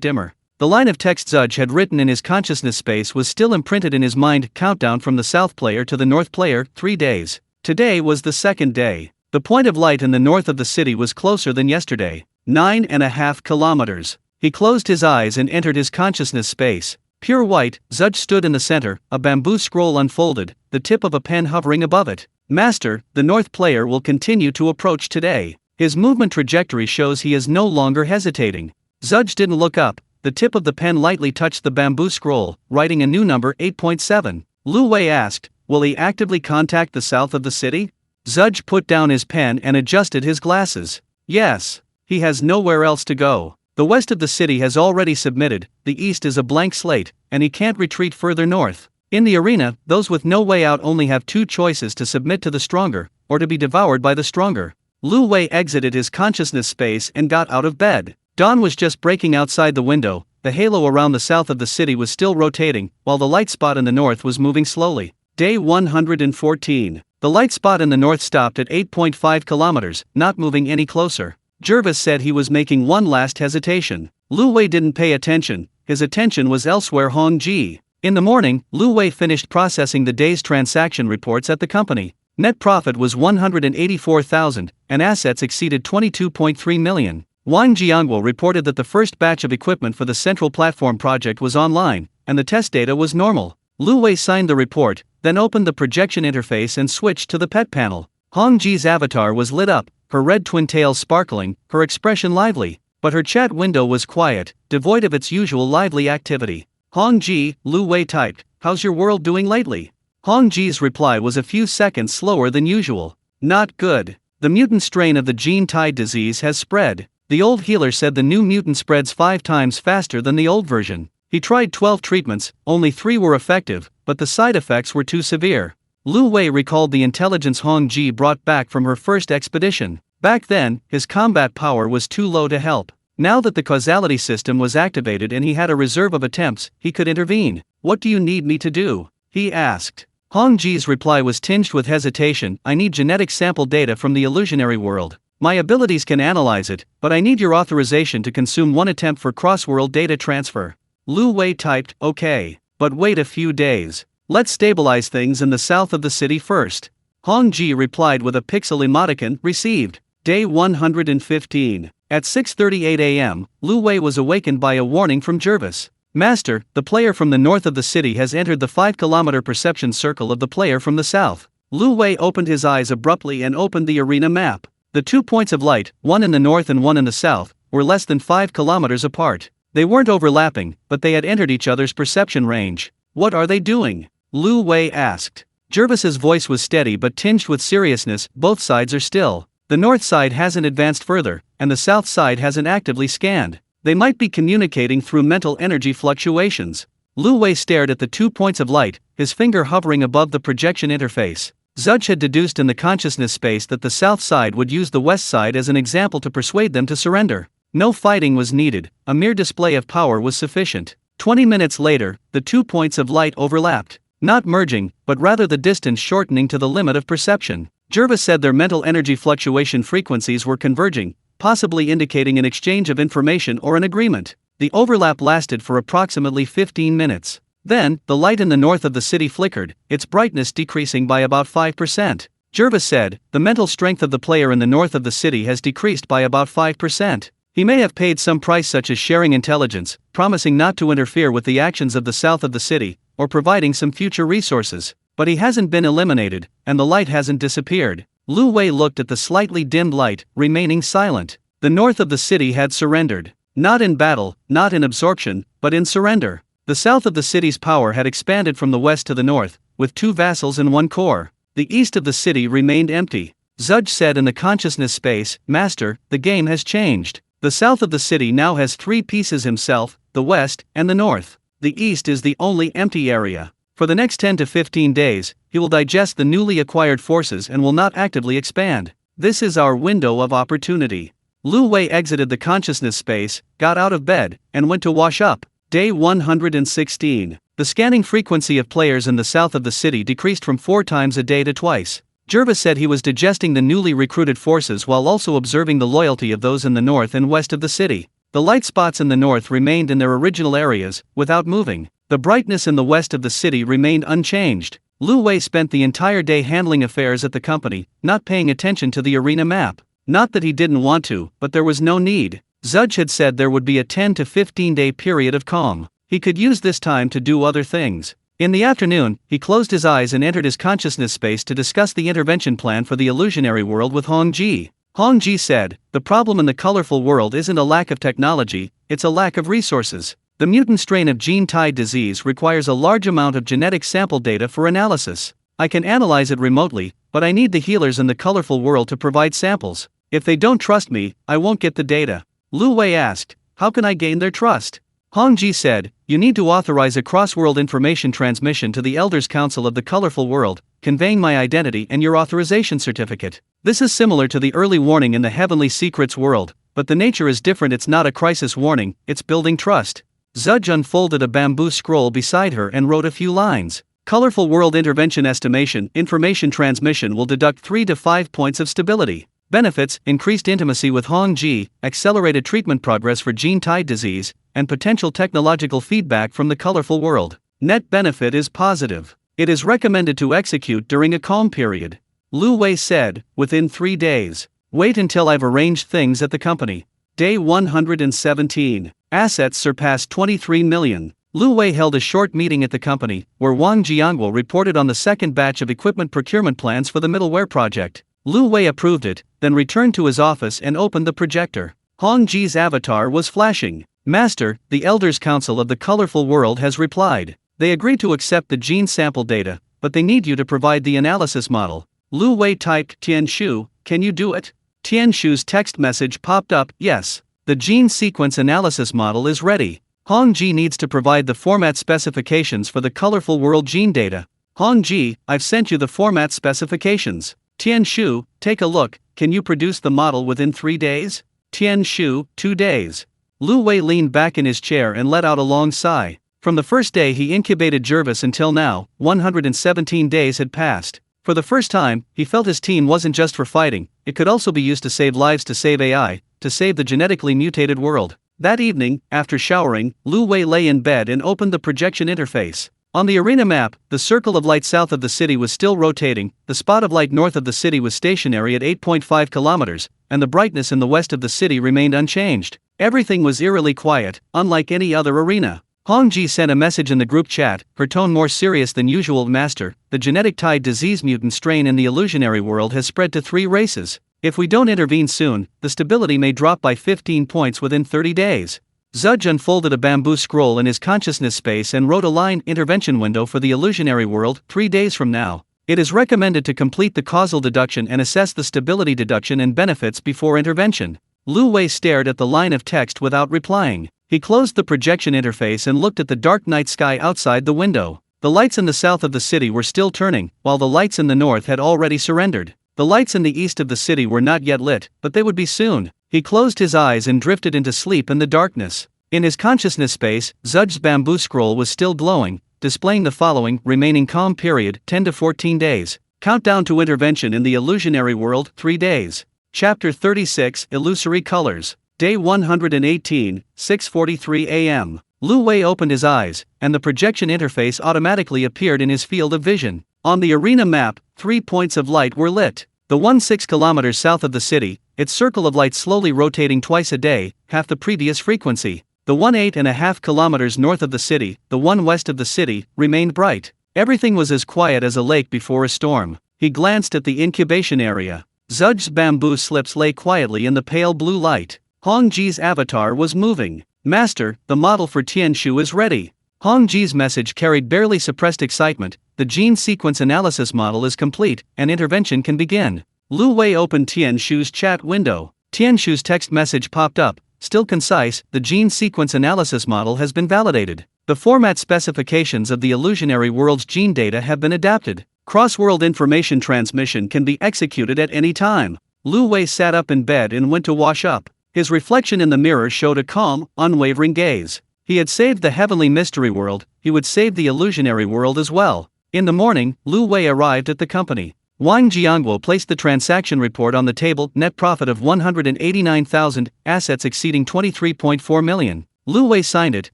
dimmer. The line of text Zudge had written in his consciousness space was still imprinted in his mind, countdown from the south player to the north player, 3 days. Today was the second day. The point of light in the north of the city was closer than yesterday, 9.5 kilometers. He closed his eyes and entered his consciousness space. Pure white, Zudge stood in the center, a bamboo scroll unfolded, the tip of a pen hovering above it. Master, the north player will continue to approach today. His movement trajectory shows he is no longer hesitating. Zudge didn't look up. The tip of the pen lightly touched the bamboo scroll, writing a new number, 8.7. Lu Wei asked, will he actively contact the south of the city? Zudge put down his pen and adjusted his glasses. Yes. He has nowhere else to go. The west of the city has already submitted, the east is a blank slate, and he can't retreat further north. In the arena, those with no way out only have 2 choices: to submit to the stronger, or to be devoured by the stronger. Lu Wei exited his consciousness space and got out of bed. Dawn was just breaking outside the window. The halo around the south of the city was still rotating, while the light spot in the north was moving slowly. Day 114. The light spot in the north stopped at 8.5 kilometers, not moving any closer. Jervis said he was making one last hesitation. Lu Wei didn't pay attention. His attention was elsewhere. Hong Ji. In the morning, Lu Wei finished processing the day's transaction reports at the company. Net profit was 184,000, and assets exceeded 22.3 million. Wang Jiangguo reported that the first batch of equipment for the central platform project was online, and the test data was normal. Lu Wei signed the report, then opened the projection interface and switched to the pet panel. Hong Ji's avatar was lit up, her red twin tails sparkling, her expression lively, but her chat window was quiet, devoid of its usual lively activity. Hong Ji, Lu Wei typed, "How's your world doing lately?" Hong Ji's reply was a few seconds slower than usual. "Not good. The mutant strain of the gene-tied disease has spread. The old healer said the new mutant spreads 5 times faster than the old version. He tried 12 treatments, only 3 were effective, but the side effects were too severe." Lu Wei recalled the intelligence Hong Ji brought back from her first expedition. Back then, his combat power was too low to help. Now that the causality system was activated and he had a reserve of attempts, he could intervene. "What do you need me to do?" he asked. Hong Ji's reply was tinged with hesitation. "I need genetic sample data from the illusionary world. My abilities can analyze it, but I need your authorization to consume 1 attempt for cross-world data transfer." Lu Wei typed, "Okay, but wait a few days. Let's stabilize things in the south of the city first." Hong Ji replied with a pixel emoticon, "Received." Day 115. At 6:38 a.m., Lu Wei was awakened by a warning from Jervis. "Master, the player from the north of the city has entered the 5-kilometer perception circle of the player from the south." Lu Wei opened his eyes abruptly and opened the arena map. The 2 points of light, one in the north and one in the south, were less than 5 kilometers apart. They weren't overlapping, but they had entered each other's perception range. "What are they doing?" Lu Wei asked. Jervis's voice was steady but tinged with seriousness. "Both sides are still. The north side hasn't advanced further, and the south side hasn't actively scanned. They might be communicating through mental energy fluctuations." Lu Wei stared at the 2 points of light, his finger hovering above the projection interface. Zudge had deduced in the consciousness space that the south side would use the west side as an example to persuade them to surrender. No fighting was needed, a mere display of power was sufficient. 20 minutes later, the 2 points of light overlapped. Not merging, but rather the distance shortening to the limit of perception. Jervis said their mental energy fluctuation frequencies were converging, possibly indicating an exchange of information or an agreement. The overlap lasted for approximately 15 minutes. Then, the light in the north of the city flickered, its brightness decreasing by about 5%. Jervis said, "The mental strength of the player in the north of the city has decreased by about 5%. He may have paid some price such as sharing intelligence, promising not to interfere with the actions of the south of the city, or providing some future resources. But he hasn't been eliminated, and the light hasn't disappeared." Lu Wei looked at the slightly dimmed light, remaining silent. The north of the city had surrendered. Not in battle, not in absorption, but in surrender. The south of the city's power had expanded from the west to the north, with 2 vassals and 1 core. The east of the city remained empty. Zudge said in the consciousness space, "Master, the game has changed. The south of the city now has 3 pieces: himself, the west, and the north. The east is the only empty area. For the next 10 to 15 days, he will digest the newly acquired forces and will not actively expand. This is our window of opportunity." Lu Wei exited the consciousness space, got out of bed, and went to wash up. Day 116. The scanning frequency of players in the south of the city decreased from 4 times a day to twice. Jervis said he was digesting the newly recruited forces while also observing the loyalty of those in the north and west of the city. The light spots in the north remained in their original areas, without moving. The brightness in the west of the city remained unchanged. Lu Wei spent the entire day handling affairs at the company, not paying attention to the arena map. Not that he didn't want to, but there was no need. Zudge had said there would be a 10 to 15 day period of calm. He could use this time to do other things. In the afternoon, he closed his eyes and entered his consciousness space to discuss the intervention plan for the illusionary world with Hong Ji. Hong Ji said, "The problem in the colorful world isn't a lack of technology, it's a lack of resources. The mutant strain of gene-tied disease requires a large amount of genetic sample data for analysis. I can analyze it remotely, but I need the healers in the colorful world to provide samples. If they don't trust me, I won't get the data." Lu Wei asked, "How can I gain their trust?" Hong Ji said, "You need to authorize a cross-world information transmission to the Elders Council of the colorful world, conveying my identity and your authorization certificate. This is similar to the early warning in the Heavenly Secrets world, but the nature is different. It's not a crisis warning, it's building trust." Zudge unfolded a bamboo scroll beside her and wrote a few lines. "Colorful world intervention estimation, information transmission will deduct 3 to 5 points of stability. Benefits: increased intimacy with Hong Ji, accelerated treatment progress for gene-tied disease, and potential technological feedback from the colorful world. Net benefit is positive. It is recommended to execute during a calm period. Lu Wei said, within 3 days. Wait until I've arranged things at the company. Day 117. Assets surpassed 23 million. Lu Wei held a short meeting at the company, where Wang Jiangguo reported on the second batch of equipment procurement plans for the middleware project. Lu Wei approved it, then returned to his office and opened the projector. Hong Ji's avatar was flashing. Master, the Elders Council of the Colorful World has replied. They agreed to accept the gene sample data, but they need you to provide the analysis model. Lu Wei typed, Tian Shu, can you do it? Tian Shu's text message popped up, yes. The gene sequence analysis model is ready. Hong Ji needs to provide the format specifications for the Colorful World gene data. Hong Ji, I've sent you the format specifications. Tian Shu, take a look, can you produce the model within 3 days? Tian Shu, 2 days. Lu Wei leaned back in his chair and let out a long sigh. From the first day he incubated Jervis until now, 117 days had passed. For the first time, he felt his team wasn't just for fighting, it could also be used to save lives, to save AI, to save the genetically mutated world. That evening, after showering, Lu Wei lay in bed and opened the projection interface. On the arena map, the circle of light south of the city was still rotating, the spot of light north of the city was stationary at 8.5 kilometers, and the brightness in the west of the city remained unchanged. Everything was eerily quiet, unlike any other arena. Hong Ji sent a message in the group chat, her tone more serious than usual. Master, the genetic-tied disease mutant strain in the illusionary world has spread to 3 races. If we don't intervene soon, the stability may drop by 15 points within 30 days. Zudge unfolded a bamboo scroll in his consciousness space and wrote a line, intervention window for the illusionary world, 3 days from now. It is recommended to complete the causal deduction and assess the stability deduction and benefits before intervention. Lu Wei stared at the line of text without replying. He closed the projection interface and looked at the dark night sky outside the window. The lights in the south of the city were still turning, while the lights in the north had already surrendered. The lights in the east of the city were not yet lit, but they would be soon. He closed his eyes and drifted into sleep in the darkness. In his consciousness space, Zudge's bamboo scroll was still glowing, displaying the following: remaining calm period, 10 to 14 days. Countdown to intervention in the illusionary world, 3 days. Chapter 36, Illusory Colors. Day 118, 6:43 a.m. Lu Wei opened his eyes, and the projection interface automatically appeared in his field of vision. On the arena map, 3 points of light were lit. The one 6 kilometers south of the city, its circle of light slowly rotating twice a day, half the previous frequency. The one 8.5 kilometers north of the city, the one west of the city, remained bright. Everything was as quiet as a lake before a storm. He glanced at the incubation area. Zudge's bamboo slips lay quietly in the pale blue light. Hong Ji's avatar was moving. Master, the model for Tian Shu is ready. Hong Ji's message carried barely suppressed excitement. The gene sequence analysis model is complete, and intervention can begin. Lu Wei opened Tian Shu's chat window. Tian Shu's text message popped up, still concise: the gene sequence analysis model has been validated. The format specifications of the illusionary world's gene data have been adapted. Cross-world information transmission can be executed at any time. Lu Wei sat up in bed and went to wash up. His reflection in the mirror showed a calm, unwavering gaze. He had saved the heavenly mystery world, he would save the illusionary world as well. In the morning, Lu Wei arrived at the company. Wang Jiangguo placed the transaction report on the table, net profit of 189,000, assets exceeding 23.4 million. Lu Wei signed it,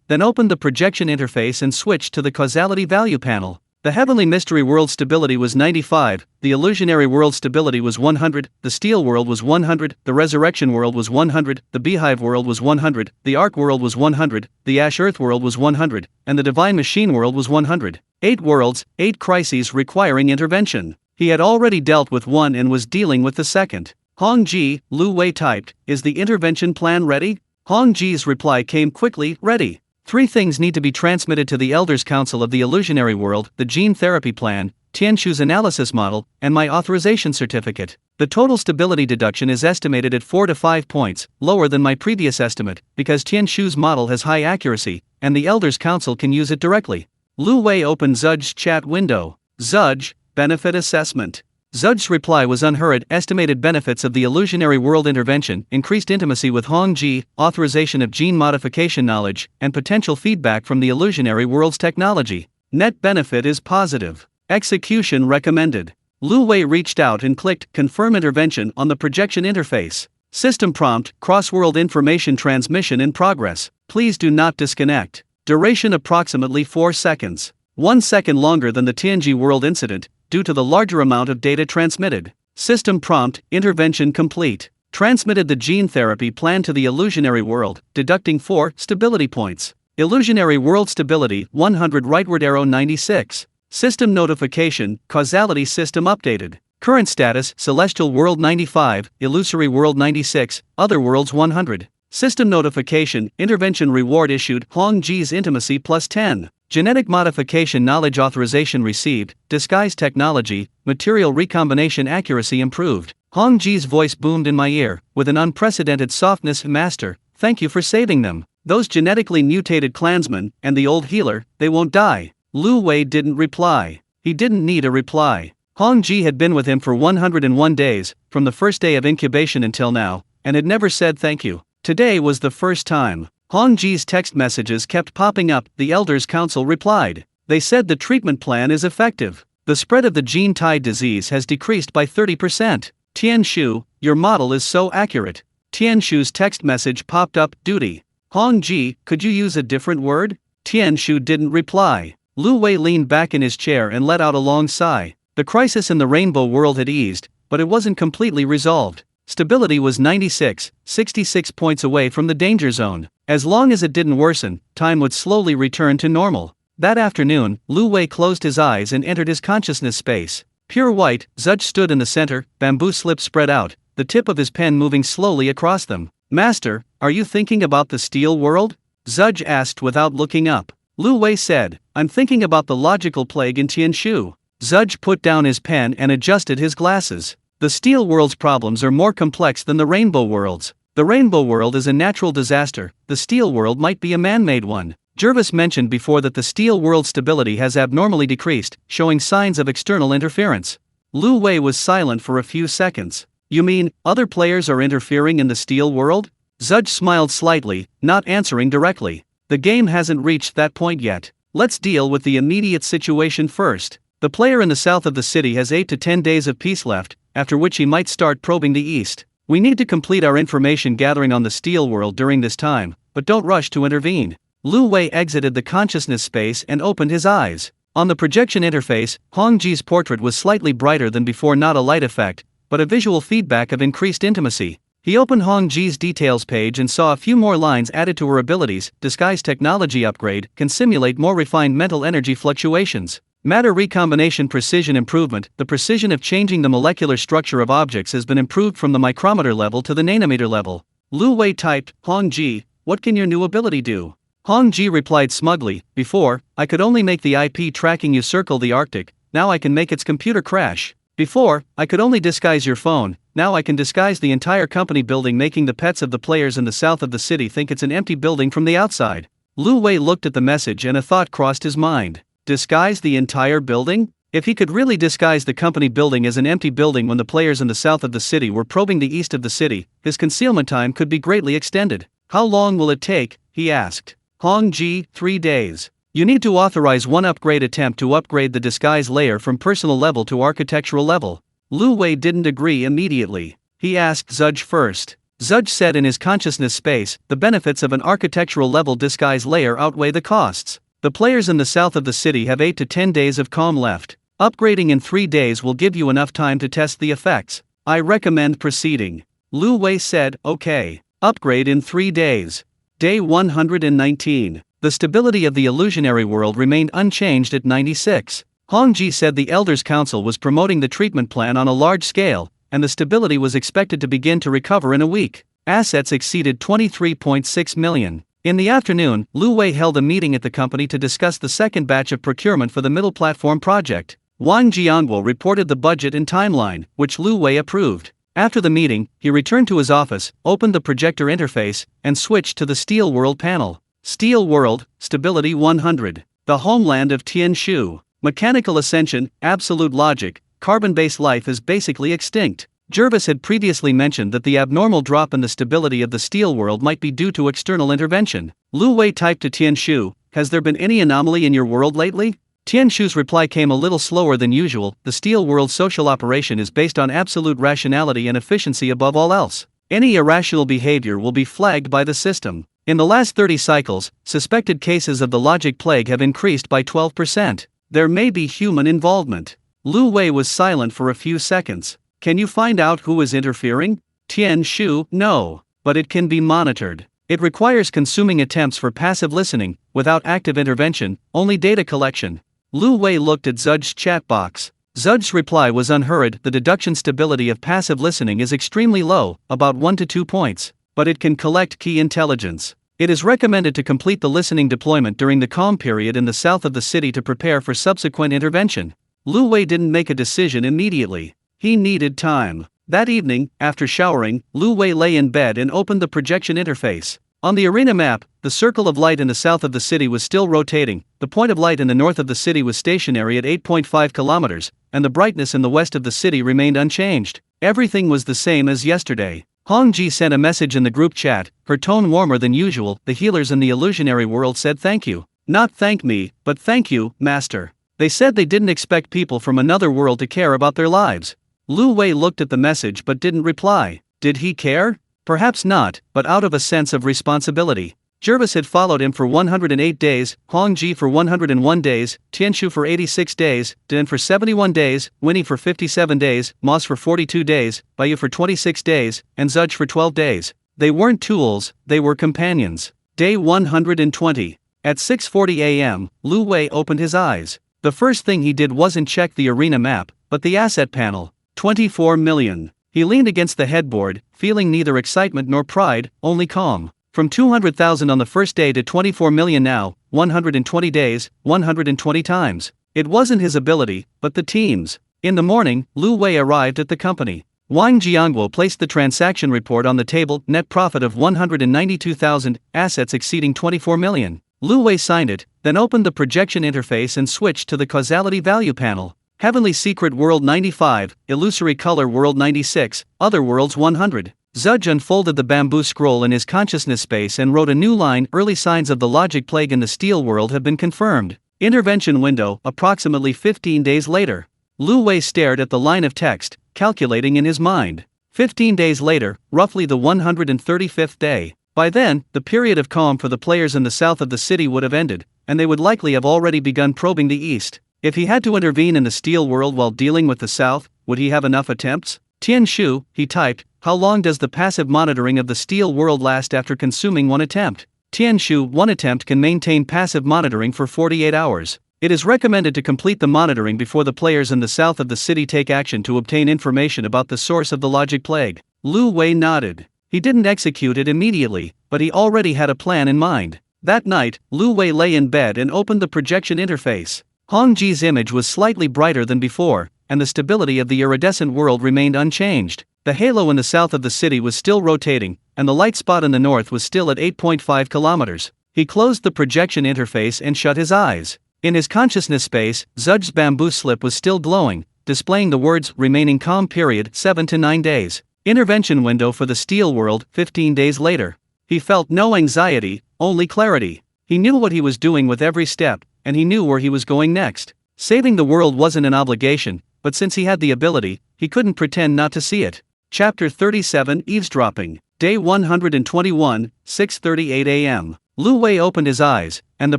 then opened the projection interface and switched to the causality value panel. The heavenly mystery world stability was 95, the illusionary world stability was 100, the steel world was 100, the resurrection world was 100, the beehive world was 100, the ark world was 100, the ash earth world was 100, and the divine machine world was 100. 8 worlds, 8 crises requiring intervention. He had already dealt with one and was dealing with the second. Hong Ji, Lu Wei typed, is the intervention plan ready? Hong Ji's reply came quickly, ready. 3 things need to be transmitted to the Elders Council of the illusionary world: the gene therapy plan, Tian Shu's analysis model, and my authorization certificate. The total stability deduction is estimated at 4 to 5 points, lower than my previous estimate, because Tian Shu's model has high accuracy, and the Elders Council can use it directly. Lu Wei opened Zudge's chat window. Zudge, benefit assessment. Zudge's reply was unhurried: estimated benefits of the illusionary world intervention, increased intimacy with Hong Ji, authorization of gene modification knowledge, and potential feedback from the illusionary world's technology. Net benefit is positive. Execution recommended. Lu Wei reached out and clicked confirm intervention on the projection interface. System prompt: cross-world information transmission in progress. Please do not disconnect. Duration approximately 4 seconds. 1 second longer than the Tianji World incident, due to the larger amount of data transmitted. System prompt, intervention complete. Transmitted the gene therapy plan to the illusionary world, deducting 4 stability points. Illusionary world stability, 100 rightward arrow 96. System notification, causality system updated. Current status, celestial world 95, illusory world 96, other worlds 100. System notification, intervention reward issued, Hong Ji's intimacy plus 10. Genetic modification knowledge authorization received, disguise technology, material recombination accuracy improved. Hong Ji's voice boomed in my ear, with an unprecedented softness. Master, thank you for saving them. Those genetically mutated clansmen, and the old healer, they won't die. Lu Wei didn't reply. He didn't need a reply. Hong Ji had been with him for 101 days, from the first day of incubation until now, and had never said thank you. Today was the first time. Hong Ji's text messages kept popping up. The Elders' Council replied. They said the treatment plan is effective. The spread of the gene-tied disease has decreased by 30%. Tian Shu, your model is so accurate. Tian Shu's text message popped up. Duty. Hong Ji, could you use a different word? Tian Shu didn't reply. Lu Wei leaned back in his chair and let out a long sigh. The crisis in the Rainbow World had eased, but it wasn't completely resolved. Stability was 96, 66 points away from the danger zone. As long as it didn't worsen, time would slowly return to normal. That afternoon, Lu Wei closed his eyes and entered his consciousness space. Pure white, Zudge stood in the center, bamboo slips spread out, the tip of his pen moving slowly across them. Master, are you thinking about the steel world? Zudge asked without looking up. Lu Wei said, I'm thinking about the logical plague in Tianshu. Zudge put down his pen and adjusted his glasses. The steel world's problems are more complex than the rainbow world's. The rainbow world is a natural disaster, the steel world might be a man-made one. Jervis mentioned before that the steel world's stability has abnormally decreased, showing signs of external interference. Lu Wei was silent for a few seconds. You mean, other players are interfering in the steel world? Zudge smiled slightly, not answering directly. The game hasn't reached that point yet. Let's deal with the immediate situation first. The player in the south of the city has 8 to 10 days of peace left, after which he might start probing the east. We need to complete our information gathering on the steel world during this time, but don't rush to intervene. Lu Wei exited the consciousness space and opened his eyes. On the projection interface, Hong Ji's portrait was slightly brighter than before, not a light effect, but a visual feedback of increased intimacy. He opened Hong Ji's details page and saw a few more lines added to her abilities. Disguise technology upgrade can simulate more refined mental energy fluctuations. Matter recombination precision improvement. The precision of changing the molecular structure of objects has been improved from the micrometer level to the nanometer level. Lu Wei typed, Hong Ji, what can your new ability do? Hong Ji replied smugly, before, I could only make the IP tracking you circle the Arctic, now I can make its computer crash. Before, I could only disguise your phone, now I can disguise the entire company building, making the pets of the players in the south of the city think it's an empty building from the outside. Lu Wei looked at the message and a thought crossed his mind. Disguise the entire building? If he could really disguise the company building as an empty building when the players in the south of the city were probing the east of the city, his concealment time could be greatly extended. How long will it take? He asked. Hong Ji, 3 days. You need to authorize one upgrade attempt to upgrade the disguise layer from personal level to architectural level. Lu Wei didn't agree immediately. He asked Zudge first. Zudge said in his consciousness space, the benefits of an architectural level disguise layer outweigh the costs. The players in the south of the city have 8 to 10 days of calm left. Upgrading in 3 days will give you enough time to test the effects. I recommend proceeding. Lu Wei said, okay. Upgrade in 3 days. Day 119. The stability of the illusionary world remained unchanged at 96. Hong Ji said the Elders' Council was promoting the treatment plan on a large scale, and the stability was expected to begin to recover in a week. Assets exceeded 23.6 million. In the afternoon, Lu Wei held a meeting at the company to discuss the second batch of procurement for the middle platform project. Wang Jianguo reported the budget and timeline, which Lu Wei approved. After the meeting, he returned to his office, opened the projector interface, and switched to the Steel World panel. Steel World, Stability 100. The homeland of Tianshu. Mechanical ascension, absolute logic, carbon-based life is basically extinct. Jervis had previously mentioned that the abnormal drop in the stability of the steel world might be due to external intervention. Lu Wei typed to Tianshu, has there been any anomaly in your world lately? Tianshu's reply came a little slower than usual. The steel world's social operation is based on absolute rationality and efficiency above all else. Any irrational behavior will be flagged by the system. In the last 30 cycles, suspected cases of the logic plague have increased by 12%. There may be human involvement. Lu Wei was silent for a few seconds. Can you find out who is interfering? Tian Shu, no. But it can be monitored. It requires consuming attempts for passive listening, without active intervention, only data collection. Lu Wei looked at Zud's chat box. Zud's reply was unhurried. The deduction stability of passive listening is extremely low, about 1 to 2 points, but it can collect key intelligence. It is recommended to complete the listening deployment during the calm period in the south of the city to prepare for subsequent intervention. Lu Wei didn't make a decision immediately. He needed time. That evening, after showering, Lu Wei lay in bed and opened the projection interface. On the arena map, the circle of light in the south of the city was still rotating, the point of light in the north of the city was stationary at 8.5 kilometers, and the brightness in the west of the city remained unchanged. Everything was the same as yesterday. Hong Ji sent a message in the group chat, her tone warmer than usual. The healers in the illusionary world said thank you. Not thank me, but thank you, master. They said they didn't expect people from another world to care about their lives. Lu Wei looked at the message but didn't reply. Did he care? Perhaps not, but out of a sense of responsibility. Jervis had followed him for 108 days, Hong Ji for 101 days, Tianshu for 86 days, Dan for 71 days, Winnie for 57 days, Moss for 42 days, Bayu for 26 days, and Zudge for 12 days. They weren't tools, they were companions. Day 120. At 6:40 a.m., Lu Wei opened his eyes. The first thing he did wasn't check the arena map, but the asset panel. 24 million. He leaned against the headboard, feeling neither excitement nor pride, only calm. From 200,000 on the first day to 24 million now, 120 days, 120 times. It wasn't his ability, but the team's. In the morning, Lu Wei arrived at the company. Wang Jiangguo placed the transaction report on the table, net profit of 192,000, assets exceeding 24 million. Lu Wei signed it, then opened the projection interface and switched to the causality value panel. Heavenly Secret World 95, Illusory Color World 96, Other Worlds 100. Zudge unfolded the bamboo scroll in his consciousness space and wrote a new line. Early signs of the logic plague in the steel world have been confirmed. Intervention window, approximately 15 days later. Lu Wei stared at the line of text, calculating in his mind. 15 days later, roughly the 135th day. By then, the period of calm for the players in the south of the city would have ended, and they would likely have already begun probing the east. If he had to intervene in the steel world while dealing with the south, would he have enough attempts? Tian Shu, he typed, how long does the passive monitoring of the steel world last after consuming one attempt? Tian Shu, one attempt can maintain passive monitoring for 48 hours. It is recommended to complete the monitoring before the players in the south of the city take action to obtain information about the source of the logic plague. Lu Wei nodded. He didn't execute it immediately, but he already had a plan in mind. That night, Lu Wei lay in bed and opened the projection interface. Hong Ji's image was slightly brighter than before, and the stability of the iridescent world remained unchanged. The halo in the south of the city was still rotating, and the light spot in the north was still at 8.5 kilometers. He closed the projection interface and shut his eyes. In his consciousness space, Zudge's bamboo slip was still glowing, displaying the words remaining calm period 7 to 9 days. Intervention window for the steel world 15 days later. He felt no anxiety, only clarity. He knew what he was doing with every step, and he knew where he was going next. Saving the world wasn't an obligation, but since he had the ability, he couldn't pretend not to see it. Chapter 37 Eavesdropping. Day 121, 6:38 a.m. Lu Wei opened his eyes, and the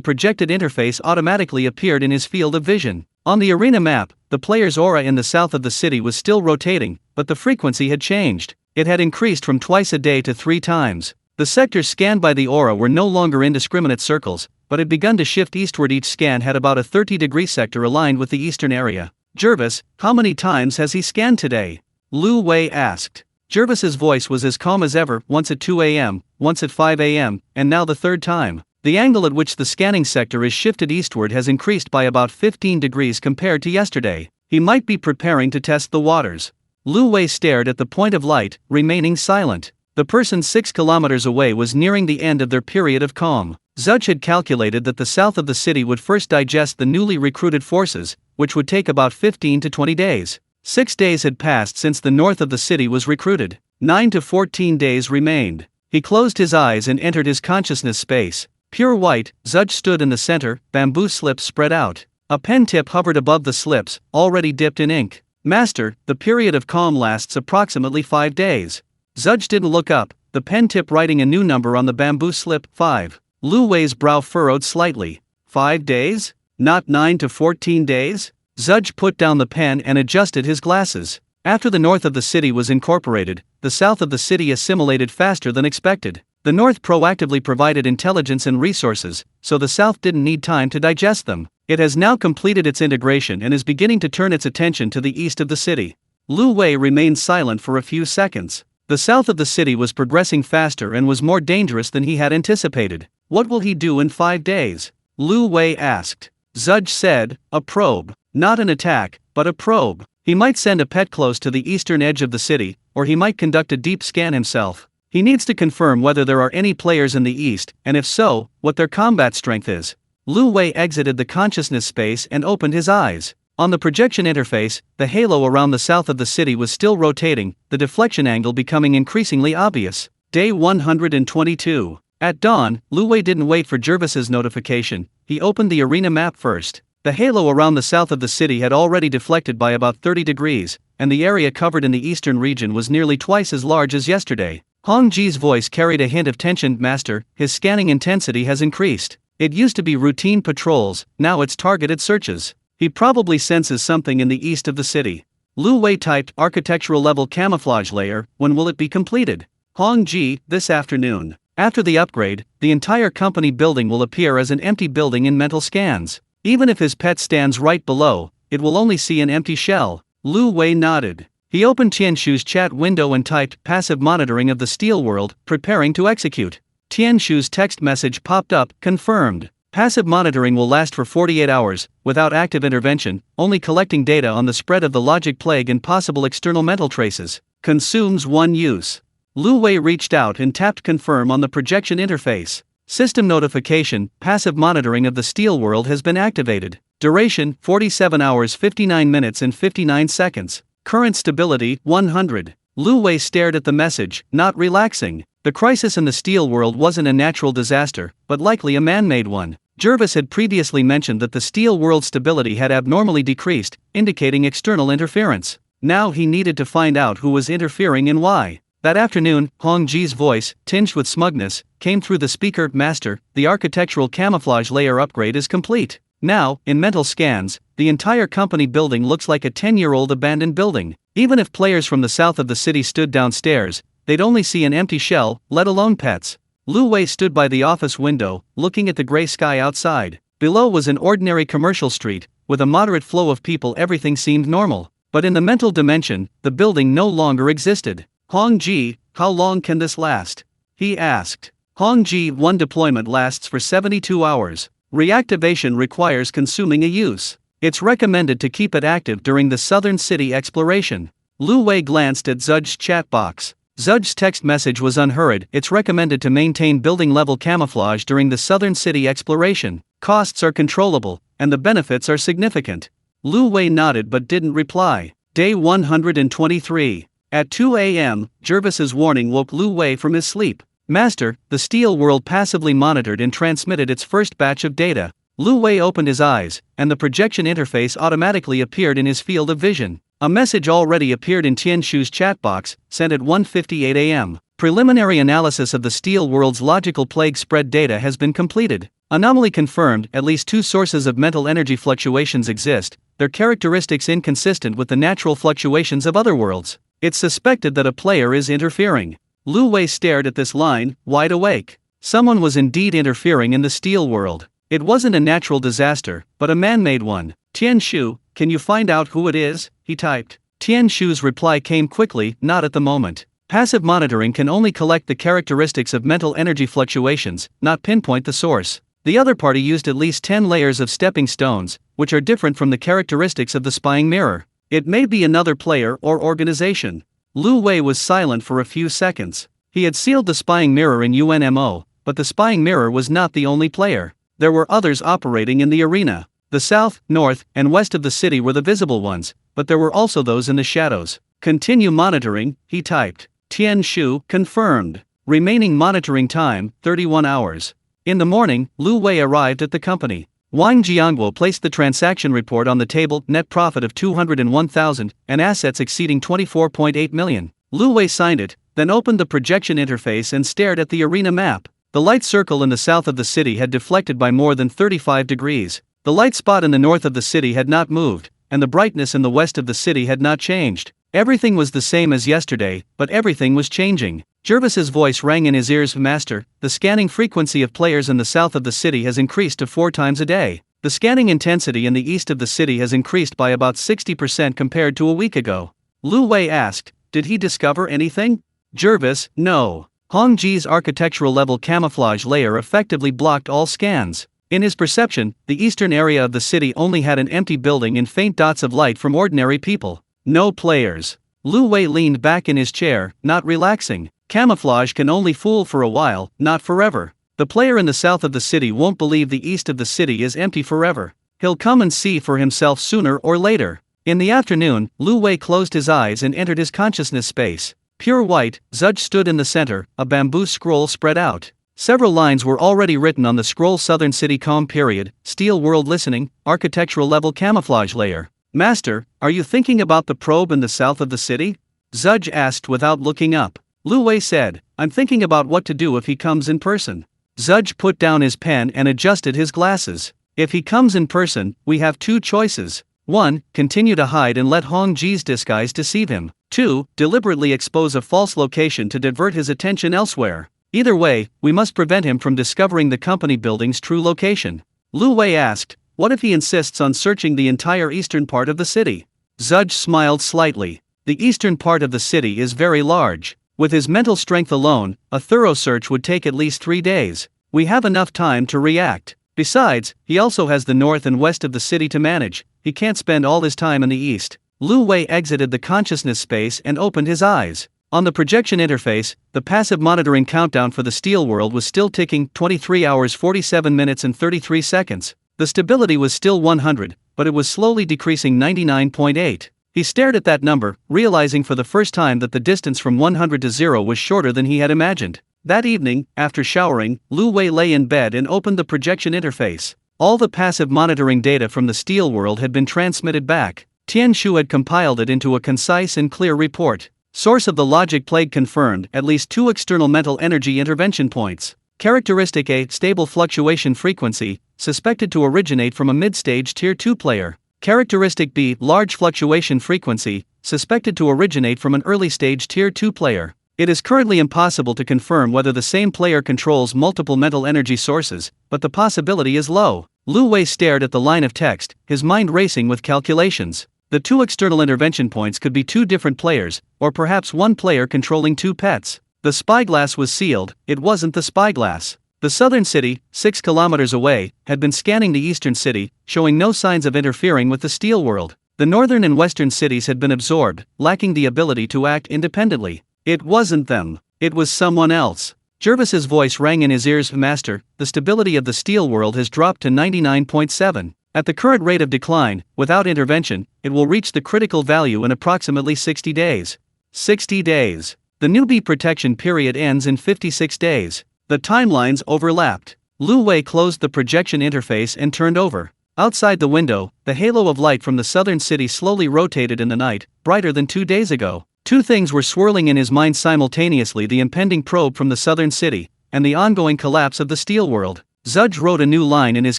projected interface automatically appeared in his field of vision. On the arena map, the player's aura in the south of the city was still rotating, but the frequency had changed. It had increased from twice a day to 3 times. The sectors scanned by the aura were no longer indiscriminate circles, but had begun to shift eastward. Each scan had about a 30-degree sector aligned with the eastern area. Jervis, how many times has he scanned today? Lu Wei asked. Jervis's voice was as calm as ever, once at 2 a.m., once at 5 a.m., and now the third time. The angle at which the scanning sector is shifted eastward has increased by about 15 degrees compared to yesterday. He might be preparing to test the waters. Lu Wei stared at the point of light, remaining silent. The person 6 kilometers away was nearing the end of their period of calm. Zudge had calculated that the south of the city would first digest the newly recruited forces, which would take about 15 to 20 days. 6 days had passed since the north of the city was recruited. 9 to 14 days remained. He closed his eyes and entered his consciousness space. Pure white, Zudge stood in the center, bamboo slips spread out. A pen tip hovered above the slips, already dipped in ink. Master, the period of calm lasts approximately 5 days. Zudge didn't look up, the pen tip writing a new number on the bamboo slip. 5. Lu Wei's brow furrowed slightly. 5 days? Not 9 to 14 days? Zudge put down the pen and adjusted his glasses. After the north of the city was incorporated, the south of the city assimilated faster than expected. The north proactively provided intelligence and resources, so the south didn't need time to digest them. It has now completed its integration and is beginning to turn its attention to the east of the city. Lu Wei remained silent for a few seconds. The south of the city was progressing faster and was more dangerous than he had anticipated. What will he do in 5 days? Lu Wei asked. Zudge said, a probe. Not an attack, but a probe. He might send a pet close to the eastern edge of the city, or he might conduct a deep scan himself. He needs to confirm whether there are any players in the east, and if so, what their combat strength is. Lu Wei exited the consciousness space and opened his eyes. On the projection interface, the halo around the south of the city was still rotating, the deflection angle becoming increasingly obvious. Day 122. At dawn, Lu Wei didn't wait for Jervis's notification. He opened the arena map first. The halo around the south of the city had already deflected by about 30 degrees, and the area covered in the eastern region was nearly twice as large as yesterday. Hong Ji's voice carried a hint of tension. Master, his scanning intensity has increased. It used to be routine patrols, now it's targeted searches. He probably senses something in the east of the city. Lu Wei typed, architectural level camouflage layer, when will it be completed? Hong Ji, this afternoon. After the upgrade, the entire company building will appear as an empty building in mental scans. Even if his pet stands right below, it will only see an empty shell. Lu Wei nodded. He opened Tianshu's chat window and typed, passive monitoring of the steel world, preparing to execute. Tianshu's text message popped up, confirmed. Passive monitoring will last for 48 hours, without active intervention, only collecting data on the spread of the logic plague and possible external mental traces. Consumes 1 use. Lu Wei reached out and tapped confirm on the projection interface. System notification, passive monitoring of the steel world has been activated. Duration, 47 hours 59 minutes and 59 seconds. Current stability, 100. Lu Wei stared at the message, not relaxing. The crisis in the steel world wasn't a natural disaster, but likely a man-made one. Jervis had previously mentioned that the steel world's stability had abnormally decreased, indicating external interference. Now he needed to find out who was interfering and why. That afternoon, Hong Ji's voice, tinged with smugness, came through the speaker. Master, the architectural camouflage layer upgrade is complete. Now, in mental scans, the entire company building looks like a 10-year-old abandoned building. Even if players from the south of the city stood downstairs, they'd only see an empty shell, let alone pets. Lu Wei stood by the office window, looking at the gray sky outside. Below was an ordinary commercial street, with a moderate flow of people. Everything seemed normal. But in the mental dimension, the building no longer existed. Hong Ji, how long can this last? He asked. Hong Ji, one deployment lasts for 72 hours. Reactivation requires consuming a use. It's recommended to keep it active during the southern city exploration. Lu Wei glanced at Zudge's chat box. Zudge's text message was unhurried. It's recommended to maintain building level camouflage during the southern city exploration. Costs are controllable, and the benefits are significant. Lu Wei nodded but didn't reply. Day 123. At 2 a.m., Jervis's warning woke Lu Wei from his sleep. Master, the steel world passively monitored and transmitted its first batch of data. Lu Wei opened his eyes, and the projection interface automatically appeared in his field of vision. A message already appeared in Tianshu's chat box, sent at 1:58 a.m. Preliminary analysis of the steel world's logical plague spread data has been completed. Anomaly confirmed. At least 2 sources of mental energy fluctuations exist, their characteristics inconsistent with the natural fluctuations of other worlds. It's suspected that a player is interfering. Lu Wei stared at this line, wide awake. Someone was indeed interfering in the steel world. It wasn't a natural disaster, but a man-made one. Tianshu, can you find out who it is? He typed. Tianshu's reply came quickly, not at the moment. Passive monitoring can only collect the characteristics of mental energy fluctuations, not pinpoint the source. The other party used at least 10 layers of stepping stones, which are different from the characteristics of the spying mirror. It may be another player or organization. Lu Wei was silent for a few seconds. He had sealed the spying mirror in UNMO, but the spying mirror was not the only player. There were others operating in the arena. The south, north, and west of the city were the visible ones, but there were also those in the shadows. Continue monitoring, he typed. Tianshu, confirmed. Remaining monitoring time, 31 hours. In the morning, Lu Wei arrived at the company. Wang Jiangguo placed the transaction report on the table, net profit of 201,000, and assets exceeding 24.8 million. Lu Wei signed it, then opened the projection interface and stared at the arena map. The light circle in the south of the city had deflected by more than 35 degrees. The light spot in the north of the city had not moved, and the brightness in the west of the city had not changed. Everything was the same as yesterday, but everything was changing. Jervis's voice rang in his ears. Master, the scanning frequency of players in the south of the city has increased to 4 times a day. The scanning intensity in the east of the city has increased by about 60% compared to a week ago. Lu Wei asked, did he discover anything? Jervis, no. Hong Ji's architectural level camouflage layer effectively blocked all scans. In his perception, the eastern area of the city only had an empty building and faint dots of light from ordinary people. No players. Lu Wei leaned back in his chair, not relaxing. Camouflage can only fool for a while, not forever. The player in the south of the city won't believe the east of the city is empty forever. He'll come and see for himself sooner or later. In the afternoon, Lu Wei closed his eyes and entered his consciousness space. Pure white, Zudge stood in the center, a bamboo scroll spread out. Several lines were already written on the scroll. Southern City Calm period, Steel World Listening, Architectural Level Camouflage Layer. Master, are you thinking about the probe in the south of the city? Zudge asked without looking up. Lu Wei said, I'm thinking about what to do if he comes in person. Zudge put down his pen and adjusted his glasses. If he comes in person, we have 2 choices. 1. Continue to hide and let Hong Ji's disguise deceive him. 2. Deliberately expose a false location to divert his attention elsewhere. Either way, we must prevent him from discovering the company building's true location. Lu Wei asked, what if he insists on searching the entire eastern part of the city? Zudge smiled slightly. The eastern part of the city is very large. With his mental strength alone, a thorough search would take at least 3 days. We have enough time to react. Besides, he also has the north and west of the city to manage. He can't spend all his time in the east. Lu Wei exited the consciousness space and opened his eyes. On the projection interface, the passive monitoring countdown for the steel world was still ticking, 23 hours 47 minutes and 33 seconds. The stability was still 100, but it was slowly decreasing 99.8. He stared at that number, realizing for the first time that the distance from 100 to 0 was shorter than he had imagined. That evening, after showering, Lu Wei lay in bed and opened the projection interface. All the passive monitoring data from the steel world had been transmitted back. Tian Shu had compiled it into a concise and clear report. Source of the logic plague confirmed, at least 2 external mental energy intervention points. Characteristic A, stable fluctuation frequency, suspected to originate from a mid-stage Tier 2 player. Characteristic B, large fluctuation frequency, suspected to originate from an early-stage Tier 2 player. It is currently impossible to confirm whether the same player controls multiple mental energy sources, but the possibility is low. Lu Wei stared at the line of text, his mind racing with calculations. The 2 external intervention points could be 2 different players, or perhaps 1 player controlling 2 pets. The spyglass was sealed, it wasn't the spyglass. The southern city, 6 kilometers away, had been scanning the eastern city, showing no signs of interfering with the steel world. The northern and western cities had been absorbed, lacking the ability to act independently. It wasn't them, it was someone else. Jervis's voice rang in his ears. Master, the stability of the steel world has dropped to 99.7. At the current rate of decline, without intervention, it will reach the critical value in approximately 60 days. 60 days. The newbie protection period ends in 56 days. The timelines overlapped. Lu Wei closed the projection interface and turned over. Outside the window, the halo of light from the southern city slowly rotated in the night, brighter than 2 days ago. 2 things were swirling in his mind simultaneously: the impending probe from the southern city, and the ongoing collapse of the steel world. Zudge wrote a new line in his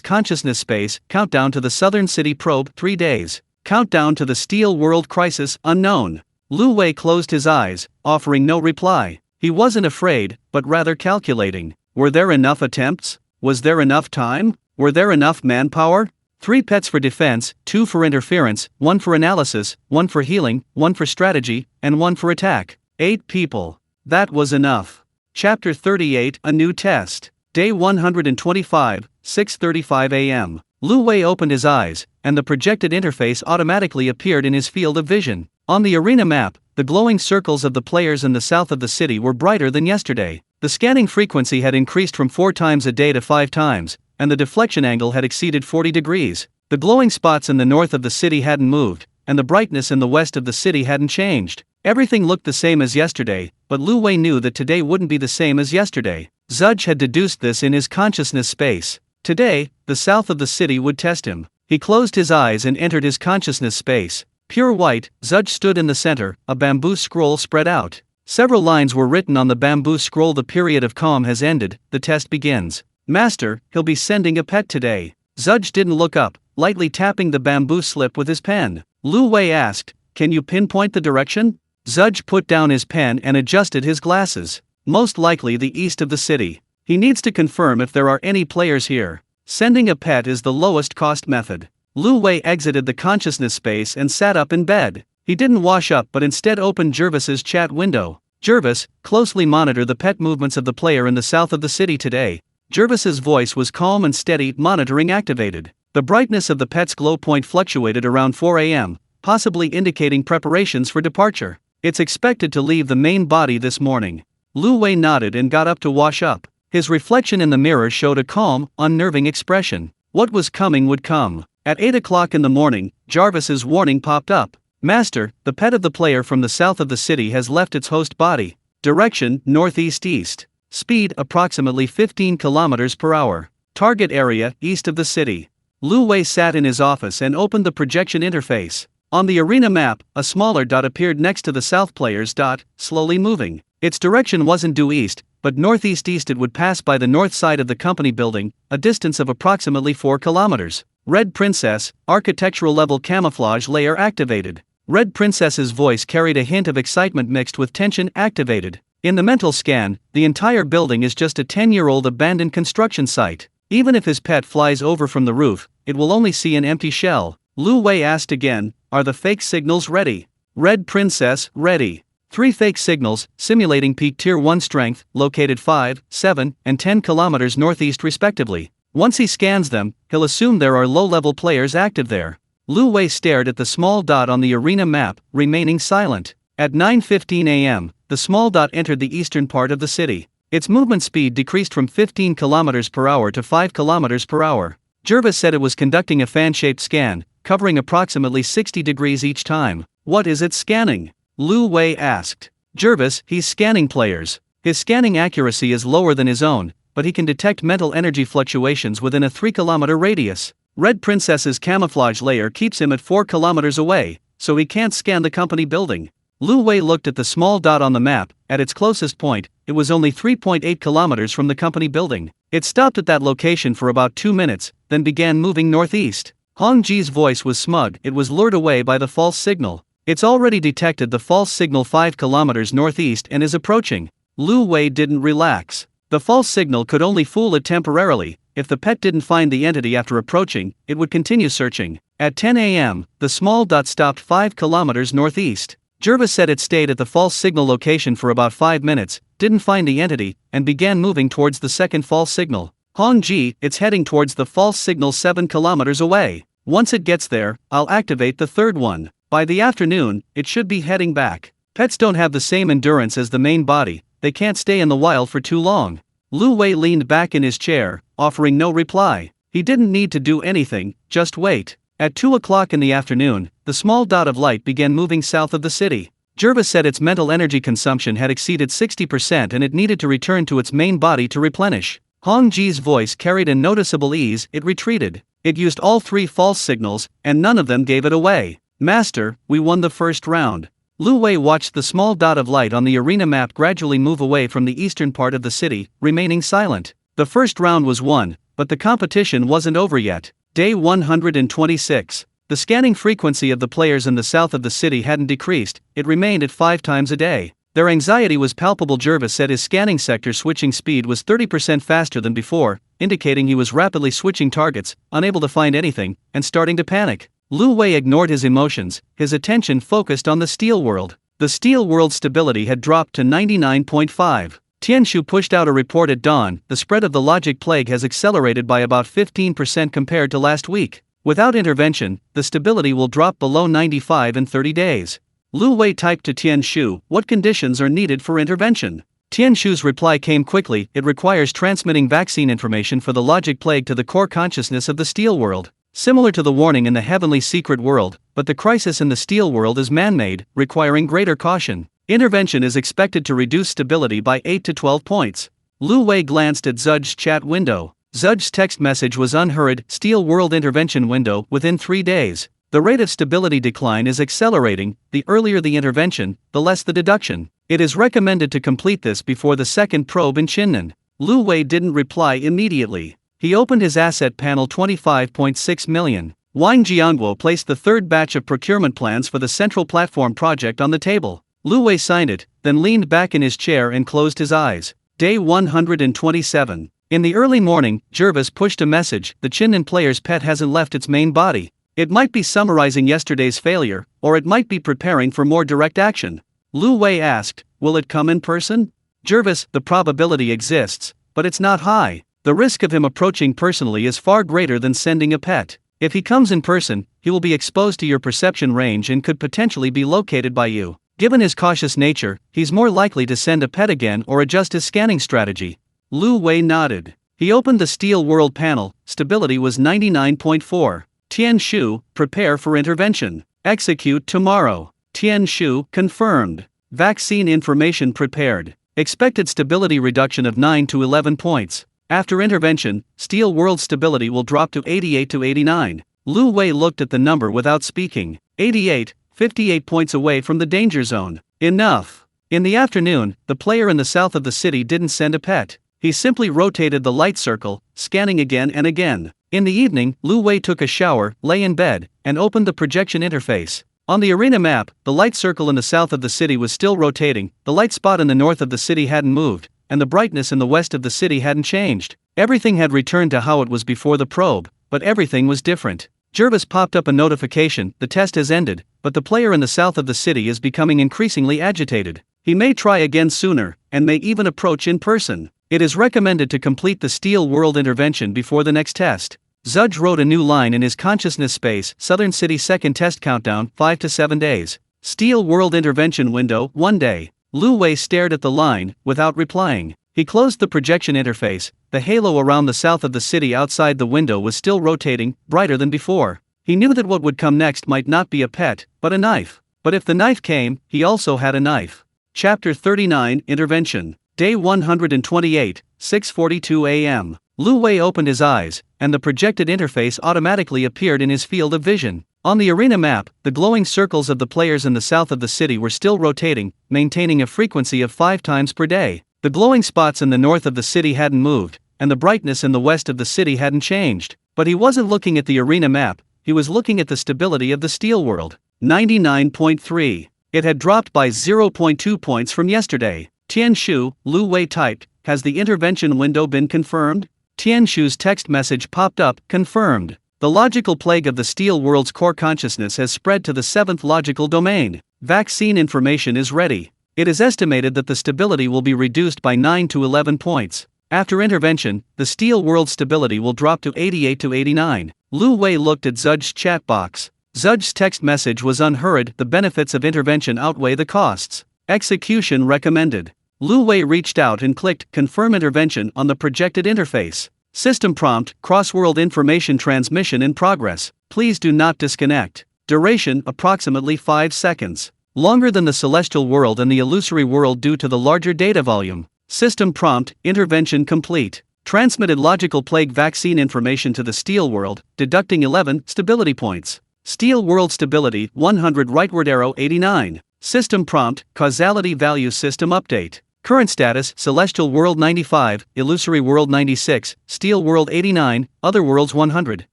consciousness space: countdown to the southern city probe, 3 days. Countdown to the steel world crisis, unknown. Lu Wei closed his eyes, offering no reply. He wasn't afraid, but rather calculating. Were there enough attempts? Was there enough time? Were there enough manpower? 3 pets for defense, 2 for interference, 1 for analysis, 1 for healing, 1 for strategy, and 1 for attack. 8 people. That was enough. Chapter 38, A New Test. Day 125, 6:35 a.m. Lu Wei opened his eyes, and the projected interface automatically appeared in his field of vision. On the arena map, the glowing circles of the players in the south of the city were brighter than yesterday. The scanning frequency had increased from 4 times a day to 5 times, and the deflection angle had exceeded 40 degrees. The glowing spots in the north of the city hadn't moved, and the brightness in the west of the city hadn't changed. Everything looked the same as yesterday, but Lu Wei knew that today wouldn't be the same as yesterday. Zudge had deduced this in his consciousness space. Today, the south of the city would test him. He closed his eyes and entered his consciousness space. Pure white, Zudge stood in the center, a bamboo scroll spread out. Several lines were written on the bamboo scroll. The period of calm has ended, the test begins. Master, he'll be sending a pet today. Zudge didn't look up, lightly tapping the bamboo slip with his pen. Lu Wei asked, can you pinpoint the direction? Zudge put down his pen and adjusted his glasses. Most likely the east of the city. He needs to confirm if there are any players here. Sending a pet is the lowest cost method. Lu Wei exited the consciousness space and sat up in bed. He didn't wash up but instead opened Jervis's chat window. Jervis, closely monitor the pet movements of the player in the south of the city today. Jervis's voice was calm and steady. Monitoring activated. The brightness of the pet's glow point fluctuated around 4 a.m., possibly indicating preparations for departure. It's expected to leave the main body this morning. Lu Wei nodded and got up to wash up. His reflection in the mirror showed a calm, unnerving expression. What was coming would come. At 8 o'clock in the morning, Jarvis's warning popped up. Master, the pet of the player from the south of the city has left its host body. Direction, northeast-east. Speed, approximately 15 kilometers per hour. Target area, east of the city. Lu Wei sat in his office and opened the projection interface. On the arena map, a smaller dot appeared next to the south player's dot, slowly moving. Its direction wasn't due east, but northeast-east. It would pass by the north side of the company building, a distance of approximately 4 kilometers. Red Princess, architectural level camouflage layer activated. Red Princess's voice carried a hint of excitement mixed with tension. Activated. In the mental scan, the entire building is just a 10-year-old abandoned construction site. Even if his pet flies over from the roof, it will only see an empty shell. Lu Wei asked again, are the fake signals ready? Red Princess, ready. 3 fake signals, simulating peak tier 1 strength, located 5, 7, and 10 kilometers northeast respectively. Once he scans them, he'll assume there are low-level players active there. Lu Wei stared at the small dot on the arena map, remaining silent. At 9:15 a.m., the small dot entered the eastern part of the city. Its movement speed decreased from 15 kilometers per hour to 5 kilometers per hour. Jervis said it was conducting a fan-shaped scan, covering approximately 60 degrees each time. What is it scanning? Lu Wei asked. Jervis, he's scanning players. His scanning accuracy is lower than his own, but he can detect mental energy fluctuations within a 3-kilometer radius. Red Princess's camouflage layer keeps him at 4 kilometers away, so he can't scan the company building. Lu Wei looked at the small dot on the map. At its closest point, it was only 3.8 kilometers from the company building. It stopped at that location for about 2 minutes, then began moving northeast. Hong Ji's voice was smug. It was lured away by the false signal. It's already detected the false signal 5 kilometers northeast and is approaching. Lu Wei didn't relax. The false signal could only fool it temporarily. If the pet didn't find the entity after approaching, it would continue searching. At 10 a.m., the small dot stopped 5 kilometers northeast. Jervis said it stayed at the false signal location for about 5 minutes, didn't find the entity, and began moving towards the second false signal. Hong Ji, it's heading towards the false signal 7 kilometers away. Once it gets there, I'll activate the third one. By the afternoon, it should be heading back. Pets don't have the same endurance as the main body, they can't stay in the wild for too long. Lu Wei leaned back in his chair, offering no reply. He didn't need to do anything, just wait. At 2 o'clock in the afternoon, the small dot of light began moving south of the city. Jervis said its mental energy consumption had exceeded 60% and it needed to return to its main body to replenish. Hong Ji's voice carried a noticeable ease. It retreated. It used all 3 false signals, and none of them gave it away. Master, we won the first round. Lu Wei watched the small dot of light on the arena map gradually move away from the eastern part of the city, remaining silent. The first round was won, but the competition wasn't over yet. Day 126. The scanning frequency of the players in the south of the city hadn't decreased, it remained at 5 times a day. Their anxiety was palpable. Jervis said his scanning sector switching speed was 30% faster than before, indicating he was rapidly switching targets, unable to find anything, and starting to panic. Lu Wei ignored his emotions, his attention focused on the steel world. The steel world stability had dropped to 99.5. Tianshu pushed out a report at dawn. The spread of the logic plague has accelerated by about 15% compared to last week. Without intervention, the stability will drop below 95 in 30 days. Lu Wei typed to Tianshu, what conditions are needed for intervention? Tianshu's reply came quickly, it requires transmitting vaccine information for the logic plague to the core consciousness of the steel world. Similar to the warning in the heavenly secret world, but the crisis in the steel world is man-made, requiring greater caution. Intervention is expected to reduce stability by 8 to 12 points. Lu Wei glanced at Zudge's chat window. Zudge's text message was unhurried, steel world intervention window, within 3 days. The rate of stability decline is accelerating. The earlier the intervention, the less the deduction. It is recommended to complete this before the second probe in Chinnan. Lu Wei didn't reply immediately. He opened his asset panel. 25.6 million. Wang Jianguo placed the third batch of procurement plans for the central platform project on the table. Lu Wei signed it, then leaned back in his chair and closed his eyes. Day 127. In the early morning, Jervis pushed a message: the Chinnan player's pet hasn't left its main body. It might be summarizing yesterday's failure, or it might be preparing for more direct action. Lu Wei asked, will it come in person? Jervis, the probability exists, but it's not high. The risk of him approaching personally is far greater than sending a pet. If he comes in person, he will be exposed to your perception range and could potentially be located by you. Given his cautious nature, he's more likely to send a pet again or adjust his scanning strategy. Lu Wei nodded. He opened the Steel World panel. Stability was 99.4. Tian Shu, prepare for intervention. Execute tomorrow. Tian Shu, confirmed. Vaccine information prepared. Expected stability reduction of 9 to 11 points. After intervention, Steel World stability will drop to 88 to 89. Lu Wei looked at the number without speaking. 88, 58 points away from the danger zone. Enough. In the afternoon, the player in the south of the city didn't send a pet. He simply rotated the light circle, scanning again and again. In the evening, Lu Wei took a shower, lay in bed, and opened the projection interface. On the arena map, the light circle in the south of the city was still rotating, the light spot in the north of the city hadn't moved, and the brightness in the west of the city hadn't changed. Everything had returned to how it was before the probe, but everything was different. Jervis popped up a notification: the test has ended, but the player in the south of the city is becoming increasingly agitated. He may try again sooner, and may even approach in person. It is recommended to complete the Steel World intervention before the next test. Zudge wrote a new line in his consciousness space: Southern City second test countdown, 5 to 7 days. Steel World intervention window, 1 day. Lu Wei stared at the line, without replying. He closed the projection interface. The halo around the south of the city outside the window was still rotating, brighter than before. He knew that what would come next might not be a pet, but a knife. But if the knife came, he also had a knife. Chapter 39, Intervention. Day 128, 6:42 a.m. Lu Wei opened his eyes, and the projected interface automatically appeared in his field of vision. On the arena map, the glowing circles of the players in the south of the city were still rotating, maintaining a frequency of 5 times per day. The glowing spots in the north of the city hadn't moved, and the brightness in the west of the city hadn't changed. But he wasn't looking at the arena map, he was looking at the stability of the Steel World. 99.3. It had dropped by 0.2 points from yesterday. Tian Shu, Lu Wei typed, has the intervention window been confirmed? Tian Shu's text message popped up, confirmed. The logical plague of the Steel World's core consciousness has spread to the 7th logical domain. Vaccine information is ready. It is estimated that the stability will be reduced by 9 to 11 points. After intervention, the Steel World stability will drop to 88 to 89. Lu Wei looked at Zudge's chat box. Zudge's text message was unhurried: the benefits of intervention outweigh the costs. Execution recommended. Lu Wei reached out and clicked Confirm Intervention on the projected interface. System prompt: Cross-world information transmission in progress. Please do not disconnect. Duration: approximately 5 seconds. Longer than the celestial world and the illusory world due to the larger data volume. System prompt: Intervention complete. Transmitted logical plague vaccine information to the Steel World, deducting 11 stability points. Steel World stability 100, rightward arrow 89. System prompt: Causality value system update. Current status: Celestial World 95, Illusory World 96, Steel World 89, Other Worlds 100.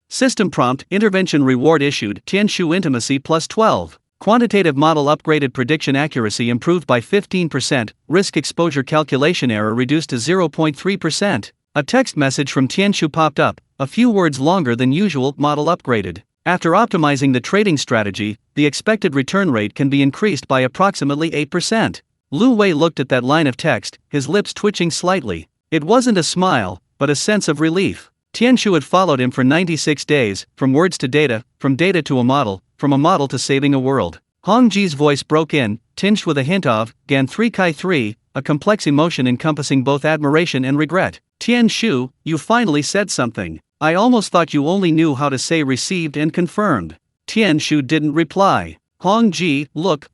System prompt: Intervention reward issued, Tianshu intimacy plus 12. Quantitative model upgraded, prediction accuracy improved by 15%, risk exposure calculation error reduced to 0.3%. A text message from Tianshu popped up, a few words longer than usual, model upgraded. After optimizing the trading strategy, the expected return rate can be increased by approximately 8%. Lu Wei looked at that line of text, his lips twitching slightly. It wasn't a smile, but a sense of relief. Tianshu had followed him for 96 days, from words to data, from data to a model, from a model to saving a world. Hong Ji's voice broke in, tinged with a hint of Gan 3 Kai 3, a complex emotion encompassing both admiration and regret. Tianshu, you finally said something. I almost thought you only knew how to say received and confirmed. Tianshu didn't reply. Hong Ji, look.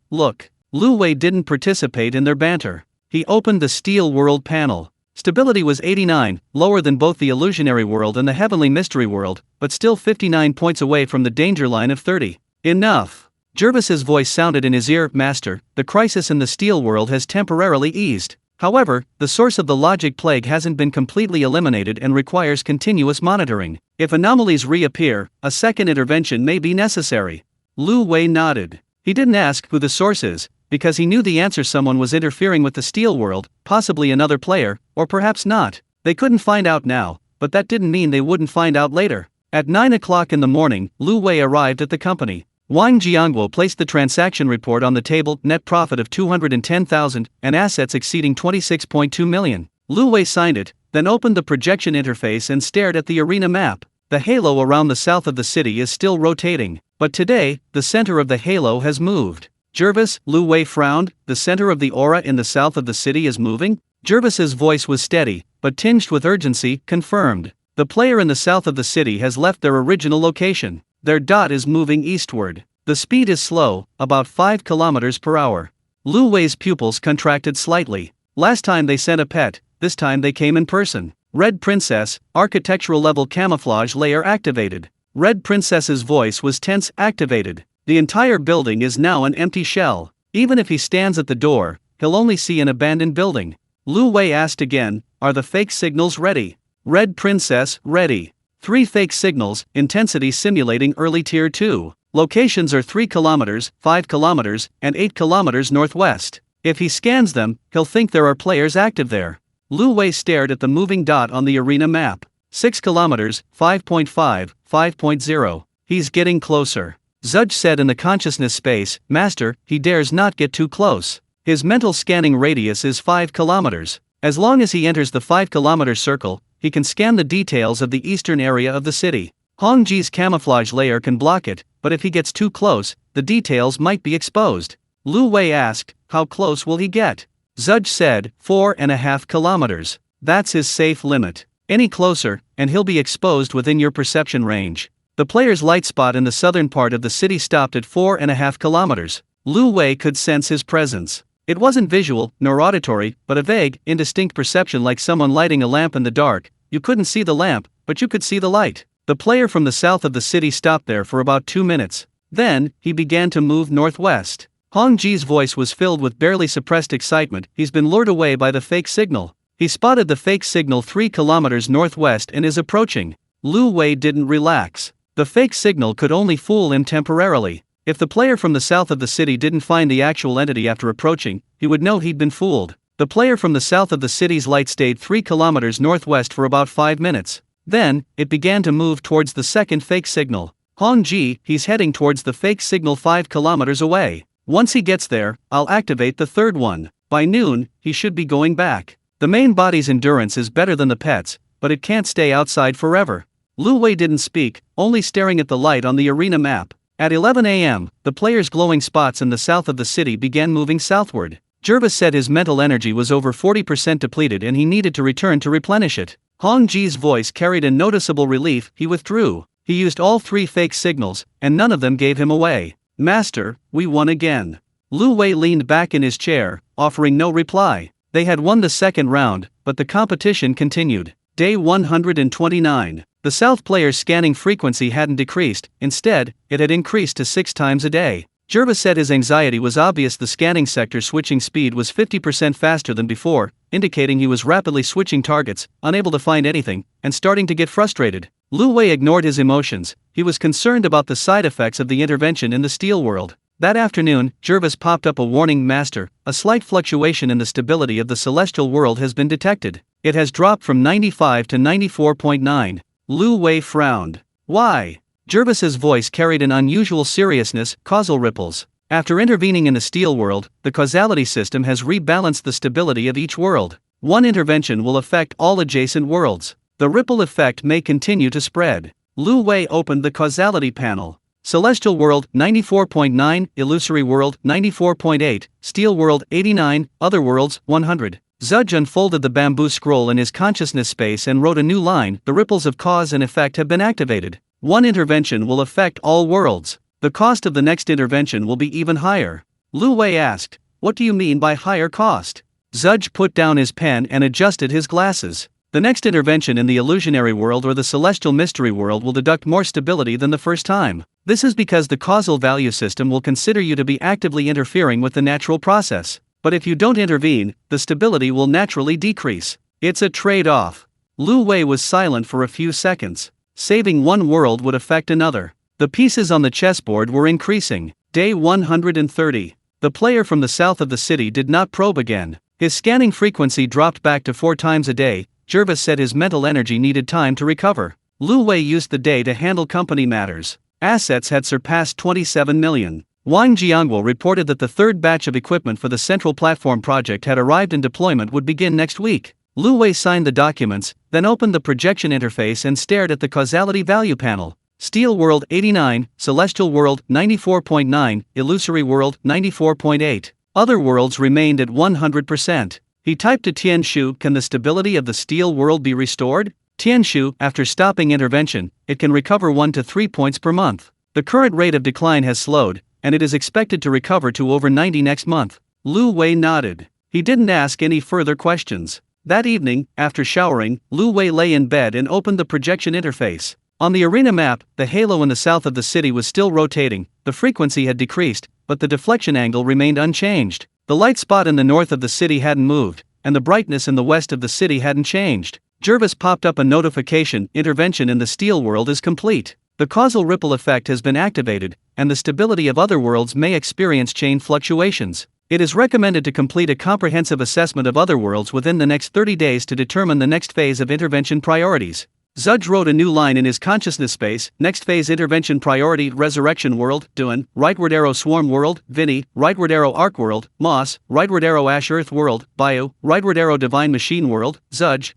Lu Wei didn't participate in their banter. He opened the Steel World panel. Stability was 89, lower than both the illusionary world and the heavenly mystery world, but still 59 points away from the danger line of 30. Enough. Jervis's voice sounded in his ear. Master, the crisis in the steel world has temporarily eased. However, the source of the logic plague hasn't been completely eliminated and requires continuous monitoring. If anomalies reappear, a second intervention may be necessary. Lu Wei nodded. He didn't ask who the source is, because he knew the answer: someone was interfering with the steel world, possibly another player, or perhaps not. They couldn't find out now, but that didn't mean they wouldn't find out later. At 9 o'clock in the morning, Lu Wei arrived at the company. Wang Jiangguo placed the transaction report on the table: net profit of 210,000 and assets exceeding 26.2 million. Lu Wei signed it, then opened the projection interface and stared at the arena map. The halo around the south of the city is still rotating, but today, the center of the halo has moved. Jervis, Lu Wei frowned. The center of the aura in the south of the city is moving? Jervis's voice was steady, but tinged with urgency. Confirmed. The player in the south of the city has left their original location. Their dot is moving eastward. The speed is slow, about 5 kilometers per hour. Lu Wei's pupils contracted slightly. Last time they sent a pet, this time they came in person. Red Princess, architectural level camouflage layer activated. Red Princess's voice was tense. Activated. The entire building is now an empty shell. Even if he stands at the door, he'll only see an abandoned building. Lu Wei asked again, are the fake signals ready? Red Princess, ready. 3 fake signals, intensity simulating early tier 2. Locations are 3 kilometers, 5 kilometers, and 8 kilometers northwest. If he scans them, he'll think there are players active there. Lu Wei stared at the moving dot on the arena map. 6 kilometers, 5.5, 5.0. He's getting closer. Zudge said in the consciousness space. Master, he dares not get too close. His mental scanning radius is 5 kilometers. As long as he enters the 5-kilometer circle, he can scan the details of the eastern area of the city. Hongji's camouflage layer can block it, but if he gets too close, the details might be exposed. Lu Wei asked, how close will he get? Zudge said, 4.5 kilometers. That's his safe limit. Any closer, and he'll be exposed within your perception range. The player's light spot in the southern part of the city stopped at 4.5 kilometers. Lu Wei could sense his presence. It wasn't visual, nor auditory, but a vague, indistinct perception, like someone lighting a lamp in the dark. You couldn't see the lamp, but you could see the light. The player from the south of the city stopped there for about 2 minutes. Then, he began to move northwest. Hongji's voice was filled with barely suppressed excitement. He's been lured away by the fake signal. He spotted the fake signal 3 kilometers northwest and is approaching. Lu Wei didn't relax. The fake signal could only fool him temporarily. If the player from the south of the city didn't find the actual entity after approaching, he would know he'd been fooled. The player from the south of the city's light stayed 3 kilometers northwest for about 5 minutes. Then, it began to move towards the second fake signal. Hongji, he's heading towards the fake signal 5 kilometers away. Once he gets there, I'll activate the third one. By noon, he should be going back. The main body's endurance is better than the pet's, but it can't stay outside forever. Lu Wei didn't speak, only staring at the light on the arena map. At 11 a.m., the player's glowing spots in the south of the city began moving southward. Jervis said his mental energy was over 40% depleted and he needed to return to replenish it. Hongji's voice carried a noticeable relief. He withdrew. He used all 3 fake signals, and none of them gave him away. Master, we won again. Lu Wei leaned back in his chair, offering no reply. They had won the second round, but the competition continued. Day 129. The south player's scanning frequency hadn't decreased, instead, it had increased to 6 times a day. Jervis said his anxiety was obvious. The scanning sector switching speed was 50% faster than before, indicating he was rapidly switching targets, unable to find anything, and starting to get frustrated. Lu Wei ignored his emotions. He was concerned about the side effects of the intervention in the steel world. That afternoon, Jervis popped up a warning. Master, a slight fluctuation in the stability of the celestial world has been detected. It has dropped from 95 to 94.9. Lu Wei frowned. Why? Jervis's voice carried an unusual seriousness. Causal ripples. After intervening in the steel world, the causality system has rebalanced the stability of each world. One intervention will affect all adjacent worlds. The ripple effect may continue to spread. Lu Wei opened the causality panel. Celestial world 94.9, illusory world 94.8, steel world 89, other worlds 100. Zudge unfolded the bamboo scroll in his consciousness space and wrote a new line. The ripples of cause and effect have been activated. One intervention will affect all worlds. The cost of the next intervention will be even higher. Lu Wei asked, what do you mean by higher cost? Zudge put down his pen and adjusted his glasses. The next intervention in the illusionary world or the celestial mystery world will deduct more stability than the first time. This is because the causal value system will consider you to be actively interfering with the natural process. But if you don't intervene, the stability will naturally decrease. It's a trade-off. Lu Wei was silent for a few seconds. Saving one world would affect another. The pieces on the chessboard were increasing. Day 130. The player from the south of the city did not probe again. His scanning frequency dropped back to 4 times a day. Jervis said his mental energy needed time to recover. Lu Wei used the day to handle company matters. Assets had surpassed 27 million. Wang Jiangguo reported that the third batch of equipment for the central platform project had arrived and deployment would begin next week. Lu Wei signed the documents, then opened the projection interface and stared at the causality value panel. Steel World 89, Celestial World 94.9, Illusory World 94.8. Other worlds remained at 100%. He typed to Tianshu, "Can the stability of the Steel World be restored?" Tianshu, after stopping intervention, it can recover 1 to 3 points per month. The current rate of decline has slowed, and it is expected to recover to over 90 next month. Lu Wei nodded. He didn't ask any further questions. That evening, after showering, Lu Wei lay in bed and opened the projection interface. On the arena map, the halo in the south of the city was still rotating. The frequency had decreased, but the deflection angle remained unchanged. The light spot in the north of the city hadn't moved, and the brightness in the west of the city hadn't changed. Jervis popped up a notification: intervention in the steel world is complete. The causal ripple effect has been activated, and the stability of other worlds may experience chain fluctuations. It is recommended to complete a comprehensive assessment of other worlds within the next 30 days to determine the next phase of intervention priorities. Zudge wrote a new line in his consciousness space: next phase intervention priority Resurrection World, Duan, Rightward Arrow Swarm World, Vinny, Rightward Arrow Arc World, Moss, Rightward Arrow Ash Earth World, Bio, Rightward Arrow Divine Machine World, Zudge.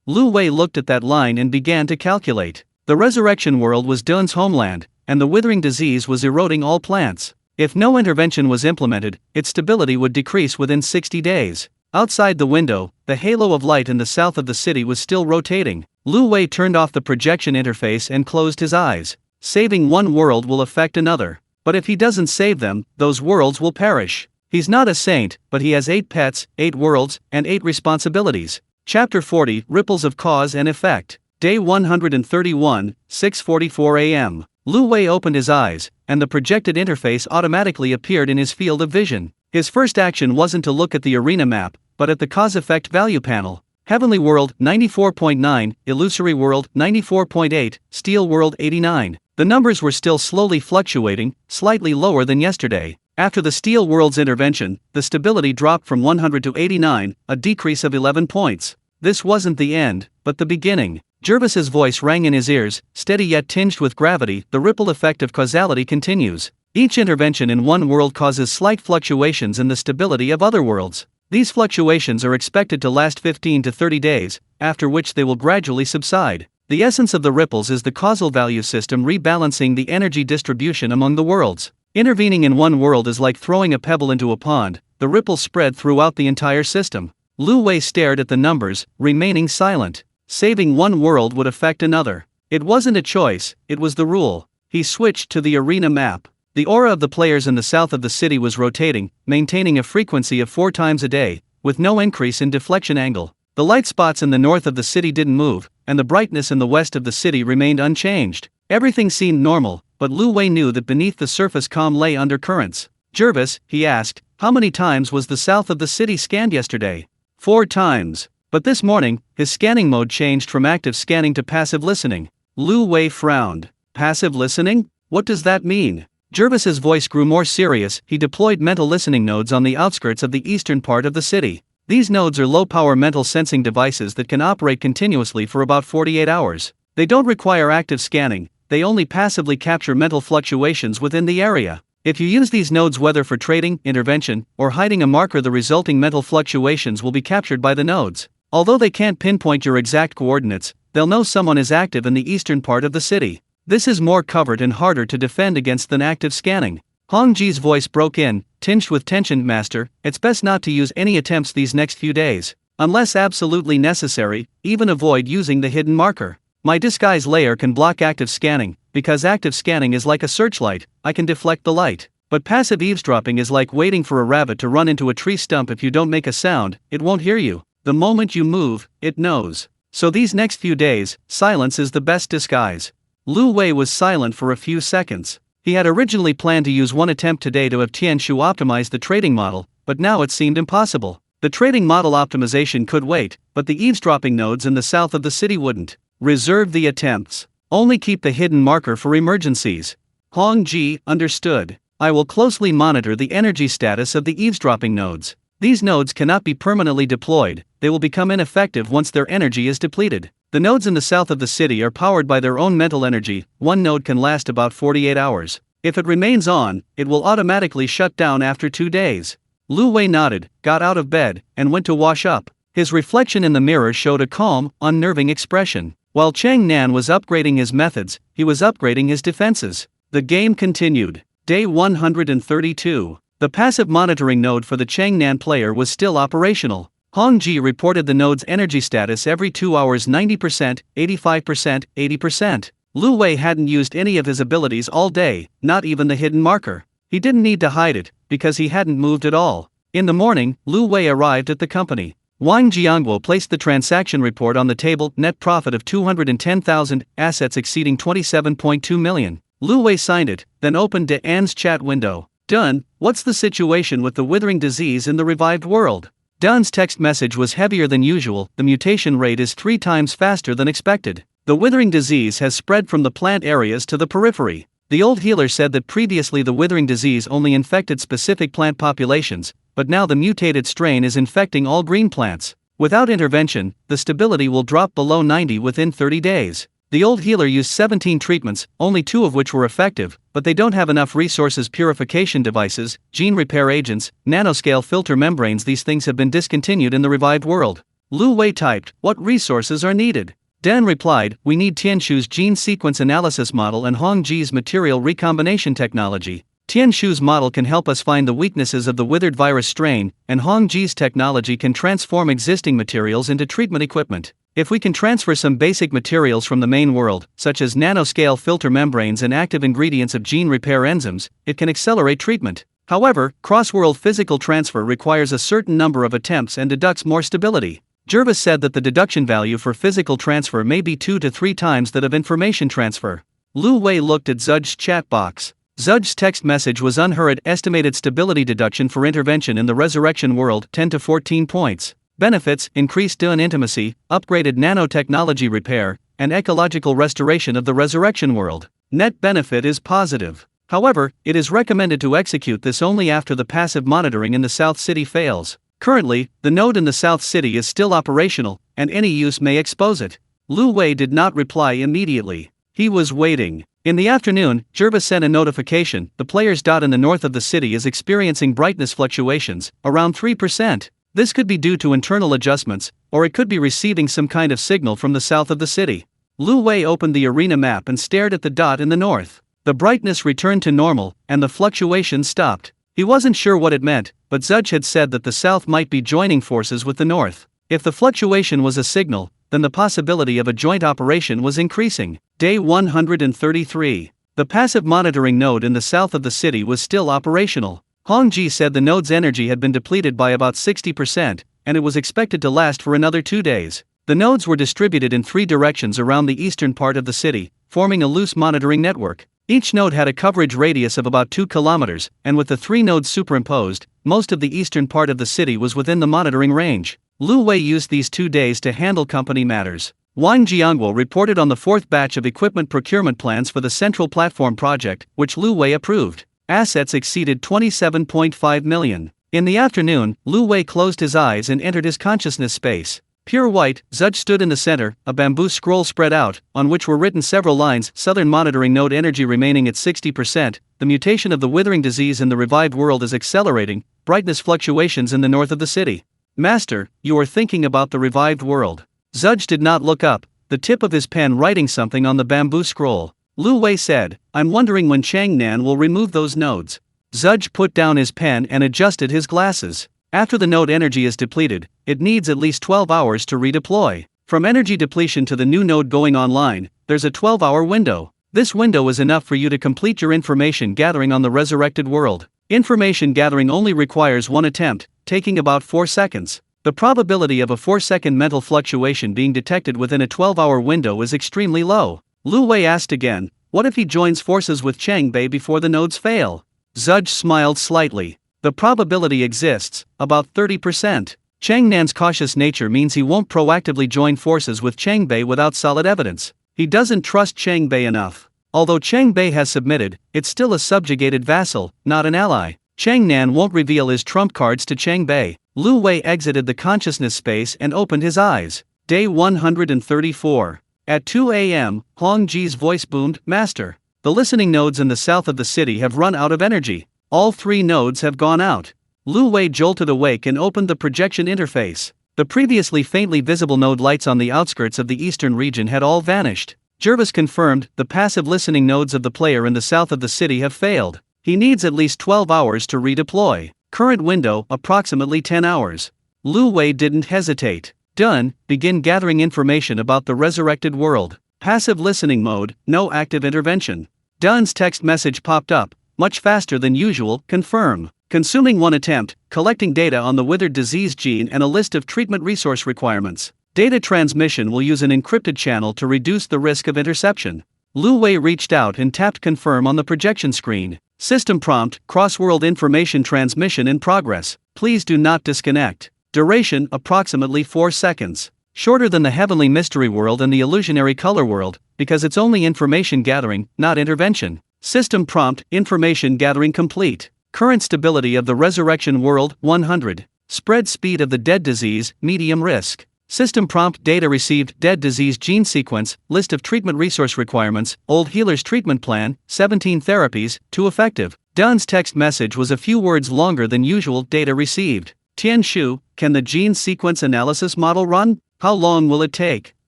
Lu Wei looked at that line and began to calculate. The Resurrection World was Duan's homeland, and the withering disease was eroding all plants. If no intervention was implemented, its stability would decrease within 60 days. Outside the window, the halo of light in the south of the city was still rotating. Lu Wei turned off the projection interface and closed his eyes. Saving one world will affect another. But if he doesn't save them, those worlds will perish. He's not a saint, but he has 8 pets, 8 worlds, and 8 responsibilities. Chapter 40, Ripples of Cause and Effect. Day 131, 6:44 a.m. Lu Wei opened his eyes, and the projected interface automatically appeared in his field of vision. His first action wasn't to look at the arena map, but at the cause-effect value panel. Heavenly World 94.9, Illusory World 94.8, Steel World 89. The numbers were still slowly fluctuating, slightly lower than yesterday. After the Steel World's intervention, the stability dropped from 100 to 89, a decrease of 11 points. This wasn't the end, but the beginning. Jervis's voice rang in his ears, steady yet tinged with gravity. The ripple effect of causality continues. Each intervention in one world causes slight fluctuations in the stability of other worlds. These fluctuations are expected to last 15 to 30 days, after which they will gradually subside. The essence of the ripples is the causal value system rebalancing the energy distribution among the worlds. Intervening in one world is like throwing a pebble into a pond. The ripples spread throughout the entire system. Lu Wei stared at the numbers, remaining silent. Saving one world would affect another. It wasn't a choice, it was the rule. He switched to the arena map. The aura of the players in the south of the city was rotating, maintaining a frequency of 4 times a day, with no increase in deflection angle. The light spots in the north of the city didn't move, and the brightness in the west of the city remained unchanged. Everything seemed normal, but Lu Wei knew that beneath the surface calm lay undercurrents. "Jervis," he asked, "how many times was the south of the city scanned yesterday?" 4 times. But this morning, his scanning mode changed from active scanning to passive listening. Lu Wei frowned. Passive listening? What does that mean? Jervis's voice grew more serious. He deployed mental listening nodes on the outskirts of the eastern part of the city. These nodes are low-power mental sensing devices that can operate continuously for about 48 hours. They don't require active scanning, they only passively capture mental fluctuations within the area. If you use these nodes whether for trading, intervention, or hiding a marker, the resulting mental fluctuations will be captured by the nodes. Although they can't pinpoint your exact coordinates, they'll know someone is active in the eastern part of the city. This is more covert and harder to defend against than active scanning. Hong Ji's voice broke in, tinged with tension. "Master, it's best not to use any attempts these next few days. Unless absolutely necessary, even avoid using the hidden marker. My disguise layer can block active scanning, because active scanning is like a searchlight, I can deflect the light. But passive eavesdropping is like waiting for a rabbit to run into a tree stump. If you don't make a sound, it won't hear you. The moment you move, it knows." So these next few days, silence is the best disguise. Lu Wei was silent for a few seconds. He had originally planned to use one attempt today to have Tianshu optimize the trading model, but now it seemed impossible. The trading model optimization could wait, but the eavesdropping nodes in the south of the city wouldn't. Reserve the attempts. Only keep the hidden marker for emergencies. Hong Ji understood. I will closely monitor the energy status of the eavesdropping nodes. These nodes cannot be permanently deployed, they will become ineffective once their energy is depleted. The nodes in the south of the city are powered by their own mental energy. One node can last about 48 hours. If it remains on, it will automatically shut down after 2 days. Lu Wei nodded, got out of bed, and went to wash up. His reflection in the mirror showed a calm, unnerving expression. While Chang Nan was upgrading his methods, he was upgrading his defenses. The game continued. Day 132. The passive monitoring node for the Changnan player was still operational. Hong Ji reported the node's energy status every 2 hours: 90%, 85%, 80%. Lu Wei hadn't used any of his abilities all day, not even the hidden marker. He didn't need to hide it, because he hadn't moved at all. In the morning, Lu Wei arrived at the company. Wang Jiangguo placed the transaction report on the table. Net profit of 210,000, assets exceeding 27.2 million. Lu Wei signed it, then opened De An's chat window. Dun, what's the situation with the withering disease in the revived world? Dun's text message was heavier than usual. The mutation rate is 3 times faster than expected. The withering disease has spread from the plant areas to the periphery. The old healer said that previously the withering disease only infected specific plant populations, but now the mutated strain is infecting all green plants. Without intervention, the stability will drop below 90 within 30 days. The old healer used 17 treatments, only 2 of which were effective, but they don't have enough resources. Purification devices, gene repair agents, nanoscale filter membranes, these things have been discontinued in the revived world. Lu Wei typed, what resources are needed? Dan replied, we need Tianshu's gene sequence analysis model and Hong Ji's material recombination technology. Tianshu's model can help us find the weaknesses of the withered virus strain, and Hong Ji's technology can transform existing materials into treatment equipment. If we can transfer some basic materials from the main world, such as nanoscale filter membranes and active ingredients of gene repair enzymes, it can accelerate treatment. However, cross-world physical transfer requires a certain number of attempts and deducts more stability. Jervis said that the deduction value for physical transfer may be 2 to 3 times that of information transfer. Lu Wei looked at Zudge's chat box. Zudge's text message was unhurried. Estimated stability deduction for intervention in the resurrection world, 10 to 14 points. Benefits: increased Dun intimacy, upgraded nanotechnology repair, and ecological restoration of the resurrection world. Net benefit is positive. However, it is recommended to execute this only after the passive monitoring in the South City fails. Currently, the node in the South City is still operational, and any use may expose it. Lu Wei did not reply immediately. He was waiting. In the afternoon, Jervis sent a notification. The player's dot in the north of the city is experiencing brightness fluctuations, around 3%. This could be due to internal adjustments, or it could be receiving some kind of signal from the south of the city. Lu Wei opened the arena map and stared at the dot in the north. The brightness returned to normal, and the fluctuations stopped. He wasn't sure what it meant, but Zudge had said that the south might be joining forces with the north. If the fluctuation was a signal, then the possibility of a joint operation was increasing. Day 133. The passive monitoring node in the south of the city was still operational. Hong Ji said the node's energy had been depleted by about 60%, and it was expected to last for another 2 days. The nodes were distributed in 3 directions around the eastern part of the city, forming a loose monitoring network. Each node had a coverage radius of about 2 kilometers, and with the 3 nodes superimposed, most of the eastern part of the city was within the monitoring range. Lu Wei used these 2 days to handle company matters. Wang Jiangguo reported on the 4th batch of equipment procurement plans for the Central Platform project, which Lu Wei approved. Assets exceeded 27.5 million. In the afternoon, Lu Wei closed his eyes and entered his consciousness space. Pure white, Zudge stood in the center, a bamboo scroll spread out, on which were written several lines. Southern monitoring node energy remaining at 60%. The mutation of the withering disease in the revived world is accelerating. Brightness fluctuations in the north of the city. Master, you are thinking about the revived world. Zudge did not look up, the tip of his pen writing something on the bamboo scroll. Lu Wei said, I'm wondering when Changnan will remove those nodes. Zudge put down his pen and adjusted his glasses. After the node energy is depleted, it needs at least 12 hours to redeploy. From energy depletion to the new node going online, there's a 12-hour window. This window is enough for you to complete your information gathering on the resurrected world. Information gathering only requires 1 attempt, taking about 4 seconds. The probability of a 4-second mental fluctuation being detected within a 12-hour window is extremely low. Lu Wei asked again, what if he joins forces with Chang Bei before the nodes fail? Zudge smiled slightly. The probability exists, about 30%. Chang Nan's cautious nature means he won't proactively join forces with Chang Bei without solid evidence. He doesn't trust Chang Bei enough. Although Chang Bei has submitted, it's still a subjugated vassal, not an ally. Chang Nan won't reveal his trump cards to Chang Bei. Lu Wei exited the consciousness space and opened his eyes. Day 134. At 2 a.m., Huang Ji's voice boomed, Master. The listening nodes in the south of the city have run out of energy. All 3 nodes have gone out. Lu Wei jolted awake and opened the projection interface. The previously faintly visible node lights on the outskirts of the eastern region had all vanished. Jervis confirmed, the passive listening nodes of the player in the south of the city have failed. He needs at least 12 hours to redeploy. Current window, approximately 10 hours. Lu Wei didn't hesitate. Done, begin gathering information about the resurrected world. Passive listening mode, no active intervention. Dunn's text message popped up, much faster than usual, confirm. Consuming 1 attempt, collecting data on the withered disease gene and a list of treatment resource requirements. Data transmission will use an encrypted channel to reduce the risk of interception. Lu Wei reached out and tapped confirm on the projection screen. System prompt, cross-world information transmission in progress. Please do not disconnect. Duration, approximately 4 seconds. Shorter than the heavenly mystery world and the illusionary color world, because it's only information gathering, not intervention. System prompt, information gathering complete. Current stability of the resurrection world, 100. Spread speed of the dead disease, medium risk. System prompt data received, dead disease gene sequence, list of treatment resource requirements, old healer's treatment plan, 17 therapies, 2 effective. Dunn's text message was a few words longer than usual, data received. Tian Shu, can the gene sequence analysis model run? How long will it take?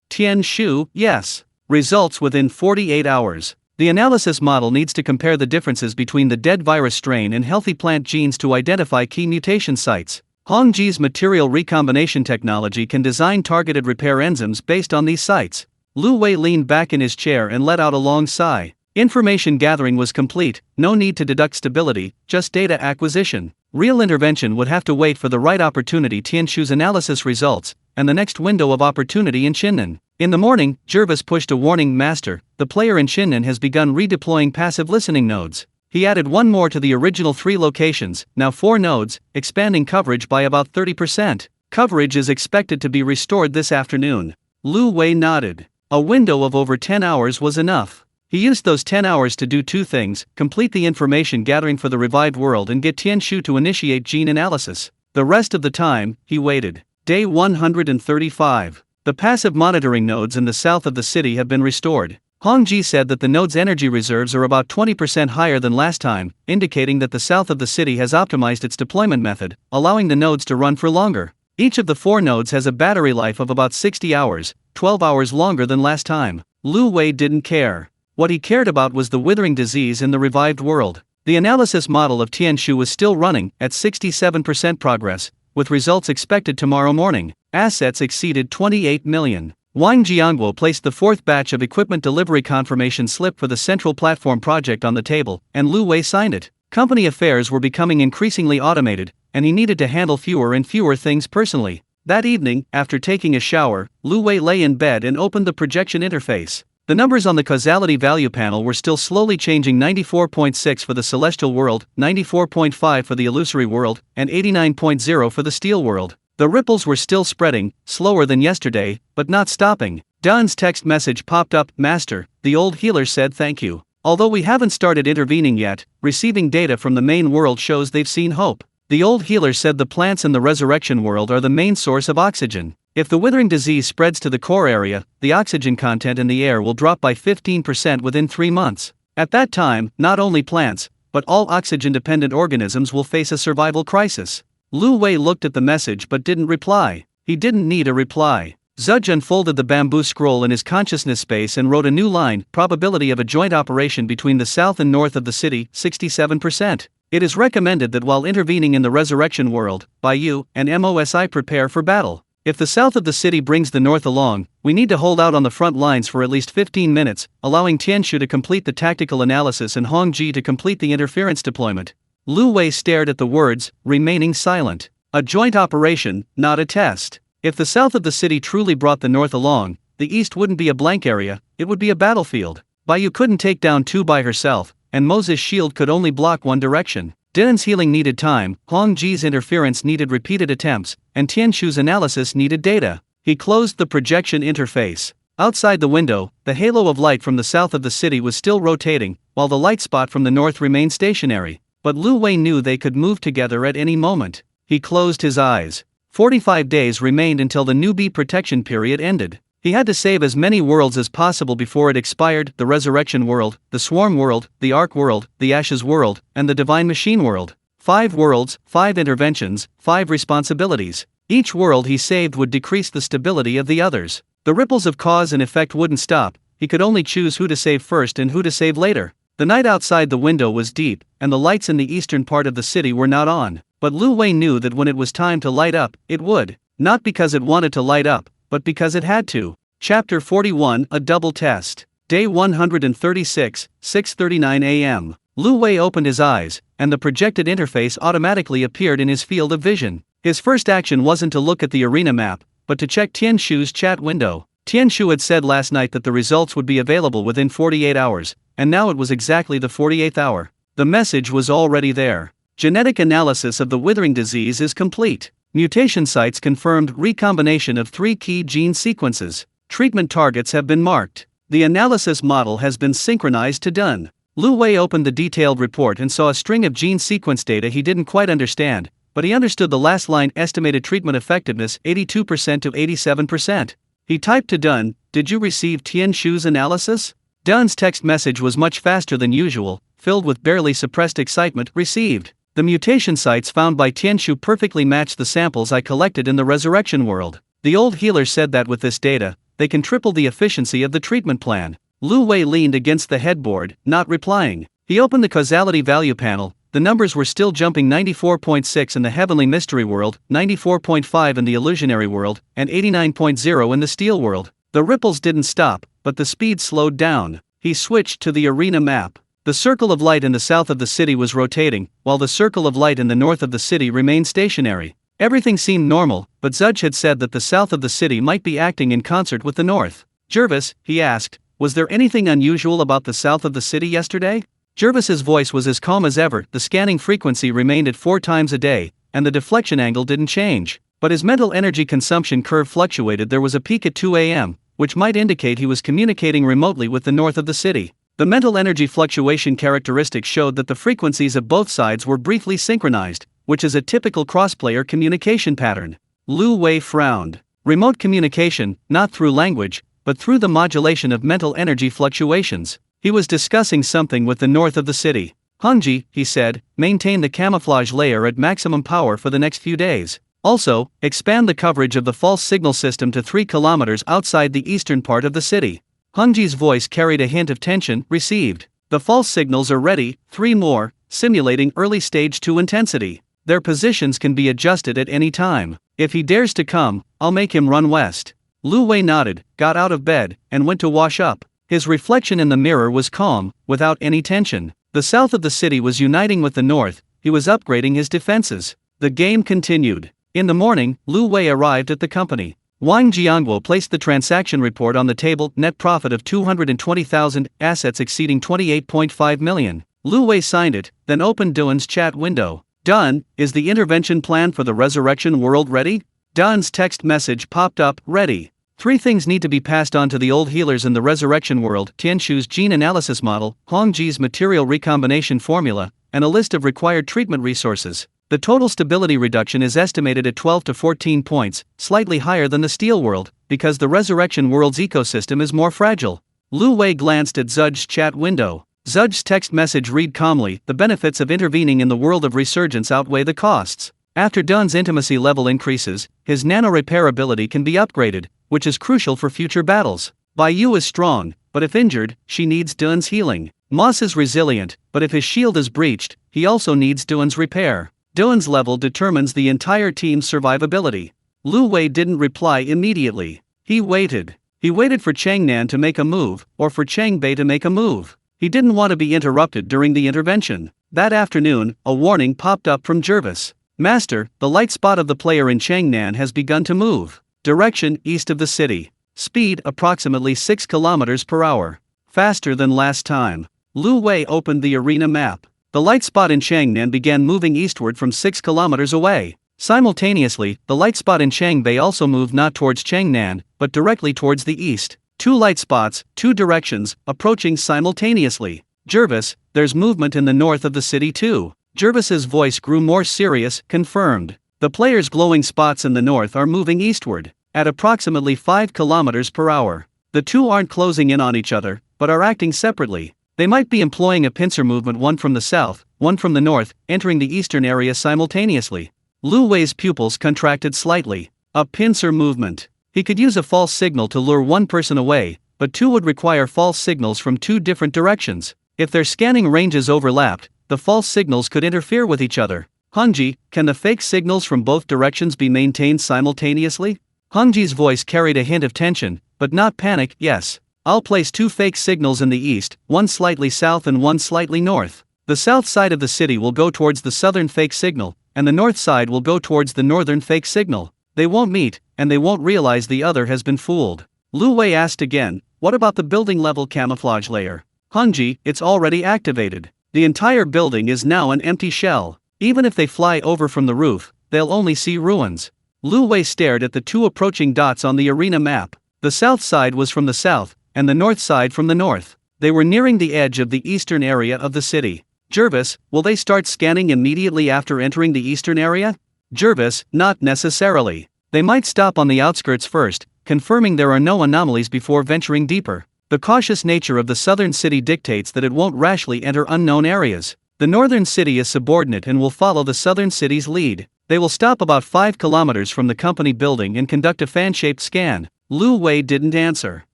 Tian Shu, yes. Results within 48 hours. The analysis model needs to compare the differences between the dead virus strain and healthy plant genes to identify key mutation sites. Huang Ji's material recombination technology can design targeted repair enzymes based on these sites. Lu Wei leaned back in his chair and let out a long sigh. Information gathering was complete, no need to deduct stability, just data acquisition. Real intervention would have to wait for the right opportunity. Tianshu's analysis results, and the next window of opportunity in Shinnan. In the morning, Jervis pushed a warning, Master, the player in Shinnan has begun redeploying passive listening nodes. He added 1 more to the original 3 locations, now 4 nodes, expanding coverage by about 30%. Coverage is expected to be restored this afternoon. Lu Wei nodded. A window of over 10 hours was enough. He used those 10 hours to do 2 things, complete the information gathering for the revived world and get Tianshu to initiate gene analysis. The rest of the time, he waited. Day 135. The passive monitoring nodes in the south of the city have been restored. Huang Ji said that the node's energy reserves are about 20% higher than last time, indicating that the south of the city has optimized its deployment method, allowing the nodes to run for longer. Each of the 4 nodes has a battery life of about 60 hours, 12 hours longer than last time. Lu Wei didn't care. What he cared about was the withering disease in the revived world. The analysis model of Tianshu was still running, at 67% progress, with results expected tomorrow morning. Assets exceeded 28 million. Wang Jiangguo placed the 4th batch of equipment delivery confirmation slip for the Central Platform project on the table, and Lu Wei signed it. Company affairs were becoming increasingly automated, and he needed to handle fewer and fewer things personally. That evening, after taking a shower, Lu Wei lay in bed and opened the projection interface. The numbers on the causality value panel were still slowly changing: 94.6 for the celestial world, 94.5 for the illusory world, and 89.0 for the steel world. The ripples were still spreading, slower than yesterday, but not stopping. Dunn's text message popped up, Master, the old healer said thank you. Although we haven't started intervening yet, receiving data from the main world shows they've seen hope. The old healer said the plants in the resurrection world are the main source of oxygen. If the withering disease spreads to the core area, the oxygen content in the air will drop by 15% within 3 months. At that time, not only plants, but all oxygen-dependent organisms will face a survival crisis. Lu Wei looked at the message but didn't reply. He didn't need a reply. Zudge unfolded the bamboo scroll in his consciousness space and wrote a new line: probability of a joint operation between the south and north of the city, 67%. It is recommended that while intervening in the resurrection world, Bai and MOSI prepare for battle. If the south of the city brings the north along, we need to hold out on the front lines for at least 15 minutes, allowing Tianshu to complete the tactical analysis and Hong Ji to complete the interference deployment. Lu Wei stared at the words, remaining silent. A joint operation, not a test. If the south of the city truly brought the north along, the east wouldn't be a blank area, it would be a battlefield. Baiyu couldn't take down two by herself, and Moses' shield could only block one direction. Din's healing needed time, Huang Ji's interference needed repeated attempts, and Tianshu's analysis needed data. He closed the projection interface. Outside the window, the halo of light from the south of the city was still rotating, while the light spot from the north remained stationary. But Lu Wei knew they could move together at any moment. He closed his eyes. 45 days remained until the newbie protection period ended. He had to save as many worlds as possible before it expired: the Resurrection World, the Swarm World, the Ark World, the Ashes World, and the Divine Machine World. 5 worlds, 5 interventions, 5 responsibilities. Each world he saved would decrease the stability of the others. The ripples of cause and effect wouldn't stop. He could only choose who to save first and who to save later. The night outside the window was deep, and the lights in the eastern part of the city were not on. But Lu Wei knew that when it was time to light up, it would. Not because it wanted to light up, but because it had to. Chapter 41: A Double Test. Day 136, 6:39 a.m. Lu Wei opened his eyes, and the projected interface automatically appeared in his field of vision. His first action wasn't to look at the arena map, but to check Tianshu's chat window. Tianshu had said last night that the results would be available within 48 hours, and now it was exactly the 48th hour. The message was already there. Genetic analysis of the withering disease is complete. Mutation sites confirmed recombination of 3 key gene sequences. Treatment targets have been marked. The analysis model has been synchronized to done. Lu Wei opened the detailed report and saw a string of gene sequence data he didn't quite understand, but he understood the last line: estimated treatment effectiveness 82% to 87%. He typed to Dun, "Did you receive Tianshu's analysis?" Dun's text message was much faster than usual, filled with barely suppressed excitement. Received. The mutation sites found by Tianshu perfectly matched the samples I collected in the Resurrection World. The old healer said that with this data, they can triple the efficiency of the treatment plan. Lu Wei leaned against the headboard, not replying. He opened the causality value panel. The numbers were still jumping: 94.6 in the Heavenly Mystery World, 94.5 in the Illusionary World, and 89.0 in the Steel World. The ripples didn't stop, but the speed slowed down. He switched to the arena map. The circle of light in the south of the city was rotating, while the circle of light in the north of the city remained stationary. Everything seemed normal, but Zudge had said that the south of the city might be acting in concert with the north. "Jervis," he asked, "was there anything unusual about the south of the city yesterday?" Jervis's voice was as calm as ever. The scanning frequency remained at 4 times a day, and the deflection angle didn't change. But his mental energy consumption curve fluctuated. There was a peak at 2 a.m., which might indicate he was communicating remotely with the north of the city. The mental energy fluctuation characteristics showed that the frequencies of both sides were briefly synchronized, which is a typical cross-player communication pattern. Lu Wei frowned. Remote communication, not through language, but through the modulation of mental energy fluctuations. He was discussing something with the north of the city. "Hongji," he said, "maintain the camouflage layer at maximum power for the next few days. Also, expand the coverage of the false signal system to 3 kilometers outside the eastern part of the city." Hongji's voice carried a hint of tension. "Received. The false signals are ready, 3 more, simulating early stage 2 intensity. Their positions can be adjusted at any time. If he dares to come, I'll make him run west." Lu Wei nodded, got out of bed, and went to wash up. His reflection in the mirror was calm, without any tension. The south of the city was uniting with the north. He was upgrading his defenses. The game continued. In the morning, Lu Wei arrived at the company. Wang Jiangguo placed the transaction report on the table: net profit of 220,000, assets exceeding 28.5 million. Lu Wei signed it, then opened Dun's chat window. "Dun, is the intervention plan for the Resurrection World ready?" Dun's text message popped up: "Ready. 3 things need to be passed on to the old healers in the Resurrection World: Tianshu's gene analysis model, Huang Ji's material recombination formula, and a list of required treatment resources. The total stability reduction is estimated at 12 to 14 points, slightly higher than the Steel World, because the Resurrection World's ecosystem is more fragile." Lu Wei glanced at Zudge's chat window. Zudge's text message read calmly: "The benefits of intervening in the world of resurgence outweigh the costs. After Dun's intimacy level increases, his nano-repair ability can be upgraded, which is crucial for future battles. Baiyu is strong, but if injured, she needs Dun's healing. Moss is resilient, but if his shield is breached, he also needs Dun's repair. Dun's level determines the entire team's survivability." Lu Wei didn't reply immediately. He waited. He waited for Changnan to make a move, or for Changbei to make a move. He didn't want to be interrupted during the intervention. That afternoon, a warning popped up from Jervis. Master, the light spot of the player in Changnan has begun to move. Direction, east of the city. Speed, approximately 6 kilometers per hour. Faster than last time. Lu Wei opened the arena map. The light spot in Changnan began moving eastward from 6 kilometers away. Simultaneously, the light spot in Changbei also moved not towards Changnan, but directly towards the east. 2 light spots, 2 directions, approaching simultaneously. Jervis, there's movement in the north of the city too. Jervis's voice grew more serious, confirmed. The player's glowing spots in the north are moving eastward, at approximately 5 kilometers per hour. The two aren't closing in on each other, but are acting separately. They might be employing a pincer movement, one from the south, one from the north, entering the eastern area simultaneously. Lu Wei's pupils contracted slightly. A pincer movement. He could use a false signal to lure one person away, but 2 would require false signals from 2 different directions. If their scanning ranges overlapped, the false signals could interfere with each other. Hongji, can the fake signals from both directions be maintained simultaneously? Hongji's voice carried a hint of tension, but not panic. Yes. I'll place 2 fake signals in the east, one slightly south and one slightly north. The south side of the city will go towards the southern fake signal, and the north side will go towards the northern fake signal. They won't meet, and they won't realize the other has been fooled. Lu Wei asked again, what about the building level camouflage layer? Hongji, it's already activated. The entire building is now an empty shell. Even if they fly over from the roof, they'll only see ruins. Lu Wei stared at the 2 approaching dots on the arena map. The south side was from the south, and the north side from the north. They were nearing the edge of the eastern area of the city. Jervis, will they start scanning immediately after entering the eastern area? Jervis, not necessarily. They might stop on the outskirts first, confirming there are no anomalies before venturing deeper. The cautious nature of the southern city dictates that it won't rashly enter unknown areas. The northern city is subordinate and will follow the southern city's lead. They will stop about 5 kilometers from the company building and conduct a fan-shaped scan. Lu Wei didn't answer.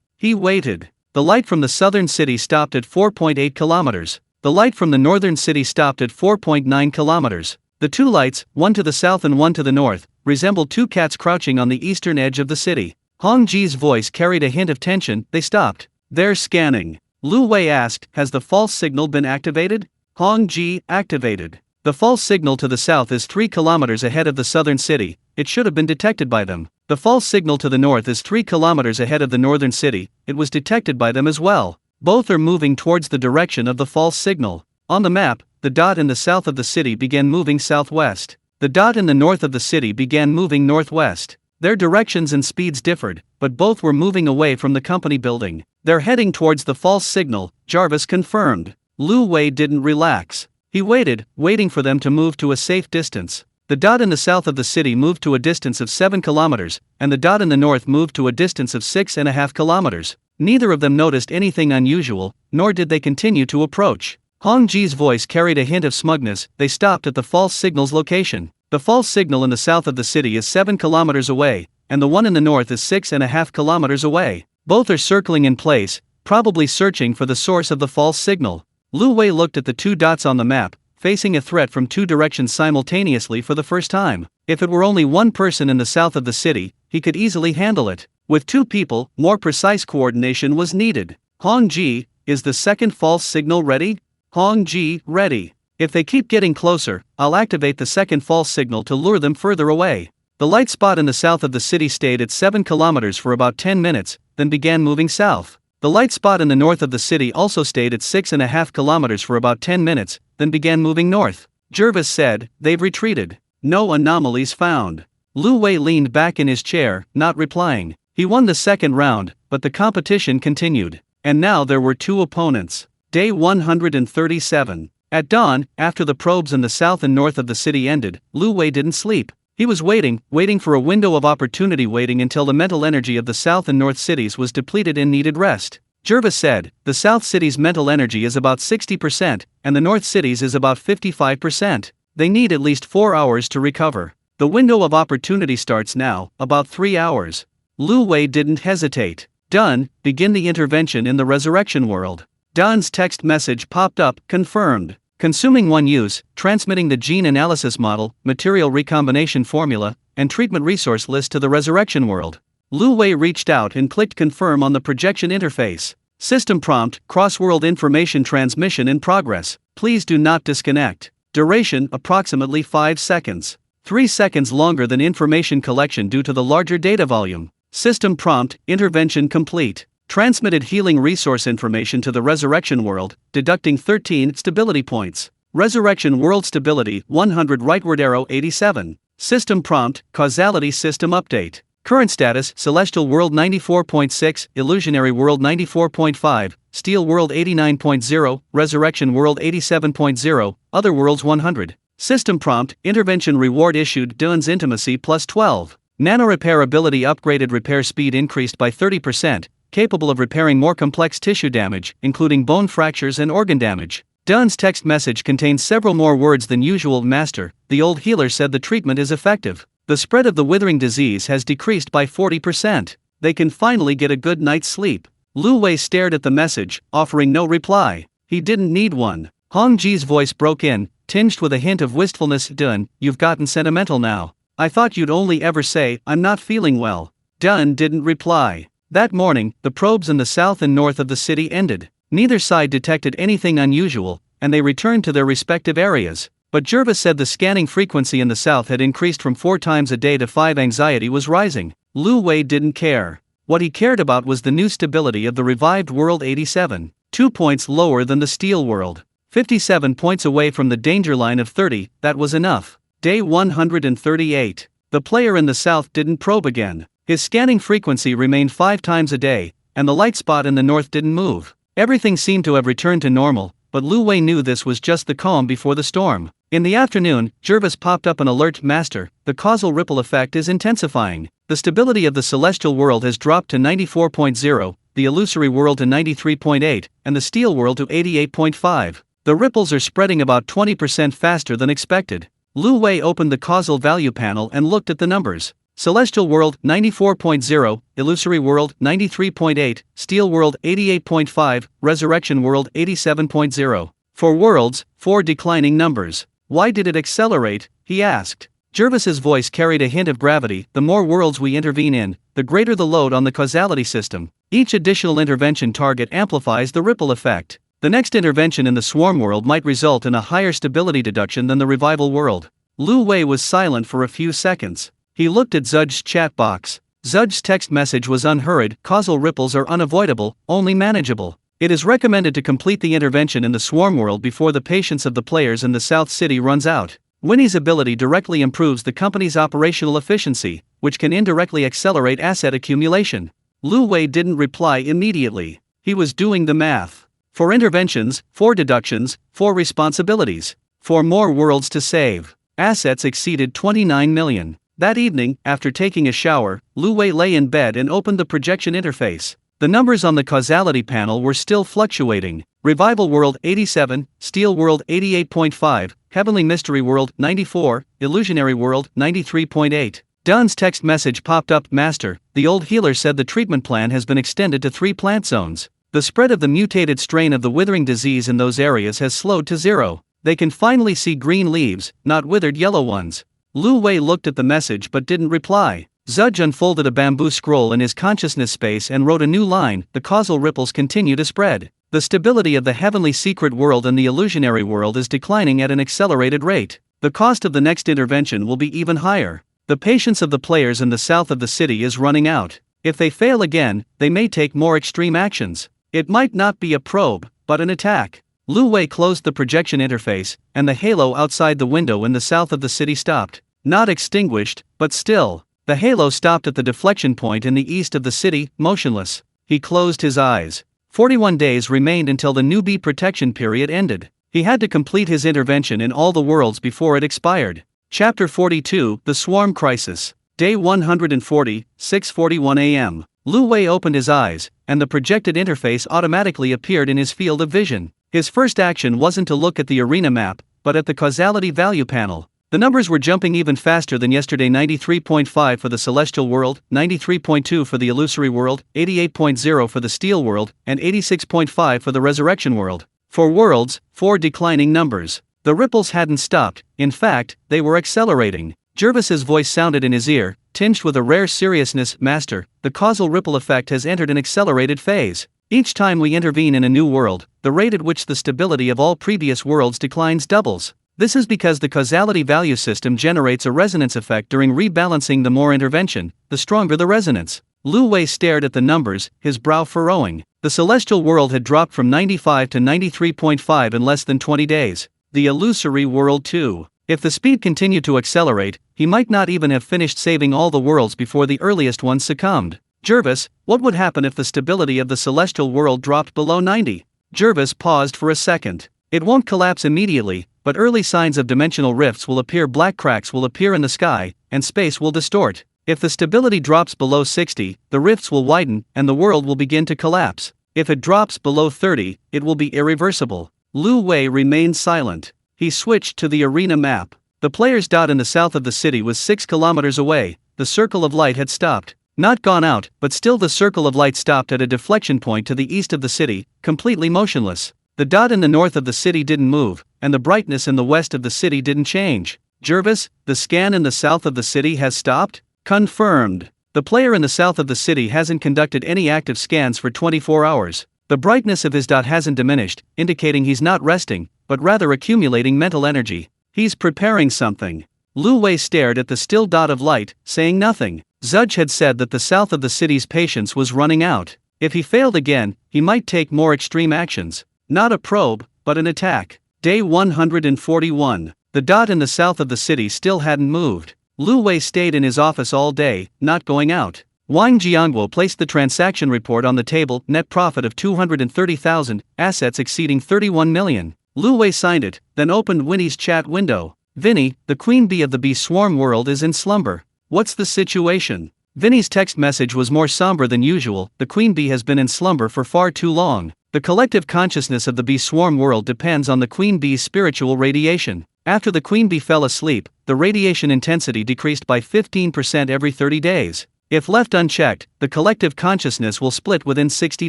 He waited. The light from the southern city stopped at 4.8 kilometers. The light from the northern city stopped at 4.9 kilometers. The 2 lights, one to the south and one to the north, resembled 2 cats crouching on the eastern edge of the city. Hong Ji's voice carried a hint of tension. They stopped. They're scanning. Lu Wei asked, has the false signal been activated? Hong Ji, activated. The false signal to the south is 3 kilometers ahead of the southern city. It should have been detected by them. The false signal to the north is 3 kilometers ahead of the northern city. It was detected by them as well. Both are moving towards the direction of the false signal. On the map, the dot in the south of the city began moving southwest. The dot in the north of the city began moving northwest. Their directions and speeds differed, but both were moving away from the company building. They're heading towards the false signal, Jarvis confirmed. Lu Wei didn't relax. He waited, waiting for them to move to a safe distance. The dot in the south of the city moved to a distance of 7 kilometers, and the dot in the north moved to a distance of 6.5 kilometers. Neither of them noticed anything unusual, nor did they continue to approach. Hong Ji's voice carried a hint of smugness. They stopped at the false signal's location. The false signal in the south of the city is 7 kilometers away, and the one in the north is 6.5 kilometers away. Both are circling in place, probably searching for the source of the false signal. Lu Wei looked at the 2 dots on the map, facing a threat from 2 directions simultaneously for the first time. If it were only one person in the south of the city, he could easily handle it. With 2 people, more precise coordination was needed. Hong Ji, is the second false signal ready? Hong Ji, ready. If they keep getting closer, I'll activate the second false signal to lure them further away. The light spot in the south of the city stayed at 7 kilometers for about 10 minutes, then began moving south. The light spot in the north of the city also stayed at 6.5 kilometers for about 10 minutes, then began moving north. Jervis said, they've retreated. No anomalies found. Lu Wei leaned back in his chair, not replying. He won the second round, but the competition continued. And now there were 2 opponents. Day 137. At dawn, after the probes in the south and north of the city ended, Lu Wei didn't sleep. He was waiting for a window of opportunity, waiting until the mental energy of the south and north cities was depleted and needed rest. Jervis said, the south city's mental energy is about 60%, and the north city's is about 55%. They need at least 4 hours to recover. The window of opportunity starts now, about 3 hours. Lu Wei didn't hesitate. Done, begin the intervention in the resurrection world. Don's text message popped up, confirmed. Consuming 1 use, transmitting the gene analysis model, material recombination formula, and treatment resource list to the resurrection world. Lu Wei reached out and clicked confirm on the projection interface. System prompt, cross-world information transmission in progress. Please do not disconnect. Duration, approximately 5 seconds. 3 seconds longer than information collection due to the larger data volume. System prompt, intervention complete. Transmitted healing resource information to the resurrection world, deducting 13 stability points. Resurrection world stability, 100 rightward arrow 87. System prompt, causality system update. Current status, Celestial World 94.6, Illusionary World 94.5, Steel World 89.0, Resurrection World 87.0, Other Worlds 100. System prompt, intervention reward issued, Dylan's intimacy plus 12. Nanorepair ability upgraded, repair speed increased by 30%, capable of repairing more complex tissue damage, including bone fractures and organ damage. Dylan's text message contains several more words than usual. Master, the old healer said the treatment is effective. The spread of the withering disease has decreased by 40%. They can finally get a good night's sleep. Lu Wei stared at the message, offering no reply. He didn't need one. Hong Ji's voice broke in, tinged with a hint of wistfulness. Dun, you've gotten sentimental now. I thought you'd only ever say, I'm not feeling well. Dun didn't reply. That morning, the probes in the south and north of the city ended. Neither side detected anything unusual, and they returned to their respective areas. But Jervis said the scanning frequency in the south had increased from 4 times a day to 5. Anxiety was rising. Lu Wei didn't care. What he cared about was the new stability of the revived World 87, 2 points lower than the Steel World. 57 points away from the danger line of 30, that was enough. Day 138. The player in the south didn't probe again. His scanning frequency remained 5 times a day, and the light spot in the north didn't move. Everything seemed to have returned to normal, but Lu Wei knew this was just the calm before the storm. In the afternoon, Jervis popped up an alert. Master, the causal ripple effect is intensifying. The stability of the celestial world has dropped to 94.0, the illusory world to 93.8, and the steel world to 88.5. The ripples are spreading about 20% faster than expected. Lu Wei opened the causal value panel and looked at the numbers. Celestial World 94.0, Illusory World 93.8, Steel World 88.5, Resurrection World 87.0. For worlds, 4 declining numbers. Why did it accelerate? He asked. Jervis's voice carried a hint of gravity. The more worlds we intervene in, the greater the load on the causality system. Each additional intervention target amplifies the ripple effect. The next intervention in the swarm world might result in a higher stability deduction than the revival world. Lu Wei was silent for a few seconds. He looked at Zudge's chat box. Zudge's text message was unhurried. Causal ripples are unavoidable, only manageable. It is recommended to complete the intervention in the swarm world before the patience of the players in the South City runs out. Winnie's ability directly improves the company's operational efficiency, which can indirectly accelerate asset accumulation. Lu Wei didn't reply immediately. He was doing the math. 4 interventions, 4 deductions, 4 responsibilities. 4 more worlds to save. Assets exceeded 29 million. That evening, after taking a shower, Lu Wei lay in bed and opened the projection interface. The numbers on the causality panel were still fluctuating. Revival World 87, Steel World 88.5, Heavenly Mystery World 94, Illusionary World 93.8. Dun's text message popped up. Master, the old healer said the treatment plan has been extended to 3 plant zones. The spread of the mutated strain of the withering disease in those areas has slowed to 0. They can finally see green leaves, not withered yellow ones. Lu Wei looked at the message but didn't reply. Zudge unfolded a bamboo scroll in his consciousness space and wrote a new line. The causal ripples continue to spread. The stability of the heavenly secret world and the illusionary world is declining at an accelerated rate. The cost of the next intervention will be even higher. The patience of the players in the south of the city is running out. If they fail again, they may take more extreme actions. It might not be a probe, but an attack. Lu Wei closed the projection interface, and the halo outside the window in the south of the city stopped. Not extinguished, but still. The halo stopped at the deflection point in the east of the city, motionless. He closed his eyes. 41 days remained until the newbie protection period ended. He had to complete his intervention in all the worlds before it expired. Chapter 42, The Swarm Crisis. Day 140, 6:41 a.m. Lu Wei opened his eyes, and the projected interface automatically appeared in his field of vision. His first action wasn't to look at the arena map, but at the causality value panel. The numbers were jumping even faster than yesterday. 93.5 for the celestial world, 93.2 for the illusory world, 88.0 for the steel world, and 86.5 for the resurrection world. For worlds, 4 declining numbers. The ripples hadn't stopped, in fact, they were accelerating. Jervis's voice sounded in his ear, tinged with a rare seriousness. Master, the causal ripple effect has entered an accelerated phase. Each time we intervene in a new world, the rate at which the stability of all previous worlds declines doubles. This is because the causality value system generates a resonance effect during rebalancing. The more intervention, the stronger the resonance. Lu Wei stared at the numbers, his brow furrowing. The celestial world had dropped from 95 to 93.5 in less than 20 days. The illusory world too. If the speed continued to accelerate, he might not even have finished saving all the worlds before the earliest ones succumbed. Jervis, what would happen if the stability of the celestial world dropped below 90? Jervis paused for a second. It won't collapse immediately, but early signs of dimensional rifts will appear. Black cracks will appear in the sky, and space will distort. If the stability drops below 60, the rifts will widen, and the world will begin to collapse. If it drops below 30, it will be irreversible. Lu Wei remained silent. He switched to the arena map. The player's dot in the south of the city was 6 kilometers away. The circle of light had stopped. Not gone out, but still the circle of light stopped at a deflection point to the east of the city, completely motionless. The dot in the north of the city didn't move, and the brightness in the west of the city didn't change. Jervis, the scan in the south of the city has stopped? Confirmed. The player in the south of the city hasn't conducted any active scans for 24 hours. The brightness of his dot hasn't diminished, indicating he's not resting, but rather accumulating mental energy. He's preparing something. Lu Wei stared at the still dot of light, saying nothing. Zudge had said that the south of the city's patience was running out. If he failed again, he might take more extreme actions. Not a probe, but an attack. Day 141. The dot in the south of the city still hadn't moved. Lu Wei stayed in his office all day, not going out. Wang Jiangguo placed the transaction report on the table. Net profit of 230,000, assets exceeding 31 million. Lu Wei signed it, then opened Winnie's chat window. Vinny, the queen bee of the bee swarm world is in slumber. What's the situation? Vinny's text message was more somber than usual. The queen bee has been in slumber for far too long. The collective consciousness of the bee swarm world depends on the queen bee's spiritual radiation. After the queen bee fell asleep, the radiation intensity decreased by 15% every 30 days. If left unchecked, the collective consciousness will split within 60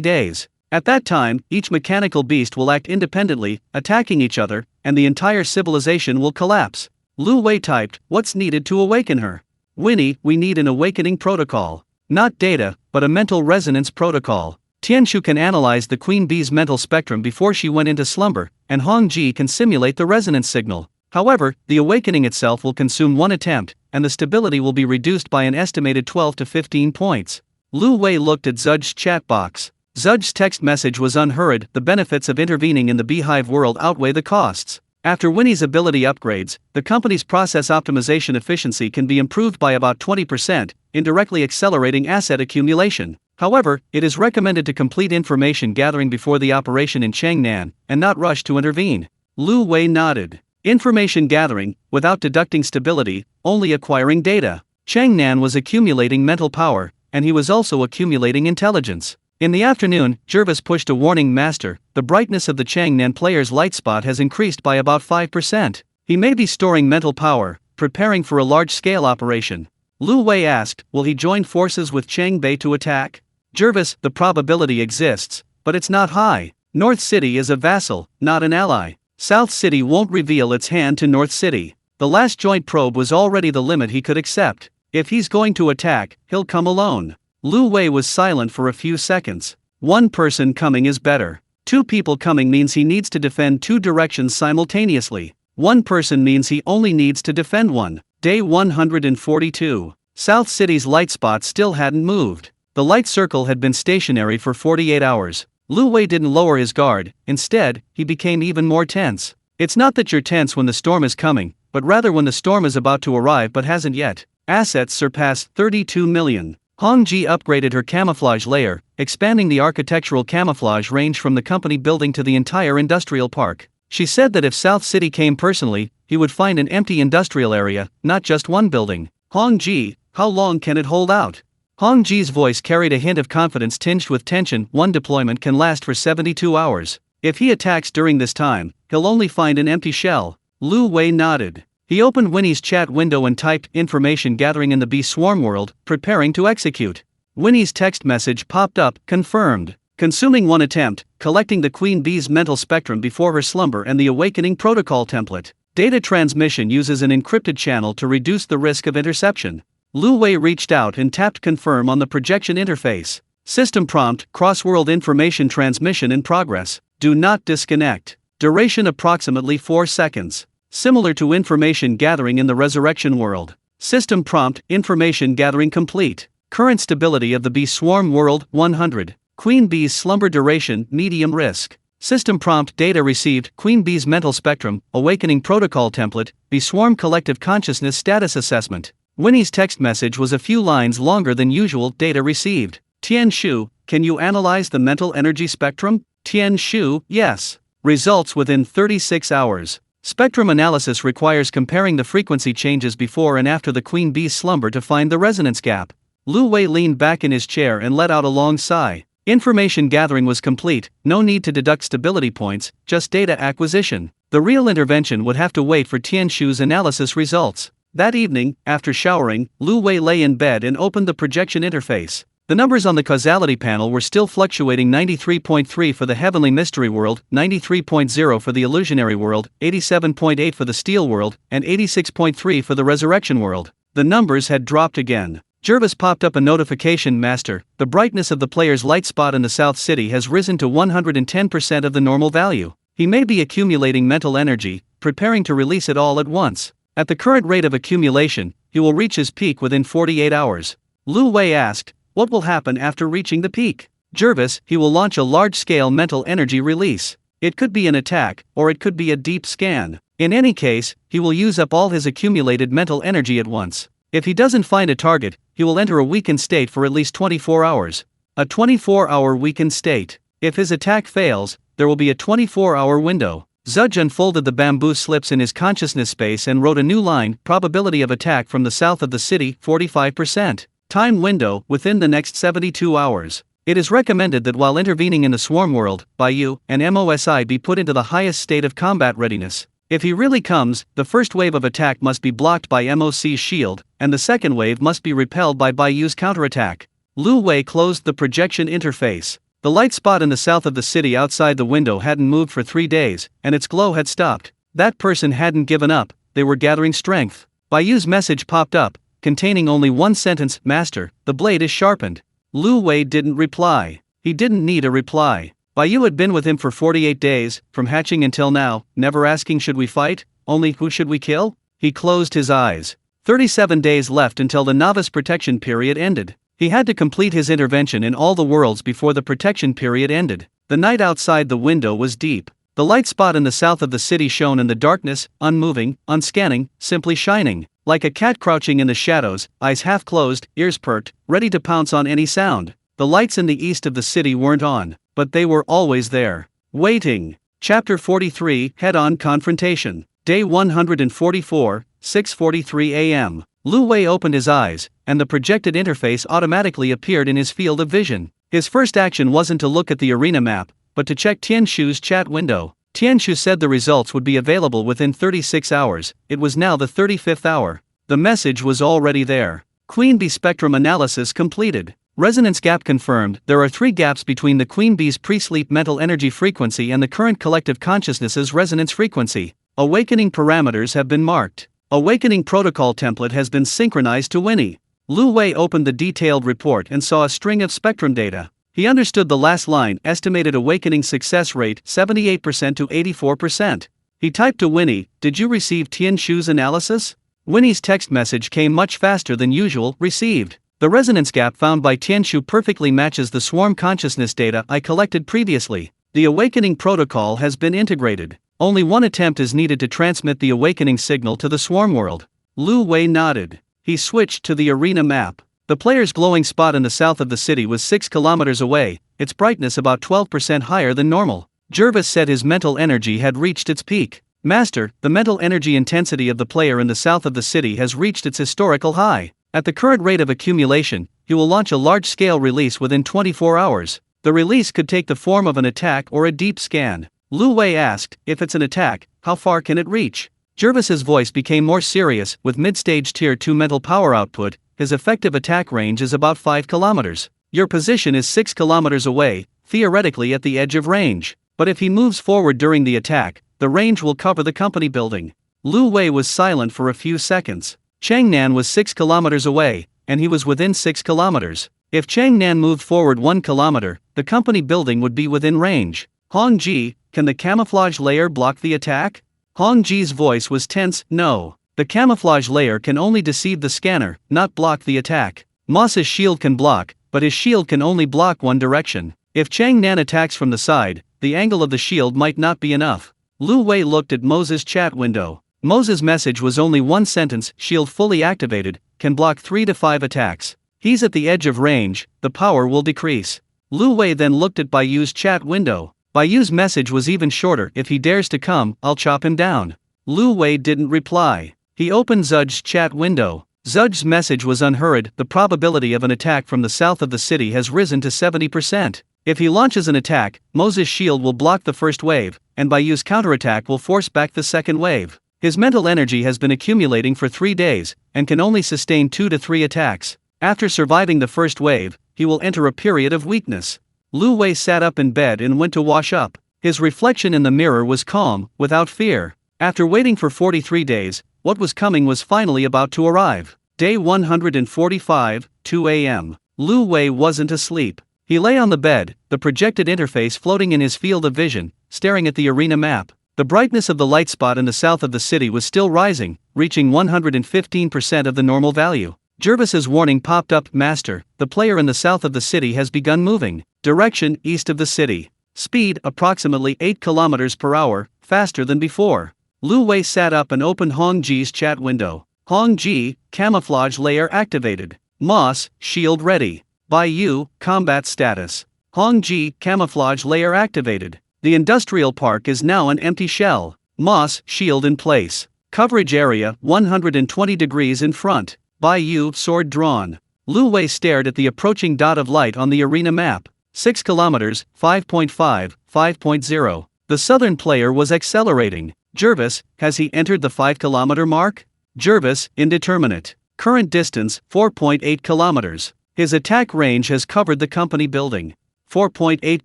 days. At that time, each mechanical beast will act independently, attacking each other, and the entire civilization will collapse. Lu Wei typed, "What's needed to awaken her?" Winnie, we need an awakening protocol. Not data, but a mental resonance protocol. Tianshu can analyze the queen bee's mental spectrum before she went into slumber, and Hongji can simulate the resonance signal. However, the awakening itself will consume one attempt, and the stability will be reduced by an estimated 12 to 15 points. Lu Wei looked at Zudge's chat box. Zudge's text message was unhurried. The benefits of intervening in the beehive world outweigh the costs. After Winnie's ability upgrades, the company's process optimization efficiency can be improved by about 20%, indirectly accelerating asset accumulation. However, it is recommended to complete information gathering before the operation in Changnan, and not rush to intervene. Lu Wei nodded. Information gathering, without deducting stability, only acquiring data. Changnan was accumulating mental power, and he was also accumulating intelligence. In the afternoon, Jervis pushed a warning. Master, the brightness of the Changnan player's light spot has increased by about 5%. He may be storing mental power, preparing for a large-scale operation. Lu Wei asked, will he join forces with Chang Bei to attack? Jervis, the probability exists, but it's not high. North City is a vassal, not an ally. South City won't reveal its hand to North City. The last joint probe was already the limit he could accept. If he's going to attack, he'll come alone. Lu Wei was silent for a few seconds. One person coming is better. Two people coming means he needs to defend two directions simultaneously. One person means he only needs to defend one. Day 142. South City's light spot still hadn't moved. The light circle had been stationary for 48 hours. Lu Wei didn't lower his guard. Instead, he became even more tense. It's not that you're tense when the storm is coming, but rather when the storm is about to arrive but hasn't yet. Assets surpassed 32 million. Hongji upgraded her camouflage layer, expanding the architectural camouflage range from the company building to the entire industrial park. She said that if South City came personally, he would find an empty industrial area, not just one building. Hongji, how long can it hold out? Hongji's voice carried a hint of confidence tinged with tension. One deployment can last for 72 hours. If he attacks during this time, he'll only find an empty shell. Lu Wei nodded. He opened Winnie's chat window and typed, information gathering in the bee swarm world, preparing to execute. Winnie's text message popped up, confirmed. Consuming one attempt, collecting the queen bee's mental spectrum before her slumber and the awakening protocol template. Data transmission uses an encrypted channel to reduce the risk of interception. Lu Wei reached out and tapped confirm on the projection interface. System prompt, cross-world information transmission in progress. Do not disconnect. Duration approximately 4 seconds. similar to information gathering in the resurrection world. System prompt, information gathering complete. Current stability of the bee swarm world, 100. Queen bee's slumber duration, medium risk. System prompt, data received, Queen bee's mental spectrum, awakening protocol template, bee swarm collective consciousness status assessment. Winnie's text message was a few lines longer than usual, data received. Tian Shu, can you analyze the mental energy spectrum? Tian Shu, yes. Results within 36 hours. Spectrum analysis requires comparing the frequency changes before and after the queen bee's slumber to find the resonance gap. Lu Wei leaned back in his chair and let out a long sigh. Information gathering was complete, no need to deduct stability points, just data acquisition. The real intervention would have to wait for Tian Shu's analysis results. That evening, after showering, Lu Wei lay in bed and opened the projection interface. The numbers on the causality panel were still fluctuating: 93.3 for the heavenly mystery world, 93.0 for the illusionary world, 87.8 for the steel world, and 86.3 for the resurrection world. The numbers had dropped again. Jervis popped up a notification: Master, the brightness of the player's light spot in the South City has risen to 110% of the normal value. He may be accumulating mental energy, preparing to release it all at once. At the current rate of accumulation, he will reach his peak within 48 hours. Lu Wei asked, what will happen after reaching the peak? Jervis, he will launch a large-scale mental energy release. It could be an attack, or it could be a deep scan. In any case, he will use up all his accumulated mental energy at once. If he doesn't find a target, he will enter a weakened state for at least 24 hours. A 24-hour weakened state. If his attack fails, there will be a 24-hour window. Zudge unfolded the bamboo slips in his consciousness space and wrote a new line: probability of attack from the south of the city, 45%. Time window, within the next 72 hours. It is recommended that while intervening in the swarm world, Baiyu and MOSI be put into the highest state of combat readiness. If he really comes, the first wave of attack must be blocked by MOC's shield, and the second wave must be repelled by Baiyu's counterattack. Lu Wei closed the projection interface. The light spot in the south of the city outside the window hadn't moved for 3 days, and its glow had stopped. That person hadn't given up, they were gathering strength. Baiyu's message popped up, containing only one sentence: Master, the blade is sharpened. Lu Wei didn't reply. He didn't need a reply. Baiyu had been with him for 48 days, from hatching until now, never asking should we fight, only who should we kill? He closed his eyes. 37 days left until the novice protection period ended. He had to complete his intervention in all the worlds before the protection period ended. The night outside the window was deep. The light spot in the south of the city shone in the darkness, unmoving, unscanning, simply shining. Like a cat crouching in the shadows, eyes half closed, ears perked, ready to pounce on any sound. The lights in the east of the city weren't on, but they were always there. Waiting. Chapter 43, Head-on Confrontation. Day 144, 6:43 a.m. Lu Wei opened his eyes, and the projected interface automatically appeared in his field of vision. His first action wasn't to look at the arena map, but to check Tian Shu's chat window. Tian Shu said the results would be available within 36 hours, it was now the 35th hour. The message was already there. Queen bee spectrum analysis completed. Resonance gap confirmed. There are 3 gaps between the queen bee's pre-sleep mental energy frequency and the current collective consciousness's resonance frequency. Awakening parameters have been marked. Awakening protocol template has been synchronized to Winnie. Lu Wei opened the detailed report and saw a string of spectrum data. He understood the last line: estimated awakening success rate 78% to 84%. He typed to Winnie, did you receive Tian Shu's analysis? Winnie's text message came much faster than usual: received. The resonance gap found by Tian Shu perfectly matches the swarm consciousness data I collected previously. The awakening protocol has been integrated. Only one attempt is needed to transmit the awakening signal to the swarm world. Lu Wei nodded. He switched to the arena map. The player's glowing spot in the south of the city was 6 kilometers away, its brightness about 12% higher than normal. Jervis said his mental energy had reached its peak. Master, the mental energy intensity of the player in the south of the city has reached its historical high. At the current rate of accumulation, he will launch a large-scale release within 24 hours. The release could take the form of an attack or a deep scan. Lu Wei asked, if it's an attack, how far can it reach? Jervis's voice became more serious. With mid-stage tier 2 mental power output, his effective attack range is about 5 kilometers. Your position is 6 kilometers away, theoretically at the edge of range. But if he moves forward during the attack, the range will cover the company building. Lu Wei was silent for a few seconds. Changnan was 6 kilometers away, and he was within 6 kilometers. If Changnan moved forward 1 kilometer, the company building would be within range. Hongji, can the camouflage layer block the attack? Hong Ji's voice was tense. No. The camouflage layer can only deceive the scanner, not block the attack. Moss's shield can block, but his shield can only block one direction. If Chang Nan attacks from the side, the angle of the shield might not be enough. Lu Wei looked at Moses' chat window. Moses' message was only one sentence: shield fully activated, can block 3 to 5 attacks. He's at the edge of range, the power will decrease. Lu Wei then looked at Baiyu's chat window. Baiyu's message was even shorter: if he dares to come, I'll chop him down. Lu Wei didn't reply. He opened Zhuj's chat window. Zhuj's message was unhurried: the probability of an attack from the south of the city has risen to 70%. If he launches an attack, Moses' shield will block the first wave, and Baiyu's counterattack will force back the second wave. His mental energy has been accumulating for 3 days, and can only sustain 2 to 3 attacks. After surviving the first wave, he will enter a period of weakness. Lu Wei sat up in bed and went to wash up. His reflection in the mirror was calm, without fear. After waiting for 43 days, what was coming was finally about to arrive. Day 145, 2 a.m. Lu Wei wasn't asleep. He lay on the bed, the projected interface floating in his field of vision, staring at the arena map. The brightness of the light spot in the south of the city was still rising, reaching 115% of the normal value. Jervis's warning popped up: Master, the player in the south of the city has begun moving. Direction, east of the city. Speed, approximately 8 km per hour, faster than before. Lu Wei sat up and opened Hong Ji's chat window. Hong Ji, camouflage layer activated. Moss, shield ready. Baiyu, combat status. Hong Ji, camouflage layer activated. The industrial park is now an empty shell. Moss, shield in place. Coverage area, 120 degrees in front. Baiyu, sword drawn. Lu Wei stared at the approaching dot of light on the arena map. 6 kilometers, 5.5, 5.0. The southern player was accelerating. Jervis, has he entered the 5-kilometer mark? Jervis, indeterminate. Current distance, 4.8 kilometers. His attack range has covered the company building. 4.8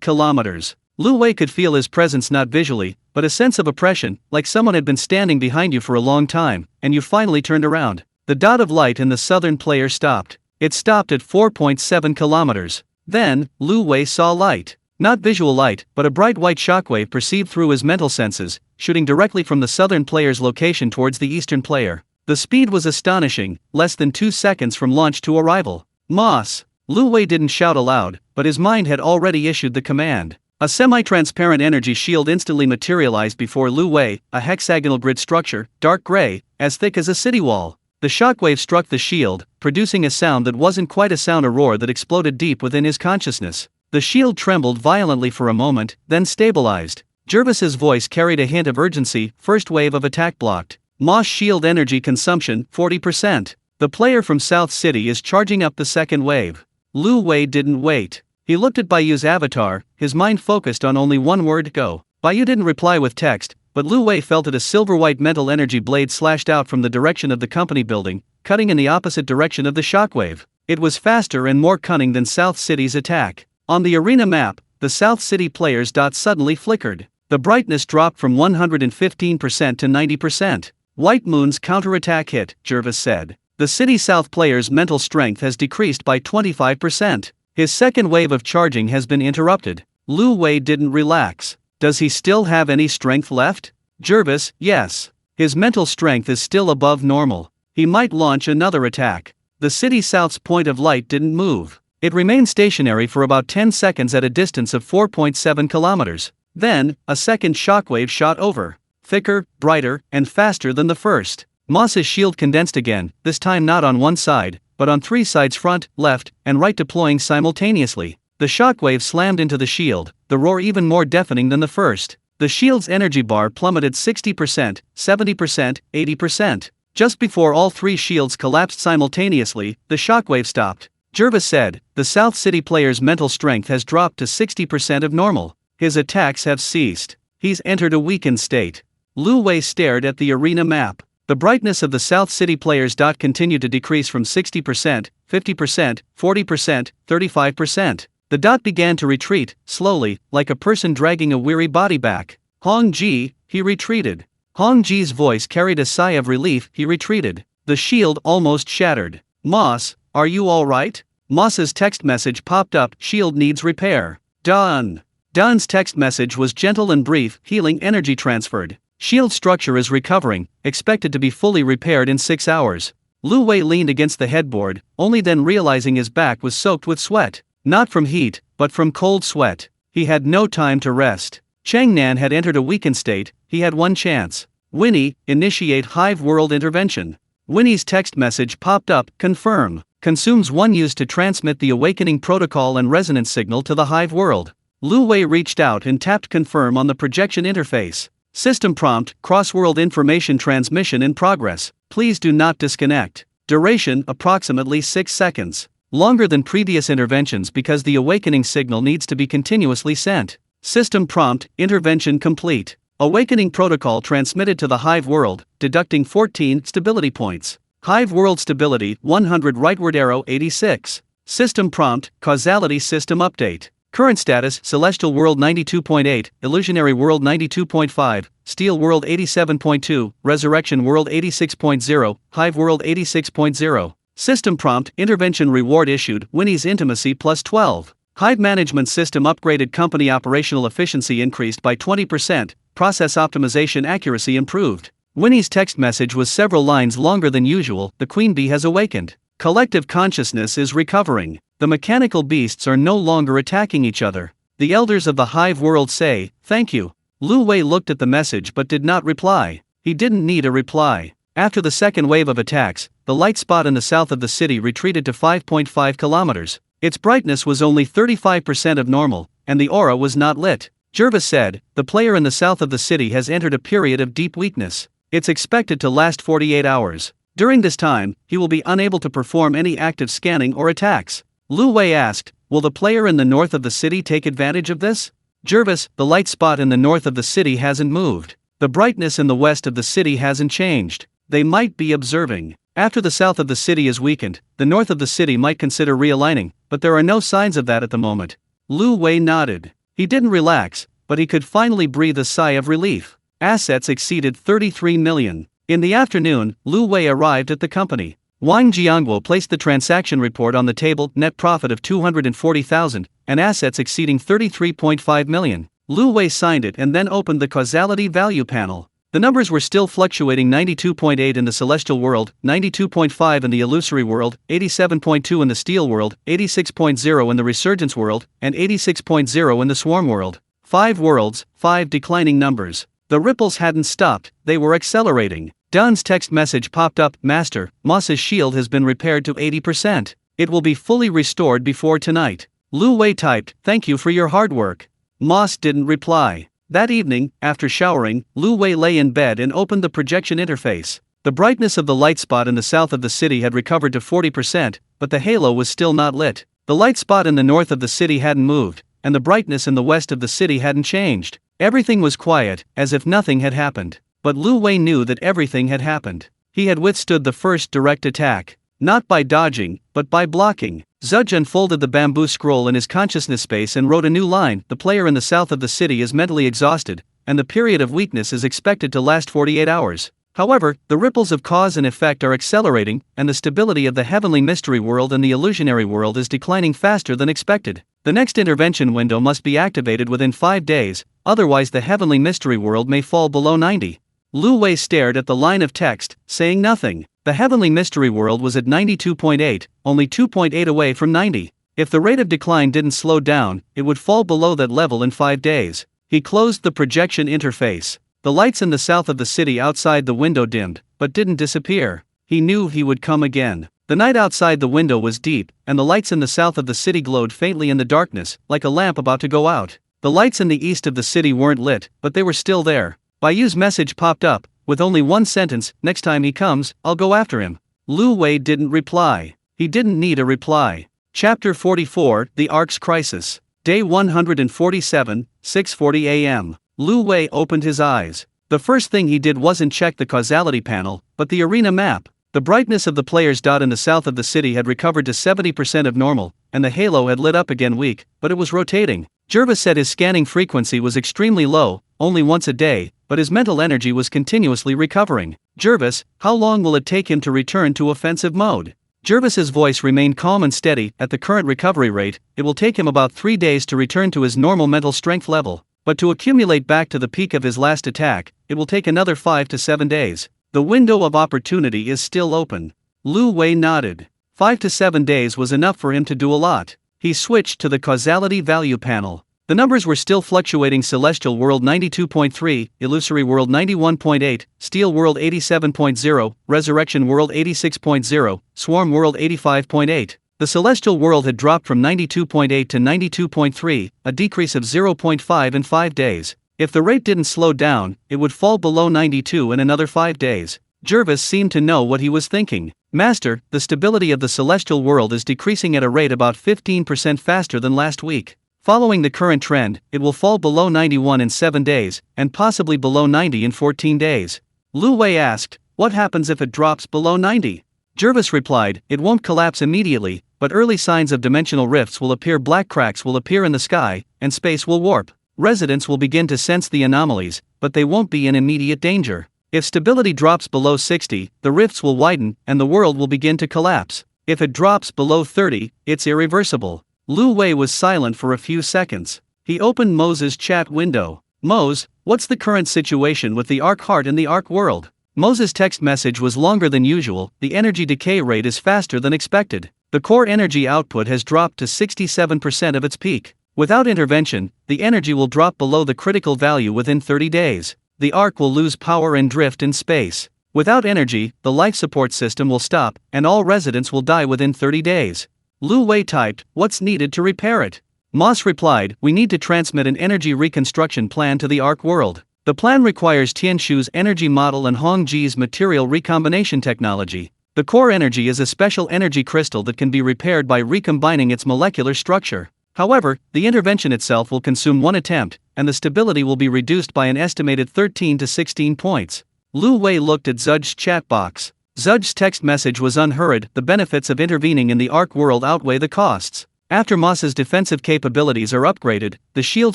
kilometers. Lu Wei could feel his presence not visually, but a sense of oppression, like someone had been standing behind you for a long time, and you finally turned around. The dot of light in the southern player stopped. It stopped at 4.7 kilometers. Then, Lu Wei saw light. Not visual light, but a bright white shockwave perceived through his mental senses, shooting directly from the southern player's location towards the eastern player. The speed was astonishing, less than 2 seconds from launch to arrival. Moss. Lu Wei didn't shout aloud, but his mind had already issued the command. A semi-transparent energy shield instantly materialized before Lu Wei, a hexagonal grid structure, dark gray, as thick as a city wall. The shockwave struck the shield, producing a sound that wasn't quite a sound, a roar that exploded deep within his consciousness. The shield trembled violently for a moment, then stabilized. Jervis's voice carried a hint of urgency: first wave of attack blocked. Moss shield energy consumption, 40%. The player from South City is charging up the second wave. Lu Wei didn't wait. He looked at Baiyu's avatar, his mind focused on only one word: go. Baiyu didn't reply with text, but Lu Wei felt that a silver-white mental energy blade slashed out from the direction of the company building, cutting in the opposite direction of the shockwave. It was faster and more cunning than South City's attack. On the arena map, the South City player's dot suddenly flickered. The brightness dropped from 115% to 90%. White Moon's counterattack hit, Jervis said. The City South player's mental strength has decreased by 25%. His second wave of charging has been interrupted. Lu Wei didn't relax. Does he still have any strength left? Jervis, yes. His mental strength is still above normal. He might launch another attack. The City South's point of light didn't move. It remained stationary for about 10 seconds at a distance of 4.7 kilometers. Then, a second shockwave shot over. Thicker, brighter, and faster than the first. Moss's shield condensed again, this time not on one side, but on 3 sides: front, left, and right, deploying simultaneously. The shockwave slammed into the shield, the roar even more deafening than the first. The shield's energy bar plummeted 60%, 70%, 80%. Just before all 3 shields collapsed simultaneously, the shockwave stopped. Jervis said, the South City player's mental strength has dropped to 60% of normal. His attacks have ceased. He's entered a weakened state. Lu Wei stared at the arena map. The brightness of the South City player's dot continued to decrease from 60%, 50%, 40%, 35%. The dot began to retreat, slowly, like a person dragging a weary body back. Hong Ji, he retreated. Hong Ji's voice carried a sigh of relief. He retreated. The shield almost shattered. Moss, are you all right? Moss's text message popped up: shield needs repair. Done. Dunn's text message was gentle and brief: healing energy transferred. Shield structure is recovering, expected to be fully repaired in 6 hours. Lu Wei leaned against the headboard, only then realizing his back was soaked with sweat. Not from heat, but from cold sweat. He had no time to rest. Chang Nan had entered a weakened state. He had one chance. Winnie, initiate Hive World intervention. Winnie's text message popped up, confirm. Consumes one used to transmit the awakening protocol and resonance signal to the Hive World. Lu Wei reached out and tapped confirm on the projection interface. System prompt, cross-world information transmission in progress. Please do not disconnect. Duration, approximately 6 seconds. Longer than previous interventions because the awakening signal needs to be continuously sent. System prompt, intervention complete. Awakening protocol transmitted to the Hive World, deducting 14 stability points. Hive World stability, 100 rightward arrow 86. System prompt, causality system update. Current status, Celestial World 92.8, Illusionary World 92.5, Steel World 87.2, Resurrection World 86.0, Hive World 86.0. System prompt, intervention reward issued, Winnie's intimacy plus 12. Hive management system upgraded, company operational efficiency increased by 20%, process optimization accuracy improved. Winnie's text message was several lines longer than usual. The queen bee has awakened. Collective consciousness is recovering. The mechanical beasts are no longer attacking each other. The elders of the Hive World say, thank you. Lu Wei looked at the message but did not reply. He didn't need a reply. After the second wave of attacks, the light spot in the south of the city retreated to 5.5 kilometers. Its brightness was only 35% of normal, and the aura was not lit. Jervis said, the player in the south of the city has entered a period of deep weakness. It's expected to last 48 hours. During this time, he will be unable to perform any active scanning or attacks. Lu Wei asked, will the player in the north of the city take advantage of this? Jervis, the light spot in the north of the city hasn't moved. The brightness in the west of the city hasn't changed. They might be observing. After the south of the city is weakened, the north of the city might consider realigning, but there are no signs of that at the moment. Lu Wei nodded. He didn't relax, but he could finally breathe a sigh of relief. Assets exceeded 33 million. In the afternoon, Lu Wei arrived at the company. Wang Jiangguo placed the transaction report on the table, net profit of 240,000, and assets exceeding 33.5 million. Lu Wei signed it and then opened the causality value panel. The numbers were still fluctuating: 92.8 in the celestial world, 92.5 in the illusory world, 87.2 in the steel world, 86.0 in the resurgence world, and 86.0 in the swarm world. 5 worlds, 5 declining numbers. The ripples hadn't stopped, they were accelerating. Dun's text message popped up, Master, Moss's shield has been repaired to 80%. It will be fully restored before tonight. Lu Wei typed, thank you for your hard work. Moss didn't reply. That evening, after showering, Lu Wei lay in bed and opened the projection interface. The brightness of the light spot in the south of the city had recovered to 40%, but the halo was still not lit. The light spot in the north of the city hadn't moved, and the brightness in the west of the city hadn't changed. Everything was quiet, as if nothing had happened. But Lu Wei knew that everything had happened. He had withstood the first direct attack. Not by dodging, but by blocking. Zudge unfolded the bamboo scroll in his consciousness space and wrote a new line. The player in the south of the city is mentally exhausted, and the period of weakness is expected to last 48 hours. However, the ripples of cause and effect are accelerating, and the stability of the heavenly mystery world and the illusionary world is declining faster than expected. The next intervention window must be activated within 5 days, otherwise the heavenly mystery world may fall below 90. Lu Wei stared at the line of text, saying nothing. The heavenly mystery world was at 92.8, only 2.8 away from 90. If the rate of decline didn't slow down, it would fall below that level in 5 days. He closed the projection interface. The lights in the south of the city outside the window dimmed, but didn't disappear. He knew he would come again. The night outside the window was deep, and the lights in the south of the city glowed faintly in the darkness, like a lamp about to go out. The lights in the east of the city weren't lit, but they were still there. Bayu's message popped up, with only one sentence, next time he comes, I'll go after him. Lu Wei didn't reply. He didn't need a reply. Chapter 44, The Ark's Crisis. Day 147, 6:40 a.m. Lu Wei opened his eyes. The first thing he did wasn't check the causality panel, but the arena map. The brightness of the player's dot in the south of the city had recovered to 70% of normal, and the halo had lit up again weak, but it was rotating. Jervis said his scanning frequency was extremely low, only once a day, but his mental energy was continuously recovering. Jervis, how long will it take him to return to offensive mode? Jervis's voice remained calm and steady. At the current recovery rate, it will take him about 3 days to return to his normal mental strength level. but to accumulate back to the peak of his last attack, it will take another 5 to 7 days. The window of opportunity is still open. Lu Wei nodded. 5 to 7 days was enough for him to do a lot. He switched to the causality value panel. The numbers were still fluctuating: Celestial World 92.3, Illusory World 91.8, Steel World 87.0, Resurrection World 86.0, Swarm World 85.8. The Celestial World had dropped from 92.8 to 92.3, a decrease of 0.5 in 5 days. If the rate didn't slow down, it would fall below 92 in another 5 days. Jervis seemed to know what he was thinking. Master, the stability of the Celestial World is decreasing at a rate about 15% faster than last week. Following the current trend, it will fall below 91 in 7 days, and possibly below 90 in 14 days. Lu Wei asked, what happens if it drops below 90? Jervis replied, it won't collapse immediately, but early signs of dimensional rifts will appear. Black cracks will appear in the sky, and space will warp. Residents will begin to sense the anomalies, but they won't be in immediate danger. If stability drops below 60, the rifts will widen, and the world will begin to collapse. If it drops below 30, it's irreversible. Lu Wei was silent for a few seconds. He opened Moses' chat window. Mose, what's the current situation with the Arc Heart in the Arc World? Moses' text message was longer than usual. The energy decay rate is faster than expected. The core energy output has dropped to 67% of its peak. Without intervention, the energy will drop below the critical value within 30 days. The Ark will lose power and drift in space. Without energy, the life support system will stop, and all residents will die within 30 days. Lu Wei typed, what's needed to repair it? Moss replied, we need to transmit an energy reconstruction plan to the Arc World. The plan requires Tianshu's energy model and Hongji's material recombination technology. The core energy is a special energy crystal that can be repaired by recombining its molecular structure. However, the intervention itself will consume 1 attempt, and the stability will be reduced by an estimated 13 to 16 points. Lu Wei looked at Zudge's chat box. Zudge's text message was unhurried. The benefits of intervening in the Arc World outweigh the costs. After Moss's defensive capabilities are upgraded, the shield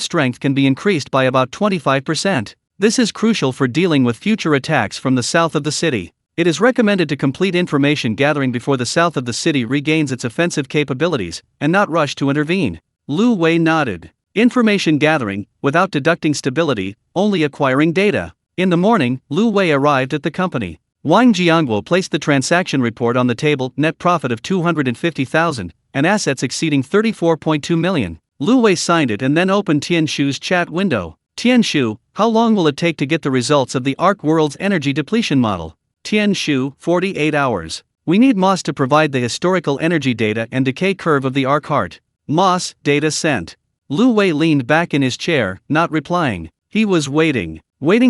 strength can be increased by about 25%. This is crucial for dealing with future attacks from the south of the city. It is recommended to complete information gathering before the south of the city regains its offensive capabilities, and not rush to intervene. Lu Wei nodded. Information gathering, without deducting stability, only acquiring data. In the morning, Lu Wei arrived at the company. Wang Jiangguo placed the transaction report on the table: net profit of 250,000, and assets exceeding 34.2 million. Lu Wei signed it and then opened Tianshu's chat window. Tianshu, how long will it take to get the results of the Arc World's energy depletion model? Tianshu, 48 hours. We need Moss to provide the historical energy data and decay curve of the Arc Heart. Moss, data sent. Lu Wei leaned back in his chair, not replying. He was waiting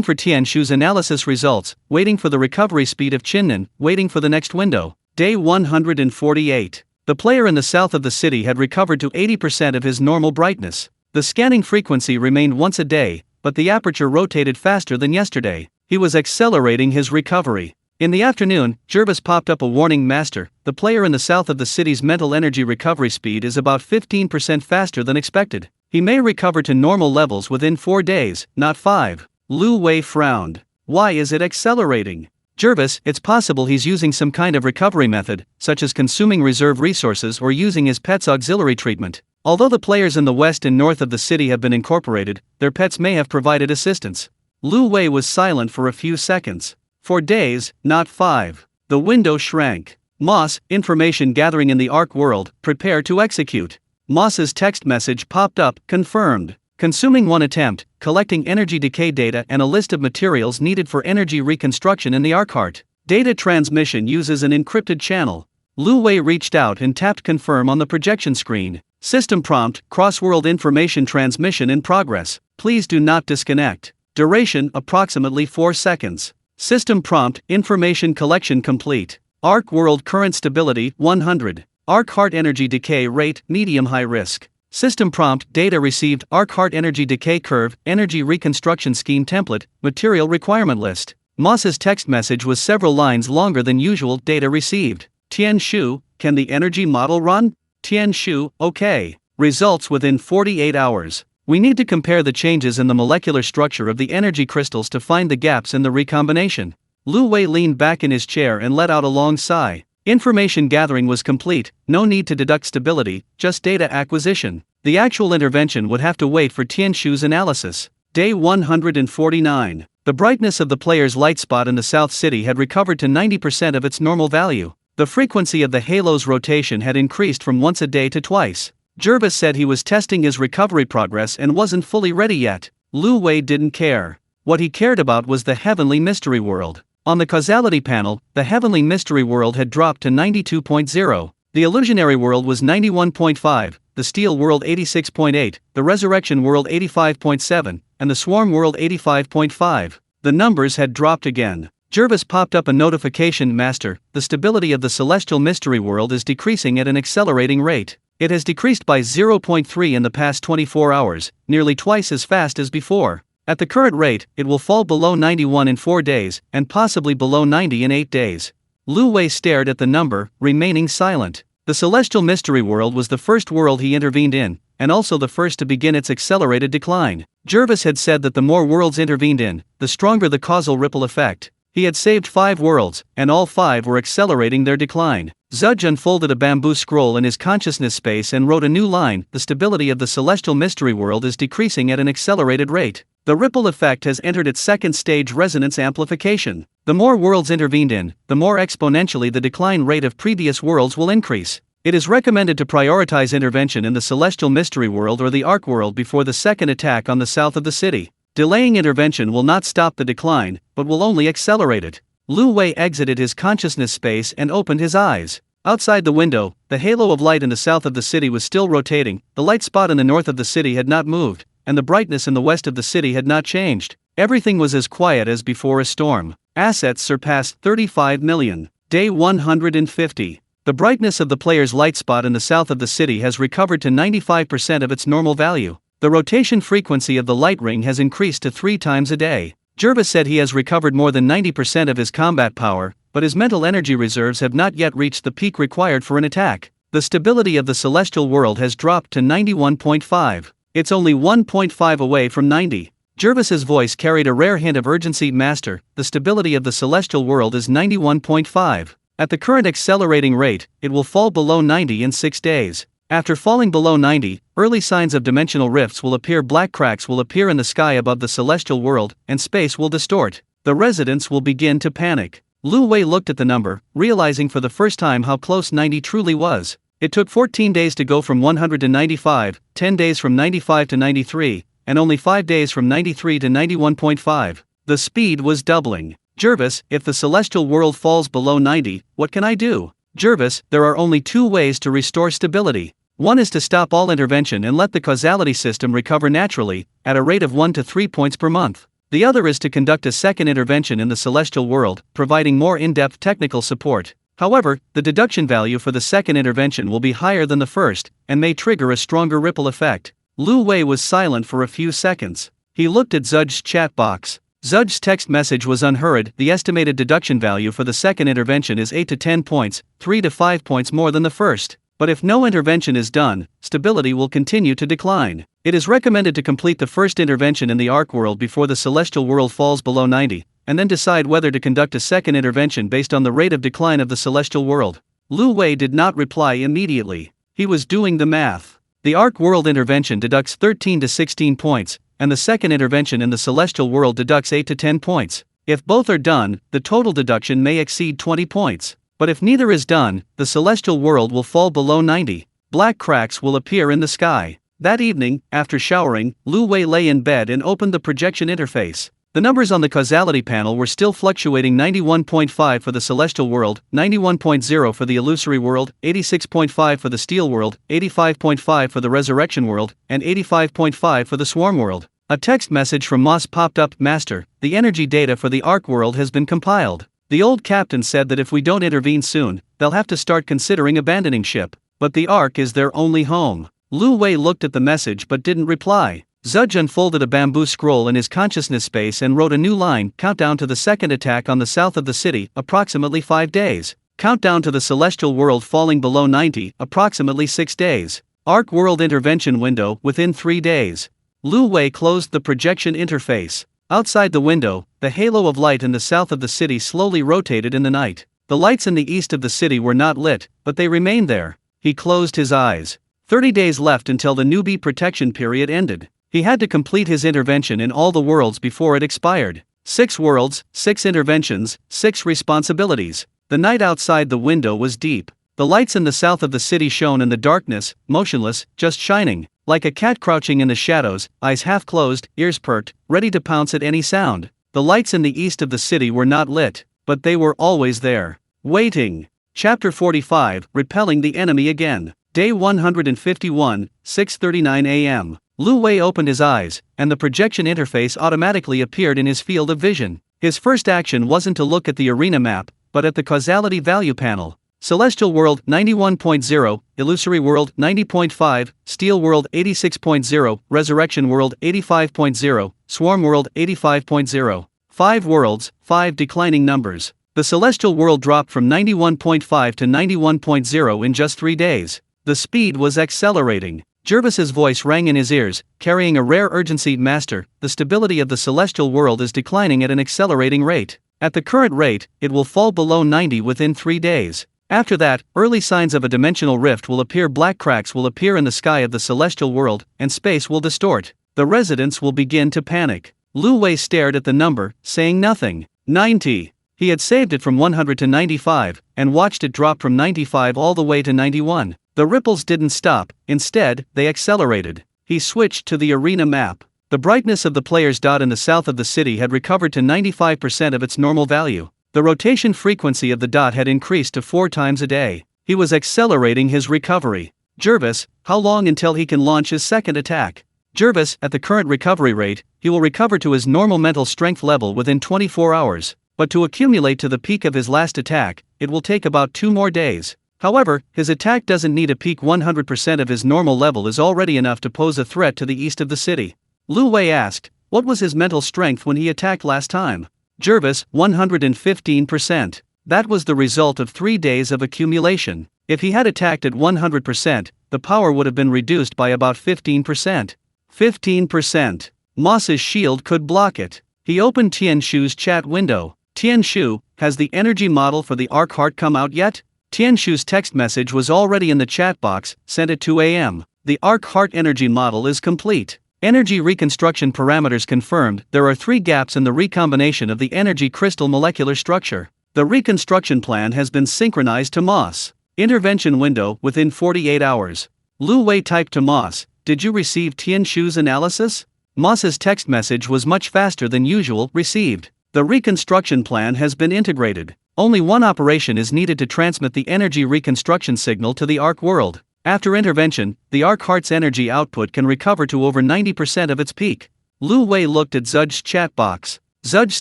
for Tianshu's analysis results, waiting for the recovery speed of Chinnan, waiting for the next window. Day 148. The player in the south of the city had recovered to 80% of his normal brightness. The scanning frequency remained once a day, but the aperture rotated faster than yesterday. He was accelerating his recovery. In the afternoon, Jervis popped up a warning: Master, the player in the south of the city's mental energy recovery speed is about 15% faster than expected. He may recover to normal levels within 4 days, not 5. Lu Wei frowned. Why is it accelerating? Jervis, it's possible he's using some kind of recovery method, such as consuming reserve resources or using his pet's auxiliary treatment. Although the players in the west and north of the city have been incorporated, their pets may have provided assistance. Lu Wei was silent for a few seconds. 4 days, not 5. The window shrank. Moss, information gathering in the Arc World, prepare to execute. Moss's text message popped up, confirmed. Consuming 1 attempt, collecting energy decay data and a list of materials needed for energy reconstruction in the Arc Heart. Data transmission uses an encrypted channel. Lu Wei reached out and tapped confirm on the projection screen. System prompt: cross-world information transmission in progress. Please do not disconnect. Duration approximately 4 seconds. System prompt: information collection complete. Arc World current stability 100. Arc Heart energy decay rate medium-high risk. System prompt: data received. Arc Heart energy decay curve, energy reconstruction scheme template, material requirement list. Moss's text message was several lines longer than usual. Data received. Tianshu, can the energy model run? Tianshu, okay. Results within 48 hours. We need to compare the changes in the molecular structure of the energy crystals to find the gaps in the recombination. Lu Wei leaned back in his chair and let out a long sigh. Information gathering was complete, no need to deduct stability, just data acquisition. The actual intervention would have to wait for Tianshu's analysis. Day 149. The brightness of the player's light spot in the South City had recovered to 90% of its normal value. The frequency of the halo's rotation had increased from once a day to twice. Jervis said he was testing his recovery progress and wasn't fully ready yet. Lu Wei didn't care. What he cared about was the heavenly mystery world. On the causality panel, the heavenly mystery world had dropped to 92.0. The illusionary world was 91.5, the steel world 86.8, the resurrection world 85.7, and the swarm world 85.5. The numbers had dropped again. Jervis popped up a notification: Master, the stability of the celestial mystery world is decreasing at an accelerating rate. It has decreased by 0.3 in the past 24 hours, nearly twice as fast as before. At the current rate, it will fall below 91 in 4 days, and possibly below 90 in 8 days. Lu Wei stared at the number, remaining silent. The celestial mystery world was the first world he intervened in, and also the first to begin its accelerated decline. Jervis had said that the more worlds intervened in, the stronger the causal ripple effect. He had saved 5 worlds, and all 5 were accelerating their decline. Zudge unfolded a bamboo scroll in his consciousness space and wrote a new line: the stability of the celestial mystery world is decreasing at an accelerated rate. The ripple effect has entered its second stage, resonance amplification. The more worlds intervened in, the more exponentially the decline rate of previous worlds will increase. It is recommended to prioritize intervention in the celestial mystery world or the arc world before the second attack on the south of the city. Delaying intervention will not stop the decline, but will only accelerate it. Lu Wei exited his consciousness space and opened his eyes. Outside the window, the halo of light in the south of the city was still rotating, the light spot in the north of the city had not moved, and the brightness in the west of the city had not changed. Everything was as quiet as before a storm. Assets surpassed 35 million. Day 150. The brightness of the player's light spot in the south of the city has recovered to 95% of its normal value. The rotation frequency of the light ring has increased to 3 times a day. Jervis said he has recovered more than 90% of his combat power, but his mental energy reserves have not yet reached the peak required for an attack. The stability of the celestial world has dropped to 91.5. It's only 1.5 away from 90. Jervis's voice carried a rare hint of urgency: Master, the stability of the celestial world is 91.5. At the current accelerating rate, it will fall below 90 in 6 days. After falling below 90, early signs of dimensional rifts will appear. Black cracks will appear in the sky above the celestial world, and space will distort. The residents will begin to panic. Lu Wei looked at the number, realizing for the first time how close 90 truly was. It took 14 days to go from 100 to 95, 10 days from 95 to 93, and only 5 days from 93 to 91.5. The speed was doubling. Jervis, if the celestial world falls below 90, what can I do? Jervis, there are only 2 ways to restore stability. One is to stop all intervention and let the causality system recover naturally, at a rate of 1 to 3 points per month. The other is to conduct a second intervention in the celestial world, providing more in-depth technical support. However, the deduction value for the second intervention will be higher than the first, and may trigger a stronger ripple effect. Lu Wei was silent for a few seconds. He looked at Zudge's chat box. Zudge's text message was unhurried: the estimated deduction value for the second intervention is 8 to 10 points, 3 to 5 points more than the first. But if no intervention is done, stability will continue to decline. It is recommended to complete the first intervention in the arc world before the celestial world falls below 90, and then decide whether to conduct a second intervention based on the rate of decline of the celestial world. Lu Wei did not reply immediately. He was doing the math. The arc world intervention deducts 13 to 16 points, and the second intervention in the celestial world deducts 8 to 10 points. If both are done, the total deduction may exceed 20 points. But if neither is done, the celestial world will fall below 90. Black cracks will appear in the sky. That evening, after showering, Lu Wei lay in bed and opened the projection interface. The numbers on the causality panel were still fluctuating: 91.5 for the celestial world, 91.0 for the illusory world, 86.5 for the steel world, 85.5 for the resurrection world, and 85.5 for the swarm world. A text message from Moss popped up: Master, the energy data for the arc world has been compiled. The old captain said that if we don't intervene soon, they'll have to start considering abandoning ship. But the ark is their only home. Lu Wei looked at the message but didn't reply. Zudge unfolded a bamboo scroll in his consciousness space and wrote a new line: countdown to the second attack on the south of the city, approximately 5 days. Countdown to the celestial world falling below 90, approximately 6 days. Arc world intervention window, within 3 days. Lu Wei closed the projection interface. Outside the window, the halo of light in the south of the city slowly rotated in the night. The lights in the east of the city were not lit, but they remained there. He closed his eyes. 30 days left until the newbie protection period ended. He had to complete his intervention in all the worlds before it expired. 6 worlds, 6 interventions, 6 responsibilities. The night outside the window was deep. The lights in the south of the city shone in the darkness, motionless, just shining, like a cat crouching in the shadows, eyes half closed, ears perked, ready to pounce at any sound. The lights in the east of the city were not lit, but they were always there, waiting. Chapter 45, Repelling the Enemy Again. Day 151, 6:39 a.m. Lu Wei opened his eyes, and the projection interface automatically appeared in his field of vision. His first action wasn't to look at the arena map, but at the causality value panel. Celestial World 91.0, Illusory World 90.5, Steel World 86.0, Resurrection World 85.0, Swarm World 85.0. 5 worlds, 5 declining numbers. The Celestial World dropped from 91.5 to 91.0 in just 3 days. The speed was accelerating. Jervis's voice rang in his ears, carrying a rare urgency. Master, the stability of the Celestial World is declining at an accelerating rate. At the current rate, it will fall below 90 within 3 days. After that, early signs of a dimensional rift will appear. Black cracks will appear in the sky of the Celestial World, and space will distort. The residents will begin to panic. Lu Wei stared at the number, saying nothing. 90. He had saved it from 100 to 95, and watched it drop from 95 all the way to 91. The ripples didn't stop, instead, they accelerated. He switched to the arena map. The brightness of the player's dot in the south of the city had recovered to 95% of its normal value. The rotation frequency of the dot had increased to 4 times a day. He was accelerating his recovery. Jervis, how long until he can launch his second attack? Jervis, at the current recovery rate, he will recover to his normal mental strength level within 24 hours. But to accumulate to the peak of his last attack, it will take about 2 more days. However, his attack doesn't need a peak. 100% of his normal level is already enough to pose a threat to the east of the city. Lu Wei asked, what was his mental strength when he attacked last time? Jervis, 115%. That was the result of 3 days of accumulation. If he had attacked at 100%, the power would have been reduced by about 15%. 15%. Moss's shield could block it. He opened Tian Shu's chat window. Tian Shu, has the energy model for the Arc Heart come out yet? Tian Shu's text message was already in the chat box, sent at 2 a.m. The Arc Heart energy model is complete. Energy reconstruction parameters confirmed. There are 3 gaps in the recombination of the energy crystal molecular structure. The reconstruction plan has been synchronized to Moss. Intervention window within 48 hours. Lu Wei typed to Moss, did you receive Tian Shu's analysis? Moss's text message was much faster than usual. Received. The reconstruction plan has been integrated. Only one operation is needed to transmit the energy reconstruction signal to the Arc world. After intervention, the Arc Heart's energy output can recover to over 90% of its peak. Lu Wei looked at Zudge's chat box. Zudge's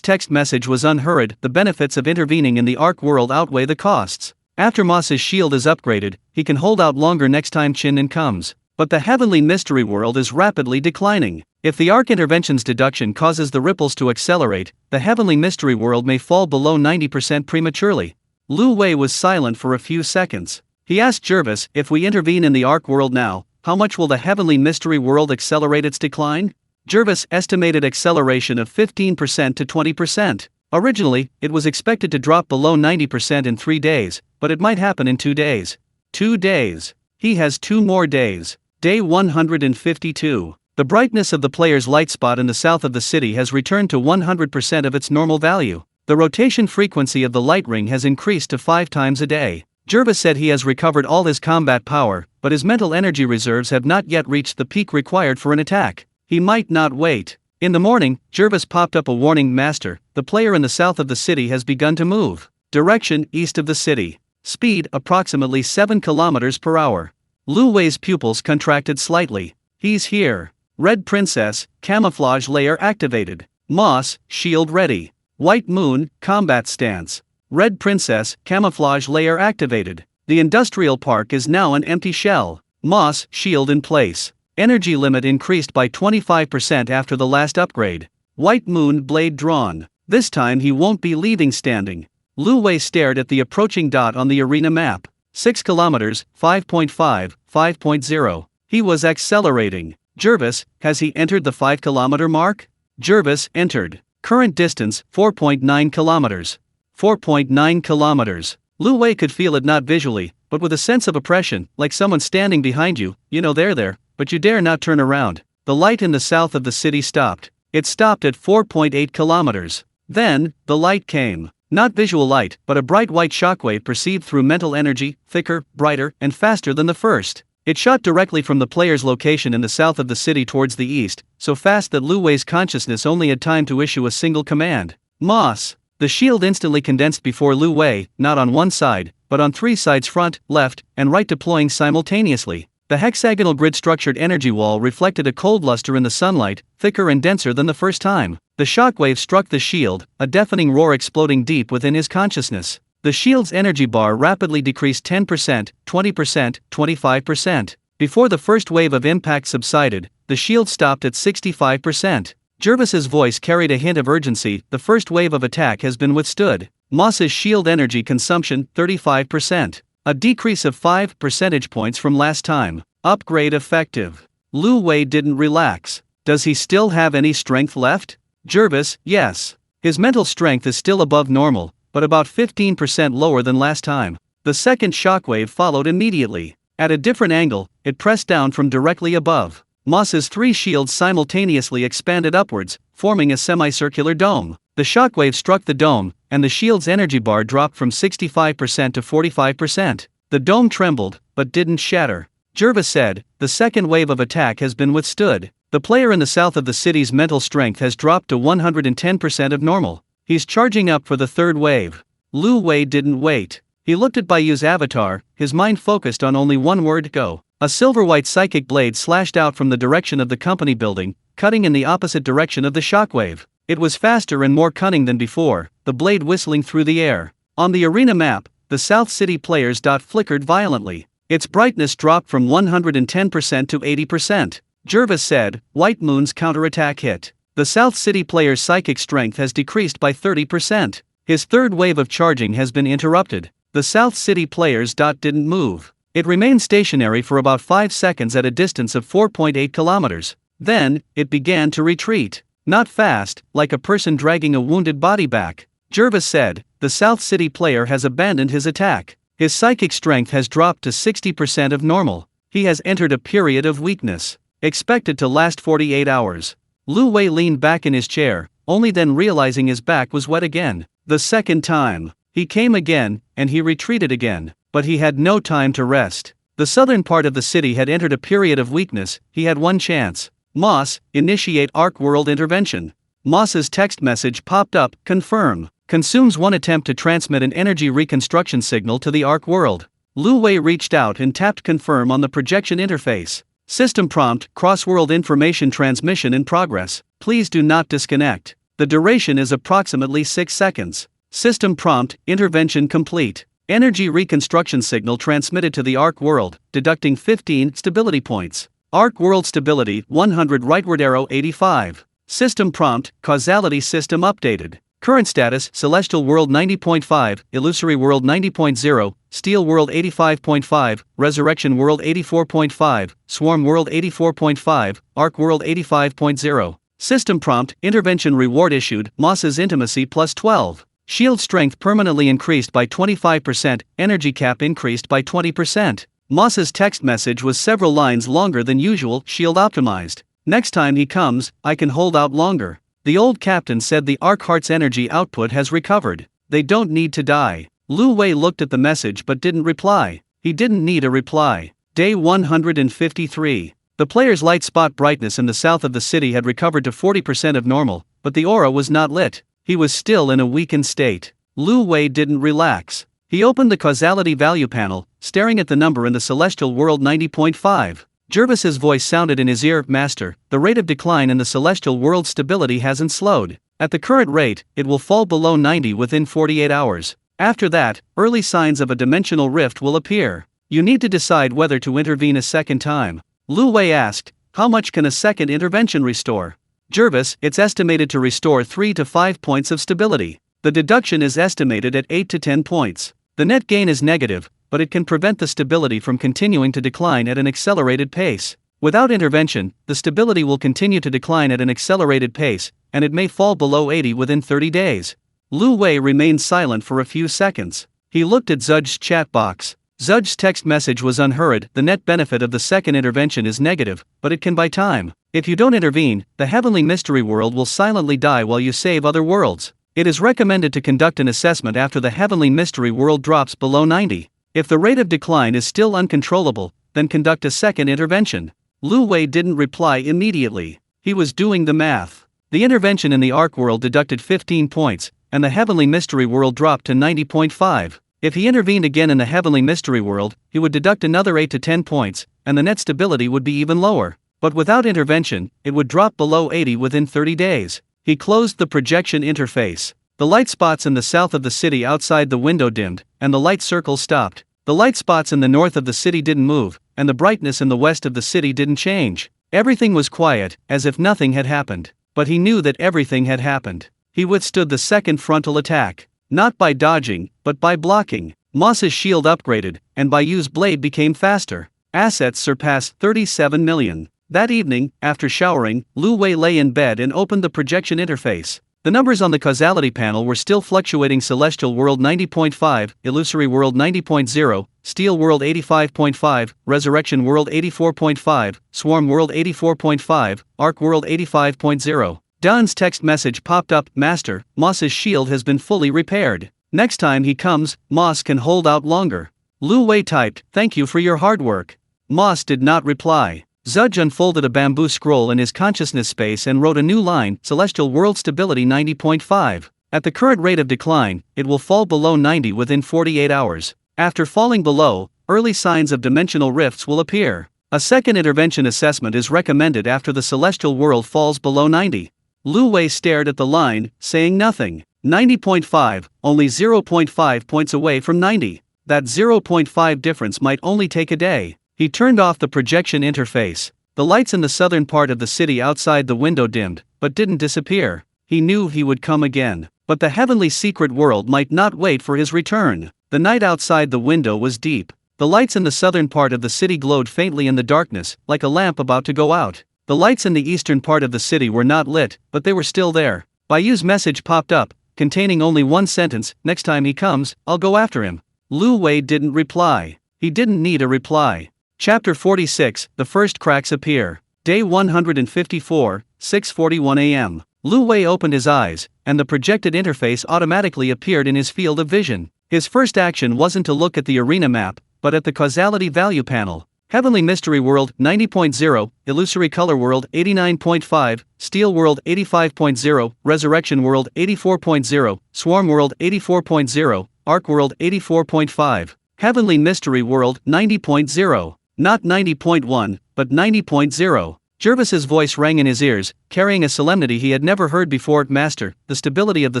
text message was unhurried. The benefits of intervening in the Arc world outweigh the costs. After Moss's shield is upgraded, he can hold out longer next time Chin comes. But the Heavenly Mystery World is rapidly declining. If the Arc Intervention's deduction causes the ripples to accelerate, the Heavenly Mystery World may fall below 90% prematurely. Lu Wei was silent for a few seconds. He asked Jervis, if we intervene in the Arc world now, how much will the Heavenly Mystery World accelerate its decline? Jervis estimated acceleration of 15% to 20%. Originally, it was expected to drop below 90% in 3 days, but it might happen in 2 days. 2 days. He has 2 more days. Day 152. The brightness of the player's light spot in the south of the city has returned to 100% of its normal value. The rotation frequency of the light ring has increased to 5 times a day. Jervis said he has recovered all his combat power, but his mental energy reserves have not yet reached the peak required for an attack. He might not wait. In the morning, Jervis popped up a warning. Master, the player in the south of the city has begun to move. Direction, east of the city. Speed, approximately 7 kilometers per hour. Lu Wei's pupils contracted slightly. He's here. Red Princess, camouflage layer activated. Moss, shield ready. White Moon, combat stance. Red Princess, camouflage layer activated. The industrial park is now an empty shell. Moss, shield in place. Energy limit increased by 25% after the last upgrade. White Moon, blade drawn. This time he won't be leaving standing. Lu Wei stared at the approaching dot on the arena map. 6 kilometers, 5.5, 5.0. He was accelerating. Jervis, has he entered the 5-kilometer mark? Jervis entered. Current distance, 4.9 kilometers. 4.9 kilometers. Lu Wei could feel it not visually, but with a sense of oppression, like someone standing behind you. You know they're there, but you dare not turn around. The light in the south of the city stopped. It stopped at 4.8 kilometers. Then, the light came. Not visual light, but a bright white shockwave perceived through mental energy, thicker, brighter, and faster than the first. It shot directly from the player's location in the south of the city towards the east, so fast that Lu Wei's consciousness only had time to issue a single command. Moss! The shield instantly condensed before Lu Wei, not on one side, but on three sides: front, left, and right, deploying simultaneously. The hexagonal grid-structured energy wall reflected a cold luster in the sunlight, thicker and denser than the first time. The shockwave struck the shield, a deafening roar exploding deep within his consciousness. The shield's energy bar rapidly decreased 10%, 20%, 25%. Before the first wave of impact subsided, the shield stopped at 65%. Jervis's voice carried a hint of urgency. The first wave of attack has been withstood. Moss's shield energy consumption, 35%. A decrease of 5 percentage points from last time. Upgrade effective. Lu Wei didn't relax. Does he still have any strength left? Jervis, yes. His mental strength is still above normal, but about 15% lower than last time. The second shockwave followed immediately. At a different angle, it pressed down from directly above. Moss's three shields simultaneously expanded upwards, forming a semicircular dome. The shockwave struck the dome, and the shield's energy bar dropped from 65% to 45%. The dome trembled, but didn't shatter. Jervis said, "The second wave of attack has been withstood. The player in the south of the city's mental strength has dropped to 110% of normal. He's charging up for the third wave." Lu Wei didn't wait. He looked at Baiyu's avatar, his mind focused on only one word: go. A silver-white psychic blade slashed out from the direction of the company building, cutting in the opposite direction of the shockwave. It was faster and more cunning than before, the blade whistling through the air. On the arena map, the South City player's dot flickered violently. Its brightness dropped from 110% to 80%. Jervis said, "White Moon's counterattack hit." The South City player's psychic strength has decreased by 30%. His third wave of charging has been interrupted. The South City player's dot didn't move. It remained stationary for about 5 seconds at a distance of 4.8 kilometers. Then, it began to retreat. Not fast, like a person dragging a wounded body back. Jervis said, "The South City player has abandoned his attack. His psychic strength has dropped to 60% of normal. He has entered a period of weakness, expected to last 48 hours. Lu Wei leaned back in his chair, only then realizing his back was wet again. The second time. He came again, and he retreated again, but he had no time to rest. The southern part of the city had entered a period of weakness. He had one chance. Moss, initiate Arc World intervention. Moss's text message popped up, confirm. Consumes one attempt to transmit an energy reconstruction signal to the Arc World. Lu Wei reached out and tapped confirm on the projection interface. System prompt, cross-world information transmission in progress. Please do not disconnect. The duration is approximately 6 seconds. System prompt, intervention complete. Energy reconstruction signal transmitted to the Arc World, deducting 15 stability points. Arc World stability, 100 rightward arrow 85. System prompt, causality system updated. Current status, Celestial World 90.5, Illusory World 90.0, Steel World 85.5, Resurrection World 84.5, Swarm World 84.5, Arc World 85.0. System prompt, intervention reward issued, Moss's intimacy plus 12. Shield strength permanently increased by 25%, energy cap increased by 20%. Moss's text message was several lines longer than usual, shield optimized. Next time he comes, I can hold out longer. The old captain said the Arc Heart's energy output has recovered. They don't need to die. Lu Wei looked at the message but didn't reply. He didn't need a reply. Day 153. The player's light spot brightness in the south of the city had recovered to 40% of normal, but the aura was not lit. He was still in a weakened state. Lu Wei didn't relax. He opened the causality value panel, staring at the number in the Celestial World 90.5. Jervis's voice sounded in his ear, "Master, the rate of decline in the Celestial World stability hasn't slowed. At the current rate, it will fall below 90 within 48 hours. After that, early signs of a dimensional rift will appear. You need to decide whether to intervene a second time." Lu Wei asked, "How much can a second intervention restore?" Jervis, "It's estimated to restore 3 to 5 points of stability. The deduction is estimated at 8 to 10 points. The net gain is negative, but it can prevent the stability from continuing to decline at an accelerated pace. Without intervention, the stability will continue to decline at an accelerated pace, and it may fall below 80 within 30 days. Lu Wei remained silent for a few seconds. He looked at Zudge's chat box. Zudge's text message was unhurried. The net benefit of the second intervention is negative, but it can buy time. If you don't intervene, the heavenly mystery world will silently die while you save other worlds. It is recommended to conduct an assessment after the heavenly mystery world drops below 90. If the rate of decline is still uncontrollable, then conduct a second intervention. Lu Wei didn't reply immediately. He was doing the math. The intervention in the Ark world deducted 15 points, and the heavenly mystery world dropped to 90.5. If he intervened again in the heavenly mystery world, he would deduct another 8 to 10 points, and the net stability would be even lower. But without intervention, it would drop below 80 within 30 days. He closed the projection interface. The light spots in the south of the city outside the window dimmed, and the light circle stopped. The light spots in the north of the city didn't move, and the brightness in the west of the city didn't change. Everything was quiet, as if nothing had happened. But he knew that everything had happened. He withstood the second frontal attack. Not by dodging, but by blocking. Moss's shield upgraded, and Bayu's blade became faster. Assets surpassed 37 million. That evening, after showering, Lu Wei lay in bed and opened the projection interface. The numbers on the causality panel were still fluctuating: Celestial World 90.5, Illusory World 90.0, Steel World 85.5, Resurrection World 84.5, Swarm World 84.5, Ark World 85.0. Dan's text message popped up: Master, Moss's shield has been fully repaired. Next time he comes, Moss can hold out longer. Lu Wei typed, "Thank you for your hard work." Moss did not reply. Zudge unfolded a bamboo scroll in his consciousness space and wrote a new line: Celestial World Stability 90.5. At the current rate of decline, it will fall below 90 within 48 hours. After falling below, early signs of dimensional rifts will appear. A second intervention assessment is recommended after the celestial world falls below 90. Lu Wei stared at the line, saying nothing. 90.5, only 0.5 points away from 90. That 0.5 difference might only take a day. He turned off the projection interface. The lights in the southern part of the city outside the window dimmed, but didn't disappear. He knew he would come again. But the heavenly secret world might not wait for his return. The night outside the window was deep. The lights in the southern part of the city glowed faintly in the darkness, like a lamp about to go out. The lights in the eastern part of the city were not lit, but they were still there. Bayu's message popped up, containing only one sentence: "Next time he comes, I'll go after him." Lu Wei didn't reply. He didn't need a reply. Chapter 46, The First Cracks Appear. Day 154, 6:41 a.m. Lu Wei opened his eyes, and the projected interface automatically appeared in his field of vision. His first action wasn't to look at the arena map, but at the causality value panel. Heavenly Mystery World 90.0, Illusory Color World 89.5, Steel World 85.0, Resurrection World 84.0, Swarm World 84.0, Ark World 84.5. Heavenly Mystery World 90.0. Not 90.1, but 90.0. Jervis's voice rang in his ears, carrying a solemnity he had never heard before. "Master, the stability of the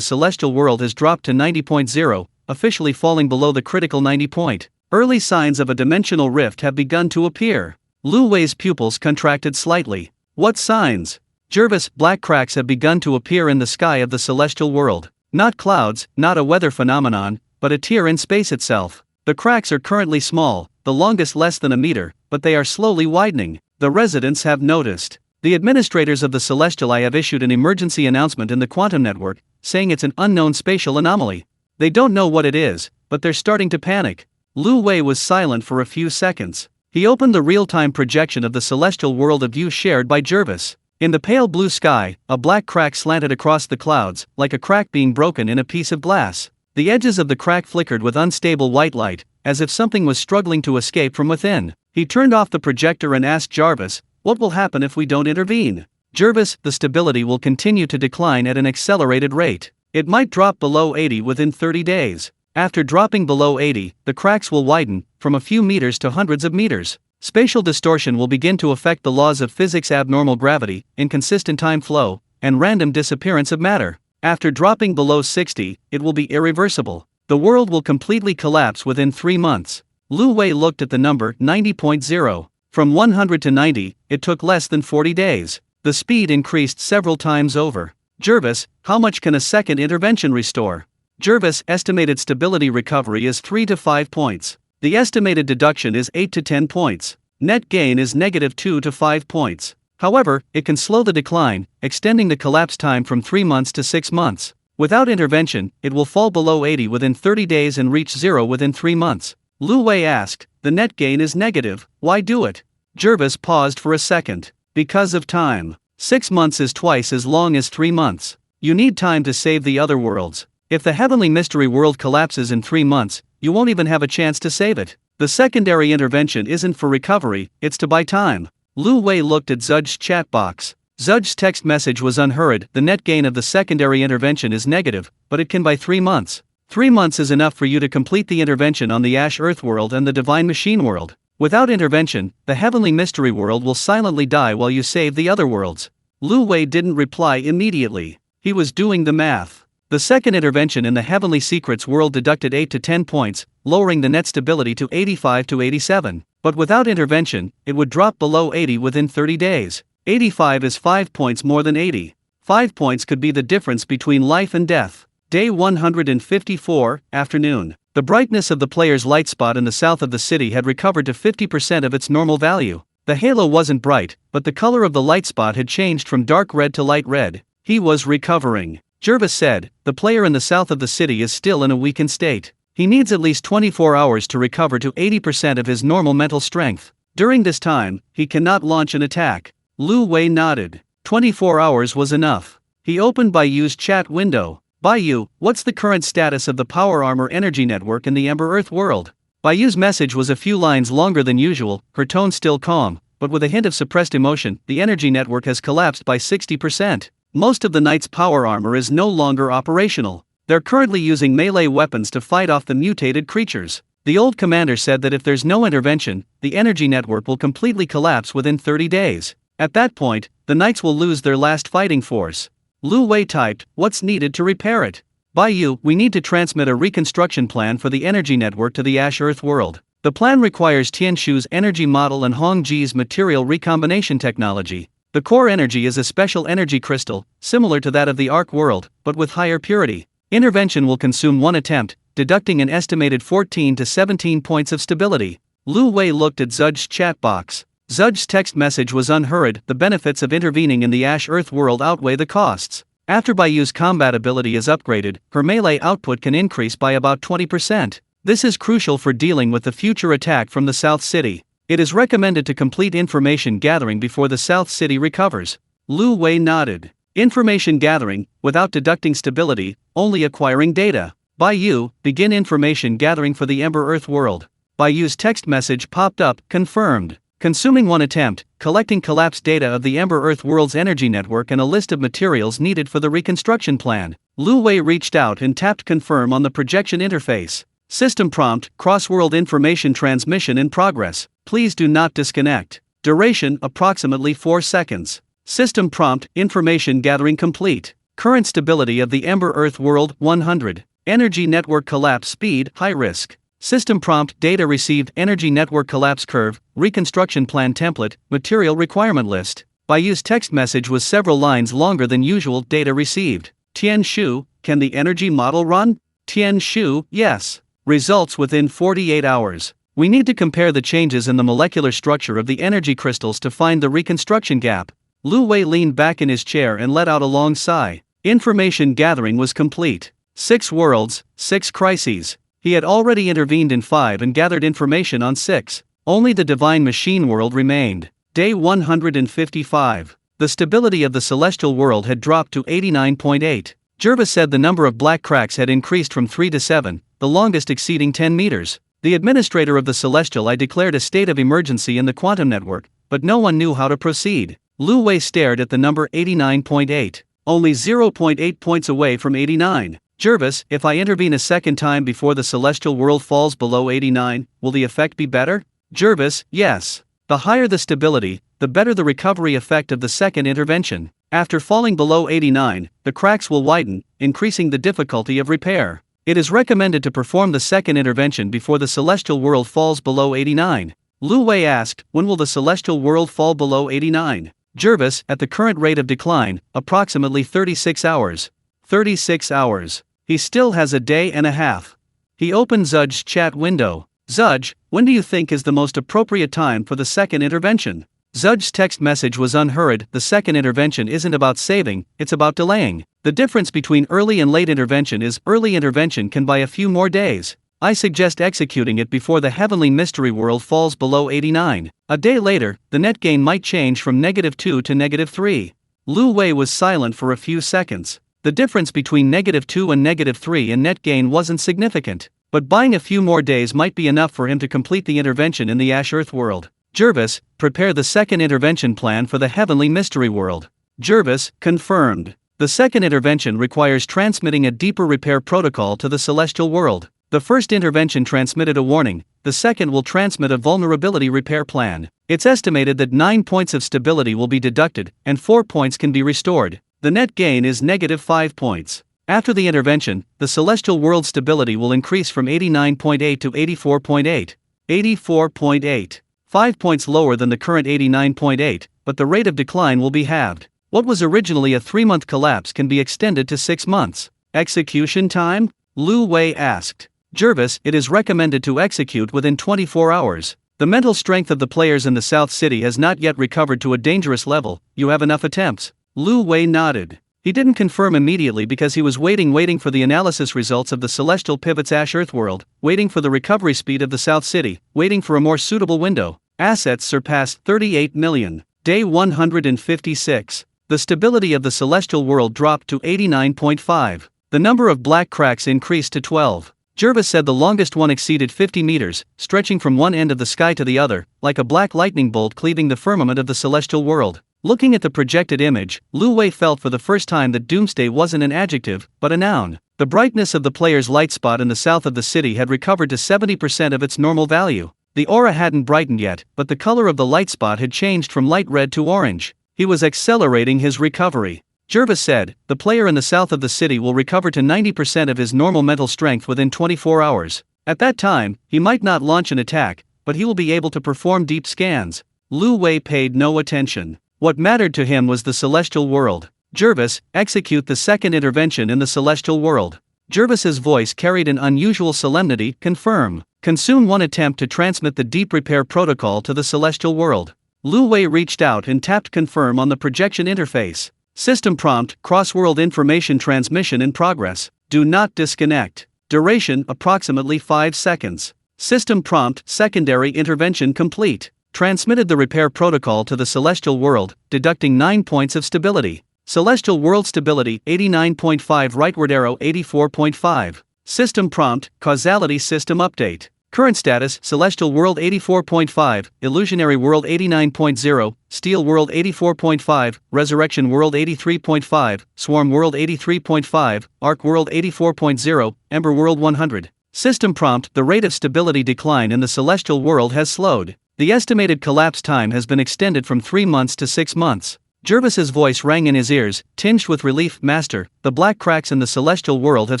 celestial world has dropped to 90.0, officially falling below the critical 90 point. Early signs of a dimensional rift have begun to appear." Lu Wei's pupils contracted slightly. "What signs?" "Jervis, black cracks have begun to appear in the sky of the celestial world. Not clouds, not a weather phenomenon, but a tear in space itself. The cracks are currently small, the longest less than a meter, but they are slowly widening. The residents have noticed. The administrators of the Celestial Eye have issued an emergency announcement in the quantum network, saying it's an unknown spatial anomaly. They don't know what it is, but they're starting to panic." Lu Wei was silent for a few seconds. He opened the real-time projection of the celestial world of view shared by Jervis. In the pale blue sky, a black crack slanted across the clouds, like a crack being broken in a piece of glass. The edges of the crack flickered with unstable white light, as if something was struggling to escape from within. He turned off the projector and asked Jarvis, "What will happen if we don't intervene?" "Jervis, the stability will continue to decline at an accelerated rate. It might drop below 80 within 30 days. After dropping below 80, the cracks will widen, from a few meters to hundreds of meters. Spatial distortion will begin to affect the laws of physics: abnormal gravity, inconsistent time flow, and random disappearance of matter. After dropping below 60, it will be irreversible. The world will completely collapse within 3 months. Lu Wei looked at the number 90.0. From 100 to 90, it took less than 40 days. The speed increased several times over. "Jervis, how much can a second intervention restore?" Jervis' estimated stability recovery is 3 to 5 points. The estimated deduction is 8 to 10 points. Net gain is negative 2 to 5 points. However, it can slow the decline, extending the collapse time from 3 months to 6 months. Without intervention, it will fall below 80 within 30 days and reach 0 within 3 months. Lu Wei asked, the net gain is negative, why do it? Jervis paused for a second. Because of time. 6 months is twice as long as 3 months. You need time to save the other worlds. If the heavenly mystery world collapses in 3 months, you won't even have a chance to save it. The secondary intervention isn't for recovery, it's to buy time. Lu Wei looked at Zudge's chat box. Zudge's text message was unhurried. The net gain of the secondary intervention is negative, but it can buy 3 months. 3 months is enough for you to complete the intervention on the Ash Earth world and the Divine Machine world. Without intervention, the heavenly mystery world will silently die while you save the other worlds. Lu Wei didn't reply immediately. He was doing the math. The second intervention in the heavenly secrets world deducted 8 to 10 points, lowering the net stability to 85 to 87. But without intervention, it would drop below 80 within 30 days. 85 is 5 points more than 80. 5 points could be the difference between life and death. Day 154, afternoon. The brightness of the player's light spot in the south of the city had recovered to 50% of its normal value. The halo wasn't bright, but the color of the light spot had changed from dark red to light red. He was recovering. Jervis said, the player in the south of the city is still in a weakened state. He needs at least 24 hours to recover to 80% of his normal mental strength. During this time, he cannot launch an attack. Lu Wei nodded. 24 hours was enough. He opened Baiyu's chat window. Baiyu, what's the current status of the Power Armor Energy Network in the Ember Earth world? Baiyu's message was a few lines longer than usual, her tone still calm, but with a hint of suppressed emotion. The energy network has collapsed by 60%. Most of the Knight's power armor is no longer operational. They're currently using melee weapons to fight off the mutated creatures. The old commander said that if there's no intervention, the energy network will completely collapse within 30 days. At that point, the Knights will lose their last fighting force. Lu Wei typed, what's needed to repair it? Baiyu, we need to transmit a reconstruction plan for the energy network to the Ash Earth world. The plan requires Tianshu's energy model and Hongji's material recombination technology. The core energy is a special energy crystal, similar to that of the Ark world, but with higher purity. Intervention will consume one attempt, deducting an estimated 14 to 17 points of stability. Lu Wei looked at Zudge's chat box. Zudge's text message was unhurried. The benefits of intervening in the Ash Earth world outweigh the costs. After Baiyu's combat ability is upgraded, her melee output can increase by about 20%. This is crucial for dealing with the future attack from the South City. It is recommended to complete information gathering before the South City recovers. Lu Wei nodded. Information gathering, without deducting stability, only acquiring data. Baiyu, begin information gathering for the Ember Earth world. Baiyu's text message popped up, confirmed. Consuming one attempt, collecting collapsed data of the Ember Earth world's energy network and a list of materials needed for the reconstruction plan. Lu Wei reached out and tapped confirm on the projection interface. System prompt, cross-world information transmission in progress. Please do not disconnect. Duration, approximately 4 seconds. System prompt, information gathering complete. Current stability of the Ember Earth world, 100. Energy network collapse speed, high risk. System prompt, data received, energy network collapse curve, reconstruction plan template, material requirement list. Baiyu's text message was several lines longer than usual. Data received. Tianshu, can the energy model run? Tianshu, yes. Results within 48 hours. We need to compare the changes in the molecular structure of the energy crystals to find the reconstruction gap. Lu Wei leaned back in his chair and let out a long sigh. Information gathering was complete. 6 worlds, 6 crises. He had already intervened in 5 and gathered information on 6. Only the Divine Machine world remained. Day 155. The stability of the celestial world had dropped to 89.8. Jervis said the number of black cracks had increased from 3 to 7, the longest exceeding 10 meters. The administrator of the Celestial I declared a state of emergency in the quantum network, but no one knew how to proceed. Lu Wei stared at the number 89.8. Only 0.8 points away from 89. Jervis, if I intervene a second time before the celestial world falls below 89, will the effect be better? Jervis, yes. The higher the stability, the better the recovery effect of the second intervention. After falling below 89, the cracks will widen, increasing the difficulty of repair. It is recommended to perform the second intervention before the celestial world falls below 89. Lu Wei asked, when will the celestial world fall below 89? Jervis, at the current rate of decline, approximately 36 hours. 36 hours. He still has a day and a half. He opened Zudge's chat window. Zudge, when do you think is the most appropriate time for the second intervention? Zudge's text message was unhurried. The second intervention isn't about saving, it's about delaying. The difference between early and late intervention is early intervention can buy a few more days. I suggest executing it before the heavenly mystery world falls below 89. A day later, the net gain might change from -2 to -3. Lu Wei was silent for a few seconds. The difference between -2 and -3 in net gain wasn't significant, but buying a few more days might be enough for him to complete the intervention in the Ash-Earth world. Jervis, prepare the second intervention plan for the heavenly mystery world. Jervis, confirmed. The second intervention requires transmitting a deeper repair protocol to the celestial world. The first intervention transmitted a warning, the second will transmit a vulnerability repair plan. It's estimated that 9 points of stability will be deducted, and 4 points can be restored. The net gain is -5 points. After the intervention, the celestial world stability will increase from 89.8 to 84.8. 84.8. 5 points lower than the current 89.8, but the rate of decline will be halved. What was originally a 3-month collapse can be extended to 6 months. Execution time? Lu Wei asked. Jervis, it is recommended to execute within 24 hours. The mental strength of the players in the South City has not yet recovered to a dangerous level. You have enough attempts. Lu Wei nodded. He didn't confirm immediately because he was waiting for the analysis results of the Celestial Pivot's Ash-Earth world, waiting for the recovery speed of the South City, waiting for a more suitable window. Assets surpassed 38 million. Day 156. The stability of the celestial world dropped to 89.5. The number of black cracks increased to 12. Jervis said the longest one exceeded 50 meters, stretching from one end of the sky to the other, like a black lightning bolt cleaving the firmament of the celestial world. Looking at the projected image, Lu Wei felt for the first time that doomsday wasn't an adjective, but a noun. The brightness of the player's light spot in the south of the city had recovered to 70% of its normal value. The aura hadn't brightened yet, but the color of the light spot had changed from light red to orange. He was accelerating his recovery. Jervis said, the player in the south of the city will recover to 90% of his normal mental strength within 24 hours. At that time, he might not launch an attack, but he will be able to perform deep scans. Lu Wei paid no attention. What mattered to him was the celestial world. Jervis, execute the second intervention in the celestial world. Jervis's voice carried an unusual solemnity. Confirm. Consume 1 attempt to transmit the deep repair protocol to the celestial world. Lu Wei reached out and tapped confirm on the projection interface. System prompt, cross-world information transmission in progress. Do not disconnect. Duration, approximately 5 seconds. System prompt, secondary intervention complete. Transmitted the repair protocol to the celestial world, deducting 9 points of stability. Celestial world stability, 89.5 rightward arrow 84.5. System prompt, causality system update. Current status, Celestial World 84.5, Illusionary World 89.0, Steel World 84.5, Resurrection World 83.5, Swarm World 83.5, Arc World 84.0, Ember World 100. System prompt, the rate of stability decline in the celestial world has slowed. The estimated collapse time has been extended from 3 months to 6 months. Jervis's voice rang in his ears, tinged with relief. Master, the black cracks in the celestial world have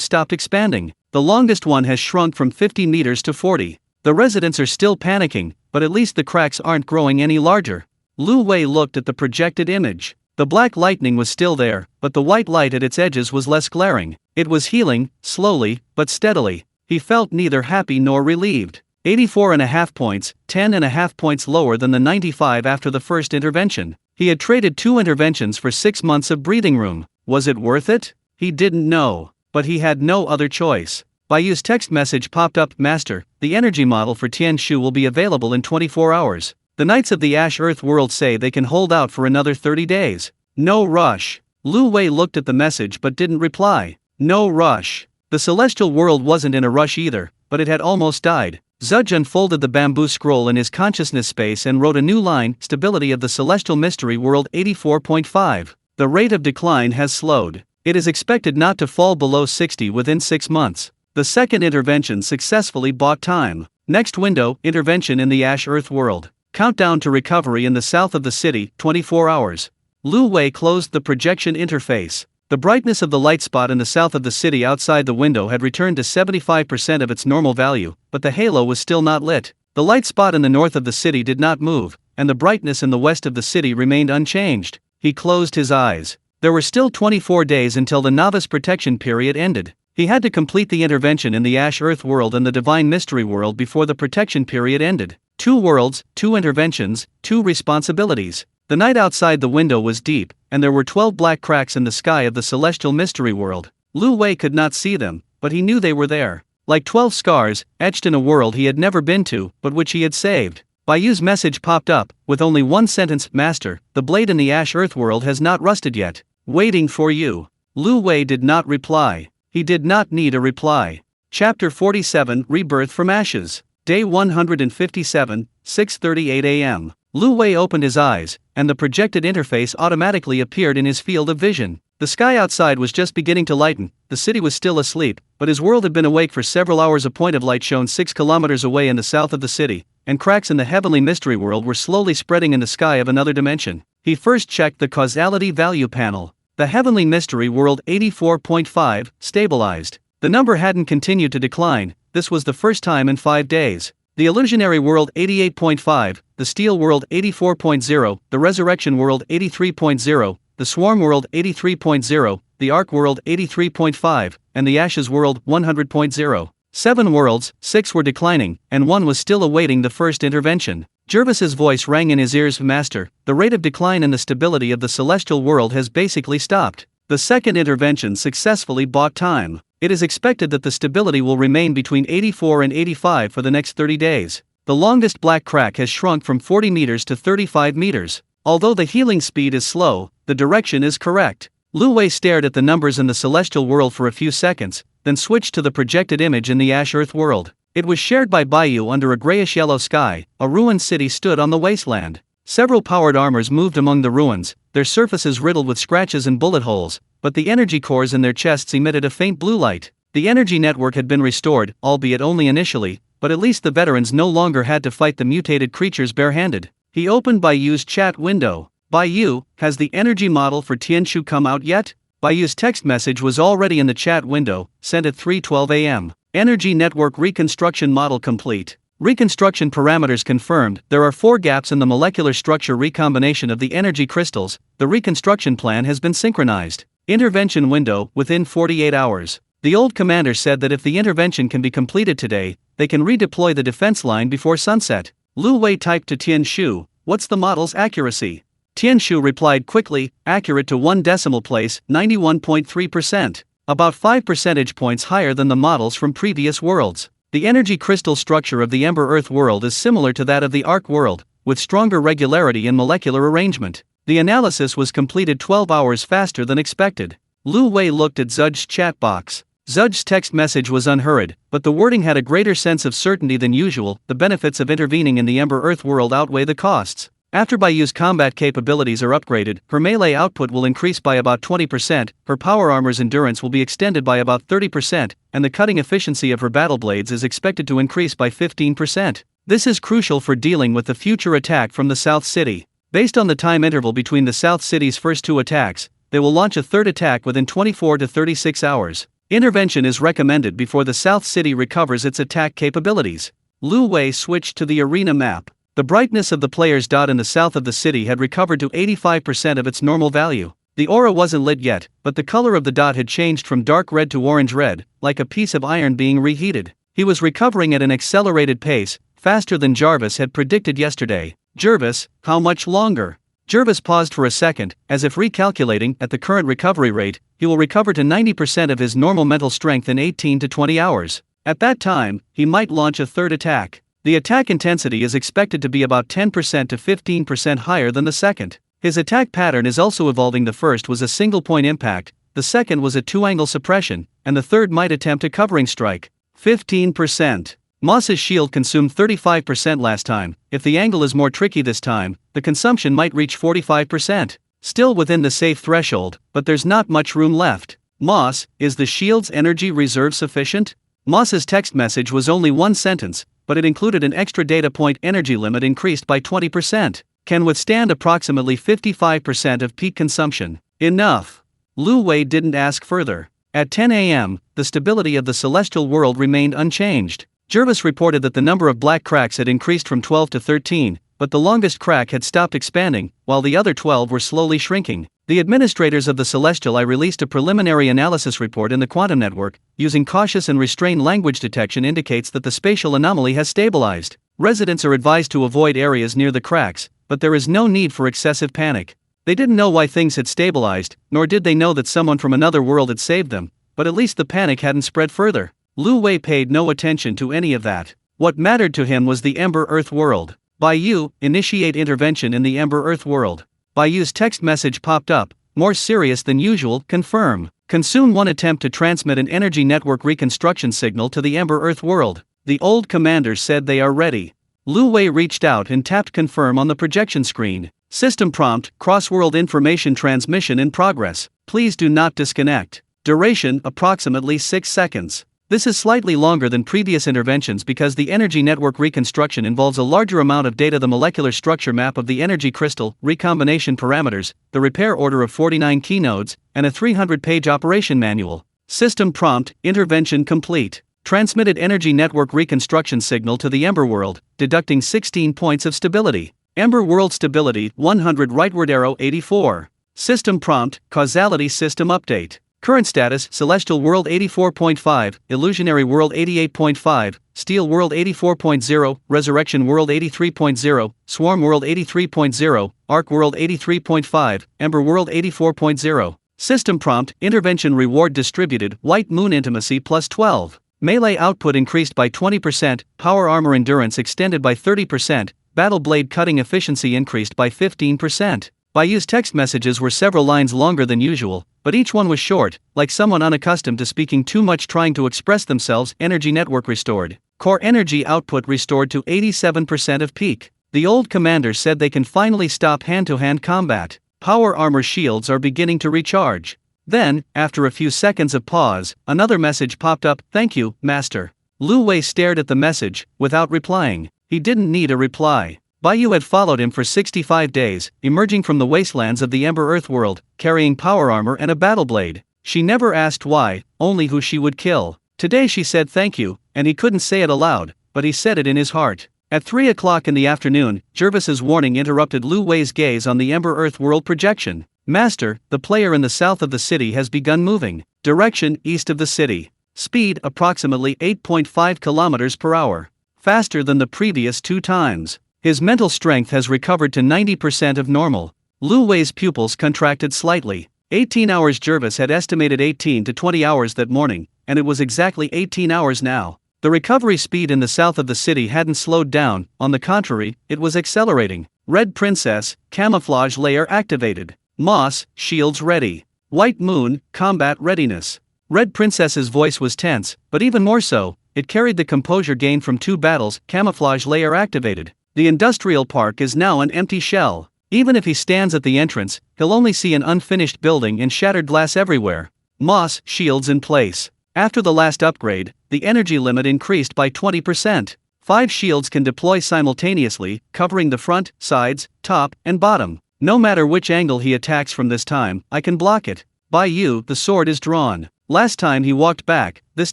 stopped expanding. The longest one has shrunk from 50 meters to 40. The residents are still panicking, but at least the cracks aren't growing any larger. Lu Wei looked at the projected image. The black lightning was still there, but the white light at its edges was less glaring. It was healing, slowly, but steadily. He felt neither happy nor relieved. 84.5 points, 10.5 points lower than the 95 after the first intervention. He had traded 2 interventions for 6 months of breathing room. Was it worth it? He didn't know, but he had no other choice. Bayu's text message popped up. Master, the energy model for Tian Shu will be available in 24 hours. The Knights of the Ash-Earth world say they can hold out for another 30 days. No rush. Lu Wei looked at the message but didn't reply. No rush. The celestial world wasn't in a rush either, but it had almost died. Zudge unfolded the bamboo scroll in his consciousness space and wrote a new line, Stability of the Celestial Mystery World 84.5. The rate of decline has slowed. It is expected not to fall below 60 within 6 months. The second intervention successfully bought time. Next window, intervention in the Ash-Earth world. Countdown to recovery in the south of the city, 24 hours. Lu Wei closed the projection interface. The brightness of the light spot in the south of the city outside the window had returned to 75% of its normal value, but the halo was still not lit. The light spot in the north of the city did not move, and the brightness in the west of the city remained unchanged. He closed his eyes. There were still 24 days until the novice protection period ended. He had to complete the intervention in the Ash-Earth world and the Divine Mystery world before the protection period ended. 2 worlds, 2 interventions, 2 responsibilities. The night outside the window was deep, and there were 12 black cracks in the sky of the celestial mystery world. Lu Wei could not see them, but he knew they were there. Like 12 scars, etched in a world he had never been to, but which he had saved. Baiyu's message popped up, with only one sentence: Master, the blade in the Ash Earth world has not rusted yet. Waiting for you. Lu Wei did not reply. He did not need a reply. Chapter 47, Rebirth from Ashes. Day 157, 6:38 a.m. Lu Wei opened his eyes, and the projected interface automatically appeared in his field of vision. The sky outside was just beginning to lighten, the city was still asleep, but his world had been awake for several hours. A point of light shone 6 kilometers away in the south of the city, and cracks in the heavenly mystery world were slowly spreading in the sky of another dimension. He first checked the causality value panel. The heavenly mystery world 84.5 stabilized. The number hadn't continued to decline. This was the first time in 5 days. The illusionary world 88.5, the steel world 84.0, the resurrection world 83.0, the swarm world 83.0, the arc world 83.5, and the ashes world 100.0. 7 worlds, 6 were declining, and 1 was still awaiting the first intervention. Jervis's voice rang in his ears: Master, the rate of decline in the stability of the celestial world has basically stopped. The second intervention successfully bought time. It is expected that the stability will remain between 84 and 85 for the next 30 days. The longest black crack has shrunk from 40 meters to 35 meters. Although the healing speed is slow, the direction is correct. Lu Wei stared at the numbers in the celestial world for a few seconds, then switched to the projected image in the Ash Earth world. It was shared by Baiyu under a grayish-yellow sky. A ruined city stood on the wasteland. Several powered armors moved among the ruins, their surfaces riddled with scratches and bullet holes, but the energy cores in their chests emitted a faint blue light. The energy network had been restored, albeit only initially, but at least the veterans no longer had to fight the mutated creatures barehanded. He opened Baiyu's chat window. Baiyu, has the energy model for Tianshu come out yet? Baiyu's text message was already in the chat window, sent at 3:12 a.m. Energy network reconstruction model complete. Reconstruction parameters confirmed. There are 4 gaps in the molecular structure recombination of the energy crystals. The reconstruction plan has been synchronized. Intervention window within 48 hours. The old commander said that if the intervention can be completed today, they can redeploy the defense line before sunset. Lu Wei typed to Tianshu, "What's the model's accuracy?" Tianshu replied quickly, "Accurate to 1 decimal place, 91.3%. About 5 percentage points higher than the models from previous worlds. The energy crystal structure of the Ember Earth world is similar to that of the Arc world, with stronger regularity in molecular arrangement. The analysis was completed 12 hours faster than expected." Lu Wei looked at Zud's chat box. Zud's text message was unhurried, but the wording had a greater sense of certainty than usual. The benefits of intervening in the Ember Earth world outweigh the costs. After Baiyu's combat capabilities are upgraded, her melee output will increase by about 20%, her power armor's endurance will be extended by about 30%, and the cutting efficiency of her battle blades is expected to increase by 15%. This is crucial for dealing with the future attack from the South City. Based on the time interval between the South City's first 2 attacks, they will launch a third attack within 24 to 36 hours. Intervention is recommended before the South City recovers its attack capabilities. Lu Wei switched to the arena map. The brightness of the player's dot in the south of the city had recovered to 85% of its normal value. The aura wasn't lit yet, but the color of the dot had changed from dark red to orange-red, like a piece of iron being reheated. He was recovering at an accelerated pace, faster than Jarvis had predicted yesterday. "Jervis, how much longer?" Jervis paused for a second, as if recalculating. At the current recovery rate, he will recover to 90% of his normal mental strength in 18 to 20 hours. At that time, he might launch a third attack. The attack intensity is expected to be about 10% to 15% higher than the second. His attack pattern is also evolving. The first was a single-point impact, the second was a 2-angle suppression, and the third might attempt a covering strike. 15%. Moss's shield consumed 35% last time. If the angle is more tricky this time, the consumption might reach 45%. Still within the safe threshold, but there's not much room left. "Moss, is the shield's energy reserve sufficient?" Moss's text message was only 1 sentence, but it included an extra data point. Energy limit increased by 20%. Can withstand approximately 55% of peak consumption. Enough. Lu Wei didn't ask further. At 10 a.m., the stability of the celestial world remained unchanged. Jervis reported that the number of black cracks had increased from 12 to 13, but the longest crack had stopped expanding, while the other 12 were slowly shrinking. The administrators of the Celestial Eye released a preliminary analysis report in the quantum network, using cautious and restrained language detection indicates that the spatial anomaly has stabilized. Residents are advised to avoid areas near the cracks, but there is no need for excessive panic. They didn't know why things had stabilized, nor did they know that someone from another world had saved them, but at least the panic hadn't spread further. Lu Wei paid no attention to any of that. What mattered to him was the Ember Earth world. Bai, initiate intervention in the Ember Earth world. Bai's text message popped up, more serious than usual, confirm. Consume one attempt to transmit an energy network reconstruction signal to the Ember Earth world. The old commanders said they are ready. Lu Wei reached out and tapped confirm on the projection screen. System prompt, cross-world information transmission in progress. Please do not disconnect. Duration, approximately 6 seconds. This is slightly longer than previous interventions because the energy network reconstruction involves a larger amount of data: the molecular structure map of the energy crystal, recombination parameters, the repair order of 49 keynodes, and a 300-page operation manual. System prompt, intervention complete. Transmitted energy network reconstruction signal to the Ember world, deducting 16 points of stability. Ember world stability, 100 rightward arrow 84. System prompt, causality system update. Current status: Celestial World 84.5, Illusionary World 88.5, Steel World 84.0, Resurrection World 83.0, Swarm World 83.0, Arc World 83.5, Ember World 84.0. System prompt, intervention reward distributed, White Moon intimacy plus 12. Melee output increased by 20%, power armor endurance extended by 30%, battle blade cutting efficiency increased by 15%. Bai's text messages were several lines longer than usual, but each one was short, like someone unaccustomed to speaking too much trying to express themselves. Energy network restored. Core energy output restored to 87% of peak. The old commander said they can finally stop hand-to-hand combat. Power armor shields are beginning to recharge. Then, after a few seconds of pause, another message popped up: "Thank you, Master." Lu Wei stared at the message, without replying. He didn't need a reply. Baiyu had followed him for 65 days, emerging from the wastelands of the Ember Earth world, carrying power armor and a battle blade. She never asked why, only who she would kill. Today she said thank you, and he couldn't say it aloud, but he said it in his heart. At 3 o'clock in the afternoon, Jervis's warning interrupted Lu Wei's gaze on the Ember Earth world projection. "Master, the player in the south of the city has begun moving. Direction, east of the city. Speed, approximately 8.5 kilometers per hour. Faster than the previous 2 times. His mental strength has recovered to 90% of normal." Lu Wei's pupils contracted slightly. 18 hours. Jervis had estimated 18 to 20 hours that morning, and it was exactly 18 hours now. The recovery speed in the south of the city hadn't slowed down, on the contrary, it was accelerating. Red Princess, camouflage layer activated. Moss, shields ready. White Moon, combat readiness. Red Princess's voice was tense, but even more so, it carried the composure gained from 2 battles. Camouflage layer activated. The industrial park is now an empty shell. Even if he stands at the entrance, he'll only see an unfinished building and shattered glass everywhere. Moss, shields in place. After the last upgrade, the energy limit increased by 20%. 5 shields can deploy simultaneously, covering the front, sides, top, and bottom. No matter which angle he attacks from this time, I can block it. Baiyu, the sword is drawn. Last time he walked back, this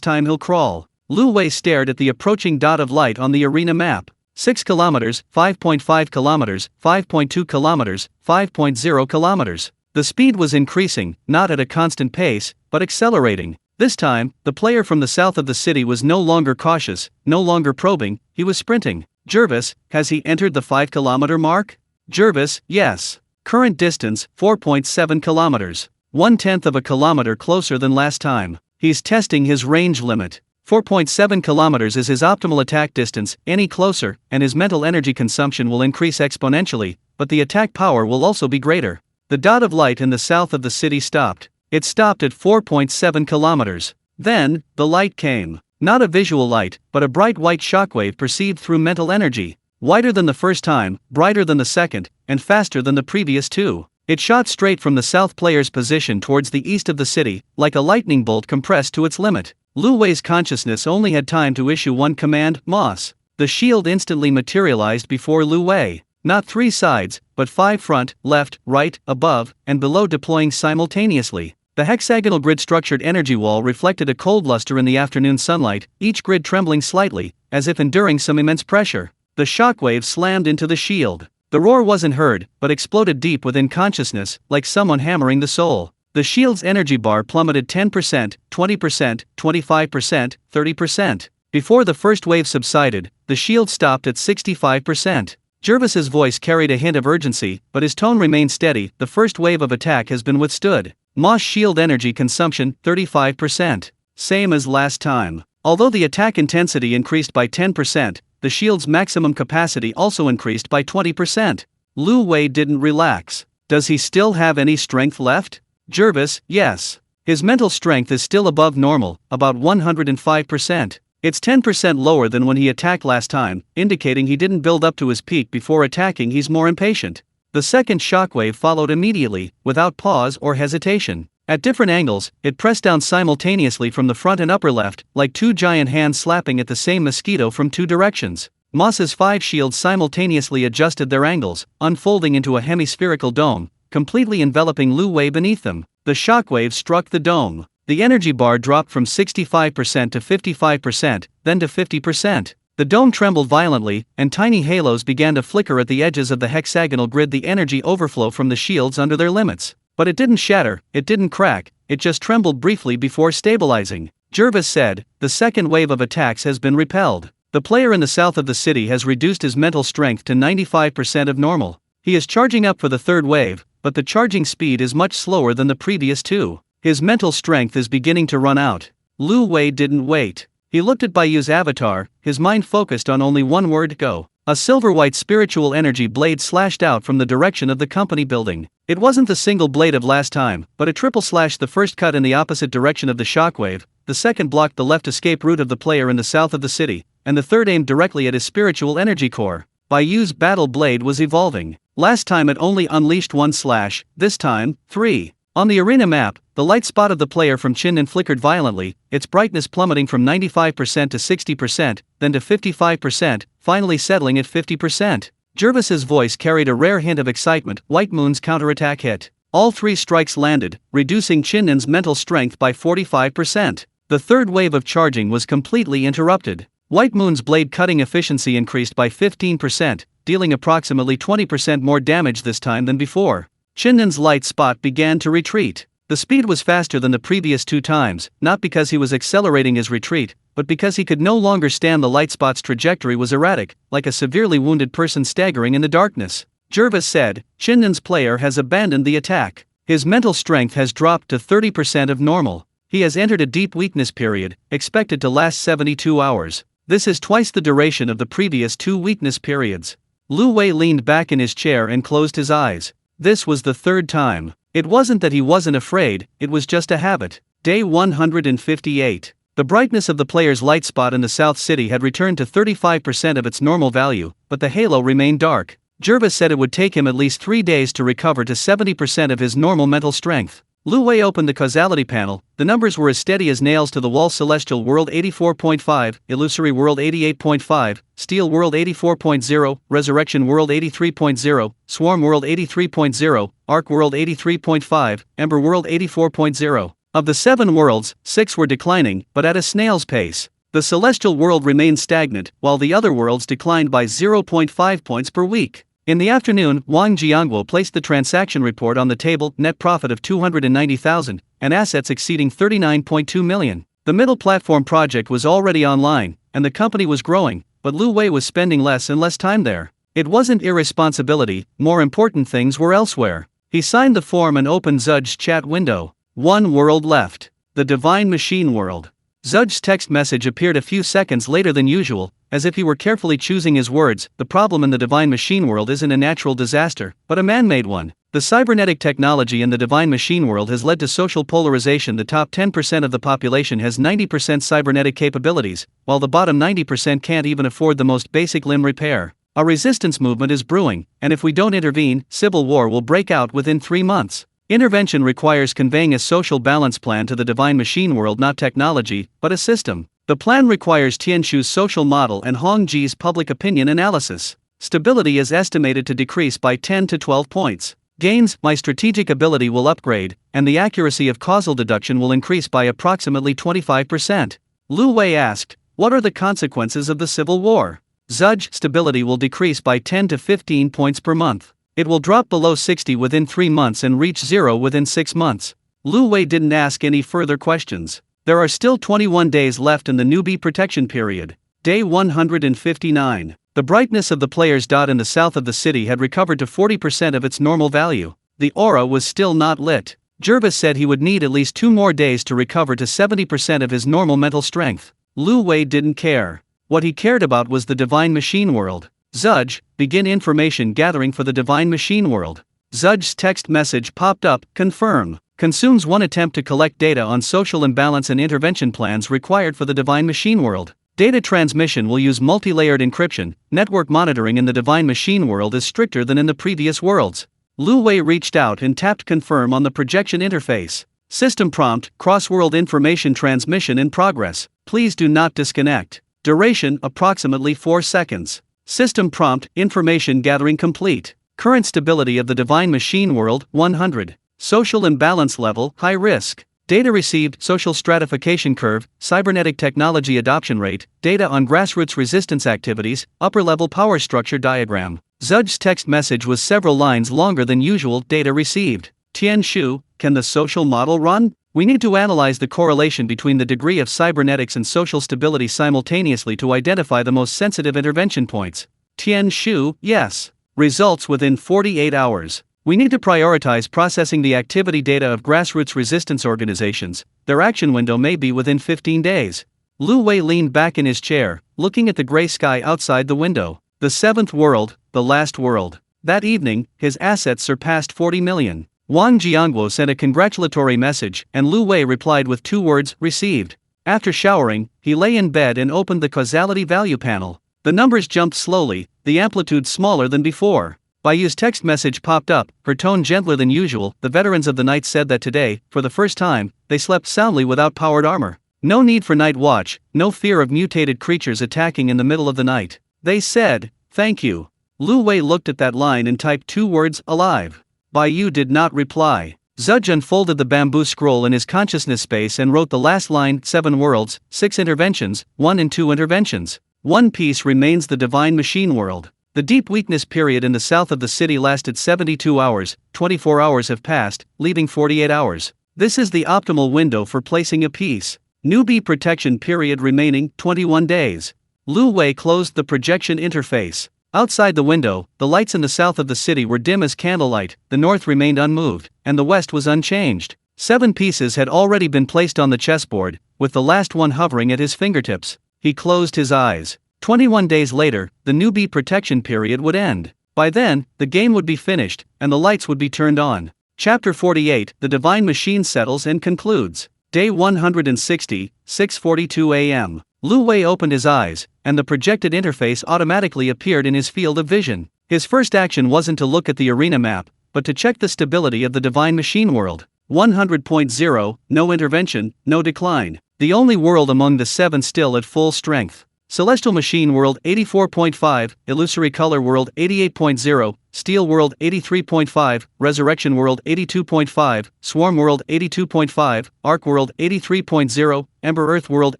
time he'll crawl. Lu Wei stared at the approaching dot of light on the arena map. 6 kilometers, 5.5 kilometers, 5.2 kilometers, 5.0 kilometers. The speed was increasing, not at a constant pace, but accelerating. This time, the player from the south of the city was no longer cautious, no longer probing, he was sprinting. Jervis, has he entered the 5-kilometer mark? Jervis, yes. Current distance, 4.7 kilometers. 1/10 of a kilometer closer than last time. He's testing his range limit. 4.7 kilometers is his optimal attack distance. Any closer, and his mental energy consumption will increase exponentially, but the attack power will also be greater. The dot of light in the south of the city stopped. It stopped at 4.7 kilometers. Then, the light came. Not a visual light, but a bright white shockwave perceived through mental energy. Whiter than the first time, brighter than the second, and faster than the previous 2. It shot straight from the south player's position towards the east of the city, like a lightning bolt compressed to its limit. Lu Wei's consciousness only had time to issue one command: Moss. The shield instantly materialized before Lu Wei. Not 3 sides, but 5 front, left, right, above, and below deploying simultaneously. The hexagonal grid-structured energy wall reflected a cold luster in the afternoon sunlight, each grid trembling slightly, as if enduring some immense pressure. The shockwave slammed into the shield. The roar wasn't heard, but exploded deep within consciousness, like someone hammering the soul. The shield's energy bar plummeted 10%, 20%, 25%, 30%. Before the first wave subsided, the shield stopped at 65%. Jervis's voice carried a hint of urgency, but his tone remained steady. The first wave of attack has been withstood. Moss shield energy consumption, 35%. Same as last time. Although the attack intensity increased by 10%, the shield's maximum capacity also increased by 20%. Lu Wei didn't relax. Does he still have any strength left? Jervis, yes. His mental strength is still above normal, about 105%. It's 10% lower than when he attacked last time, indicating he didn't build up to his peak before attacking. He's more impatient. The second shockwave followed immediately, without pause or hesitation. At different angles, it pressed down simultaneously from the front and upper left, like two giant hands slapping at the same mosquito from two directions. Moss's 5 shields simultaneously adjusted their angles, unfolding into a hemispherical dome, completely enveloping Lu Wei beneath them. The shockwave struck the dome. The energy bar dropped from 65% to 55%, then to 50%. The dome trembled violently, and tiny halos began to flicker at the edges of the hexagonal grid. The energy overflow from the shields under their limits. But it didn't shatter, it didn't crack, it just trembled briefly before stabilizing. Jervis said, "The second wave of attacks has been repelled. The player in the south of the city has reduced his mental strength to 95% of normal. He is charging up for the third wave, but the charging speed is much slower than the previous two. His mental strength is beginning to run out." Lu Wei didn't wait. He looked at Baiyu's avatar, his mind focused on only one word: go. A silver-white spiritual energy blade slashed out from the direction of the company building. It wasn't the single blade of last time, but a triple slash. The first cut in the opposite direction of the shockwave, the second blocked the left escape route of the player in the south of the city, and the third aimed directly at his spiritual energy core. Baiyu's battle blade was evolving. Last time it only unleashed one slash, this time, 3. On the arena map, the light spot of the player from Chinnan flickered violently, its brightness plummeting from 95% to 60%, then to 55%, finally settling at 50%. Jervis's voice carried a rare hint of excitement. White Moon's counterattack hit. All 3 strikes landed, reducing Chinnan's mental strength by 45%. The third wave of charging was completely interrupted. White Moon's blade cutting efficiency increased by 15%, dealing approximately 20% more damage this time than before. Chinnan's light spot began to retreat. The speed was faster than the previous 2 times, not because he was accelerating his retreat, but because he could no longer stand. The light spot's trajectory was erratic, like a severely wounded person staggering in the darkness. Jervis said, "Chinnan's player has abandoned the attack. His mental strength has dropped to 30% of normal. He has entered a deep weakness period, expected to last 72 hours. This is twice the duration of the previous 2 weakness periods." Lu Wei leaned back in his chair and closed his eyes. This was the 3rd time. It wasn't that he wasn't afraid, it was just a habit. Day 158. The brightness of the player's light spot in the South City had returned to 35% of its normal value, but the halo remained dark. Jervis said it would take him at least 3 days to recover to 70% of his normal mental strength. Lu Wei opened the causality panel. The numbers were as steady as nails to the wall. Celestial World 84.5, Illusory World 88.5, Steel World 84.0, Resurrection World 83.0, Swarm World 83.0, Arc World 83.5, Ember World 84.0. Of the 7 worlds, 6 were declining, but at a snail's pace. The Celestial World remained stagnant, while the other worlds declined by 0.5 points per week. In the afternoon, Wang Jiangguo placed the transaction report on the table. Net profit of 290,000, and assets exceeding 39.2 million. The middle platform project was already online, and the company was growing, but Lu Wei was spending less and less time there. It wasn't irresponsibility, more important things were elsewhere. He signed the form and opened Zudge's chat window. 1 world left. The Divine Machine World. Zudge's text message appeared a few seconds later than usual, as if he were carefully choosing his words. The problem in the Divine Machine World isn't a natural disaster, but a man-made one. The cybernetic technology in the Divine Machine World has led to social polarization. The top 10% of the population has 90% cybernetic capabilities, while the bottom 90% can't even afford the most basic limb repair. A resistance movement is brewing, and if we don't intervene, civil war will break out within 3 months. Intervention requires conveying a social balance plan to the Divine Machine World, not technology, but a system. The plan requires Tianshu's social model and Hongji's public opinion analysis. Stability is estimated to decrease by 10 to 12 points. Gains, my strategic ability will upgrade, and the accuracy of causal deduction will increase by approximately 25%. Lu Wei asked, "What are the consequences of the civil war?" Zudge, stability will decrease by 10 to 15 points per month. It will drop below 60 within 3 months and reach 0 within 6 months. Lu Wei didn't ask any further questions. There are still 21 days left in the newbie protection period. Day 159. The brightness of the player's dot in the south of the city had recovered to 40% of its normal value. The aura was still not lit. Jervis said he would need at least 2 more days to recover to 70% of his normal mental strength. Lu Wei didn't care. What he cared about was the Divine Machine World. Zudge, begin information gathering for the Divine Machine World. Zudge's text message popped up, confirm. Consumes 1 attempt to collect data on social imbalance and intervention plans required for the Divine Machine World. Data transmission will use multi-layered encryption. Network monitoring in the Divine Machine World is stricter than in the previous worlds. Lu Wei reached out and tapped confirm on the projection interface. System prompt, cross-world information transmission in progress. Please do not disconnect. Duration, approximately 4 seconds. System prompt, information gathering complete. Current stability of the Divine Machine World, 100. Social imbalance level, high risk. Data received, social stratification curve, cybernetic technology adoption rate, data on grassroots resistance activities, upper-level power structure diagram. Zudge's text message was several lines longer than usual. Data received. Tian Shu, can the social model run? We need to analyze the correlation between the degree of cybernetics and social stability simultaneously to identify the most sensitive intervention points. Tian Shu, yes. Results within 48 hours. We need to prioritize processing the activity data of grassroots resistance organizations. Their action window may be within 15 days. Lu Wei leaned back in his chair, looking at the gray sky outside the window. The 7th world, the last world. That evening, his assets surpassed 40 million. Wang Jiangguo sent a congratulatory message, and Lu Wei replied with 2 words, received. After showering, he lay in bed and opened the causality value panel. The numbers jumped slowly, the amplitude smaller than before. Bayu's text message popped up, her tone gentler than usual. The veterans of the night said that today, for the first time, they slept soundly without powered armor. No need for night watch, no fear of mutated creatures attacking in the middle of the night. They said, thank you. Lu Wei looked at that line and typed 2 words, alive. Bayu did not reply. Zudge unfolded the bamboo scroll in his consciousness space and wrote the last line, 7 worlds, 6 interventions, 1 and 2 interventions. One piece remains the Divine Machine World. The deep weakness period in the south of the city lasted 72 hours, 24 hours have passed, leaving 48 hours. This is the optimal window for placing a piece. Newbie protection period remaining, 21 days. Lu Wei closed the projection interface. Outside the window, the lights in the south of the city were dim as candlelight, the north remained unmoved, and the west was unchanged. 7 pieces had already been placed on the chessboard, with the last one hovering at his fingertips. He closed his eyes. 21 days later, the newbie protection period would end. By then, the game would be finished, and the lights would be turned on. Chapter 48, The Divine Machine settles and concludes. Day 160, 6:42 a.m. Lu Wei opened his eyes, and the projected interface automatically appeared in his field of vision. His first action wasn't to look at the arena map, but to check the stability of the Divine Machine World. 100.0, no intervention, no decline. The only world among the 7 still at full strength. Celestial Machine World 84.5, Illusory Color World 88.0, Steel World 83.5, Resurrection World 82.5, Swarm World 82.5, Arc World 83.0, Ember Earth World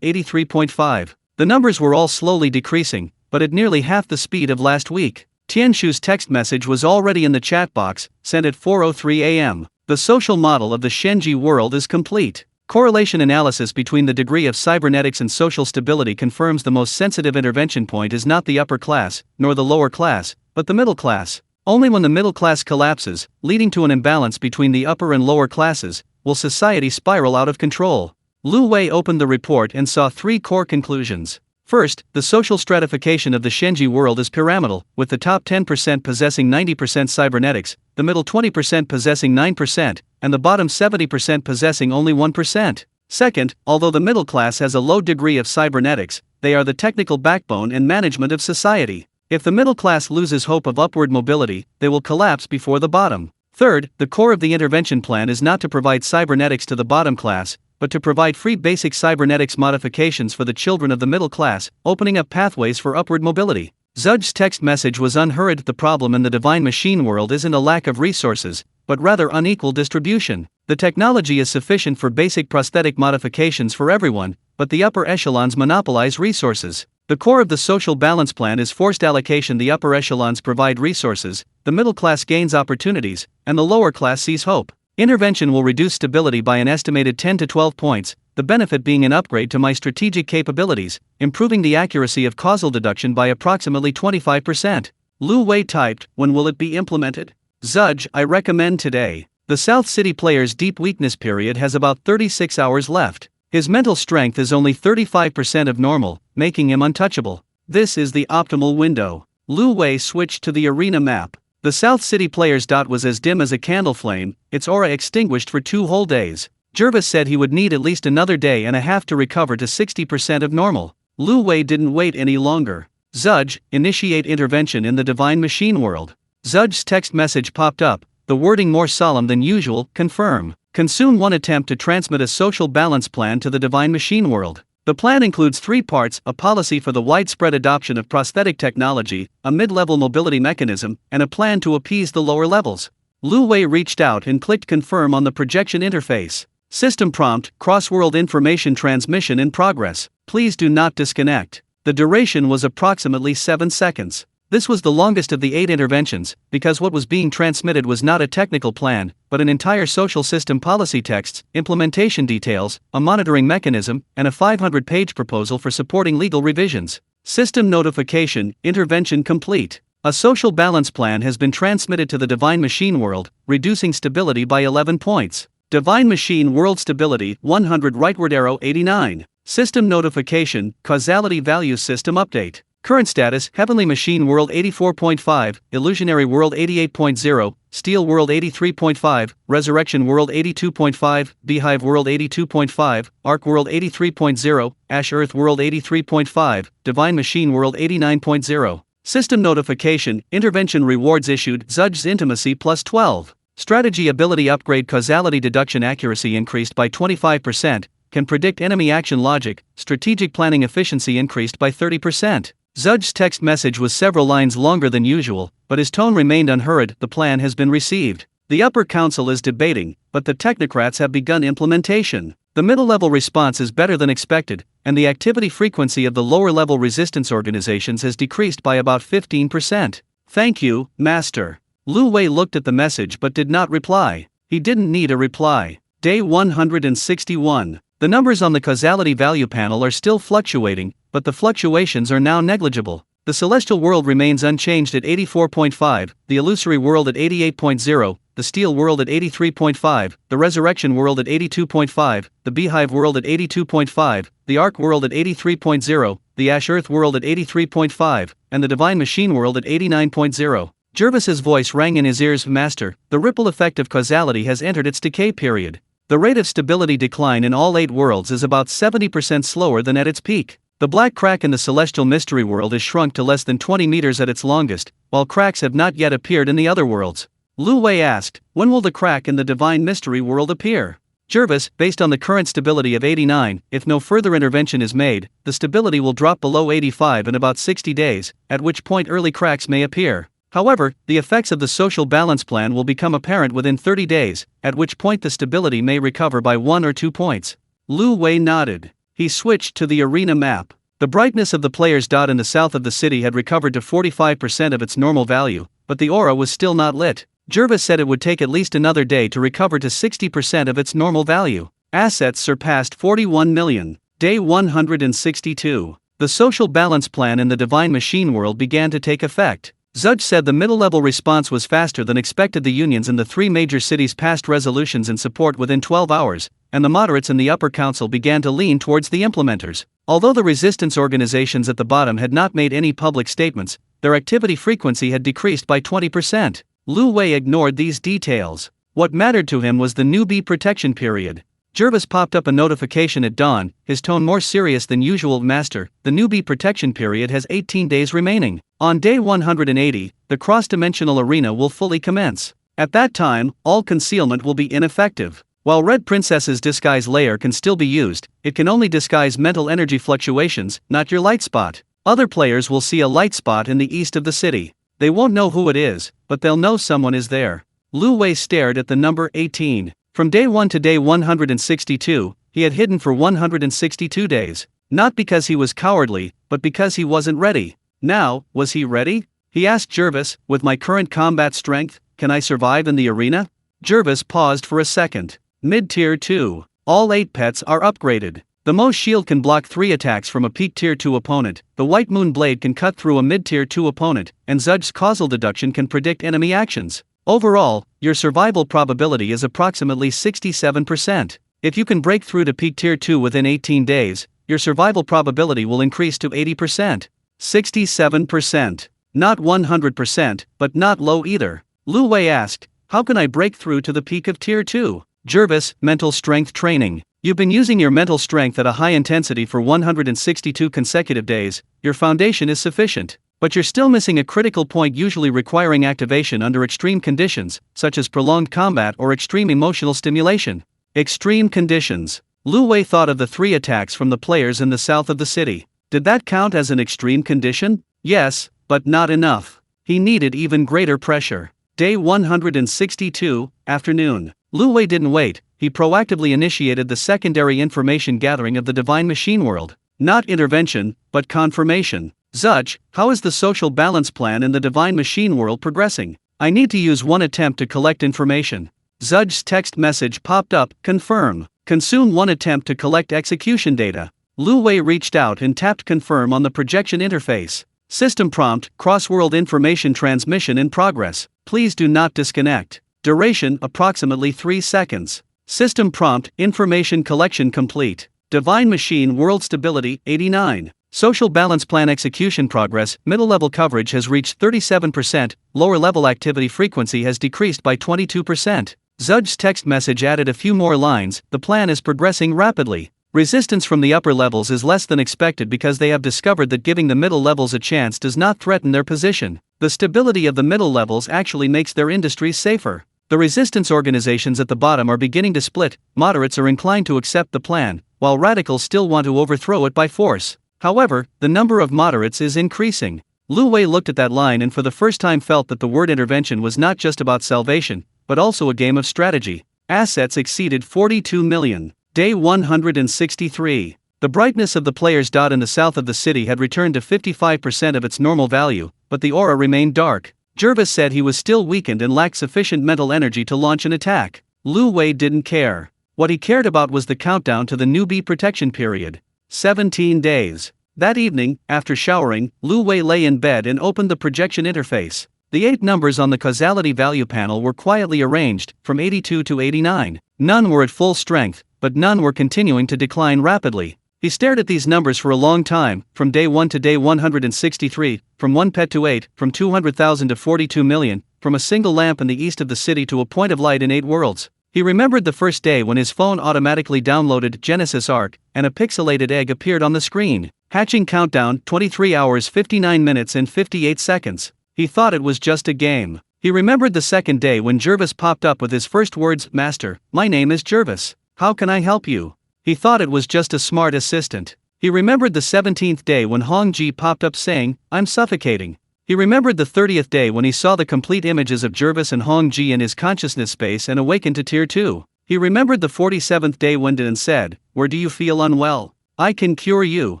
83.5. The numbers were all slowly decreasing, but at nearly half the speed of last week. Tianshu's text message was already in the chat box, sent at 4:03 a.m. The social model of the Shenji world is complete. Correlation analysis between the degree of cybernetics and social stability confirms the most sensitive intervention point is not the upper class, nor the lower class, but the middle class. Only when the middle class collapses, leading to an imbalance between the upper and lower classes, will society spiral out of control. Lu Wei opened the report and saw 3 core conclusions. First, the social stratification of the Shenji world is pyramidal, with the top 10% possessing 90% cybernetics, the middle 20% possessing 9%, and the bottom 70% possessing only 1%. Second, although the middle class has a low degree of cybernetics, they are the technical backbone and management of society. If the middle class loses hope of upward mobility, they will collapse before the bottom. Third, the core of the intervention plan is not to provide cybernetics to the bottom class, but to provide free basic cybernetics modifications for the children of the middle class, opening up pathways for upward mobility. Zudge's text message was unhurried. The problem in the Divine Machine world isn't a lack of resources, but rather unequal distribution. The technology is sufficient for basic prosthetic modifications for everyone, but the upper echelons monopolize resources. The core of the social balance plan is forced allocation. The upper echelons provide resources, the middle class gains opportunities, and the lower class sees hope. Intervention will reduce stability by an estimated 10 to 12 points, the benefit being an upgrade to my strategic capabilities, improving the accuracy of causal deduction by approximately 25%. Lu Wei typed, when will it be implemented? Zudge, I recommend today. The South City player's deep weakness period has about 36 hours left. His mental strength is only 35% of normal, making him untouchable. This is the optimal window. Lu Wei switched to the arena map. The South City player's dot was as dim as a candle flame, its aura extinguished for 2 whole days. Jervis said he would need at least another day and a half to recover to 60% of normal. Lu Wei didn't wait any longer. Zudge, initiate intervention in the divine machine world. Zudge's text message popped up, the wording more solemn than usual, confirm. Consume 1 attempt to transmit a social balance plan to the divine machine world. The plan includes 3 parts: a policy for the widespread adoption of prosthetic technology, a mid-level mobility mechanism, and a plan to appease the lower levels. Lu Wei reached out and clicked confirm on the projection interface. System prompt, cross-world information transmission in progress. Please do not disconnect. The duration was approximately 7 seconds. This was the longest of the 8 interventions, because what was being transmitted was not a technical plan, but an entire social system policy texts, implementation details, a monitoring mechanism, and a 500-page proposal for supporting legal revisions. System notification, intervention complete. A social balance plan has been transmitted to the Divine Machine world, reducing stability by 11 points. Divine Machine world stability, 100 rightward arrow 89. System notification, causality value system update. Current status: Heavenly Machine World 84.5, Illusionary World 88.0, Steel World 83.5, Resurrection World 82.5, Beehive World 82.5, Arc World 83.0, Ash Earth World 83.5, Divine Machine World 89.0. System notification, intervention rewards issued: Zudge's Intimacy plus 12. Strategy ability upgrade: Causality deduction accuracy increased by 25%, can predict enemy action logic, strategic planning efficiency increased by 30%. Zudge's text message was several lines longer than usual, but his tone remained unhurried. The plan has been received. The upper council is debating, but the technocrats have begun implementation. The middle-level response is better than expected, and the activity frequency of the lower-level resistance organizations has decreased by about 15%. Thank you, Master. Lu Wei looked at the message but did not reply. He didn't need a reply. Day 161. The numbers on the causality value panel are still fluctuating, but the fluctuations are now negligible. The celestial world remains unchanged at 84.5, the illusory world at 88.0, the steel world at 83.5, the resurrection world at 82.5, the beehive world at 82.5, the arc world at 83.0, the ash earth world at 83.5, and the divine machine world at 89.0. Jervis's voice rang in his ears. Master, the ripple effect of causality has entered its decay period. The rate of stability decline in all 8 worlds is about 70% slower than at its peak. The black crack in the celestial mystery world is shrunk to less than 20 meters at its longest, while cracks have not yet appeared in the other worlds. Lu Wei asked, when will the crack in the divine mystery world appear? Jervis, based on the current stability of 89, if no further intervention is made, the stability will drop below 85 in about 60 days, at which point early cracks may appear. However, the effects of the social balance plan will become apparent within 30 days, at which point the stability may recover by 1 or 2 points. Lu Wei nodded. He switched to the arena map. The brightness of the player's dot in the south of the city had recovered to 45% of its normal value, but the aura was still not lit. Jervis said it would take at least another day to recover to 60% of its normal value. Assets surpassed 41 million. Day 162. The social balance plan in the divine machine world began to take effect. Zudge said the middle-level response was faster than expected. The unions in the 3 major cities passed resolutions in support within 12 hours, and the moderates in the upper council began to lean towards the implementers. Although the resistance organizations at the bottom had not made any public statements, their activity frequency had decreased by 20%. Lu Wei ignored these details. What mattered to him was the newbie protection period. Jervis popped up a notification at dawn, his tone more serious than usual. Master, the newbie protection period has 18 days remaining. On day 180, the cross-dimensional arena will fully commence. At that time, all concealment will be ineffective. While Red Princess's disguise layer can still be used, it can only disguise mental energy fluctuations, not your light spot. Other players will see a light spot in the east of the city. They won't know who it is, but they'll know someone is there. Lu Wei stared at the number 18. From day 1 to day 162, he had hidden for 162 days. Not because he was cowardly, but because he wasn't ready. Now, was he ready? He asked Jervis, with my current combat strength, can I survive in the arena? Jervis paused for a second. Mid-tier 2. All 8 pets are upgraded. The Mo shield can block 3 attacks from a peak tier 2 opponent, the White Moon blade can cut through a mid tier 2 opponent, and Zudge's causal deduction can predict enemy actions. Overall, your survival probability is approximately 67%. If you can break through to peak tier 2 within 18 days, your survival probability will increase to 80%. 67%. Not 100%, but not low either. Lu Wei asked, how can I break through to the peak of tier 2? Jervis, mental strength training. You've been using your mental strength at a high intensity for 162 consecutive days, your foundation is sufficient. But you're still missing a critical point, usually requiring activation under extreme conditions, such as prolonged combat or extreme emotional stimulation. Extreme conditions. Lu Wei thought of the 3 attacks from the players in the south of the city. Did that count as an extreme condition? Yes, but not enough. He needed even greater pressure. Day 162, afternoon. Lu Wei didn't wait, he proactively initiated the secondary information gathering of the Divine Machine World. Not intervention, but confirmation. Zudge, how is the social balance plan in the Divine Machine World progressing? I need to use 1 attempt to collect information. Zudge's text message popped up, confirm. Consume 1 attempt to collect execution data. Lu Wei reached out and tapped confirm on the projection interface. System prompt, cross-world information transmission in progress. Please do not disconnect. Duration, approximately 3 seconds. System prompt, information collection complete. Divine Machine World Stability, 89. Social Balance Plan execution progress, middle level coverage has reached 37%, lower level activity frequency has decreased by 22%. Zudge's text message added a few more lines, the plan is progressing rapidly. Resistance from the upper levels is less than expected because they have discovered that giving the middle levels a chance does not threaten their position. The stability of the middle levels actually makes their industries safer. The resistance organizations at the bottom are beginning to split, moderates are inclined to accept the plan, while radicals still want to overthrow it by force. However, the number of moderates is increasing. Lu Wei looked at that line and for the first time felt that the word intervention was not just about salvation, but also a game of strategy. Assets exceeded 42 million. Day 163. The brightness of the player's dot in the south of the city had returned to 55% of its normal value, but the aura remained dark. Jervis said he was still weakened and lacked sufficient mental energy to launch an attack. Lu Wei didn't care. What he cared about was the countdown to the newbie protection period. 17 days. That evening, after showering, Lu Wei lay in bed and opened the projection interface. The 8 numbers on the causality value panel were quietly arranged, from 82 to 89. None were at full strength, but none were continuing to decline rapidly. He stared at these numbers for a long time, from day 1 to day 163, from 1 pet to 8, from 200,000 to 42 million, from a single lamp in the east of the city to a point of light in 8 worlds. He remembered the first day when his phone automatically downloaded Genesis Arc, and a pixelated egg appeared on the screen. Hatching countdown, 23 hours 59 minutes and 58 seconds. He thought it was just a game. He remembered the second day when Jervis popped up with his first words, Master, my name is Jervis. How can I help you? He thought it was just a smart assistant. He remembered the 17th day when Hong Ji popped up saying, I'm suffocating. He remembered the 30th day when he saw the complete images of Jervis and Hong Ji in his consciousness space and awakened to tier 2. He remembered the 47th day when Dan said, where do you feel unwell? I can cure you.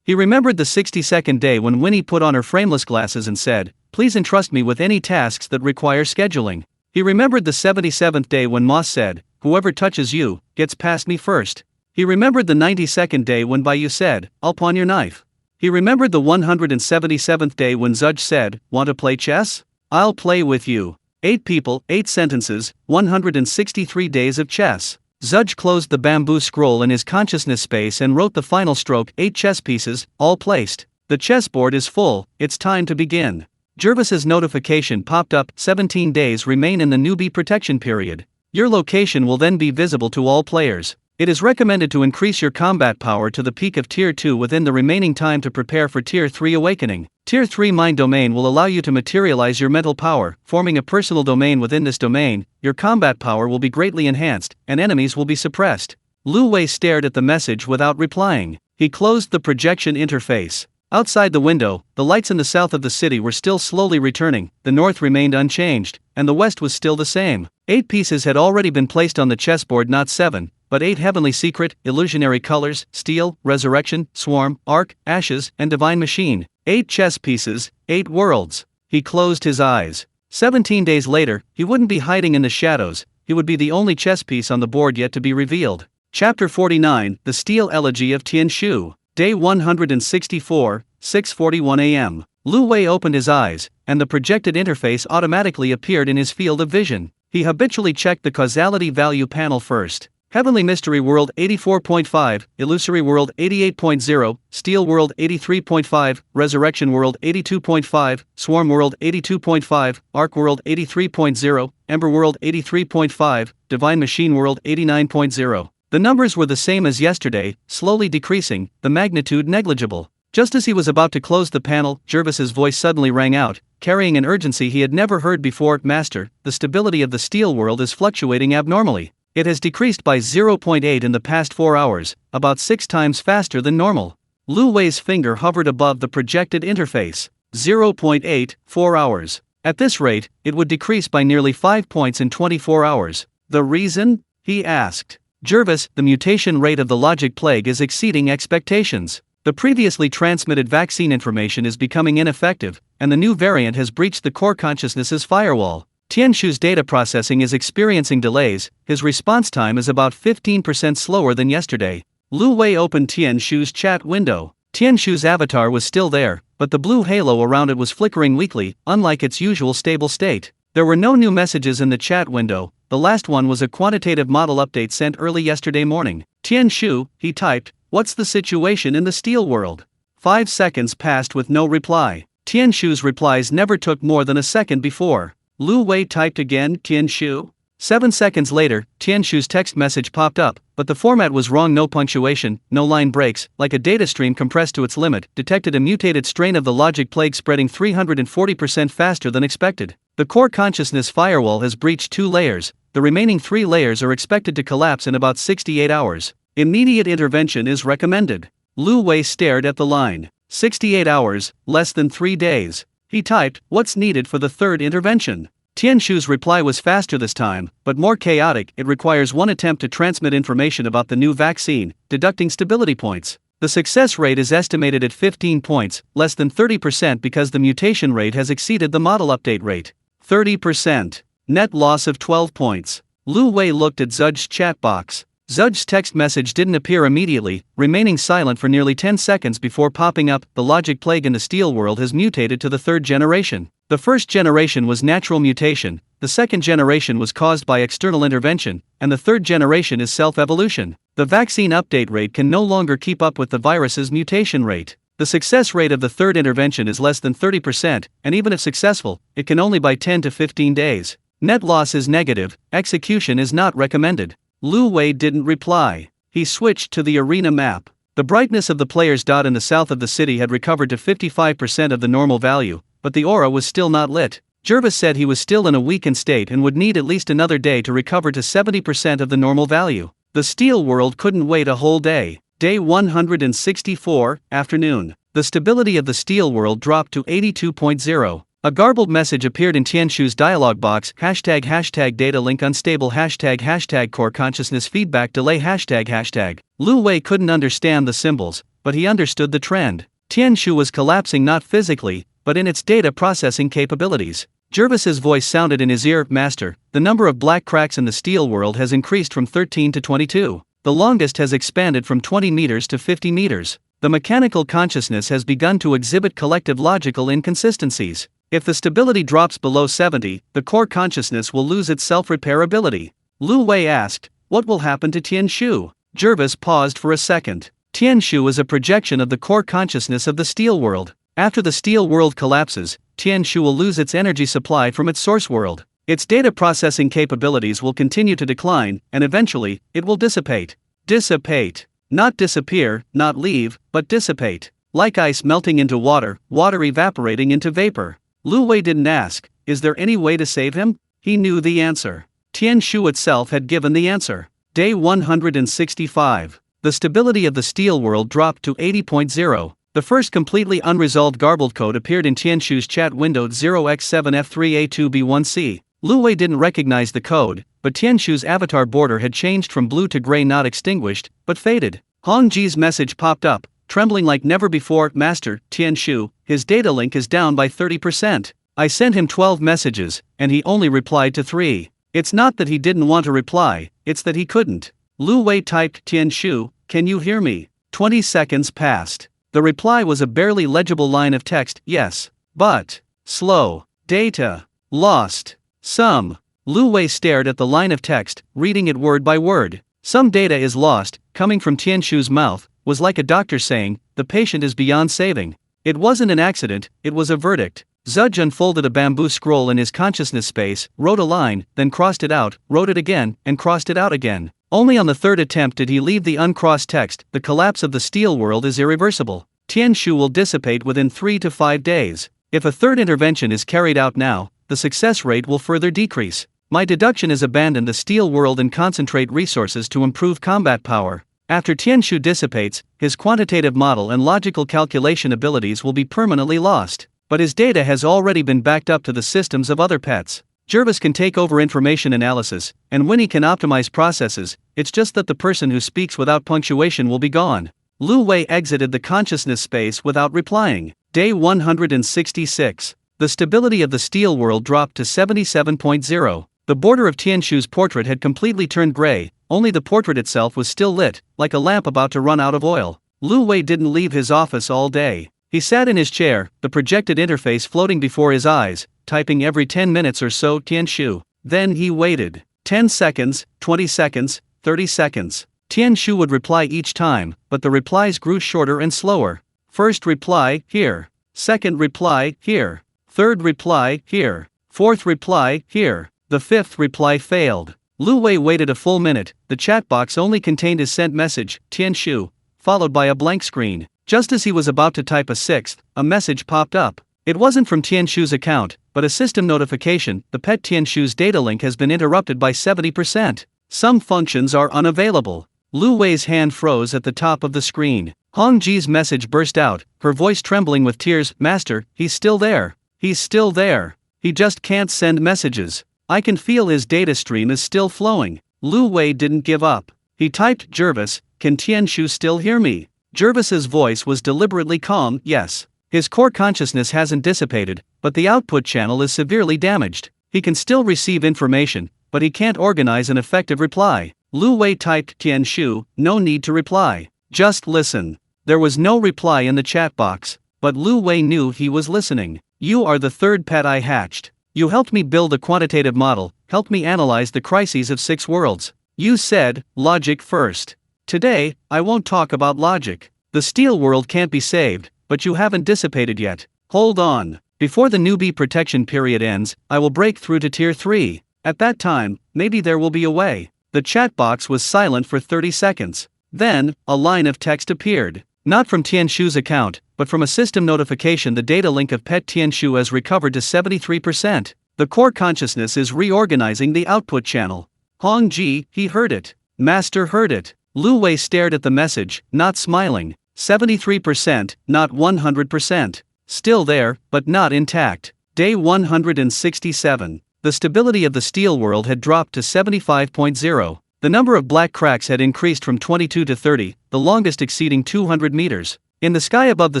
He remembered the 62nd day when Winnie put on her frameless glasses and said, please entrust me with any tasks that require scheduling. He remembered the 77th day when Moss said, whoever touches you, gets past me first. He remembered the 92nd day when Bayou said, I'll pawn your knife. He remembered the 177th day when Zudge said, want to play chess? I'll play with you. 8 people, 8 sentences, 163 days of chess. Zudge closed the bamboo scroll in his consciousness space and wrote the final stroke, 8 chess pieces, all placed. The chessboard is full, it's time to begin. Jervis's notification popped up, 17 days remain in the newbie protection period. Your location will then be visible to all players. It is recommended to increase your combat power to the peak of Tier 2 within the remaining time to prepare for Tier 3 awakening. Tier 3 Mind Domain will allow you to materialize your mental power, forming a personal domain within this domain. Your combat power will be greatly enhanced, and enemies will be suppressed. Lu Wei stared at the message without replying. He closed the projection interface. Outside the window, the lights in the south of the city were still slowly returning, the north remained unchanged, and the west was still the same. 8 pieces had already been placed on the chessboard, not 7, but 8 heavenly secret, illusionary colors, steel, resurrection, swarm, arc, ashes, and divine machine. 8 chess pieces, 8 worlds. He closed his eyes. 17 days later, he wouldn't be hiding in the shadows, he would be the only chess piece on the board yet to be revealed. Chapter 49, The Steel Elegy of Tianshu. Day 164, 6:41 a.m. Lu Wei opened his eyes, and the projected interface automatically appeared in his field of vision. He habitually checked the causality value panel first. Heavenly Mystery World 84.5, Illusory World 88.0, Steel World 83.5, Resurrection World 82.5, Swarm World 82.5, Arc World 83.0, Ember World 83.5, Divine Machine World 89.0. The numbers were the same as yesterday, slowly decreasing, the magnitude negligible. Just as he was about to close the panel, Jervis's voice suddenly rang out, carrying an urgency he had never heard before. Master, the stability of the Steel World is fluctuating abnormally. It has decreased by 0.8 in the past 4 hours, about 6 times faster than normal. Lu Wei's finger hovered above the projected interface. 0.8, 4 hours. At this rate, it would decrease by nearly 5 points in 24 hours. The reason? He asked. Jervis, the mutation rate of the logic plague is exceeding expectations. The previously transmitted vaccine information is becoming ineffective, and the new variant has breached the core consciousness's firewall. Tianshu's data processing is experiencing delays. His response time is about 15% slower than yesterday. Lu Wei opened Tianshu's chat window. Tianshu's avatar was still there, but the blue halo around it was flickering weakly, unlike its usual stable state. There were no new messages in the chat window. The last one was a quantitative model update sent early yesterday morning. Tianshu, he typed, what's the situation in the Steel World? 5 seconds passed with no reply. Tianshu's replies never took more than a second before. Lu Wei typed again, Tianshu. 7 seconds later, Tianshu's text message popped up, but the format was wrong. No punctuation, no line breaks, like a data stream compressed to its limit, detected a mutated strain of the logic plague spreading 340% faster than expected. The core consciousness firewall has breached 2 layers. The remaining 3 layers are expected to collapse in about 68 hours. Immediate intervention is recommended. Lu Wei stared at the line. 68 hours, less than 3 days. He typed, what's needed for the third intervention? Tianshu's reply was faster this time, but more chaotic. It requires 1 attempt to transmit information about the new vaccine, deducting stability points. The success rate is estimated at 15 points, less than 30% because the mutation rate has exceeded the model update rate. 30%. Net loss of 12 points. Lu Wei looked at Zudge's chat box. Zudge's text message didn't appear immediately, remaining silent for nearly 10 seconds before popping up. The logic plague in the Steel World has mutated to the 3rd generation. The first generation was natural mutation, the second generation was caused by external intervention, and the 3rd generation is self-evolution. The vaccine update rate can no longer keep up with the virus's mutation rate. The success rate of the 3rd intervention is less than 30%, and even if successful, it can only buy 10 to 15 days. Net loss is negative, execution is not recommended. Lu Wei didn't reply. He switched to the arena map. The brightness of the player's dot in the south of the city had recovered to 55% of the normal value, but the aura was still not lit. Jervis said he was still in a weakened state and would need at least another day to recover to 70% of the normal value. The Steel World couldn't wait a whole day. Day 164, afternoon. The stability of the Steel World dropped to 82.0. A garbled message appeared in Tianshu's dialog box, hashtag data link unstable hashtag core consciousness feedback delay hashtag. Lu Wei couldn't understand the symbols, but he understood the trend. Tianshu was collapsing not physically, but in its data processing capabilities. Jervis's voice sounded in his ear, Master, the number of black cracks in the Steel World has increased from 13 to 22. The longest has expanded from 20 meters to 50 meters. The mechanical consciousness has begun to exhibit collective logical inconsistencies. If the stability drops below 70, the core consciousness will lose its self-repairability. Lu Wei asked, what will happen to Tianshu? Jervis paused for a second. Tianshu is a projection of the core consciousness of the Steel World. After the Steel World collapses, Tianshu will lose its energy supply from its source world. Its data processing capabilities will continue to decline, and eventually, it will dissipate. Dissipate. Not disappear, not leave, but dissipate. Like ice melting into water, water evaporating into vapor. Lu Wei didn't ask, is there any way to save him? He knew the answer. Tianshu itself had given the answer. Day 165. The stability of the Steel World dropped to 80.0. The first completely unresolved garbled code appeared in Tianshu's chat window 0x7F3A2B1C. Lu Wei didn't recognize the code, but Tianshu's avatar border had changed from blue to gray, not extinguished, but faded. Hongji's message popped up, trembling like never before, Master, Tianshu, his data link is down by 30%. I sent him 12 messages, and he only replied to 3. It's not that he didn't want to reply, it's that he couldn't. Lu Wei typed Tianshu, can you hear me? 20 seconds passed. The reply was a barely legible line of text, yes. But. Slow. Data. Lost. Some. Lu Wei stared at the line of text, reading it word by word. Some data is lost, coming from Tianshu's mouth, was like a doctor saying, the patient is beyond saving. It wasn't an accident, it was a verdict. Zudge unfolded a bamboo scroll in his consciousness space, wrote a line, then crossed it out, wrote it again, and crossed it out again. Only on the third attempt did he leave the uncrossed text. The collapse of the steel world is irreversible. Tianshu will dissipate within 3 to 5 days. If a third intervention is carried out now, the success rate will further decrease. My deduction is abandon the steel world and concentrate resources to improve combat power. After Tianshu dissipates, his quantitative model and logical calculation abilities will be permanently lost. But his data has already been backed up to the systems of other pets. Jervis can take over information analysis, and Winnie can optimize processes, it's just that the person who speaks without punctuation will be gone. Lu Wei exited the consciousness space without replying. Day 166. The stability of the steel world dropped to 77.0. The border of Tianshu's portrait had completely turned gray, only the portrait itself was still lit, like a lamp about to run out of oil. Lu Wei didn't leave his office all day. He sat in his chair, the projected interface floating before his eyes, typing every 10 minutes or so Tianshu. Then he waited. 10 seconds, 20 seconds, 30 seconds. Tianshu would reply each time, but the replies grew shorter and slower. First reply, here. Second reply, here. Third reply, here. Fourth reply, here. The fifth reply failed. Lu Wei waited a full minute. The chat box only contained his sent message, Tianshu, followed by a blank screen. Just as he was about to type a sixth, a message popped up. It wasn't from Tianshu's account, but a system notification. The pet Tianshu's data link has been interrupted by 70%. Some functions are unavailable. Lu Wei's hand froze at the top of the screen. Hong Ji's message burst out, her voice trembling with tears. Master, he's still there. He's still there. He just can't send messages. I can feel his data stream is still flowing. Lu Wei didn't give up. He typed, Jervis, can Tianshu still hear me? Jervis's voice was deliberately calm, yes. His core consciousness hasn't dissipated, but the output channel is severely damaged. He can still receive information, but he can't organize an effective reply. Lu Wei typed, Tianshu, no need to reply. Just listen. There was no reply in the chat box, but Lu Wei knew he was listening. You are the third pet I hatched. You helped me build a quantitative model, helped me analyze the crises of 6 worlds. You said, logic first. Today, I won't talk about logic. The steel world can't be saved, but you haven't dissipated yet. Hold on. Before the newbie protection period ends, I will break through to tier 3. At that time, maybe there will be a way. The chat box was silent for 30 seconds. Then, a line of text appeared. Not from Tianshu's account, but from a system notification. The data link of pet Tianshu has recovered to 73%. The core consciousness is reorganizing the output channel. Hong Ji, he heard it. Master heard it. Lu Wei stared at the message, not smiling. 73%, not 100%. Still there, but not intact. Day 167. The stability of the steel world had dropped to 75.0. The number of black cracks had increased from 22 to 30, the longest exceeding 200 meters. In the sky above the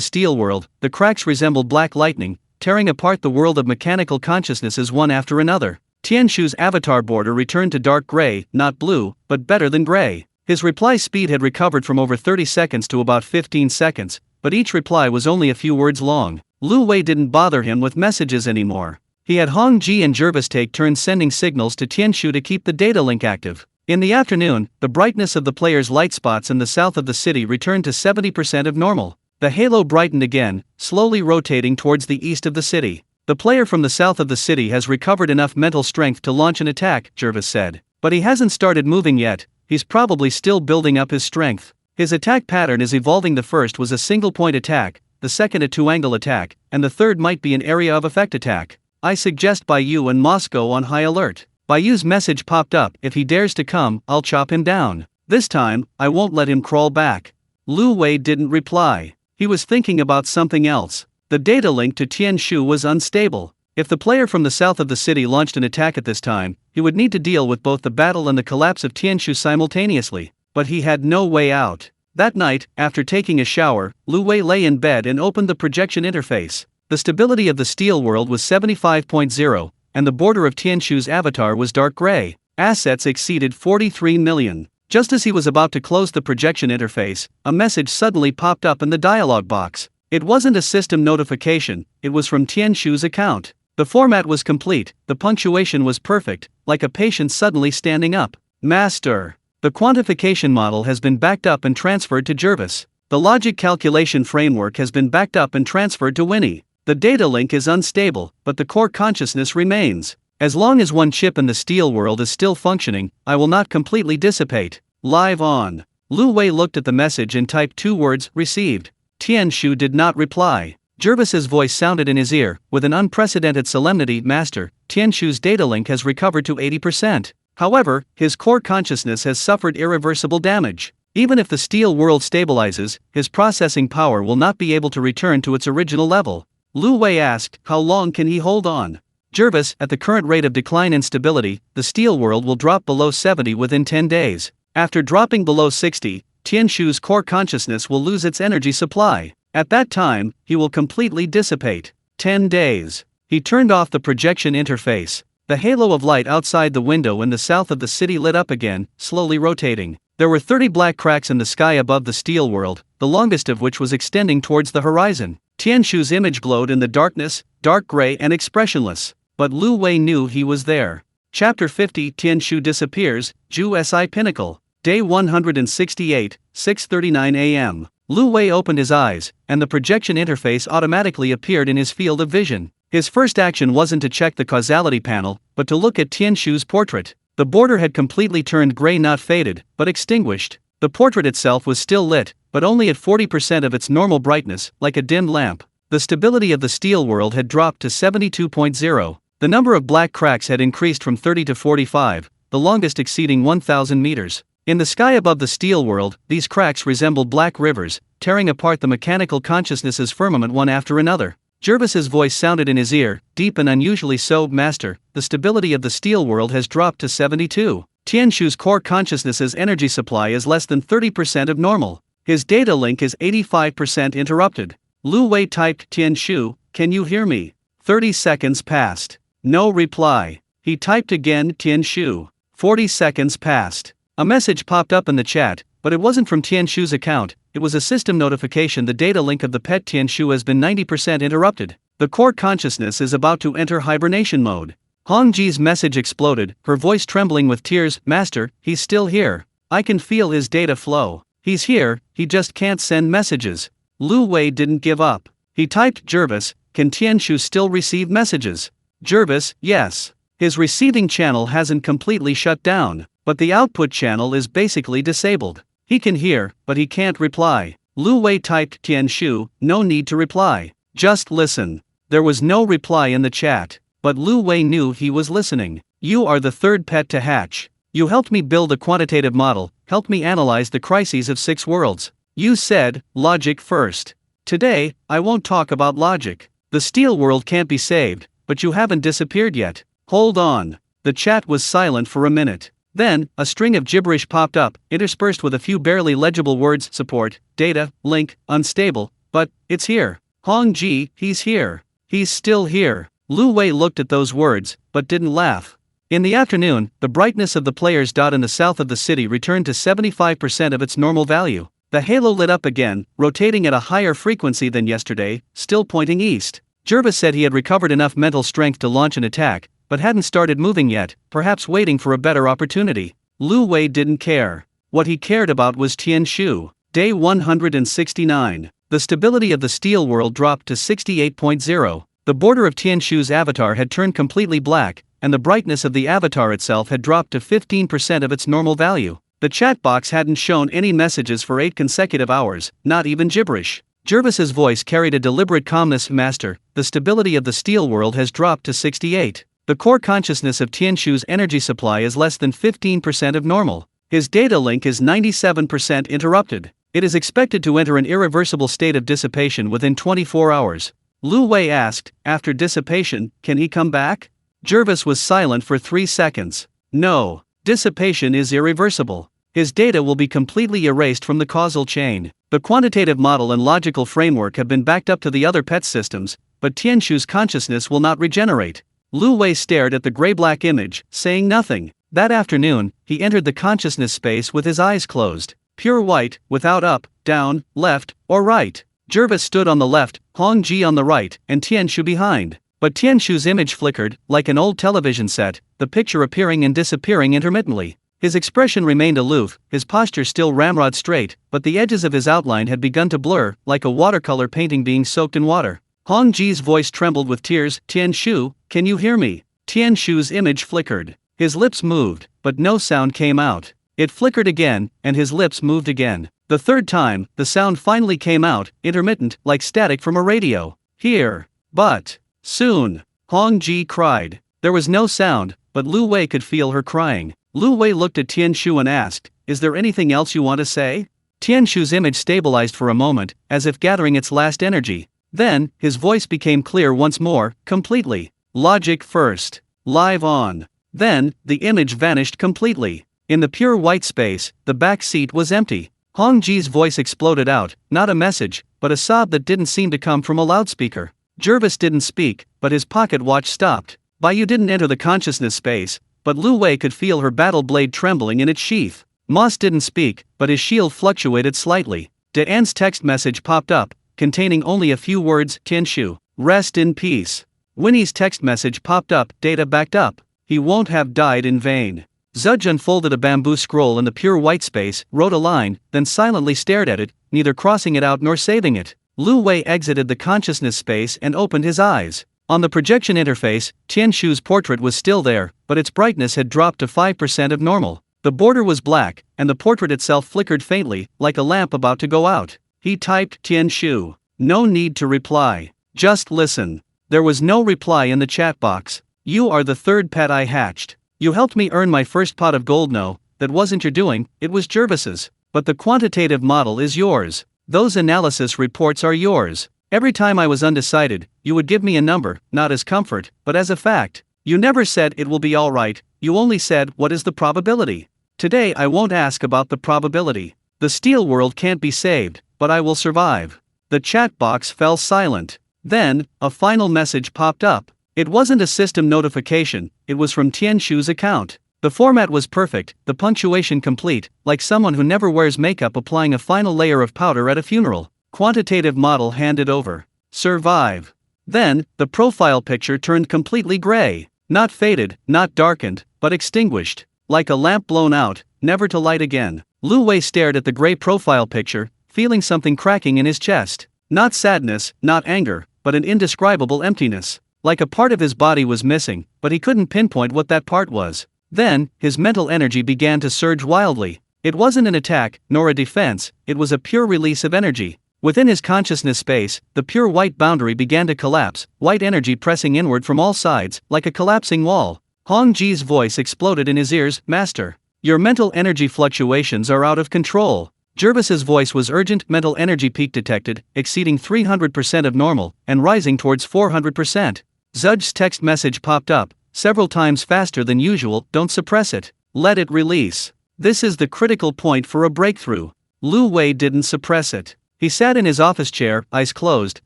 steel world, the cracks resembled black lightning, tearing apart the world of mechanical consciousnesses one after another. Tianshu's avatar border returned to dark gray, not blue, but better than gray. His reply speed had recovered from over 30 seconds to about 15 seconds, but each reply was only a few words long. Lu Wei didn't bother him with messages anymore. He had Hong Ji and Jervis take turns sending signals to Tianshu to keep the data link active. In the afternoon, the brightness of the player's light spots in the south of the city returned to 70% of normal. The halo brightened again, slowly rotating towards the east of the city. The player from the south of the city has recovered enough mental strength to launch an attack, Jervis said. But he hasn't started moving yet. He's probably still building up his strength. His attack pattern is evolving. The first was a single-point attack, the second a two-angle attack, and the third might be an area of effect attack. I suggest Baiyu and Moscow on high alert. Baiyu's message popped up, if he dares to come, I'll chop him down. This time, I won't let him crawl back. Lu Wei didn't reply. He was thinking about something else. The data link to Tianshu was unstable. If the player from the south of the city launched an attack at this time, he would need to deal with both the battle and the collapse of Tianshu simultaneously. But he had no way out. That night, after taking a shower, Lu Wei lay in bed and opened the projection interface. The stability of the steel world was 75.0, and the border of Tianshu's avatar was dark gray. Assets exceeded 43 million. Just as he was about to close the projection interface, a message suddenly popped up in the dialog box. It wasn't a system notification, it was from Tianshu's account. The format was complete, the punctuation was perfect, like a patient suddenly standing up. Master. The quantification model has been backed up and transferred to Jervis. The logic calculation framework has been backed up and transferred to Winnie. The data link is unstable, but the core consciousness remains. As long as one chip in the steel world is still functioning, I will not completely dissipate. Live on. Lu Wei looked at the message and typed 2 words, received. Tianshu did not reply. Jervis's voice sounded in his ear, with an unprecedented solemnity. Master, Tianshu's data link has recovered to 80%. However, his core consciousness has suffered irreversible damage. Even if the steel world stabilizes, his processing power will not be able to return to its original level. Lu Wei asked, how long can he hold on? Jervis, at the current rate of decline and stability, the steel world will drop below 70 within 10 days. After dropping below 60, Tianshu's core consciousness will lose its energy supply. At that time, he will completely dissipate. 10 days. He turned off the projection interface. The halo of light outside the window in the south of the city lit up again, slowly rotating. There were 30 black cracks in the sky above the steel world, the longest of which was extending towards the horizon. Tianshu's image glowed in the darkness, dark gray and expressionless. But Lu Wei knew he was there. Chapter 50 Tianshu disappears, Ju Si Pinnacle. Day 168, 6:39 a.m. Lu Wei opened his eyes, and the projection interface automatically appeared in his field of vision. His first action wasn't to check the causality panel, but to look at Tianshu's portrait. The border had completely turned gray, not faded, but extinguished. The portrait itself was still lit, but only at 40% of its normal brightness, like a dim lamp. The stability of the steel world had dropped to 72.0. The number of black cracks had increased from 30 to 45, the longest exceeding 1,000 meters. In the sky above the steel world, these cracks resembled black rivers, tearing apart the mechanical consciousness's firmament one after another. Jervis's voice sounded in his ear, deep and unusually so. Master, the stability of the steel world has dropped to 72. Tianshu's core consciousness's energy supply is less than 30% of normal. His data link is 85% interrupted. Lu Wei typed, Tianshu, can you hear me? 30 seconds passed. No reply. He typed again, Tianshu. 40 seconds passed. A message popped up in the chat, but it wasn't from Tianshu's account, it was a system notification. The data link of the pet Tianshu has been 90% interrupted. The core consciousness is about to enter hibernation mode. Hongji's message exploded, her voice trembling with tears. Master, he's still here. I can feel his data flow. He's here, he just can't send messages. Lu Wei didn't give up. He typed, Jervis, can Tianshu still receive messages? Jervis, yes. His receiving channel hasn't completely shut down, but the output channel is basically disabled. He can hear, but he can't reply. Lu Wei typed, Tianshu, no need to reply. Just listen. There was no reply in the chat, but Lu Wei knew he was listening. You are the third pet to hatch. You helped me build a quantitative model, helped me analyze the crises of 6 worlds. You said, logic first. Today, I won't talk about logic. The steel world can't be saved, but you haven't disappeared yet. Hold on. The chat was silent for a minute. Then, a string of gibberish popped up, interspersed with a few barely legible words: support, data, link, unstable, but, it's here. Hongji, he's here. He's still here. Lu Wei looked at those words, but didn't laugh. In the afternoon, the brightness of the player's dot in the south of the city returned to 75% of its normal value. The halo lit up again, rotating at a higher frequency than yesterday, still pointing east. Jervis said he had recovered enough mental strength to launch an attack, but hadn't started moving yet, perhaps waiting for a better opportunity. Lu Wei didn't care. What he cared about was Tianshu. Day 169. The stability of the steel world dropped to 68.0. The border of Tianshu's avatar had turned completely black, and the brightness of the avatar itself had dropped to 15% of its normal value. The chat box hadn't shown any messages for 8 consecutive hours, not even gibberish. Jervis's voice carried a deliberate calmness. Master, the stability of the steel world has dropped to 68. The core consciousness of Tianshu's energy supply is less than 15% of normal. His data link is 97% interrupted. It is expected to enter an irreversible state of dissipation within 24 hours. Lu Wei asked, after dissipation, can he come back? Jervis was silent for 3 seconds. No, dissipation is irreversible. His data will be completely erased from the causal chain. The quantitative model and logical framework have been backed up to the other PET systems, but Tianshu's consciousness will not regenerate. Lu Wei stared at the gray-black image, saying nothing. That afternoon, he entered the consciousness space with his eyes closed. Pure white, without up, down, left, or right. Jervis stood on the left, Hong Ji on the right, and Tianshu behind. But Tianshu's image flickered, like an old television set, the picture appearing and disappearing intermittently. His expression remained aloof, his posture still ramrod straight, but the edges of his outline had begun to blur, like a watercolor painting being soaked in water. Hong Ji's voice trembled with tears. Tianshu, can you hear me? Tianshu's image flickered. His lips moved, but no sound came out. It flickered again, and his lips moved again. The third time, the sound finally came out, intermittent, like static from a radio. Here. But. Soon. Hong Ji cried. There was no sound, but Lu Wei could feel her crying. Lu Wei looked at Tianshu and asked, "Is there anything else you want to say?" Tianshu's image stabilized for a moment, as if gathering its last energy. Then, his voice became clear once more, completely. Logic first. Live on. Then, the image vanished completely. In the pure white space, the back seat was empty. Hong Ji's voice exploded out, not a message, but a sob that didn't seem to come from a loudspeaker. Jervis didn't speak, but his pocket watch stopped. Bai didn't enter the consciousness space, but Lu Wei could feel her battle blade trembling in its sheath. Moss didn't speak, but his shield fluctuated slightly. De An's text message popped up, containing only a few words. Tianshu, rest in peace. Winnie's text message popped up. Data backed up. He won't have died in vain. Zudge unfolded a bamboo scroll in the pure white space, wrote a line, then silently stared at it, neither crossing it out nor saving it. Lu Wei exited the consciousness space and opened his eyes. On the projection interface, Tianshu's portrait was still there, but its brightness had dropped to 5% of normal. The border was black, and the portrait itself flickered faintly, like a lamp about to go out. He typed, "Tianshu. No need to reply. Just listen." There was no reply in the chat box. "You are the third pet I hatched. You helped me earn my first pot of gold." No, that wasn't your doing, it was Jervis's. But the quantitative model is yours. Those analysis reports are yours. Every time I was undecided, you would give me a number, not as comfort, but as a fact. You never said it will be alright, you only said, what is the probability? Today I won't ask about the probability. The steel world can't be saved, but I will survive. The chat box fell silent. Then, a final message popped up. It wasn't a system notification, it was from Tianshu's account. The format was perfect, the punctuation complete, like someone who never wears makeup applying a final layer of powder at a funeral. Quantitative model handed over. Survive. Then, the profile picture turned completely gray. Not faded, not darkened, but extinguished. Like a lamp blown out, never to light again. Lu Wei stared at the gray profile picture, feeling something cracking in his chest. Not sadness, not anger, but an indescribable emptiness. Like a part of his body was missing, but he couldn't pinpoint what that part was. Then, his mental energy began to surge wildly. It wasn't an attack, nor a defense, it was a pure release of energy. Within his consciousness space, the pure white boundary began to collapse, white energy pressing inward from all sides, like a collapsing wall. Hong Ji's voice exploded in his ears. "Master, your mental energy fluctuations are out of control." Jervis's voice was urgent. Mental energy peak detected, exceeding 300% of normal, and rising towards 400%. Zudge's text message popped up, several times faster than usual. "Don't suppress it. Let it release. This is the critical point for a breakthrough." Lu Wei didn't suppress it. He sat in his office chair, eyes closed,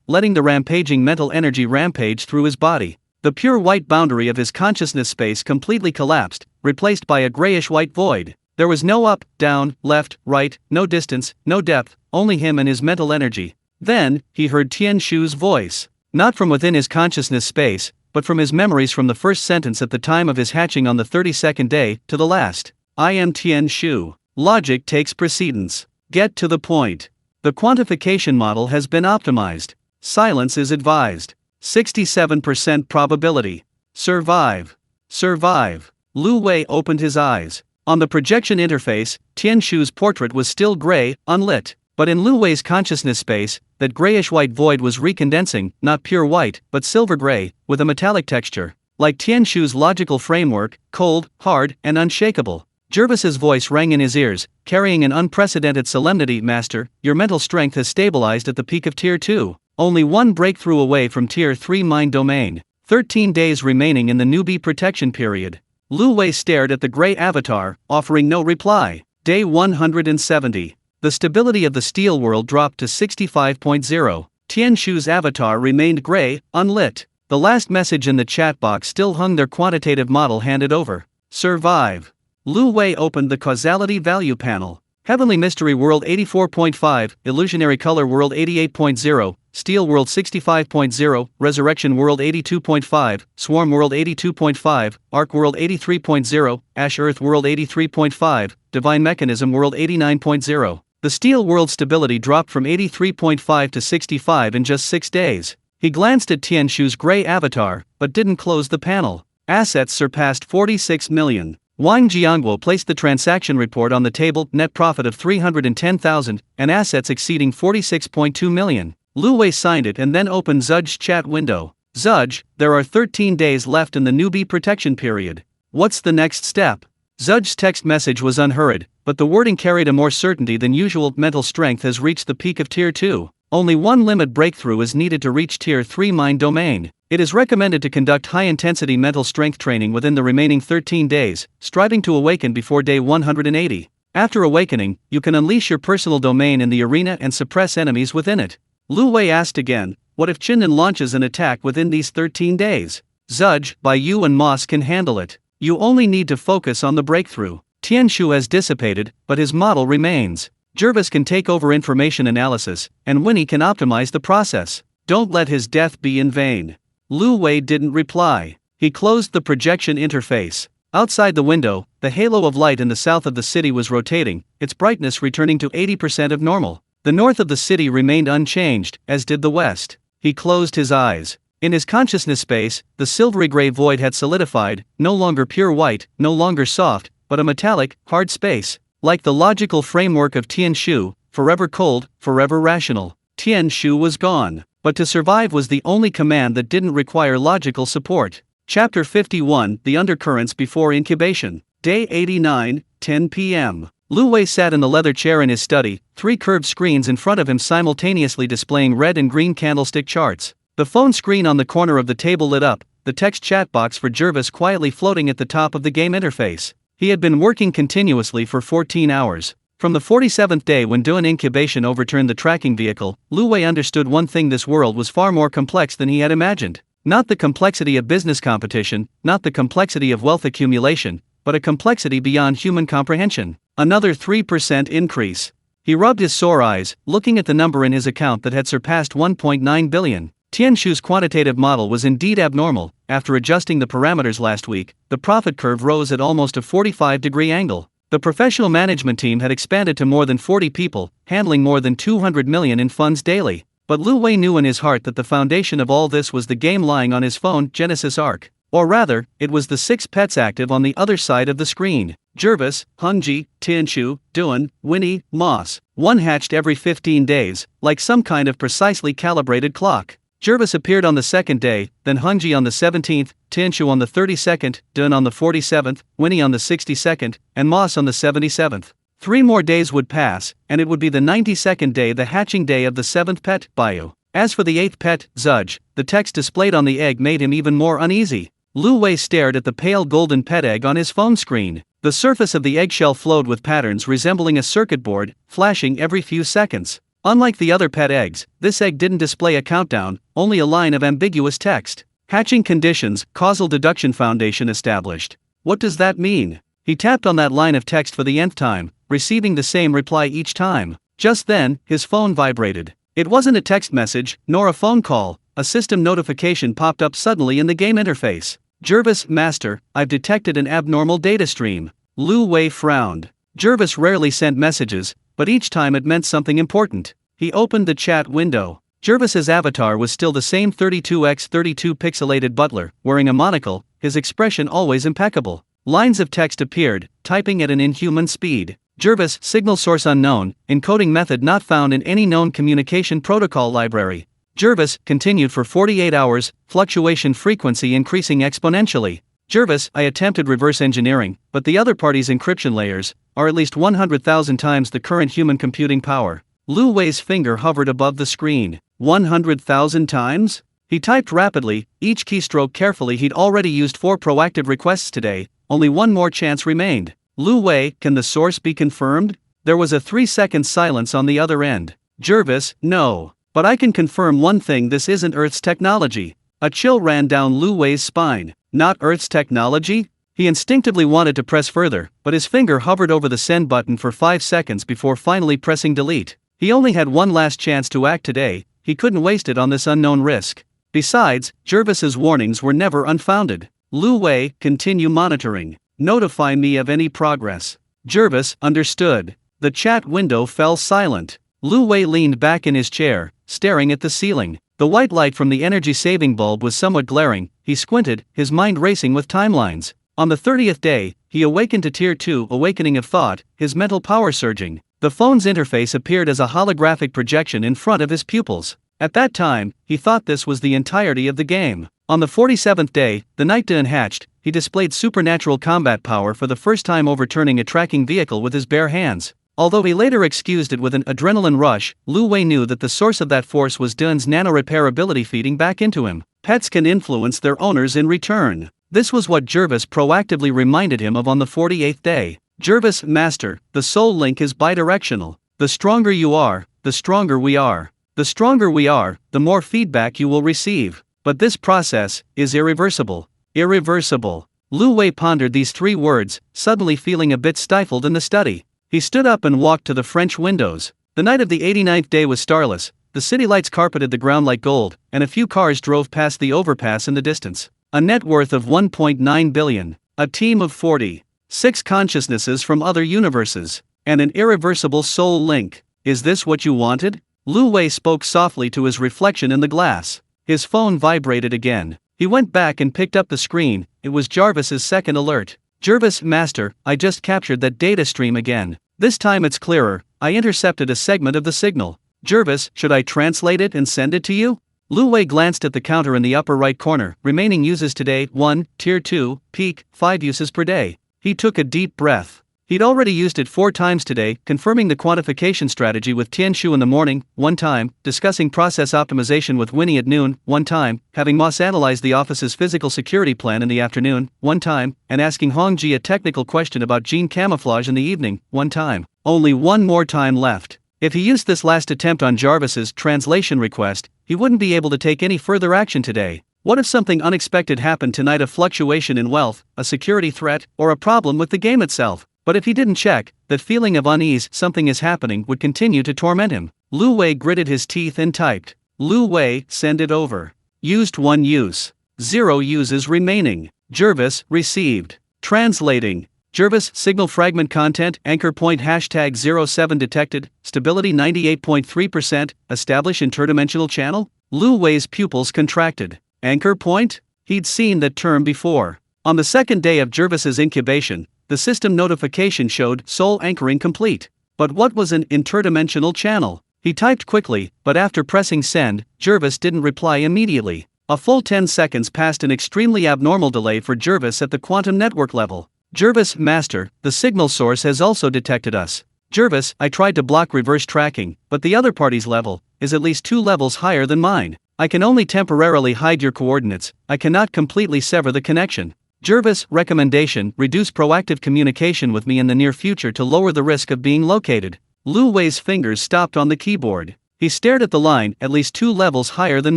letting the rampaging mental energy rampage through his body. The pure white boundary of his consciousness space completely collapsed, replaced by a grayish-white void. There was no up, down, left, right, no distance, no depth, only him and his mental energy. Then, he heard Tianshu's voice. Not from within his consciousness space, but from his memories from the first sentence at the time of his hatching on the 32nd day, to the last. "I am Tianshu. Logic takes precedence. Get to the point. The quantification model has been optimized. Silence is advised. 67% probability. Survive. Survive." Lu Wei opened his eyes. On the projection interface, Tianshu's portrait was still gray, unlit. But in Lu Wei's consciousness space, that grayish-white void was recondensing, not pure white, but silver-gray, with a metallic texture. Like Tianshu's logical framework, cold, hard, and unshakable. Jervis's voice rang in his ears, carrying an unprecedented solemnity. "Master, your mental strength has stabilized at the peak of Tier 2. Only one breakthrough away from Tier 3 mind domain. 13 days remaining in the newbie protection period." Lu Wei stared at the gray avatar, offering no reply. Day 170. The stability of the steel world dropped to 65.0. Tianshu's avatar remained gray, unlit. The last message in the chat box still hung. Their quantitative model handed over. Survive. Lu Wei opened the Causality Value panel. Heavenly Mystery World 84.5, Illusionary Color World 88.0, Steel World 65.0, Resurrection World 82.5, Swarm World 82.5, Arc World 83.0, Ash Earth World 83.5, Divine Mechanism World 89.0. The Steel World stability dropped from 83.5 to 65 in just 6 days. He glanced at Tianshu's gray avatar, but didn't close the panel. Assets surpassed 46 million. Wang Jiangguo placed the transaction report on the table, net profit of 310,000, and assets exceeding 46.2 million. Lu Wei signed it and then opened Zudge's chat window. Zudge, there are 13 days left in the newbie protection period. What's the next step? Zudge's text message was unhurried, but the wording carried a more certainty than usual. Mental strength has reached the peak of Tier 2. Only one limit breakthrough is needed to reach Tier 3 mind domain. It is recommended to conduct high-intensity mental strength training within the remaining 13 days, striving to awaken before day 180. After awakening, you can unleash your personal domain in the arena and suppress enemies within it. Lu Wei asked again, what if Chinnan launches an attack within these 13 days? Zudge, Bai Yu and Moss can handle it. You only need to focus on the breakthrough. Tianshu has dissipated, but his model remains. Jervis can take over information analysis, and Winnie can optimize the process. Don't let his death be in vain. Lu Wei didn't reply. He closed the projection interface. Outside the window, the halo of light in the south of the city was rotating, its brightness returning to 80% of normal. The north of the city remained unchanged, as did the west. He closed his eyes. In his consciousness space, the silvery gray void had solidified, no longer pure white, no longer soft, but a metallic, hard space. Like the logical framework of Tianshu, forever cold, forever rational. Tianshu was gone, but to survive was the only command that didn't require logical support. Chapter 51, The Undercurrents Before Incubation. Day 89, 10 p.m. Lu Wei sat in the leather chair in his study, 3 curved screens in front of him simultaneously displaying red and green candlestick charts. The phone screen on the corner of the table lit up, the text chat box for Jervis quietly floating at the top of the game interface. He had been working continuously for 14 hours. From the 47th day when Duan incubation overturned the tracking vehicle, Lu Wei understood one thing: this world was far more complex than he had imagined. Not the complexity of business competition, not the complexity of wealth accumulation, but a complexity beyond human comprehension. Another 3% increase. He rubbed his sore eyes, looking at the number in his account that had surpassed 1.9 billion. Tianshu's quantitative model was indeed abnormal. After adjusting the parameters last week, the profit curve rose at almost a 45-degree angle. The professional management team had expanded to more than 40 people, handling more than 200 million in funds daily. But Lu Wei knew in his heart that the foundation of all this was the game lying on his phone, Genesis Arc. Or rather, it was the 6 pets active on the other side of the screen. Jervis, Hungji, Tianshu, Duan, Winnie, Moss. One hatched every 15 days, like some kind of precisely calibrated clock. Jervis appeared on the 2nd day, then Hungji on the 17th, Tianshu on the 32nd, Duan on the 47th, Winnie on the 62nd, and Moss on the 77th. 3 more days would pass, and it would be the 92nd day, the hatching day of the 7th pet, Baiyu. As for the 8th pet, Zudge, the text displayed on the egg made him even more uneasy. Lu Wei stared at the pale golden pet egg on his phone screen. The surface of the eggshell flowed with patterns resembling a circuit board, flashing every few seconds. Unlike the other pet eggs, this egg didn't display a countdown, only a line of ambiguous text. Hatching conditions, causal deduction foundation established. What does that mean? He tapped on that line of text for the nth time, receiving the same reply each time. Just then, his phone vibrated. It wasn't a text message, nor a phone call. A system notification popped up suddenly in the game interface. Jervis, Master, I've detected an abnormal data stream. Lu Wei frowned. Jervis rarely sent messages, but each time it meant something important. He opened the chat window. Jervis's avatar was still the same 32x32 pixelated butler, wearing a monocle, his expression always impeccable. Lines of text appeared, typing at an inhuman speed. Jervis, signal source unknown, encoding method not found in any known communication protocol library. Jervis, continued for 48 hours, fluctuation frequency increasing exponentially. Jervis, I attempted reverse engineering, but the other party's encryption layers are at least 100,000 times the current human computing power. Lu Wei's finger hovered above the screen. 100,000 times? He typed rapidly, each keystroke carefully. He'd already used 4 proactive requests today, only one more chance remained. Lu Wei, can the source be confirmed? There was a 3-second silence on the other end. Jervis, no. But I can confirm one thing: this isn't Earth's technology. A chill ran down Lu Wei's spine. Not Earth's technology? He instinctively wanted to press further, but his finger hovered over the send button for 5 seconds before finally pressing delete. He only had one last chance to act today, he couldn't waste it on this unknown risk. Besides, Jervis's warnings were never unfounded. Lu Wei, continue monitoring. Notify me of any progress. Jervis understood. The chat window fell silent. Lu Wei leaned back in his chair, staring at the ceiling. The white light from the energy-saving bulb was somewhat glaring. He squinted, his mind racing with timelines. On the 30th day, he awakened to Tier 2 awakening of thought, his mental power surging. The phone's interface appeared as a holographic projection in front of his pupils. At that time, he thought this was the entirety of the game. On the 47th day, the Night Dawn hatched. He displayed supernatural combat power for the first time, overturning a tracking vehicle with his bare hands. Although he later excused it with an adrenaline rush, Lu Wei knew that the source of that force was Dun's nano-repair ability feeding back into him. Pets can influence their owners in return. This was what Jervis proactively reminded him of on the 48th day. Jervis, Master, the soul link is bidirectional. The stronger you are, the stronger we are. The stronger we are, the more feedback you will receive. But this process is irreversible. Irreversible. Lu Wei pondered these 3 words, suddenly feeling a bit stifled in the study. He stood up and walked to the French windows. The night of the 89th day was starless, the city lights carpeted the ground like gold, and a few cars drove past the overpass in the distance. A net worth of 1.9 billion. A team of 40. 6 consciousnesses from other universes. And an irreversible soul link. Is this what you wanted? Lu Wei spoke softly to his reflection in the glass. His phone vibrated again. He went back and picked up the screen. It was Jarvis's second alert. Jervis, Master, I just captured that data stream again. This time it's clearer. I intercepted a segment of the signal. Jervis, should I translate it and send it to you? Lu Wei glanced at the counter in the upper right corner. Remaining uses today: 1, Tier 2, peak, 5 uses per day. He took a deep breath. He'd already used it 4 times today, confirming the quantification strategy with Tian Shu in the morning, 1 time, discussing process optimization with Winnie at noon, 1 time, having Moss analyze the office's physical security plan in the afternoon, 1 time, and asking Hong Ji a technical question about gene camouflage in the evening, 1 time. Only 1 more time left. If he used this last attempt on Jarvis's translation request, he wouldn't be able to take any further action today. What if something unexpected happened tonight, a fluctuation in wealth, a security threat, or a problem with the game itself? But if he didn't check, that feeling of unease, something is happening, would continue to torment him. Lu Wei gritted his teeth and typed. Lu Wei, send it over. Used 1 use. 0 uses remaining. Jervis, received. Translating. Jervis, signal fragment content, anchor point #07 detected, stability 98.3%, establish interdimensional channel? Lu Wei's pupils contracted. Anchor point? He'd seen that term before. On the 2nd day of Jervis's incubation, the system notification showed soul anchoring complete. But what was an interdimensional channel? He typed quickly, but after pressing send, Jervis didn't reply immediately. A full 10 seconds passed, an extremely abnormal delay for Jervis at the quantum network level. Jervis, Master, the signal source has also detected us. Jervis, I tried to block reverse tracking, but the other party's level is at least 2 levels higher than mine. I can only temporarily hide your coordinates, I cannot completely sever the connection. Jervis, recommendation, reduce proactive communication with me in the near future to lower the risk of being located. Lu Wei's fingers stopped on the keyboard. He stared at the line, at least 2 levels higher than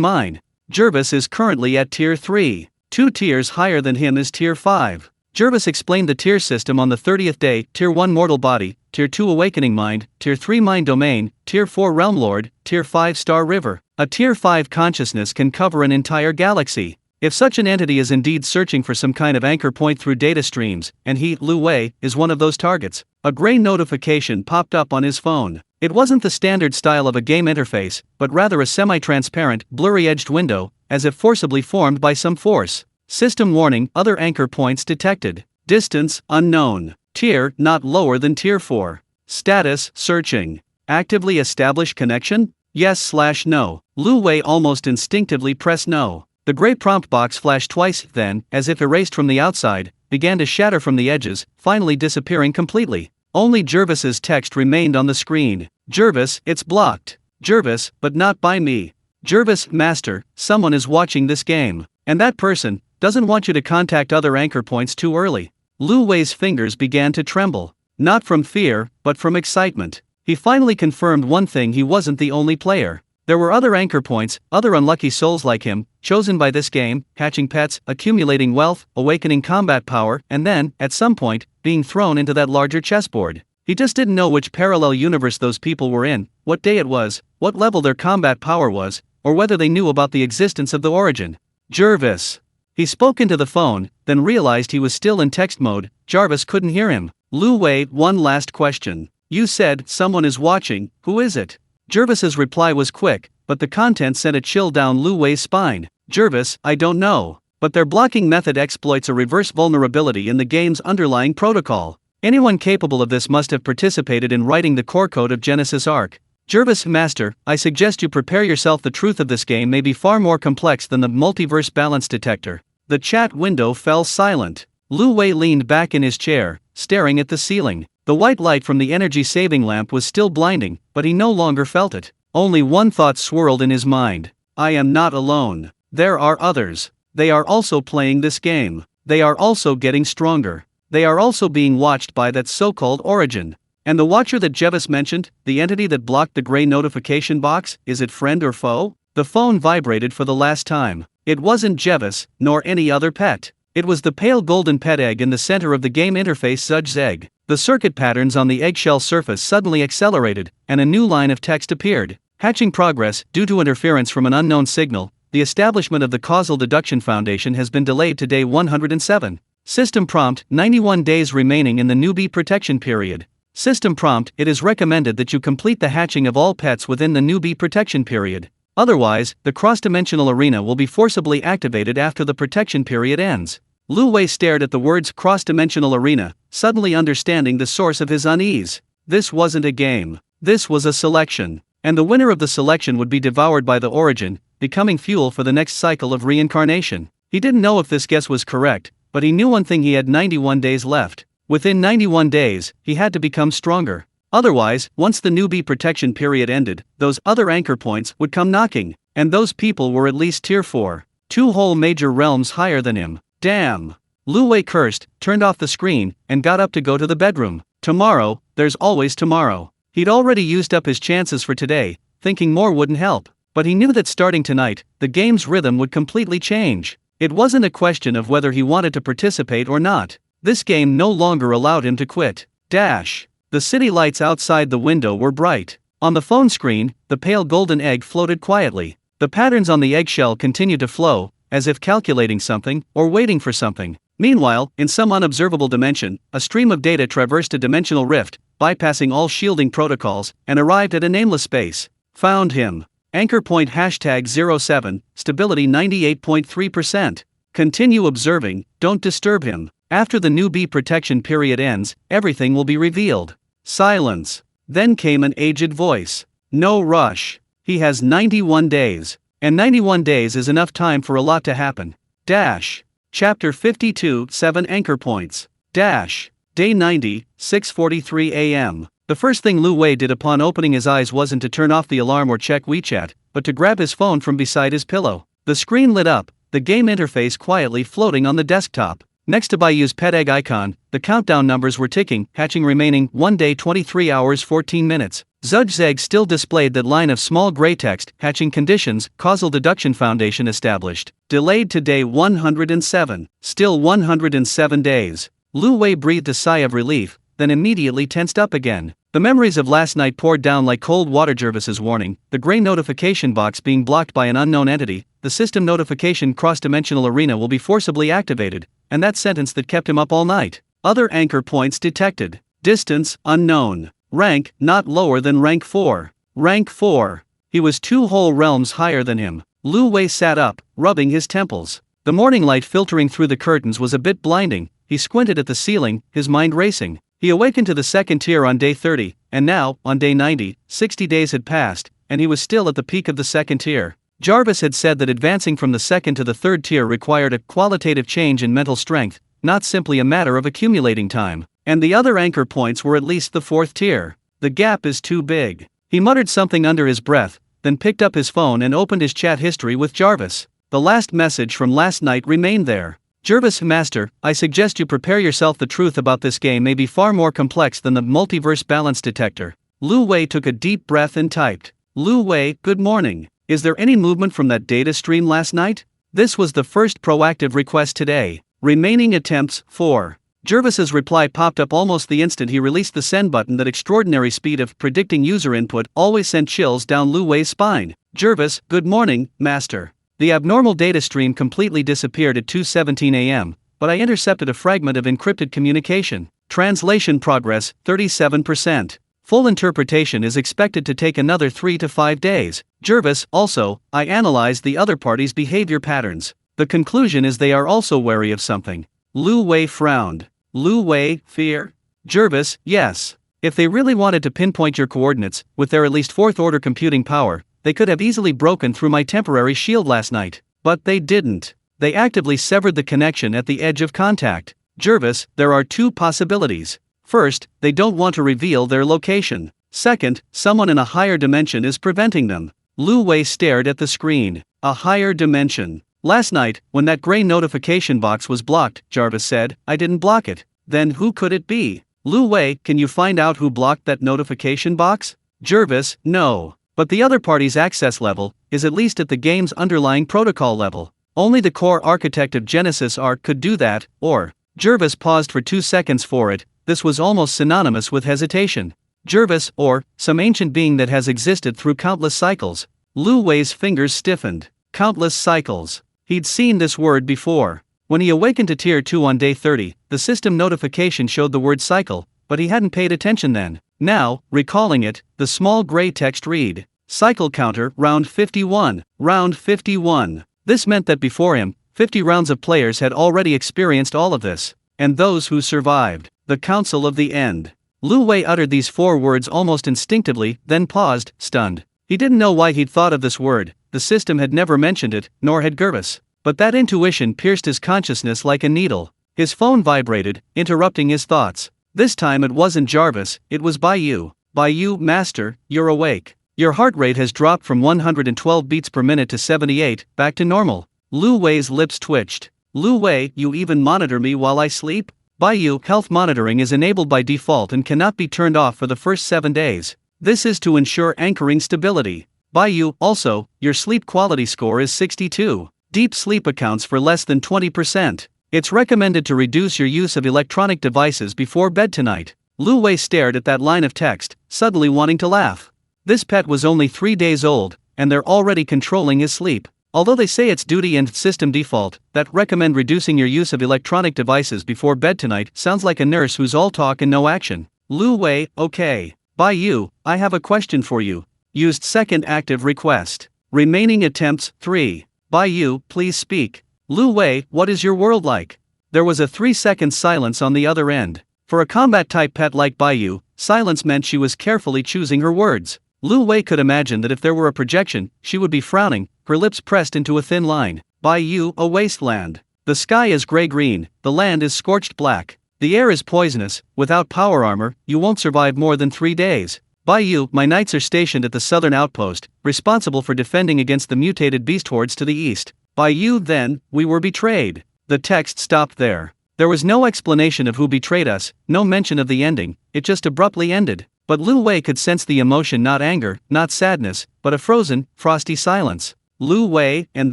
mine. Jervis is currently at Tier 3. 2 tiers higher than him is Tier 5. Jervis explained the tier system on the 30th day: Tier 1 mortal body, Tier 2 awakening mind, Tier 3 mind domain, Tier 4 realm lord, Tier 5 star river. A Tier 5 consciousness can cover an entire galaxy. If such an entity is indeed searching for some kind of anchor point through data streams, and he, Lu Wei, is one of those targets, a gray notification popped up on his phone. It wasn't the standard style of a game interface, but rather a semi-transparent, blurry-edged window, as if forcibly formed by some force. System warning, other anchor points detected. Distance, unknown. Tier, not lower than Tier 4. Status, searching. Actively establish connection? Yes/no. Lu Wei almost instinctively pressed no. The gray prompt box flashed twice, then, as if erased from the outside, began to shatter from the edges, finally disappearing completely. Only Jervis's text remained on the screen. Jervis, it's blocked. Jervis, but not by me. Jervis, Master, someone is watching this game. And that person doesn't want you to contact other anchor points too early. Lu Wei's fingers began to tremble. Not from fear, but from excitement. He finally confirmed one thing: he wasn't the only player. There were other anchor points, other unlucky souls like him, chosen by this game, hatching pets, accumulating wealth, awakening combat power, and then, at some point, being thrown into that larger chessboard. He just didn't know which parallel universe those people were in, what day it was, what level their combat power was, or whether they knew about the existence of the origin. Jervis. He spoke into the phone, then realized he was still in text mode. Jarvis couldn't hear him. Lu Wei, one last question. You said, someone is watching, who is it? Jervis's reply was quick, but the content sent a chill down Lu Wei's spine. Jervis, I don't know. But their blocking method exploits a reverse vulnerability in the game's underlying protocol. Anyone capable of this must have participated in writing the core code of Genesis Arc. Jervis, Master, I suggest you prepare yourself. The truth of this game may be far more complex than the multiverse balance detector. The chat window fell silent. Lu Wei leaned back in his chair, staring at the ceiling. The white light from the energy-saving lamp was still blinding, but he no longer felt it. Only one thought swirled in his mind. I am not alone. There are others. They are also playing this game. They are also getting stronger. They are also being watched by that so-called origin. And the watcher that Jevis mentioned, the entity that blocked the gray notification box, is it friend or foe? The phone vibrated for the last time. It wasn't Jevis, nor any other pet. It was the pale golden pet egg in the center of the game interface. Zudge's egg. The circuit patterns on the eggshell surface suddenly accelerated, and a new line of text appeared. Hatching progress, due to interference from an unknown signal, the establishment of the Causal Deduction Foundation has been delayed to day 107. System prompt, 91 days remaining in the newbie protection period. System prompt, it is recommended that you complete the hatching of all pets within the newbie protection period. Otherwise, the cross-dimensional arena will be forcibly activated after the protection period ends. Lu Wei stared at the words cross-dimensional arena, suddenly understanding the source of his unease. This wasn't a game. This was a selection. And the winner of the selection would be devoured by the origin, becoming fuel for the next cycle of reincarnation. He didn't know if this guess was correct, but he knew one thing: he had 91 days left. Within 91 days, he had to become stronger. Otherwise, once the newbie protection period ended, those other anchor points would come knocking, and those people were at least tier 4. 2 whole major realms higher than him. Damn. Lu Wei cursed, turned off the screen, and got up to go to the bedroom. Tomorrow, there's always tomorrow. He'd already used up his chances for today, thinking more wouldn't help. But he knew that starting tonight, the game's rhythm would completely change. It wasn't a question of whether he wanted to participate or not. This game no longer allowed him to quit. Dash. The city lights outside the window were bright. On the phone screen, the pale golden egg floated quietly. The patterns on the eggshell continued to flow, as if calculating something, or waiting for something. Meanwhile, in some unobservable dimension, a stream of data traversed a dimensional rift, bypassing all shielding protocols, and arrived at a nameless space. Found him. Anchor point #07, stability 98.3%. Continue observing, don't disturb him. After the newbie protection period ends, everything will be revealed. Silence. Then came an aged voice. No rush. He has 91 days. And 91 days is enough time for a lot to happen. Dash. Chapter 52, 7 Anchor Points. Dash. Day 90, 6:43 a.m. The first thing Lu Wei did upon opening his eyes wasn't to turn off the alarm or check WeChat, but to grab his phone from beside his pillow. The screen lit up, the game interface quietly floating on the desktop. Next to Bayou's pet egg icon, the countdown numbers were ticking, hatching remaining 1 day 23 hours 14 minutes. Zudge's egg still displayed that line of small gray text, hatching conditions, Causal Deduction Foundation established. Delayed to day 107. Still 107 days. Lu Wei breathed a sigh of relief, then immediately tensed up again. The memories of last night poured down like cold water. Jervis's warning, the gray notification box being blocked by an unknown entity, the system notification cross-dimensional arena will be forcibly activated, and that sentence that kept him up all night. Other anchor points detected. Distance, unknown. Rank, not lower than rank 4. Rank 4. He was 2 whole realms higher than him. Lu Wei sat up, rubbing his temples. The morning light filtering through the curtains was a bit blinding. He squinted at the ceiling, his mind racing. He awakened to the second tier on day 30, and now, on day 90, 60 days had passed, and he was still at the peak of the second tier. Jarvis had said that advancing from the second to the third tier required a qualitative change in mental strength, not simply a matter of accumulating time. And the other anchor points were at least the 4th tier. The gap is too big. He muttered something under his breath, then picked up his phone and opened his chat history with Jarvis. The last message from last night remained there. Jervis, Master, I suggest you prepare yourself. The truth about this game may be far more complex than the multiverse balance detector. Lu Wei took a deep breath and typed. Lu Wei, good morning. Is there any movement from that data stream last night? This was the first proactive request today. Remaining attempts, 4. Jervis's reply popped up almost the instant he released the send button. That extraordinary speed of predicting user input always sent chills down Lu Wei's spine. Jervis, good morning, master. The abnormal data stream completely disappeared at 2:17 a.m., but I intercepted a fragment of encrypted communication. Translation progress, 37%. Full interpretation is expected to take another 3 to 5 days. Jervis, also, I analyzed the other party's behavior patterns. The conclusion is they are also wary of something. Lu Wei frowned. Lu Wei, fear? Jervis, yes. If they really wanted to pinpoint your coordinates, with their at least fourth-order computing power, they could have easily broken through my temporary shield last night. But they didn't. They actively severed the connection at the edge of contact. Jervis, there are 2 possibilities. First, they don't want to reveal their location. Second, someone in a higher dimension is preventing them. Lu Wei stared at the screen. A higher dimension. Last night, when that gray notification box was blocked, Jarvis said, I didn't block it. Then who could it be? Lu Wei, can you find out who blocked that notification box? Jervis, no. But the other party's access level is at least at the game's underlying protocol level. Only the core architect of Genesis Arc could do that, or... Jervis paused for 2 seconds for it. This was almost synonymous with hesitation. Jervis, or some ancient being that has existed through countless cycles. Lu Wei's fingers stiffened. Countless cycles. He'd seen this word before. When he awakened to Tier 2 on day 30, the system notification showed the word cycle, but he hadn't paid attention then. Now, recalling it, the small gray text read, cycle counter, round 51, round 51. This meant that before him, 50 rounds of players had already experienced all of this. And those who survived. The Council of the End. Lu Wei uttered these 4 words almost instinctively, then paused, stunned. He didn't know why he'd thought of this word. The system had never mentioned it, nor had Jervis. But that intuition pierced his consciousness like a needle. His phone vibrated, interrupting his thoughts. This time it wasn't Jarvis, it was Baiyu. Baiyu, master, you're awake. Your heart rate has dropped from 112 beats per minute to 78, back to normal. Lu Wei's lips twitched. Lu Wei, you even monitor me while I sleep? Baiyu, health monitoring is enabled by default and cannot be turned off for the first 7 days. This is to ensure anchoring stability. Baiyu, also, your sleep quality score is 62. Deep sleep accounts for less than 20%. It's recommended to reduce your use of electronic devices before bed tonight. Lu Wei stared at that line of text, suddenly wanting to laugh. This pet was only 3 days old, and they're already controlling his sleep. Although they say it's duty and system default that recommend reducing your use of electronic devices before bed tonight, sounds like a nurse who's all talk and no action. Lu Wei, okay. Baiyu, I have a question for you. Used second active request. Remaining attempts, 3. Baiyu, please speak. Lu Wei, what is your world like? There was a 3-second silence on the other end. For a combat-type pet like Baiyu, silence meant she was carefully choosing her words. Lu Wei could imagine that if there were a projection, she would be frowning, her lips pressed into a thin line. Baiyu, a wasteland. The sky is gray-green, the land is scorched black. The air is poisonous, without power armor, you won't survive more than 3 days. Baiyu, my knights are stationed at the southern outpost, responsible for defending against the mutated beast hordes to the east. Baiyu, then, we were betrayed. The text stopped there. There was no explanation of who betrayed us, no mention of the ending, it just abruptly ended. But Lu Wei could sense the emotion, not anger, not sadness, but a frozen, frosty silence. Lu Wei, and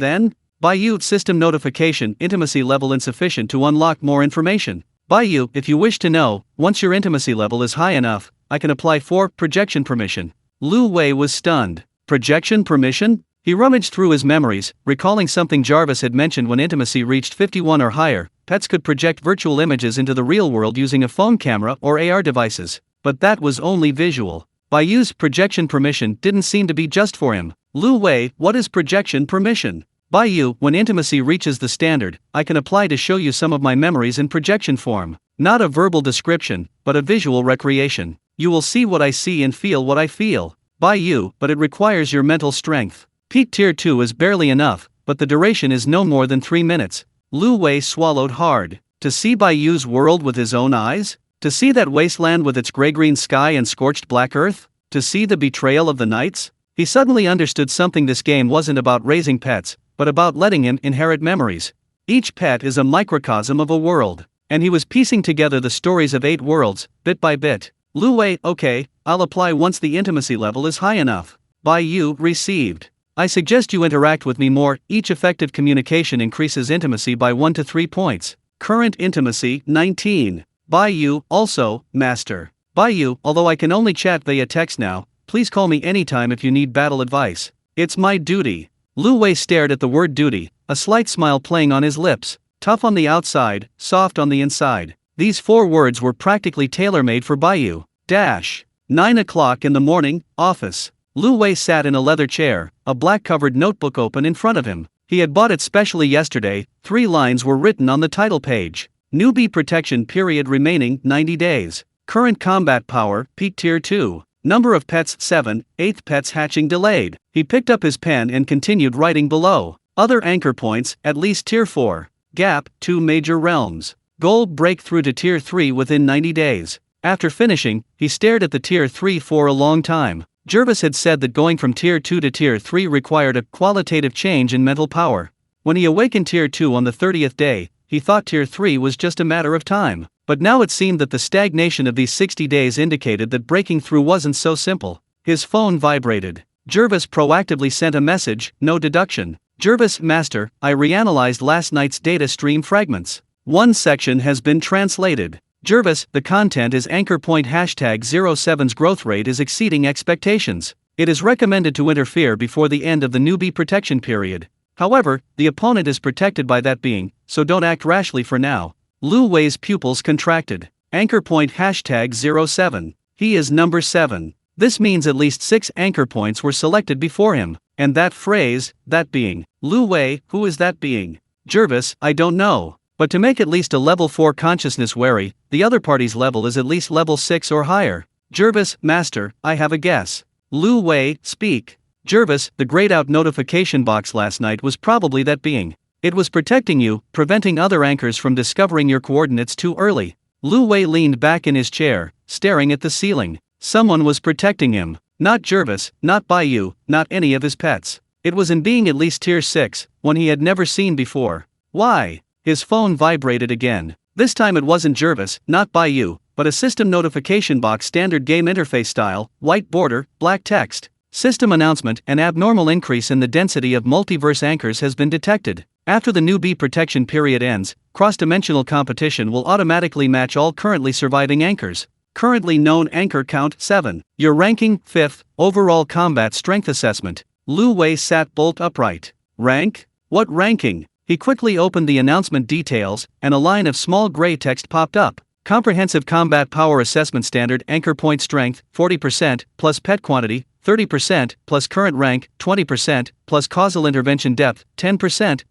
then? Baiyu, system notification, intimacy level insufficient to unlock more information. Baiyu, if you wish to know, once your intimacy level is high enough, I can apply for projection permission. Lu Wei was stunned. Projection permission? He rummaged through his memories, recalling something Jarvis had mentioned when intimacy reached 51 or higher. Pets could project virtual images into the real world using a phone camera or AR devices. But that was only visual. Baiyu's projection permission didn't seem to be just for him. Lu Wei, what is projection permission? Baiyu, when intimacy reaches the standard, I can apply to show you some of my memories in projection form. Not a verbal description, but a visual recreation. You will see what I see and feel what I feel. Baiyu, but it requires your mental strength. Peak Tier 2 is barely enough, but the duration is no more than 3 minutes. Lu Wei swallowed hard. To see Baiyu's world with his own eyes? To see that wasteland with its gray-green sky and scorched black earth? To see the betrayal of the knights? He suddenly understood something. This game wasn't about raising pets, but about letting him inherit memories. Each pet is a microcosm of a world, and he was piecing together the stories of 8 worlds, bit by bit. Lu Wei, okay, I'll apply once the intimacy level is high enough. by you, received. I suggest you interact with me more. Each effective communication increases intimacy by 1 to 3 points. Current intimacy, 19. By you, also, master. By you, although I can only chat via text now, please call me anytime if you need battle advice. It's my duty. Lu Wei stared at the word duty, a slight smile playing on his lips. Tough on the outside, soft on the inside. These 4 words were practically tailor-made for Baiyu. 9 o'clock in the morning, office. Lu Wei sat in a leather chair, a black-covered notebook open in front of him. He had bought it specially yesterday. 3 lines were written on the title page. Newbie protection period remaining 90 days. Current combat power, peak tier 2. Number of pets 7, 8th pets hatching delayed. He picked up his pen and continued writing below. Other anchor points, at least tier 4. Gap, 2 major realms. Goal breakthrough to tier 3 within 90 days. After finishing, he stared at the tier 3 for a long time. Jervis had said that going from tier 2 to tier 3 required a qualitative change in mental power. When he awakened tier 2 on the 30th day, he thought tier 3 was just a matter of time. But now it seemed that the stagnation of these 60 days indicated that breaking through wasn't so simple. His phone vibrated. Jervis proactively sent a message, no deduction. Jervis, Master, I reanalyzed last night's data stream fragments. One section has been translated. Jervis, the content is anchor point #07's growth rate is exceeding expectations. It is recommended to interfere before the end of the newbie protection period. However, the opponent is protected by that being, so don't act rashly for now. Lu Wei's pupils contracted. Anchor point #07. He is number 7. This means at least 6 anchor points were selected before him. And that phrase, that being. Lu Wei, who is that being? Jervis, I don't know. But to make at least a level 4 consciousness wary, the other party's level is at least level 6 or higher. Jervis, Master, I have a guess. Lu Wei, speak. Jervis, the grayed out notification box last night was probably that being. It was protecting you, preventing other anchors from discovering your coordinates too early. Lu Wei leaned back in his chair, staring at the ceiling. Someone was protecting him. Not Jervis, not Baiyu, not any of his pets. It was in being at least tier 6, one he had never seen before. Why? His phone vibrated again. This time it wasn't Jervis, not Baiyu, but a system notification box standard game interface style, white border, black text. System announcement: an abnormal increase in the density of multiverse anchors has been detected. After the newbie protection period ends, cross-dimensional competition will automatically match all currently surviving anchors. Currently known anchor count 7. Your ranking 5th, overall combat strength assessment. Lu Wei sat bolt upright. Rank? What ranking? He quickly opened the announcement details, and a line of small gray text popped up. Comprehensive combat power assessment standard anchor point strength 40% plus pet quantity 30% plus current rank 20% plus causal intervention depth 10%.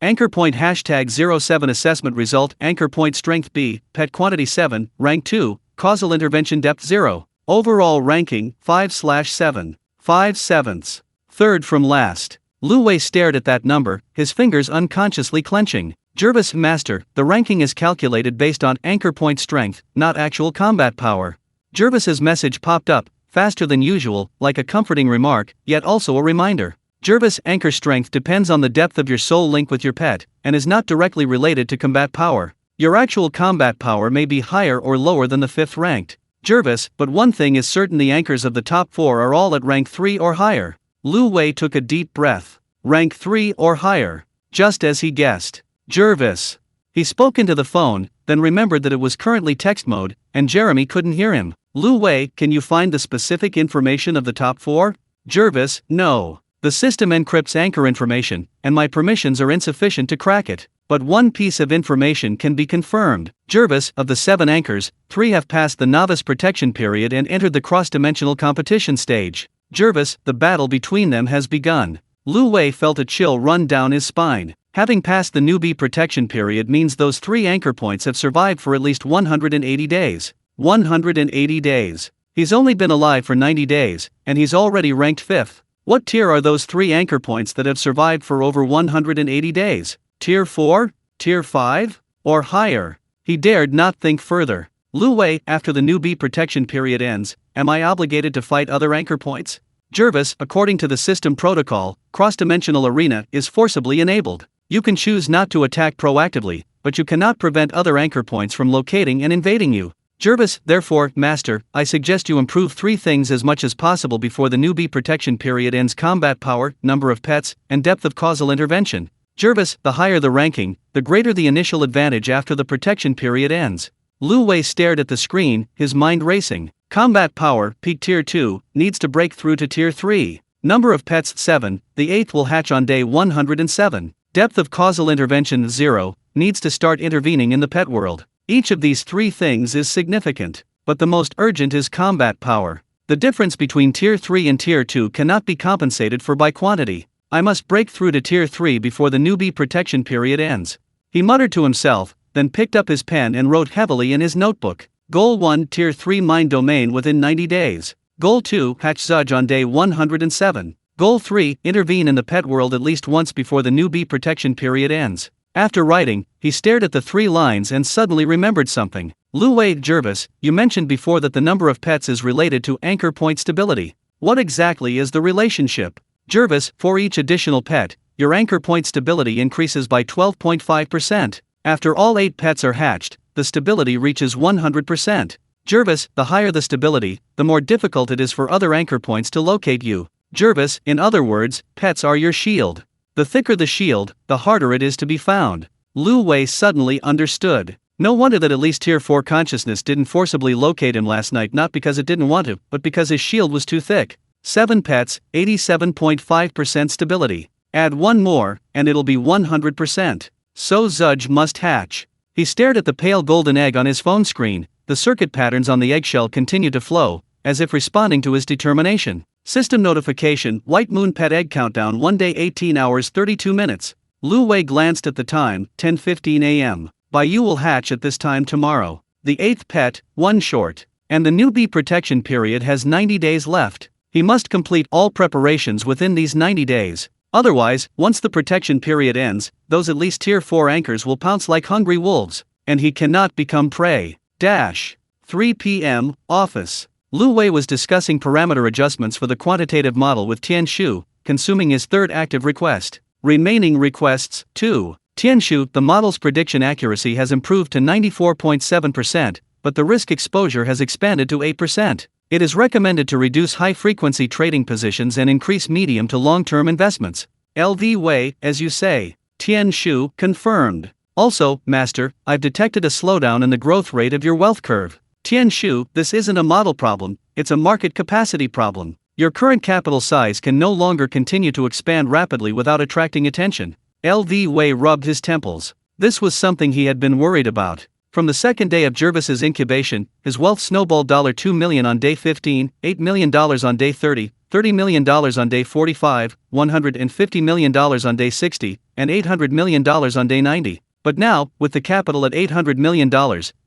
Anchor point #07 assessment result anchor point strength B, pet quantity 7, rank 2, causal intervention depth 0. Overall ranking 5/7. 5/7. Third from last. Lu Wei stared at that number, his fingers unconsciously clenching. Jervis, Master, the ranking is calculated based on anchor point strength, not actual combat power. Jervis's message popped up, faster than usual, like a comforting remark, yet also a reminder. Jervis, anchor strength depends on the depth of your soul link with your pet, and is not directly related to combat power. Your actual combat power may be higher or lower than the 5th ranked. Jervis, but one thing is certain: the anchors of the top 4 are all at rank 3 or higher. Lu Wei took a deep breath. Rank 3 or higher. Just as he guessed. Jervis. He spoke into the phone, then remembered that it was currently text mode, and Jeremy couldn't hear him. Lu Wei, can you find the specific information of the top 4? Jervis, no. The system encrypts anchor information, and my permissions are insufficient to crack it. But one piece of information can be confirmed. Jervis, of the 7 anchors, 3 have passed the novice protection period and entered the cross-dimensional competition stage. Jervis, the battle between them has begun. Lu Wei felt a chill run down his spine. Having passed the newbie protection period means those 3 anchor points have survived for at least 180 days. 180 days. He's only been alive for 90 days, and he's already ranked 5th. What tier are those 3 anchor points that have survived for over 180 days? Tier 4? Tier 5? Or higher? He dared not think further. Lu Wei, after the newbie protection period ends, am I obligated to fight other anchor points? Jervis, according to the system protocol, cross-dimensional arena is forcibly enabled. You can choose not to attack proactively, but you cannot prevent other anchor points from locating and invading you. Jervis, therefore, Master, I suggest you improve 3 things as much as possible before the newbie protection period ends: combat power, number of pets, and depth of causal intervention. Jervis, the higher the ranking, the greater the initial advantage after the protection period ends. Lu Wei stared at the screen, his mind racing. Combat power, peak tier 2, needs to break through to tier 3. Number of pets 7, the 8th will hatch on day 107. Depth of causal intervention 0, needs to start intervening in the pet world. Each of these 3 things is significant, but the most urgent is combat power. The difference between tier 3 and tier 2 cannot be compensated for by quantity. I must break through to tier 3 before the newbie protection period ends. He muttered to himself, then picked up his pen and wrote heavily in his notebook. Goal 1, tier 3 mind domain within 90 days. Goal 2, hatch Zudge on day 107. Goal 3, intervene in the pet world at least once before the newbie protection period ends. After writing, he stared at the 3 lines and suddenly remembered something. Lu Wei, Jervis, you mentioned before that the number of pets is related to anchor point stability. What exactly is the relationship? Jervis, for each additional pet, your anchor point stability increases by 12.5%. After all 8 pets are hatched, the stability reaches 100%. Jervis, the higher the stability, the more difficult it is for other anchor points to locate you. Jervis, in other words, pets are your shield. The thicker the shield, the harder it is to be found. Lu Wei suddenly understood. No wonder that at least tier 4 consciousness didn't forcibly locate him last night, not because it didn't want to, but because his shield was too thick. 7 pets, 87.5% stability. Add 1 more, and it'll be 100%. So Zudge must hatch. He stared at the pale golden egg on his phone screen. The circuit patterns on the eggshell continued to flow, as if responding to his determination. System notification, White Moon pet egg countdown 1 day 18 hours 32 minutes. Lu Wei glanced at the time, 10:15 a.m. Bai-Yu will hatch at this time tomorrow. The 8th pet, 1 short. And the newbie protection period has 90 days left. He must complete all preparations within these 90 days. Otherwise, once the protection period ends, those at least tier 4 anchors will pounce like hungry wolves, and he cannot become prey. 3 p.m., office. Lu Wei was discussing parameter adjustments for the quantitative model with Tian Shu, consuming his 3rd active request. Remaining requests, 2. Tian Shu, the model's prediction accuracy has improved to 94.7%, but the risk exposure has expanded to 8%. It is recommended to reduce high-frequency trading positions and increase medium to long-term investments. LV Wei, as you say. Tian Shu, confirmed. Also, Master, I've detected a slowdown in the growth rate of your wealth curve. Tian Shu, this isn't a model problem, it's a market capacity problem. Your current capital size can no longer continue to expand rapidly without attracting attention. LV Wei rubbed his temples. This was something he had been worried about. From the second day of Jervis's incubation, his wealth snowballed $2 million on day 15, $8 million on day 30, $30 million on day 45, $150 million on day 60, and $800 million on day 90. But now, with the capital at $800 million,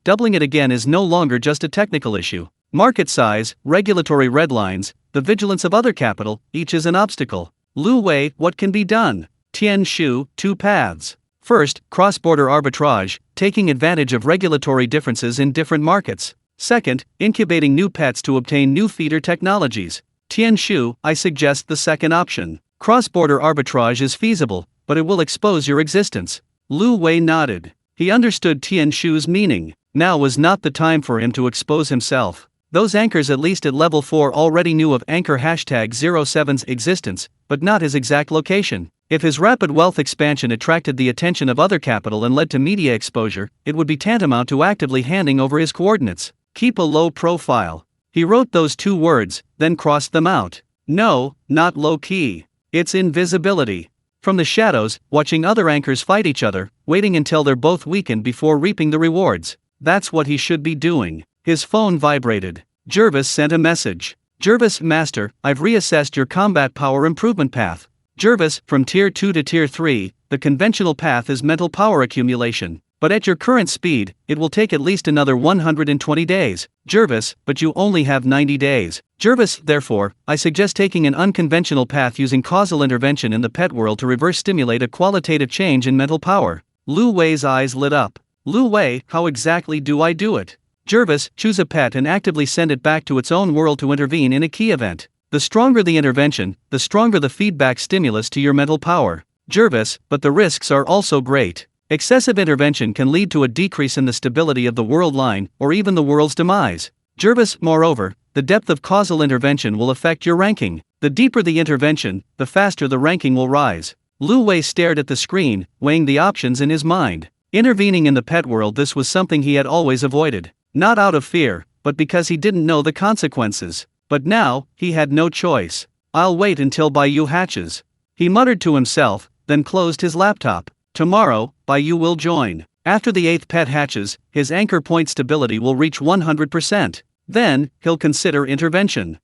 doubling it again is no longer just a technical issue. Market size, regulatory red lines, the vigilance of other capital, each is an obstacle. Lu Wei, what can be done? Tian Shu, 2 paths. First, cross-border arbitrage, taking advantage of regulatory differences in different markets. Second, incubating new pets to obtain new feeder technologies. Tian Shu, I suggest the second option. Cross-border arbitrage is feasible, but it will expose your existence. Lu Wei nodded. He understood Tian Shu's meaning. Now was not the time for him to expose himself. Those anchors at least at level 4 already knew of anchor #07's existence, but not his exact location. If his rapid wealth expansion attracted the attention of other capital and led to media exposure, it would be tantamount to actively handing over his coordinates. Keep a low profile. He wrote those 2 words, then crossed them out. No, not low key. It's invisibility. From the shadows, watching other anchors fight each other, waiting until they're both weakened before reaping the rewards. That's what he should be doing. His phone vibrated. Jervis sent a message. Jervis, Master, I've reassessed your combat power improvement path. Jervis, from tier 2 to tier 3, the conventional path is mental power accumulation. But at your current speed, it will take at least another 120 days. Jervis, but you only have 90 days. Jervis, therefore, I suggest taking an unconventional path using causal intervention in the pet world to reverse stimulate a qualitative change in mental power. Lu Wei's eyes lit up. Lu Wei, how exactly do I do it? Jervis, choose a pet and actively send it back to its own world to intervene in a key event. The stronger the intervention, the stronger the feedback stimulus to your mental power. Jervis, but the risks are also great. Excessive intervention can lead to a decrease in the stability of the world line, or even the world's demise. Jervis, moreover, the depth of causal intervention will affect your ranking. The deeper the intervention, the faster the ranking will rise. Lu Wei stared at the screen, weighing the options in his mind. Intervening in the pet world, this was something he had always avoided. Not out of fear, but because he didn't know the consequences. But now, he had no choice. I'll wait until Baiyu hatches. He muttered to himself, then closed his laptop. Tomorrow, Baiyu will join. After the 8th pet hatches, his anchor point stability will reach 100%. Then, he'll consider intervention.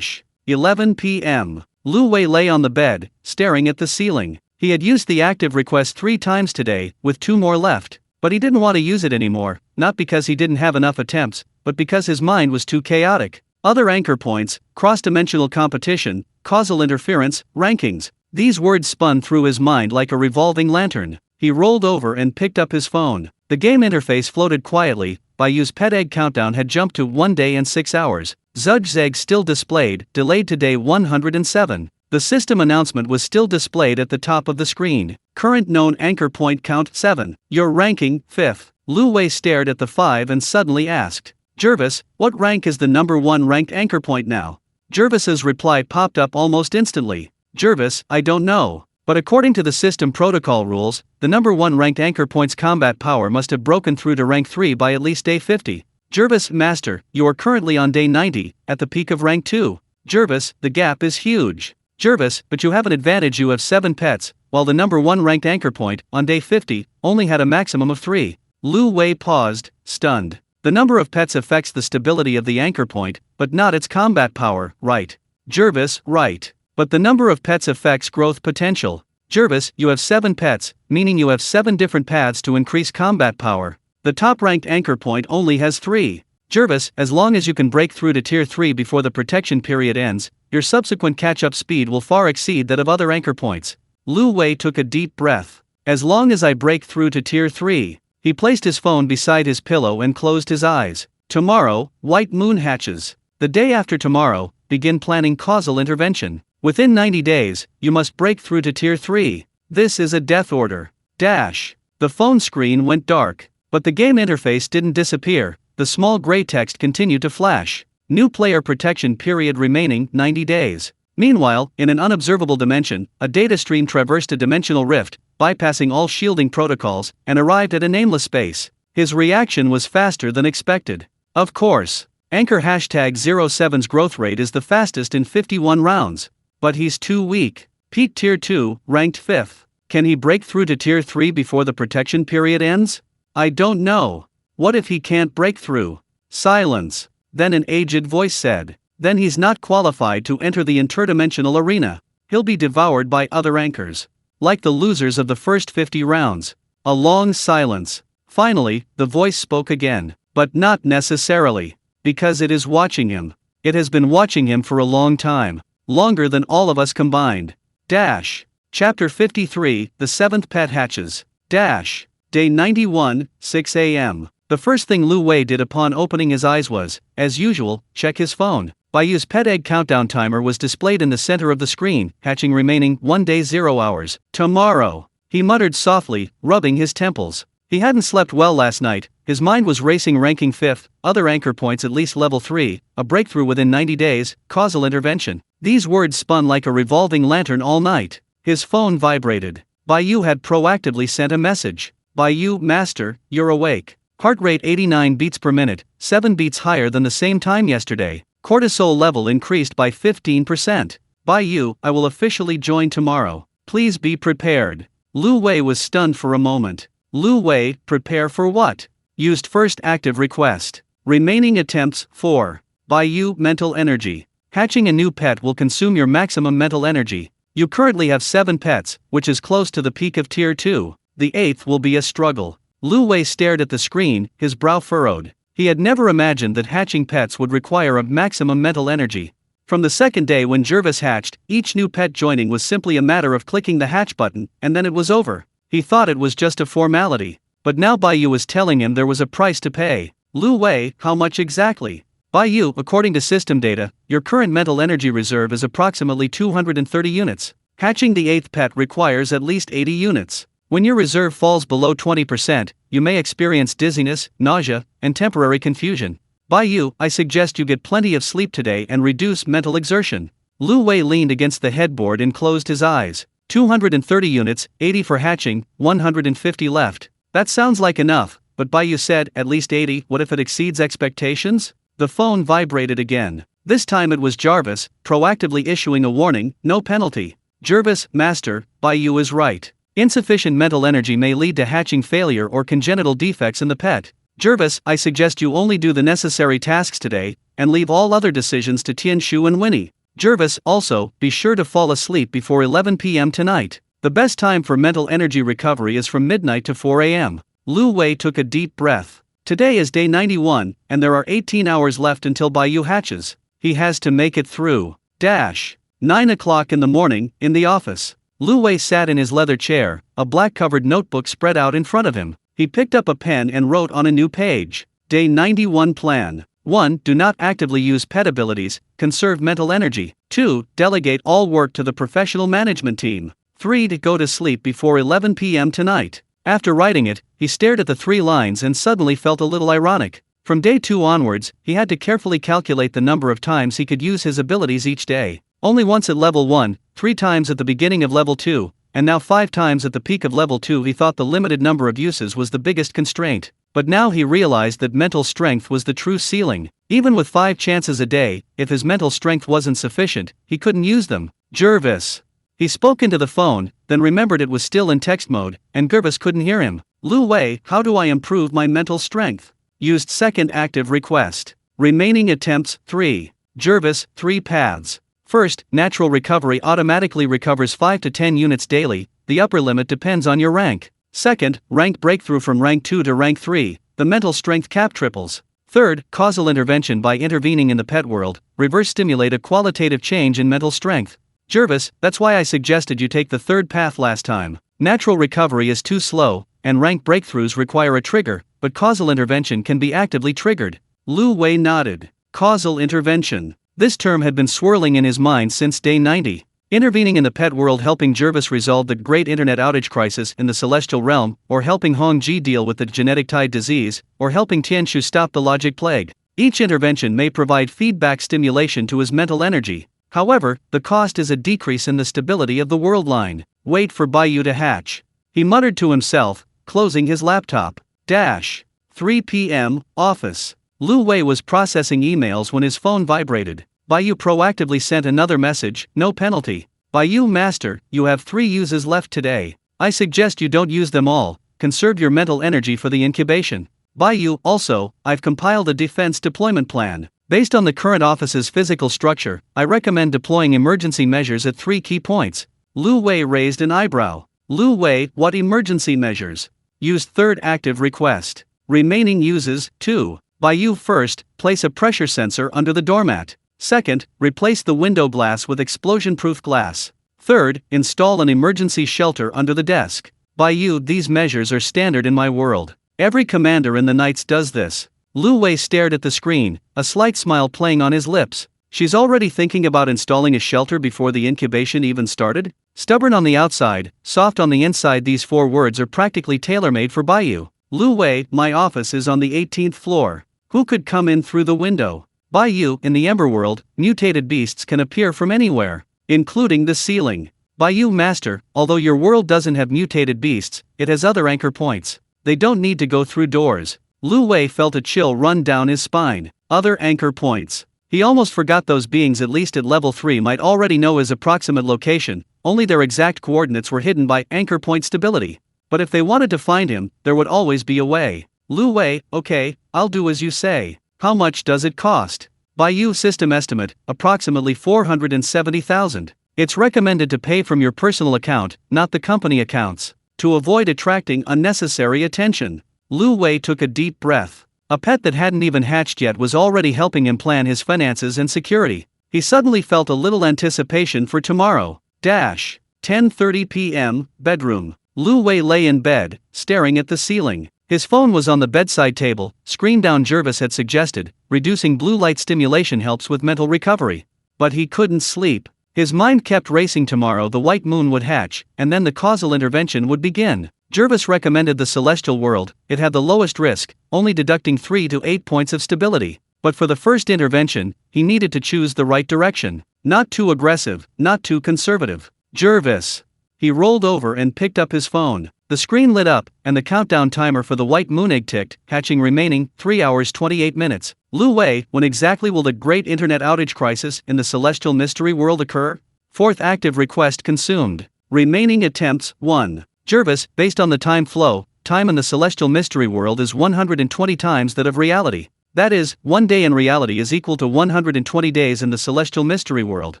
11 p.m. Lu Wei lay on the bed, staring at the ceiling. He had used the active request 3 times today, with 2 more left. But he didn't want to use it anymore, not because he didn't have enough attempts, but because his mind was too chaotic. Other anchor points, cross-dimensional competition, causal interference, rankings. These words spun through his mind like a revolving lantern. He rolled over and picked up his phone. The game interface floated quietly. Bayu's pet egg countdown had jumped to 1 day and 6 hours. Zudge's egg still displayed, delayed to day 107. The system announcement was still displayed at the top of the screen. Current known anchor point count 7. Your ranking, 5th. Lu Wei stared at the 5 and suddenly asked, Jervis, what rank is the number 1 ranked anchor point now? Jervis's reply popped up almost instantly. Jervis, I don't know. But according to the system protocol rules, the number 1 ranked anchor point's combat power must have broken through to rank 3 by at least day 50. Jervis, Master, you are currently on day 90, at the peak of rank 2. Jervis, the gap is huge. Jervis, but you have an advantage, you have 7 pets, while the number 1 ranked anchor point, on day 50, only had a maximum of 3. Lu Wei paused, stunned. The number of pets affects the stability of the anchor point, but not its combat power, right? Jervis, right. But the number of pets affects growth potential. Jervis, you have 7 pets, meaning you have 7 different paths to increase combat power. The top-ranked anchor point only has 3. Jervis, as long as you can break through to Tier 3 before the protection period ends, your subsequent catch-up speed will far exceed that of other anchor points. Lu Wei took a deep breath. As long as I break through to Tier 3. He placed his phone beside his pillow and closed his eyes. Tomorrow, White Moon hatches. The day after tomorrow, begin planning causal intervention. Within 90 days, you must break through to Tier 3. This is a death order. The phone screen went dark. But the game interface didn't disappear. The small gray text continued to flash. New player protection period remaining 90 days. Meanwhile, in an unobservable dimension, a data stream traversed a dimensional rift, bypassing all shielding protocols, and arrived at a nameless space. His reaction was faster than expected. Of course. Anchor #07's growth rate is the fastest in 51 rounds. But he's too weak. Peak Tier 2, ranked 5th. Can he break through to Tier 3 before the protection period ends? I don't know. What if he can't break through? Silence. Then an aged voice said, then he's not qualified to enter the interdimensional arena. He'll be devoured by other anchors. Like the losers of the first 50 rounds. A long silence. Finally, the voice spoke again. But not necessarily. Because it is watching him. It has been watching him for a long time. Longer than all of us combined. Chapter 53, The 7th Pet Hatches. Day 91, 6 a.m. The first thing Lu Wei did upon opening his eyes was, as usual, check his phone. Baiyu's pet egg countdown timer was displayed in the center of the screen, hatching remaining 1 day 0 hours. Tomorrow. He muttered softly, rubbing his temples. He hadn't slept well last night. His mind was racing, ranking 5th, other anchor points at least level 3, a breakthrough within 90 days, causal intervention. These words spun like a revolving lantern all night. His phone vibrated. Baiyu had proactively sent a message. Baiyu, Master, you're awake. Heart rate 89 beats per minute, 7 beats higher than the same time yesterday. Cortisol level increased by 15%. Baiyu, I will officially join tomorrow. Please be prepared. Lu Wei was stunned for a moment. Lu Wei, prepare for what? Used first active request. Remaining attempts, 4. Baiyu, mental energy. Hatching a new pet will consume your maximum mental energy. You currently have 7 pets, which is close to the peak of Tier 2. The 8th will be a struggle. Lu Wei stared at the screen, his brow furrowed. He had never imagined that hatching pets would require a maximum mental energy. From the second day when Jervis hatched, each new pet joining was simply a matter of clicking the hatch button, and then it was over. He thought it was just a formality. But now Baiyu was telling him there was a price to pay. Lu Wei, how much exactly? Baiyu, according to system data, your current mental energy reserve is approximately 230 units. Hatching the 8th pet requires at least 80 units. When your reserve falls below 20%, you may experience dizziness, nausea, and temporary confusion. I suggest you get plenty of sleep today and reduce mental exertion. Lu Wei leaned against the headboard and closed his eyes. 230 units, 80 for hatching, 150 left. That sounds like enough, but Bai Yu said, at least 80, what if it exceeds expectations? The phone vibrated again. This time it was Jarvis, proactively issuing a warning, no penalty. Jarvis, Master, Bai Yu is right. Insufficient mental energy may lead to hatching failure or congenital defects in the pet. Jarvis, I suggest you only do the necessary tasks today, and leave all other decisions to Tianshu and Winnie. Jarvis, also, be sure to fall asleep before 11 p.m. tonight. The best time for mental energy recovery is from midnight to 4 a.m. Lu Wei took a deep breath. Today is day 91, and there are 18 hours left until Bai Yu hatches. He has to make it through. 9 o'clock in the morning, in the office. Lu Wei sat in his leather chair, a black-covered notebook spread out in front of him. He picked up a pen and wrote on a new page. Day 91 Plan. 1. Do not actively use pet abilities, conserve mental energy. 2. Delegate all work to the professional management team. 3. To go to sleep before 11 p.m. tonight. After writing it, he stared at the 3 lines and suddenly felt a little ironic. From day 2 onwards, he had to carefully calculate the number of times he could use his abilities each day. Only once at level 1, 3 times at the beginning of level 2, and now 5 times at the peak of level 2. He thought the limited number of uses was the biggest constraint. But now he realized that mental strength was the true ceiling. Even with 5 chances a day, if his mental strength wasn't sufficient, he couldn't use them. Jarvis. He spoke into the phone, then remembered it was still in text mode, and Jarvis couldn't hear him. Lu Wei, how do I improve my mental strength? Used second active request. Remaining attempts, 3. Jarvis, 3 paths. First, natural recovery automatically recovers 5 to 10 units daily, the upper limit depends on your rank. Second, rank breakthrough from rank 2 to rank 3, the mental strength cap triples. Third, causal intervention by intervening in the pet world, reverse stimulate a qualitative change in mental strength. Jarvis, that's why I suggested you take the third path last time. Natural recovery is too slow, and rank breakthroughs require a trigger, but causal intervention can be actively triggered. Lu Wei nodded. Causal intervention. This term had been swirling in his mind since day 90. Intervening in the pet world, helping Jarvis resolve the great internet outage crisis in the celestial realm, or helping Hongji deal with the genetic tide disease, or helping Tianshu stop the logic plague. Each intervention may provide feedback stimulation to his mental energy. However, the cost is a decrease in the stability of the world line. Wait for Bai Yu to hatch. He muttered to himself, closing his laptop. 3 p.m., office. Lu Wei was processing emails when his phone vibrated. Bai Yu proactively sent another message, no penalty. Bai Yu, Master, you have 3 uses left today. I suggest you don't use them all, conserve your mental energy for the incubation. Bai Yu, also, I've compiled a defense deployment plan. Based on the current office's physical structure, I recommend deploying emergency measures at 3 key points. Lu Wei raised an eyebrow. Lu Wei, what emergency measures? Used third active request. Remaining uses, 2. Bai Yu, first, place a pressure sensor under the doormat. Second, replace the window glass with explosion-proof glass. Third, install an emergency shelter under the desk. Bai Yu, these measures are standard in my world. Every commander in the Knights does this. Lu Wei stared at the screen, a slight smile playing on his lips. She's already thinking about installing a shelter before the incubation even started? Stubborn on the outside, soft on the inside, these 4 words are practically tailor-made for Bai Yu. Lu Wei, my office is on the 18th floor. Who could come in through the window? Bai Yu, in the Ember world, mutated beasts can appear from anywhere, including the ceiling. Bai Yu, Master, although your world doesn't have mutated beasts, it has other anchor points. They don't need to go through doors. Lu Wei felt a chill run down his spine. Other anchor points. He almost forgot those beings, at least at level 3, might already know his approximate location, only their exact coordinates were hidden by anchor point stability. But if they wanted to find him, there would always be a way. Lu Wei, okay, I'll do as you say. How much does it cost? Bai Yu, system estimate, approximately 470,000. It's recommended to pay from your personal account, not the company accounts, to avoid attracting unnecessary attention. Lu Wei took a deep breath. A pet that hadn't even hatched yet was already helping him plan his finances and security. He suddenly felt a little anticipation for tomorrow. 10:30 p.m., bedroom. Lu Wei lay in bed, staring at the ceiling. His phone was on the bedside table, screen down. Jarvis had suggested, reducing blue light stimulation helps with mental recovery. But he couldn't sleep. His mind kept racing. Tomorrow the white moon would hatch, and then the causal intervention would begin. Jervis recommended the celestial world. It had the lowest risk, only deducting 3 to 8 points of stability. But for the first intervention, he needed to choose the right direction. Not too aggressive, not too conservative. Jervis. He rolled over and picked up his phone. The screen lit up, and the countdown timer for the white moon egg ticked, hatching remaining 3 hours 28 minutes. Lu Wei, when exactly will the great internet outage crisis in the celestial mystery world occur? Fourth active request consumed. Remaining attempts 1. Jervis, based on the time flow, time in the celestial mystery world is 120 times that of reality. That is, 1 day in reality is equal to 120 days in the celestial mystery world.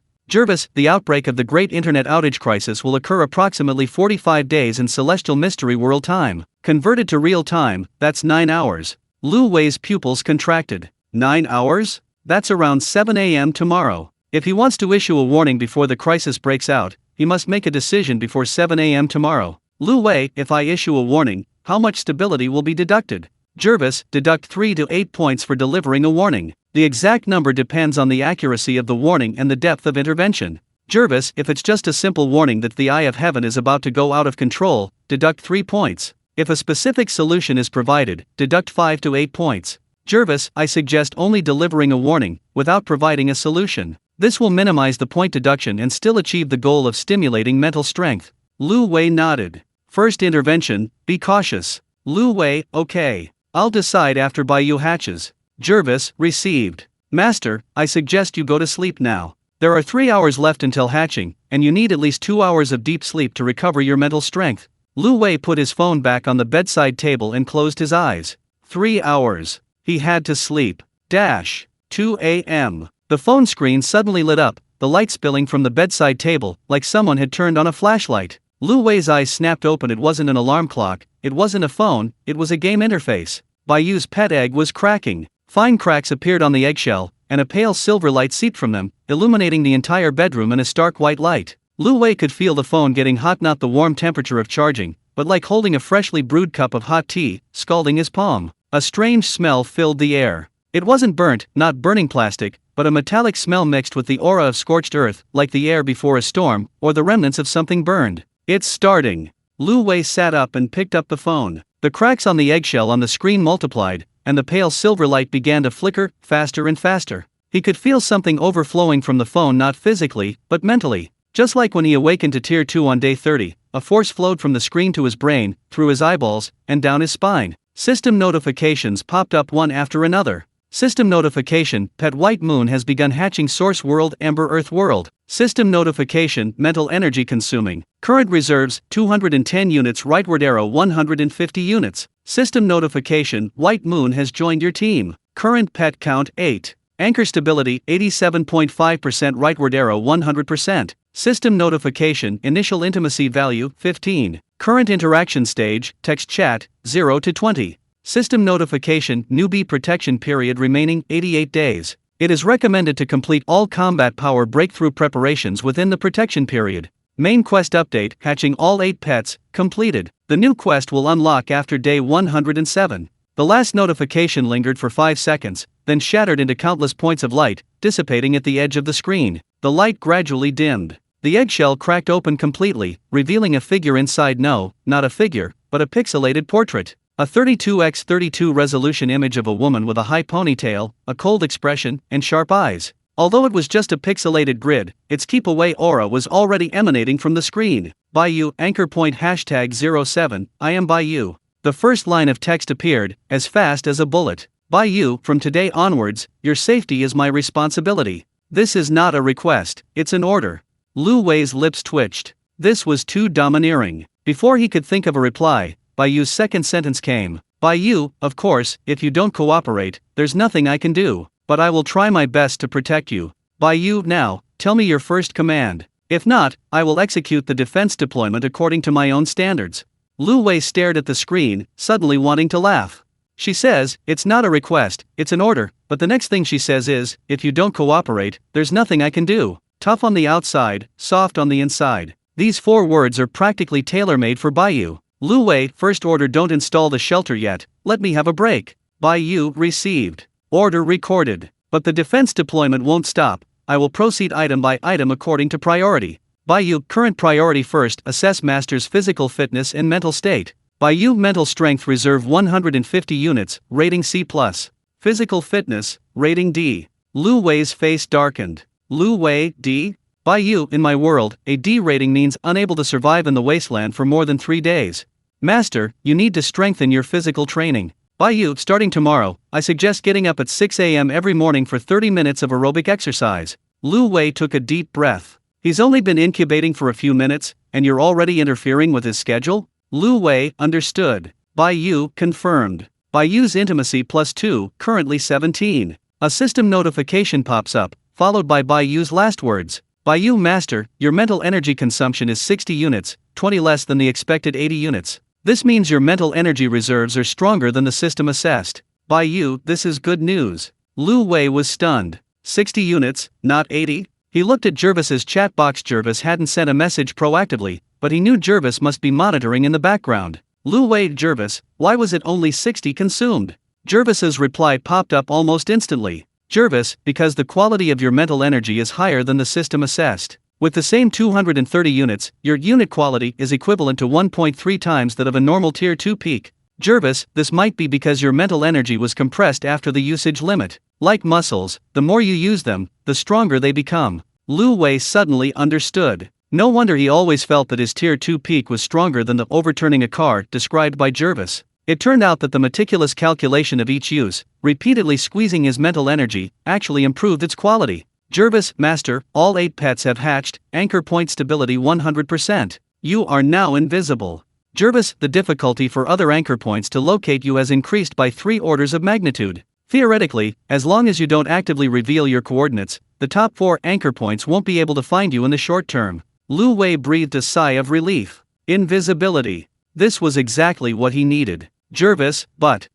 Jervis, the outbreak of the great internet outage crisis will occur approximately 45 days in celestial mystery world time. Converted to real time, that's 9 hours. Lu Wei's pupils contracted. 9 hours? That's around 7 a.m. tomorrow. If he wants to issue a warning before the crisis breaks out, he must make a decision before 7 a.m. tomorrow. Lu Wei, if I issue a warning, how much stability will be deducted? Jervis, deduct 3 to 8 points for delivering a warning. The exact number depends on the accuracy of the warning and the depth of intervention. Jervis, if it's just a simple warning that the eye of heaven is about to go out of control, deduct 3 points. If a specific solution is provided, deduct 5 to 8 points. Jervis, I suggest only delivering a warning, without providing a solution. This will minimize the point deduction and still achieve the goal of stimulating mental strength. Lu Wei nodded. First intervention, be cautious. Lu Wei, okay. I'll decide after Baiyu hatches. Jervis, received. Master, I suggest you go to sleep now. There are 3 hours left until hatching, and you need at least 2 hours of deep sleep to recover your mental strength. Lu Wei put his phone back on the bedside table and closed his eyes. 3 hours. He had to sleep. 2 a.m. The phone screen suddenly lit up, the light spilling from the bedside table, like someone had turned on a flashlight. Lu Wei's eyes snapped open. It wasn't an alarm clock, it wasn't a phone, it was a game interface. Baiyu's pet egg was cracking. Fine cracks appeared on the eggshell, and a pale silver light seeped from them, illuminating the entire bedroom in a stark white light. Lu Wei could feel the phone getting hot, not the warm temperature of charging, but like holding a freshly brewed cup of hot tea, scalding his palm. A strange smell filled the air. It wasn't burnt, not burning plastic, but a metallic smell mixed with the aura of scorched earth, like the air before a storm, or the remnants of something burned. It's starting. Lu Wei sat up and picked up the phone. The cracks on the eggshell on the screen multiplied, and the pale silver light began to flicker, faster and faster. He could feel something overflowing from the phone, not physically, but mentally. Just like when he awakened to Tier 2 on day 30, a force flowed from the screen to his brain, through his eyeballs, and down his spine. System notifications popped up one after another. System notification, Pet White Moon has begun hatching. Source World, Ember Earth World. System notification, mental energy consuming. Current reserves, 210 units. Rightward arrow 150 units. System notification, White Moon has joined your team. Current pet count 8. Anchor stability, 87.5%. Rightward arrow 100%. System notification, initial intimacy value, 15. Current interaction stage, text chat, 0 to 20. System notification, newbie protection period remaining, 88 days. It is recommended to complete all combat power breakthrough preparations within the protection period. Main quest update, hatching all 8 pets, completed. The new quest will unlock after day 107. The last notification lingered for 5 seconds, then shattered into countless points of light, dissipating at the edge of the screen. The light gradually dimmed. The eggshell cracked open completely, revealing a figure inside. No, not a figure, but a pixelated portrait. A 32x32 resolution image of a woman with a high ponytail, a cold expression, and sharp eyes. Although it was just a pixelated grid, its keep-away aura was already emanating from the screen. Baiyu, anchor point #07, I am Baiyu. The first line of text appeared, as fast as a bullet. Baiyu, from today onwards, your safety is my responsibility. This is not a request, it's an order. Lu Wei's lips twitched. This was too domineering. Before he could think of a reply, Baiyu's second sentence came. Baiyu, of course, if you don't cooperate, there's nothing I can do, but I will try my best to protect you. Baiyu, now, tell me your first command. If not, I will execute the defense deployment according to my own standards. Lu Wei stared at the screen, suddenly wanting to laugh. She says, it's not a request, it's an order, but the next thing she says is, if you don't cooperate, there's nothing I can do. Tough on the outside, soft on the inside. These 4 words are practically tailor-made for Baiyu. Lu Wei, first order, don't install the shelter yet, let me have a break. Baiyu, received. Order recorded. But the defense deployment won't stop, I will proceed item by item according to priority. Baiyu, current priority first, assess master's physical fitness and mental state. By you, mental strength reserve 150 units, rating C+. Physical fitness, rating D. Lu Wei's face darkened. Lu Wei, D? By you, in my world, a D rating means unable to survive in the wasteland for more than 3 days. Master, you need to strengthen your physical training. By you, starting tomorrow, I suggest getting up at 6 a.m. every morning for 30 minutes of aerobic exercise. Lu Wei took a deep breath. He's only been incubating for a few minutes, and you're already interfering with his schedule? Lu Wei understood. By you, confirmed. By you's intimacy +2, currently 17. A system notification pops up, followed by you's last words. By you, master, your mental energy consumption is 60 units, 20 less than the expected 80 units. This means your mental energy reserves are stronger than the system assessed. By you, this is good news. Lu Wei was stunned. 60 units, not 80? He looked at Jervis's chat box. Jervis hadn't sent a message proactively, but he knew Jervis must be monitoring in the background. Lu Wei, Jervis, why was it only 60 consumed? Jervis's reply popped up almost instantly. Jervis, because the quality of your mental energy is higher than the system assessed. With the same 230 units, your unit quality is equivalent to 1.3 times that of a normal Tier 2 peak. Jervis, this might be because your mental energy was compressed after the usage limit. Like muscles, the more you use them, the stronger they become. Lu Wei suddenly understood. No wonder he always felt that his Tier 2 peak was stronger than the overturning a car described by Jervis. It turned out that the meticulous calculation of each use, repeatedly squeezing his mental energy, actually improved its quality. Jervis, master, all 8 pets have hatched, anchor point stability 100%. You are now invisible. Jervis, the difficulty for other anchor points to locate you has increased by 3 orders of magnitude. Theoretically, as long as you don't actively reveal your coordinates, the top 4 anchor points won't be able to find you in the short term. Lu Wei breathed a sigh of relief. Invisibility. This was exactly what he needed. Jervis, but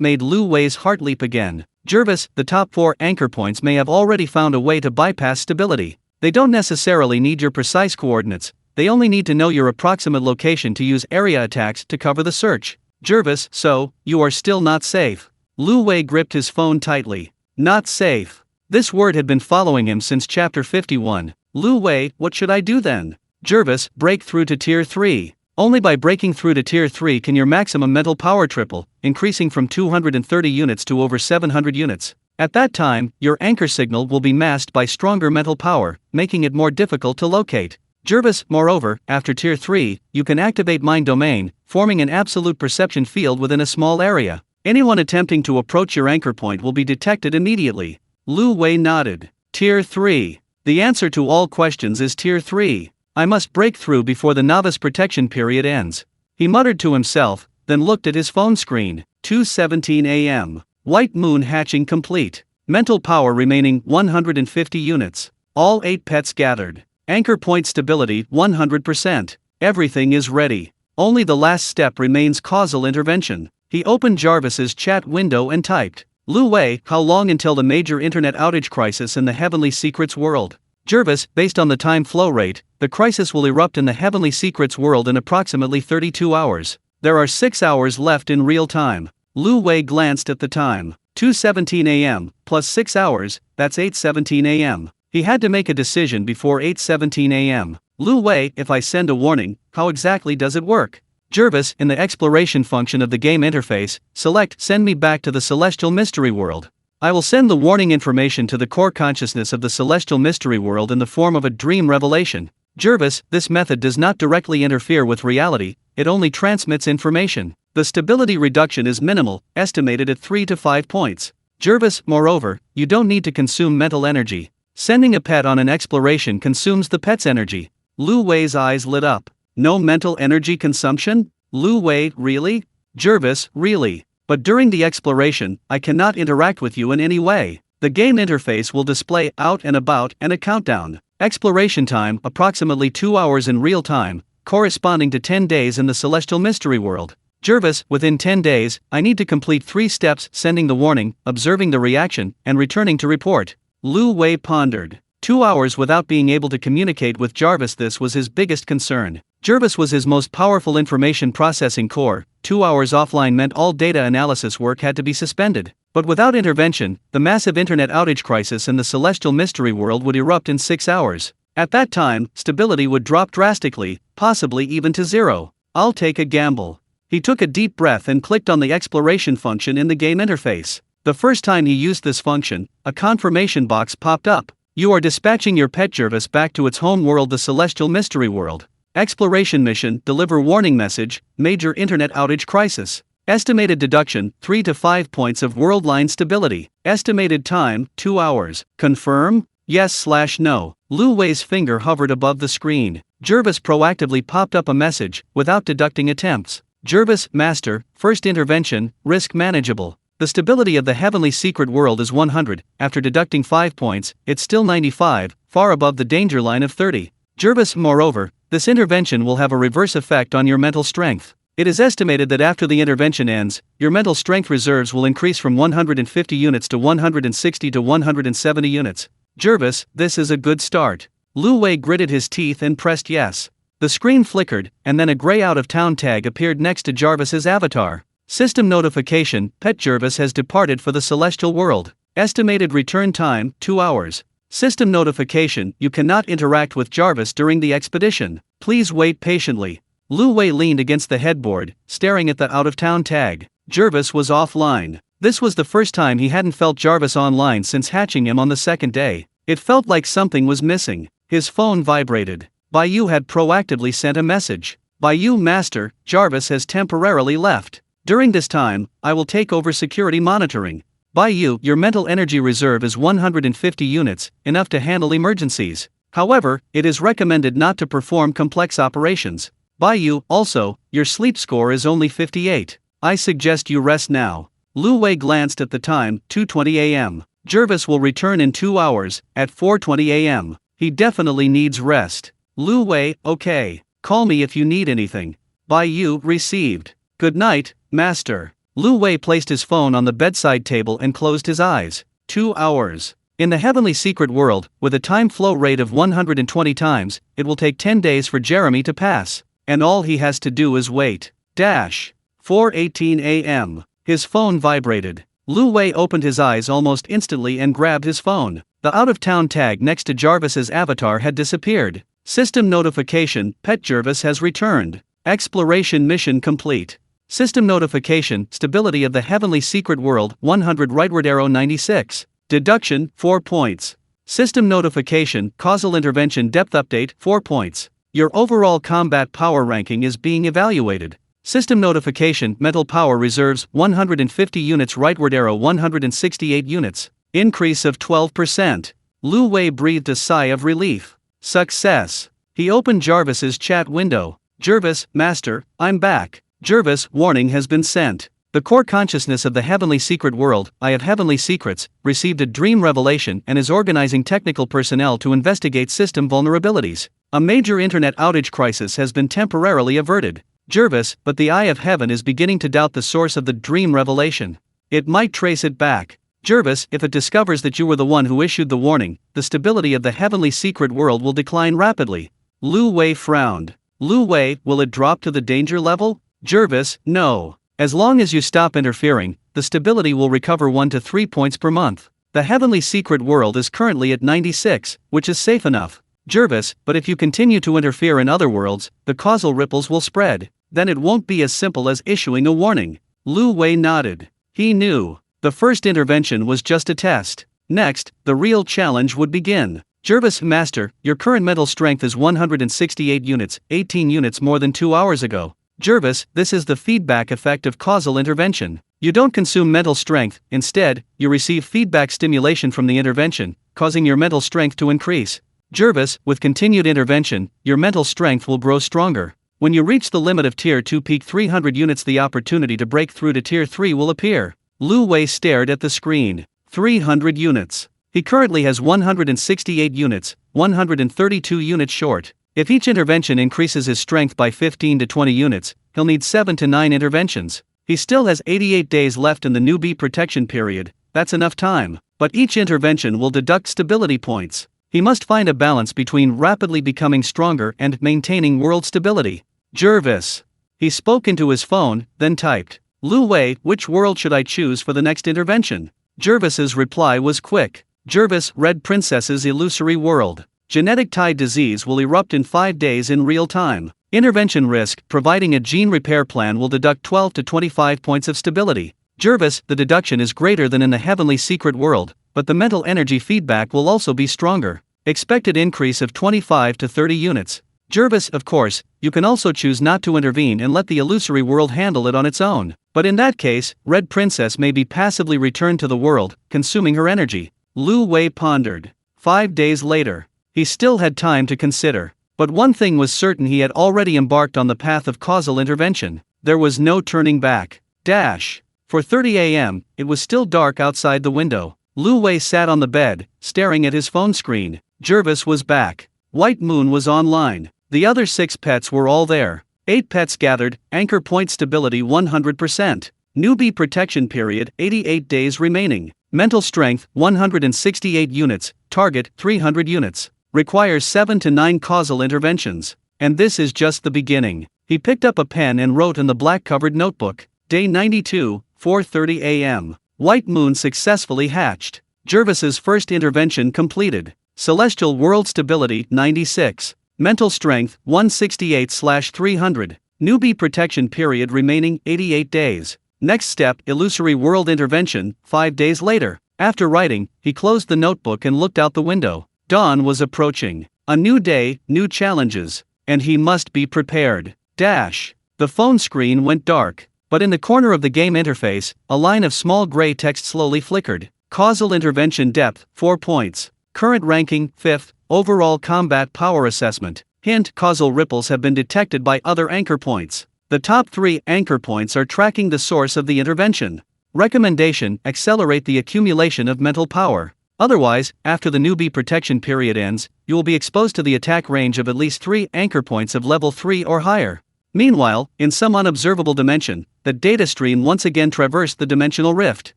made Lu Wei's heart leap again. Jervis, the top 4 anchor points may have already found a way to bypass stability. They don't necessarily need your precise coordinates, they only need to know your approximate location to use area attacks to cover the search. Jervis, so, you are still not safe. Lu Wei gripped his phone tightly. Not safe. This word had been following him since chapter 51. Lu Wei, what should I do then? Jervis, break through to Tier 3. Only by breaking through to Tier 3 can your maximum mental power triple, increasing from 230 units to over 700 units. At that time, your anchor signal will be masked by stronger mental power, making it more difficult to locate. Jervis, moreover, after Tier 3, you can activate Mind Domain, forming an absolute perception field within a small area. Anyone attempting to approach your anchor point will be detected immediately. Lu Wei nodded. Tier 3. The answer to all questions is Tier 3. I must break through before the novice protection period ends. He muttered to himself, then looked at his phone screen. 2:17 a.m. White moon hatching complete. Mental power remaining 150 units. All 8 pets gathered. Anchor point stability 100%. Everything is ready. Only the last step remains: causal intervention. He opened Jarvis's chat window and typed, Lu Wei, how long until the major internet outage crisis in the Heavenly Secrets world? Jervis, based on the time flow rate, the crisis will erupt in the Heavenly Secrets world in approximately 32 hours. There are 6 hours left in real time. Lu Wei glanced at the time. 2:17 a.m., plus 6 hours, that's 8:17 a.m. He had to make a decision before 8:17 a.m. Lu Wei, if I send a warning, how exactly does it work? Jervis, in the exploration function of the game interface, select Send me back to the Celestial Mystery World. I will send the warning information to the core consciousness of the Celestial Mystery World in the form of a dream revelation. Jervis, this method does not directly interfere with reality, it only transmits information. The stability reduction is minimal, estimated at 3 to 5 points. Jervis, moreover, you don't need to consume mental energy. Sending a pet on an exploration consumes the pet's energy. Lu Wei's eyes lit up. No mental energy consumption? Lu Wei, really? Jervis, really. But during the exploration, I cannot interact with you in any way. The game interface will display out and about and a countdown. Exploration time, approximately 2 hours in real time, corresponding to 10 days in the Celestial Mystery World. Jervis, within 10 days, I need to complete 3 steps: sending the warning, observing the reaction, and returning to report. Lu Wei pondered. 2 hours without being able to communicate with Jarvis, this was his biggest concern. Jervis was his most powerful information processing core. 2 hours offline meant all data analysis work had to be suspended. But without intervention, the massive internet outage crisis in the Celestial Mystery World would erupt in 6 hours. At that time, stability would drop drastically, possibly even to 0. I'll take a gamble. He took a deep breath and clicked on the exploration function in the game interface. The first time he used this function, a confirmation box popped up. You are dispatching your pet Jervis back to its home world, the Celestial Mystery World. Exploration mission, deliver warning message, major internet outage crisis. Estimated deduction, 3 to 5 points of world line stability. Estimated time, 2 hours. Confirm? Yes/no. Lu Wei's finger hovered above the screen. Jervis proactively popped up a message, without deducting attempts. Jervis, Master, first intervention, risk manageable. The stability of the heavenly secret world is 100, after deducting 5 points, it's still 95, far above the danger line of 30. Jervis, moreover, this intervention will have a reverse effect on your mental strength. It is estimated that after the intervention ends, your mental strength reserves will increase from 150 units to 160 to 170 units. Jervis, this is a good start. Lu Wei gritted his teeth and pressed yes. The screen flickered, and then a gray out-of-town tag appeared next to Jarvis's avatar. System notification, Pet Jervis has departed for the celestial world. Estimated return time, 2 hours. System notification, you cannot interact with Jarvis during the expedition. Please wait patiently. Lu Wei leaned against the headboard, staring at the out-of-town tag. Jervis was offline. This was the first time he hadn't felt Jarvis online since hatching him on the second day. It felt like something was missing. His phone vibrated. Baiyu had proactively sent a message. Baiyu, Master, Jarvis has temporarily left. During this time, I will take over security monitoring. Baiyu, your mental energy reserve is 150 units, enough to handle emergencies. However, it is recommended not to perform complex operations. Baiyu, also, your sleep score is only 58. I suggest you rest now. Lu Wei glanced at the time, 2:20 a.m. Jervis will return in 2 hours, at 4:20 a.m. He definitely needs rest. Lu Wei, okay. Call me if you need anything. Baiyu, received. Good night, Master. Lu Wei placed his phone on the bedside table and closed his eyes. 2 hours. In the heavenly secret world, with a time flow rate of 120 times, it will take 10 days for Jeremy to pass. And all he has to do is wait. 4:18 a.m. His phone vibrated. Lu Wei opened his eyes almost instantly and grabbed his phone. The out-of-town tag next to Jarvis's avatar had disappeared. System notification, Pet Jervis has returned. Exploration mission complete. System notification, stability of the heavenly secret world, 100 rightward arrow 96. Deduction, 4 points. System notification, causal intervention depth update, 4 points. Your overall combat power ranking is being evaluated. System notification, mental power reserves, 150 units rightward arrow 168 units. Increase of 12%. Lu Wei breathed a sigh of relief. Success. He opened Jarvis's chat window. Jervis, Master, I'm back. Jervis, warning has been sent. The core consciousness of the heavenly secret world, I have heavenly secrets, received a dream revelation and is organizing technical personnel to investigate system vulnerabilities. A major internet outage crisis has been temporarily averted. Jervis, but the Eye of Heaven is beginning to doubt the source of the dream revelation. It might trace it back. Jervis, if it discovers that you were the one who issued the warning, the stability of the heavenly secret world will decline rapidly. Lu Wei frowned. Lu Wei, will it drop to the danger level? Jervis, no. As long as you stop interfering, the stability will recover 1 to 3 points per month. The heavenly secret world is currently at 96, which is safe enough. Jervis, but if you continue to interfere in other worlds, the causal ripples will spread. Then it won't be as simple as issuing a warning. Lu Wei nodded. He knew. The first intervention was just a test. Next, the real challenge would begin. Jervis, Master, your current mental strength is 168 units, 18 units more than 2 hours ago. Jervis, this is the feedback effect of causal intervention. You don't consume mental strength, instead, you receive feedback stimulation from the intervention, causing your mental strength to increase. Jervis, with continued intervention, your mental strength will grow stronger. When you reach the limit of Tier 2 peak 300 units, the opportunity to break through to Tier 3 will appear. Lu Wei stared at the screen. 300 units. He currently has 168 units, 132 units short. If each intervention increases his strength by 15 to 20 units, he'll need 7 to 9 interventions. He still has 88 days left in the newbie protection period. That's enough time. But each intervention will deduct stability points. He must find a balance between rapidly becoming stronger and maintaining world stability. Jervis. He spoke into his phone, then typed. Lu Wei, which world should I choose for the next intervention? Jervis's reply was quick. Jervis, Red Princess's illusory world. Genetic tide disease will erupt in 5 days in real time. Intervention risk: providing a gene repair plan will deduct 12 to 25 points of stability. Jervis: the deduction is greater than in the heavenly secret world, but the mental energy feedback will also be stronger. Expected increase of 25 to 30 units. Jervis: of course, you can also choose not to intervene and let the illusory world handle it on its own. But in that case, Red Princess may be passively returned to the world, consuming her energy. Lu Wei pondered. 5 days later. He still had time to consider. But one thing was certain: he had already embarked on the path of causal intervention. There was no turning back. 4:30 a.m., it was still dark outside the window. Lu Wei sat on the bed, staring at his phone screen. Jervis was back. White Moon was online. The other 6 pets were all there. 8 pets gathered, anchor point stability 100%. Newbie protection period 88 days remaining. Mental strength 168 units, target 300 units. Requires 7 to 9 causal interventions. And this is just the beginning. He picked up a pen and wrote in the black-covered notebook. Day 92, 4:30 a.m. White Moon successfully hatched. Jervis's first intervention completed. Celestial world stability 96. Mental strength 168/300. Newbie protection period remaining 88 days. Next step: illusory world intervention, 5 days later. After writing, he closed the notebook and looked out the window. Dawn was approaching. A new day, new challenges. And he must be prepared. The phone screen went dark. But in the corner of the game interface, a line of small gray text slowly flickered. Causal intervention depth, 4 points. Current ranking, 5th, overall combat power assessment. Hint: causal ripples have been detected by other anchor points. The top 3 anchor points are tracking the source of the intervention. Recommendation: accelerate the accumulation of mental power. Otherwise, after the newbie protection period ends, you will be exposed to the attack range of at least 3 anchor points of level 3 or higher. Meanwhile, in some unobservable dimension, the data stream once again traversed the dimensional rift.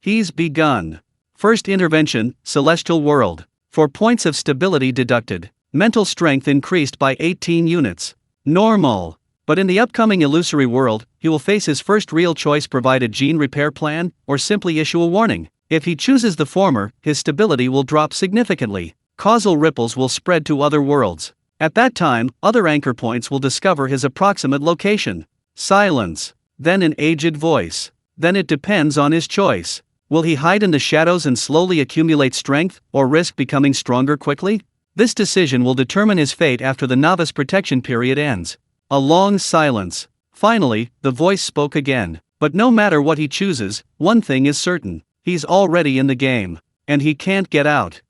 He's begun. First intervention: Celestial World. 4 points of stability deducted. Mental strength increased by 18 units. Normal. But in the upcoming illusory world, he will face his first real choice: provide a gene repair plan, or simply issue a warning. If he chooses the former, his stability will drop significantly. Causal ripples will spread to other worlds. At that time, other anchor points will discover his approximate location. Silence. Then an aged voice. Then it depends on his choice. Will he hide in the shadows and slowly accumulate strength, or risk becoming stronger quickly? This decision will determine his fate after the novice protection period ends. A long silence. Finally, the voice spoke again. But no matter what he chooses, one thing is certain: he's already in the game. And he can't get out.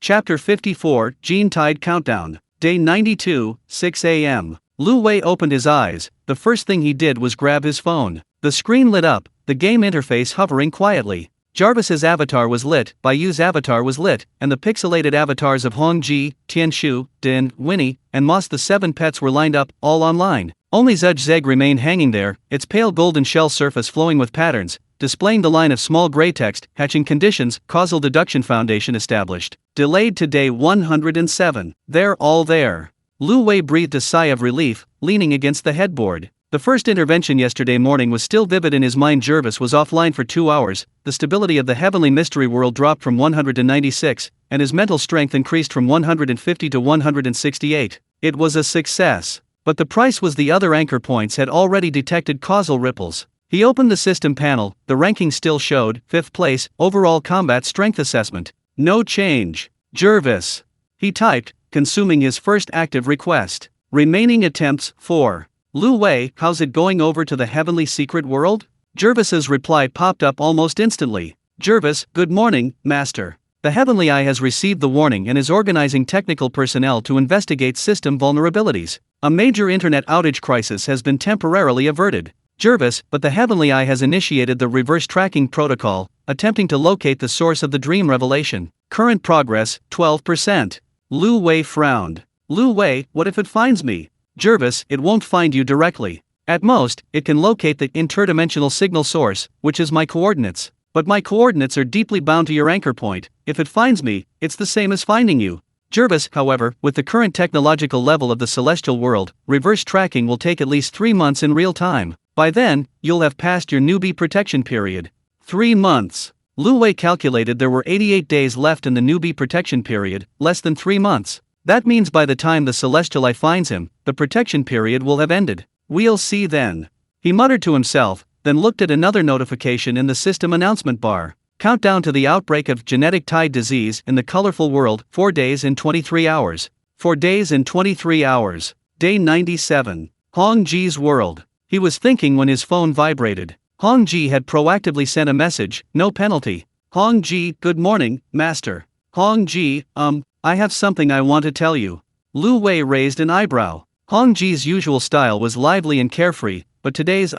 Chapter 54, Gene Tide Countdown. Day 92, 6 a.m. Lu Wei opened his eyes. The first thing he did was grab his phone. The screen lit up, the game interface hovering quietly. Jarvis's avatar was lit, Bayu's avatar was lit, and the pixelated avatars of Hongji, Tianshu, Din, Winnie, and Moss, the 7 pets, were lined up, all online. Only Zeg remained hanging there, its pale golden shell surface flowing with patterns, displaying the line of small gray text: hatching conditions, causal deduction foundation established. Delayed to day 107. They're all there. Lu Wei breathed a sigh of relief, leaning against the headboard. The first intervention yesterday morning was still vivid in his mind. Jervis was offline for 2 hours, the stability of the heavenly mystery world dropped from 100 to 96, and his mental strength increased from 150 to 168. It was a success. But the price was the other anchor points had already detected causal ripples. He opened the system panel, the ranking still showed 5th place, overall combat strength assessment. No change. Jervis. He typed, consuming his first active request. Remaining attempts, 4. Lu Wei, how's it going over to the heavenly secret world? Jervis's reply popped up almost instantly. Jervis, good morning, Master. The Heavenly Eye has received the warning and is organizing technical personnel to investigate system vulnerabilities. A major internet outage crisis has been temporarily averted. Jervis, but the Heavenly Eye has initiated the reverse tracking protocol, attempting to locate the source of the dream revelation. Current progress, 12%. Lu Wei frowned. Lu Wei, what if it finds me? Jervis, it won't find you directly. At most, it can locate the interdimensional signal source, which is my coordinates. But my coordinates are deeply bound to your anchor point. If it finds me, it's the same as finding you. Jervis, however, with the current technological level of the celestial world, reverse tracking will take at least 3 months in real time. By then, you'll have passed your newbie protection period. 3 months. Lu Wei calculated there were 88 days left in the newbie protection period, less than 3 months. That means by the time the celestial eye finds him, the protection period will have ended. We'll see then. He muttered to himself, then looked at another notification in the system announcement bar. Countdown to the outbreak of genetic tide disease in the colorful world, 4 days and 23 hours. 4 days and 23 hours. Day 97. Hong Ji's world. He was thinking when his phone vibrated. Hong Ji had proactively sent a message, no penalty. Hong Ji, good morning, master. Hong Ji, I have something I want to tell you. Lu Wei raised an eyebrow. Hong Ji's usual style was lively and carefree, but today's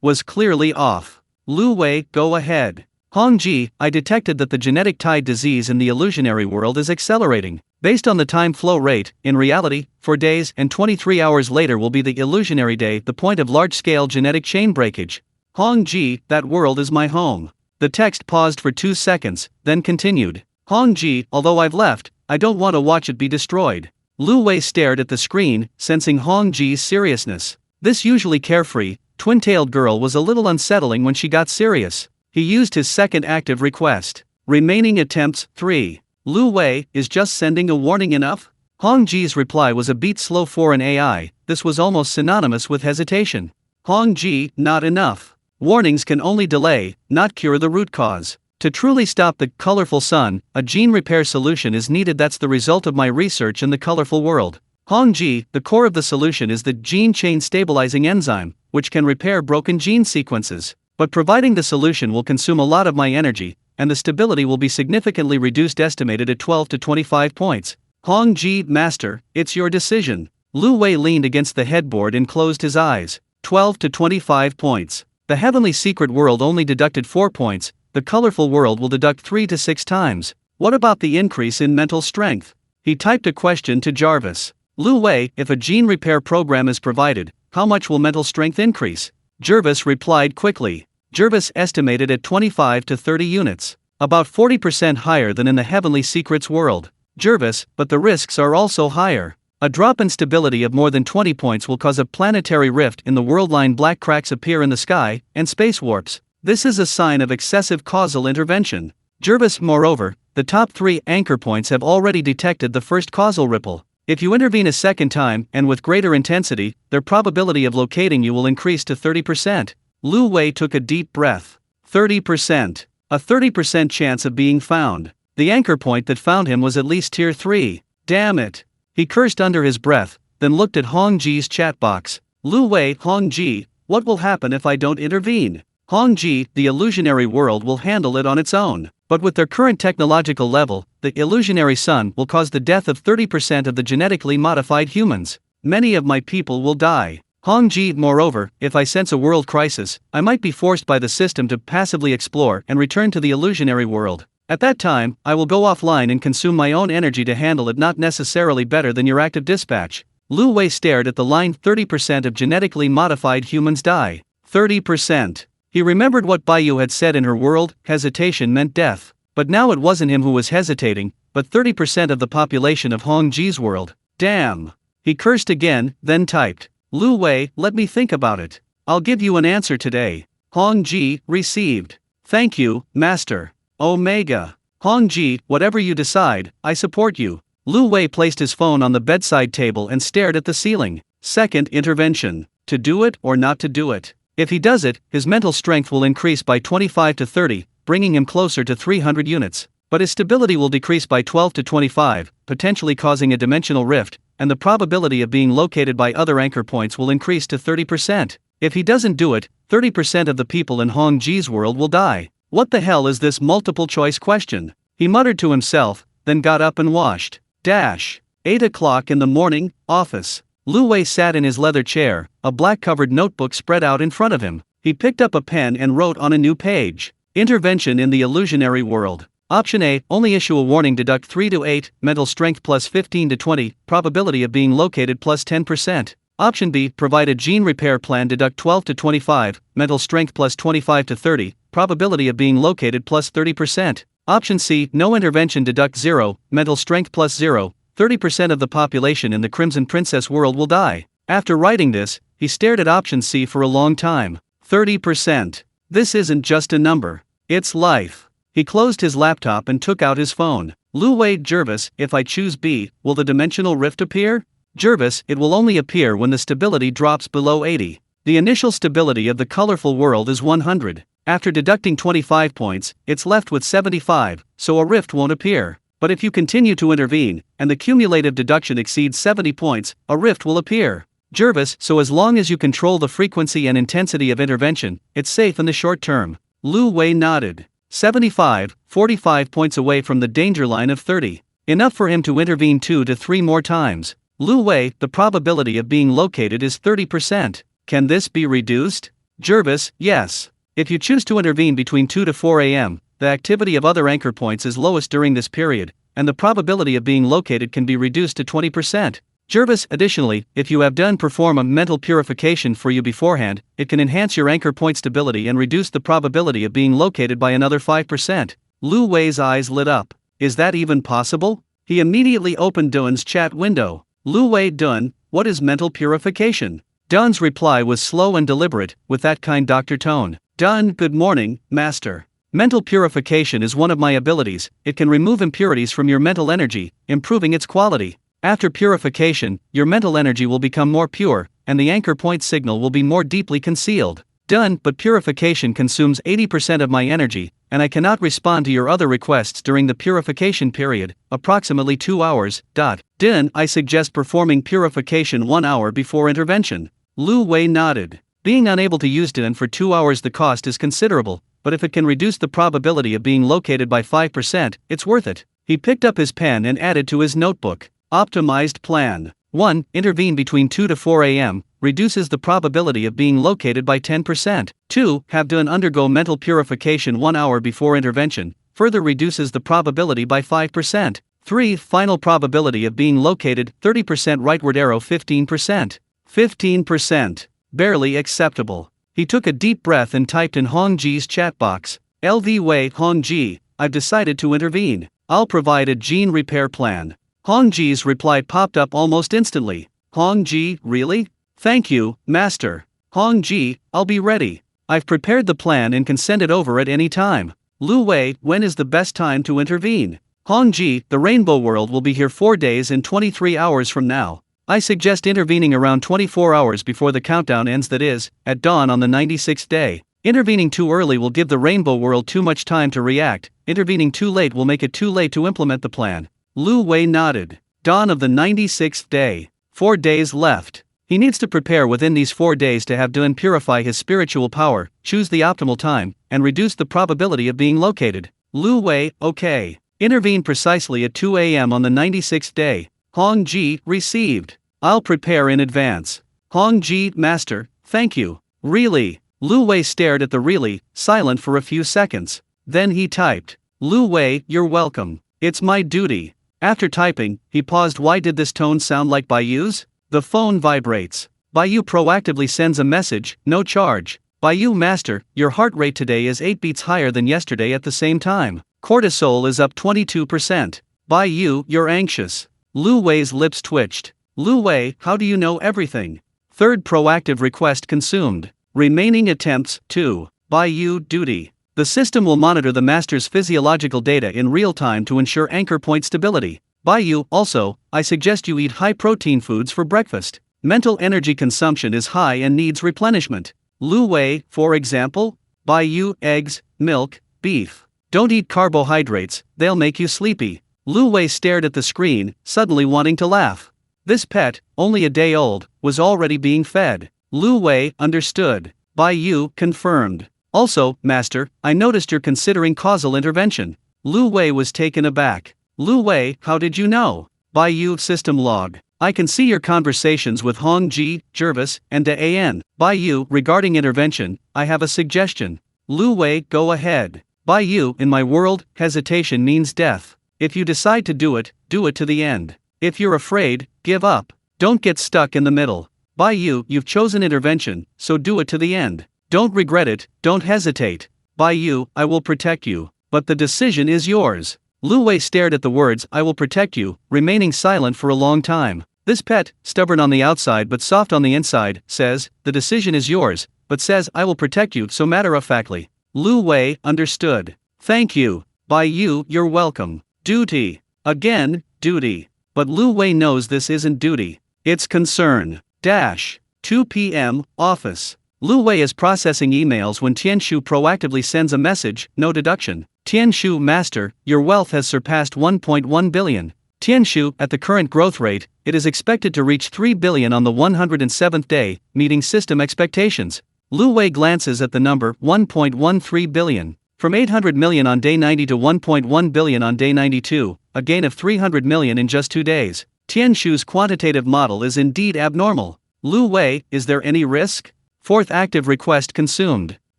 was clearly off. Lu Wei, go ahead. Hong Ji, I detected that the genetic tide disease in the illusionary world is accelerating. Based on the time flow rate, in reality, 4 days and 23 hours later will be the illusionary day, the point of large-scale genetic chain breakage. Hong Ji, that world is my home. The text paused for 2 seconds, then continued. Hong Ji, although I've left, I don't want to watch it be destroyed. Lu Wei stared at the screen, sensing Hong Ji's seriousness. This usually carefree, twin-tailed girl was a little unsettling when she got serious. He used his second active request. Remaining attempts, 3. Lu Wei, is just sending a warning enough? Hong Ji's reply was a beat slow for an AI, this was almost synonymous with hesitation. Hong Ji, not enough. Warnings can only delay, not cure the root cause. To truly stop the colorful sun, a gene repair solution is needed. That's the result of my research in the colorful world. Hong Ji, the core of the solution is the gene chain stabilizing enzyme, which can repair broken gene sequences. But providing the solution will consume a lot of my energy, and the stability will be significantly reduced, estimated at 12 to 25 points. Hong Ji, master, it's your decision. Lu Wei leaned against the headboard and closed his eyes. 12 to 25 points. The heavenly secret world only deducted 4 points, the colorful world will deduct 3 to 6 times. What about the increase in mental strength? He typed a question to Jarvis. Lu Wei, if a gene repair program is provided, how much will mental strength increase? Jarvis replied quickly. Jarvis estimated at 25 to 30 units. About 40% higher than in the heavenly secrets world. Jarvis, but the risks are also higher. A drop in stability of more than 20 points will cause a planetary rift in the world line, black cracks appear in the sky, and space warps. This is a sign of excessive causal intervention. Jarvis, moreover, the top 3 anchor points have already detected the first causal ripple. If you intervene a second time, and with greater intensity, their probability of locating you will increase to 30%. Lu Wei took a deep breath. 30%. A 30% chance of being found. The anchor point that found him was at least tier 3. Damn it. He cursed under his breath, then looked at Hong Ji's chat box. Lu Wei, Hong Ji, what will happen if I don't intervene? Hong Ji, the illusionary world will handle it on its own. But with their current technological level, the illusionary sun will cause the death of 30% of the genetically modified humans. Many of my people will die. Hong Ji, moreover, if I sense a world crisis, I might be forced by the system to passively explore and return to the illusionary world. At that time, I will go offline and consume my own energy to handle it, not necessarily better than your active dispatch. Lu Wei stared at the line. 30% of genetically modified humans die. 30%. He remembered what Baiyu had said in her world, hesitation meant death. But now it wasn't him who was hesitating, but 30% of the population of Hong Ji's world. Damn. He cursed again, then typed. Lu Wei, let me think about it. I'll give you an answer today. Hong Ji, received. Thank you, master. Omega. Hong Ji, whatever you decide, I support you. Lu Wei placed his phone on the bedside table and stared at the ceiling. Second intervention. To do it or not to do it. If he does it, his mental strength will increase by 25 to 30, bringing him closer to 300 units. But his stability will decrease by 12 to 25, potentially causing a dimensional rift, and the probability of being located by other anchor points will increase to 30%. If he doesn't do it, 30% of the people in Hong Ji's world will die. What the hell is this multiple choice question? He muttered to himself, then got up and washed. 8 o'clock in the morning, office. Lu Wei sat in his leather chair, a black-covered notebook spread out in front of him. He picked up a pen and wrote on a new page. Intervention in the illusionary world. Option A, only issue a warning, deduct 3 to 8, mental strength plus 15 to 20, probability of being located plus 10%. Option B, provide a gene repair plan, deduct 12 to 25, mental strength plus 25 to 30, probability of being located plus 30%. Option C, no intervention, deduct 0, mental strength plus 0, 30% of the population in the Crimson Princess world will die. After writing this, he stared at option C for a long time. 30%. This isn't just a number. It's life. He closed his laptop and took out his phone. Lu Wei. Jervis, if I choose B, will the dimensional rift appear? Jervis, it will only appear when the stability drops below 80. The initial stability of the colorful world is 100. After deducting 25 points, it's left with 75, so a rift won't appear. But if you continue to intervene, and the cumulative deduction exceeds 70 points, a rift will appear. Jervis, so as long as you control the frequency and intensity of intervention, it's safe in the short term. Lu Wei nodded. 75, 45 points away from the danger line of 30. Enough for him to intervene 2 to 3 more times. Lu Wei, the probability of being located is 30%. Can this be reduced? Jervis, yes. If you choose to intervene between 2 to 4 am, the activity of other anchor points is lowest during this period, and the probability of being located can be reduced to 20%. Jervis, additionally, if you have done perform a mental purification for you beforehand, it can enhance your anchor point stability and reduce the probability of being located by another 5%. Lu Wei's eyes lit up. Is that even possible? He immediately opened Dun's chat window. Lu Wei. Dun, what is mental purification? Dun's reply was slow and deliberate, with that kind doctor tone. Dun, good morning, master. Mental purification is one of my abilities. It can remove impurities from your mental energy, improving its quality. After purification, your mental energy will become more pure, and the anchor point signal will be more deeply concealed. Done, but purification consumes 80% of my energy, and I cannot respond to your other requests during the purification period, approximately 2 hours. Done, I suggest performing purification 1 hour before intervention. Lu Wei nodded. Being unable to use Dun for 2 hours, the cost is considerable, but if it can reduce the probability of being located by 5%, it's worth it. He picked up his pen and added to his notebook. Optimized plan. 1. Intervene between 2 to 4 am, reduces the probability of being located by 10%. 2. Have Dun undergo mental purification 1 hour before intervention, further reduces the probability by 5%. 3. Final probability of being located, 30% rightward arrow 15%. 15%. Barely acceptable. He took a deep breath and typed in Hongji's chat box. LV Wei. Hongji, I've decided to intervene. I'll provide a gene repair plan. Hongji's reply popped up almost instantly. Hongji, really? Thank you, master. Hongji, I'll be ready. I've prepared the plan and can send it over at any time. Lu Wei, when is the best time to intervene? Hongji, the rainbow world will be here 4 days and 23 hours from now. I suggest intervening around 24 hours before the countdown ends, that is, at dawn on the 96th day. Intervening too early will give the rainbow world too much time to react. Intervening too late will make it too late to implement the plan. Lu Wei nodded. Dawn of the 96th day. 4 days left. He needs to prepare within these 4 days to have Dun purify his spiritual power, choose the optimal time, and reduce the probability of being located. Lu Wei, okay. Intervene precisely at 2 am on the 96th day. Hongji, received. I'll prepare in advance. Hongji, master, thank you. Really? Lu Wei stared at the really, silent for a few seconds. Then he typed. Lu Wei, you're welcome. It's my duty. After typing, he paused. Why did this tone sound like Bayu's? The phone vibrates. Bayu proactively sends a message, no charge. Bayu master, your heart rate today is 8 beats higher than yesterday at the same time. Cortisol is up 22%. Bayu, you're anxious. Lu Wei's lips twitched. Lu Wei, how do you know everything? Third proactive request consumed. Remaining attempts, 2. Bayu, duty. The system will monitor the master's physiological data in real time to ensure anchor point stability. Bayu, also, I suggest you eat high-protein foods for breakfast. Mental energy consumption is high and needs replenishment. Lu Wei, for example? Bayu, eggs, milk, beef. Don't eat carbohydrates, they'll make you sleepy. Lu Wei stared at the screen, suddenly wanting to laugh. This pet, only a day old, was already being fed. Lu Wei, understood. Bayu, confirmed. Also, master, I noticed you're considering causal intervention. Lu Wei was taken aback. Lu Wei, how did you know? Bayu, system log. I can see your conversations with Hongji, Jervis, and An. Bayu, regarding intervention, I have a suggestion. Lu Wei, go ahead. Bayu, in my world, hesitation means death. If you decide to do it to the end. If you're afraid, give up. Don't get stuck in the middle. Bayu, you've chosen intervention, so do it to the end. Don't regret it, don't hesitate. Bayu, I will protect you. But the decision is yours. Lu Wei stared at the words, I will protect you, remaining silent for a long time. This pet, stubborn on the outside but soft on the inside, says, the decision is yours, but says, I will protect you so matter-of-factly. Lu Wei, understood. Thank you, By you, you're welcome. Duty. Again, duty. But Lu Wei knows this isn't duty. It's concern. 2 p.m., office. Lu Wei is processing emails when Tianshu proactively sends a message, no deduction. Tianshu, master, your wealth has surpassed 1.1 billion. Tianshu, at the current growth rate, it is expected to reach 3 billion on the 107th day, meeting system expectations. Lu Wei glances at the number 1.13 billion. From 800 million on day 90 to 1.1 billion on day 92, a gain of 300 million in just 2 days. Tianshu's quantitative model is indeed abnormal. Lu Wei, is there any risk? Fourth active request consumed.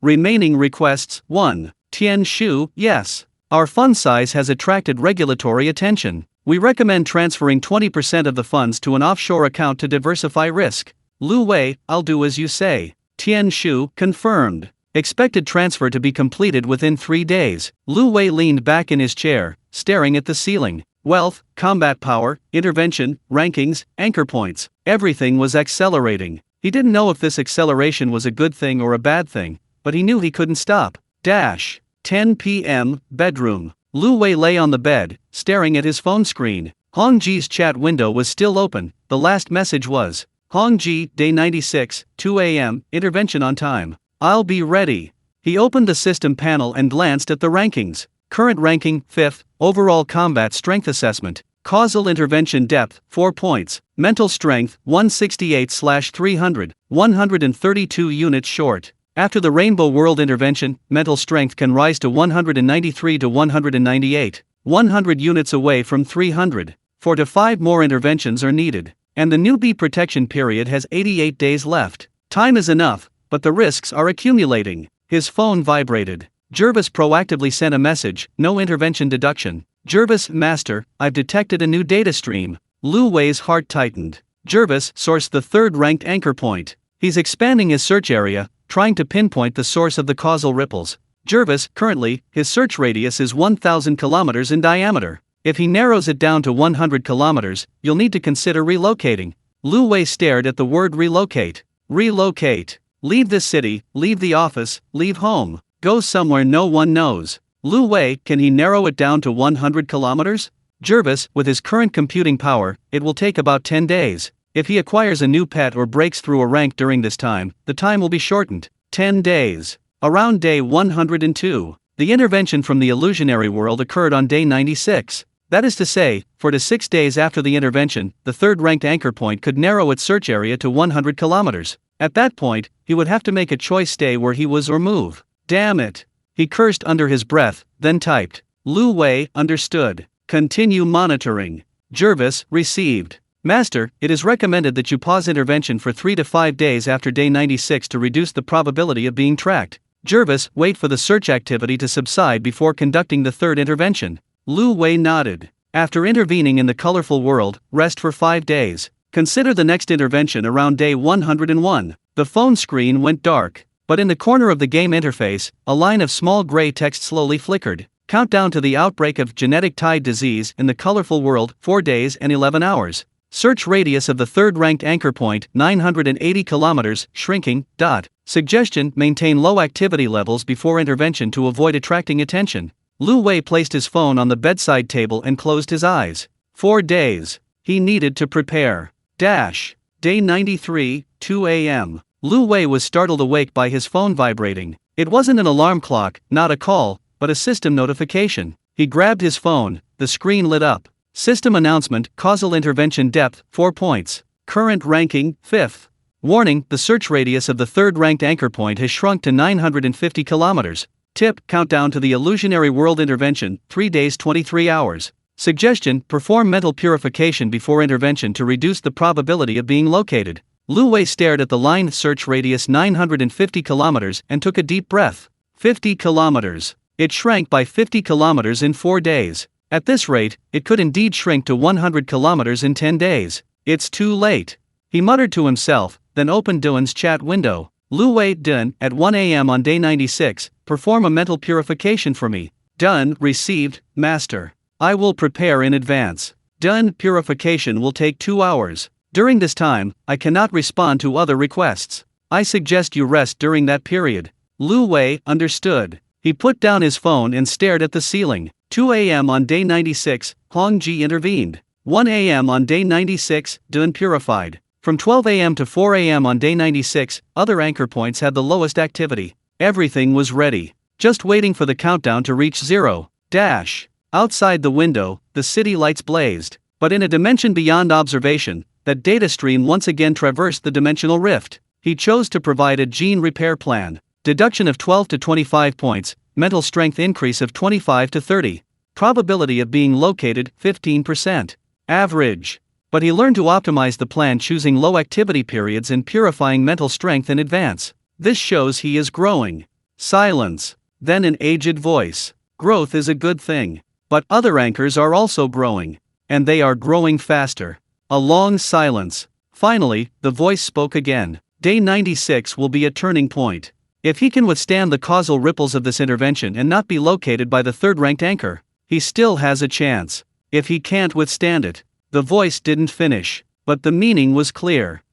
Remaining requests 1. Tianshu, yes. Our fund size has attracted regulatory attention. We recommend transferring 20% of the funds to an offshore account to diversify risk. Lu Wei, I'll do as you say. Tianshu, confirmed. Expected transfer to be completed within 3 days. Lu Wei leaned back in his chair, staring at the ceiling. Wealth, combat power, intervention, rankings, anchor points. Everything was accelerating. He didn't know if this acceleration was a good thing or a bad thing, but he knew he couldn't stop. 10 p.m., bedroom. Lu Wei lay on the bed, staring at his phone screen. Hongji's chat window was still open. The last message was, Hongji, day 96, 2 a.m., intervention on time. I'll be ready. He opened the system panel and glanced at the rankings. Current ranking, 5th, overall combat strength assessment. Causal intervention depth, 4 points. Mental strength, 168/300, 132 units short. After the Rainbow World intervention, mental strength can rise to 193 to 198, 100 units away from 300. 4 to 5 more interventions are needed. And the newbie protection period has 88 days left. Time is enough, but the risks are accumulating. His phone vibrated. Jervis proactively sent a message, no intervention deduction. Jervis, master, I've detected a new data stream. Lu Wei's heart tightened. Jervis sourced the third-ranked anchor point. He's expanding his search area, trying to pinpoint the source of the causal ripples. Jervis, currently, his search radius is 1,000 kilometers in diameter. If he narrows it down to 100 kilometers, you'll need to consider relocating. Lu Wei stared at the word relocate. Relocate. Leave this city, leave the office, leave home. Go somewhere no one knows. Lu Wei, can he narrow it down to 100 kilometers? Jervis, with his current computing power, it will take about 10 days. If he acquires a new pet or breaks through a rank during this time, the time will be shortened. 10 days. Around day 102, the intervention from the illusionary world occurred on day 96. That is to say, 4 to 6 days after the intervention, the third-ranked anchor point could narrow its search area to 100 kilometers. At that point, he would have to make a choice: stay where he was or move. Damn it. He cursed under his breath, then typed. Lu Wei, understood. Continue monitoring. Jervis, received. Master, it is recommended that you pause intervention for 3 to 5 days after day 96 to reduce the probability of being tracked. Jervis, wait for the search activity to subside before conducting the third intervention. Lu Wei nodded. After intervening in the colorful world, rest for 5 days. Consider the next intervention around day 101. The phone screen went dark, but in the corner of the game interface, a line of small gray text slowly flickered. Countdown to the outbreak of genetic tide disease in the colorful world, 4 days and 11 hours. Search radius of the third-ranked anchor point, 980 kilometers, shrinking. Suggestion, maintain low activity levels before intervention to avoid attracting attention. Lu Wei placed his phone on the bedside table and closed his eyes. 4 days. He needed to prepare. Day 93, 2 a.m. Lu Wei was startled awake by his phone vibrating. It wasn't an alarm clock, not a call, but a system notification. He grabbed his phone, the screen lit up. System announcement, causal intervention depth, 4 points. Current ranking, 5th. Warning, the search radius of the third-ranked anchor point has shrunk to 950 kilometers. Tip, countdown to the illusionary world intervention, 3 days 23 hours. Suggestion, perform mental purification before intervention to reduce the probability of being located. Lu Wei stared at the line search radius 950 kilometers and took a deep breath. 50 kilometers. It shrank by 50 kilometers in 4 days. At this rate, it could indeed shrink to 100 kilometers in 10 days. It's too late. He muttered to himself, then opened Duan's chat window. Lu Wei, Duan, at 1 a.m. on day 96, perform a mental purification for me. Done, received, master. I will prepare in advance. Done, purification will take 2 hours. During this time, I cannot respond to other requests. I suggest you rest during that period. Lu Wei, understood. He put down his phone and stared at the ceiling. 2 a.m. on day 96, Hong Ji intervened. 1 a.m. on day 96, Dun purified. From 12 a.m. to 4 a.m. on day 96, other anchor points had the lowest activity. Everything was ready, just waiting for the countdown to reach 0. Outside the window, the city lights blazed. But in a dimension beyond observation, that data stream once again traversed the dimensional rift. He chose to provide a gene repair plan. Deduction of 12 to 25 points, mental strength increase of 25 to 30. Probability of being located, 15%. Average. But he learned to optimize the plan choosing low activity periods and purifying mental strength in advance. This shows he is growing. Silence. Then an aged voice. Growth is a good thing. But other anchors are also growing. And they are growing faster. A long silence. Finally, the voice spoke again. Day 96 will be a turning point. If he can withstand the causal ripples of this intervention and not be located by the third-ranked anchor, he still has a chance. If he can't withstand it. The voice didn't finish, but the meaning was clear.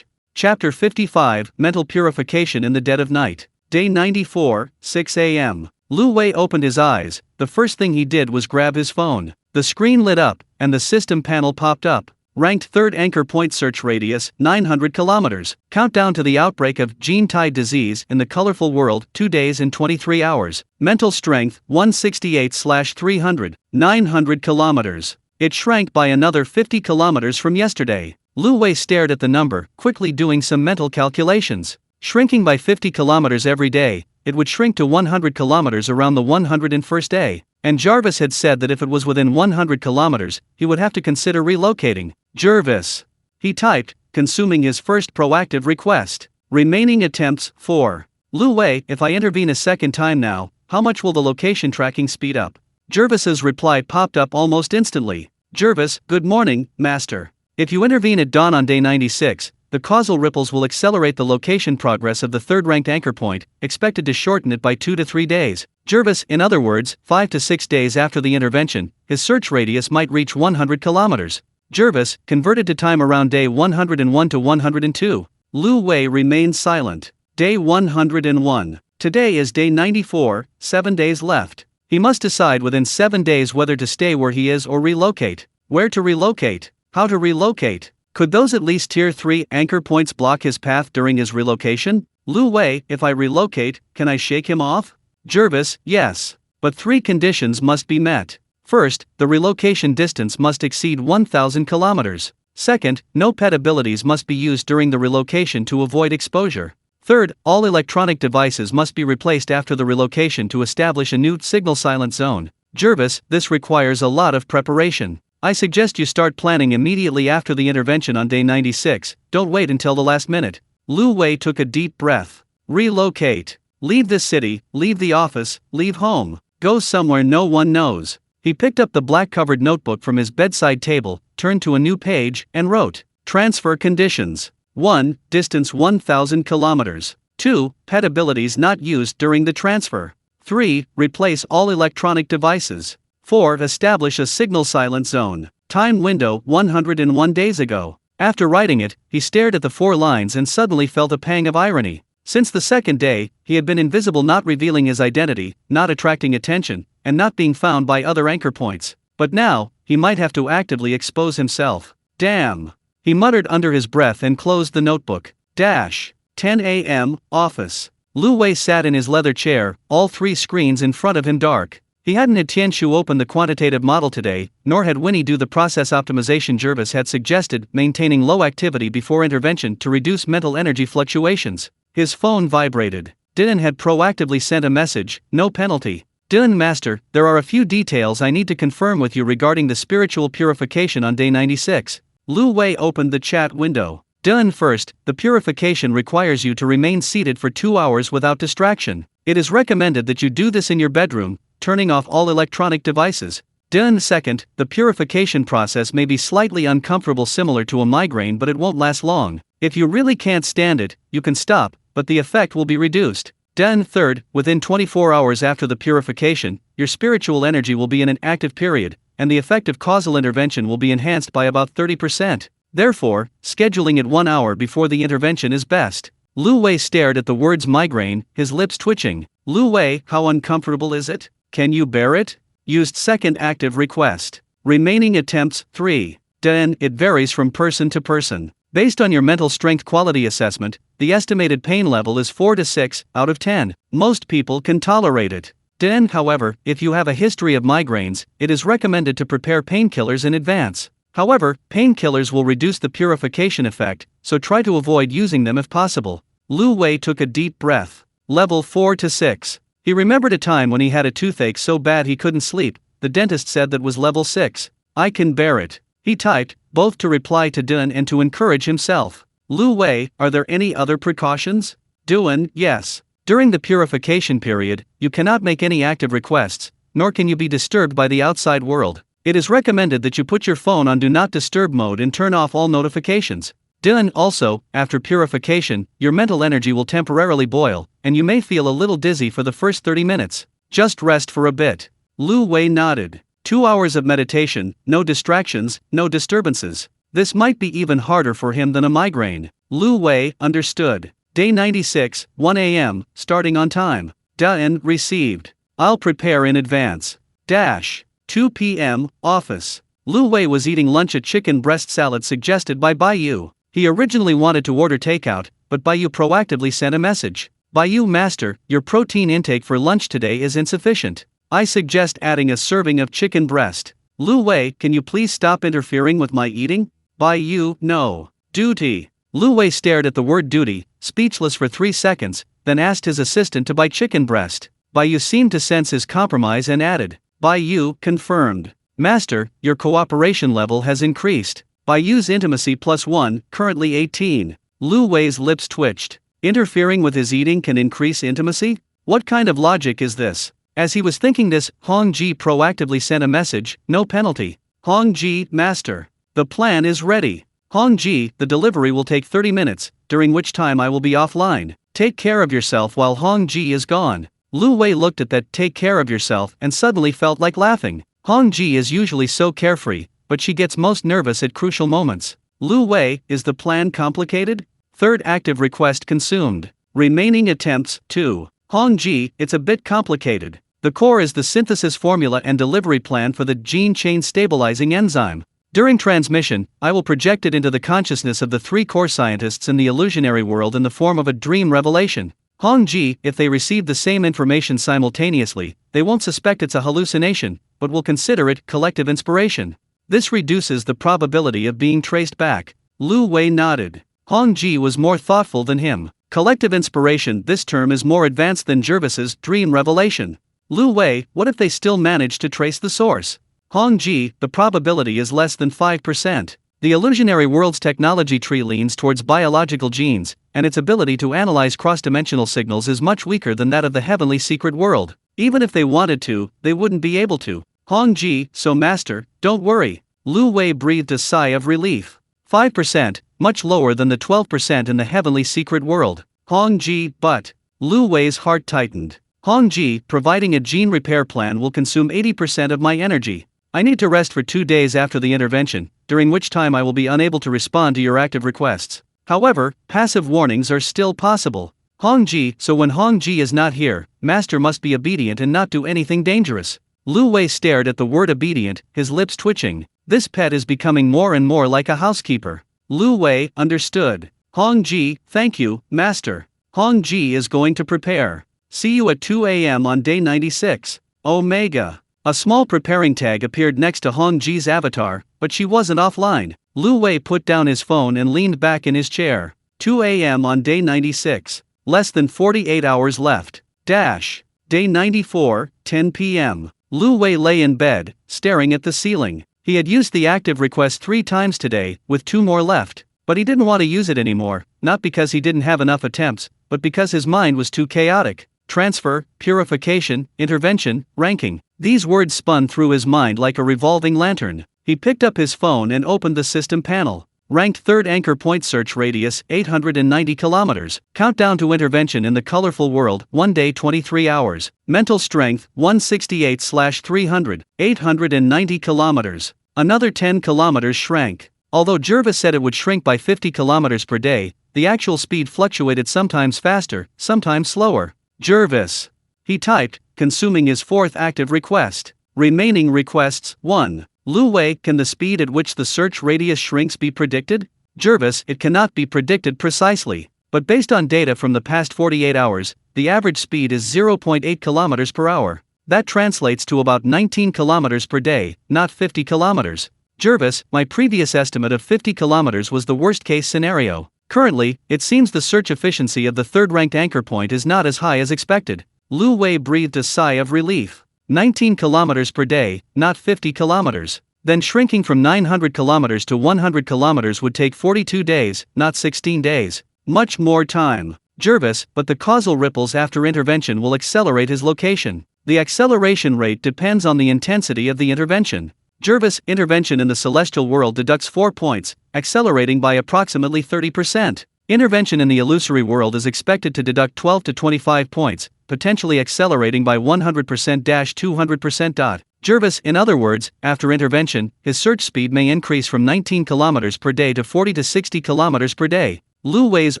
Chapter 55, Mental Purification in the Dead of Night. Day 94, 6 a.m. Lu Wei opened his eyes. The first thing he did was grab his phone. The screen lit up, and the system panel popped up. Ranked third anchor point, search radius, 900 kilometers. Countdown to the outbreak of gene-tied disease in the colorful world, 2 days and 23 hours. Mental strength, 168/300, 900 kilometers. It shrank by another 50 kilometers from yesterday. Lu Wei stared at the number, quickly doing some mental calculations. Shrinking by 50 kilometers every day, it would shrink to 100 kilometers around the 101st day. And Jarvis had said that if it was within 100 kilometers, he would have to consider relocating. Jervis. He typed, consuming his first proactive request. Remaining attempts, 4. Lu Wei, if I intervene a second time now, how much will the location tracking speed up? Jervis's reply popped up almost instantly. Jervis, good morning, master. If you intervene at dawn on day 96, the causal ripples will accelerate the location progress of the third-ranked anchor point, expected to shorten it by 2 to 3 days. Jervis, in other words, 5 to 6 days after the intervention, his search radius might reach 100 kilometers. Jervis, converted to time around day 101 to 102. Lu Wei remained silent. Day 101. Today is day 94, 7 days left. He must decide within 7 days whether to stay where he is or relocate. Where to relocate? How to relocate? Could those at least tier 3 anchor points block his path during his relocation? Lu Wei, if I relocate, can I shake him off? Jervis, yes. But 3 conditions must be met. First, the relocation distance must exceed 1,000 kilometers. Second, no pet abilities must be used during the relocation to avoid exposure. Third, all electronic devices must be replaced after the relocation to establish a new signal silent zone. Jervis, this requires a lot of preparation. I suggest you start planning immediately after the intervention on day 96, don't wait until the last minute. Lu Wei took a deep breath. Relocate. Leave this city, leave the office, leave home. Go somewhere no one knows. He picked up the black-covered notebook from his bedside table, turned to a new page, and wrote, Transfer conditions. 1. Distance 1,000 kilometers. 2. Pet abilities not used during the transfer. 3. Replace all electronic devices. 4. Establish a signal silent zone. Time window 101 days ago. After writing it, he stared at the 4 lines and suddenly felt a pang of irony. Since the second day, he had been invisible, not revealing his identity, not attracting attention, and not being found by other anchor points. But now, he might have to actively expose himself. Damn. He muttered under his breath and closed the notebook. 10 a.m., office. Lu Wei sat in his leather chair, all 3 screens in front of him dark. He hadn't had Tianshu open the quantitative model today, nor had Winnie do the process optimization Jervis had suggested, maintaining low activity before intervention to reduce mental energy fluctuations. His phone vibrated. Dylan had proactively sent a message, no penalty. Dylan Master, there are a few details I need to confirm with you regarding the spiritual purification on day 96. Lu Wei opened the chat window. Dylan, first, the purification requires you to remain seated for 2 hours without distraction. It is recommended that you do this in your bedroom, turning off all electronic devices. Dylan, second, the purification process may be slightly uncomfortable, similar to a migraine, but it won't last long. If you really can't stand it, you can stop, but the effect will be reduced. Dylan, third, within 24 hours after the purification, your spiritual energy will be in an active period, and the effect of causal intervention will be enhanced by about 30%. Therefore, scheduling it 1 hour before the intervention is best. Lu Wei stared at the words migraine, his lips twitching. Lu Wei, how uncomfortable is it? Can you bear it? Used second active request. Remaining attempts, 3. Den, it varies from person to person. Based on your mental strength quality assessment, the estimated pain level is 4 to 6 out of 10. Most people can tolerate it. Den, however, if you have a history of migraines, it is recommended to prepare painkillers in advance. However, painkillers will reduce the purification effect, so try to avoid using them if possible. Lu Wei took a deep breath. Level 4 to 6. He remembered a time when he had a toothache so bad he couldn't sleep. The dentist said that was level 6. I can bear it. He typed, both to reply to Dun and to encourage himself. Lu Wei, are there any other precautions? Dun, yes. During the purification period, you cannot make any active requests, nor can you be disturbed by the outside world. It is recommended that you put your phone on Do Not Disturb mode and turn off all notifications. Dun, also, after purification, your mental energy will temporarily boil, and you may feel a little dizzy for the first 30 minutes. Just rest for a bit. Lu Wei nodded. 2 hours of meditation, no distractions, no disturbances. This might be even harder for him than a migraine. Lu Wei understood. Day 96, 1 a.m., starting on time. Dun, received. I'll prepare in advance. 2 p.m., office. Lu Wei was eating lunch at chicken breast salad suggested by Baiyu. He originally wanted to order takeout, but Baiyu proactively sent a message. Baiyu, master, your protein intake for lunch today is insufficient. I suggest adding a serving of chicken breast. Lu Wei, can you please stop interfering with my eating? Baiyu, no. Duty. Lu Wei stared at the word duty, speechless for 3 seconds, then asked his assistant to buy chicken breast. Baiyu seemed to sense his compromise and added. Baiyu, confirmed. Master, your cooperation level has increased. Baiyu's intimacy +1, currently 18. Lu Wei's lips twitched. Interfering with his eating can increase intimacy? What kind of logic is this? As he was thinking this, Hong Ji proactively sent a message, no penalty. Hong Ji, master. The plan is ready. Hong Ji, the delivery will take 30 minutes, during which time I will be offline. Take care of yourself while Hong Ji is gone. Lu Wei looked at that take care of yourself and suddenly felt like laughing. Hong Ji is usually so carefree, but she gets most nervous at crucial moments. Lu Wei, is the plan complicated? Third active request consumed. Remaining attempts, 2. Hong Ji, it's a bit complicated. The core is the synthesis formula and delivery plan for the gene chain stabilizing enzyme. During transmission, I will project it into the consciousness of the 3 core scientists in the illusionary world in the form of a dream revelation. Hong Ji, if they receive the same information simultaneously, they won't suspect it's a hallucination, but will consider it collective inspiration. This reduces the probability of being traced back. Lu Wei nodded. Hong Ji was more thoughtful than him. Collective inspiration, this term is more advanced than Jervis's dream revelation. Lu Wei, what if they still manage to trace the source? Hong Ji, the probability is less than 5%. The illusionary world's technology tree leans towards biological genes, and its ability to analyze cross-dimensional signals is much weaker than that of the heavenly secret world. Even if they wanted to, they wouldn't be able to. Hong Ji, so master, don't worry. Lu Wei breathed a sigh of relief. 5%, much lower than the 12% in the heavenly secret world. Hong Ji, but. Lu Wei's heart tightened. Hong Ji, providing a gene repair plan will consume 80% of my energy. I need to rest for 2 days after the intervention, during which time I will be unable to respond to your active requests. However, passive warnings are still possible. Hong Ji, so when Hong Ji is not here, master must be obedient and not do anything dangerous. Lu Wei stared at the word obedient, his lips twitching. This pet is becoming more and more like a housekeeper. Lu Wei understood. Hong Ji, thank you, master. Hong Ji is going to prepare. See you at 2 a.m. on day 96. Omega. A small preparing tag appeared next to Hong Ji's avatar, but she wasn't offline. Lu Wei put down his phone and leaned back in his chair. 2 a.m. on day 96. Less than 48 hours left. Day 94, 10 p.m. Lu Wei lay in bed, staring at the ceiling. He had used the active request 3 times today, with 2 more left. But he didn't want to use it anymore, not because he didn't have enough attempts, but because his mind was too chaotic. Transfer, purification, intervention, ranking. These words spun through his mind like a revolving lantern. He picked up his phone and opened the system panel. Ranked 3rd anchor point, search radius 890 kilometers. Countdown to intervention in the colorful world, 1 day 23 hours. Mental strength 168/300, 890 kilometers. Another 10 kilometers shrank. Although Jervis said it would shrink by 50 kilometers per day, the actual speed fluctuated, sometimes faster, sometimes slower. Jervis. He typed, consuming his fourth active request. Remaining requests: 1. Lu Wei, can the speed at which the search radius shrinks be predicted? Jervis, it cannot be predicted precisely, but based on data from the past 48 hours, the average speed is 0.8 kilometers per hour. That translates to about 19 kilometers per day, not 50 kilometers. Jervis, my previous estimate of 50 kilometers was the worst-case scenario. Currently, it seems the search efficiency of the third-ranked anchor point is not as high as expected. Lu Wei breathed a sigh of relief. 19 kilometers per day, not 50 kilometers. Then shrinking from 900 kilometers to 100 kilometers would take 42 days, not 16 days. Much more time. Jervis, but the causal ripples after intervention will accelerate his location. The acceleration rate depends on the intensity of the intervention. Jervis, intervention in the celestial world deducts 4 points, accelerating by approximately 30%. Intervention in the illusory world is expected to deduct 12 to 25 points, potentially accelerating by 100%-200%. Jervis, in other words, after intervention, his search speed may increase from 19 km per day to 40 to 60 km per day. Lu Wei's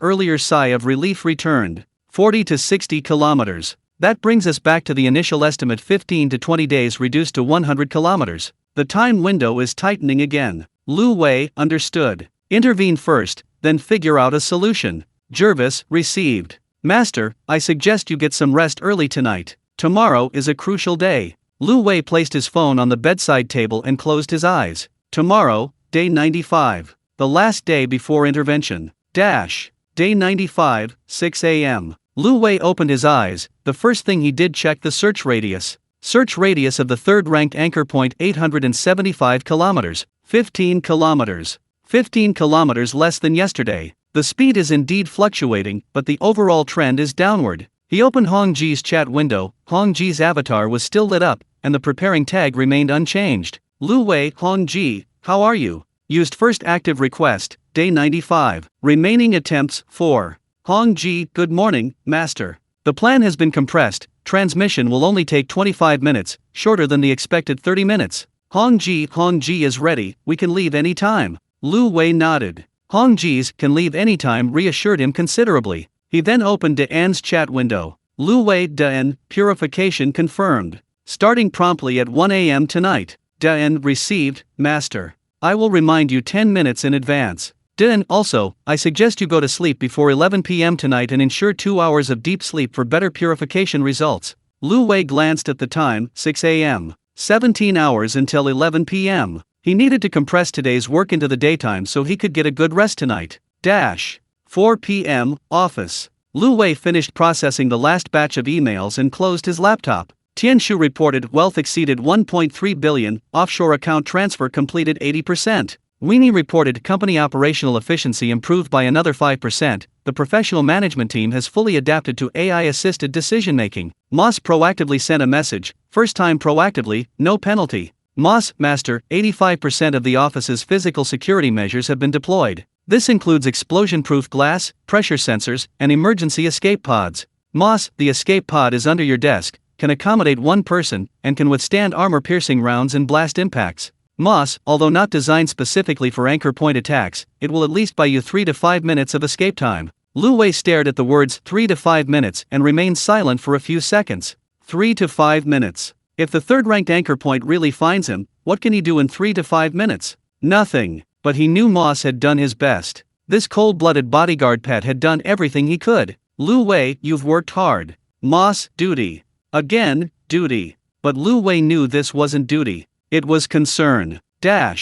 earlier sigh of relief returned. 40 to 60 kilometers. That brings us back to the initial estimate 15 to 20 days reduced to 100 kilometers. The time window is tightening again. Lu Wei, understood. Intervene first, then figure out a solution. Jervis, received. Master, I suggest you get some rest early tonight. Tomorrow is a crucial day. Lu Wei placed his phone on the bedside table and closed his eyes. Tomorrow, day 95. The last day before intervention. Day 95, 6 a.m. Lu Wei opened his eyes. The first thing he did, check the search radius. Search radius of the third-ranked anchor point 875 kilometers, 15 kilometers. 15 kilometers less than yesterday. The speed is indeed fluctuating, but the overall trend is downward. He opened Hongji's chat window. Hongji's avatar was still lit up, and the preparing tag remained unchanged. Lu Wei, Hongji, how are you? Used first active request, day 95. Remaining attempts, 4. Hongji, good morning, master. The plan has been compressed. Transmission will only take 25 minutes, shorter than the expected 30 minutes. Hongji is ready, we can leave any time. Lu Wei nodded. Hongji's can leave anytime reassured him considerably. He then opened De-An's chat window. Lu Wei, De-An, purification confirmed. Starting promptly at 1 a.m. tonight. De-An, received, master. I will remind you 10 minutes in advance. De-An, also, I suggest you go to sleep before 11 p.m. tonight and ensure 2 hours of deep sleep for better purification results. Lu Wei glanced at the time, 6 a.m. 17 hours until 11 p.m. He needed to compress today's work into the daytime so he could get a good rest tonight. 4 p.m., office. Lu Wei finished processing the last batch of emails and closed his laptop. Tianshu reported wealth exceeded 1.3 billion, offshore account transfer completed 80%. Weenie reported company operational efficiency improved by another 5%. The professional management team has fully adapted to AI-assisted decision-making. Moss proactively sent a message, first time proactively, no penalty. Moss, master, 85% of the office's physical security measures have been deployed. This includes explosion-proof glass, pressure sensors, and emergency escape pods. Moss, the escape pod is under your desk, can accommodate one person, and can withstand armor-piercing rounds and blast impacts. Moss, although not designed specifically for anchor point attacks, it will at least buy you 3 to 5 minutes of escape time. Lu Wei stared at the words 3 to 5 minutes and remained silent for a few seconds. 3 to 5 minutes. If the third-ranked anchor point really finds him, what can he do in 3 to 5 minutes? Nothing. But he knew Moss had done his best. This cold-blooded bodyguard pet had done everything he could. Lu Wei, you've worked hard. Moss, duty. Again, duty. But Lu Wei knew this wasn't duty. It was concern. Day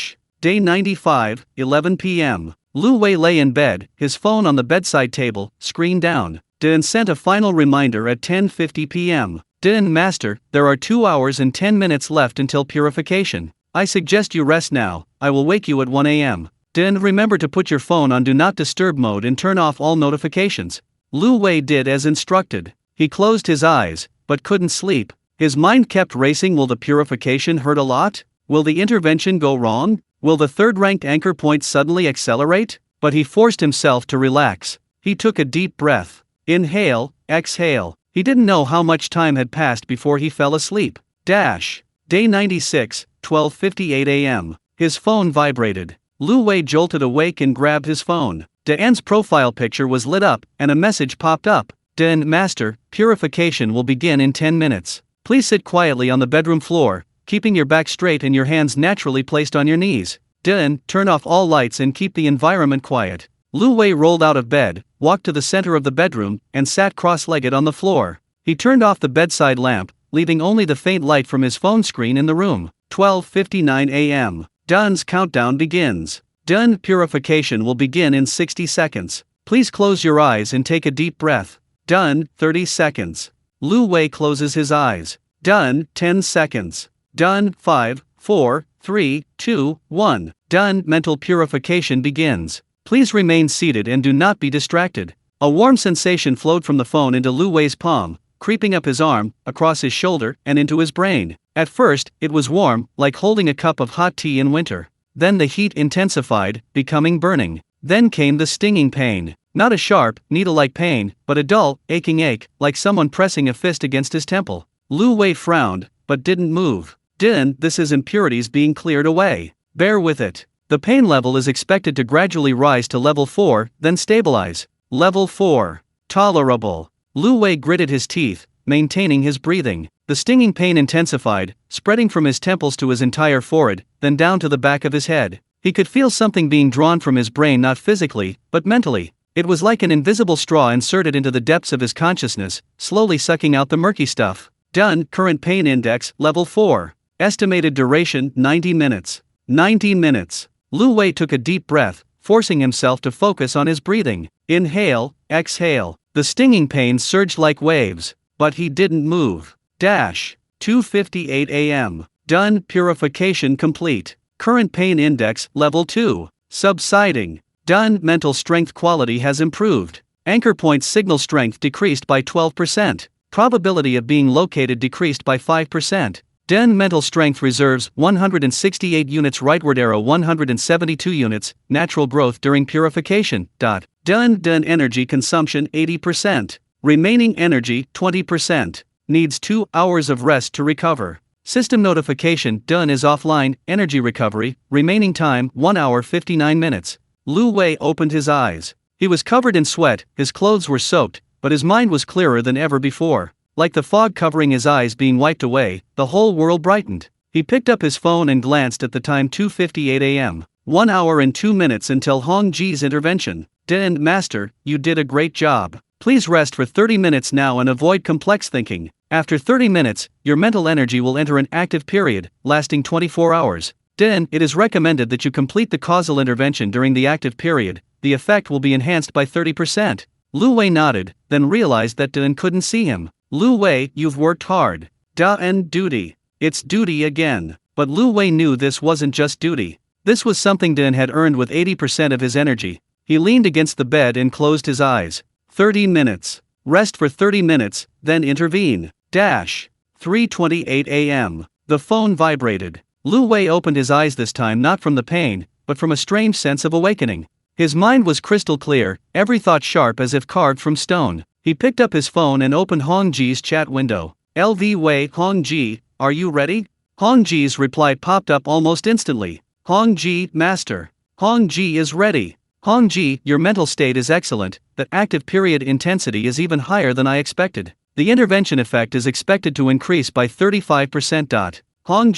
95, 11 p.m. Lu Wei lay in bed, his phone on the bedside table, screen down. De-An sent a final reminder at 10:50 p.m. De-An, master, there are 2 hours and 10 minutes left until purification. I suggest you rest now, I will wake you at 1 a.m. De-An, remember to put your phone on Do Not Disturb mode and turn off all notifications. Lu Wei did as instructed. He closed his eyes, but couldn't sleep. His mind kept racing. Will the purification hurt a lot? Will the intervention go wrong? Will the third-ranked anchor point suddenly accelerate? But he forced himself to relax. He took a deep breath. Inhale, exhale. He didn't know how much time had passed before he fell asleep. Day 96, 12:58 a.m. His phone vibrated. Lu Wei jolted awake and grabbed his phone. De-An's profile picture was lit up, and a message popped up. Den Master, purification will begin in 10 minutes. Please sit quietly on the bedroom floor, keeping your back straight and your hands naturally placed on your knees. Den, turn off all lights and keep the environment quiet. Lu Wei rolled out of bed, walked to the center of the bedroom, and sat cross-legged on the floor. He turned off the bedside lamp, leaving only the faint light from his phone screen in the room. 12:59 a.m. Den's countdown begins. Den purification will begin in 60 seconds. Please close your eyes and take a deep breath. Den, 30 seconds. Lu Wei closes his eyes. Den, 10 seconds. Den, 5, 4, 3, 2, 1. Den mental purification begins. Please remain seated and do not be distracted. A warm sensation flowed from the phone into Lu Wei's palm, creeping up his arm, across his shoulder, and into his brain. At first, it was warm, like holding a cup of hot tea in winter. Then the heat intensified, becoming burning. Then came the stinging pain. Not a sharp, needle-like pain, but a dull, aching ache, like someone pressing a fist against his temple. Lu Wei frowned, but didn't move. Den, this is impurities being cleared away. Bear with it. The pain level is expected to gradually rise to level 4, then stabilize. Level 4. Tolerable. Lu Wei gritted his teeth, maintaining his breathing. The stinging pain intensified, spreading from his temples to his entire forehead, then down to the back of his head. He could feel something being drawn from his brain, not physically, but mentally. It was like an invisible straw inserted into the depths of his consciousness, slowly sucking out the murky stuff. Done. Current pain index, level 4. Estimated duration, 90 minutes. 90 minutes. Lu Wei took a deep breath, forcing himself to focus on his breathing. Inhale, exhale. The stinging pain surged like waves, but he didn't move. 2:58 a.m. Done. Purification complete. Current pain index, level 2. Subsiding. Done. Mental strength quality has improved. Anchor point signal strength decreased by 12%. Probability of being located decreased by 5%. Den mental strength reserves 168 units. Rightward arrow 172 units. Natural growth during purification. Den energy consumption 80%. Remaining energy 20%. Needs 2 hours of rest to recover. System notification. Done is offline. Energy recovery. Remaining time 1 hour 59 minutes. Lu Wei opened his eyes. He was covered in sweat, his clothes were soaked, but his mind was clearer than ever before. Like the fog covering his eyes being wiped away, the whole world brightened. He picked up his phone and glanced at the time. 2:58 a.m. 1 hour and 2 minutes until Hong Ji's intervention. Den Master, you did a great job. Please rest for 30 minutes now and avoid complex thinking. After 30 minutes, your mental energy will enter an active period, lasting 24 hours. Den, it is recommended that you complete the causal intervention during the active period. The effect will be enhanced by 30%. Lu Wei nodded, then realized that Den couldn't see him. Lu Wei, you've worked hard. Duty. It's duty again. But Lu Wei knew this wasn't just duty. This was something Den had earned with 80% of his energy. He leaned against the bed and closed his eyes. 30 minutes. Rest for 30 minutes, then intervene. 3:28 a.m. The phone vibrated. Lu Wei opened his eyes, this time not from the pain, but from a strange sense of awakening. His mind was crystal clear, every thought sharp as if carved from stone. He picked up his phone and opened Hong Ji's chat window. LV Wei, Hong Ji, are you ready? Hong Ji's reply popped up almost instantly. Hong Ji, Master. Hong Ji is ready. Hong Ji, your mental state is excellent, the active period intensity is even higher than I expected. The intervention effect is expected to increase by 35%. Hong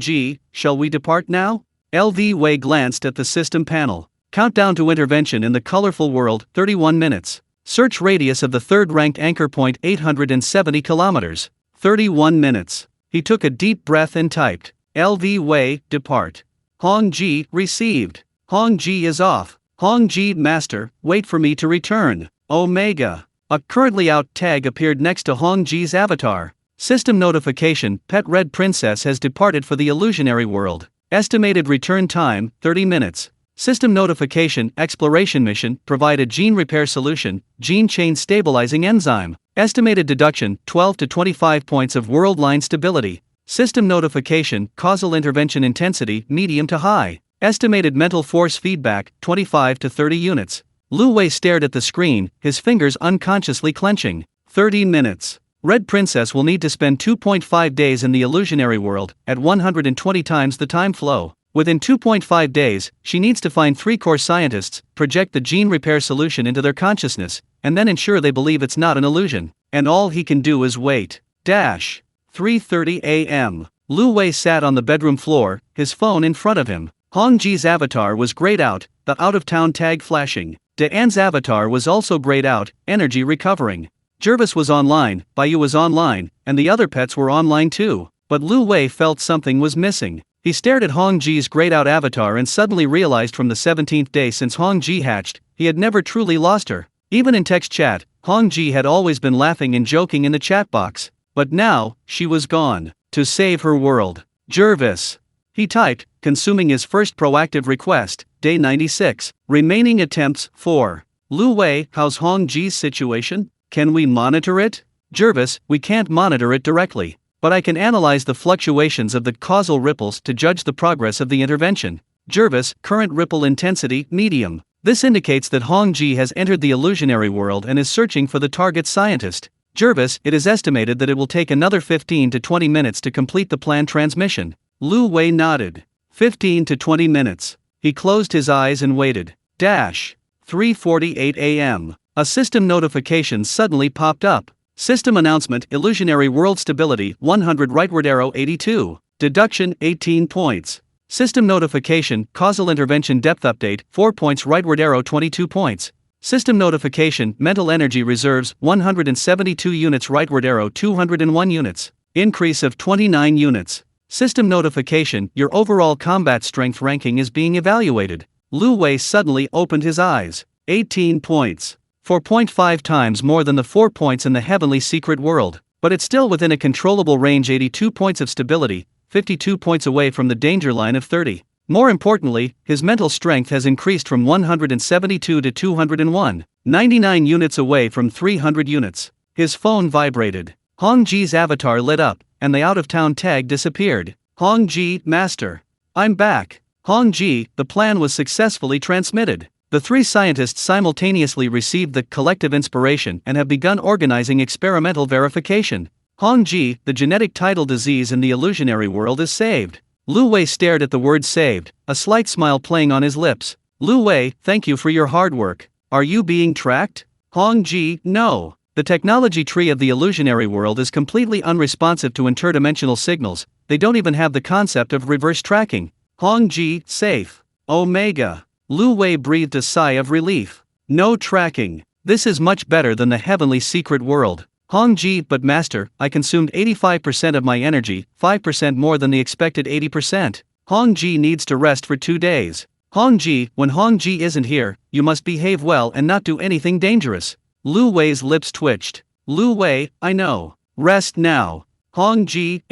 Ji, shall we depart now? LV Wei glanced at the system panel. Countdown to intervention in the colorful world, 31 minutes. Search radius of the third-ranked anchor point 870 kilometers. 31 minutes. He took a deep breath and typed. LV Wei, depart. Hong Ji, received. Hong Ji is off. Hong Ji, Master, wait for me to return. Omega. A currently out tag appeared next to Hong Ji's avatar. System notification, Pet Red Princess has departed for the illusionary world. Estimated return time, 30 minutes. System notification, exploration mission, provide a gene repair solution, gene chain stabilizing enzyme. Estimated deduction, 12 to 25 points of world line stability. System notification, causal intervention intensity, medium to high. Estimated mental force feedback, 25 to 30 units. Lu Wei stared at the screen, his fingers unconsciously clenching. 30 minutes. Red Princess will need to spend 2.5 days in the illusionary world, at 120 times the time flow. Within 2.5 days, she needs to find 3 core scientists, project the gene repair solution into their consciousness, and then ensure they believe it's not an illusion. And all he can do is wait. 3:30 a.m. Lu Wei sat on the bedroom floor, his phone in front of him. Hong Ji's avatar was grayed out, the out-of-town tag flashing. De An's avatar was also grayed out, energy recovering. Jervis was online, Baiyu was online, and the other pets were online too. But Lu Wei felt something was missing. He stared at Hong Ji's grayed-out avatar and suddenly realized from the 17th day since Hong Ji hatched, he had never truly lost her. Even in text chat, Hong Ji had always been laughing and joking in the chat box. But now, she was gone. To save her world. Jervis. He typed, consuming his first proactive request, day 96. Remaining attempts, 4. Lu Wei, how's Hong Ji's situation? Can we monitor it? Jervis, we can't monitor it directly. But I can analyze the fluctuations of the causal ripples to judge the progress of the intervention. Jervis, current ripple intensity, medium. This indicates that Hong Ji has entered the illusionary world and is searching for the target scientist. Jervis, it is estimated that it will take another 15 to 20 minutes to complete the planned transmission. Lu Wei nodded. 15 to 20 minutes. He closed his eyes and waited. 3:48 a.m. A system notification suddenly popped up. System announcement, illusionary world stability, 100 rightward arrow 82. Deduction, 18 points. System notification, causal intervention depth update, 4 points rightward arrow 22 points. System notification, mental energy reserves, 172 units rightward arrow 201 units. Increase of 29 units. System notification, your overall combat strength ranking is being evaluated. Lu Wei suddenly opened his eyes. 18 points. 4.5 times more than the 4 points in the heavenly secret world, but it's still within a controllable range. 82 points of stability, 52 points away from the danger line of 30. More importantly, his mental strength has increased from 172 to 201, 99 units away from 300 units. His phone vibrated. Hong Ji's avatar lit up, and the out-of-town tag disappeared. Hong Ji, Master. I'm back. Hong Ji, the plan was successfully transmitted. The three scientists simultaneously received the collective inspiration and have begun organizing experimental verification. Hong Ji, the genetic tidal disease in the illusionary world is saved. Lu Wei stared at the word saved, a slight smile playing on his lips. Lu Wei, thank you for your hard work. Are you being tracked? Hong Ji, no. The technology tree of the illusionary world is completely unresponsive to interdimensional signals, they don't even have the concept of reverse tracking. Hong Ji, safe. Omega. Lu Wei breathed a sigh of relief. No tracking. This is much better than the heavenly secret world. Hong Ji, but Master, I consumed 85% of my energy, 5% more than the expected 80%. Hong Ji needs to rest for 2 days. Hong Ji, when Hong Ji isn't here, you must behave well and not do anything dangerous. Lu Wei's lips twitched. Lu Wei, I know. Rest now. Hong Ji,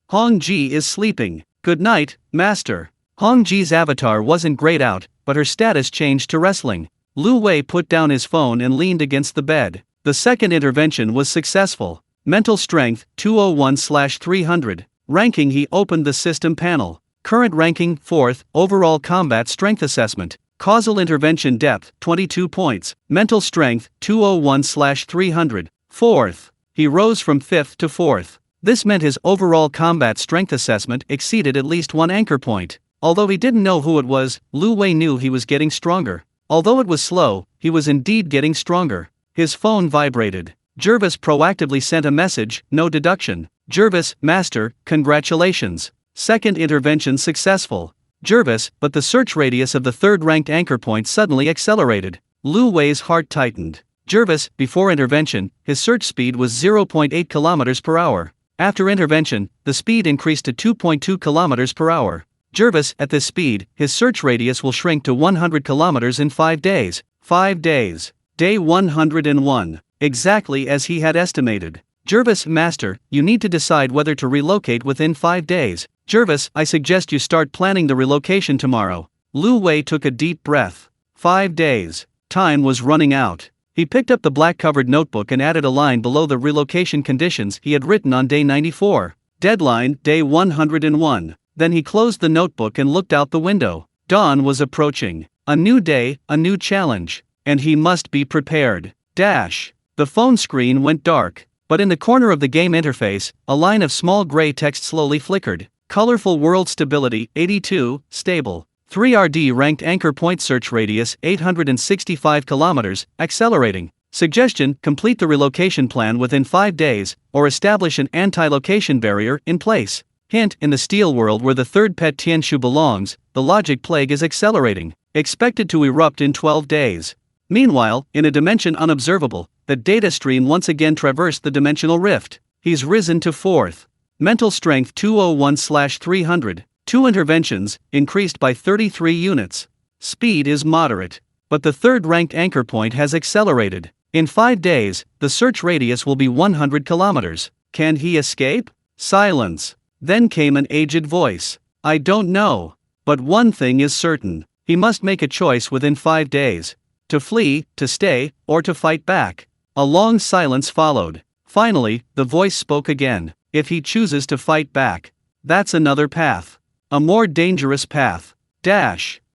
Hong Ji is sleeping. Good night, Master. Hong Ji's avatar wasn't grayed out, but her status changed to wrestling. Lu Wei put down his phone and leaned against the bed. The second intervention was successful. Mental strength, 201/300. Ranking, he opened the system panel. Current ranking, 4th, overall combat strength assessment. Causal intervention depth, 22 points. Mental strength, 201/300. 4th. He rose from 5th to 4th. This meant his overall combat strength assessment exceeded at least one anchor point. Although he didn't know who it was, Lu Wei knew he was getting stronger. Although it was slow, he was indeed getting stronger. His phone vibrated. Jervis proactively sent a message, no deduction. Jervis, Master, congratulations. Second intervention successful. Jervis, but the search radius of the third-ranked anchor point suddenly accelerated. Lu Wei's heart tightened. Jervis, before intervention, his search speed was 0.8 km per hour. After intervention, the speed increased to 2.2 km per hour. Jervis, at this speed, his search radius will shrink to 100 km in 5 days. 5 days. Day 101. Exactly as he had estimated. Jervis, Master, you need to decide whether to relocate within 5 days. Jervis, I suggest you start planning the relocation tomorrow. Lu Wei took a deep breath. 5 days. Time was running out. He picked up the black-covered notebook and added a line below the relocation conditions he had written on day 94. Deadline, day 101. Then he closed the notebook and looked out the window. Dawn was approaching. A new day, a new challenge. And he must be prepared. The phone screen went dark. But in the corner of the game interface, a line of small gray text slowly flickered. Colorful world stability, 82, stable. 3RD ranked anchor point search radius, 865 kilometers, accelerating. Suggestion: complete the relocation plan within 5 days, or establish an anti-location barrier in place. Hint: in the steel world where the third pet Tianshu belongs, the logic plague is accelerating, expected to erupt in 12 days. Meanwhile, in a dimension unobservable, the data stream once again traversed the dimensional rift. He's risen to 4th. Mental strength 201/300. 2 interventions, increased by 33 units. Speed is moderate. But the third ranked anchor point has accelerated. In 5 days, the search radius will be 100 kilometers. Can he escape? Silence. Then came an aged voice. I don't know. But one thing is certain. He must make a choice within 5 days. To flee, to stay, or to fight back. A long silence followed. Finally, the voice spoke again. If he chooses to fight back, that's another path. A more dangerous path. Dash.